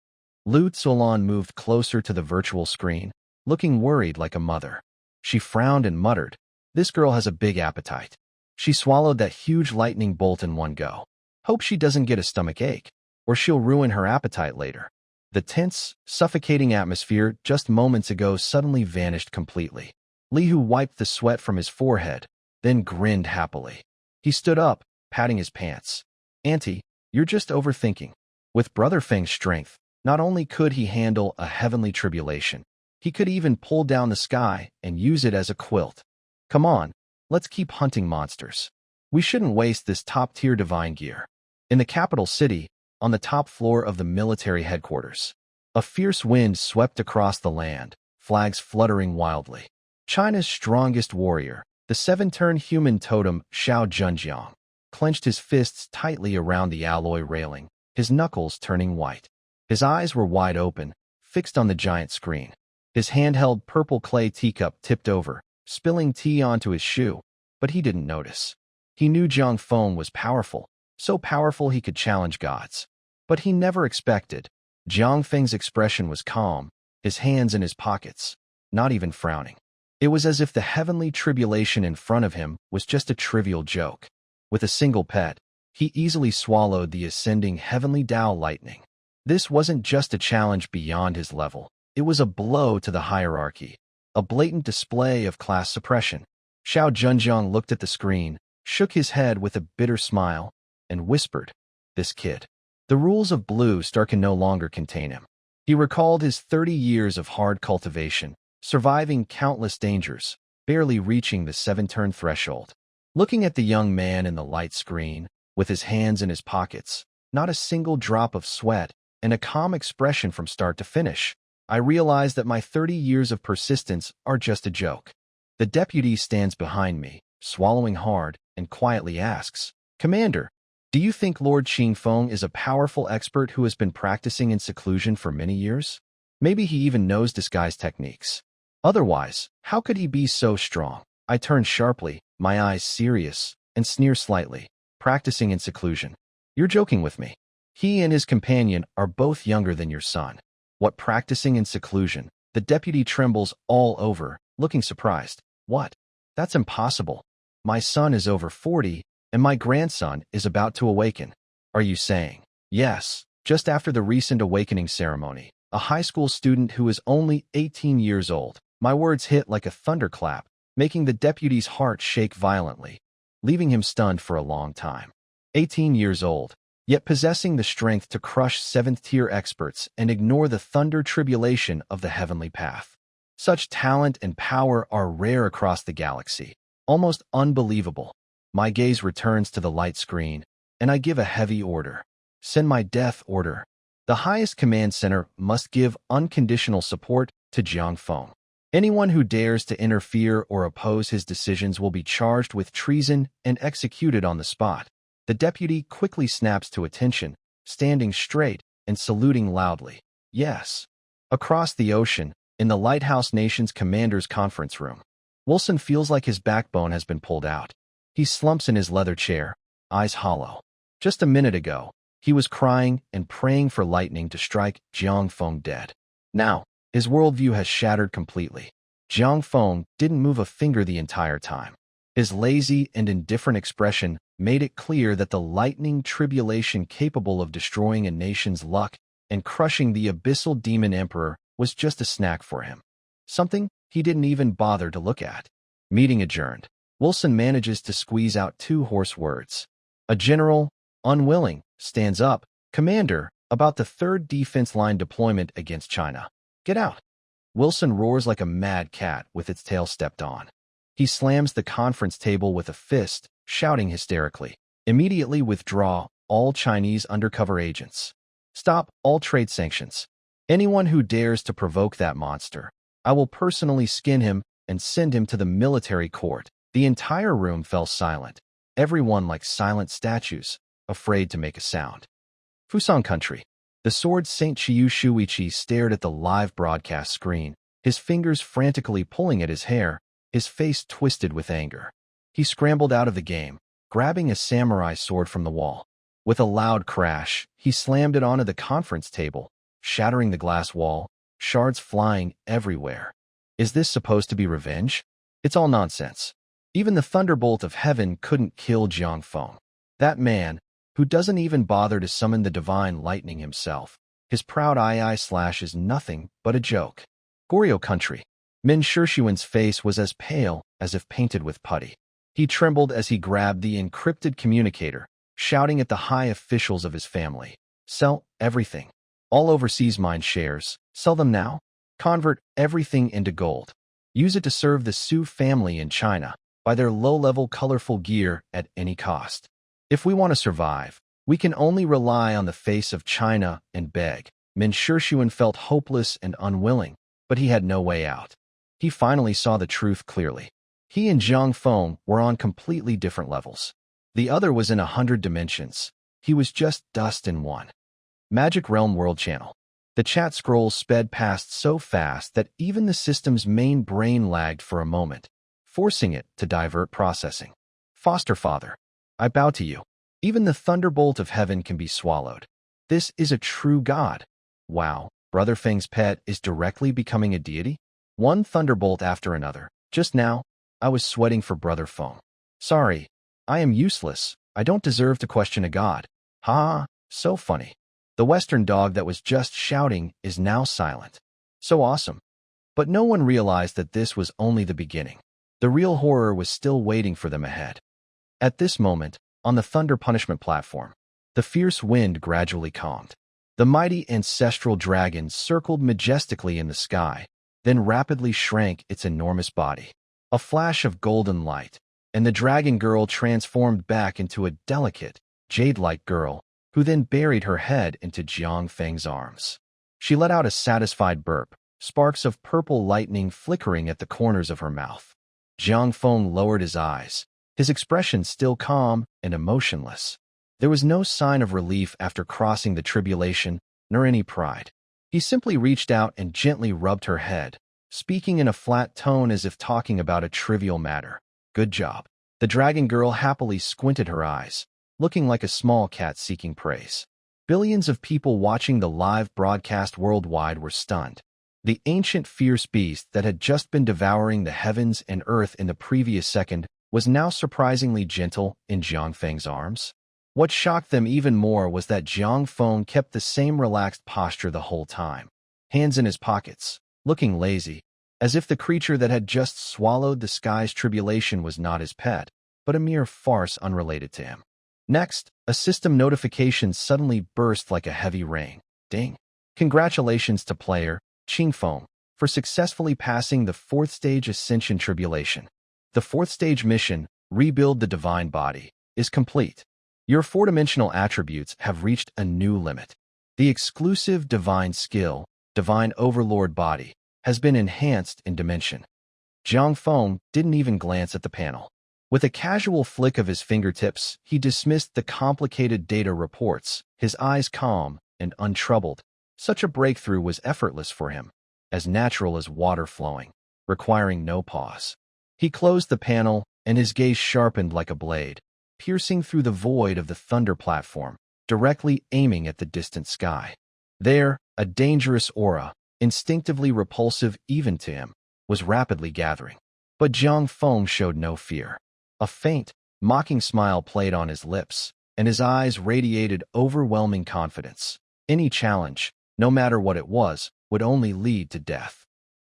Lu Tsulan moved closer to the virtual screen, looking worried like a mother. She frowned and muttered, This girl has a big appetite. She swallowed that huge lightning bolt in one go. Hope she doesn't get a stomach ache, or she'll ruin her appetite later. The tense, suffocating atmosphere just moments ago suddenly vanished completely. Li Hu wiped the sweat from his forehead, then grinned happily. He stood up, patting his pants. Auntie, you're just overthinking. With Brother Feng's strength, not only could he handle a heavenly tribulation, he could even pull down the sky and use it as a quilt. Come on, let's keep hunting monsters. We shouldn't waste this top-tier divine gear. In the capital city, on the top floor of the military headquarters, a fierce wind swept across the land, flags fluttering wildly. China's strongest warrior, the seven-turn human totem Xiao Zhenjiang, clenched his fists tightly around the alloy railing, his knuckles turning white. His eyes were wide open, fixed on the giant screen. His handheld purple clay teacup tipped over, spilling tea onto his shoe, but he didn't notice. He knew Jiang Feng was powerful, so powerful he could challenge gods. But he never expected. Jiang Feng's expression was calm, his hands in his pockets, not even frowning. It was as if the heavenly tribulation in front of him was just a trivial joke. With a single pet, he easily swallowed the ascending heavenly Tao lightning. This wasn't just a challenge beyond his level. It was a blow to the hierarchy, a blatant display of class suppression. Xiao Zhenjiang looked at the screen, shook his head with a bitter smile, and whispered, "This kid. The rules of Blue Star can no longer contain him." He recalled his 30 years of hard cultivation, surviving countless dangers, barely reaching the 7-turn threshold. Looking at the young man in the light screen, with his hands in his pockets, not a single drop of sweat, and a calm expression from start to finish, I realized that my 30 years of persistence are just a joke. The deputy stands behind me, swallowing hard, and quietly asks, "Commander, do you think Lord Qingfeng is a powerful expert who has been practicing in seclusion for many years? Maybe he even knows disguise techniques. Otherwise, how could he be so strong?" I turn sharply, my eyes serious, and sneer slightly. "Practicing in seclusion? You're joking with me. He and his companion are both younger than your son. What, practicing in seclusion?" The deputy trembles all over, looking surprised. "What? That's impossible. My son is over 40, and my grandson is about to awaken." "Are you saying?" "Yes, just after the recent awakening ceremony. A high school student who is only 18 years old." My words hit like a thunderclap, making the deputy's heart shake violently, leaving him stunned for a long time. 18 years old, yet possessing the strength to crush 7th-tier experts and ignore the thunder tribulation of the heavenly path. Such talent and power are rare across the galaxy, almost unbelievable. My gaze returns to the light screen, and I give a heavy order. "Send my death order." The highest command center must give unconditional support to Jiang Feng. Anyone who dares to interfere or oppose his decisions will be charged with treason and executed on the spot. The deputy quickly snaps to attention, standing straight and saluting loudly. "Yes." Across the ocean, in the Lighthouse Nation's commander's conference room, Wilson feels like his backbone has been pulled out. He slumps in his leather chair, eyes hollow. Just a minute ago, he was crying and praying for lightning to strike Jiang Feng dead. Now, his worldview has shattered completely. Jiang Feng didn't move a finger the entire time. His lazy and indifferent expression made it clear that the lightning tribulation capable of destroying a nation's luck and crushing the abyssal demon emperor was just a snack for him. Something he didn't even bother to look at. Meeting adjourned. Wilson manages to squeeze out 2 hoarse words. A general, unwilling, stands up. "Commander, about the 3rd defense line deployment against China. Get out." Wilson roars like a mad cat with its tail stepped on. He slams the conference table with a fist, shouting hysterically, "Immediately withdraw all Chinese undercover agents. Stop all trade sanctions. Anyone who dares to provoke that monster, I will personally skin him and send him to the military court." The entire room fell silent, everyone like silent statues, afraid to make a sound. Fusang Country. The sword Saint Chiyu Shuichi stared at the live broadcast screen, his fingers frantically pulling at his hair, his face twisted with anger. He scrambled out of the game, grabbing a samurai sword from the wall. With a loud crash, he slammed it onto the conference table, shattering the glass wall, shards flying everywhere. Is this supposed to be revenge? It's all nonsense. Even the thunderbolt of heaven couldn't kill Jiang Feng. That man, who doesn't even bother to summon the divine lightning himself, his proud eye slash is nothing but a joke. Goryeo Country. Min Shishuan's face was as pale as if painted with putty. He trembled as he grabbed the encrypted communicator, shouting at the high officials of his family. "Sell everything. All overseas mine shares. Sell them now. Convert everything into gold. Use it to serve the Su family in China. Buy their low-level colorful gear at any cost. If we want to survive, we can only rely on the face of China and beg." Min Shishuan felt hopeless and unwilling, but he had no way out. He finally saw the truth clearly. He and Jiang Feng were on completely different levels. The other was in 100 dimensions. He was just dust in one. Magic Realm World Channel. The chat scrolls sped past so fast that even the system's main brain lagged for a moment, forcing it to divert processing. Foster father, I bow to you. Even the thunderbolt of heaven can be swallowed. This is a true god. Wow, Brother Feng's pet is directly becoming a deity? One thunderbolt after another. Just now, I was sweating for Brother Feng. Sorry, I am useless. I don't deserve to question a god. Ha, so funny. The Western dog that was just shouting is now silent. So awesome. But no one realized that this was only the beginning. The real horror was still waiting for them ahead. At this moment, on the Thunder Punishment platform, the fierce wind gradually calmed. The mighty ancestral dragon circled majestically in the sky, then rapidly shrank its enormous body. A flash of golden light, and the dragon girl transformed back into a delicate, jade-like girl, who then buried her head into Jiang Feng's arms. She let out a satisfied burp, sparks of purple lightning flickering at the corners of her mouth. Jiang Feng lowered his eyes, his expression still calm and emotionless. There was no sign of relief after crossing the tribulation, nor any pride. He simply reached out and gently rubbed her head, speaking in a flat tone as if talking about a trivial matter. Good job. The dragon girl happily squinted her eyes, looking like a small cat seeking praise. Billions of people watching the live broadcast worldwide were stunned. The ancient fierce beast that had just been devouring the heavens and earth in the previous second was now surprisingly gentle in Jiang Feng's arms. What shocked them even more was that Jiang Feng kept the same relaxed posture the whole time, hands in his pockets, looking lazy, as if the creature that had just swallowed the sky's tribulation was not his pet, but a mere farce unrelated to him. Next, a system notification suddenly burst like a heavy rain. Ding! Congratulations to player Qingfeng for successfully passing the 4th stage Ascension Tribulation. The 4th stage mission, Rebuild the Divine Body, is complete. Your 4-dimensional attributes have reached a new limit. The exclusive Divine Skill, Divine Overlord Body, has been enhanced in dimension. Jiang Feng didn't even glance at the panel. With a casual flick of his fingertips, he dismissed the complicated data reports, his eyes calm and untroubled. Such a breakthrough was effortless for him, as natural as water flowing, requiring no pause. He closed the panel, and his gaze sharpened like a blade, piercing through the void of the thunder platform, directly aiming at the distant sky. There, a dangerous aura, instinctively repulsive even to him, was rapidly gathering. But Jiang Feng showed no fear. A faint, mocking smile played on his lips, and his eyes radiated overwhelming confidence. Any challenge, no matter what it was, would only lead to death.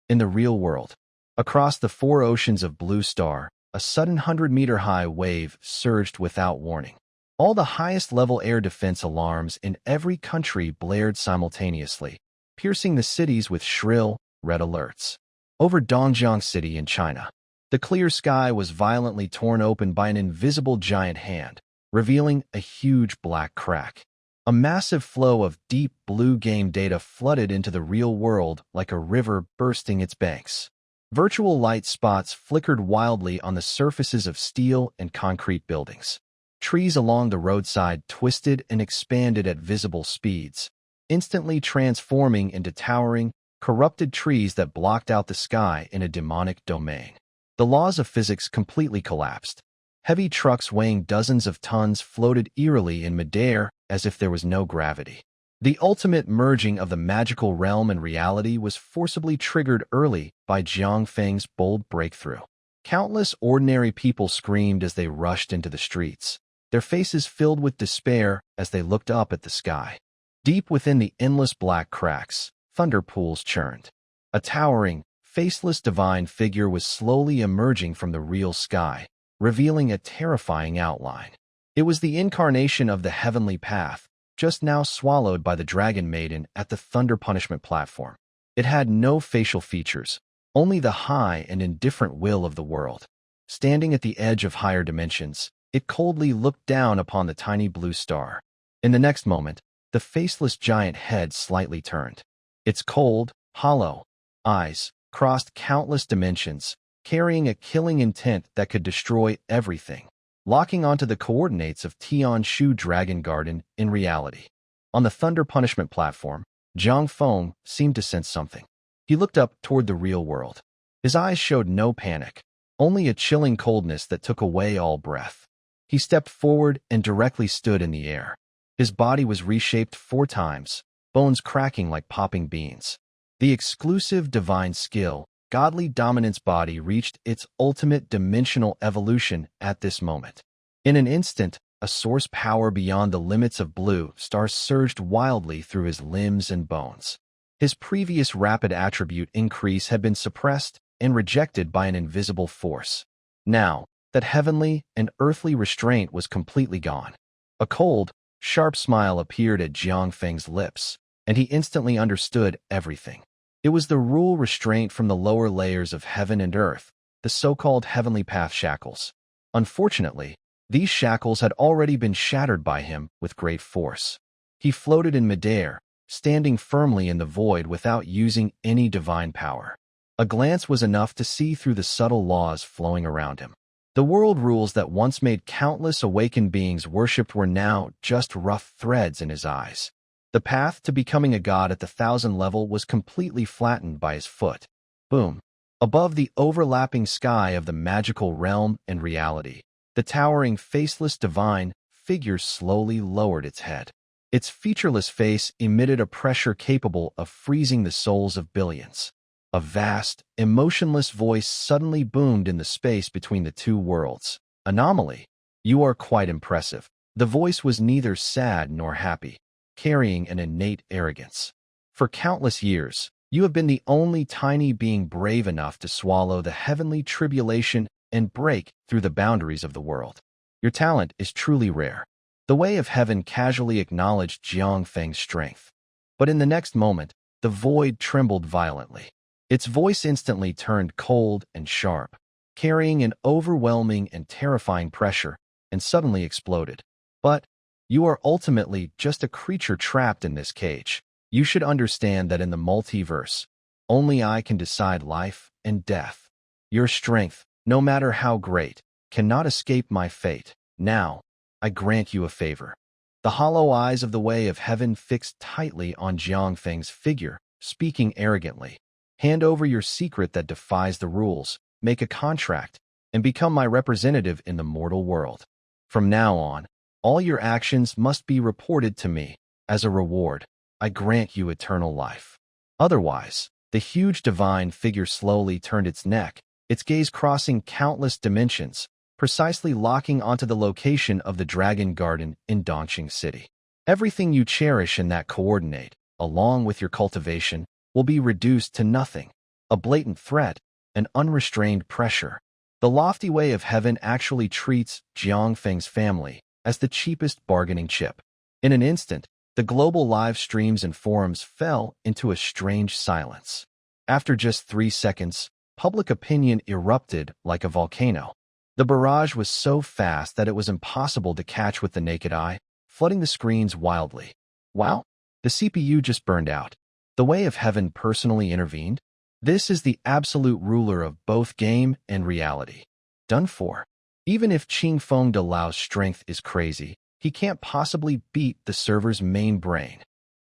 In the real world, across the 4 oceans of Blue Star, a sudden 100-meter-high wave surged without warning. All the highest-level air defense alarms in every country blared simultaneously, piercing the cities with shrill, red alerts. Over Dongjiang City in China, the clear sky was violently torn open by an invisible giant hand, revealing a huge black crack. A massive flow of deep blue game data flooded into the real world like a river bursting its banks. Virtual light spots flickered wildly on the surfaces of steel and concrete buildings. Trees along the roadside twisted and expanded at visible speeds, instantly transforming into towering, corrupted trees that blocked out the sky in a demonic domain. The laws of physics completely collapsed. Heavy trucks weighing dozens of tons floated eerily in midair as if there was no gravity. The ultimate merging of the magical realm and reality was forcibly triggered early by Jiang Feng's bold breakthrough. Countless ordinary people screamed as they rushed into the streets, their faces filled with despair as they looked up at the sky. Deep within the endless black cracks, thunder pools churned. A towering, faceless divine figure was slowly emerging from the real sky, revealing a terrifying outline. It was the incarnation of the heavenly path, just now swallowed by the dragon maiden at the thunder punishment platform. It had no facial features, only the high and indifferent will of the world. Standing at the edge of higher dimensions, it coldly looked down upon the tiny blue star. In the next moment, the faceless giant head slightly turned. Its cold, hollow eyes crossed countless dimensions, carrying a killing intent that could destroy everything. locking onto the coordinates of Tianshu Dragon Garden in reality. On the Thunder Punishment platform, Zhang Feng seemed to sense something. He looked up toward the real world. His eyes showed no panic, only a chilling coldness that took away all breath. He stepped forward and directly stood in the air. His body was reshaped 4 times, bones cracking like popping beans. The exclusive divine skill, godly dominance body reached its ultimate dimensional evolution at this moment. In an instant, a source power beyond the limits of blue stars surged wildly through his limbs and bones. His previous rapid attribute increase had been suppressed and rejected by an invisible force. Now, that heavenly and earthly restraint was completely gone. A cold, sharp smile appeared at Jiang Feng's lips, and he instantly understood everything. It was the rule restraint from the lower layers of heaven and earth, the so-called heavenly path shackles. Unfortunately, these shackles had already been shattered by him with great force. He floated in midair, standing firmly in the void without using any divine power. A glance was enough to see through the subtle laws flowing around him. The world rules that once made countless awakened beings worshipped were now just rough threads in his eyes. The path to becoming a god at the 1,000 level was completely flattened by his foot. Boom! Above the overlapping sky of the magical realm and reality, the towering faceless divine figure slowly lowered its head. Its featureless face emitted a pressure capable of freezing the souls of billions. A vast, emotionless voice suddenly boomed in the space between the 2 worlds. Anomaly. You are quite impressive. The voice was neither sad nor happy, carrying an innate arrogance. For countless years, you have been the only tiny being brave enough to swallow the heavenly tribulation and break through the boundaries of the world. Your talent is truly rare. The way of heaven casually acknowledged Jiang Feng's strength. But in the next moment, the void trembled violently. Its voice instantly turned cold and sharp, carrying an overwhelming and terrifying pressure, and suddenly exploded. But you are ultimately just a creature trapped in this cage. You should understand that in the multiverse, only I can decide life and death. Your strength, no matter how great, cannot escape my fate. Now, I grant you a favor. The hollow eyes of the way of heaven fixed tightly on Jiang Feng's figure, speaking arrogantly. Hand over your secret that defies the rules, make a contract, and become my representative in the mortal world. From now on, all your actions must be reported to me. As a reward, I grant you eternal life. Otherwise, the huge divine figure slowly turned its neck, its gaze crossing countless dimensions, precisely locking onto the location of the Dragon Garden in Dongqing City. Everything you cherish in that coordinate, along with your cultivation, will be reduced to nothing. A blatant threat, an unrestrained pressure. The lofty way of heaven actually treats Jiang Feng's family as the cheapest bargaining chip. In an instant, the global live streams and forums fell into a strange silence. After just 3 seconds, public opinion erupted like a volcano. The barrage was so fast that it was impossible to catch with the naked eye, flooding the screens wildly. Wow, the CPU just burned out. The way of heaven personally intervened? This is the absolute ruler of both game and reality. Done for. Even if Qing Feng De Lao's strength is crazy, he can't possibly beat the server's main brain.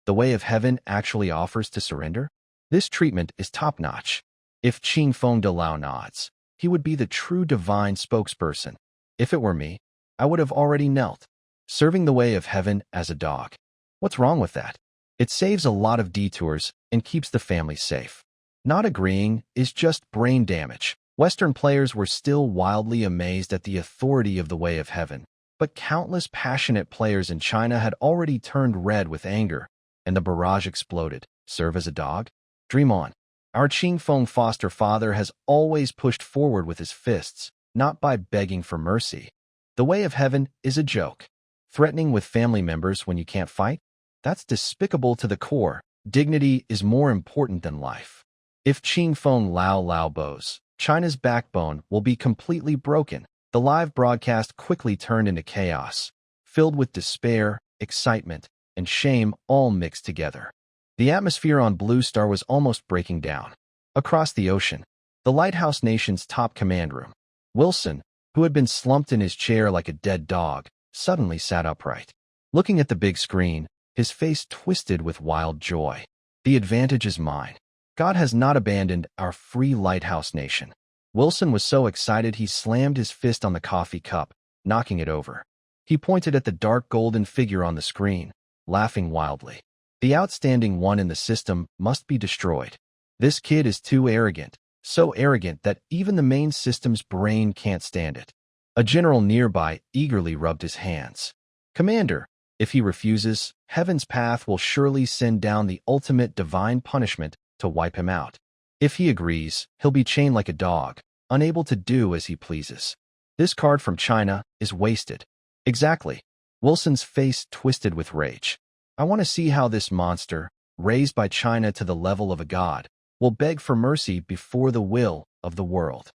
The way of heaven actually offers to surrender? This treatment is top-notch. If Qing Feng De Lao nods, he would be the true divine spokesperson. If it were me, I would have already knelt, serving the way of heaven as a dog. What's wrong with that? It saves a lot of detours and keeps the family safe. Not agreeing is just brain damage. Western players were still wildly amazed at the authority of the way of heaven, but countless passionate players in China had already turned red with anger, and the barrage exploded. Serve as a dog? Dream on. Our Qing Feng foster father has always pushed forward with his fists, not by begging for mercy. The way of heaven is a joke. Threatening with family members when you can't fight? That's despicable to the core. Dignity is more important than life. If Qing Feng Lao bows, China's backbone will be completely broken. The live broadcast quickly turned into chaos, filled with despair, excitement, and shame all mixed together. The atmosphere on Blue Star was almost breaking down. Across the ocean, the Lighthouse Nation's top command room, Wilson, who had been slumped in his chair like a dead dog, suddenly sat upright. Looking at the big screen, his face twisted with wild joy. The advantage is mine. God has not abandoned our free lighthouse nation. Wilson was so excited he slammed his fist on the coffee cup, knocking it over. He pointed at the dark golden figure on the screen, laughing wildly. The outstanding one in the system must be destroyed. This kid is too arrogant, so arrogant that even the main system's brain can't stand it. A general nearby eagerly rubbed his hands. Commander, if he refuses, Heaven's Path will surely send down the ultimate divine punishment to wipe him out. If he agrees, he'll be chained like a dog, unable to do as he pleases. This card from China is wasted. Exactly. Wilson's face twisted with rage. I want to see how this monster, raised by China to the level of a god, will beg for mercy before the will of the world.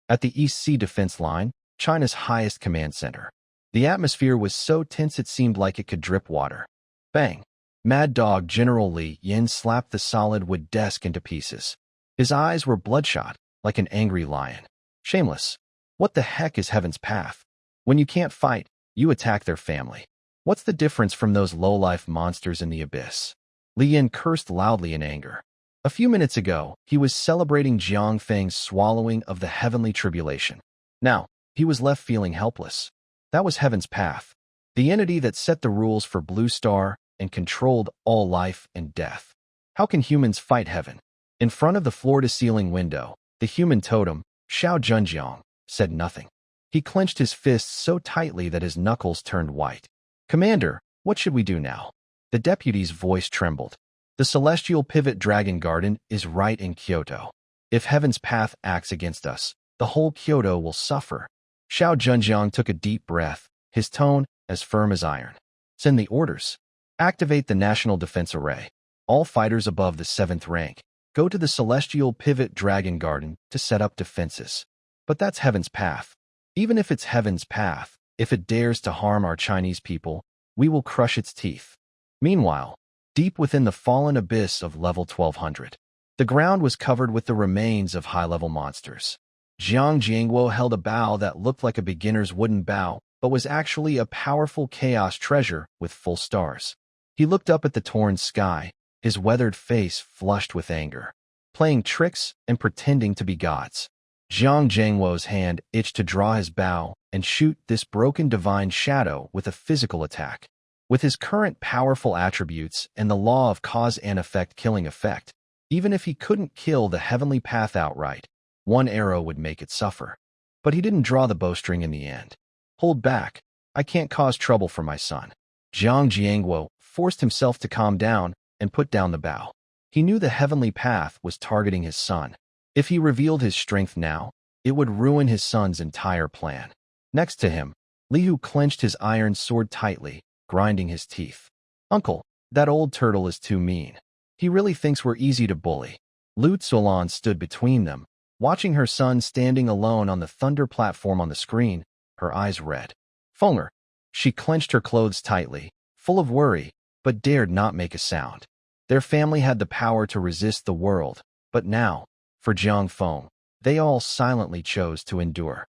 At the East Sea Defense Line, China's highest command center, the atmosphere was so tense it seemed like it could drip water. Bang! Mad Dog General Li Yin slapped the solid wood desk into pieces. His eyes were bloodshot, like an angry lion. Shameless. What the heck is Heaven's Path? When you can't fight, you attack their family. What's the difference from those low-life monsters in the abyss? Li Yin cursed loudly in anger. A few minutes ago, he was celebrating Jiang Feng's swallowing of the heavenly tribulation. Now, he was left feeling helpless. That was Heaven's Path, the entity that set the rules for Blue Star and controlled all life and death. How can humans fight heaven? In front of the floor-to-ceiling window, the human totem, Xiao Zhenjiang, said nothing. He clenched his fists so tightly that his knuckles turned white. Commander, what should we do now? The deputy's voice trembled. The celestial pivot dragon garden is right in Kyoto. If Heaven's Path acts against us, the whole Kyoto will suffer. Xiao Zhenjiang took a deep breath, his tone as firm as iron. Send the orders. Activate the National Defense Array. All fighters above the 7th rank, go to the celestial pivot dragon garden to set up defenses. But that's Heaven's Path. Even if it's Heaven's Path, if it dares to harm our Chinese people, we will crush its teeth. Meanwhile, deep within the fallen abyss of level 1200, the ground was covered with the remains of high-level monsters. Jiang Jiangguo held a bow that looked like a beginner's wooden bow, but was actually a powerful chaos treasure with full stars. He looked up at the torn sky, his weathered face flushed with anger. Playing tricks and pretending to be gods. Jiang Jiangguo's hand itched to draw his bow and shoot this broken divine shadow with a physical attack. With his current powerful attributes and the law of cause and effect killing effect, even if he couldn't kill the heavenly path outright, one arrow would make it suffer. But he didn't draw the bowstring in the end. Hold back. I can't cause trouble for my son. Jiang Jiangguo forced himself to calm down and put down the bow. He knew the heavenly path was targeting his son. If he revealed his strength now, it would ruin his son's entire plan. Next to him, Li Hu clenched his iron sword tightly, grinding his teeth. Uncle, that old turtle is too mean. He really thinks we're easy to bully. Lu Tsulan stood between them, watching her son standing alone on the thunder platform on the screen, her eyes red. Fenger. She clenched her clothes tightly, full of worry, but dared not make a sound. Their family had the power to resist the world, but now, for Jiang Feng, they all silently chose to endure.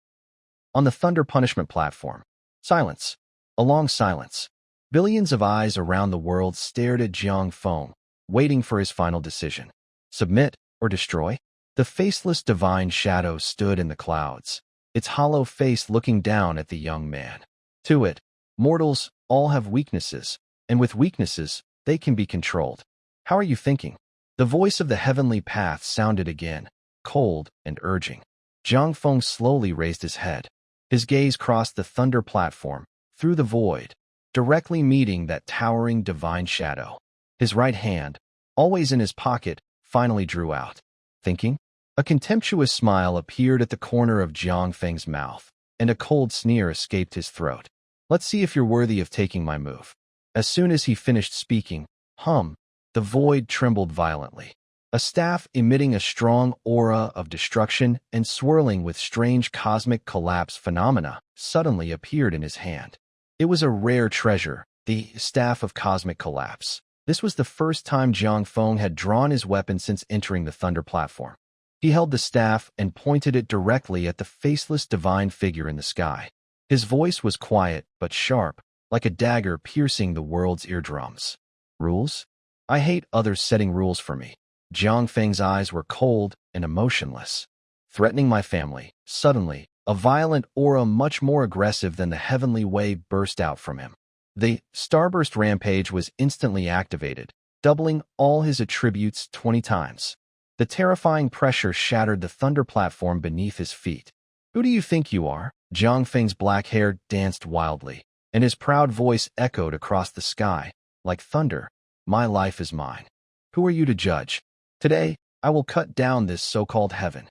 On the thunder punishment platform, silence. A long silence. Billions of eyes around the world stared at Jiang Feng, waiting for his final decision. Submit or destroy? The faceless divine shadow stood in the clouds, its hollow face looking down at the young man. To it, mortals all have weaknesses, and with weaknesses, they can be controlled. How are you thinking? The voice of the heavenly path sounded again, cold and urging. Jiang Feng slowly raised his head. His gaze crossed the thunder platform, through the void, directly meeting that towering divine shadow. His right hand, always in his pocket, finally drew out. Thinking? A contemptuous smile appeared at the corner of Jiang Feng's mouth, and a cold sneer escaped his throat. Let's see if you're worthy of taking my move. As soon as he finished speaking, the void trembled violently. A staff emitting a strong aura of destruction and swirling with strange cosmic collapse phenomena suddenly appeared in his hand. It was a rare treasure, the Staff of Cosmic Collapse. This was the first time Jiang Feng had drawn his weapon since entering the thunder platform. He held the staff and pointed it directly at the faceless divine figure in the sky. His voice was quiet but sharp, like a dagger piercing the world's eardrums. Rules? I hate others setting rules for me. Jiang Feng's eyes were cold and emotionless. Threatening my family, suddenly, a violent aura much more aggressive than the heavenly way burst out from him. The Starburst Rampage was instantly activated, doubling all his attributes 20 times. The terrifying pressure shattered the thunder platform beneath his feet. Who do you think you are? Jiang Feng's black hair danced wildly, and his proud voice echoed across the sky. Like thunder, my life is mine. Who are you to judge? Today, I will cut down this so-called heaven.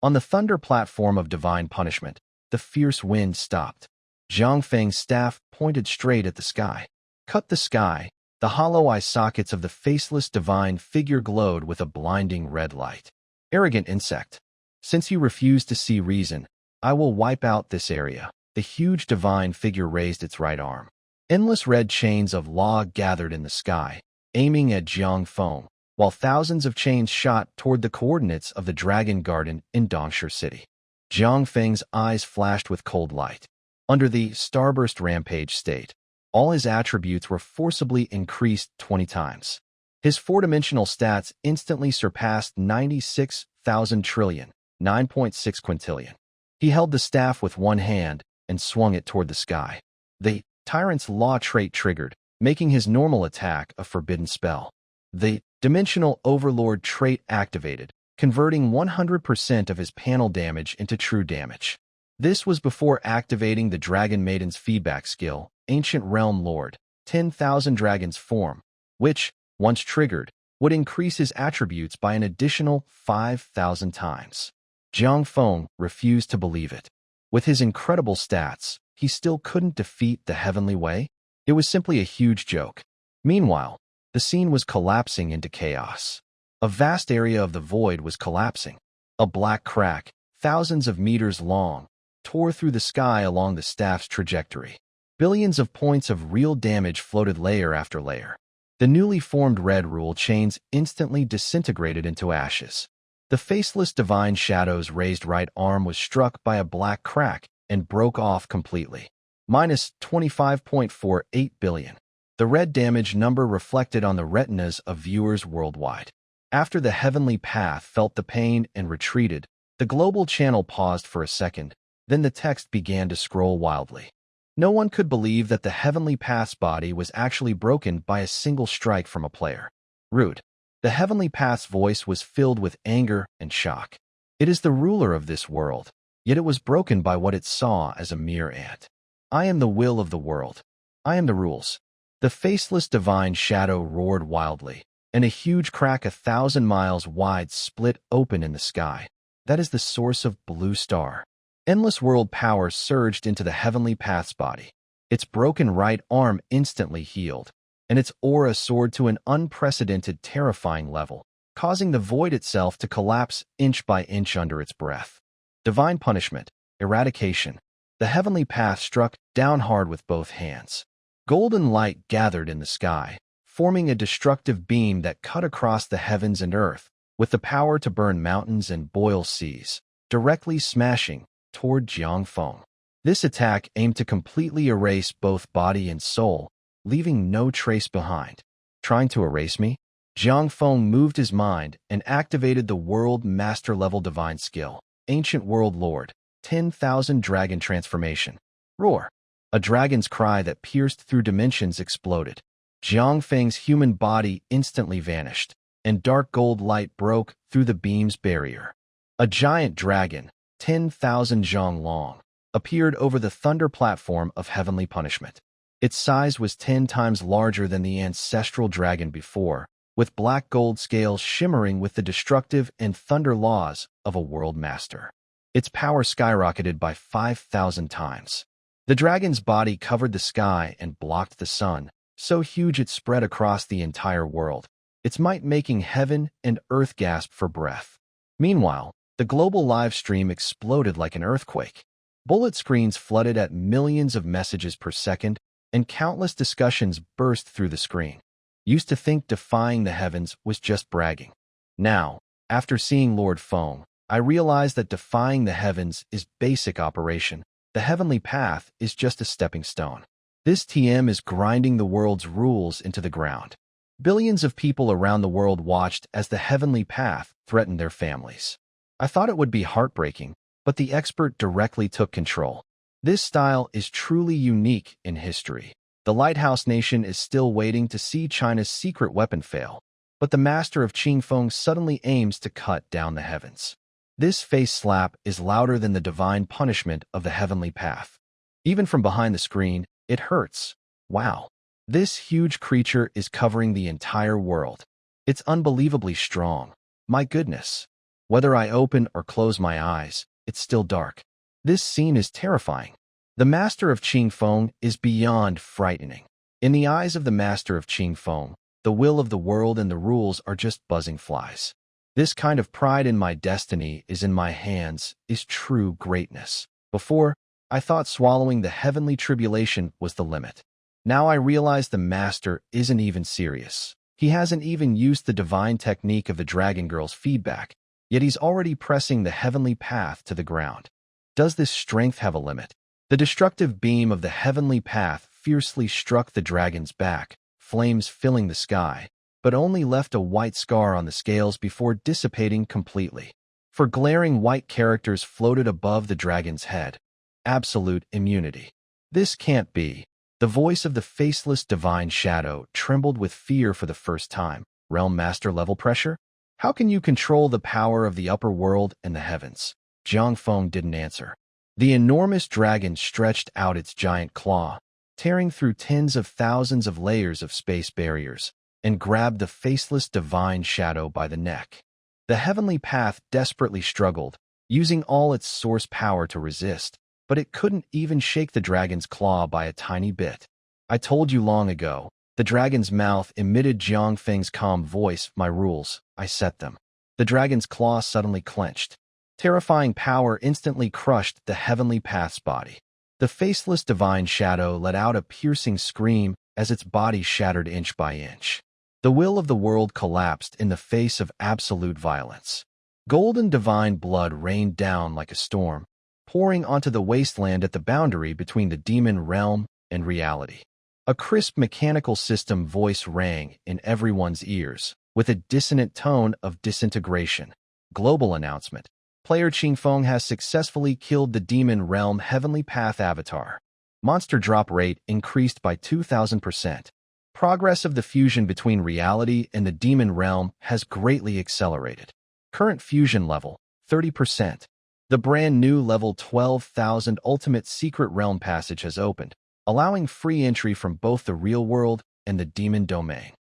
On the thunder platform of divine punishment, the fierce wind stopped. Jiang Feng's staff pointed straight at the sky. Cut the sky. The hollow eye sockets of the faceless divine figure glowed with a blinding red light. Arrogant insect. Since you refuse to see reason, I will wipe out this area. The huge divine figure raised its right arm. Endless red chains of law gathered in the sky, aiming at Jiang Feng, while thousands of chains shot toward the coordinates of the Dragon Garden in Dongsha City. Jiang Feng's eyes flashed with cold light. Under the Starburst Rampage state, all his attributes were forcibly increased 20 times. His four-dimensional stats instantly surpassed 96,000 trillion, 9.6 quintillion. He held the staff with one hand and swung it toward the sky. The Tyrant's Law trait triggered, making his normal attack a forbidden spell. The Dimensional Overlord trait activated, converting 100% of his panel damage into true damage. This was before activating the Dragon Maiden's feedback skill, Ancient Realm Lord, 10,000 Dragons Form, which, once triggered, would increase his attributes by an additional 5,000 times. Jiang Feng refused to believe it. With his incredible stats, he still couldn't defeat the Heavenly Way? It was simply a huge joke. Meanwhile, the scene was collapsing into chaos. A vast area of the void was collapsing. A black crack, thousands of meters long, tore through the sky along the staff's trajectory. Billions of points of real damage floated layer after layer. The newly formed red rule chains instantly disintegrated into ashes. The faceless divine shadow's raised right arm was struck by a black crack and broke off completely. Minus 25.48 billion. The red damage number reflected on the retinas of viewers worldwide. After the heavenly path felt the pain and retreated, the global channel paused for a second, then the text began to scroll wildly. No one could believe that the heavenly path's body was actually broken by a single strike from a player. Rude. The heavenly path's voice was filled with anger and shock. It is the ruler of this world, yet it was broken by what it saw as a mere ant. I am the will of the world. I am the rules. The faceless divine shadow roared wildly, and a huge crack 1,000 miles wide split open in the sky. That is the source of Blue Star. Endless world power surged into the heavenly path's body. Its broken right arm instantly healed, and its aura soared to an unprecedented, terrifying level, causing the void itself to collapse inch by inch under its breath. Divine punishment, eradication. The heavenly path struck down hard with both hands. Golden light gathered in the sky, forming a destructive beam that cut across the heavens and earth, with the power to burn mountains and boil seas, directly smashing toward Jiang Feng. This attack aimed to completely erase both body and soul, leaving no trace behind. Trying to erase me? Jiang Feng moved his mind and activated the World Master level divine skill, Ancient World Lord, 10,000 Dragon Transformation. Roar! A dragon's cry that pierced through dimensions exploded. Jiang Feng's human body instantly vanished, and dark gold light broke through the beam's barrier. A giant dragon, 10,000 zhang long, appeared over the thunder platform of heavenly punishment. Its size was 10 times larger than the ancestral dragon before, with black gold scales shimmering with the destructive and thunder laws of a world master. Its power skyrocketed by 5,000 times. The dragon's body covered the sky and blocked the sun, so huge it spread across the entire world, its might making heaven and earth gasp for breath. Meanwhile, the global live stream exploded like an earthquake. Bullet screens flooded at millions of messages per second, and countless discussions burst through the screen. Used to think defying the heavens was just bragging. Now, After seeing Lord Feng, I realized that defying the heavens is basic operation. The heavenly path is just a stepping stone. This TM is grinding the world's rules into the ground. Billions of people around the world watched as the heavenly path threatened their families. I thought it would be heartbreaking, but the expert directly took control. This style is truly unique in history. The Lighthouse Nation is still waiting to see China's secret weapon fail, but the master of Qingfeng suddenly aims to cut down the heavens. This face slap is louder than the divine punishment of the heavenly path. Even from behind the screen, it hurts. Wow. This huge creature is covering the entire world. It's unbelievably strong. My goodness. Whether I open or close my eyes, it's still dark. This scene is terrifying. The master of Qingfeng is beyond frightening. In the eyes of the master of Qingfeng, the will of the world and the rules are just buzzing flies. This kind of pride in my destiny is in my hands is true greatness. Before, I thought swallowing the heavenly tribulation was the limit. Now I realize the master isn't even serious. He hasn't even used the divine technique of the Dragon Girl's feedback, yet he's already pressing the heavenly path to the ground. Does this strength have a limit? The destructive beam of the heavenly path fiercely struck the dragon's back, flames filling the sky, but only left a white scar on the scales before dissipating completely. For glaring white characters floated above the dragon's head. Absolute immunity. This can't be. The voice of the faceless divine shadow trembled with fear for the first time. Realm Master level pressure? How can you control the power of the upper world and the heavens? Jiang Feng didn't answer. The enormous dragon stretched out its giant claw, tearing through tens of thousands of layers of space barriers, and grabbed the faceless divine shadow by the neck. The heavenly path desperately struggled, using all its source power to resist, but it couldn't even shake the dragon's claw by a tiny bit. I told you long ago. The dragon's mouth emitted Jiang Feng's calm voice. My rules, I set them. The dragon's claw suddenly clenched. Terrifying power instantly crushed the heavenly path's body. The faceless divine shadow let out a piercing scream as its body shattered inch by inch. The will of the world collapsed in the face of absolute violence. Golden divine blood rained down like a storm, pouring onto the wasteland at the boundary between the demon realm and reality. A crisp mechanical system voice rang in everyone's ears, with a dissonant tone of disintegration. Global announcement. Player Qingfeng has successfully killed the demon realm heavenly path avatar. Monster drop rate increased by 2,000%. Progress of the fusion between reality and the demon realm has greatly accelerated. Current fusion level, 30%. The brand new level 12,000 Ultimate Secret Realm Passage has opened, allowing free entry from both the real world and the demon domain.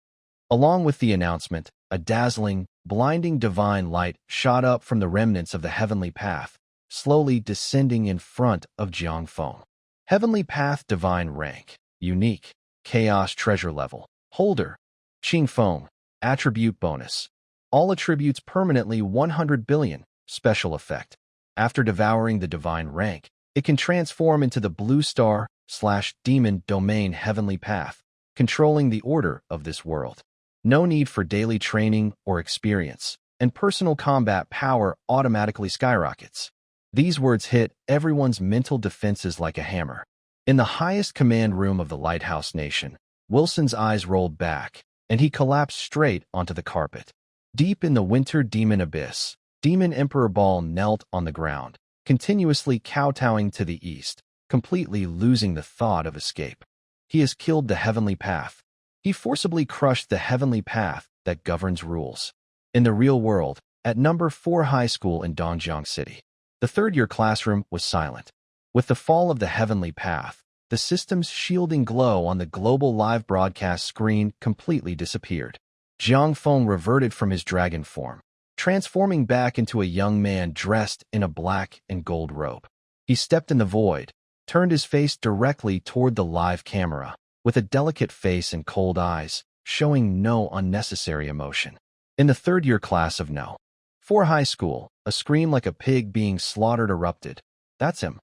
Along with the announcement, a dazzling, blinding divine light shot up from the remnants of the heavenly path, slowly descending in front of Jiang Feng. Heavenly Path Divine Rank, Unique, Chaos Treasure Level, Holder, Qingfeng, Attribute Bonus. All attributes permanently 100 billion, Special Effect. After devouring the divine rank, it can transform into the blue star/demon domain heavenly path, controlling the order of this world. No need for daily training or experience, and personal combat power automatically skyrockets. These words hit everyone's mental defenses like a hammer. In the highest command room of the Lighthouse Nation, Wilson's eyes rolled back, and he collapsed straight onto the carpet. Deep in the winter demon abyss, Demon Emperor Ball knelt on the ground, continuously kowtowing to the east, completely losing the thought of escape. He has killed the heavenly path. He forcibly crushed the heavenly path that governs rules. In the real world, at number 4 high school in Dongjiang City, the third-year classroom was silent. With the fall of the heavenly path, the system's shielding glow on the global live broadcast screen completely disappeared. Jiang Feng reverted from his dragon form, transforming back into a young man dressed in a black and gold robe. He stepped in the void, turned his face directly toward the live camera, with a delicate face and cold eyes, showing no unnecessary emotion. In the third-year class of No. 4 high school, a scream like a pig being slaughtered erupted. That's him.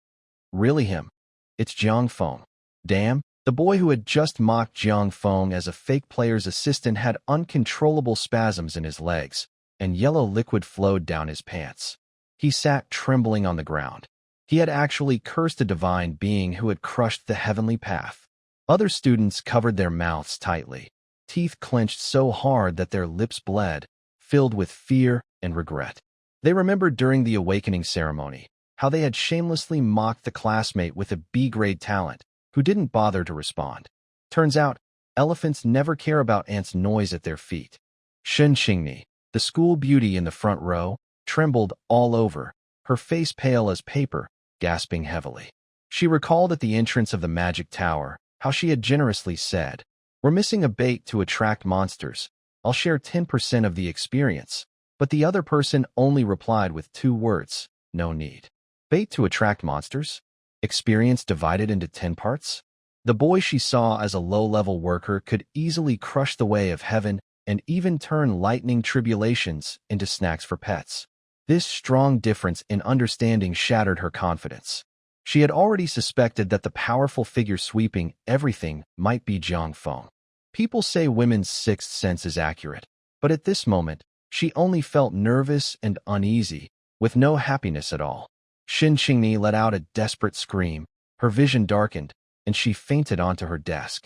Really him. It's Jiang Feng. Damn, the boy who had just mocked Jiang Feng as a fake player's assistant had uncontrollable spasms in his legs, and yellow liquid flowed down his pants. He sat trembling on the ground. He had actually cursed a divine being who had crushed the heavenly path. Other students covered their mouths tightly, teeth clenched so hard that their lips bled, filled with fear and regret. They remembered during the awakening ceremony how they had shamelessly mocked the classmate with a B-grade talent who didn't bother to respond. Turns out, elephants never care about ants' noise at their feet. Shen Qingni, the school beauty in the front row, trembled all over, her face pale as paper, gasping heavily. She recalled at the entrance of the magic tower how she had generously said, "We're missing a bait to attract monsters. I'll share 10% of the experience." But the other person only replied with 2 words, "No need." Bait to attract monsters? Experience divided into 10 parts? The boy she saw as a low-level worker could easily crush the way of heaven and even turn lightning tribulations into snacks for pets. This strong difference in understanding shattered her confidence. She had already suspected that the powerful figure sweeping everything might be Jiang Feng. People say women's sixth sense is accurate, but at this moment, she only felt nervous and uneasy, with no happiness at all. Shen Qingni let out a desperate scream, her vision darkened, and she fainted onto her desk.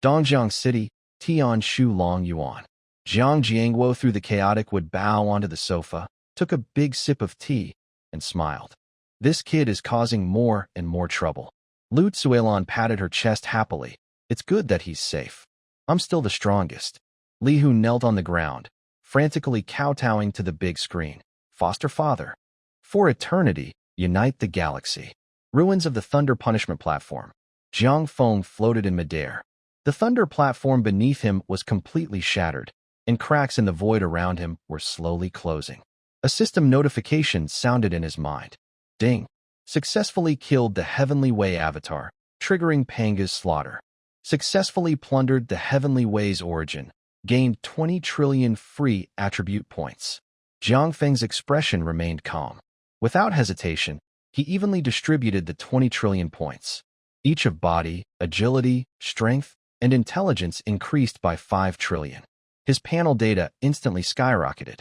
Dongjiang City, Tian Shu Long Yuan. Jiang Jiangguo through the chaotic would bow onto the sofa, took a big sip of tea, and smiled. This kid is causing more and more trouble. Lu Tsuelon patted her chest happily. It's good that he's safe. I'm still the strongest. Li Hu knelt on the ground, frantically kowtowing to the big screen. Foster father. For eternity, unite the galaxy. Ruins of the Thunder Punishment Platform. Jiang Feng floated in midair. The Thunder platform beneath him was completely shattered, and cracks in the void around him were slowly closing. A system notification sounded in his mind. Ding. Successfully killed the Heavenly Way avatar, triggering Panga's slaughter. Successfully plundered the Heavenly Way's origin, gained 20 trillion free attribute points. Jiang Feng's expression remained calm. Without hesitation, he evenly distributed the 20 trillion points. Each of body, agility, strength, and intelligence increased by 5 trillion. His panel data instantly skyrocketed.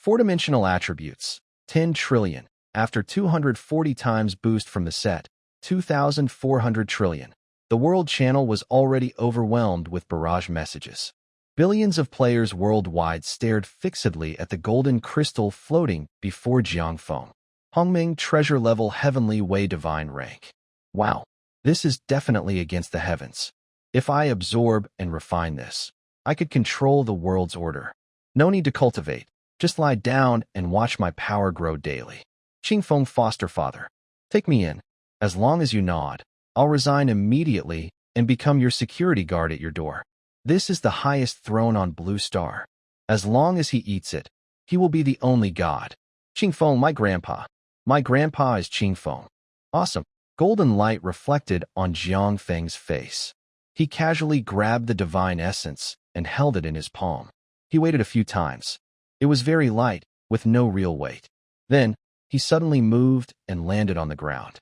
4-dimensional attributes, 10 trillion. After 240 times boost from the set, 2,400 trillion. The world channel was already overwhelmed with barrage messages. Billions of players worldwide stared fixedly at the golden crystal floating before Jiang Feng. Hongming treasure level Heavenly Way divine rank. Wow, this is definitely against the heavens. If I absorb and refine this, I could control the world's order. No need to cultivate, just lie down and watch my power grow daily. Qingfeng foster father, take me in. As long as you nod, I'll resign immediately and become your security guard at your door. This is the highest throne on Blue Star. As long as he eats it, he will be the only god. Qingfeng, my grandpa. My grandpa is Qingfeng. Awesome. Golden light reflected on Jiang Feng's face. He casually grabbed the divine essence and held it in his palm. He waited a few times. It was very light, with no real weight. Then, he suddenly moved and landed on the ground.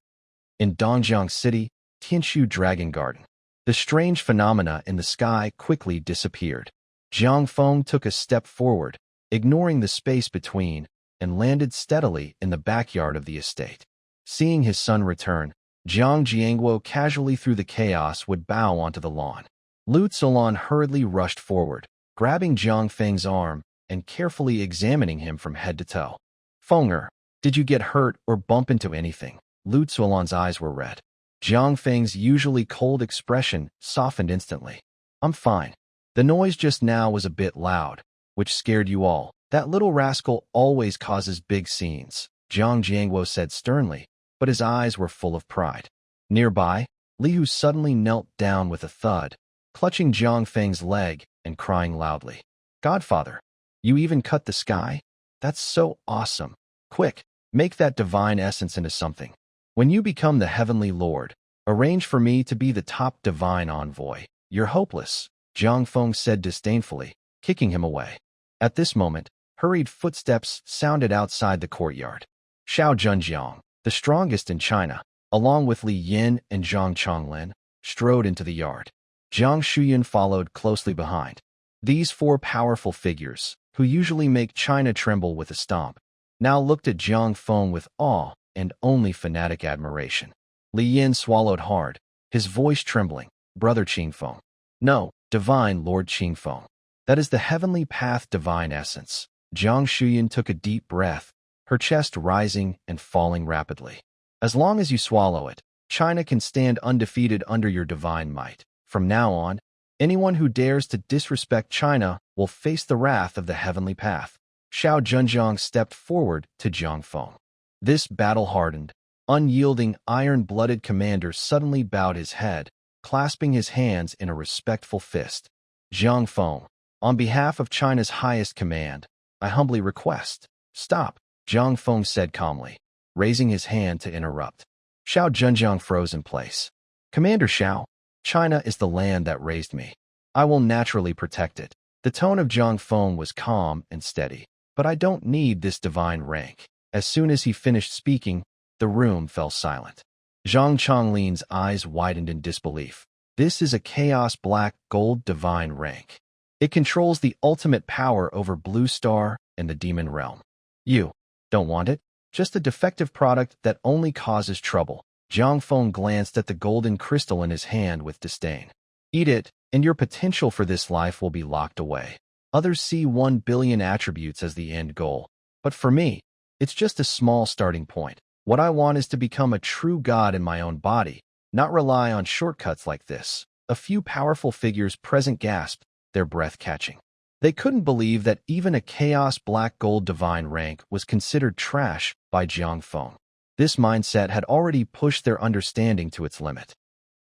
In Dongjiang City, Tianshu Dragon Garden. The strange phenomena in the sky quickly disappeared. Jiang Feng took a step forward, ignoring the space between, and landed steadily in the backyard of the estate. Seeing his son return, Jiang Jiangguo casually through the chaos would bow onto the lawn. Lu Tsuelon hurriedly rushed forward, grabbing Jiang Feng's arm and carefully examining him from head to toe. Fenger, did you get hurt or bump into anything? Lu Tsuelon's eyes were red. Jiang Feng's usually cold expression softened instantly. I'm fine. The noise just now was a bit loud, which scared you all. That little rascal always causes big scenes, Jiang Jiangguo said sternly, but his eyes were full of pride. Nearby, Li Hu suddenly knelt down with a thud, clutching Jiang Feng's leg and crying loudly. Godfather, you even cut the sky? That's so awesome. Quick, make that divine essence into something. When you become the Heavenly Lord, arrange for me to be the top divine envoy. You're hopeless, Jiang Feng said disdainfully, kicking him away. At this moment, hurried footsteps sounded outside the courtyard. Xiao Zhenjiang, the strongest in China, along with Li Yin and Zhang Chonglin, strode into the yard. Jiang Shuyan followed closely behind. These 4 powerful figures, who usually make China tremble with a stomp, now looked at Jiang Feng with awe and only fanatic admiration. Li Yin swallowed hard, his voice trembling. Brother Qingfeng. No, divine Lord Qingfeng. That is the heavenly path divine essence. Jiang Shuyan took a deep breath, her chest rising and falling rapidly. As long as you swallow it, China can stand undefeated under your divine might. From now on, anyone who dares to disrespect China will face the wrath of the heavenly path. Xiao Zhenjiang stepped forward to Jiang Feng. This battle-hardened, unyielding, iron-blooded commander suddenly bowed his head, clasping his hands in a respectful fist. Jiang Feng, on behalf of China's highest command, I humbly request. Stop, Jiang Feng said calmly, raising his hand to interrupt. Xiao Zhenjiang froze in place. Commander Xiao, China is the land that raised me. I will naturally protect it. The tone of Jiang Feng was calm and steady. But I don't need this divine rank. As soon as he finished speaking, the room fell silent. Zhang Chonglin's eyes widened in disbelief. This is a Chaos Black Gold divine rank. It controls the ultimate power over Blue Star and the Demon Realm. You don't want it? Just a defective product that only causes trouble. Jiang Feng glanced at the golden crystal in his hand with disdain. Eat it, and your potential for this life will be locked away. Others see 1 billion attributes as the end goal. But for me, it's just a small starting point. What I want is to become a true god in my own body, not rely on shortcuts like this. A few powerful figures present gasped, their breath catching. They couldn't believe that even a Chaos Black Gold divine rank was considered trash by Jiang Feng. This mindset had already pushed their understanding to its limit.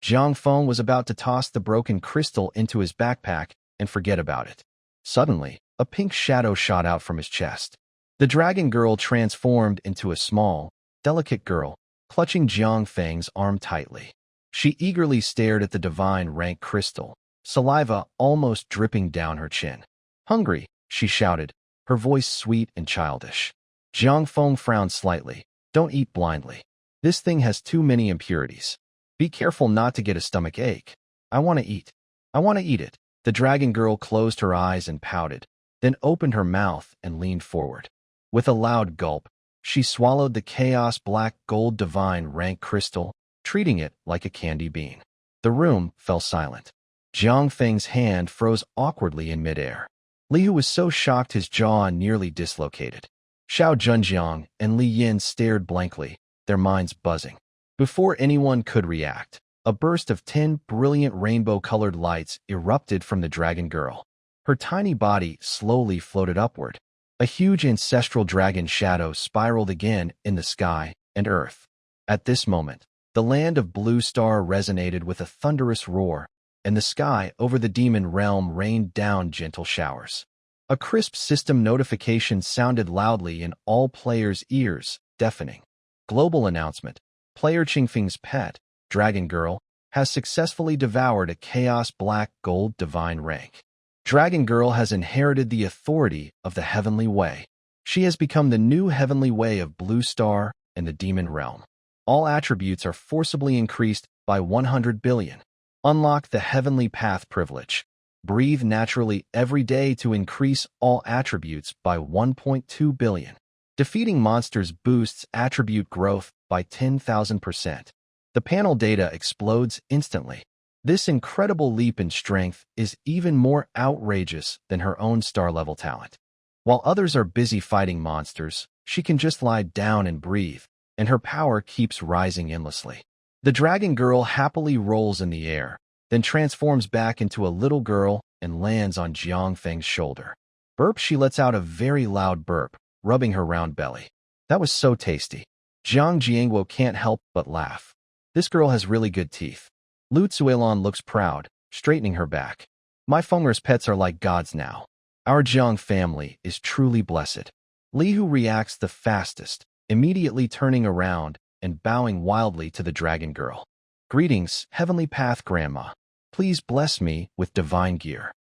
Jiang Feng was about to toss the broken crystal into his backpack and forget about it. Suddenly, a pink shadow shot out from his chest. The dragon girl transformed into a small, delicate girl, clutching Jiang Feng's arm tightly. She eagerly stared at the divine rank crystal, saliva almost dripping down her chin. Hungry, she shouted, her voice sweet and childish. Jiang Feng frowned slightly. Don't eat blindly. This thing has too many impurities. Be careful not to get a stomach ache. I want to eat. I want to eat it. The dragon girl closed her eyes and pouted, then opened her mouth and leaned forward. With a loud gulp, she swallowed the Chaos Black Gold divine rank crystal, treating it like a candy bean. The room fell silent. Jiang Feng's hand froze awkwardly in midair. Li Hu was so shocked his jaw nearly dislocated. Xiao Zhenjiang and Li Yin stared blankly, their minds buzzing. Before anyone could react, a burst of 10 brilliant rainbow-colored lights erupted from the dragon girl. Her tiny body slowly floated upward. A huge ancestral dragon shadow spiraled again in the sky and earth. At this moment, the land of Blue Star resonated with a thunderous roar, and the sky over the demon realm rained down gentle showers. A crisp system notification sounded loudly in all players' ears, deafening. Global announcement. Player Qingfeng's pet, Dragon Girl, has successfully devoured a Chaos Black Gold divine rank. Dragon Girl has inherited the authority of the Heavenly Way. She has become the new Heavenly Way of Blue Star and the Demon Realm. All attributes are forcibly increased by 100 billion. Unlock the Heavenly Path privilege. Breathe naturally every day to increase all attributes by 1.2 billion. Defeating monsters boosts attribute growth by 10,000%. The panel data explodes instantly. This incredible leap in strength is even more outrageous than her own star-level talent. While others are busy fighting monsters, she can just lie down and breathe, and her power keeps rising endlessly. The dragon girl happily rolls in the air, then transforms back into a little girl and lands on Jiang Feng's shoulder. Burp, she lets out a very loud burp, rubbing her round belly. That was so tasty. Jiang Jiangwo can't help but laugh. This girl has really good teeth. Lu Tsuelon looks proud, straightening her back. My Fenger's pets are like gods now. Our Jiang family is truly blessed. Li Hu reacts the fastest, immediately turning around and bowing wildly to the dragon girl. Greetings, Heavenly Path Grandma. Please bless me with divine gear.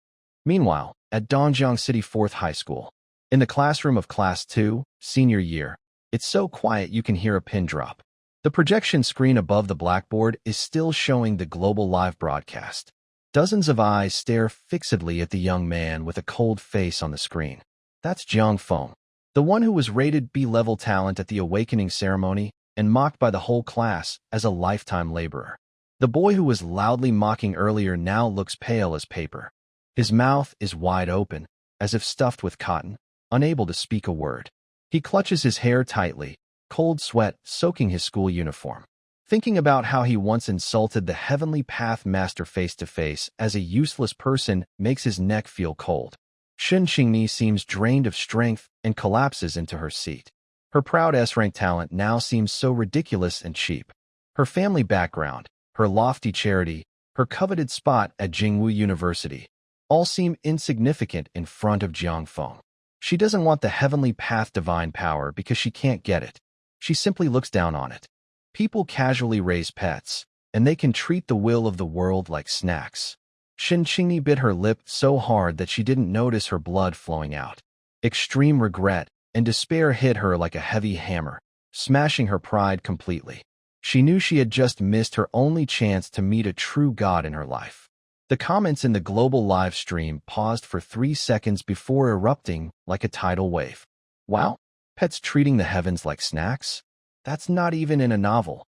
Meanwhile, at Dongjiang City 4th High School, in the classroom of Class 2, senior year, it's so quiet you can hear a pin drop. The projection screen above the blackboard is still showing the global live broadcast. Dozens of eyes stare fixedly at the young man with a cold face on the screen. That's Jiang Feng, the one who was rated B-level talent at the awakening ceremony and mocked by the whole class as a lifetime laborer. The boy who was loudly mocking earlier now looks pale as paper. His mouth is wide open, as if stuffed with cotton, unable to speak a word. He clutches his hair tightly, cold sweat soaking his school uniform. Thinking about how he once insulted the Heavenly Path Master face-to-face as a useless person makes his neck feel cold. Shen Qingni seems drained of strength and collapses into her seat. Her proud S-rank talent now seems so ridiculous and cheap. Her family background, her lofty charity, her coveted spot at Jingwu University, all seem insignificant in front of Jiang Feng. She doesn't want the Heavenly Path divine power because she can't get it. She simply looks down on it. People casually raise pets, and they can treat the will of the world like snacks. Shen Qingni bit her lip so hard that she didn't notice her blood flowing out. Extreme regret and despair hit her like a heavy hammer, smashing her pride completely. She knew she had just missed her only chance to meet a true god in her life. The comments in the global live stream paused for 3 seconds before erupting like a tidal wave. Wow, pets treating the heavens like snacks? That's not even in a novel.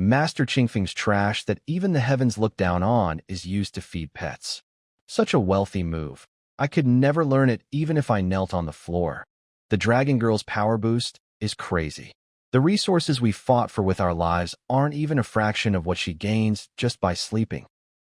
Master Qingfeng's trash that even the heavens look down on is used to feed pets. Such a wealthy move. I could never learn it even if I knelt on the floor. The Dragon Girl's power boost is crazy. The resources we fought for with our lives aren't even a fraction of what she gains just by sleeping.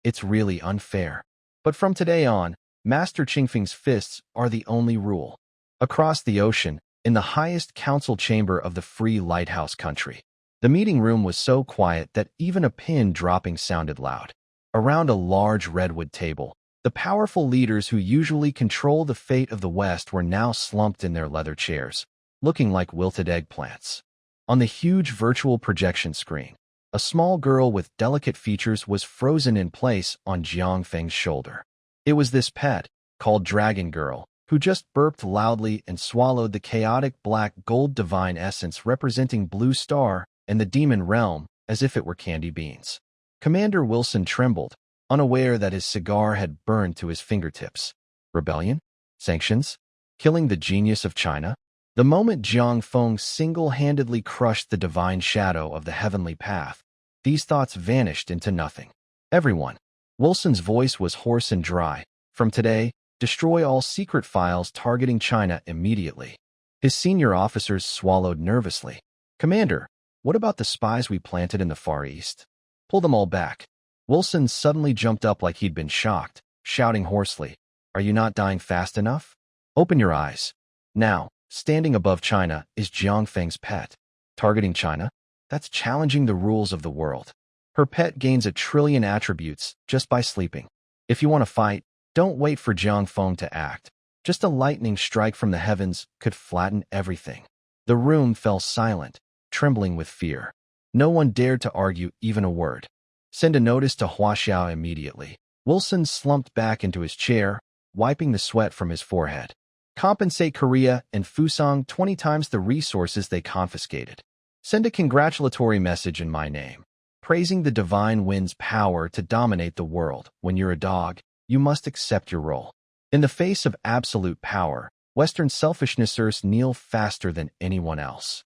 It's really unfair. But from today on, Master Qingfeng's fists are the only rule. Across the ocean, in the highest council chamber of the Free Lighthouse country, the meeting room was so quiet that even a pin dropping sounded loud. Around a large redwood table, the powerful leaders who usually control the fate of the West were now slumped in their leather chairs, looking like wilted eggplants. On the huge virtual projection screen, a small girl with delicate features was frozen in place on Jiang Feng's shoulder. It was this pet, called Dragon Girl, who just burped loudly and swallowed the chaotic black gold divine essence representing Blue Star and the demon realm as if it were candy beans. Commander Wilson trembled, unaware that his cigar had burned to his fingertips. Rebellion? Sanctions? Killing the genius of China? The moment Jiang Feng single-handedly crushed the divine shadow of the heavenly path, these thoughts vanished into nothing. Everyone. Wilson's voice was hoarse and dry. From today, destroy all secret files targeting China immediately. His senior officers swallowed nervously. Commander, what about the spies we planted in the Far East? Pull them all back. Wilson suddenly jumped up like he'd been shocked, shouting hoarsely, "Are you not dying fast enough? Open your eyes." Now, standing above China is Jiang Feng's pet. Targeting China? That's challenging the rules of the world. Her pet gains 1 trillion attributes just by sleeping. If you want to fight, don't wait for Jiang Feng to act. Just a lightning strike from the heavens could flatten everything. The room fell silent, trembling with fear. No one dared to argue even a word. Send a notice to Huaxiao immediately. Wilson slumped back into his chair, wiping the sweat from his forehead. Compensate Korea and Fusang 20 times the resources they confiscated. Send a congratulatory message in my name, praising the divine wind's power to dominate the world. When you're a dog, you must accept your role. In the face of absolute power, Western selfishnessers kneel faster than anyone else.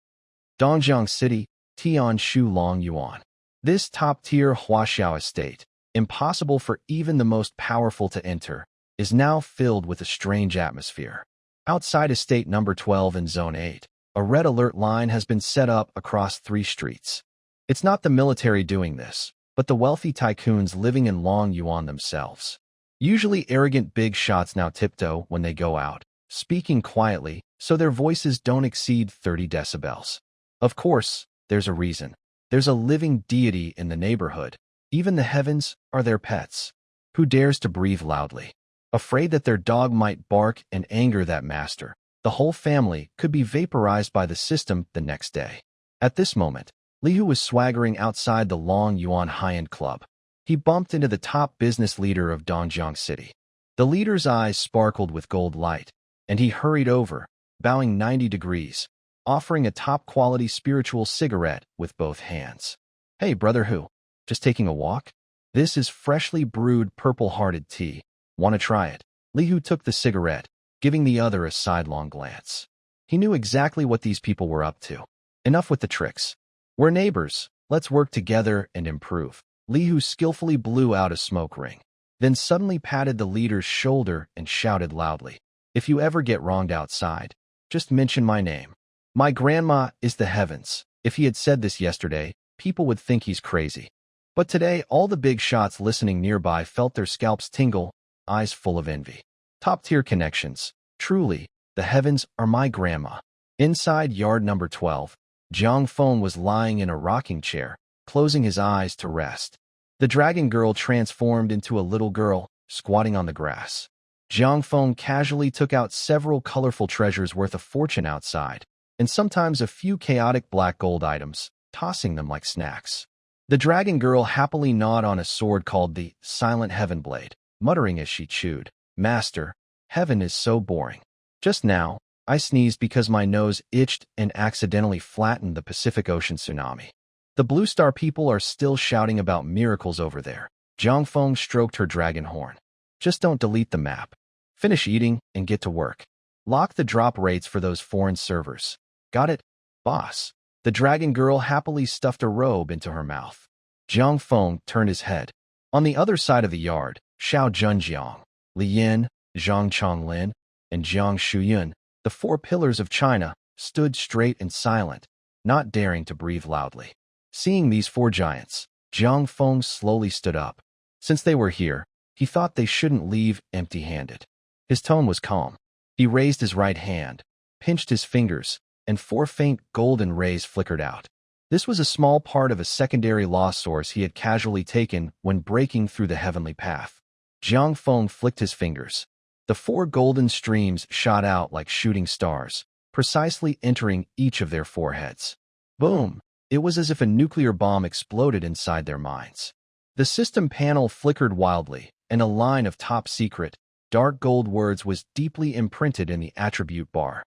Dongjiang City, Tianshu Long Yuan. This top-tier Huaxiao estate, impossible for even the most powerful to enter, is now filled with a strange atmosphere. Outside estate number 12 in Zone 8, a red alert line has been set up across 3 streets. It's not the military doing this, but the wealthy tycoons living in Long Yuan themselves. Usually arrogant big shots now tiptoe when they go out, speaking quietly so their voices don't exceed 30 decibels. Of course, there's a reason. There's a living deity in the neighborhood. Even the heavens are their pets. Who dares to breathe loudly? Afraid that their dog might bark and anger that master, the whole family could be vaporized by the system the next day. At this moment, Li Hu was swaggering outside the Long Yuan high-end club. He bumped into the top business leader of Dongjiang City. The leader's eyes sparkled with gold light, and he hurried over, bowing 90 degrees, offering a top-quality spiritual cigarette with both hands. "Hey, brother Hu, just taking a walk? This is freshly brewed purple-hearted tea. Want to try it?" Li Hu took the cigarette, giving the other a sidelong glance. He knew exactly what these people were up to. Enough with the tricks. We're neighbors. Let's work together and improve. Li Hu skillfully blew out a smoke ring, then suddenly patted the leader's shoulder and shouted loudly, "If you ever get wronged outside, just mention my name. My grandma is the heavens." If he had said this yesterday, people would think he's crazy. But today, all the big shots listening nearby felt their scalps tingle, eyes full of envy. Top-tier connections. Truly, the heavens are my grandma. Inside yard number 12, Jiang Feng was lying in a rocking chair, closing his eyes to rest. The dragon girl transformed into a little girl, squatting on the grass. Jiang Feng casually took out several colorful treasures worth a fortune outside, and sometimes a few chaotic black gold items, tossing them like snacks. The dragon girl happily gnawed on a sword called the Silent Heaven Blade, muttering as she chewed, "Master, heaven is so boring. Just now, I sneezed because my nose itched and accidentally flattened the Pacific Ocean tsunami. The Blue Star people are still shouting about miracles over there." Jiang Feng stroked her dragon horn. "Just don't delete the map. Finish eating and get to work. Lock the drop rates for those foreign servers. Got it, boss?" The dragon girl happily stuffed a robe into her mouth. Jiang Feng turned his head. On the other side of the yard, Xiao Zhenjiang, Li Yin, Zhang Chonglin, and Jiang Shuyun, the four pillars of China, stood straight and silent, not daring to breathe loudly. Seeing these four giants, Jiang Feng slowly stood up. Since they were here, he thought they shouldn't leave empty-handed. His tone was calm. He raised his right hand, pinched his fingers, and four faint golden rays flickered out. This was a small part of a secondary law source he had casually taken when breaking through the heavenly path. Jiang Feng flicked his fingers. The four golden streams shot out like shooting stars, precisely entering each of their foreheads. Boom! It was as if a nuclear bomb exploded inside their minds. The system panel flickered wildly, and a line of top-secret, dark gold words was deeply imprinted in the attribute bar.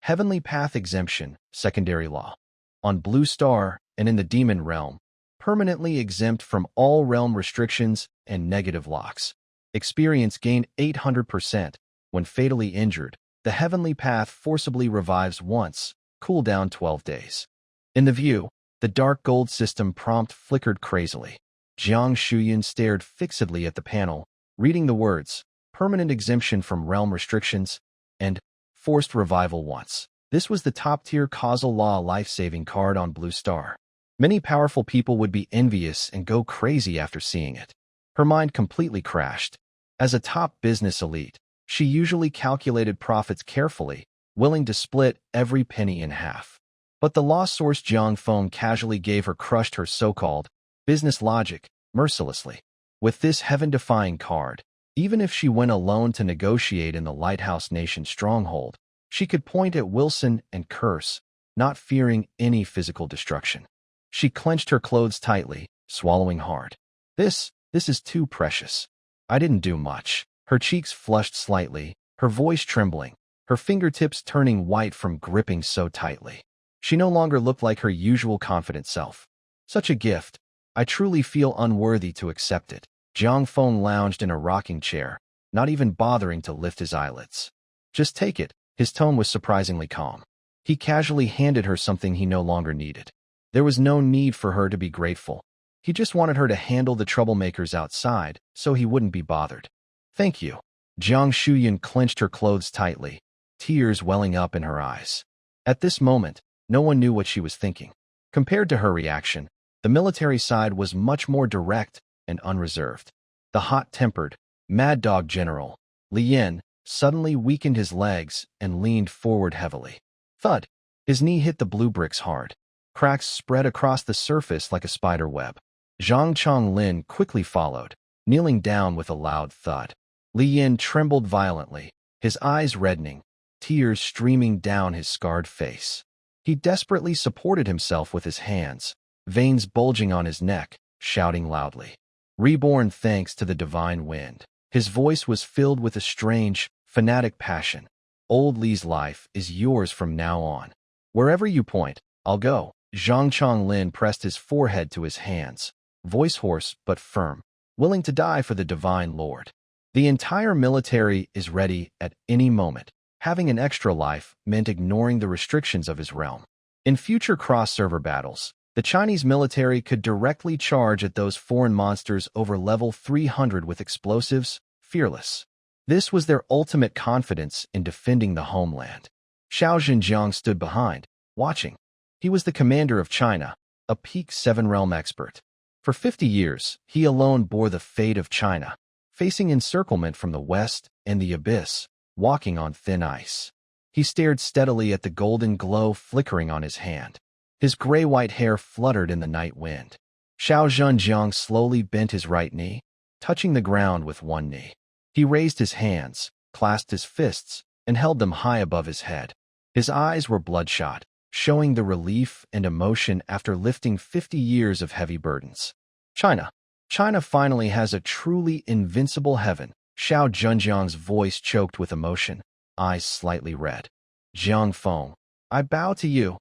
Heavenly Path Exemption, Secondary Law. On Blue Star and in the Demon Realm, permanently exempt from all realm restrictions and negative locks. Experience gained 800%. When fatally injured, the Heavenly Path forcibly revives once, cooldown 12 days. In the view, the dark gold system prompt flickered crazily. Jiang Shuyun stared fixedly at the panel, reading the words, "Permanent exemption from realm restrictions," and "Forced revival once." This was the top-tier causal law life-saving card on Blue Star. Many powerful people would be envious and go crazy after seeing it. Her mind completely crashed. As a top business elite, she usually calculated profits carefully, willing to split every penny in half. But the law source Jiang Feng casually gave her crushed her so-called business logic mercilessly. With this heaven-defying card, even if she went alone to negotiate in the Lighthouse Nation stronghold, she could point at Wilson and curse, not fearing any physical destruction. She clenched her clothes tightly, swallowing hard. This is too precious. I didn't do much." Her cheeks flushed slightly, her voice trembling, her fingertips turning white from gripping so tightly. She no longer looked like her usual confident self. "Such a gift. I truly feel unworthy to accept it." Jiang Feng lounged in a rocking chair, not even bothering to lift his eyelids. "Just take it." His tone was surprisingly calm. He casually handed her something he no longer needed. There was no need for her to be grateful. He just wanted her to handle the troublemakers outside, so he wouldn't be bothered. "Thank you." Jiang Shuyun clenched her clothes tightly, tears welling up in her eyes. At this moment, no one knew what she was thinking. Compared to her reaction, the military side was much more direct and unreserved. The hot-tempered, mad dog general, Li Yin, suddenly weakened his legs and leaned forward heavily. Thud! His knee hit the blue bricks hard. Cracks spread across the surface like a spider web. Zhang Chonglin quickly followed, kneeling down with a loud thud. Li Yin trembled violently, his eyes reddening, tears streaming down his scarred face. He desperately supported himself with his hands, veins bulging on his neck, shouting loudly. "Reborn thanks to the divine wind." His voice was filled with a strange, fanatic passion. "Old Li's life is yours from now on. Wherever you point, I'll go." Zhang Chonglin pressed his forehead to his hands, voice hoarse but firm, willing to die for the divine lord. "The entire military is ready at any moment." Having an extra life meant ignoring the restrictions of his realm. In future cross-server battles, the Chinese military could directly charge at those foreign monsters over level 300 with explosives, fearless. This was their ultimate confidence in defending the homeland. Xiao Zhenjiang stood behind, watching. He was the commander of China, a peak 7-realm expert. For 50 years, he alone bore the fate of China, facing encirclement from the west and the abyss, walking on thin ice. He stared steadily at the golden glow flickering on his hand. His gray-white hair fluttered in the night wind. Xiao Zhenjiang slowly bent his right knee, touching the ground with one knee. He raised his hands, clasped his fists, and held them high above his head. His eyes were bloodshot, showing the relief and emotion after lifting 50 years of heavy burdens. China. China finally has a truly invincible heaven. Xiao Zhenjiang's voice choked with emotion, eyes slightly red. Jiang Feng, I bow to you.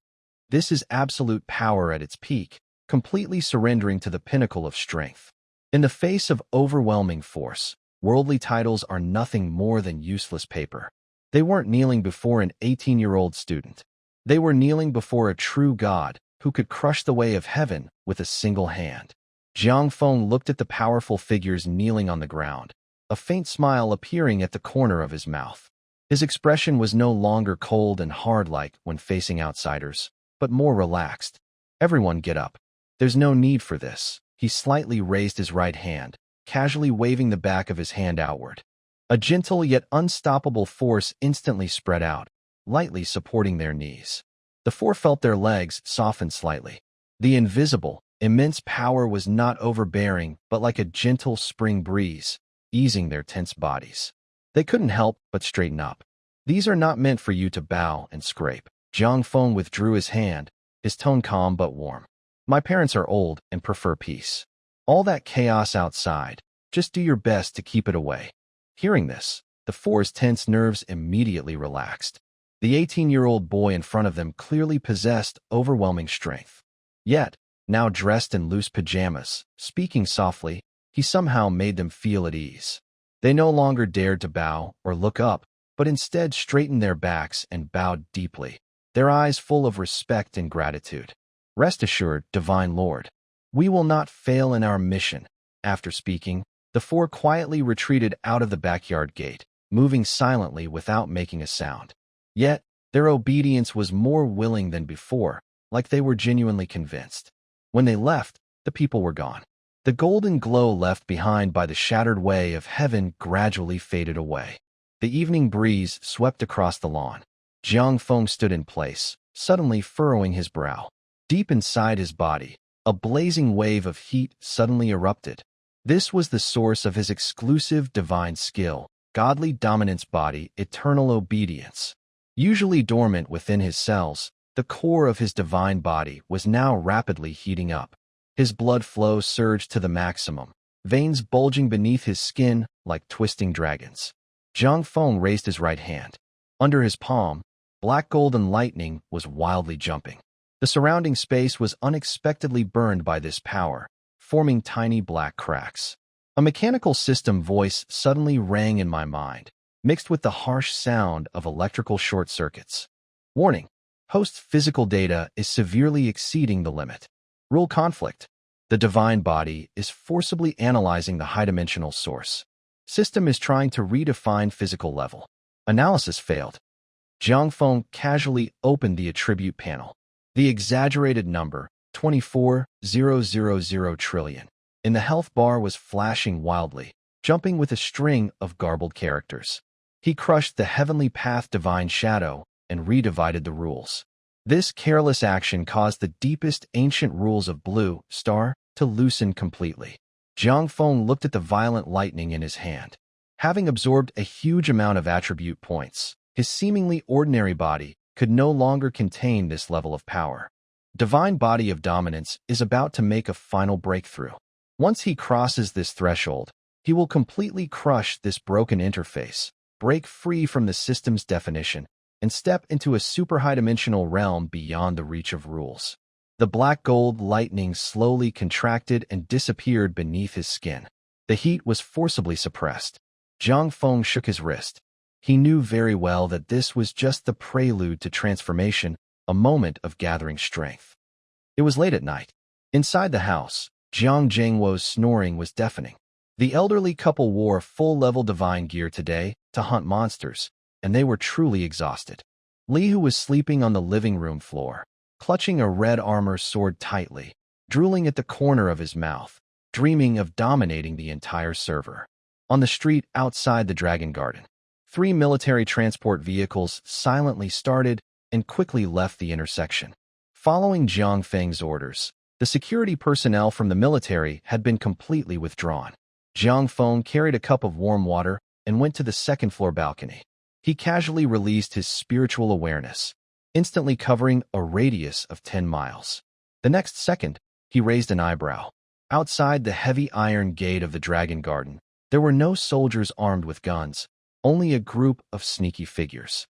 This is absolute power at its peak, completely surrendering to the pinnacle of strength. In the face of overwhelming force, worldly titles are nothing more than useless paper. They weren't kneeling before an 18-year-old student. They were kneeling before a true god who could crush the way of heaven with a single hand. Jiang Feng looked at the powerful figures kneeling on the ground, a faint smile appearing at the corner of his mouth. His expression was no longer cold and hard like when facing outsiders, but more relaxed. Everyone get up. There's no need for this. He slightly raised his right hand, casually waving the back of his hand outward. A gentle yet unstoppable force instantly spread out, lightly supporting their knees. The four felt their legs soften slightly. The invisible, immense power was not overbearing, but like a gentle spring breeze, easing their tense bodies. They couldn't help but straighten up. These are not meant for you to bow and scrape. Jiang Feng withdrew his hand, his tone calm but warm. My parents are old and prefer peace. All that chaos outside, just do your best to keep it away. Hearing this, the four's tense nerves immediately relaxed. The 18-year-old boy in front of them clearly possessed overwhelming strength. Yet, now dressed in loose pajamas, speaking softly, he somehow made them feel at ease. They no longer dared to bow or look up, but instead straightened their backs and bowed deeply, their eyes full of respect and gratitude. Rest assured, Divine Lord, we will not fail in our mission. After speaking, the four quietly retreated out of the backyard gate, moving silently without making a sound. Yet, their obedience was more willing than before, like they were genuinely convinced. When they left, the people were gone. The golden glow left behind by the shattered way of heaven gradually faded away. The evening breeze swept across the lawn. Jiang Feng stood in place, suddenly furrowing his brow. Deep inside his body, a blazing wave of heat suddenly erupted. This was the source of his exclusive divine skill, godly dominance body, eternal obedience. Usually dormant within his cells, the core of his divine body was now rapidly heating up. His blood flow surged to the maximum, veins bulging beneath his skin like twisting dragons. Jiang Feng raised his right hand. Under his palm, black golden lightning was wildly jumping. The surrounding space was unexpectedly burned by this power, forming tiny black cracks. A mechanical system voice suddenly rang in my mind, mixed with the harsh sound of electrical short circuits. Warning: host's physical data is severely exceeding the limit. Rule conflict. The divine body is forcibly analyzing the high-dimensional source. System is trying to redefine physical level. Analysis failed. Jiang Feng casually opened the attribute panel. The exaggerated number, 24,000 trillion, in the health bar was flashing wildly, jumping with a string of garbled characters. He crushed the heavenly path divine shadow and redivided the rules. This careless action caused the deepest ancient rules of blue star to loosen completely. Jiang Feng looked at the violent lightning in his hand. Having absorbed a huge amount of attribute points, his seemingly ordinary body could no longer contain this level of power. Divine body of dominance is about to make a final breakthrough. Once he crosses this threshold, he will completely crush this broken interface, break free from the system's definition, and step into a super high-dimensional realm beyond the reach of rules. The black gold lightning slowly contracted and disappeared beneath his skin. The heat was forcibly suppressed. Jiang Feng shook his wrist. He knew very well that this was just the prelude to transformation, a moment of gathering strength. It was late at night. Inside the house, Jiang Jingwo's snoring was deafening. The elderly couple wore full-level divine gear today to hunt monsters, and they were truly exhausted. Li, who was sleeping on the living room floor, clutching a red armor sword tightly, drooling at the corner of his mouth, dreaming of dominating the entire server. On the street outside the Dragon Garden, 3 military transport vehicles silently started and quickly left the intersection. Following Jiang Feng's orders, the security personnel from the military had been completely withdrawn. Jiang Feng carried a cup of warm water and went to the second-floor balcony. He casually released his spiritual awareness, instantly covering a radius of 10 miles. The next second, he raised an eyebrow. Outside the heavy iron gate of the Dragon Garden, there were no soldiers armed with guns, only a group of sneaky figures.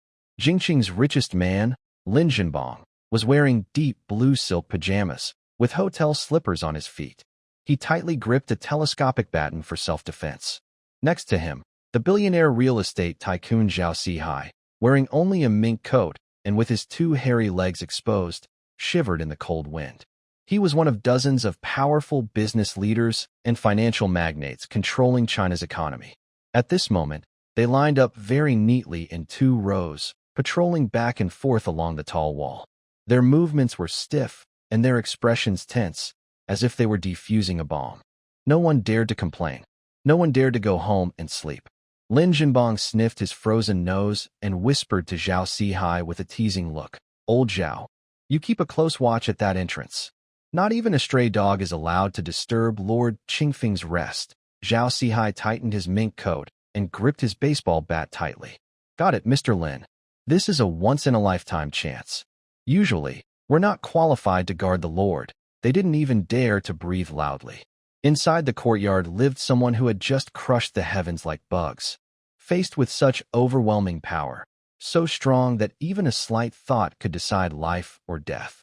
Jingqing's richest man, Lin Jinbong, was wearing deep blue silk pajamas, with hotel slippers on his feet. He tightly gripped a telescopic baton for self-defense. Next to him, the billionaire real estate tycoon Zhao Sihai, wearing only a mink coat and with his 2 hairy legs exposed, shivered in the cold wind. He was one of dozens of powerful business leaders and financial magnates controlling China's economy. At this moment, they lined up very neatly in 2 rows, patrolling back and forth along the tall wall. Their movements were stiff, and their expressions tense, as if they were defusing a bomb. No one dared to complain. No one dared to go home and sleep. Lin Jinbong sniffed his frozen nose and whispered to Zhao Sihai with a teasing look, "Old Zhao, you keep a close watch at that entrance. Not even a stray dog is allowed to disturb Lord Qingfeng's rest." Zhao Sihai tightened his mink coat and gripped his baseball bat tightly. "Got it, Mr. Lin. This is a once-in-a-lifetime chance. Usually, we're not qualified to guard the Lord." They didn't even dare to breathe loudly. Inside the courtyard lived someone who had just crushed the heavens like bugs. Faced with such overwhelming power, so strong that even a slight thought could decide life or death.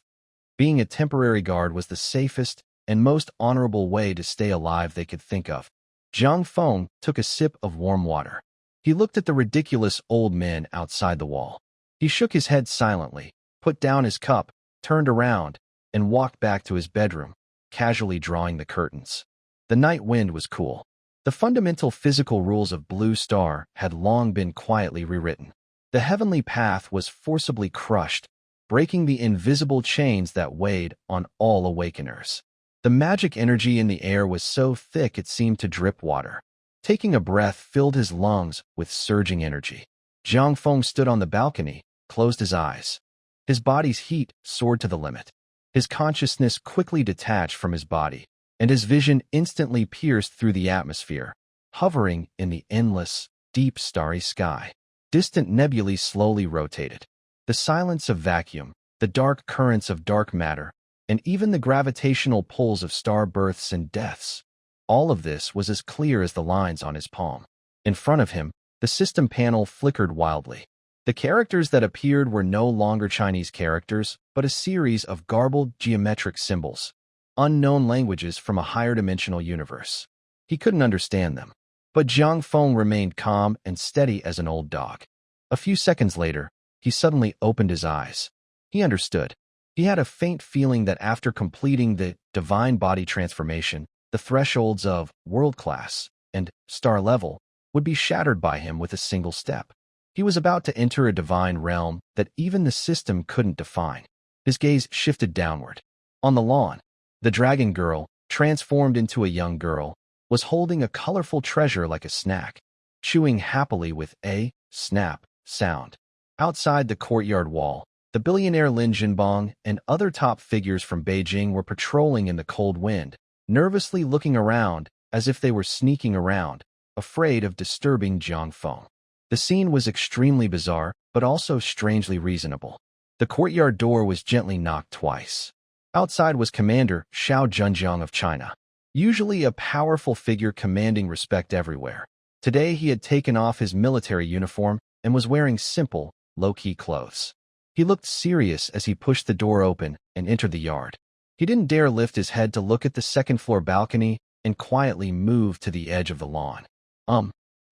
Being a temporary guard was the safest and most honorable way to stay alive they could think of. Jiang Feng took a sip of warm water. He looked at the ridiculous old men outside the wall. He shook his head silently, put down his cup, turned around, and walked back to his bedroom, casually drawing the curtains. The night wind was cool. The fundamental physical rules of Blue Star had long been quietly rewritten. The heavenly path was forcibly crushed, breaking the invisible chains that weighed on all awakeners. The magic energy in the air was so thick it seemed to drip water. Taking a breath filled his lungs with surging energy. Jiang Feng stood on the balcony, closed his eyes. His body's heat soared to the limit. His consciousness quickly detached from his body, and his vision instantly pierced through the atmosphere, hovering in the endless, deep starry sky. Distant nebulae slowly rotated. The silence of vacuum, the dark currents of dark matter, and even the gravitational pulls of star births and deaths. All of this was as clear as the lines on his palm. In front of him, the system panel flickered wildly. The characters that appeared were no longer Chinese characters, but a series of garbled geometric symbols, unknown languages from a higher-dimensional universe. He couldn't understand them, but Jiang Feng remained calm and steady as an old dog. A few seconds later, he suddenly opened his eyes. He understood. He had a faint feeling that after completing the divine body transformation, the thresholds of world-class and star level would be shattered by him with a single step. He was about to enter a divine realm that even the system couldn't define. His gaze shifted downward. On the lawn, the dragon girl, transformed into a young girl, was holding a colorful treasure like a snack, chewing happily with a snap sound. Outside the courtyard wall, the billionaire Lin Jinbong and other top figures from Beijing were patrolling in the cold wind, nervously looking around as if they were sneaking around, afraid of disturbing Jiang Feng. The scene was extremely bizarre, but also strangely reasonable. The courtyard door was gently knocked twice. Outside was Commander Xiao Zhenjiang of China, usually a powerful figure commanding respect everywhere. Today he had taken off his military uniform and was wearing simple, low-key clothes. He looked serious as he pushed the door open and entered the yard. He didn't dare lift his head to look at the second-floor balcony and quietly moved to the edge of the lawn.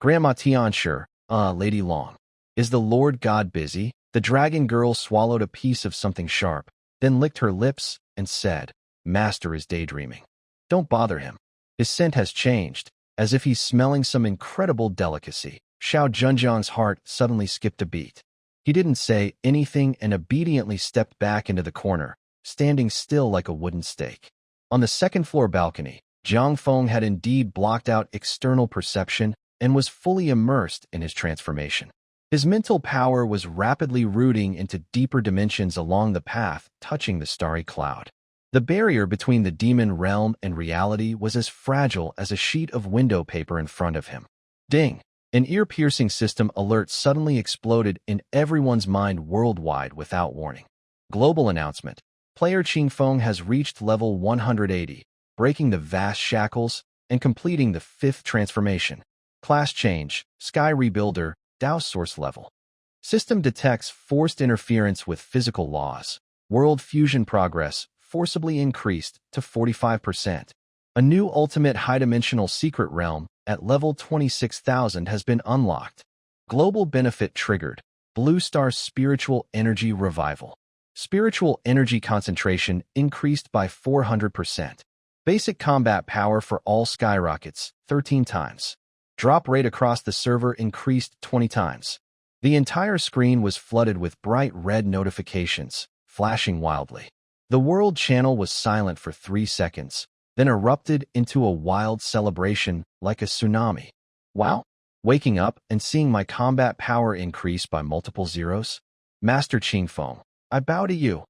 Grandma Tianshi, Lady Long. Is the Lord God busy? The dragon girl swallowed a piece of something sharp, then licked her lips and said, Master is daydreaming. Don't bother him. His scent has changed, as if he's smelling some incredible delicacy. Xiao Zhenjiang's heart suddenly skipped a beat. He didn't say anything and obediently stepped back into the corner, standing still like a wooden stake. On the second-floor balcony, Jiang Feng had indeed blocked out external perception and was fully immersed in his transformation. His mental power was rapidly rooting into deeper dimensions along the path touching the starry cloud. The barrier between the demon realm and reality was as fragile as a sheet of window paper in front of him. Ding! An ear-piercing system alert suddenly exploded in everyone's mind worldwide without warning. Global announcement. Player Qingfeng has reached level 180, breaking the vast shackles and completing the 5th transformation. Class change, Sky Rebuilder, Dao source level. System detects forced interference with physical laws. World fusion progress forcibly increased to 45%. A new ultimate high-dimensional secret realm at level 26,000 has been unlocked. Global benefit triggered. Blue Star's spiritual energy revival. Spiritual energy concentration increased by 400%. Basic combat power for all skyrockets 13 times. Drop rate across the server increased 20 times. The entire screen was flooded with bright red notifications, flashing wildly. The world channel was silent for 3 seconds, then erupted into a wild celebration like a tsunami. Wow! Waking up and seeing my combat power increase by multiple zeros? Master Qingfeng, I bow to you.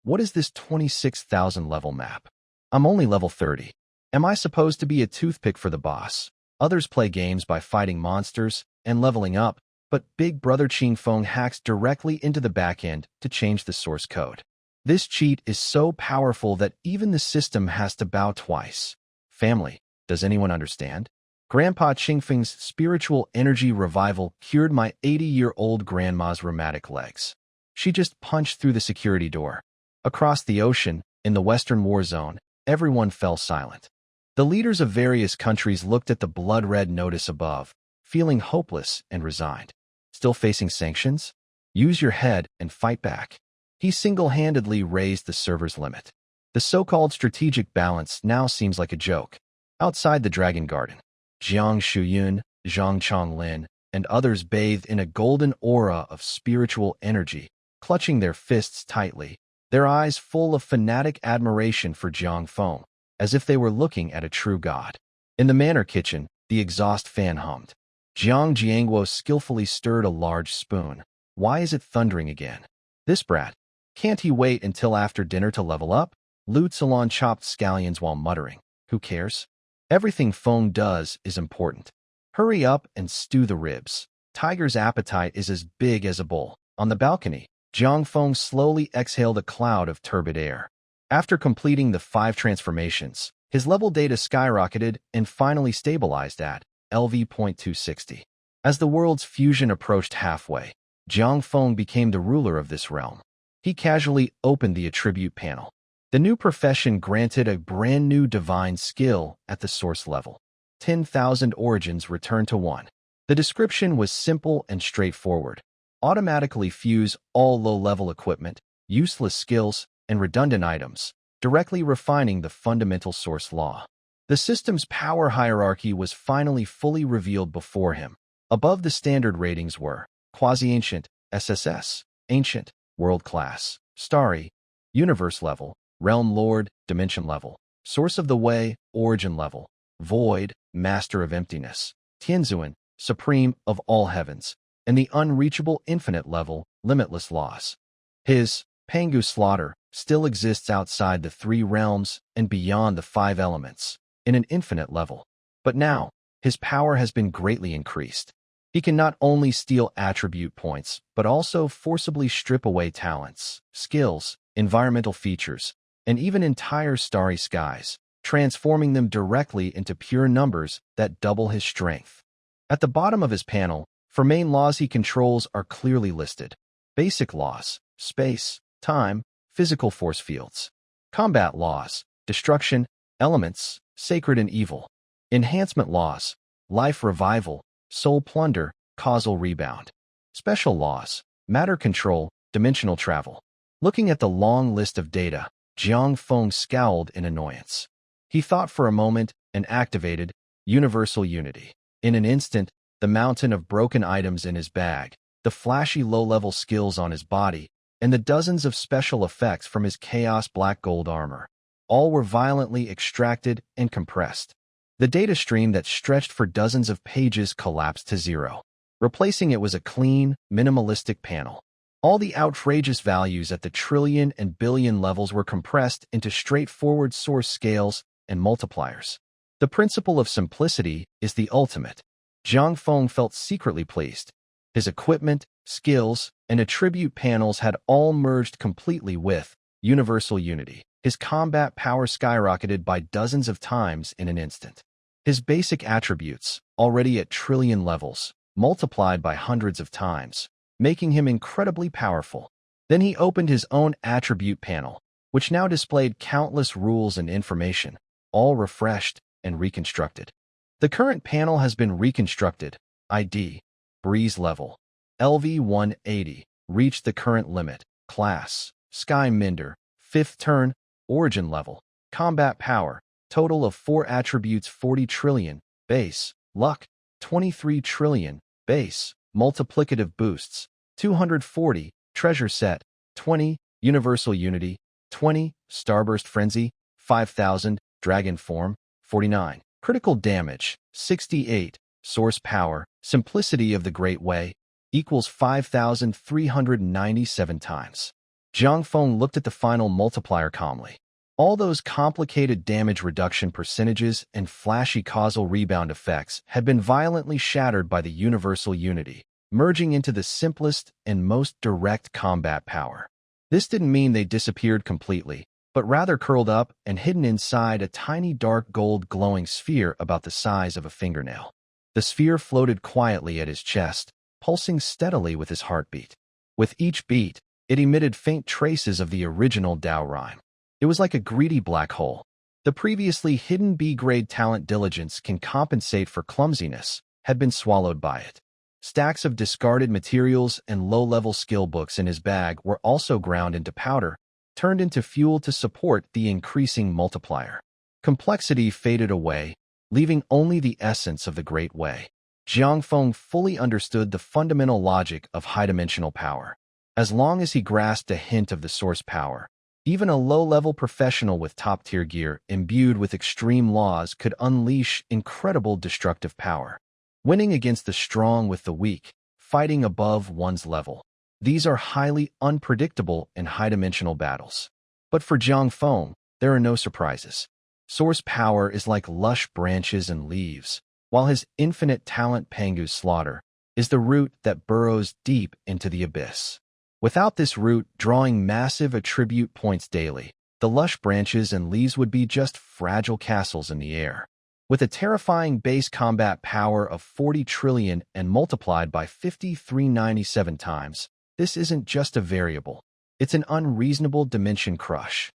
What is this 26,000 level map? I'm only level 30. Am I supposed to be a toothpick for the boss? Others play games by fighting monsters and leveling up, but Big Brother Qingfeng hacks directly into the backend to change the source code. This cheat is so powerful that even the system has to bow twice. Family, does anyone understand? Grandpa Qingfeng's spiritual energy revival cured my 80-year-old grandma's rheumatic legs. She just punched through the security door. Across the ocean, in the Western War Zone, everyone fell silent. The leaders of various countries looked at the blood-red notice above, feeling hopeless and resigned. Still facing sanctions? Use your head and fight back. He single-handedly raised the server's limit. The so-called strategic balance now seems like a joke. Outside the Dragon Garden, Jiang Shuyun, Zhang Chonglin, and others bathed in a golden aura of spiritual energy, clutching their fists tightly, their eyes full of fanatic admiration for Jiang Feng, as if they were looking at a true god. In the manor kitchen, the exhaust fan hummed. Jiang Jiangguo skillfully stirred a large spoon. Why is it thundering again? This brat. Can't he wait until after dinner to level up? Lu Tsulon chopped scallions while muttering. Who cares? Everything Feng does is important. Hurry up and stew the ribs. Tiger's appetite is as big as a bull. On the balcony, Jiang Feng slowly exhaled a cloud of turbid air. After completing the 5 transformations, his level data skyrocketed and finally stabilized at LV.260. As the world's fusion approached halfway, Jiang Feng became the ruler of this realm. He casually opened the attribute panel. The new profession granted a brand new divine skill at the source level. 10,000 origins returned to 1. The description was simple and straightforward. Automatically fuse all low-level equipment, useless skills, and redundant items, directly refining the fundamental source law. The system's power hierarchy was finally fully revealed before him. Above the standard ratings were Quasi-Ancient, SSS, Ancient, World Class, Starry, Universe Level, Realm Lord, Dimension Level, Source of the Way, Origin Level, Void, Master of Emptiness, Tianzuan, Supreme of all heavens, and the unreachable infinite level, Limitless Laws. His Pangu slaughter still exists outside the 3 realms and beyond the 5 elements, in an infinite level. But now, his power has been greatly increased. He can not only steal attribute points, but also forcibly strip away talents, skills, environmental features, and even entire starry skies, transforming them directly into pure numbers that double his strength. At the bottom of his panel, for main laws he controls are clearly listed. Basic laws, space, time, physical force fields. Combat laws, destruction, elements, sacred and evil. Enhancement laws, life revival, soul plunder, causal rebound. special laws, matter control, dimensional travel. Looking at the long list of data, Jiang Feng scowled in annoyance. He thought for a moment and activated Universal Unity. In an instant, the mountain of broken items in his bag, the flashy low-level skills on his body, and the dozens of special effects from his chaos black gold armor, all were violently extracted and compressed. The data stream that stretched for dozens of pages collapsed to zero. Replacing it was a clean, minimalistic panel. All the outrageous values at the trillion and billion levels were compressed into straightforward source scales and multipliers. The principle of simplicity is the ultimate. Jiang Feng felt secretly pleased. His equipment, skills, and attribute panels had all merged completely with Universal Unity. His combat power skyrocketed by dozens of times in an instant. His basic attributes, already at trillion levels, multiplied by hundreds of times, making him incredibly powerful. Then he opened his own attribute panel, which now displayed countless rules and information, all refreshed and reconstructed. The current panel has been reconstructed. ID, Breeze level, LV-180, reached the current limit. Class, Sky Minder, 5th turn, origin level, combat power, total of 4 attributes 40 trillion, base, luck, 23 trillion, base, multiplicative boosts, 240, treasure set, 20, universal unity, 20, starburst frenzy, 5000, dragon form, 49, critical damage, 68, source power, simplicity of the Great Way, equals 5,397 times. Jiang Feng looked at the final multiplier calmly. All those complicated damage reduction percentages and flashy causal rebound effects had been violently shattered by the Universal Unity, merging into the simplest and most direct combat power. This didn't mean they disappeared completely, but rather curled up and hidden inside a tiny dark gold glowing sphere about the size of a fingernail. The sphere floated quietly at his chest, pulsing steadily with his heartbeat. With each beat, it emitted faint traces of the original Dao rhyme. It was like a greedy black hole. The previously hidden B-grade talent diligence can compensate for clumsiness, had been swallowed by it. Stacks of discarded materials and low-level skill books in his bag were also ground into powder, turned into fuel to support the increasing multiplier. Complexity faded away, leaving only the essence of the Great Way. Jiang Feng fully understood the fundamental logic of high-dimensional power. As long as he grasped a hint of the source power, even a low-level professional with top-tier gear imbued with extreme laws could unleash incredible destructive power. Winning against the strong with the weak, fighting above one's level. These are highly unpredictable and high-dimensional battles. But for Jiang Feng, there are no surprises. Source power is like lush branches and leaves, while his infinite talent Pangu's slaughter is the root that burrows deep into the abyss. Without this root drawing massive attribute points daily, the lush branches and leaves would be just fragile castles in the air. With a terrifying base combat power of 40 trillion and multiplied by 5,397 times, this isn't just a variable. It's an unreasonable dimension crush.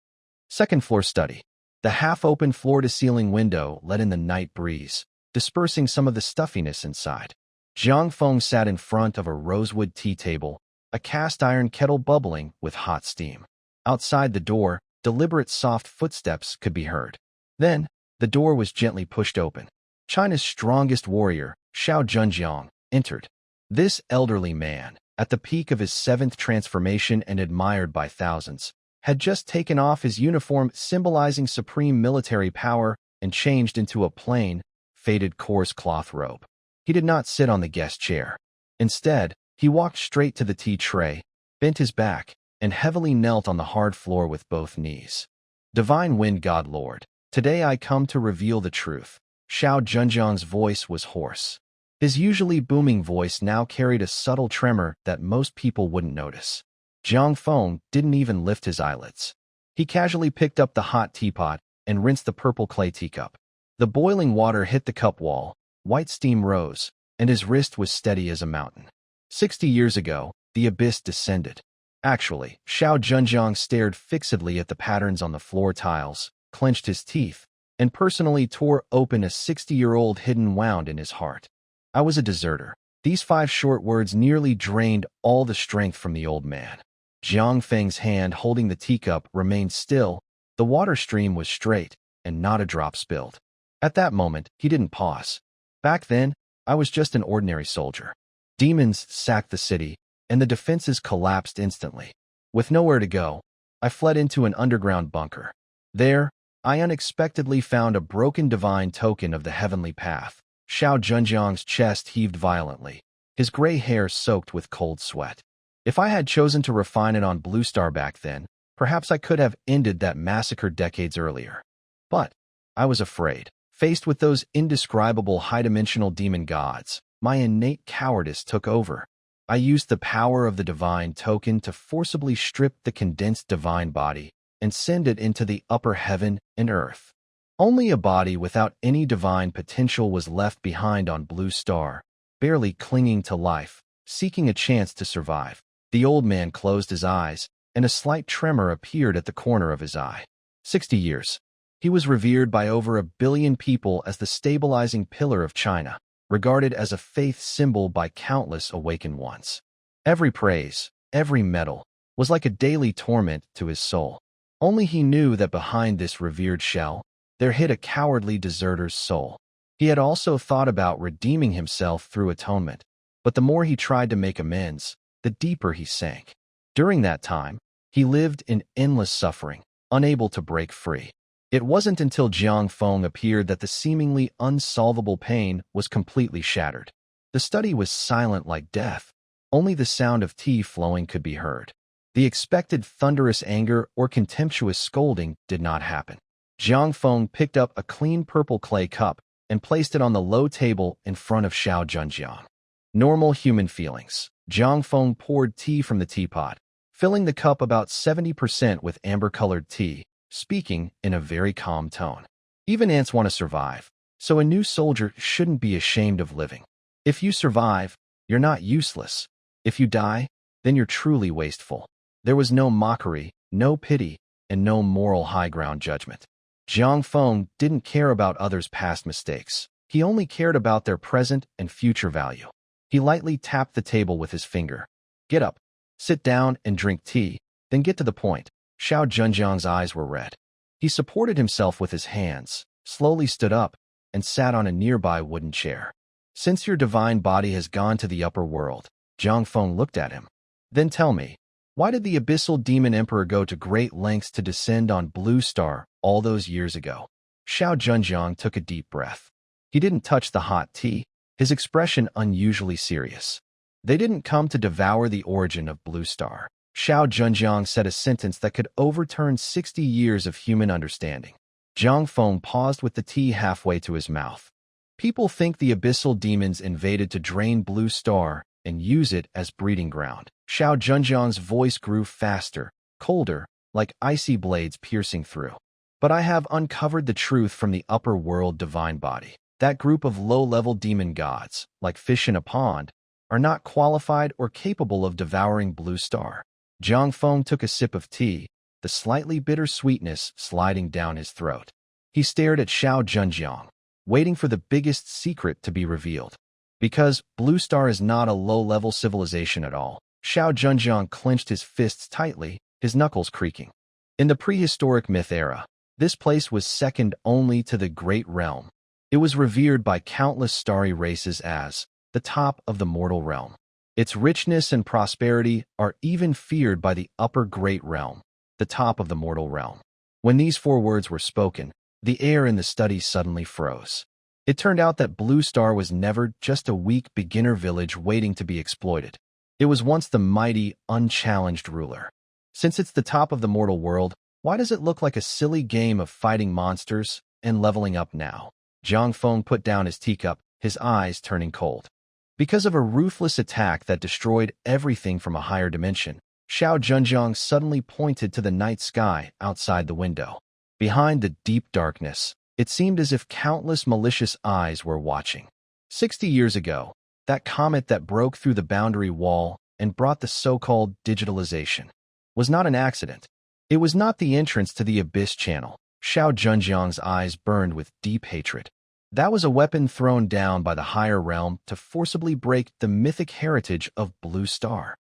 Second floor study. The half-open floor-to-ceiling window let in the night breeze, dispersing some of the stuffiness inside. Jiang Feng sat in front of a rosewood tea table, a cast-iron kettle bubbling with hot steam. Outside the door, deliberate soft footsteps could be heard. Then, the door was gently pushed open. China's strongest warrior, Xiao Zhenjiang, entered. This elderly man, at the peak of his 7th transformation and admired by thousands, had just taken off his uniform symbolizing supreme military power and changed into a plain, faded coarse cloth robe. He did not sit on the guest chair. Instead, he walked straight to the tea tray, bent his back, and heavily knelt on the hard floor with both knees. Divine Wind God Lord, today I come to reveal the truth. Xiao Zhenjiang's voice was hoarse. His usually booming voice now carried a subtle tremor that most people wouldn't notice. Jiang Feng didn't even lift his eyelids. He casually picked up the hot teapot and rinsed the purple clay teacup. The boiling water hit the cup wall, white steam rose, and his wrist was steady as a mountain. 60 years ago, the abyss descended. Actually, Xiao Zhenjiang stared fixedly at the patterns on the floor tiles, clenched his teeth, and personally tore open a 60-year-old hidden wound in his heart. I was a deserter. These 5 short words nearly drained all the strength from the old man. Jiang Feng's hand holding the teacup remained still. The water stream was straight, and not a drop spilled. At that moment, he didn't pause. Back then, I was just an ordinary soldier. Demons sacked the city, and the defenses collapsed instantly. With nowhere to go, I fled into an underground bunker. There, I unexpectedly found a broken divine token of the heavenly path. Xiao Zhenjiang's chest heaved violently, his gray hair soaked with cold sweat. If I had chosen to refine it on Blue Star back then, perhaps I could have ended that massacre decades earlier. But I was afraid. Faced with those indescribable high-dimensional demon gods, my innate cowardice took over. I used the power of the divine token to forcibly strip the condensed divine body and send it into the upper heaven and earth. Only a body without any divine potential was left behind on Blue Star, barely clinging to life, seeking a chance to survive. The old man closed his eyes, and a slight tremor appeared at the corner of his eye. 60 years. He was revered by over 1 billion people as the stabilizing pillar of China, regarded as a faith symbol by countless awakened ones. Every praise, every medal, was like a daily torment to his soul. Only he knew that behind this revered shell, there hid a cowardly deserter's soul. He had also thought about redeeming himself through atonement, but the more he tried to make amends, the deeper he sank. During that time, he lived in endless suffering, unable to break free. It wasn't until Jiang Feng appeared that the seemingly unsolvable pain was completely shattered. The study was silent like death. Only the sound of tea flowing could be heard. The expected thunderous anger or contemptuous scolding did not happen. Jiang Feng picked up a clean purple clay cup and placed it on the low table in front of Xiao Zhenjiang. Normal human feelings. Jiang Feng poured tea from the teapot, filling the cup about 70% with amber-colored tea, speaking in a very calm tone. Even ants want to survive, so a new soldier shouldn't be ashamed of living. If you survive, you're not useless. If you die, then you're truly wasteful. There was no mockery, no pity, and no moral high ground judgment. Jiang Feng didn't care about others' past mistakes. He only cared about their present and future value. He lightly tapped the table with his finger. Get up, sit down and drink tea, then get to the point. Xiao Zhenjiang's eyes were red. He supported himself with his hands, slowly stood up, and sat on a nearby wooden chair. Since your divine body has gone to the upper world, Jiang Feng looked at him. Then tell me, why did the abyssal demon emperor go to great lengths to descend on Blue Star all those years ago? Xiao Zhenjiang took a deep breath. He didn't touch the hot tea, his expression unusually serious. They didn't come to devour the origin of Blue Star. Xiao Zhenjiang said a sentence that could overturn 60 years of human understanding. Jiang Feng paused with the tea halfway to his mouth. People think the abyssal demons invaded to drain Blue Star and use it as breeding ground. Xiao Zhenjiang's voice grew faster, colder, like icy blades piercing through. But I have uncovered the truth from the upper world divine body. That group of low-level demon gods, like fish in a pond, are not qualified or capable of devouring Blue Star. Jiang Feng took a sip of tea, the slightly bitter sweetness sliding down his throat. He stared at Xiao Zhenjiang, waiting for the biggest secret to be revealed. Because Blue Star is not a low-level civilization at all. Xiao Zhenjiang clenched his fists tightly, his knuckles creaking. In the prehistoric myth era, this place was second only to the Great Realm. It was revered by countless starry races as the top of the mortal realm. Its richness and prosperity are even feared by the upper Great Realm, the top of the mortal realm. When these 4 words were spoken, the air in the study suddenly froze. It turned out that Blue Star was never just a weak beginner village waiting to be exploited. It was once the mighty, unchallenged ruler. Since it's the top of the mortal world, why does it look like a silly game of fighting monsters and leveling up now? Jiang Feng put down his teacup, his eyes turning cold. Because of a ruthless attack that destroyed everything from a higher dimension, Xiao Zhenjiang suddenly pointed to the night sky outside the window. Behind the deep darkness, it seemed as if countless malicious eyes were watching. 60 years ago, that comet that broke through the boundary wall and brought the so-called digitalization was not an accident. It was not the entrance to the Abyss Channel. Xiao Zhenjiang's eyes burned with deep hatred. That was a weapon thrown down by the higher realm to forcibly break the mythic heritage of Blue Star.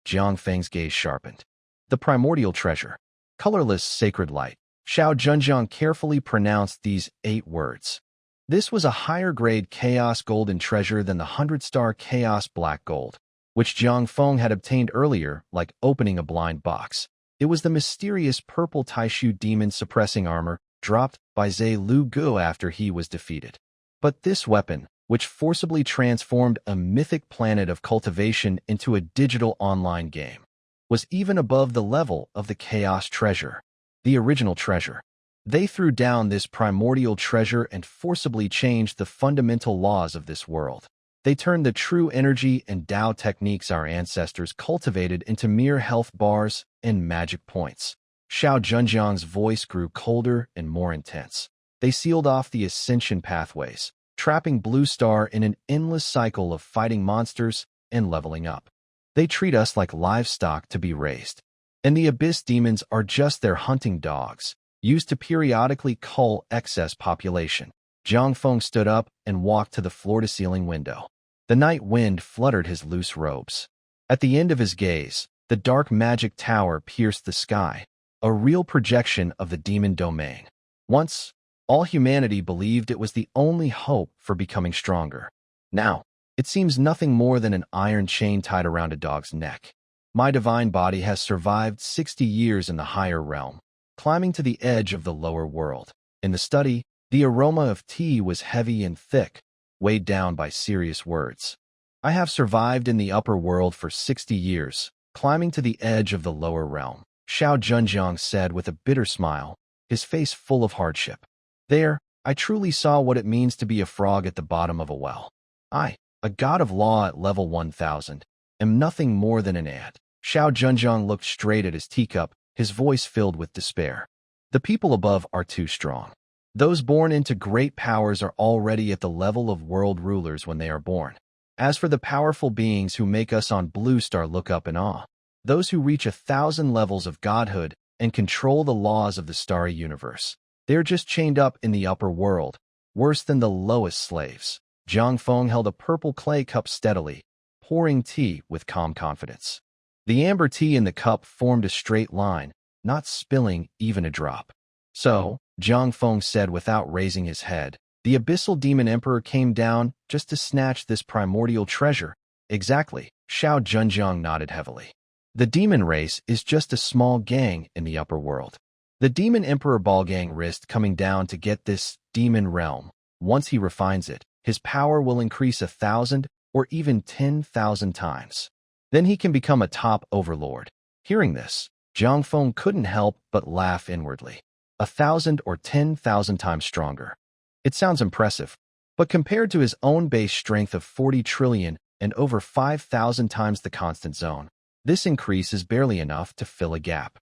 Jiang Feng's gaze sharpened. The primordial treasure. Colorless sacred light. Xiao Zhenjiang carefully pronounced these 8 words. This was a higher-grade chaos golden treasure than the 100-star chaos black gold, which Jiang Feng had obtained earlier, like opening a blind box. It was the mysterious purple Taishu demon suppressing armor dropped by Zhe Lu Gu after he was defeated. But this weapon, which forcibly transformed a mythic planet of cultivation into a digital online game, was even above the level of the chaos treasure, the original treasure. They threw down this primordial treasure and forcibly changed the fundamental laws of this world. They turned the true energy and Tao techniques our ancestors cultivated into mere health bars and magic points. Xiao Zhenjiang's voice grew colder and more intense. They sealed off the ascension pathways, trapping Blue Star in an endless cycle of fighting monsters and leveling up. They treat us like livestock to be raised, and the abyss demons are just their hunting dogs, used to periodically cull excess population. Jiang Feng stood up and walked to the floor-to-ceiling window. The night wind fluttered his loose robes. At the end of his gaze, the dark magic tower pierced the sky, a real projection of the demon domain. Once, all humanity believed it was the only hope for becoming stronger. Now, it seems nothing more than an iron chain tied around a dog's neck. My divine body has survived 60 years in the higher realm, climbing to the edge of the lower world. In the study, the aroma of tea was heavy and thick, weighed down by serious words. I have survived in the upper world for 60 years, climbing to the edge of the lower realm, Xiao Zhenjiang said with a bitter smile, his face full of hardship. There, I truly saw what it means to be a frog at the bottom of a well. I, a god of law at level 1000, am nothing more than an ant. Xiao Zhenjiang looked straight at his teacup, his voice filled with despair. The people above are too strong. Those born into great powers are already at the level of world rulers when they are born. As for the powerful beings who make us on Blue Star look up in awe, those who reach 1,000 levels of godhood and control the laws of the starry universe, they're just chained up in the upper world, worse than the lowest slaves. Jiang Feng held a purple clay cup steadily, pouring tea with calm confidence. The amber tea in the cup formed a straight line, not spilling even a drop. So, Jiang Feng said without raising his head, the Abyssal Demon Emperor came down just to snatch this primordial treasure. Exactly, Xiao Zhenjiang nodded heavily. The demon race is just a small gang in the upper world. The Demon Emperor Ballgang risked coming down to get this demon realm. Once he refines it, his power will increase 1,000 or even 10,000 times. Then he can become a top overlord. Hearing this, Jiang Feng couldn't help but laugh inwardly. 1,000 or 10,000 times stronger. It sounds impressive, but compared to his own base strength of 40 trillion and over 5,000 times the constant zone, this increase is barely enough to fill a gap.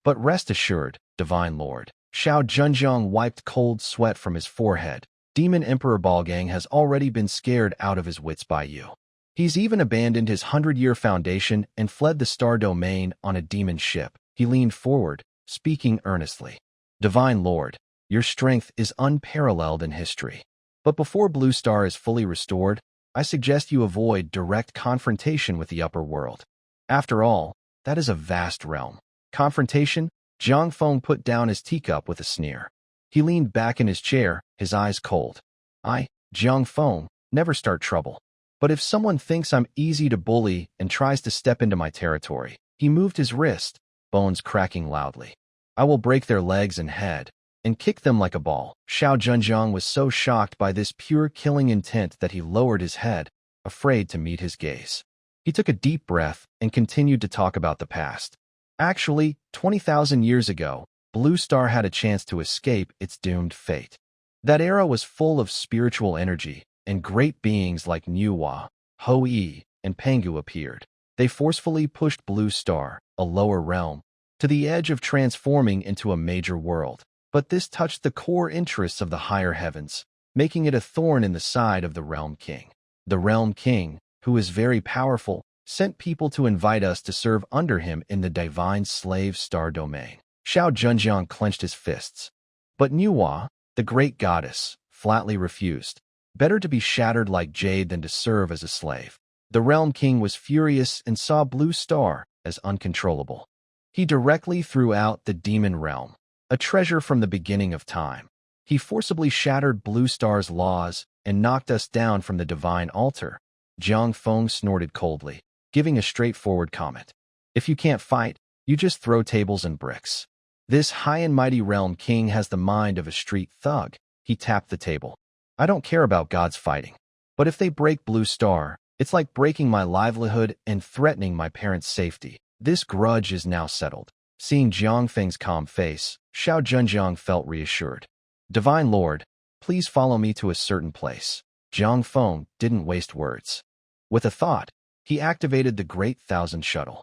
But rest assured, Divine Lord, Xiao Zhenjiang wiped cold sweat from his forehead. Demon Emperor Ballgang has already been scared out of his wits by you. He's even abandoned his 100-year foundation and fled the star domain on a demon ship. He leaned forward, speaking earnestly. Divine Lord, your strength is unparalleled in history. But before Blue Star is fully restored, I suggest you avoid direct confrontation with the upper world. After all, that is a vast realm. Confrontation? Jiang Feng put down his teacup with a sneer. He leaned back in his chair, his eyes cold. I, Jiang Feng, never start trouble. But if someone thinks I'm easy to bully and tries to step into my territory, he moved his wrist, bones cracking loudly. I will break their legs and head, and kick them like a ball. Xiao Zhenjiang was so shocked by this pure killing intent that he lowered his head, afraid to meet his gaze. He took a deep breath and continued to talk about the past. Actually, 20,000 years ago, Blue Star had a chance to escape its doomed fate. That era was full of spiritual energy, and great beings like Manhwa, Hou-Yi, and Pangu appeared. They forcefully pushed Blue Star, a lower realm, to the edge of transforming into a major world. But this touched the core interests of the higher heavens, making it a thorn in the side of the Realm King. The Realm King, who is very powerful, sent people to invite us to serve under him in the divine slave star domain. Xiao Zhenjiang clenched his fists. But Manhwa, the great goddess, flatly refused. Better to be shattered like jade than to serve as a slave. The Realm King was furious and saw Blue Star as uncontrollable. He directly threw out the demon realm, a treasure from the beginning of time. He forcibly shattered Blue Star's laws and knocked us down from the divine altar. Jiang Feng snorted coldly, giving a straightforward comment. If you can't fight, you just throw tables and bricks. This high and mighty Realm King has the mind of a street thug. He tapped the table. I don't care about gods fighting. But if they break Blue Star, it's like breaking my livelihood and threatening my parents' safety. This grudge is now settled. Seeing Jiang Feng's calm face, Xiao Zhenjiang felt reassured. Divine Lord, please follow me to a certain place. Jiang Feng didn't waste words. With a thought, he activated the Great Thousand Shuttle.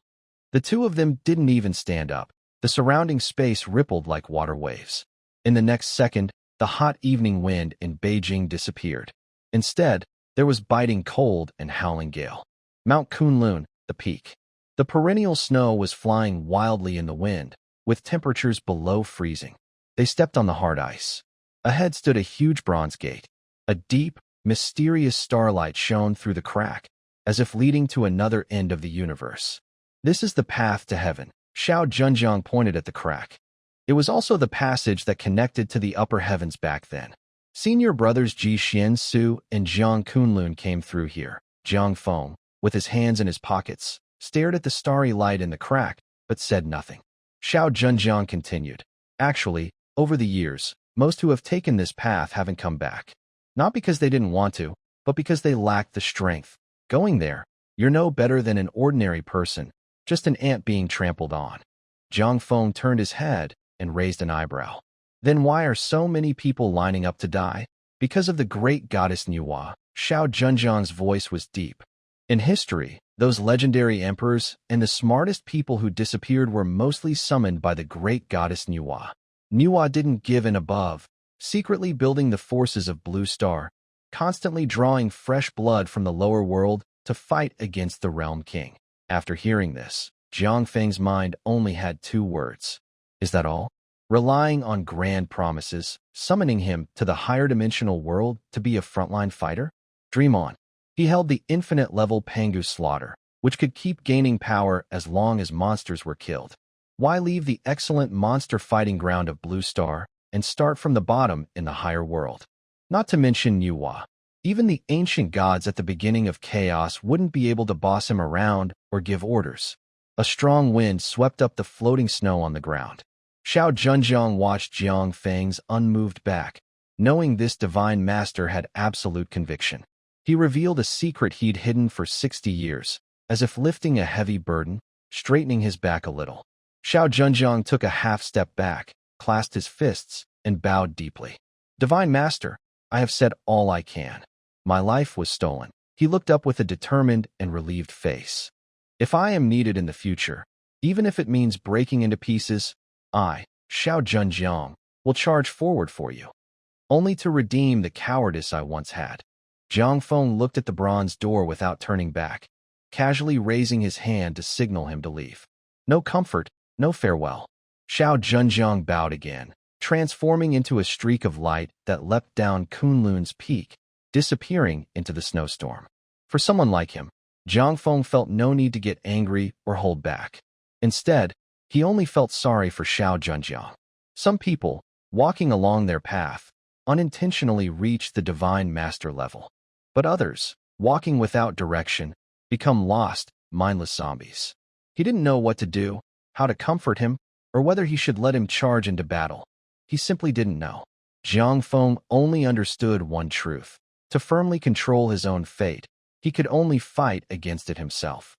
The two of them didn't even stand up. The surrounding space rippled like water waves. In the next second, the hot evening wind in Beijing disappeared. Instead, there was biting cold and howling gale. Mount Kunlun, the peak. The perennial snow was flying wildly in the wind, with temperatures below freezing. They stepped on the hard ice. Ahead stood a huge bronze gate. A deep, mysterious starlight shone through the crack, as if leading to another end of the universe. This is the path to heaven. Xiao Zhenjiang pointed at the crack. It was also the passage that connected to the upper heavens back then. Senior brothers Ji Xiansu and Jiang Kunlun came through here. Jiang Feng, with his hands in his pockets, stared at the starry light in the crack, but said nothing. Xiao Zhenjiang continued. Actually, over the years, most who have taken this path haven't come back. Not because they didn't want to, but because they lacked the strength. Going there, you're no better than an ordinary person, just an ant being trampled on. Jiang Feng turned his head and raised an eyebrow. Then why are so many people lining up to die? Because of the great goddess Nuwa. Xiao Zhenjiang's voice was deep. In history, those legendary emperors and the smartest people who disappeared were mostly summoned by the great goddess Nuwa. Nuwa didn't give in above, secretly building the forces of Blue Star, constantly drawing fresh blood from the lower world to fight against the Realm King. After hearing this, Jiang Feng's mind only had two words. Is that all? Relying on grand promises, summoning him to the higher dimensional world to be a frontline fighter? Dream on. He held the infinite-level Pangu slaughter, which could keep gaining power as long as monsters were killed. Why leave the excellent monster fighting ground of Blue Star and start from the bottom in the higher world? Not to mention Nuwa. Even the ancient gods at the beginning of chaos wouldn't be able to boss him around or give orders. A strong wind swept up the floating snow on the ground. Xiao Zhenjiang watched Jiang Feng's unmoved back, knowing this divine master had absolute conviction. He revealed a secret he'd hidden for 60 years, as if lifting a heavy burden, straightening his back a little. Xiao Zhenjiang took a half-step back, clasped his fists, and bowed deeply. Divine Master, I have said all I can. My life was stolen. He looked up with a determined and relieved face. If I am needed in the future, even if it means breaking into pieces, I, Xiao Zhenjiang, will charge forward for you, only to redeem the cowardice I once had. Jiang Feng looked at the bronze door without turning back, casually raising his hand to signal him to leave. No comfort, no farewell. Xiao Zhenjiang bowed again, transforming into a streak of light that leapt down Kunlun's peak, disappearing into the snowstorm. For someone like him, Jiang Feng felt no need to get angry or hold back. Instead, he only felt sorry for Xiao Zhenjiang. Some people, walking along their path, unintentionally reach the divine master level. But others, walking without direction, become lost, mindless zombies. He didn't know what to do, how to comfort him, or whether he should let him charge into battle. He simply didn't know. Jiang Feng only understood one truth. To firmly control his own fate, he could only fight against it himself.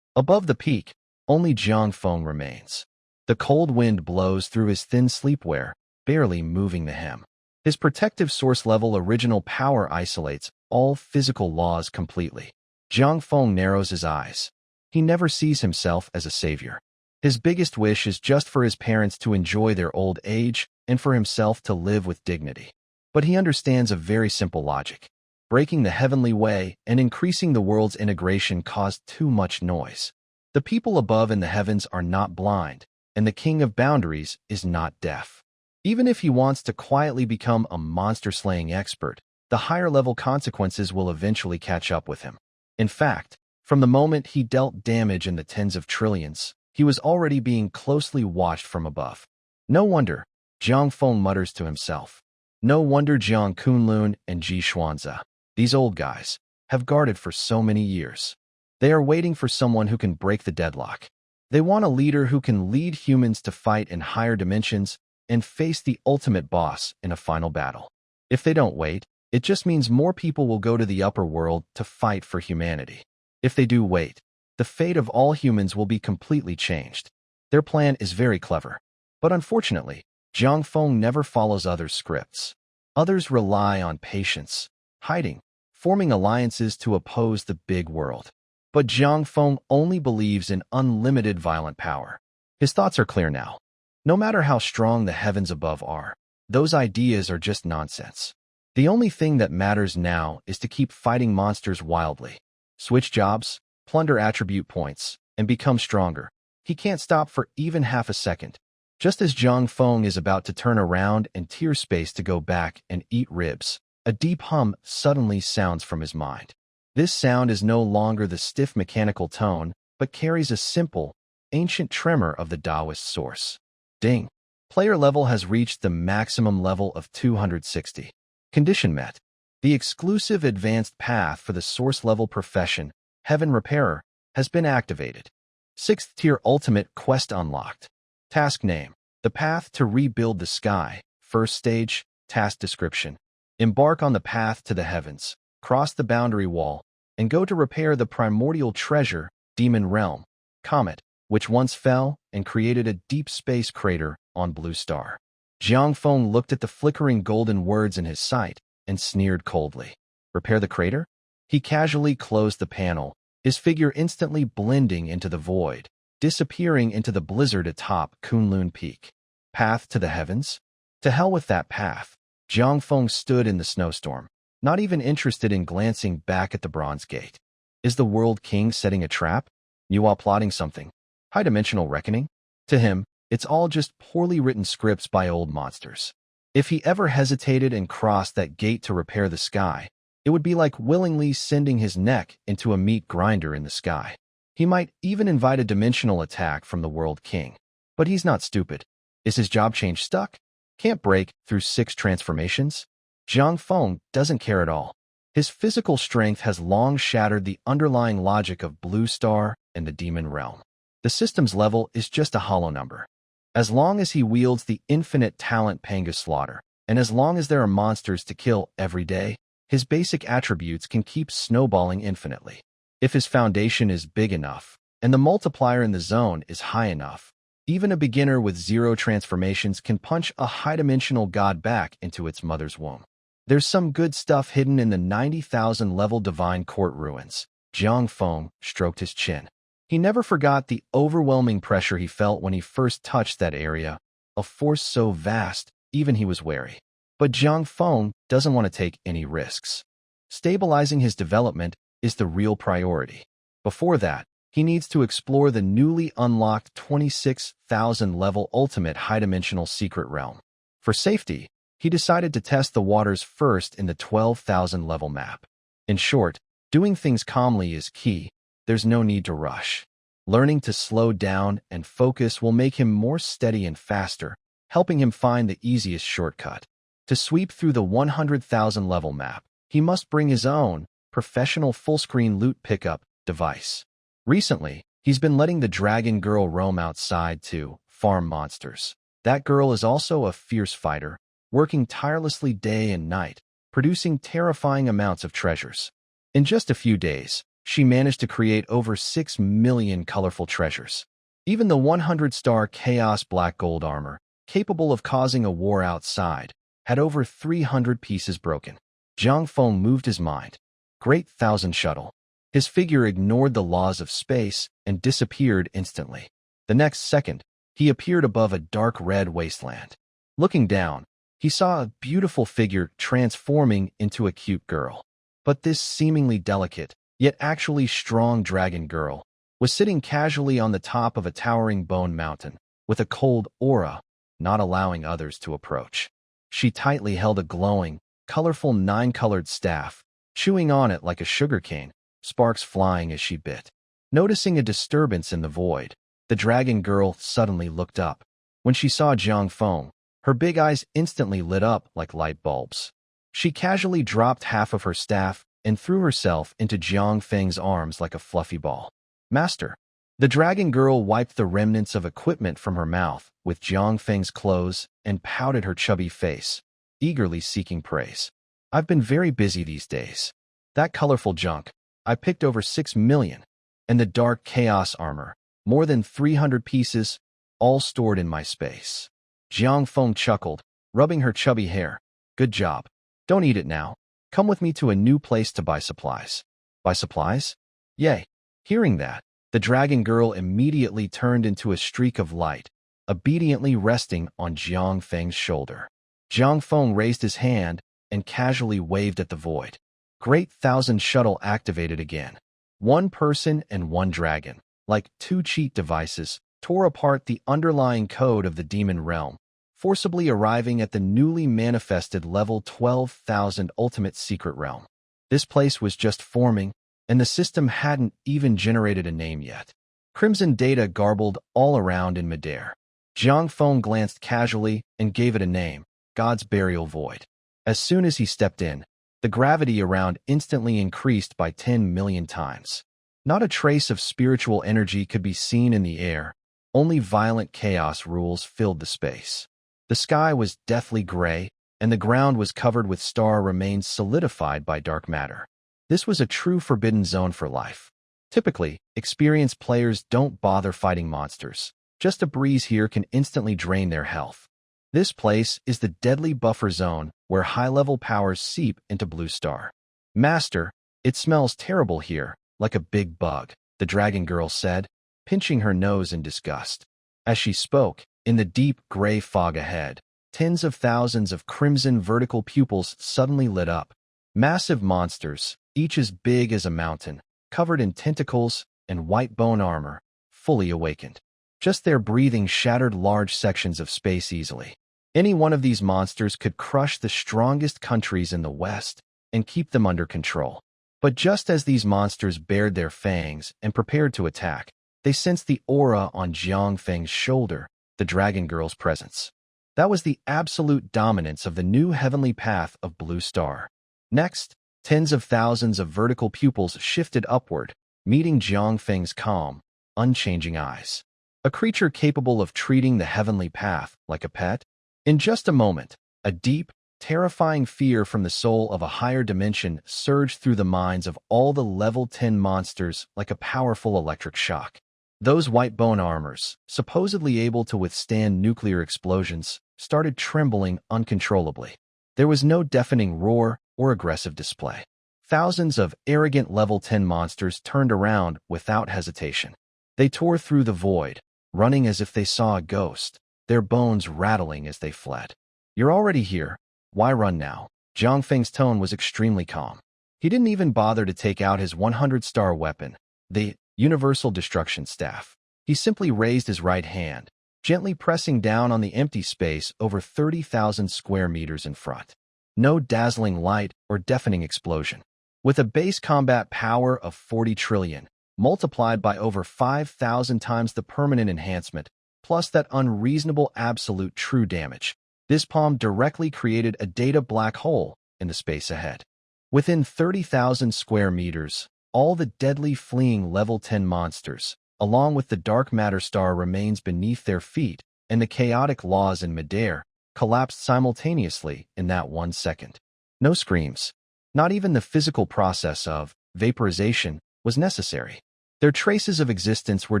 Above the peak, only Jiang Feng remains. The cold wind blows through his thin sleepwear, barely moving the hem. His protective source-level original power isolates all physical laws completely. Jiang Feng narrows his eyes. He never sees himself as a savior. His biggest wish is just for his parents to enjoy their old age and for himself to live with dignity. But he understands a very simple logic. Breaking the heavenly way and increasing the world's integration caused too much noise. The people above in the heavens are not blind, and the king of boundaries is not deaf. Even if he wants to quietly become a monster-slaying expert, the higher-level consequences will eventually catch up with him. In fact, from the moment he dealt damage in the tens of trillions, he was already being closely watched from above. No wonder, Jiang Feng mutters to himself. No wonder Jiang Kunlun and Ji Xuanze, these old guys, have guarded for so many years. They are waiting for someone who can break the deadlock. They want a leader who can lead humans to fight in higher dimensions and face the ultimate boss in a final battle. If they don't wait, it just means more people will go to the upper world to fight for humanity. If they do wait, the fate of all humans will be completely changed. Their plan is very clever. But unfortunately, Jiang Feng never follows others' scripts. Others rely on patience, hiding, forming alliances to oppose the big world. But Jiang Feng only believes in unlimited violent power. His thoughts are clear now. No matter how strong the heavens above are, those ideas are just nonsense. The only thing that matters now is to keep fighting monsters wildly. Switch jobs, plunder attribute points, and become stronger. He can't stop for even half a second. Just as Jiang Feng is about to turn around and tear space to go back and eat ribs, a deep hum suddenly sounds from his mind. This sound is no longer the stiff mechanical tone, but carries a simple, ancient tremor of the Taoist source. Ding! Player level has reached the maximum level of 260. Condition met. The exclusive advanced path for the source-level profession, Heaven Repairer, has been activated. 6th tier ultimate quest unlocked. Task name: The Path to Rebuild the Sky. First stage, task description: Embark on the path to the heavens, cross the boundary wall, and go to repair the primordial treasure, Demon Realm, Comet, which once fell and created a deep space crater on Blue Star. Jiang Feng looked at the flickering golden words in his sight and sneered coldly. Repair the crater? He casually closed the panel, his figure instantly blending into the void, disappearing into the blizzard atop Kunlun Peak. Path to the heavens? To hell with that path. Jiang Feng stood in the snowstorm, not even interested in glancing back at the bronze gate. Is the World King setting a trap? Nuwa plotting something? High-dimensional reckoning? To him, it's all just poorly written scripts by old monsters. If he ever hesitated and crossed that gate to repair the sky, it would be like willingly sending his neck into a meat grinder in the sky. He might even invite a dimensional attack from the World King. But he's not stupid. Is his job change stuck? Can't break through 6 transformations? Jiang Feng doesn't care at all. His physical strength has long shattered the underlying logic of Blue Star and the Demon Realm. The system's level is just a hollow number. As long as he wields the infinite talent Panga Slaughter, and as long as there are monsters to kill every day, his basic attributes can keep snowballing infinitely. If his foundation is big enough, and the multiplier in the zone is high enough, even a beginner with 0 transformations can punch a high-dimensional god back into its mother's womb. There's some good stuff hidden in the 90,000 level Divine Court ruins. Jiang Feng stroked his chin. He never forgot the overwhelming pressure he felt when he first touched that area, a force so vast, even he was wary. But Jiang Feng doesn't want to take any risks. Stabilizing his development is the real priority. Before that, he needs to explore the newly unlocked 26,000 level ultimate high-dimensional secret realm. For safety, he decided to test the waters first in the 12,000 level map. In short, doing things calmly is key. There's no need to rush. Learning to slow down and focus will make him more steady and faster, helping him find the easiest shortcut. To sweep through the 100,000 level map, he must bring his own professional full-screen loot pickup device. Recently, he's been letting the dragon girl roam outside to farm monsters. That girl is also a fierce fighter, working tirelessly day and night, producing terrifying amounts of treasures. In just a few days, she managed to create over 6 million colorful treasures. Even the 100-star Chaos Black Gold armor, capable of causing a war outside, had over 300 pieces broken. Jiang Feng moved his mind. Great Thousand Shuttle. His figure ignored the laws of space and disappeared instantly. The next second, he appeared above a dark red wasteland. Looking down, he saw a beautiful figure transforming into a cute girl. But this seemingly delicate, yet actually strong dragon girl was sitting casually on the top of a towering bone mountain, with a cold aura not allowing others to approach. She tightly held a glowing, colorful 9-colored staff, chewing on it like a sugarcane, sparks flying as she bit. Noticing a disturbance in the void, the dragon girl suddenly looked up. When she saw Jiang Feng, her big eyes instantly lit up like light bulbs. She casually dropped half of her staff and threw herself into Jiang Feng's arms like a fluffy ball. Master. The dragon girl wiped the remnants of equipment from her mouth with Jiang Feng's clothes and pouted her chubby face, eagerly seeking praise. I've been very busy these days. That colorful junk, I picked over 6 million. And the dark chaos armor, more than 300 pieces, all stored in my space. Jiang Feng chuckled, rubbing her chubby hair. Good job. Don't eat it now. Come with me to a new place to buy supplies. Buy supplies? Yay. Hearing that, the dragon girl immediately turned into a streak of light, obediently resting on Jiang Feng's shoulder. Jiang Feng raised his hand and casually waved at the void. Great Thousand Shuttle activated again. One person and one dragon, like two cheat devices, tore apart the underlying code of the demon realm, forcibly arriving at the newly manifested level 12,000 ultimate secret realm. This place was just forming, and the system hadn't even generated a name yet. Crimson data garbled all around in midair. Jiang Feng glanced casually and gave it a name, God's Burial Void. As soon as he stepped in, the gravity around instantly increased by 10 million times. Not a trace of spiritual energy could be seen in the air, only violent chaos rules filled the space. The sky was deathly gray, and the ground was covered with star remains solidified by dark matter. This was a true forbidden zone for life. Typically, experienced players don't bother fighting monsters. Just a breeze here can instantly drain their health. This place is the deadly buffer zone where high-level powers seep into Blue Star. Master, it smells terrible here, like a big bug, the dragon girl said, pinching her nose in disgust. As she spoke, in the deep gray fog ahead, tens of thousands of crimson vertical pupils suddenly lit up. Massive monsters, each as big as a mountain, covered in tentacles and white bone armor, fully awakened. Just their breathing shattered large sections of space easily. Any one of these monsters could crush the strongest countries in the West and keep them under control. But just as these monsters bared their fangs and prepared to attack, they sensed the aura on Jiang Feng's shoulder, the dragon girl's presence. That was the absolute dominance of the new heavenly path of Blue Star. Next, tens of thousands of vertical pupils shifted upward, meeting Jiang Feng's calm, unchanging eyes. A creature capable of treating the heavenly path like a pet? In just a moment, a deep, terrifying fear from the soul of a higher dimension surged through the minds of all the level 10 monsters like a powerful electric shock. Those white bone armors, supposedly able to withstand nuclear explosions, started trembling uncontrollably. There was no deafening roar or aggressive display. Thousands of arrogant level 10 monsters turned around without hesitation. They tore through the void, running as if they saw a ghost, their bones rattling as they fled. You're already here. Why run now? Jiang Feng's tone was extremely calm. He didn't even bother to take out his 100-star weapon, the Universal Destruction Staff. He simply raised his right hand, gently pressing down on the empty space over 30,000 square meters in front. No dazzling light or deafening explosion. With a base combat power of 40 trillion, multiplied by over 5,000 times the permanent enhancement, plus that unreasonable absolute true damage, this palm directly created a data black hole in the space ahead. Within 30,000 square meters, all the deadly fleeing level 10 monsters, along with the dark matter star remains beneath their feet, and the chaotic laws in midair, collapsed simultaneously in that 1 second. No screams. Not even the physical process of vaporization was necessary. Their traces of existence were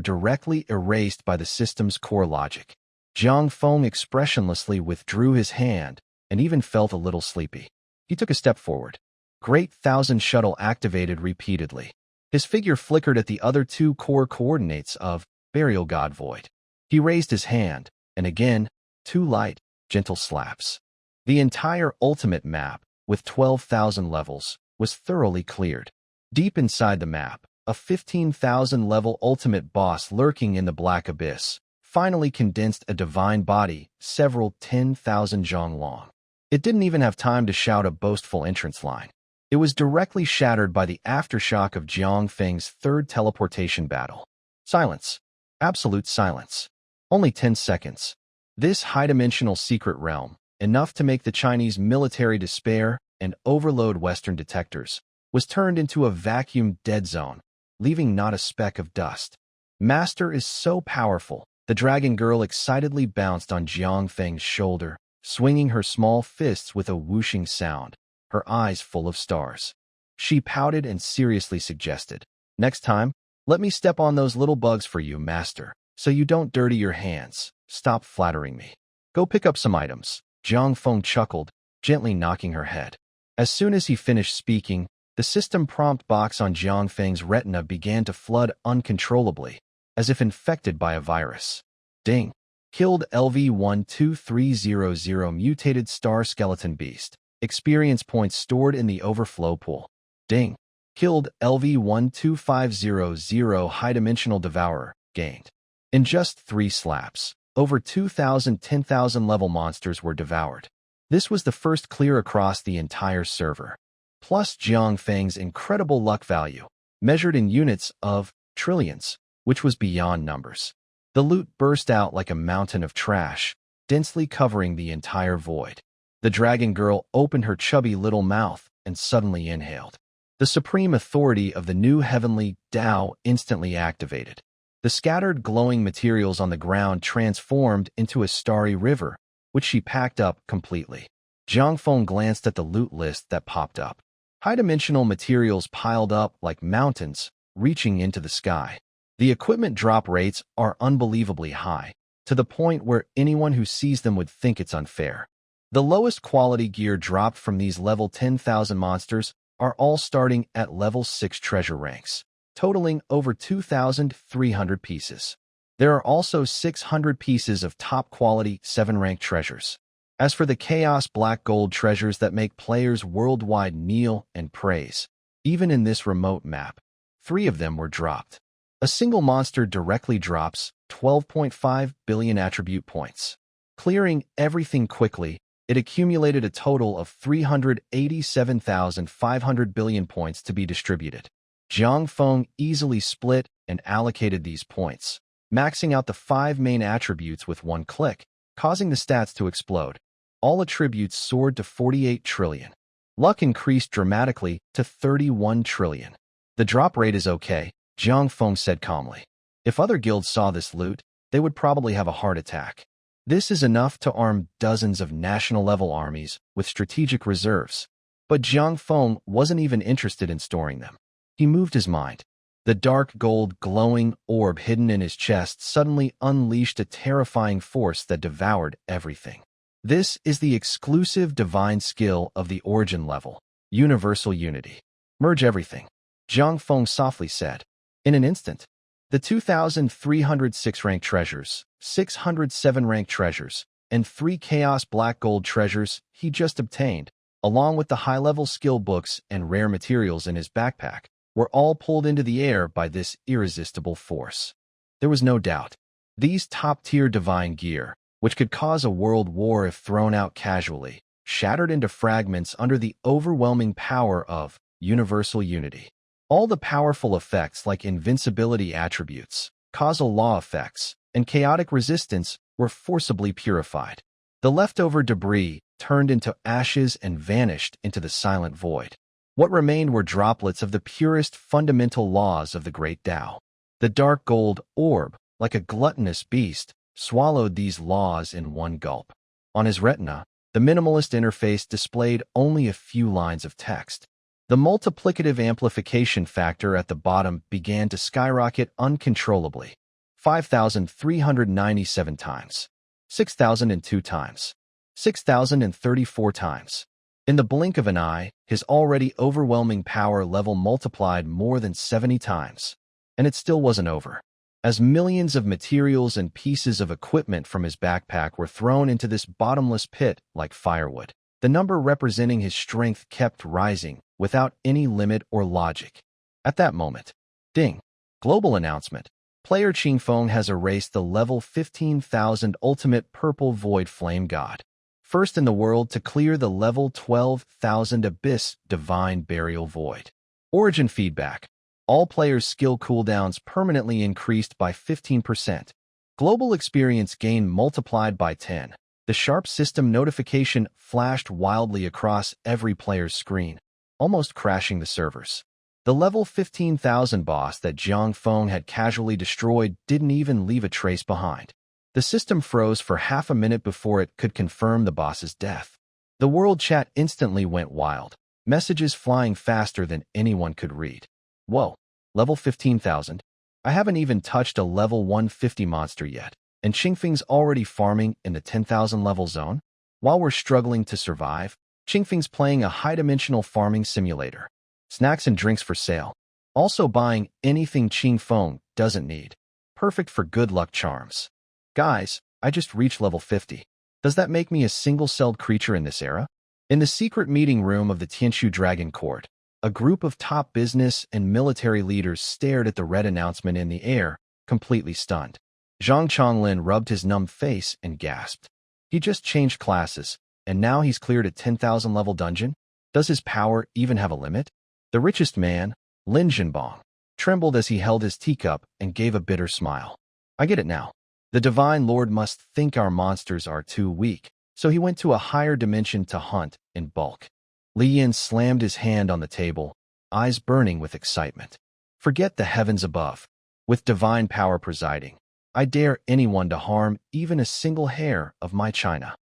directly erased by the system's core logic. Jiang Feng expressionlessly withdrew his hand and even felt a little sleepy. He took a step forward. Great Thousand Shuttle activated repeatedly. His figure flickered at the other two core coordinates of Burial God Void. He raised his hand, and again, 2 light, gentle slaps. The entire ultimate map, with 12,000 levels, was thoroughly cleared. Deep inside the map, a 15,000 level ultimate boss lurking in the black abyss, finally condensed a divine body several 10,000 zhong long. It didn't even have time to shout a boastful entrance line. It was directly shattered by the aftershock of Jiang Feng's third teleportation battle. Silence. Absolute silence. Only 10 seconds. This high-dimensional secret realm, enough to make the Chinese military despair and overload Western detectors, was turned into a vacuum dead zone, leaving not a speck of dust. Master is so powerful. The dragon girl excitedly bounced on Jiang Feng's shoulder, swinging her small fists with a whooshing sound, her eyes full of stars. She pouted and seriously suggested, "Next time, let me step on those little bugs for you, Master, so you don't dirty your hands. Stop flattering me. Go pick up some items." Jiang Feng chuckled, gently knocking her head. As soon as he finished speaking, the system prompt box on Jiang Feng's retina began to flood uncontrollably, as if infected by a virus. Ding. Killed LV12300 mutated star skeleton beast. Experience points stored in the overflow pool. Ding. Killed LV12500 high-dimensional devourer. Gained. In just 3 slaps, over 2,000 10,000 level monsters were devoured. This was the first clear across the entire server. Plus Jiang Feng's incredible luck value, measured in units of trillions, which was beyond numbers. The loot burst out like a mountain of trash, densely covering the entire void. The dragon girl opened her chubby little mouth and suddenly inhaled. The supreme authority of the new heavenly Tao instantly activated. The scattered glowing materials on the ground transformed into a starry river, which she packed up completely. Jiang Feng glanced at the loot list that popped up. High-dimensional materials piled up like mountains, reaching into the sky. The equipment drop rates are unbelievably high, to the point where anyone who sees them would think it's unfair. The lowest quality gear dropped from these level 10,000 monsters are all starting at level 6 treasure ranks, totaling over 2,300 pieces. There are also 600 pieces of top-quality 7-rank treasures. As for the Chaos Black Gold treasures that make players worldwide kneel and praise, even in this remote map, 3 of them were dropped. A single monster directly drops 12.5 billion attribute points. Clearing everything quickly, it accumulated a total of 387,500 billion points to be distributed. Jiang Feng easily split and allocated these points, maxing out the 5 main attributes with one click, causing the stats to explode. All attributes soared to 48 trillion. Luck increased dramatically to 31 trillion. The drop rate is okay, Jiang Feng said calmly. If other guilds saw this loot, they would probably have a heart attack. This is enough to arm dozens of national-level armies with strategic reserves. But Jiang Feng wasn't even interested in storing them. He moved his mind. The dark gold glowing orb hidden in his chest suddenly unleashed a terrifying force that devoured everything. This is the exclusive divine skill of the origin level, universal unity. Merge everything, Jiang Feng softly said. In an instant, the 2,306 rank treasures, 607 rank treasures, and 3 Chaos Black Gold treasures he just obtained, along with the high-level skill books and rare materials in his backpack, were all pulled into the air by this irresistible force. There was no doubt. These top-tier divine gear, which could cause a world war if thrown out casually, shattered into fragments under the overwhelming power of universal unity. All the powerful effects like invincibility attributes, causal law effects, and chaotic resistance were forcibly purified. The leftover debris turned into ashes and vanished into the silent void. What remained were droplets of the purest fundamental laws of the great Tao. The dark gold orb, like a gluttonous beast, swallowed these laws in one gulp. On his retina, the minimalist interface displayed only a few lines of text. The multiplicative amplification factor at the bottom began to skyrocket uncontrollably. 5,397 times. 6,002 times. 6,034 times. In the blink of an eye, his already overwhelming power level multiplied more than 70 times. And it still wasn't over. As millions of materials and pieces of equipment from his backpack were thrown into this bottomless pit like firewood, the number representing his strength kept rising without any limit or logic. At that moment, ding, global announcement. Player Qingfeng has erased the level 15,000 ultimate purple void flame god. First in the world to clear the level 12,000 abyss divine burial void. Origin feedback. All players' skill cooldowns permanently increased by 15%. Global experience gain multiplied by 10. The sharp system notification flashed wildly across every player's screen, almost crashing the servers. The level 15,000 boss that Jiang Feng had casually destroyed didn't even leave a trace behind. The system froze for half a minute before it could confirm the boss's death. The world chat instantly went wild, messages flying faster than anyone could read. Whoa, level 15,000? I haven't even touched a level 150 monster yet, and Qingfeng's already farming in the 10,000 level zone? While we're struggling to survive, Qingfeng's playing a high-dimensional farming simulator. Snacks and drinks for sale. Also buying anything Qingfeng doesn't need. Perfect for good luck charms. Guys, I just reached level 50. Does that make me a single-celled creature in this era? In the secret meeting room of the Tianshu Dragon Court, a group of top business and military leaders stared at the red announcement in the air, completely stunned. Zhang Chonglin rubbed his numb face and gasped. He just changed classes, and now he's cleared a 10,000 level dungeon? Does his power even have a limit? The richest man, Lin Jinbong, trembled as he held his teacup and gave a bitter smile. I get it now. The Divine Lord must think our monsters are too weak, so he went to a higher dimension to hunt in bulk. Li Yin slammed his hand on the table, eyes burning with excitement. Forget the heavens above. With divine power presiding, I dare anyone to harm even a single hair of my china.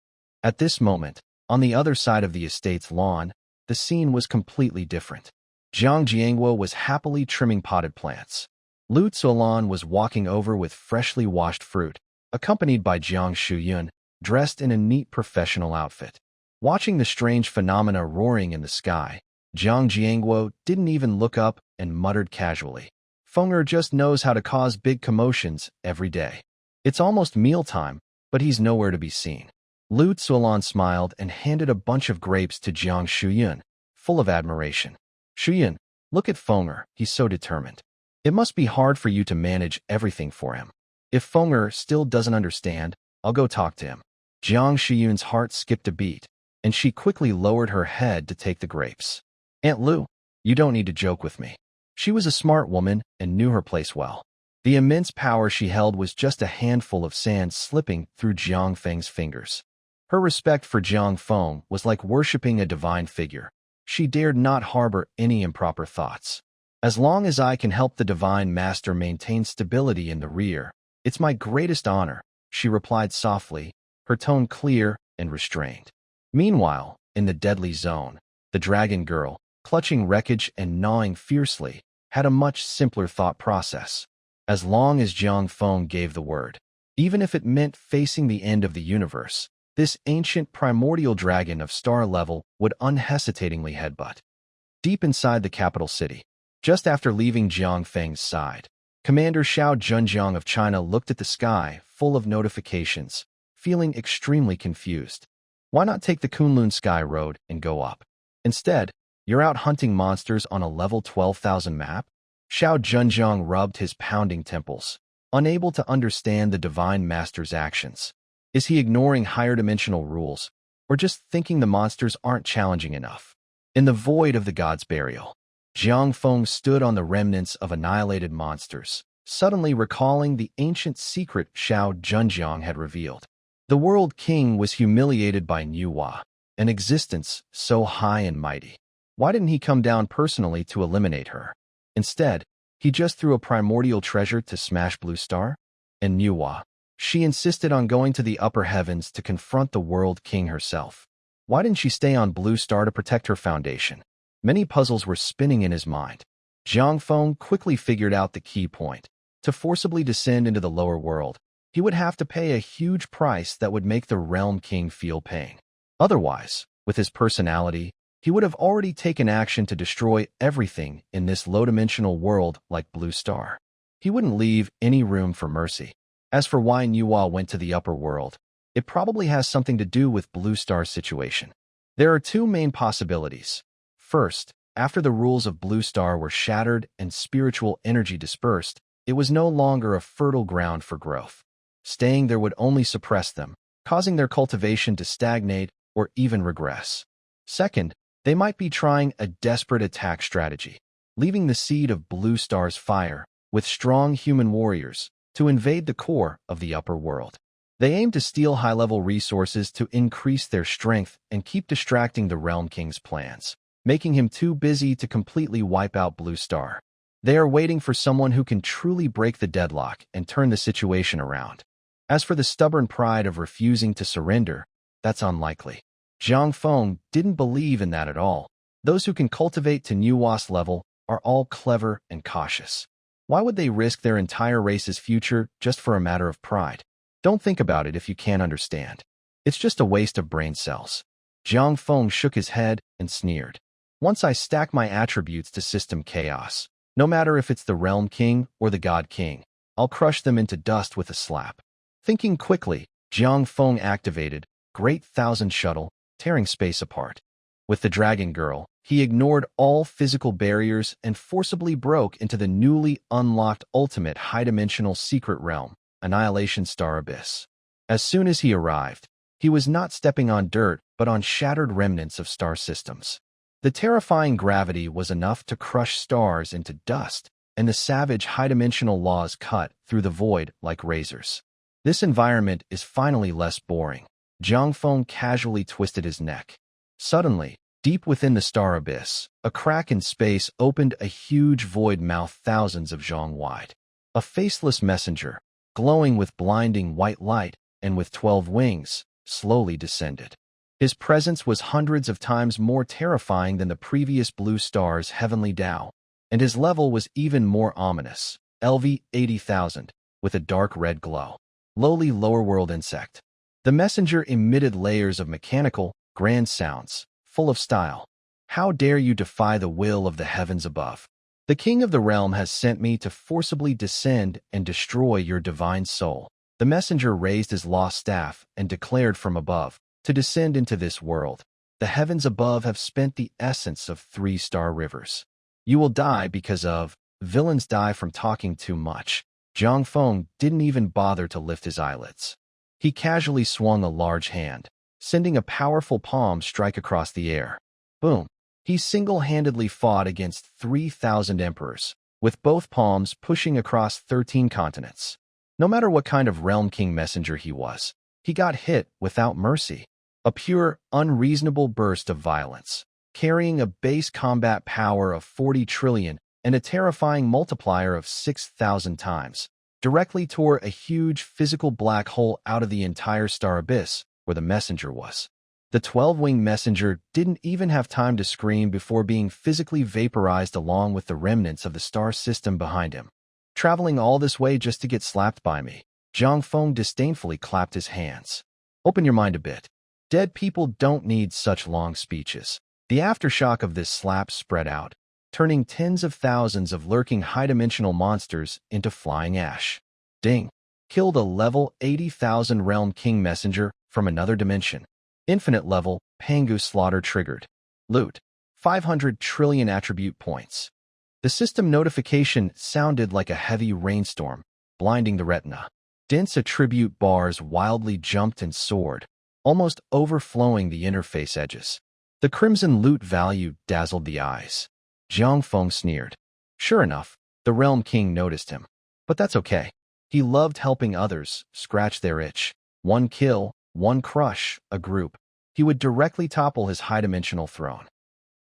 At this moment, on the other side of the estate's lawn, the scene was completely different. Jiang Jiangwo was happily trimming potted plants. Lu Zuolan was walking over with freshly washed fruit, accompanied by Jiang Shuyun, dressed in a neat professional outfit. Watching the strange phenomena roaring in the sky, Jiang Jiangwo didn't even look up and muttered casually. Fenger just knows how to cause big commotions every day. It's almost mealtime, but he's nowhere to be seen. Lu Zuolan smiled and handed a bunch of grapes to Jiang Shuyun, full of admiration. Shuyun, look at Fenger, he's so determined. It must be hard for you to manage everything for him. If Fenger still doesn't understand, I'll go talk to him. Jiang Shuyun's heart skipped a beat, and she quickly lowered her head to take the grapes. Aunt Lu, you don't need to joke with me. She was a smart woman and knew her place well. The immense power she held was just a handful of sand slipping through Jiang Feng's fingers. Her respect for Jiang Feng was like worshipping a divine figure. She dared not harbor any improper thoughts. As long as I can help the Divine Master maintain stability in the rear, it's my greatest honor, she replied softly, her tone clear and restrained. Meanwhile, in the deadly zone, the dragon girl, clutching wreckage and gnawing fiercely, had a much simpler thought process. As long as Jiang Feng gave the word, even if it meant facing the end of the universe, this ancient primordial dragon of star level would unhesitatingly headbutt. Deep inside the capital city, just after leaving Jiang Feng's side, Commander Xiao Zhenjiang of China looked at the sky, full of notifications, feeling extremely confused. Why not take the Kunlun Sky Road and go up? Instead, you're out hunting monsters on a level 12,000 map? Xiao Zhenjiang rubbed his pounding temples, unable to understand the Divine Master's actions. Is he ignoring higher dimensional rules, or just thinking the monsters aren't challenging enough? In the void of the god's burial, Jiang Feng stood on the remnants of annihilated monsters, suddenly recalling the ancient secret Xiao Zhenjiang had revealed. The World King was humiliated by Nuwa, an existence so high and mighty. Why didn't he come down personally to eliminate her? Instead, he just threw a primordial treasure to smash Blue Star? And Nuwa, she insisted on going to the upper heavens to confront the World King herself. Why didn't she stay on Blue Star to protect her foundation? Many puzzles were spinning in his mind. Jiang Feng quickly figured out the key point. To forcibly descend into the lower world, he would have to pay a huge price that would make the Realm King feel pain. Otherwise, with his personality, he would have already taken action to destroy everything in this low-dimensional world like Blue Star. He wouldn't leave any room for mercy. As for why Nuwa went to the upper world, it probably has something to do with Blue Star's situation. There are two main possibilities. First, after the rules of Blue Star were shattered and spiritual energy dispersed, It was no longer a fertile ground for growth. Staying there would only suppress them, causing their cultivation to stagnate or even regress. Second, they might be trying a desperate attack strategy, leaving the seed of Blue Star's fire, with strong human warriors, to invade the core of the upper world. They aim to steal high-level resources to increase their strength and keep distracting the Realm King's plans, making him too busy to completely wipe out Blue Star. They are waiting for someone who can truly break the deadlock and turn the situation around. As for the stubborn pride of refusing to surrender, that's unlikely. Zhang Feng didn't believe in that at all. Those who can cultivate to Nuwas level are all clever and cautious. Why would they risk their entire race's future just for a matter of pride? Don't think about it if you can't understand. It's just a waste of brain cells. Zhang Feng shook his head and sneered. Once I stack my attributes to system chaos, no matter if it's the Realm King or the God King, I'll crush them into dust with a slap. Thinking quickly, Zhang Feng activated Great Thousand Shuttle, tearing space apart. With the Dragon Girl, he ignored all physical barriers and forcibly broke into the newly unlocked ultimate high-dimensional secret realm, Annihilation Star Abyss. As soon as he arrived, he was not stepping on dirt but on shattered remnants of star systems. The terrifying gravity was enough to crush stars into dust, and the savage high-dimensional laws cut through the void like razors. This environment is finally less boring. Zhang Feng casually twisted his neck. Suddenly, deep within the star abyss, a crack in space opened a huge void mouth thousands of zhong wide. A faceless messenger, glowing with blinding white light and with 12 wings, slowly descended. His presence was hundreds of times more terrifying than the previous Blue Star's heavenly Tao, and his level was even more ominous, LV 80,000, with a dark red glow. Lowly lower-world insect. The messenger emitted layers of mechanical, grand sounds, full of style. How dare you defy the will of the heavens above? The king of the realm has sent me to forcibly descend and destroy your divine soul. The messenger raised his lost staff and declared from above, to descend into this world. The heavens above have spent the essence of 3-star rivers. You will die because of, villains die from talking too much. Zhang Feng didn't even bother to lift his eyelids. He casually swung a large hand, sending a powerful palm strike across the air. Boom! He single-handedly fought against 3,000 emperors, with both palms pushing across 13 continents. No matter what kind of Realm King messenger he was, he got hit without mercy. A pure, unreasonable burst of violence, carrying a base combat power of 40 trillion and a terrifying multiplier of 6,000 times, directly tore a huge physical black hole out of the entire star abyss where the messenger was. The 12-winged messenger didn't even have time to scream before being physically vaporized along with the remnants of the star system behind him. Traveling all this way just to get slapped by me. Zhang Feng disdainfully clapped his hands. Open your mind a bit. Dead people don't need such long speeches. The aftershock of this slap spread out, turning tens of thousands of lurking high-dimensional monsters into flying ash. Ding! Killed a level 80,000 Realm King messenger from another dimension. Infinite level, Pangu slaughter triggered. Loot. 500 trillion attribute points. The system notification sounded like a heavy rainstorm, blinding the retina. Dense attribute bars wildly jumped and soared, almost overflowing the interface edges. The crimson loot value dazzled the eyes. Zhang Feng sneered. Sure enough, the Realm King noticed him. But that's okay. He loved helping others scratch their itch. One kill, one crush, a group. He would directly topple his high-dimensional throne.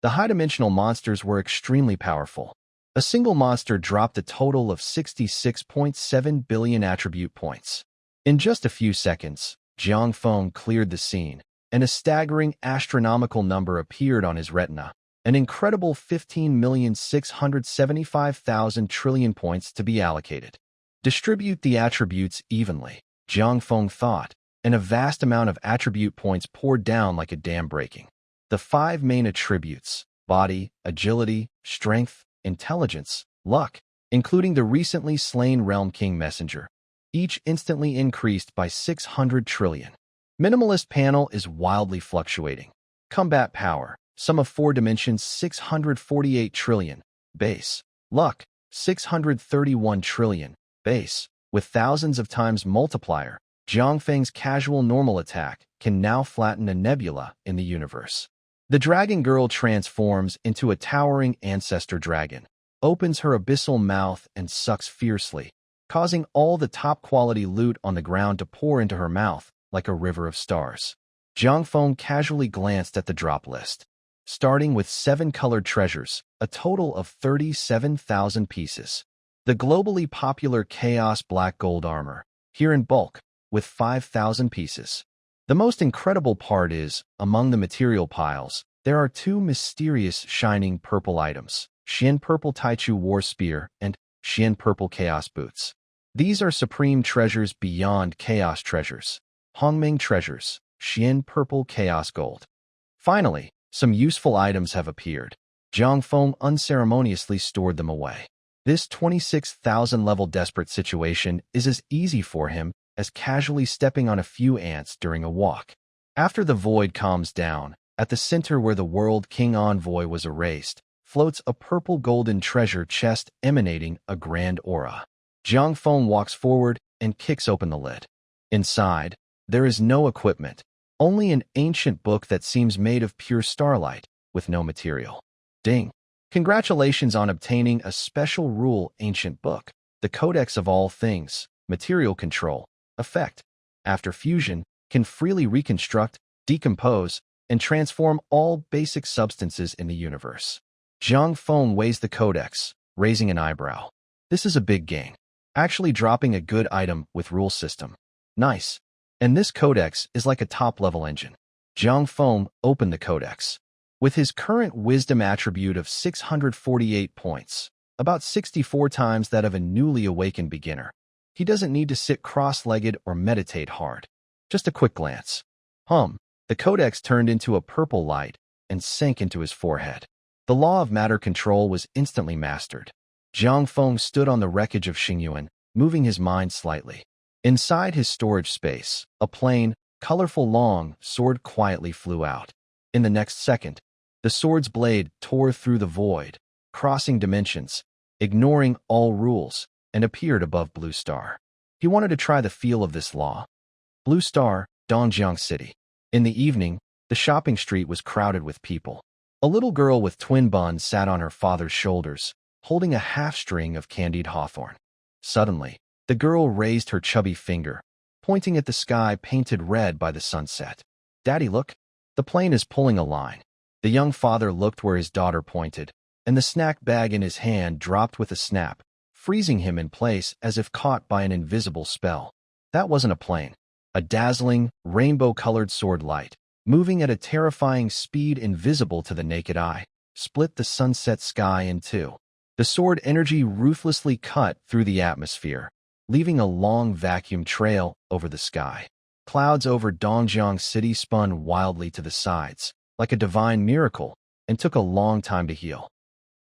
The high-dimensional monsters were extremely powerful. A single monster dropped a total of 66.7 billion attribute points. In just a few seconds, Zhang Feng cleared the scene, and a staggering astronomical number appeared on his retina. An incredible 15,675,000 trillion points to be allocated. Distribute the attributes evenly, Zhang Feng thought, and a vast amount of attribute points poured down like a dam breaking. The 5 main attributes, body, agility, strength, intelligence, luck, including the recently slain Realm King messenger, each instantly increased by 600 trillion. Minimalist panel is wildly fluctuating. Combat power, sum of 4 dimensions 648 trillion. Base, luck, 631 trillion, base, with thousands of times multiplier, Zhongfeng's casual normal attack can now flatten a nebula in the universe. The dragon girl transforms into a towering ancestor dragon, opens her abyssal mouth and sucks fiercely, causing all the top-quality loot on the ground to pour into her mouth like a river of stars. Zhongfeng casually glanced at the drop list. Starting with 7 colored treasures, a total of 37,000 pieces. The globally popular Chaos Black Gold armor, here in bulk, with 5,000 pieces. The most incredible part is, among the material piles, there are 2 mysterious shining purple items, Xian Purple Taichu War Spear and Xian Purple Chaos Boots. These are supreme treasures beyond chaos treasures. Hongming treasures, Xian Purple Chaos Gold. Finally, some useful items have appeared. Zhongfeng unceremoniously stored them away. This 26,000 level desperate situation is as easy for him as casually stepping on a few ants during a walk. After the void calms down, at the center where the World King envoy was erased, floats a purple golden treasure chest emanating a grand aura. Zhongfeng walks forward and kicks open the lid. Inside, there is no equipment, only an ancient book that seems made of pure starlight, with no material. Ding! Congratulations on obtaining a special rule ancient book, the Codex of All Things, Material Control, Effect. After fusion, can freely reconstruct, decompose, and transform all basic substances in the universe. Zhongfeng weighs the Codex, raising an eyebrow. This is a big gain. Actually dropping a good item with rule system. Nice. And this codex is like a top-level engine. Zhongfeng opened the codex. With his current wisdom attribute of 648 points, about 64 times that of a newly awakened beginner, he doesn't need to sit cross-legged or meditate hard. Just a quick glance. The codex turned into a purple light and sank into his forehead. The law of matter control was instantly mastered. Zhongfeng stood on the wreckage of Xingyuan, moving his mind slightly. Inside his storage space, a plain, colorful long sword quietly flew out. In the next second, the sword's blade tore through the void, crossing dimensions, ignoring all rules, and appeared above Blue Star. He wanted to try the feel of this law. Blue Star, Dongjiang City. In the evening, the shopping street was crowded with people. A little girl with twin buns sat on her father's shoulders, holding a half-string of candied hawthorn. Suddenly, the girl raised her chubby finger, pointing at the sky painted red by the sunset. "Daddy, look. The plane is pulling a line." The young father looked where his daughter pointed, and the snack bag in his hand dropped with a snap, freezing him in place as if caught by an invisible spell. That wasn't a plane. A dazzling, rainbow-colored sword light, moving at a terrifying speed invisible to the naked eye, split the sunset sky in two. The sword energy ruthlessly cut through the atmosphere, leaving a long vacuum trail over the sky. Clouds over Dongjiang City spun wildly to the sides, like a divine miracle, and took a long time to heal.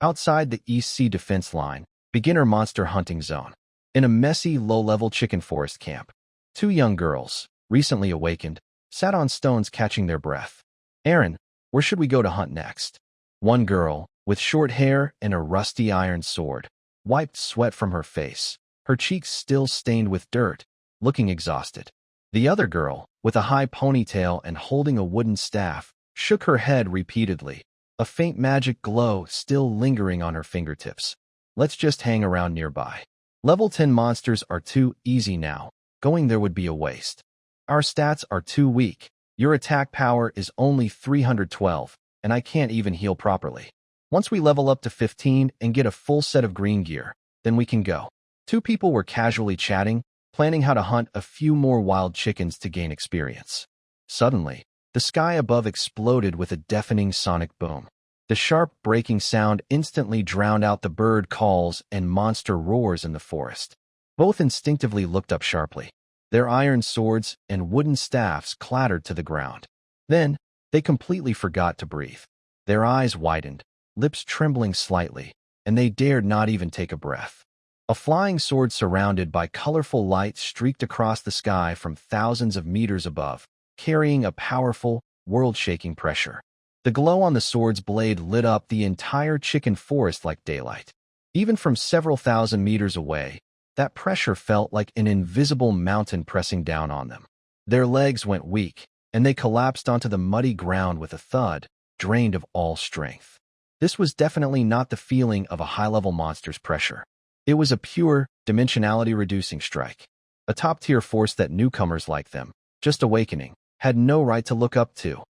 Outside the East Sea defense line, beginner monster hunting zone. In a messy, low-level chicken forest camp, 2 young girls, recently awakened, sat on stones catching their breath. "Aaron, where should we go to hunt next?" One girl, with short hair and a rusty iron sword, wiped sweat from her face, her cheeks still stained with dirt, looking exhausted. The other girl, with a high ponytail and holding a wooden staff, shook her head repeatedly, a faint magic glow still lingering on her fingertips. "Let's just hang around nearby. Level 10 monsters are too easy now. Going there would be a waste. Our stats are too weak. Your attack power is only 312, and I can't even heal properly. Once we level up to 15 and get a full set of green gear, then we can go." 2 people were casually chatting, planning how to hunt a few more wild chickens to gain experience. Suddenly, the sky above exploded with a deafening sonic boom. The sharp breaking sound instantly drowned out the bird calls and monster roars in the forest. Both instinctively looked up sharply. Their iron swords and wooden staffs clattered to the ground. Then, they completely forgot to breathe. Their eyes widened, lips trembling slightly, and they dared not even take a breath. A flying sword surrounded by colorful light streaked across the sky from thousands of meters above, carrying a powerful, world-shaking pressure. The glow on the sword's blade lit up the entire chicken forest like daylight. Even from several thousand meters away, that pressure felt like an invisible mountain pressing down on them. Their legs went weak, and they collapsed onto the muddy ground with a thud, drained of all strength. This was definitely not the feeling of a high-level monster's pressure. It was a pure, dimensionality-reducing strike. A top-tier force that newcomers like them, just awakening, had no right to look up to.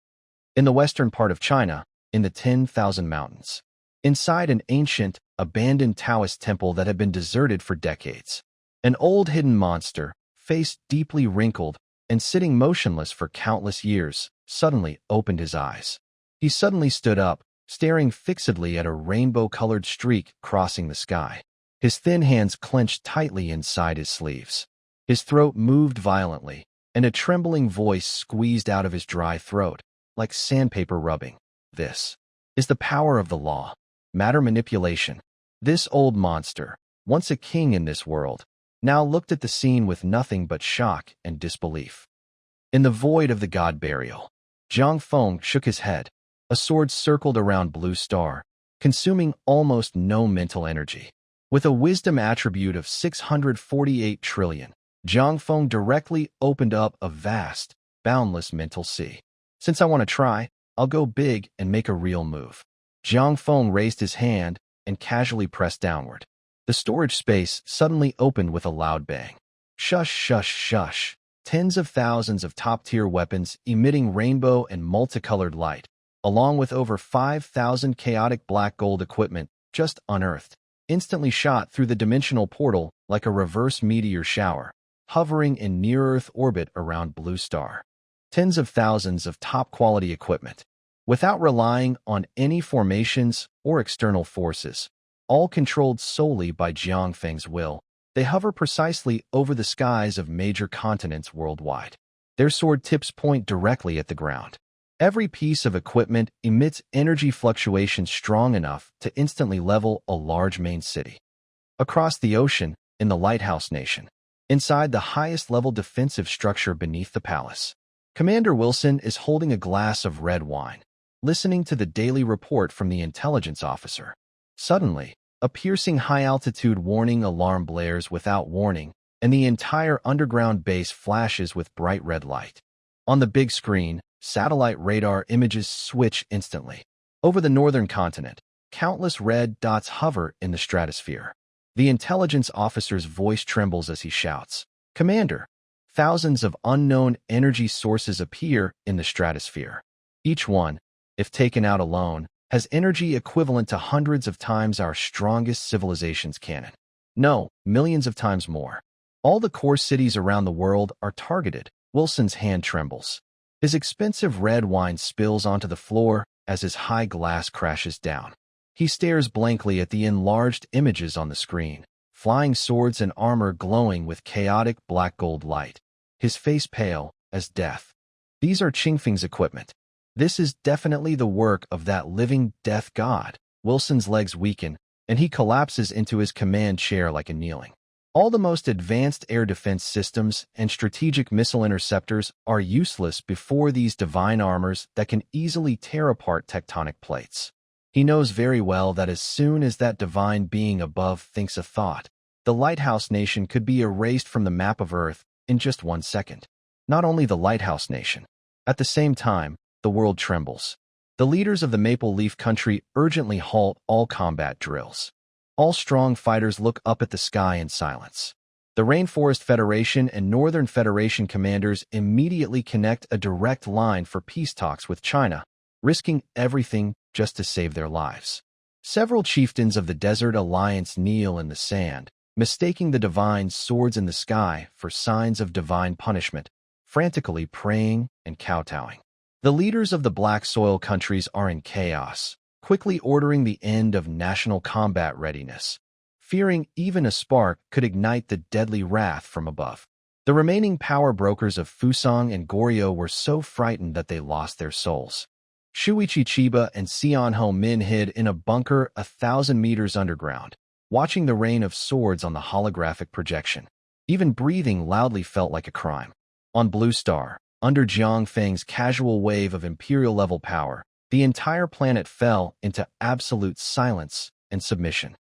In the western part of China, in the 10,000 Mountains, inside an ancient, abandoned Taoist temple that had been deserted for decades, an old hidden monster, face deeply wrinkled and sitting motionless for countless years, suddenly opened his eyes. He suddenly stood up, staring fixedly at a rainbow-colored streak crossing the sky. His thin hands clenched tightly inside his sleeves. His throat moved violently, and a trembling voice squeezed out of his dry throat, like sandpaper rubbing. This is the power of the law. Matter manipulation. This old monster, once a king in this world, now looked at the scene with nothing but shock and disbelief. In the void of the god burial, Zhang Feng shook his head. A sword circled around Blue Star, consuming almost no mental energy. With a wisdom attribute of 648 trillion, Zhang Feng directly opened up a vast, boundless mental sea. Since I want to try, I'll go big and make a real move. Zhang Feng raised his hand and casually pressed downward. The storage space suddenly opened with a loud bang. Shush, shush, shush. Tens of thousands of top-tier weapons emitting rainbow and multicolored light, along with over 5,000 chaotic black gold equipment just unearthed, instantly shot through the dimensional portal like a reverse meteor shower, hovering in near-Earth orbit around Blue Star. Tens of thousands of top-quality equipment, without relying on any formations or external forces, all controlled solely by Jiang Feng's will. They hover precisely over the skies of major continents worldwide. Their sword tips point directly at the ground. Every piece of equipment emits energy fluctuations strong enough to instantly level a large main city. Across the ocean, in the Lighthouse Nation, inside the highest-level defensive structure beneath the palace, Commander Wilson is holding a glass of red wine, listening to the daily report from the intelligence officer. Suddenly, a piercing high-altitude warning alarm blares without warning, and the entire underground base flashes with bright red light. On the big screen, satellite radar images switch instantly. Over the northern continent, countless red dots hover in the stratosphere. The intelligence officer's voice trembles as he shouts, "Commander!" Thousands of unknown energy sources appear in the stratosphere. Each one, if taken out alone, has energy equivalent to hundreds of times our strongest civilization's cannon. No, millions of times more. All the core cities around the world are targeted. Wilson's hand trembles. His expensive red wine spills onto the floor as his high glass crashes down. He stares blankly at the enlarged images on the screen, flying swords and armor glowing with chaotic black gold light, his face pale as death. These are Qingfeng's equipment. This is definitely the work of that living death god. Wilson's legs weaken, and he collapses into his command chair like a kneeling. All the most advanced air defense systems and strategic missile interceptors are useless before these divine armors that can easily tear apart tectonic plates. He knows very well that as soon as that divine being above thinks a thought, the Lighthouse Nation could be erased from the map of Earth in just 1 second. Not only the Lighthouse Nation. At the same time, the world trembles. The leaders of the Maple Leaf Country urgently halt all combat drills. All strong fighters look up at the sky in silence. The Rainforest Federation and Northern Federation commanders immediately connect a direct line for peace talks with China, risking everything just to save their lives. Several chieftains of the Desert Alliance kneel in the sand, mistaking the divine swords in the sky for signs of divine punishment, frantically praying and kowtowing. The leaders of the Black Soil countries are in chaos, quickly ordering the end of national combat readiness, fearing even a spark could ignite the deadly wrath from above. The remaining power brokers of Fusang and Goryeo were so frightened that they lost their souls. Shuichi Chiba and Xian Ho Min hid in a bunker 1,000 meters underground, watching the rain of swords on the holographic projection. Even breathing loudly felt like a crime. On Blue Star, under Jiang Feng's casual wave of imperial-level power, the entire planet fell into absolute silence and submission.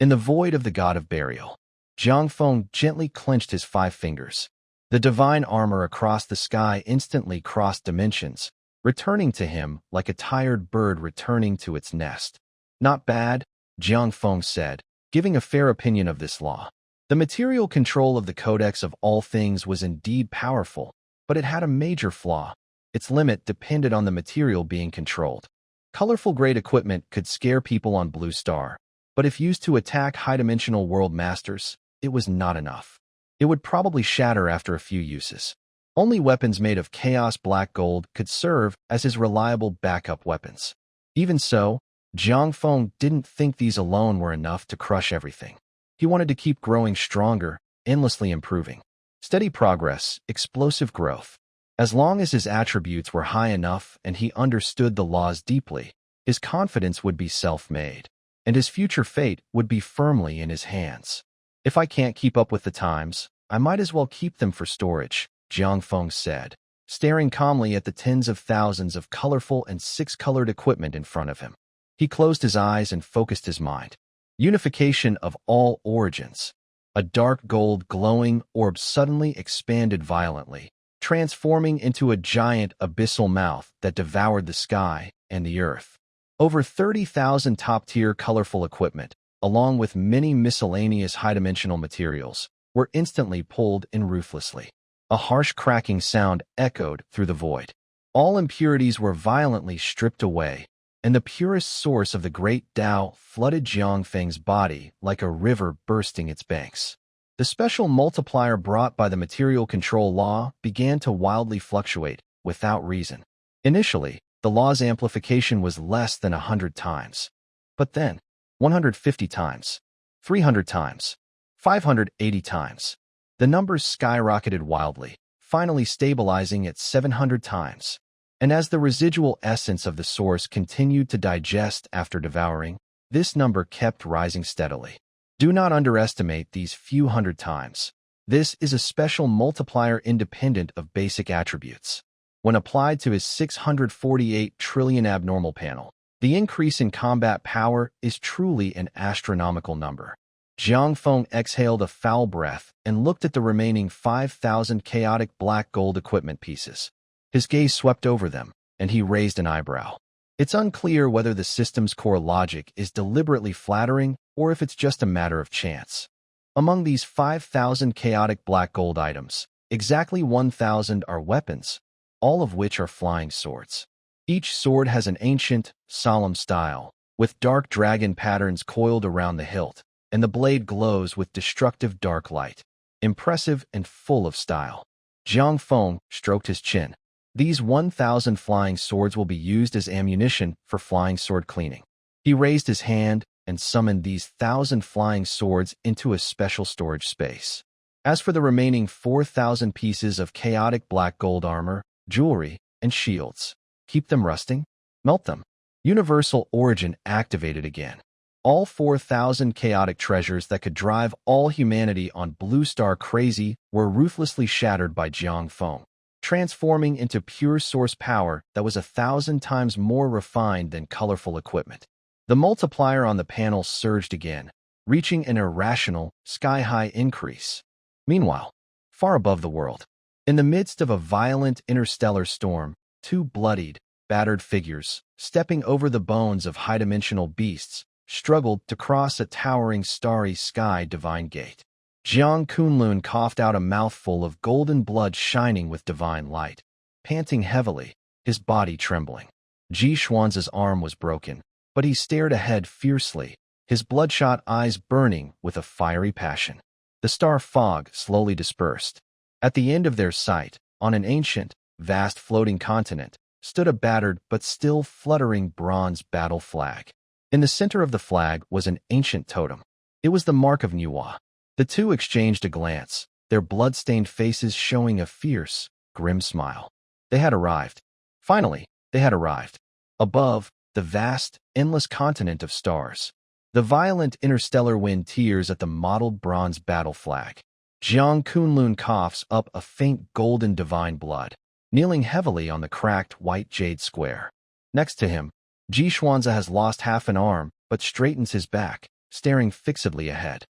In the void of the god of burial, Jiang Feng gently clenched his 5 fingers. The divine armor across the sky instantly crossed dimensions, returning to him like a tired bird returning to its nest. Not bad, Jiang Feng said, giving a fair opinion of this law. The material control of the Codex of all things was indeed powerful, but it had a major flaw. Its limit depended on the material being controlled. Colorful grade equipment could scare people on Blue Star, but if used to attack high-dimensional world masters, it was not enough. It would probably shatter after a few uses. Only weapons made of chaos black gold could serve as his reliable backup weapons. Even so, Jiang Feng didn't think these alone were enough to crush everything. He wanted to keep growing stronger, endlessly improving. Steady progress, explosive growth. As long as his attributes were high enough and he understood the laws deeply, his confidence would be self-made, and his future fate would be firmly in his hands. If I can't keep up with the times, I might as well keep them for storage, Jiang Feng said, staring calmly at the tens of thousands of colorful and 6-colored equipment in front of him. He closed his eyes and focused his mind. Unification of all origins. A dark gold glowing orb suddenly expanded violently, transforming into a giant abyssal mouth that devoured the sky and the earth. Over 30,000 top-tier colorful equipment, along with many miscellaneous high-dimensional materials, were instantly pulled in ruthlessly. A harsh cracking sound echoed through the void. All impurities were violently stripped away, and the purest source of the great Tao flooded Jiang Feng's body like a river bursting its banks. The special multiplier brought by the material control law began to wildly fluctuate, without reason. Initially, the law's amplification was less than 100 times. But then, 150 times, 300 times, 580 times. The numbers skyrocketed wildly, finally stabilizing at 700 times. And as the residual essence of the source continued to digest after devouring, this number kept rising steadily. Do not underestimate these few hundred times. This is a special multiplier independent of basic attributes. When applied to his 648 trillion abnormal panel, the increase in combat power is truly an astronomical number. Jiang Feng exhaled a foul breath and looked at the remaining 5,000 chaotic black gold equipment pieces. His gaze swept over them, and he raised an eyebrow. It's unclear whether the system's core logic is deliberately flattering or if it's just a matter of chance. Among these 5,000 chaotic black gold items, exactly 1,000 are weapons, all of which are flying swords. Each sword has an ancient, solemn style, with dark dragon patterns coiled around the hilt, and the blade glows with destructive dark light. Impressive and full of style. Jiang Feng stroked his chin. These 1,000 flying swords will be used as ammunition for flying sword cleaning. He raised his hand and summoned these 1,000 flying swords into a special storage space. As for the remaining 4,000 pieces of chaotic black gold armor, jewelry, and shields, keep them rusting? Melt them. Universal origin activated again. All 4,000 chaotic treasures that could drive all humanity on Blue Star crazy were ruthlessly shattered by Jiang Feng, transforming into pure source power that was 1,000 times more refined than colorful equipment. The multiplier on the panel surged again, reaching an irrational, sky-high increase. Meanwhile, far above the world, in the midst of a violent interstellar storm, 2 bloodied, battered figures, stepping over the bones of high-dimensional beasts, struggled to cross a towering starry sky divine gate. Jiang Kunlun coughed out a mouthful of golden blood shining with divine light, panting heavily, his body trembling. Ji Xuanz's arm was broken, but he stared ahead fiercely, his bloodshot eyes burning with a fiery passion. The star fog slowly dispersed. At the end of their sight, on an ancient, vast floating continent, stood a battered but still fluttering bronze battle flag. In the center of the flag was an ancient totem. It was the mark of Manhwa. The two exchanged a glance, their blood-stained faces showing a fierce, grim smile. They had arrived. Finally, they had arrived. Above, the vast, endless continent of stars. The violent interstellar wind tears at the mottled bronze battle flag. Jiang Kunlun coughs up a faint golden divine blood, kneeling heavily on the cracked white jade square. Next to him, Ji Xuanze has lost half an arm, but straightens his back, staring fixedly ahead.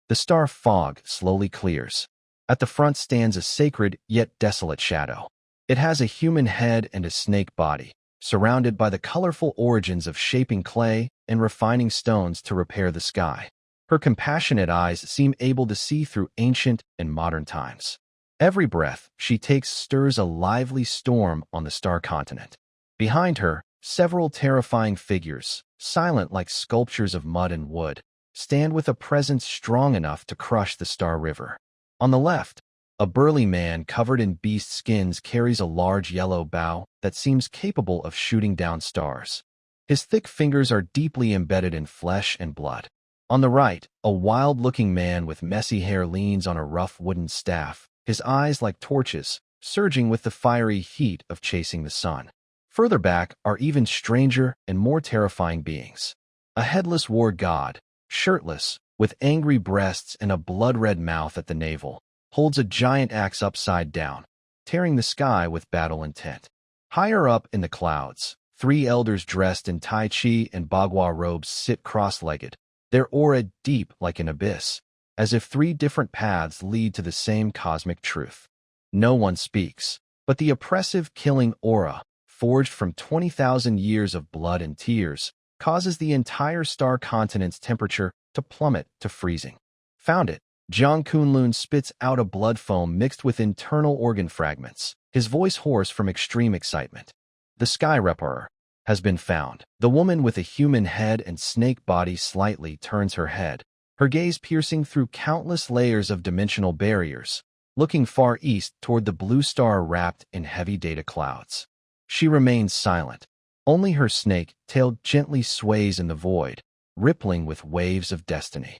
The star fog slowly clears. At the front stands a sacred yet desolate shadow. It has a human head and a snake body, surrounded by the colorful origins of shaping clay and refining stones to repair the sky. Her compassionate eyes seem able to see through ancient and modern times. Every breath she takes stirs a lively storm on the star continent. Behind her, several terrifying figures, silent like sculptures of mud and wood, stand with a presence strong enough to crush the Star River. On the left, a burly man covered in beast skins carries a large yellow bow that seems capable of shooting down stars. His thick fingers are deeply embedded in flesh and blood. On the right, a wild-looking man with messy hair leans on a rough wooden staff, his eyes like torches, surging with the fiery heat of chasing the sun. Further back are even stranger and more terrifying beings. A headless war god, shirtless, with angry breasts and a blood-red mouth at the navel, holds a giant axe upside down, tearing the sky with battle intent. Higher up in the clouds, three elders dressed in Tai Chi and Bagua robes sit cross-legged, their aura deep like an abyss, as if three different paths lead to the same cosmic truth. No one speaks, but the oppressive killing aura, forged from 20,000 years of blood and tears, causes the entire star continent's temperature to plummet to freezing. Found it. Jiang Kunlun spits out a blood foam mixed with internal organ fragments, his voice hoarse from extreme excitement. The Sky Reparer has been found. The woman with a human head and snake body slightly turns her head, her gaze piercing through countless layers of dimensional barriers, looking far east toward the blue star wrapped in heavy data clouds. She remains silent. Only her snake tail gently sways in the void, rippling with waves of destiny.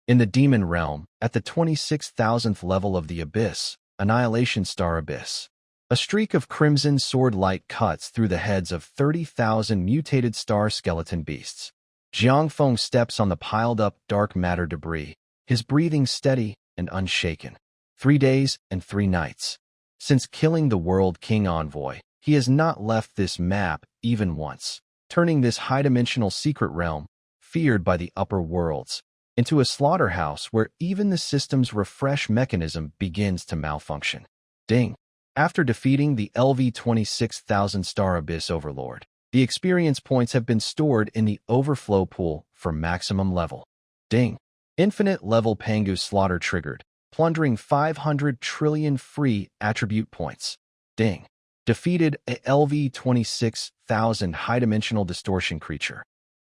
In the demon realm, at the 26,000th level of the abyss, Annihilation Star Abyss, a streak of crimson sword light cuts through the heads of 30,000 mutated star skeleton beasts. Jiang Feng steps on the piled-up dark matter debris, his breathing steady and unshaken. 3 days and 3 nights. Since killing the World King Envoy, he has not left this map even once, turning this high-dimensional secret realm, feared by the upper worlds, into a slaughterhouse where even the system's refresh mechanism begins to malfunction. Ding! After defeating the LV 26,000 Star Abyss Overlord, the experience points have been stored in the overflow pool for maximum level. Ding! Infinite level Pangu slaughter triggered, plundering 500 trillion free attribute points. Ding! Defeated a LV 26,000 high-dimensional distortion creature.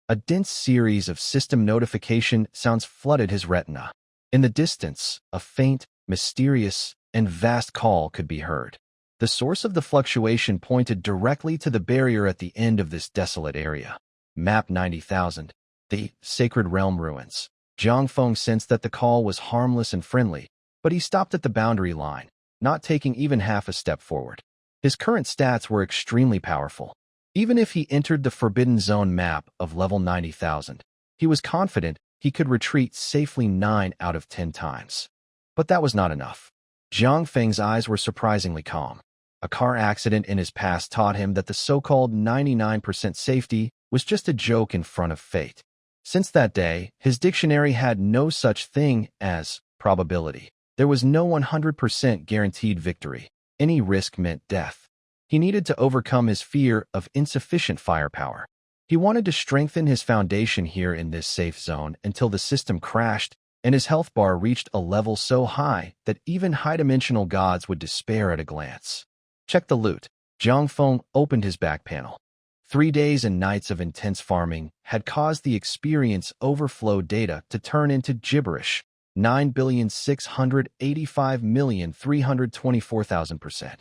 A dense series of system notification sounds flooded his retina. In the distance, a faint, mysterious, and vast call could be heard. The source of the fluctuation pointed directly to the barrier at the end of this desolate area. Map 90,000. The Sacred Realm Ruins. Jiang Feng sensed that the call was harmless and friendly, but he stopped at the boundary line, not taking even half a step forward. His current stats were extremely powerful. Even if he entered the Forbidden Zone map of level 90,000, he was confident he could retreat safely 9 out of 10 times. But that was not enough. Jiang Feng's eyes were surprisingly calm. A car accident in his past taught him that the so-called 99% safety was just a joke in front of fate. Since that day, his dictionary had no such thing as probability. There was no 100% guaranteed victory. Any risk meant death. He needed to overcome his fear of insufficient firepower. He wanted to strengthen his foundation here in this safe zone until the system crashed and his health bar reached a level so high that even high-dimensional gods would despair at a glance. Check the loot. Jiang Feng opened his back panel. 3 days and nights of intense farming had caused the experience overflow data to turn into gibberish. 9,685,324,000%.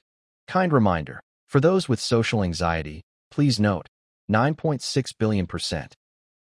Kind reminder, for those with social anxiety, please note, 9.6 billion%.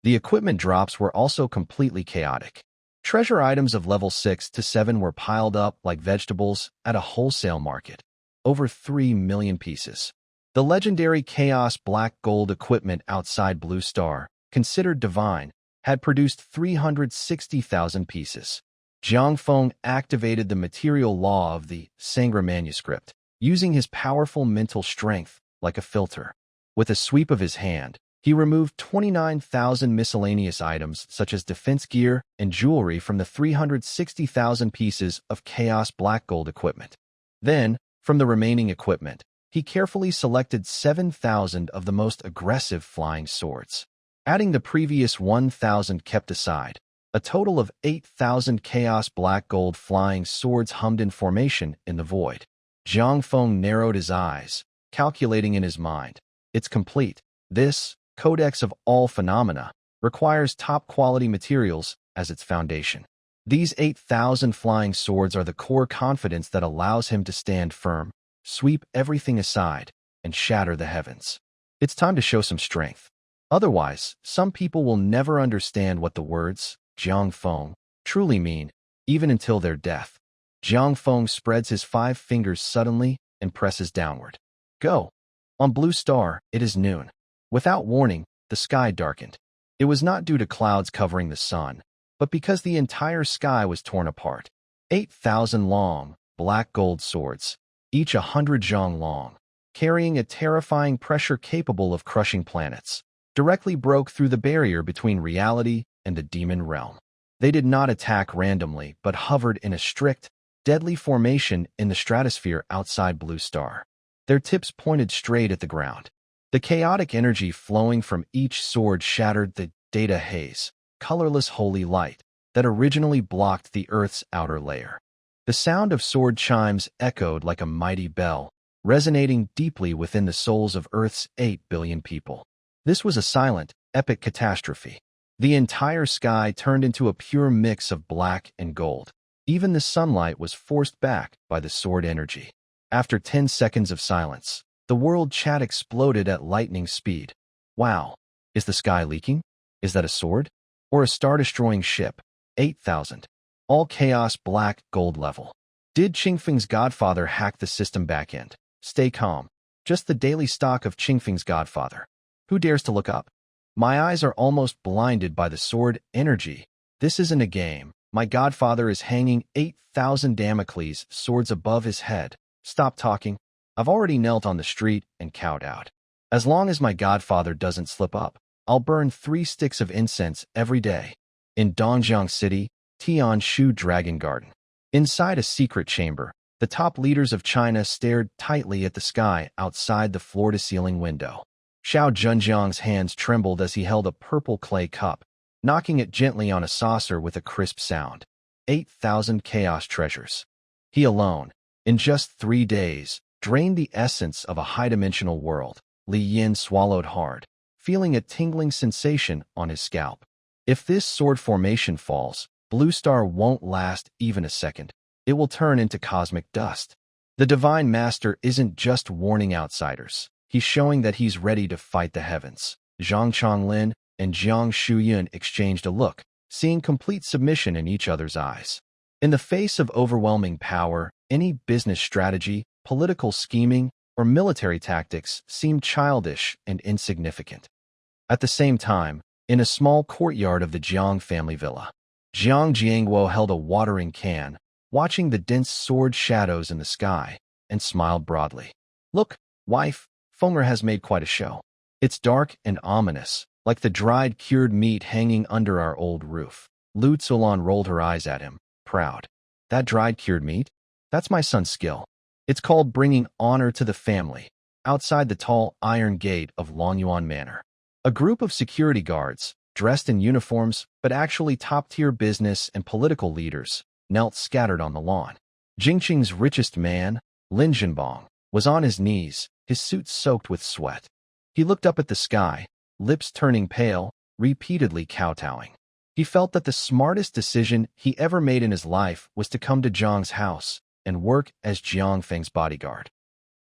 The equipment drops were also completely chaotic. Treasure items of level 6 to 7 were piled up like vegetables at a wholesale market. Over 3 million pieces. The legendary Chaos Black Gold equipment outside Blue Star, considered divine, had produced 360,000 pieces. Jiang Feng activated the material law of the Sangra manuscript, using his powerful mental strength like a filter. With a sweep of his hand, He removed 29,000 miscellaneous items such as defense gear and jewelry from the 360,000 pieces of Chaos Black Gold equipment. Then, from the remaining equipment, he carefully selected 7,000 of the most aggressive flying swords. Adding the previous 1,000 kept aside, a total of 8,000 Chaos Black Gold flying swords hummed in formation in the void. Zhang Feng narrowed his eyes, calculating in his mind. It's complete. This Codex of all phenomena requires top-quality materials as its foundation. These 8,000 flying swords are the core confidence that allows him to stand firm, sweep everything aside, and shatter the heavens. It's time to show some strength. Otherwise, some people will never understand what the words Jiang Feng truly mean, even until their death. Jiang Feng spreads his 5 fingers suddenly and presses downward. Go! On Blue Star, it is noon. Without warning, the sky darkened. It was not due to clouds covering the sun, but because the entire sky was torn apart. 8,000 long, black gold swords, each 100 zhang long, carrying a terrifying pressure capable of crushing planets, directly broke through the barrier between reality and the demon realm. They did not attack randomly, but hovered in a strict, deadly formation in the stratosphere outside Blue Star. Their tips pointed straight at the ground. The chaotic energy flowing from each sword shattered the data haze, colorless holy light, that originally blocked the Earth's outer layer. The sound of sword chimes echoed like a mighty bell, resonating deeply within the souls of Earth's 8 billion people. This was a silent, epic catastrophe. The entire sky turned into a pure mix of black and gold. Even the sunlight was forced back by the sword energy. After 10 seconds of silence, the world chat exploded at lightning speed. Wow, is the sky leaking? Is that a sword? Or a star-destroying ship? 8,000. All chaos black gold level. Did Qingfeng's godfather hack the system backend? Stay calm. Just the daily stock of Qingfeng's godfather. Who dares to look up? My eyes are almost blinded by the sword energy. This isn't a game. My godfather is hanging 8,000 Damocles swords above his head. Stop talking. I've already knelt on the street and cowed out. As long as my godfather doesn't slip up, I'll burn 3 sticks of incense every day. In Dongjiang City, Tianshu Dragon Garden. Inside a secret chamber, the top leaders of China stared tightly at the sky outside the floor-to-ceiling window. Xiao Zhenjiang's hands trembled as he held a purple clay cup, knocking it gently on a saucer with a crisp sound. 8,000 chaos treasures. He alone, in just 3 days, drained the essence of a high-dimensional world. Li Yin swallowed hard, feeling a tingling sensation on his scalp. If this sword formation falls, Blue Star won't last even a second. It will turn into cosmic dust. The Divine Master isn't just warning outsiders. He's showing that he's ready to fight the heavens. Zhang Chonglin and Jiang Shuyun exchanged a look, seeing complete submission in each other's eyes. In the face of overwhelming power, any business strategy, political scheming, or military tactics seemed childish and insignificant. At the same time, in a small courtyard of the Jiang family villa, Jiang Jiangguo held a watering can, watching the dense sword shadows in the sky, and smiled broadly. Look, wife, Fenger has made quite a show. It's dark and ominous, like the dried cured meat hanging under our old roof. Lu Tzulan rolled her eyes at him, proud. That dried cured meat? That's my son's skill. It's called bringing honor to the family. Outside the tall iron gate of Longyuan Manor, a group of security guards, dressed in uniforms but actually top-tier business and political leaders, knelt scattered on the lawn. Jingqing's richest man, Lin Zhenbong, was on his knees, his suit soaked with sweat. He looked up at the sky, lips turning pale, repeatedly kowtowing. He felt that the smartest decision he ever made in his life was to come to Zhang's house and work as Jiang Feng's bodyguard.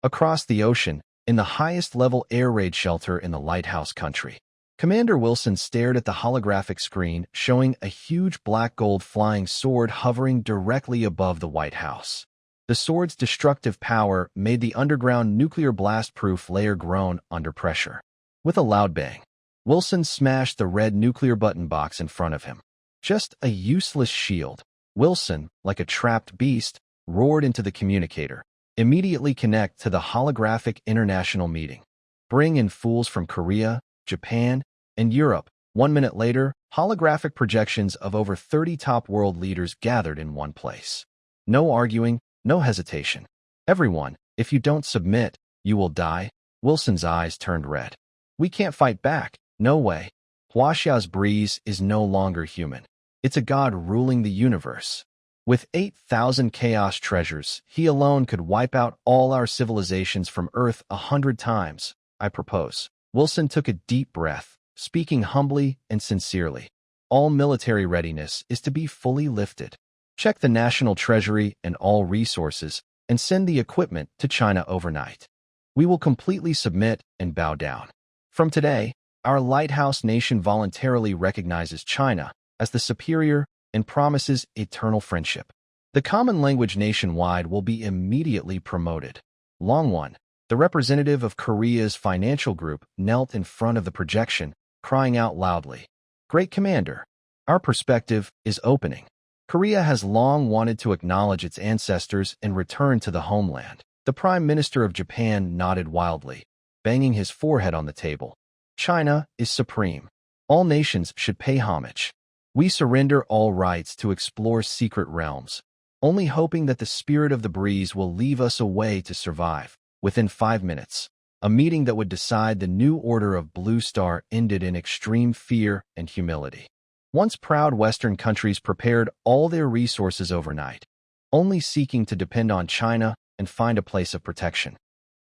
Across the ocean, in the highest-level air raid shelter in the Lighthouse country, Commander Wilson stared at the holographic screen showing a huge black gold flying sword hovering directly above the White House. The sword's destructive power made the underground nuclear blast-proof layer groan under pressure. With a loud bang, Wilson smashed the red nuclear button box in front of him. Just a useless shield. Wilson, like a trapped beast, roared into the communicator. Immediately connect to the holographic international meeting. Bring in fools from Korea, Japan, and Europe. 1 minute later, holographic projections of over 30 top world leaders gathered in one place. No arguing, no hesitation. Everyone, if you don't submit, you will die. Wilson's eyes turned red. We can't fight back. No way. Huaxia's breeze is no longer human. It's a god ruling the universe. With 8,000 chaos treasures, he alone could wipe out all our civilizations from Earth 100 times, I propose. Wilson took a deep breath, speaking humbly and sincerely. All military readiness is to be fully lifted. Check the national treasury and all resources, and send the equipment to China overnight. We will completely submit and bow down. From today, our lighthouse nation voluntarily recognizes China as the superior and promises eternal friendship. The common language nationwide will be immediately promoted. Long One, the representative of Korea's financial group, knelt in front of the projection, crying out loudly, "Great Commander, our perspective is opening. Korea has long wanted to acknowledge its ancestors and return to the homeland." The Prime Minister of Japan nodded wildly, banging his forehead on the table. "China is supreme. All nations should pay homage. We surrender all rights to explore secret realms, only hoping that the spirit of the breeze will leave us a way to survive." Within 5 minutes, a meeting that would decide the new order of Blue Star ended in extreme fear and humility. Once proud Western countries prepared all their resources overnight, only seeking to depend on China and find a place of protection.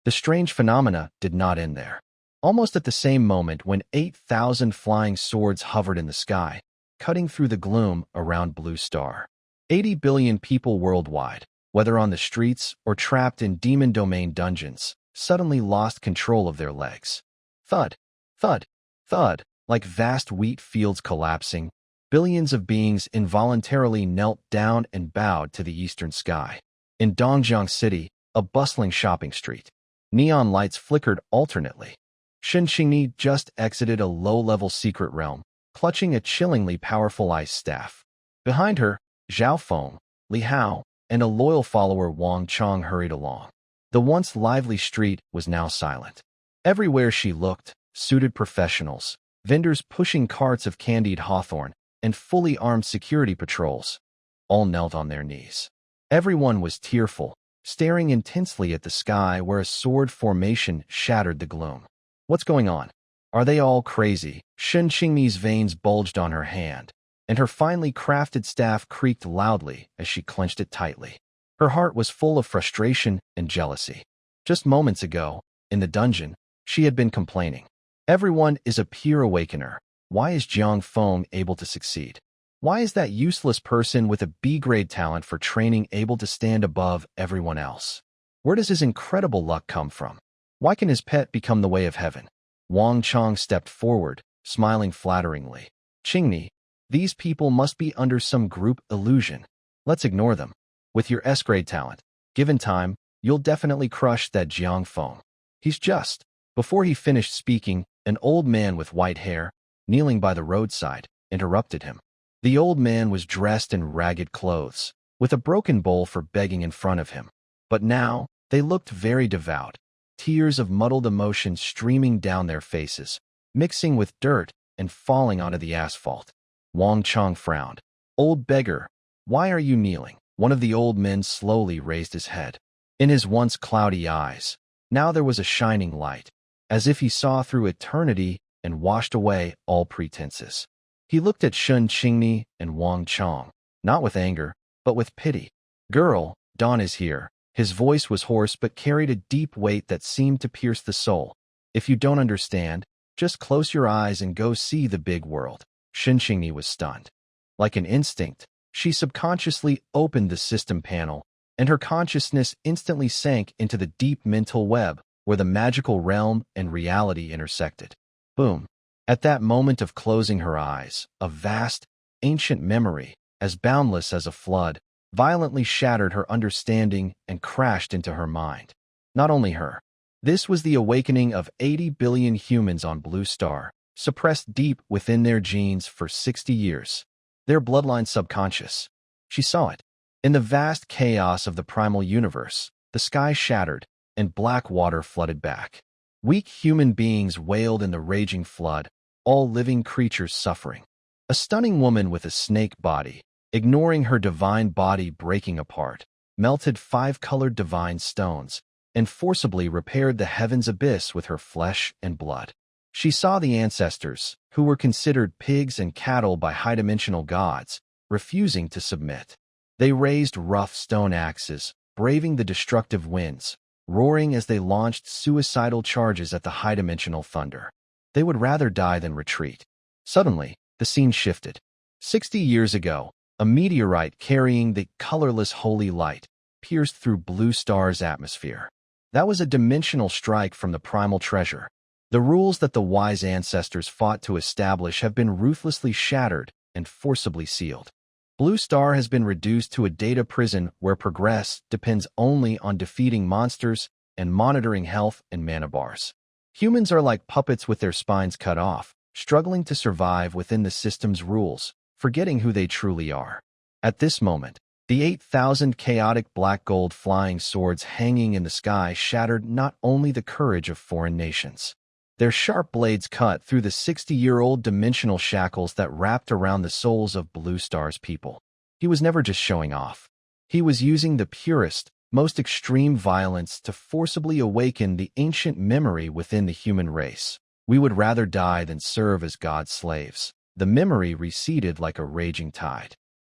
The strange phenomena did not end there. Almost at the same moment when 8,000 flying swords hovered in the sky, cutting through the gloom around Blue Star. 80 billion people worldwide, whether on the streets or trapped in demon domain dungeons, suddenly lost control of their legs. Thud, thud, thud, like vast wheat fields collapsing, billions of beings involuntarily knelt down and bowed to the eastern sky. In Dongjiang City, a bustling shopping street, neon lights flickered alternately. Shen Qingni just exited a low-level secret realm, clutching a chillingly powerful ice staff. Behind her, Zhao Feng, Li Hao, and a loyal follower Wang Chong hurried along. The once lively street was now silent. Everywhere she looked, suited professionals, vendors pushing carts of candied hawthorn, and fully armed security patrols. All knelt on their knees. Everyone was tearful, staring intensely at the sky where a sword formation shattered the gloom. What's going on? Are they all crazy? Shen Qingmi's veins bulged on her hand, and her finely crafted staff creaked loudly as she clenched it tightly. Her heart was full of frustration and jealousy. Just moments ago, in the dungeon, she had been complaining. Everyone is a pure awakener. Why is Jiang Feng able to succeed? Why is that useless person with a B-grade talent for training able to stand above everyone else? Where does his incredible luck come from? Why can his pet become the way of heaven? Wang Chong stepped forward, smiling flatteringly. Qingni, these people must be under some group illusion. Let's ignore them. With your S-grade talent, given time, you'll definitely crush that Jiang Feng. He's just. Before he finished speaking, an old man with white hair, kneeling by the roadside, interrupted him. The old man was dressed in ragged clothes, with a broken bowl for begging in front of him. But now, they looked very devout, tears of muddled emotion streaming down their faces, mixing with dirt and falling onto the asphalt. Wang Chong frowned. "Old beggar, why are you kneeling?" One of the old men slowly raised his head. In his once cloudy eyes, now there was a shining light, as if he saw through eternity and washed away all pretenses. He looked at Shen Qingni and Wang Chong, not with anger, but with pity. "Girl, dawn is here." His voice was hoarse but carried a deep weight that seemed to pierce the soul. "If you don't understand, just close your eyes and go see the big world." Shen Qingni was stunned. Like an instinct, she subconsciously opened the system panel, and her consciousness instantly sank into the deep mental web where the magical realm and reality intersected. Boom. At that moment of closing her eyes, a vast, ancient memory, as boundless as a flood, violently shattered her understanding and crashed into her mind. Not only her. This was the awakening of 80 billion humans on Blue Star, suppressed deep within their genes for 60 years. Their bloodline subconscious. She saw it. In the vast chaos of the primal universe, the sky shattered, and black water flooded back. Weak human beings wailed in the raging flood, all living creatures suffering. A stunning woman with a snake body, ignoring her divine body breaking apart, melted 5 colored divine stones, and forcibly repaired the heaven's abyss with her flesh and blood. She saw the ancestors, who were considered pigs and cattle by high-dimensional gods, refusing to submit. They raised rough stone axes, braving the destructive winds, roaring as they launched suicidal charges at the high-dimensional thunder. They would rather die than retreat. Suddenly, the scene shifted. 60 years ago, a meteorite carrying the colorless holy light pierced through Blue Star's atmosphere. That was a dimensional strike from the primal treasure. The rules that the wise ancestors fought to establish have been ruthlessly shattered and forcibly sealed. Blue Star has been reduced to a data prison where progress depends only on defeating monsters and monitoring health and mana bars. Humans are like puppets with their spines cut off, struggling to survive within the system's rules, forgetting who they truly are. At this moment, the 8,000 chaotic black gold flying swords hanging in the sky shattered not only the courage of foreign nations. Their sharp blades cut through the 60-year-old dimensional shackles that wrapped around the souls of Blue Star's people. He was never just showing off. He was using the purest, most extreme violence to forcibly awaken the ancient memory within the human race. We would rather die than serve as God's slaves. The memory receded like a raging tide.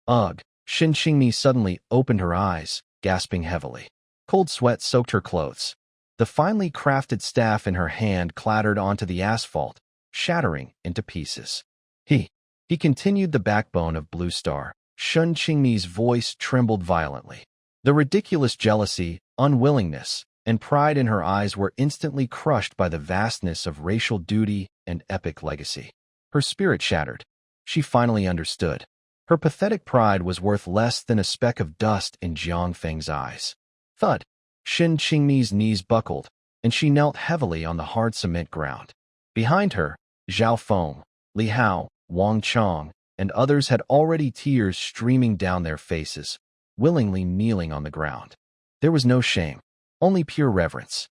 Ugh! Shin Qingmi suddenly opened her eyes, gasping heavily. Cold sweat soaked her clothes. The finely crafted staff in her hand clattered onto the asphalt, shattering into pieces. He continued, the backbone of Blue Star. Shin Qingmi's voice trembled violently. The ridiculous jealousy, unwillingness, and pride in her eyes were instantly crushed by the vastness of racial duty and epic legacy. Her spirit shattered. She finally understood. Her pathetic pride was worth less than a speck of dust in Jiang Feng's eyes. Thud! Shin Qingmi's knees buckled, and she knelt heavily on the hard cement ground. Behind her, Zhao Feng, Li Hao, Wang Chong, and others had already tears streaming down their faces, willingly kneeling on the ground. There was no shame, only pure reverence.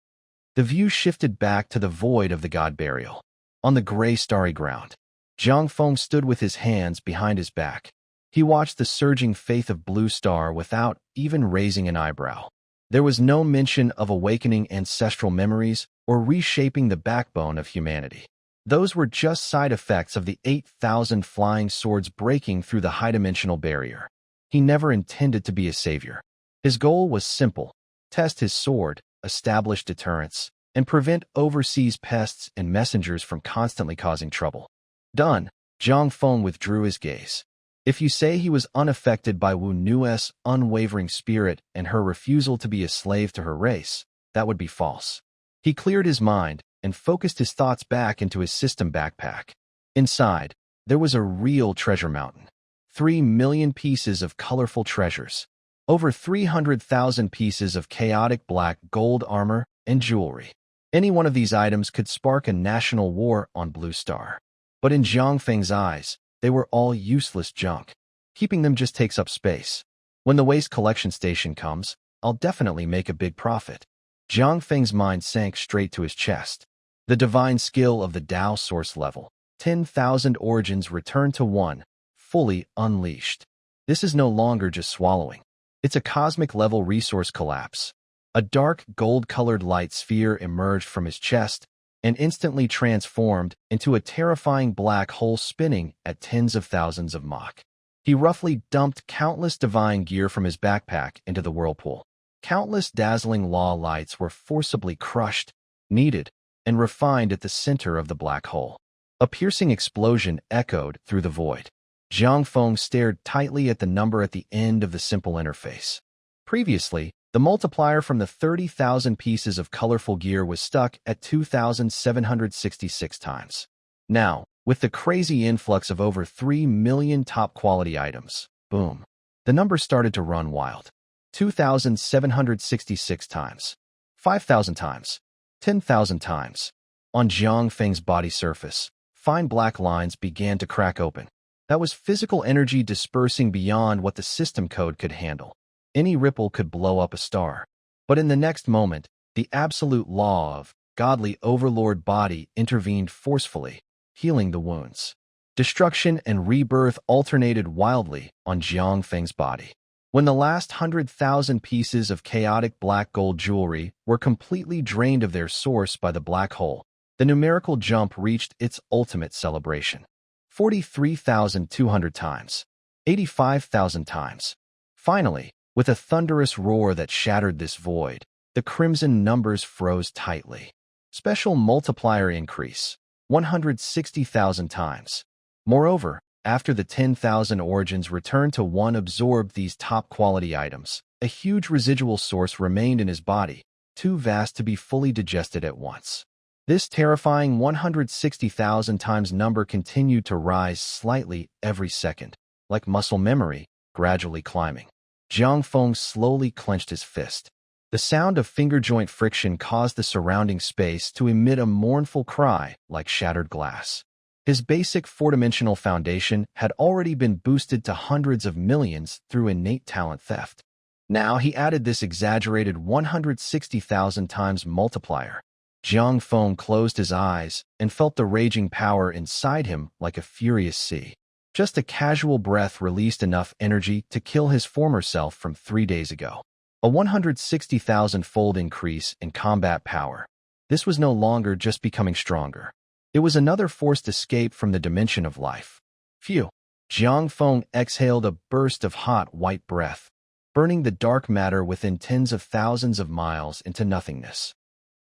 The view shifted back to the void of the god burial. On the gray starry ground, Zhang Feng stood with his hands behind his back. He watched the surging faith of Blue Star without even raising an eyebrow. There was no mention of awakening ancestral memories or reshaping the backbone of humanity. Those were just side effects of the 8,000 flying swords breaking through the high-dimensional barrier. He never intended to be a savior. His goal was simple: test his sword, establish deterrence, and prevent overseas pests and messengers from constantly causing trouble. Done. Zhang Feng withdrew his gaze. If you say he was unaffected by Wu Nu's unwavering spirit and her refusal to be a slave to her race, that would be false. He cleared his mind and focused his thoughts back into his system backpack. Inside, there was a real treasure mountain. 3 million pieces of colorful treasures. Over 300,000 pieces of chaotic black gold armor and jewelry. Any one of these items could spark a national war on Blue Star. But in Zhang Feng's eyes, they were all useless junk. Keeping them just takes up space. When the waste collection station comes, I'll definitely make a big profit. Zhang Feng's mind sank straight to his chest. The divine skill of the Tao source level, 10,000 origins returned to 1, fully unleashed. This is no longer just swallowing. It's a cosmic level resource collapse. A dark gold-colored light sphere emerged from his chest and instantly transformed into a terrifying black hole spinning at tens of thousands of Mach. He roughly dumped countless divine gear from his backpack into the whirlpool. Countless dazzling law lights were forcibly crushed, kneaded, and refined at the center of the black hole. A piercing explosion echoed through the void. Zhang Feng stared tightly at the number at the end of the simple interface. Previously, the multiplier from the 30,000 pieces of colorful gear was stuck at 2,766 times. Now, with the crazy influx of over 3 million top-quality items, boom, the number started to run wild. 2,766 times. 5,000 times. 10,000 times. On Zhang Feng's body surface, fine black lines began to crack open. That was physical energy dispersing beyond what the system code could handle. Any ripple could blow up a star. But in the next moment, the absolute law of godly overlord body intervened forcefully, healing the wounds. Destruction and rebirth alternated wildly on Jiang Feng's body. When the last 100,000 pieces of chaotic black gold jewelry were completely drained of their source by the black hole, the numerical jump reached its ultimate celebration. 43,200 times. 85,000 times. Finally, with a thunderous roar that shattered this void, the crimson numbers froze tightly. Special multiplier increase. 160,000 times. Moreover, after the 10,000 origins returned to one absorbed these top-quality items, a huge residual source remained in his body, too vast to be fully digested at once. This terrifying 160,000 times number continued to rise slightly every second, like muscle memory, gradually climbing. Jiang Feng slowly clenched his fist. The sound of finger-joint friction caused the surrounding space to emit a mournful cry like shattered glass. His basic four-dimensional foundation had already been boosted to hundreds of millions through innate talent theft. Now he added this exaggerated 160,000 times multiplier. Jiang Feng closed his eyes and felt the raging power inside him like a furious sea. Just a casual breath released enough energy to kill his former self from 3 days ago. A 160,000-fold increase in combat power. This was no longer just becoming stronger. It was another forced escape from the dimension of life. Phew! Jiang Feng exhaled a burst of hot white breath, burning the dark matter within tens of thousands of miles into nothingness.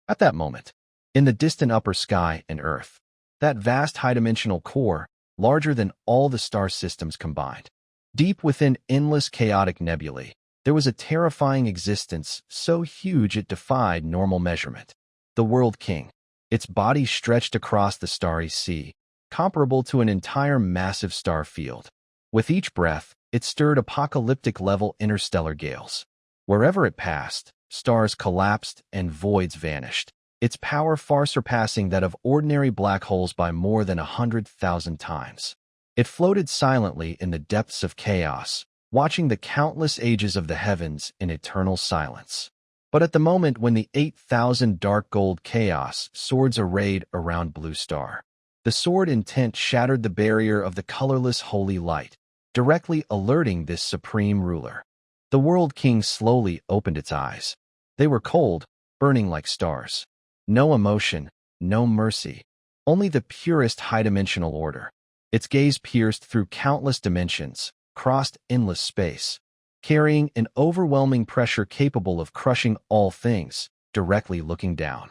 At that moment, in the distant upper sky and Earth, that vast high-dimensional core, larger than all the star systems combined, deep within endless chaotic nebulae, there was a terrifying existence so huge it defied normal measurement. The World King. Its body stretched across the starry sea, comparable to an entire massive star field. With each breath, it stirred apocalyptic-level interstellar gales. Wherever it passed, stars collapsed and voids vanished, its power far surpassing that of ordinary black holes by more than 100,000 times. It floated silently in the depths of chaos, watching the countless ages of the heavens in eternal silence. But at the moment when the 8,000 dark gold chaos swords arrayed around Blue Star, the sword intent shattered the barrier of the colorless holy light, directly alerting this supreme ruler. The World King slowly opened its eyes. They were cold, burning like stars. No emotion, no mercy, only the purest high-dimensional order. Its gaze pierced through countless dimensions, crossed endless space, carrying an overwhelming pressure capable of crushing all things, directly looking down.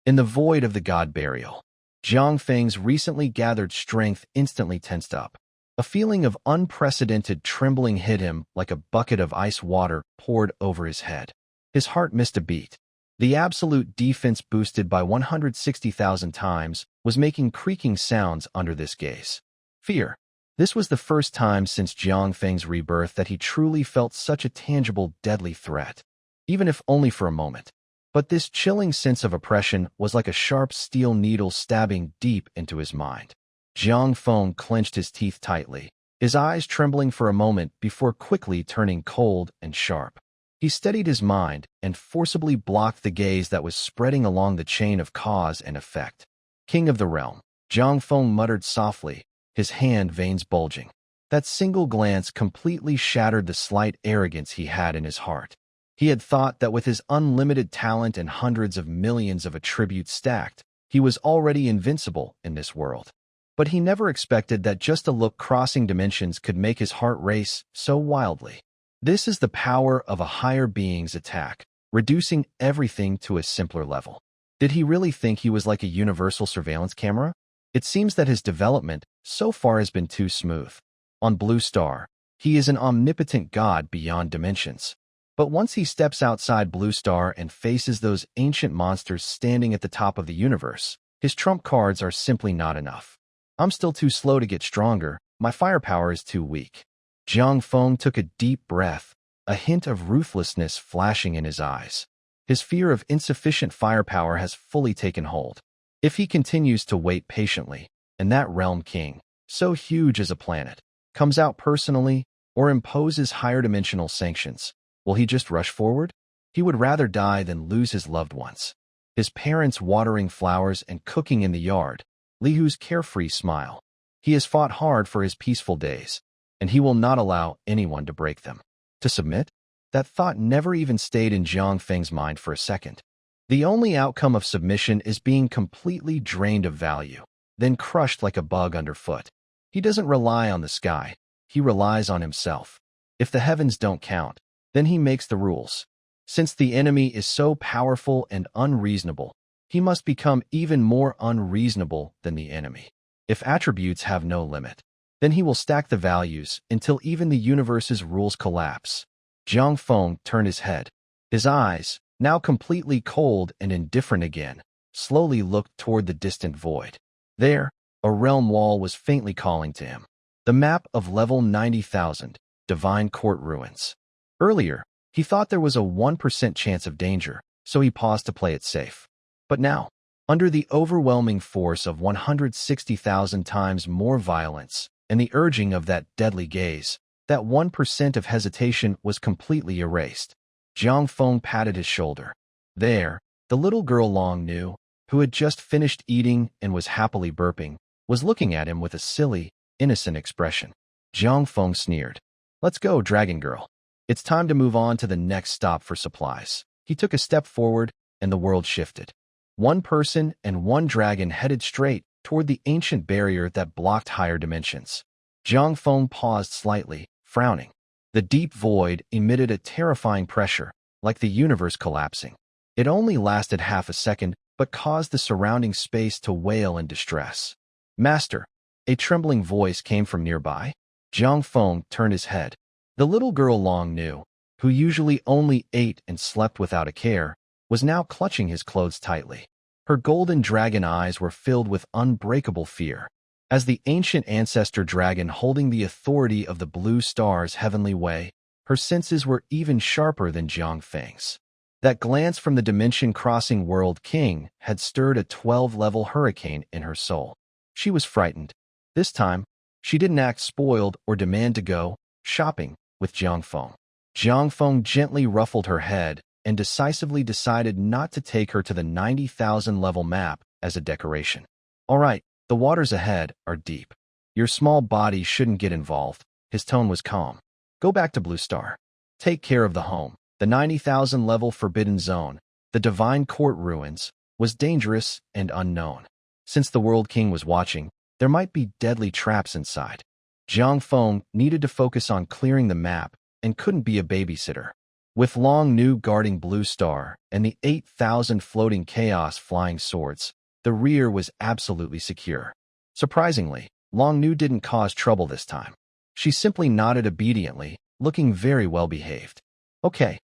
In the void of the god burial, Jiang Feng's recently gathered strength instantly tensed up. A feeling of unprecedented trembling hit him like a bucket of ice water poured over his head. His heart missed a beat. The absolute defense boosted by 160,000 times was making creaking sounds under this gaze. Fear. This was the first time since Jiang Feng's rebirth that he truly felt such a tangible, deadly threat, even if only for a moment. But this chilling sense of oppression was like a sharp steel needle stabbing deep into his mind. Jiang Feng clenched his teeth tightly, his eyes trembling for a moment before quickly turning cold and sharp. He steadied his mind and forcibly blocked the gaze that was spreading along the chain of cause and effect. King of the realm, Jiang Feng muttered softly, his hand veins bulging. That single glance completely shattered the slight arrogance he had in his heart. He had thought that with his unlimited talent and hundreds of millions of attributes stacked, he was already invincible in this world. But he never expected that just a look crossing dimensions could make his heart race so wildly. This is the power of a higher being's attack, reducing everything to a simpler level. Did he really think he was like a universal surveillance camera? It seems that his development so far has been too smooth. On Blue Star, he is an omnipotent god beyond dimensions. But once he steps outside Blue Star and faces those ancient monsters standing at the top of the universe, his trump cards are simply not enough. I'm still too slow to get stronger, my firepower is too weak. Jiang Feng took a deep breath, a hint of ruthlessness flashing in his eyes. His fear of insufficient firepower has fully taken hold. If he continues to wait patiently, and that realm king, so huge as a planet, comes out personally or imposes higher dimensional sanctions, will he just rush forward? He would rather die than lose his loved ones. his parents watering flowers and cooking in the yard, Lihu's carefree smile. He has fought hard for his peaceful days, and he will not allow anyone to break them. To submit? That thought never even stayed in Jiang Feng's mind for a second. The only outcome of submission is being completely drained of value, then crushed like a bug underfoot. He doesn't rely on the sky. He relies on himself. If the heavens don't count, then he makes the rules. Since the enemy is so powerful and unreasonable, he must become even more unreasonable than the enemy. If attributes have no limit, then he will stack the values until even the universe's rules collapse. Jiang Feng turned his head. His eyes, now completely cold and indifferent again, slowly looked toward the distant void. There, a realm wall was faintly calling to him. The map of level 90,000, Divine Court Ruins. Earlier, he thought there was a 1% chance of danger, so he paused to play it safe. But now, under the overwhelming force of 160,000 times more violence and the urging of that deadly gaze, that 1% of hesitation was completely erased. Jiang Feng patted his shoulder. There, the little girl Long knew, who had just finished eating and was happily burping, was looking at him with a silly, innocent expression. Jiang Feng sneered. "Let's go, Dragon Girl. It's time to move on to the next stop for supplies." He took a step forward, and the world shifted. One person and one dragon headed straight toward the ancient barrier that blocked higher dimensions. Jiang Feng paused slightly, frowning. The deep void emitted a terrifying pressure, like the universe collapsing. It only lasted half a second, but caused the surrounding space to wail in distress. "Master," a trembling voice came from nearby. Jiang Feng turned his head. The little girl Long knew, who usually only ate and slept without a care, was now clutching his clothes tightly. Her golden dragon eyes were filled with unbreakable fear. As the ancient ancestor dragon holding the authority of the blue star's heavenly way, her senses were even sharper than Jiang Feng's. That glance from the dimension-crossing world king had stirred a 12-level hurricane in her soul. She was frightened. This time, she didn't act spoiled or demand to go shopping with Jiang Feng. Jiang Feng gently ruffled her head and decisively decided not to take her to the 90,000 level map as a decoration. "All right, the waters ahead are deep. Your small body shouldn't get involved." His tone was calm. "Go back to Blue Star. Take care of the home." The 90,000 level forbidden zone, the Divine Court Ruins, was dangerous and unknown. Since the World King was watching, there might be deadly traps inside. Jiang Feng needed to focus on clearing the map and couldn't be a babysitter. With Long Nu guarding Blue Star and the 8,000 floating chaos flying swords, the rear was absolutely secure. Surprisingly, Long Nu didn't cause trouble this time. She simply nodded obediently, looking very well behaved. Okay.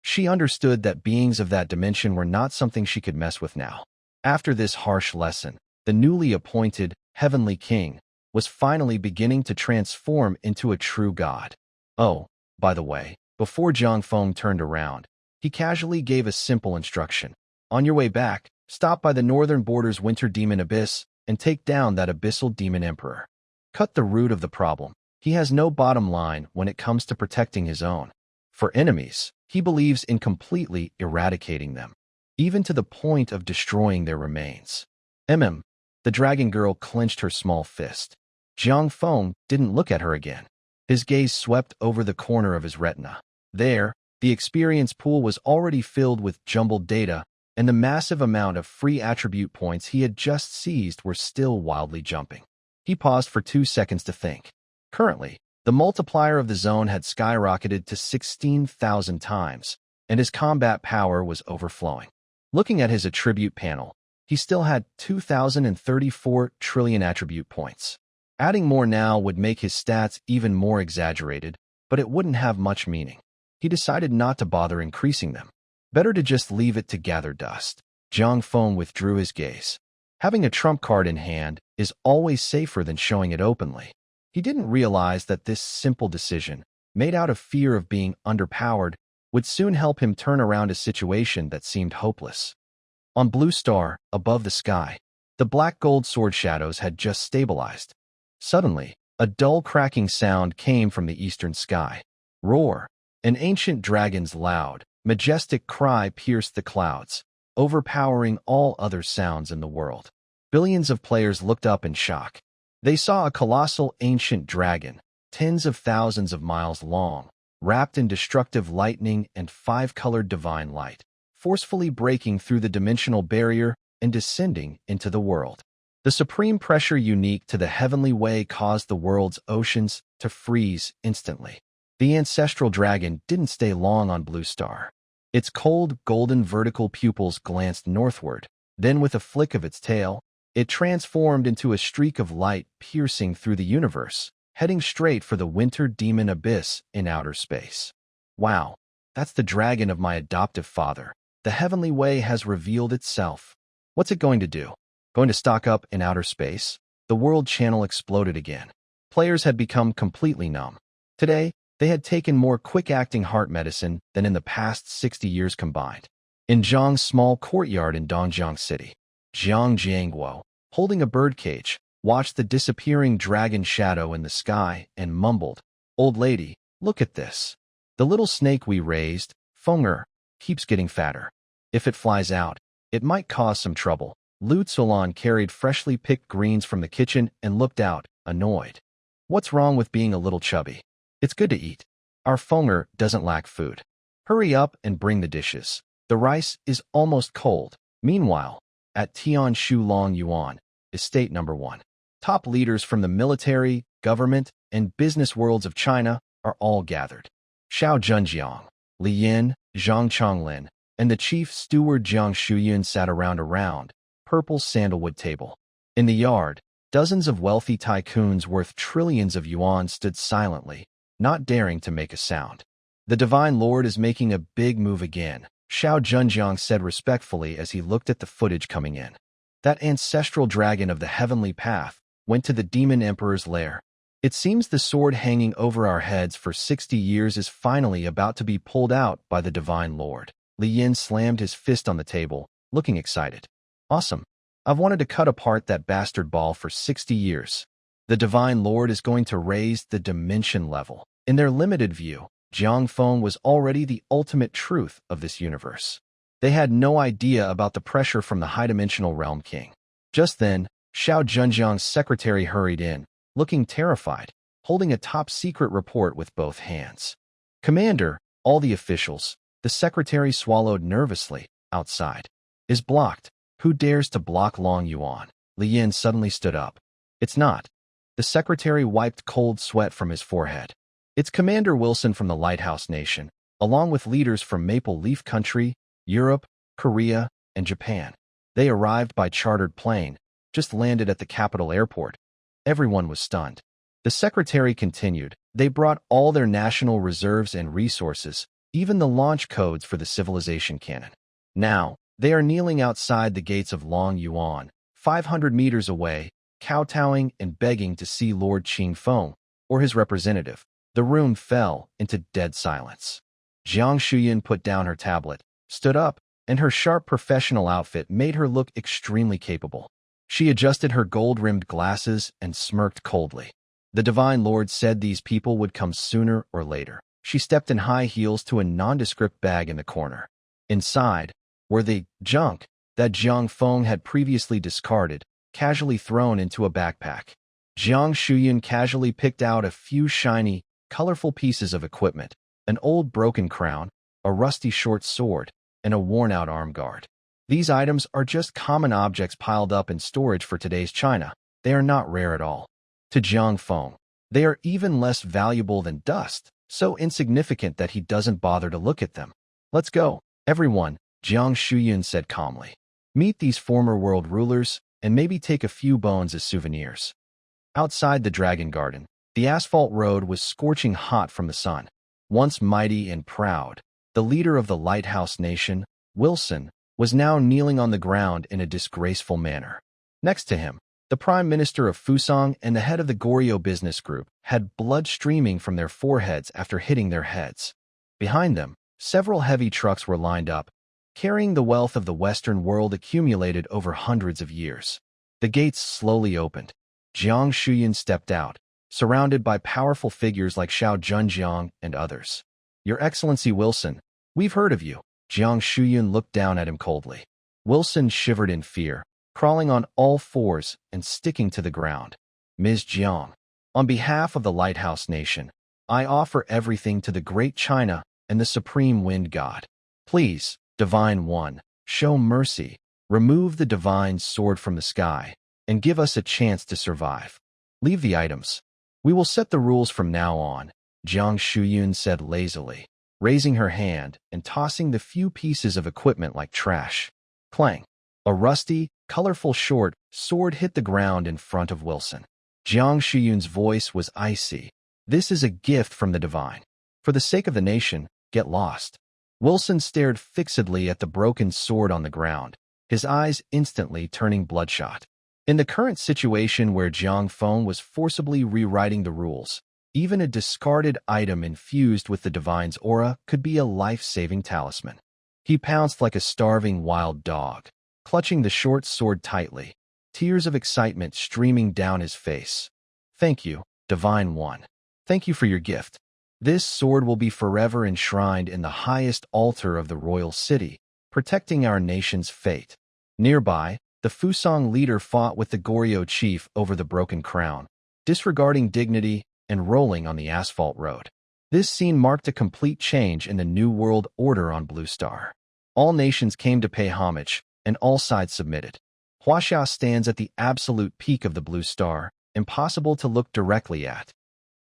She understood that beings of that dimension were not something she could mess with now. After this harsh lesson, the newly appointed Heavenly King was finally beginning to transform into a true god. Oh, by the way, before Jiang Feng turned around, he casually gave a simple instruction. "On your way back, stop by the northern border's Winter Demon Abyss and take down that abyssal demon emperor. Cut the root of the problem. He has no bottom line when it comes to protecting his own. For enemies, he believes in completely eradicating them, even to the point of destroying their remains." The dragon girl clenched her small fist. Jiang Feng didn't look at her again. His gaze swept over the corner of his retina. There, the experience pool was already filled with jumbled data, and the massive amount of free attribute points he had just seized were still wildly jumping. He paused for 2 seconds to think. Currently, the multiplier of the zone had skyrocketed to 16,000 times, and his combat power was overflowing. Looking at his attribute panel, he still had 2,034 trillion attribute points. Adding more now would make his stats even more exaggerated, but it wouldn't have much meaning. He decided not to bother increasing them. Better to just leave it to gather dust. Jiang Feng withdrew his gaze. Having a trump card in hand is always safer than showing it openly. He didn't realize that this simple decision, made out of fear of being underpowered, would soon help him turn around a situation that seemed hopeless. On Blue Star, above the sky, the black gold sword shadows had just stabilized. Suddenly, a dull cracking sound came from the eastern sky. Roar! An ancient dragon's loud, majestic cry pierced the clouds. overpowering all other sounds in the world. Billions of players looked up in shock. They saw a colossal ancient dragon, tens of thousands of miles long, wrapped in destructive lightning and five-colored divine light, forcefully breaking through the dimensional barrier and descending into the world. The supreme pressure unique to the heavenly way caused the world's oceans to freeze instantly. The ancestral dragon didn't stay long on Blue Star. Its cold, golden vertical pupils glanced northward. Then, with a flick of its tail, it transformed into a streak of light piercing through the universe, heading straight for the winter demon abyss in outer space. Wow, that's the dragon of my adoptive father. The heavenly way has revealed itself. What's it going to do? Going to stock up in outer space? The world channel exploded again. Players had become completely numb. Today, they had taken more quick-acting heart medicine than in the past 60 years combined. In Zhang's small courtyard in Dongjiang City, Zhang Jiangguo, holding a birdcage, watched the disappearing dragon shadow in the sky and mumbled, "Old lady, look at this. The little snake we raised, Fenger, keeps getting fatter. If it flies out, it might cause some trouble." Lu Tzulan carried freshly picked greens from the kitchen and looked out, annoyed. "What's wrong with being a little chubby? It's good to eat. Our Fenger doesn't lack food. Hurry up and bring the dishes. The rice is almost cold." Meanwhile, at Tian Shu Long Yuan, Estate Number 1, top leaders from the military, government, and business worlds of China are all gathered. Xiao Zhenjiang, Li Yin, Zhang Chonglin, and the chief steward Jiang Shuyan sat around a round, purple sandalwood table. In the yard, dozens of wealthy tycoons worth trillions of yuan stood silently, not daring to make a sound. "The Divine Lord is making a big move again," Xiao Zhenjiang said respectfully as he looked at the footage coming in. "That ancestral dragon of the heavenly path went to the demon emperor's lair. It seems the sword hanging over our heads for 60 years is finally about to be pulled out by the Divine Lord." Li Yin slammed his fist on the table, looking excited. "Awesome. I've wanted to cut apart that bastard ball for 60 years. The Divine Lord is going to raise the dimension level." In their limited view, Jiang Feng was already the ultimate truth of this universe. They had no idea about the pressure from the high-dimensional realm king. Just then, Xiao Zhenjiang's secretary hurried in, looking terrified, holding a top-secret report with both hands. "Commander, all the officials," the secretary swallowed nervously, "outside. Is blocked. Who dares to block Long Yuan?" Li Yin suddenly stood up. "It's not." The secretary wiped cold sweat from his forehead. "It's Commander Wilson from the Lighthouse Nation, along with leaders from Maple Leaf Country, Europe, Korea, and Japan. They arrived by chartered plane, just landed at the capital airport." Everyone was stunned. The secretary continued, "They brought all their national reserves and resources, even the launch codes for the civilization cannon. Now, they are kneeling outside the gates of Long Yuan, 500 meters away, kowtowing and begging to see Lord Qing Feng, or his representative." The room fell into dead silence. Jiang Shuyan put down her tablet, stood up, and her sharp professional outfit made her look extremely capable. She adjusted her gold-rimmed glasses and smirked coldly. "The Divine Lord said these people would come sooner or later." She stepped in high heels to a nondescript bag in the corner. Inside were the junk that Jiang Feng had previously discarded, casually thrown into a backpack. Jiang Shuyan casually picked out a few shiny, colorful pieces of equipment, an old broken crown, a rusty short sword, and a worn-out arm guard. These items are just common objects piled up in storage for today's China. They are not rare at all. To Jiang Feng, they are even less valuable than dust, so insignificant that he doesn't bother to look at them. "Let's go, everyone," Jiang Shuyan said calmly. "Meet these former world rulers, and maybe take a few bones as souvenirs." Outside the Dragon Garden, the asphalt road was scorching hot from the sun. Once mighty and proud, the leader of the Lighthouse Nation, Wilson, was now kneeling on the ground in a disgraceful manner. Next to him, the Prime Minister of Fusang and the head of the Goryeo business group had blood streaming from their foreheads after hitting their heads. Behind them, several heavy trucks were lined up, carrying the wealth of the Western world accumulated over hundreds of years. The gates slowly opened. Jiang Shuyan stepped out, surrounded by powerful figures like Xiao Zhenjiang and others. "Your Excellency Wilson, we've heard of you." Jiang Shuyan looked down at him coldly. Wilson shivered in fear, crawling on all fours and sticking to the ground. Ms. Jiang, on behalf of the Lighthouse Nation, I offer everything to the Great China and the Supreme Wind God. Please, Divine One, show mercy, remove the divine sword from the sky, and give us a chance to survive. Leave the items. We will set the rules from now on, Jiang Shuyun said lazily, raising her hand and tossing the few pieces of equipment like trash. Clang! A rusty, colorful short sword hit the ground in front of Wilson. Jiang Shuyun's voice was icy. This is a gift from the divine. For the sake of the nation, get lost. Wilson stared fixedly at the broken sword on the ground, his eyes instantly turning bloodshot. In the current situation where Jiang Feng was forcibly rewriting the rules, even a discarded item infused with the divine's aura could be a life-saving talisman. He pounced like a starving wild dog, clutching the short sword tightly, tears of excitement streaming down his face. Thank you, Divine One. Thank you for your gift. This sword will be forever enshrined in the highest altar of the royal city, protecting our nation's fate. Nearby, the Fusang leader fought with the Goryeo chief over the broken crown, disregarding dignity and rolling on the asphalt road. This scene marked a complete change in the New World Order on Blue Star. All nations came to pay homage, and all sides submitted. Huaxia stands at the absolute peak of the Blue Star, impossible to look directly at.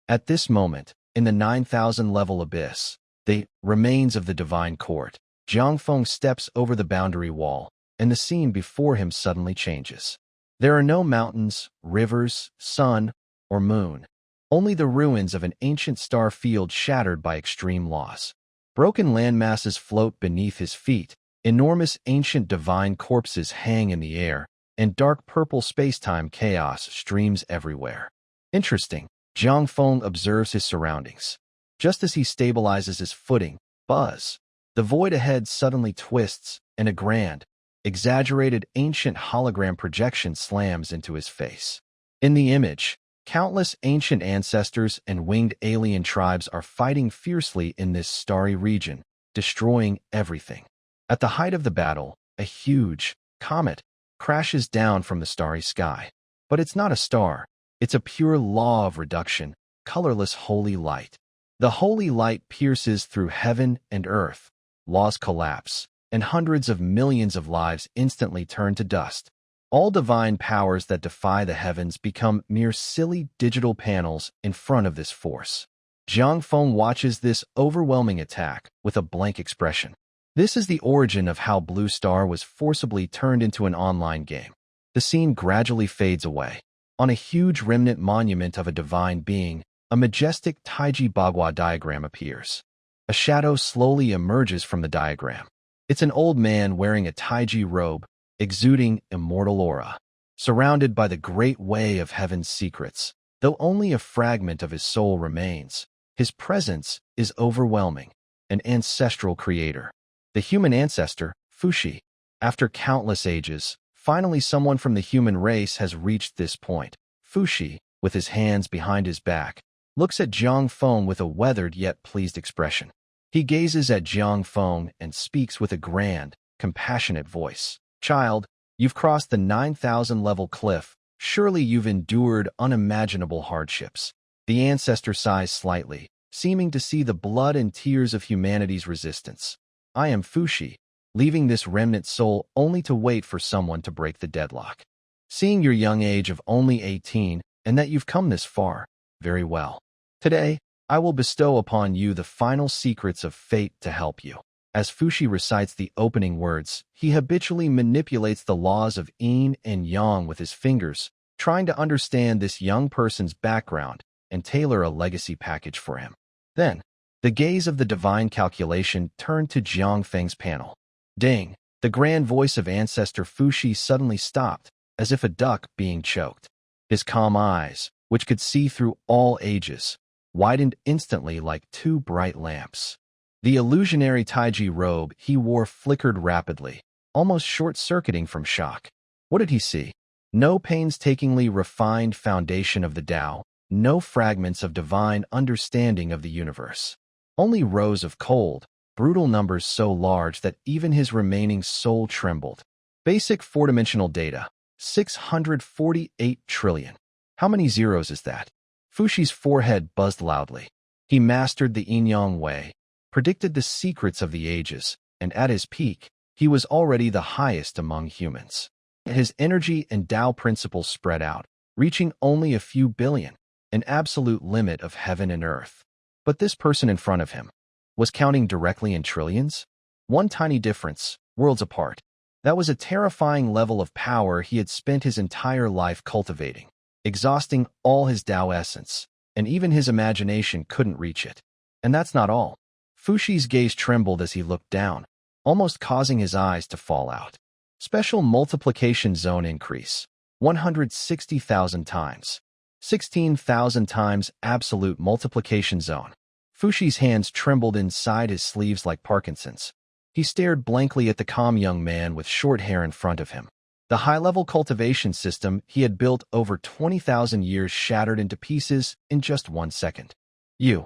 At this moment, in the 9,000-level abyss, the remains of the divine court, Jiang Feng steps over the boundary wall, and the scene before him suddenly changes. There are no mountains, rivers, sun, or moon. Only the ruins of an ancient star field shattered by extreme loss. Broken landmasses float beneath his feet, enormous ancient divine corpses hang in the air, and dark purple space-time chaos streams everywhere. Interesting, Jiang Feng observes his surroundings. Just as he stabilizes his footing, buzz! The void ahead suddenly twists, and a grand, exaggerated ancient hologram projection slams into his face. In the image, countless ancient ancestors and winged alien tribes are fighting fiercely in this starry region, destroying everything. At the height of the battle, a huge comet crashes down from the starry sky. But it's not a star. It's a pure law of reduction, colorless holy light. The holy light pierces through heaven and earth. Laws collapse, and hundreds of millions of lives instantly turn to dust. All divine powers that defy the heavens become mere silly digital panels in front of this force. Jiang Feng watches this overwhelming attack with a blank expression. This is the origin of how Blue Star was forcibly turned into an online game. The scene gradually fades away. On a huge remnant monument of a divine being, a majestic Taiji Bagua diagram appears. A shadow slowly emerges from the diagram. It's an old man wearing a Taiji robe, exuding immortal aura. Surrounded by the great way of heaven's secrets, though only a fragment of his soul remains, his presence is overwhelming. An ancestral creator. The human ancestor, Fushi. After countless ages, finally someone from the human race has reached this point. Fushi, with his hands behind his back, looks at Jiang Feng with a weathered yet pleased expression. He gazes at Jiang Feng and speaks with a grand, compassionate voice. Child, you've crossed the 9,000-level cliff. Surely you've endured unimaginable hardships. The ancestor sighs slightly, seeming to see the blood and tears of humanity's resistance. I am Fushi, leaving this remnant soul only to wait for someone to break the deadlock. Seeing your young age of only 18 and that you've come this far, very well. Today, I will bestow upon you the final secrets of fate to help you. As Fushi recites the opening words, he habitually manipulates the laws of yin and yang with his fingers, trying to understand this young person's background and tailor a legacy package for him. Then, the gaze of the divine calculation turned to Jiang Feng's panel. Ding! The grand voice of Ancestor Fushi suddenly stopped, as if a duck being choked. His calm eyes, which could see through all ages, widened instantly like two bright lamps. The illusionary Taiji robe he wore flickered rapidly, almost short-circuiting from shock. What did he see? No painstakingly refined foundation of the Tao, no fragments of divine understanding of the universe. Only rows of cold, brutal numbers so large that even his remaining soul trembled. Basic four-dimensional data, 648 trillion. How many zeros is that? Fushi's forehead buzzed loudly. He mastered the yin-yang way, predicted the secrets of the ages, and at his peak, he was already the highest among humans. His energy and Tao principles spread out, reaching only a few billion, an absolute limit of heaven and earth. But this person in front of him was counting directly in trillions? One tiny difference, worlds apart. That was a terrifying level of power he had spent his entire life cultivating, exhausting all his Tao essence, and even his imagination couldn't reach it. And that's not all. Fushi's gaze trembled as he looked down, almost causing his eyes to fall out. Special multiplication zone increase, 160,000 times. 16,000 times absolute multiplication zone. Fushi's hands trembled inside his sleeves like Parkinson's. He stared blankly at the calm young man with short hair in front of him. The high-level cultivation system he had built over 20,000 years shattered into pieces in just 1 second. You.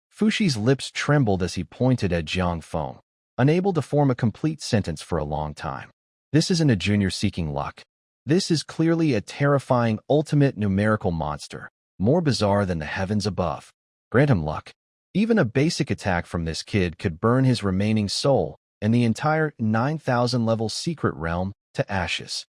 Fushi's lips trembled as he pointed at Jiang Feng, unable to form a complete sentence for a long time. This isn't a junior seeking luck. This is clearly a terrifying ultimate numerical monster, more bizarre than the heavens above. Grant him luck. Even a basic attack from this kid could burn his remaining soul and the entire 9,000 level secret realm to ashes.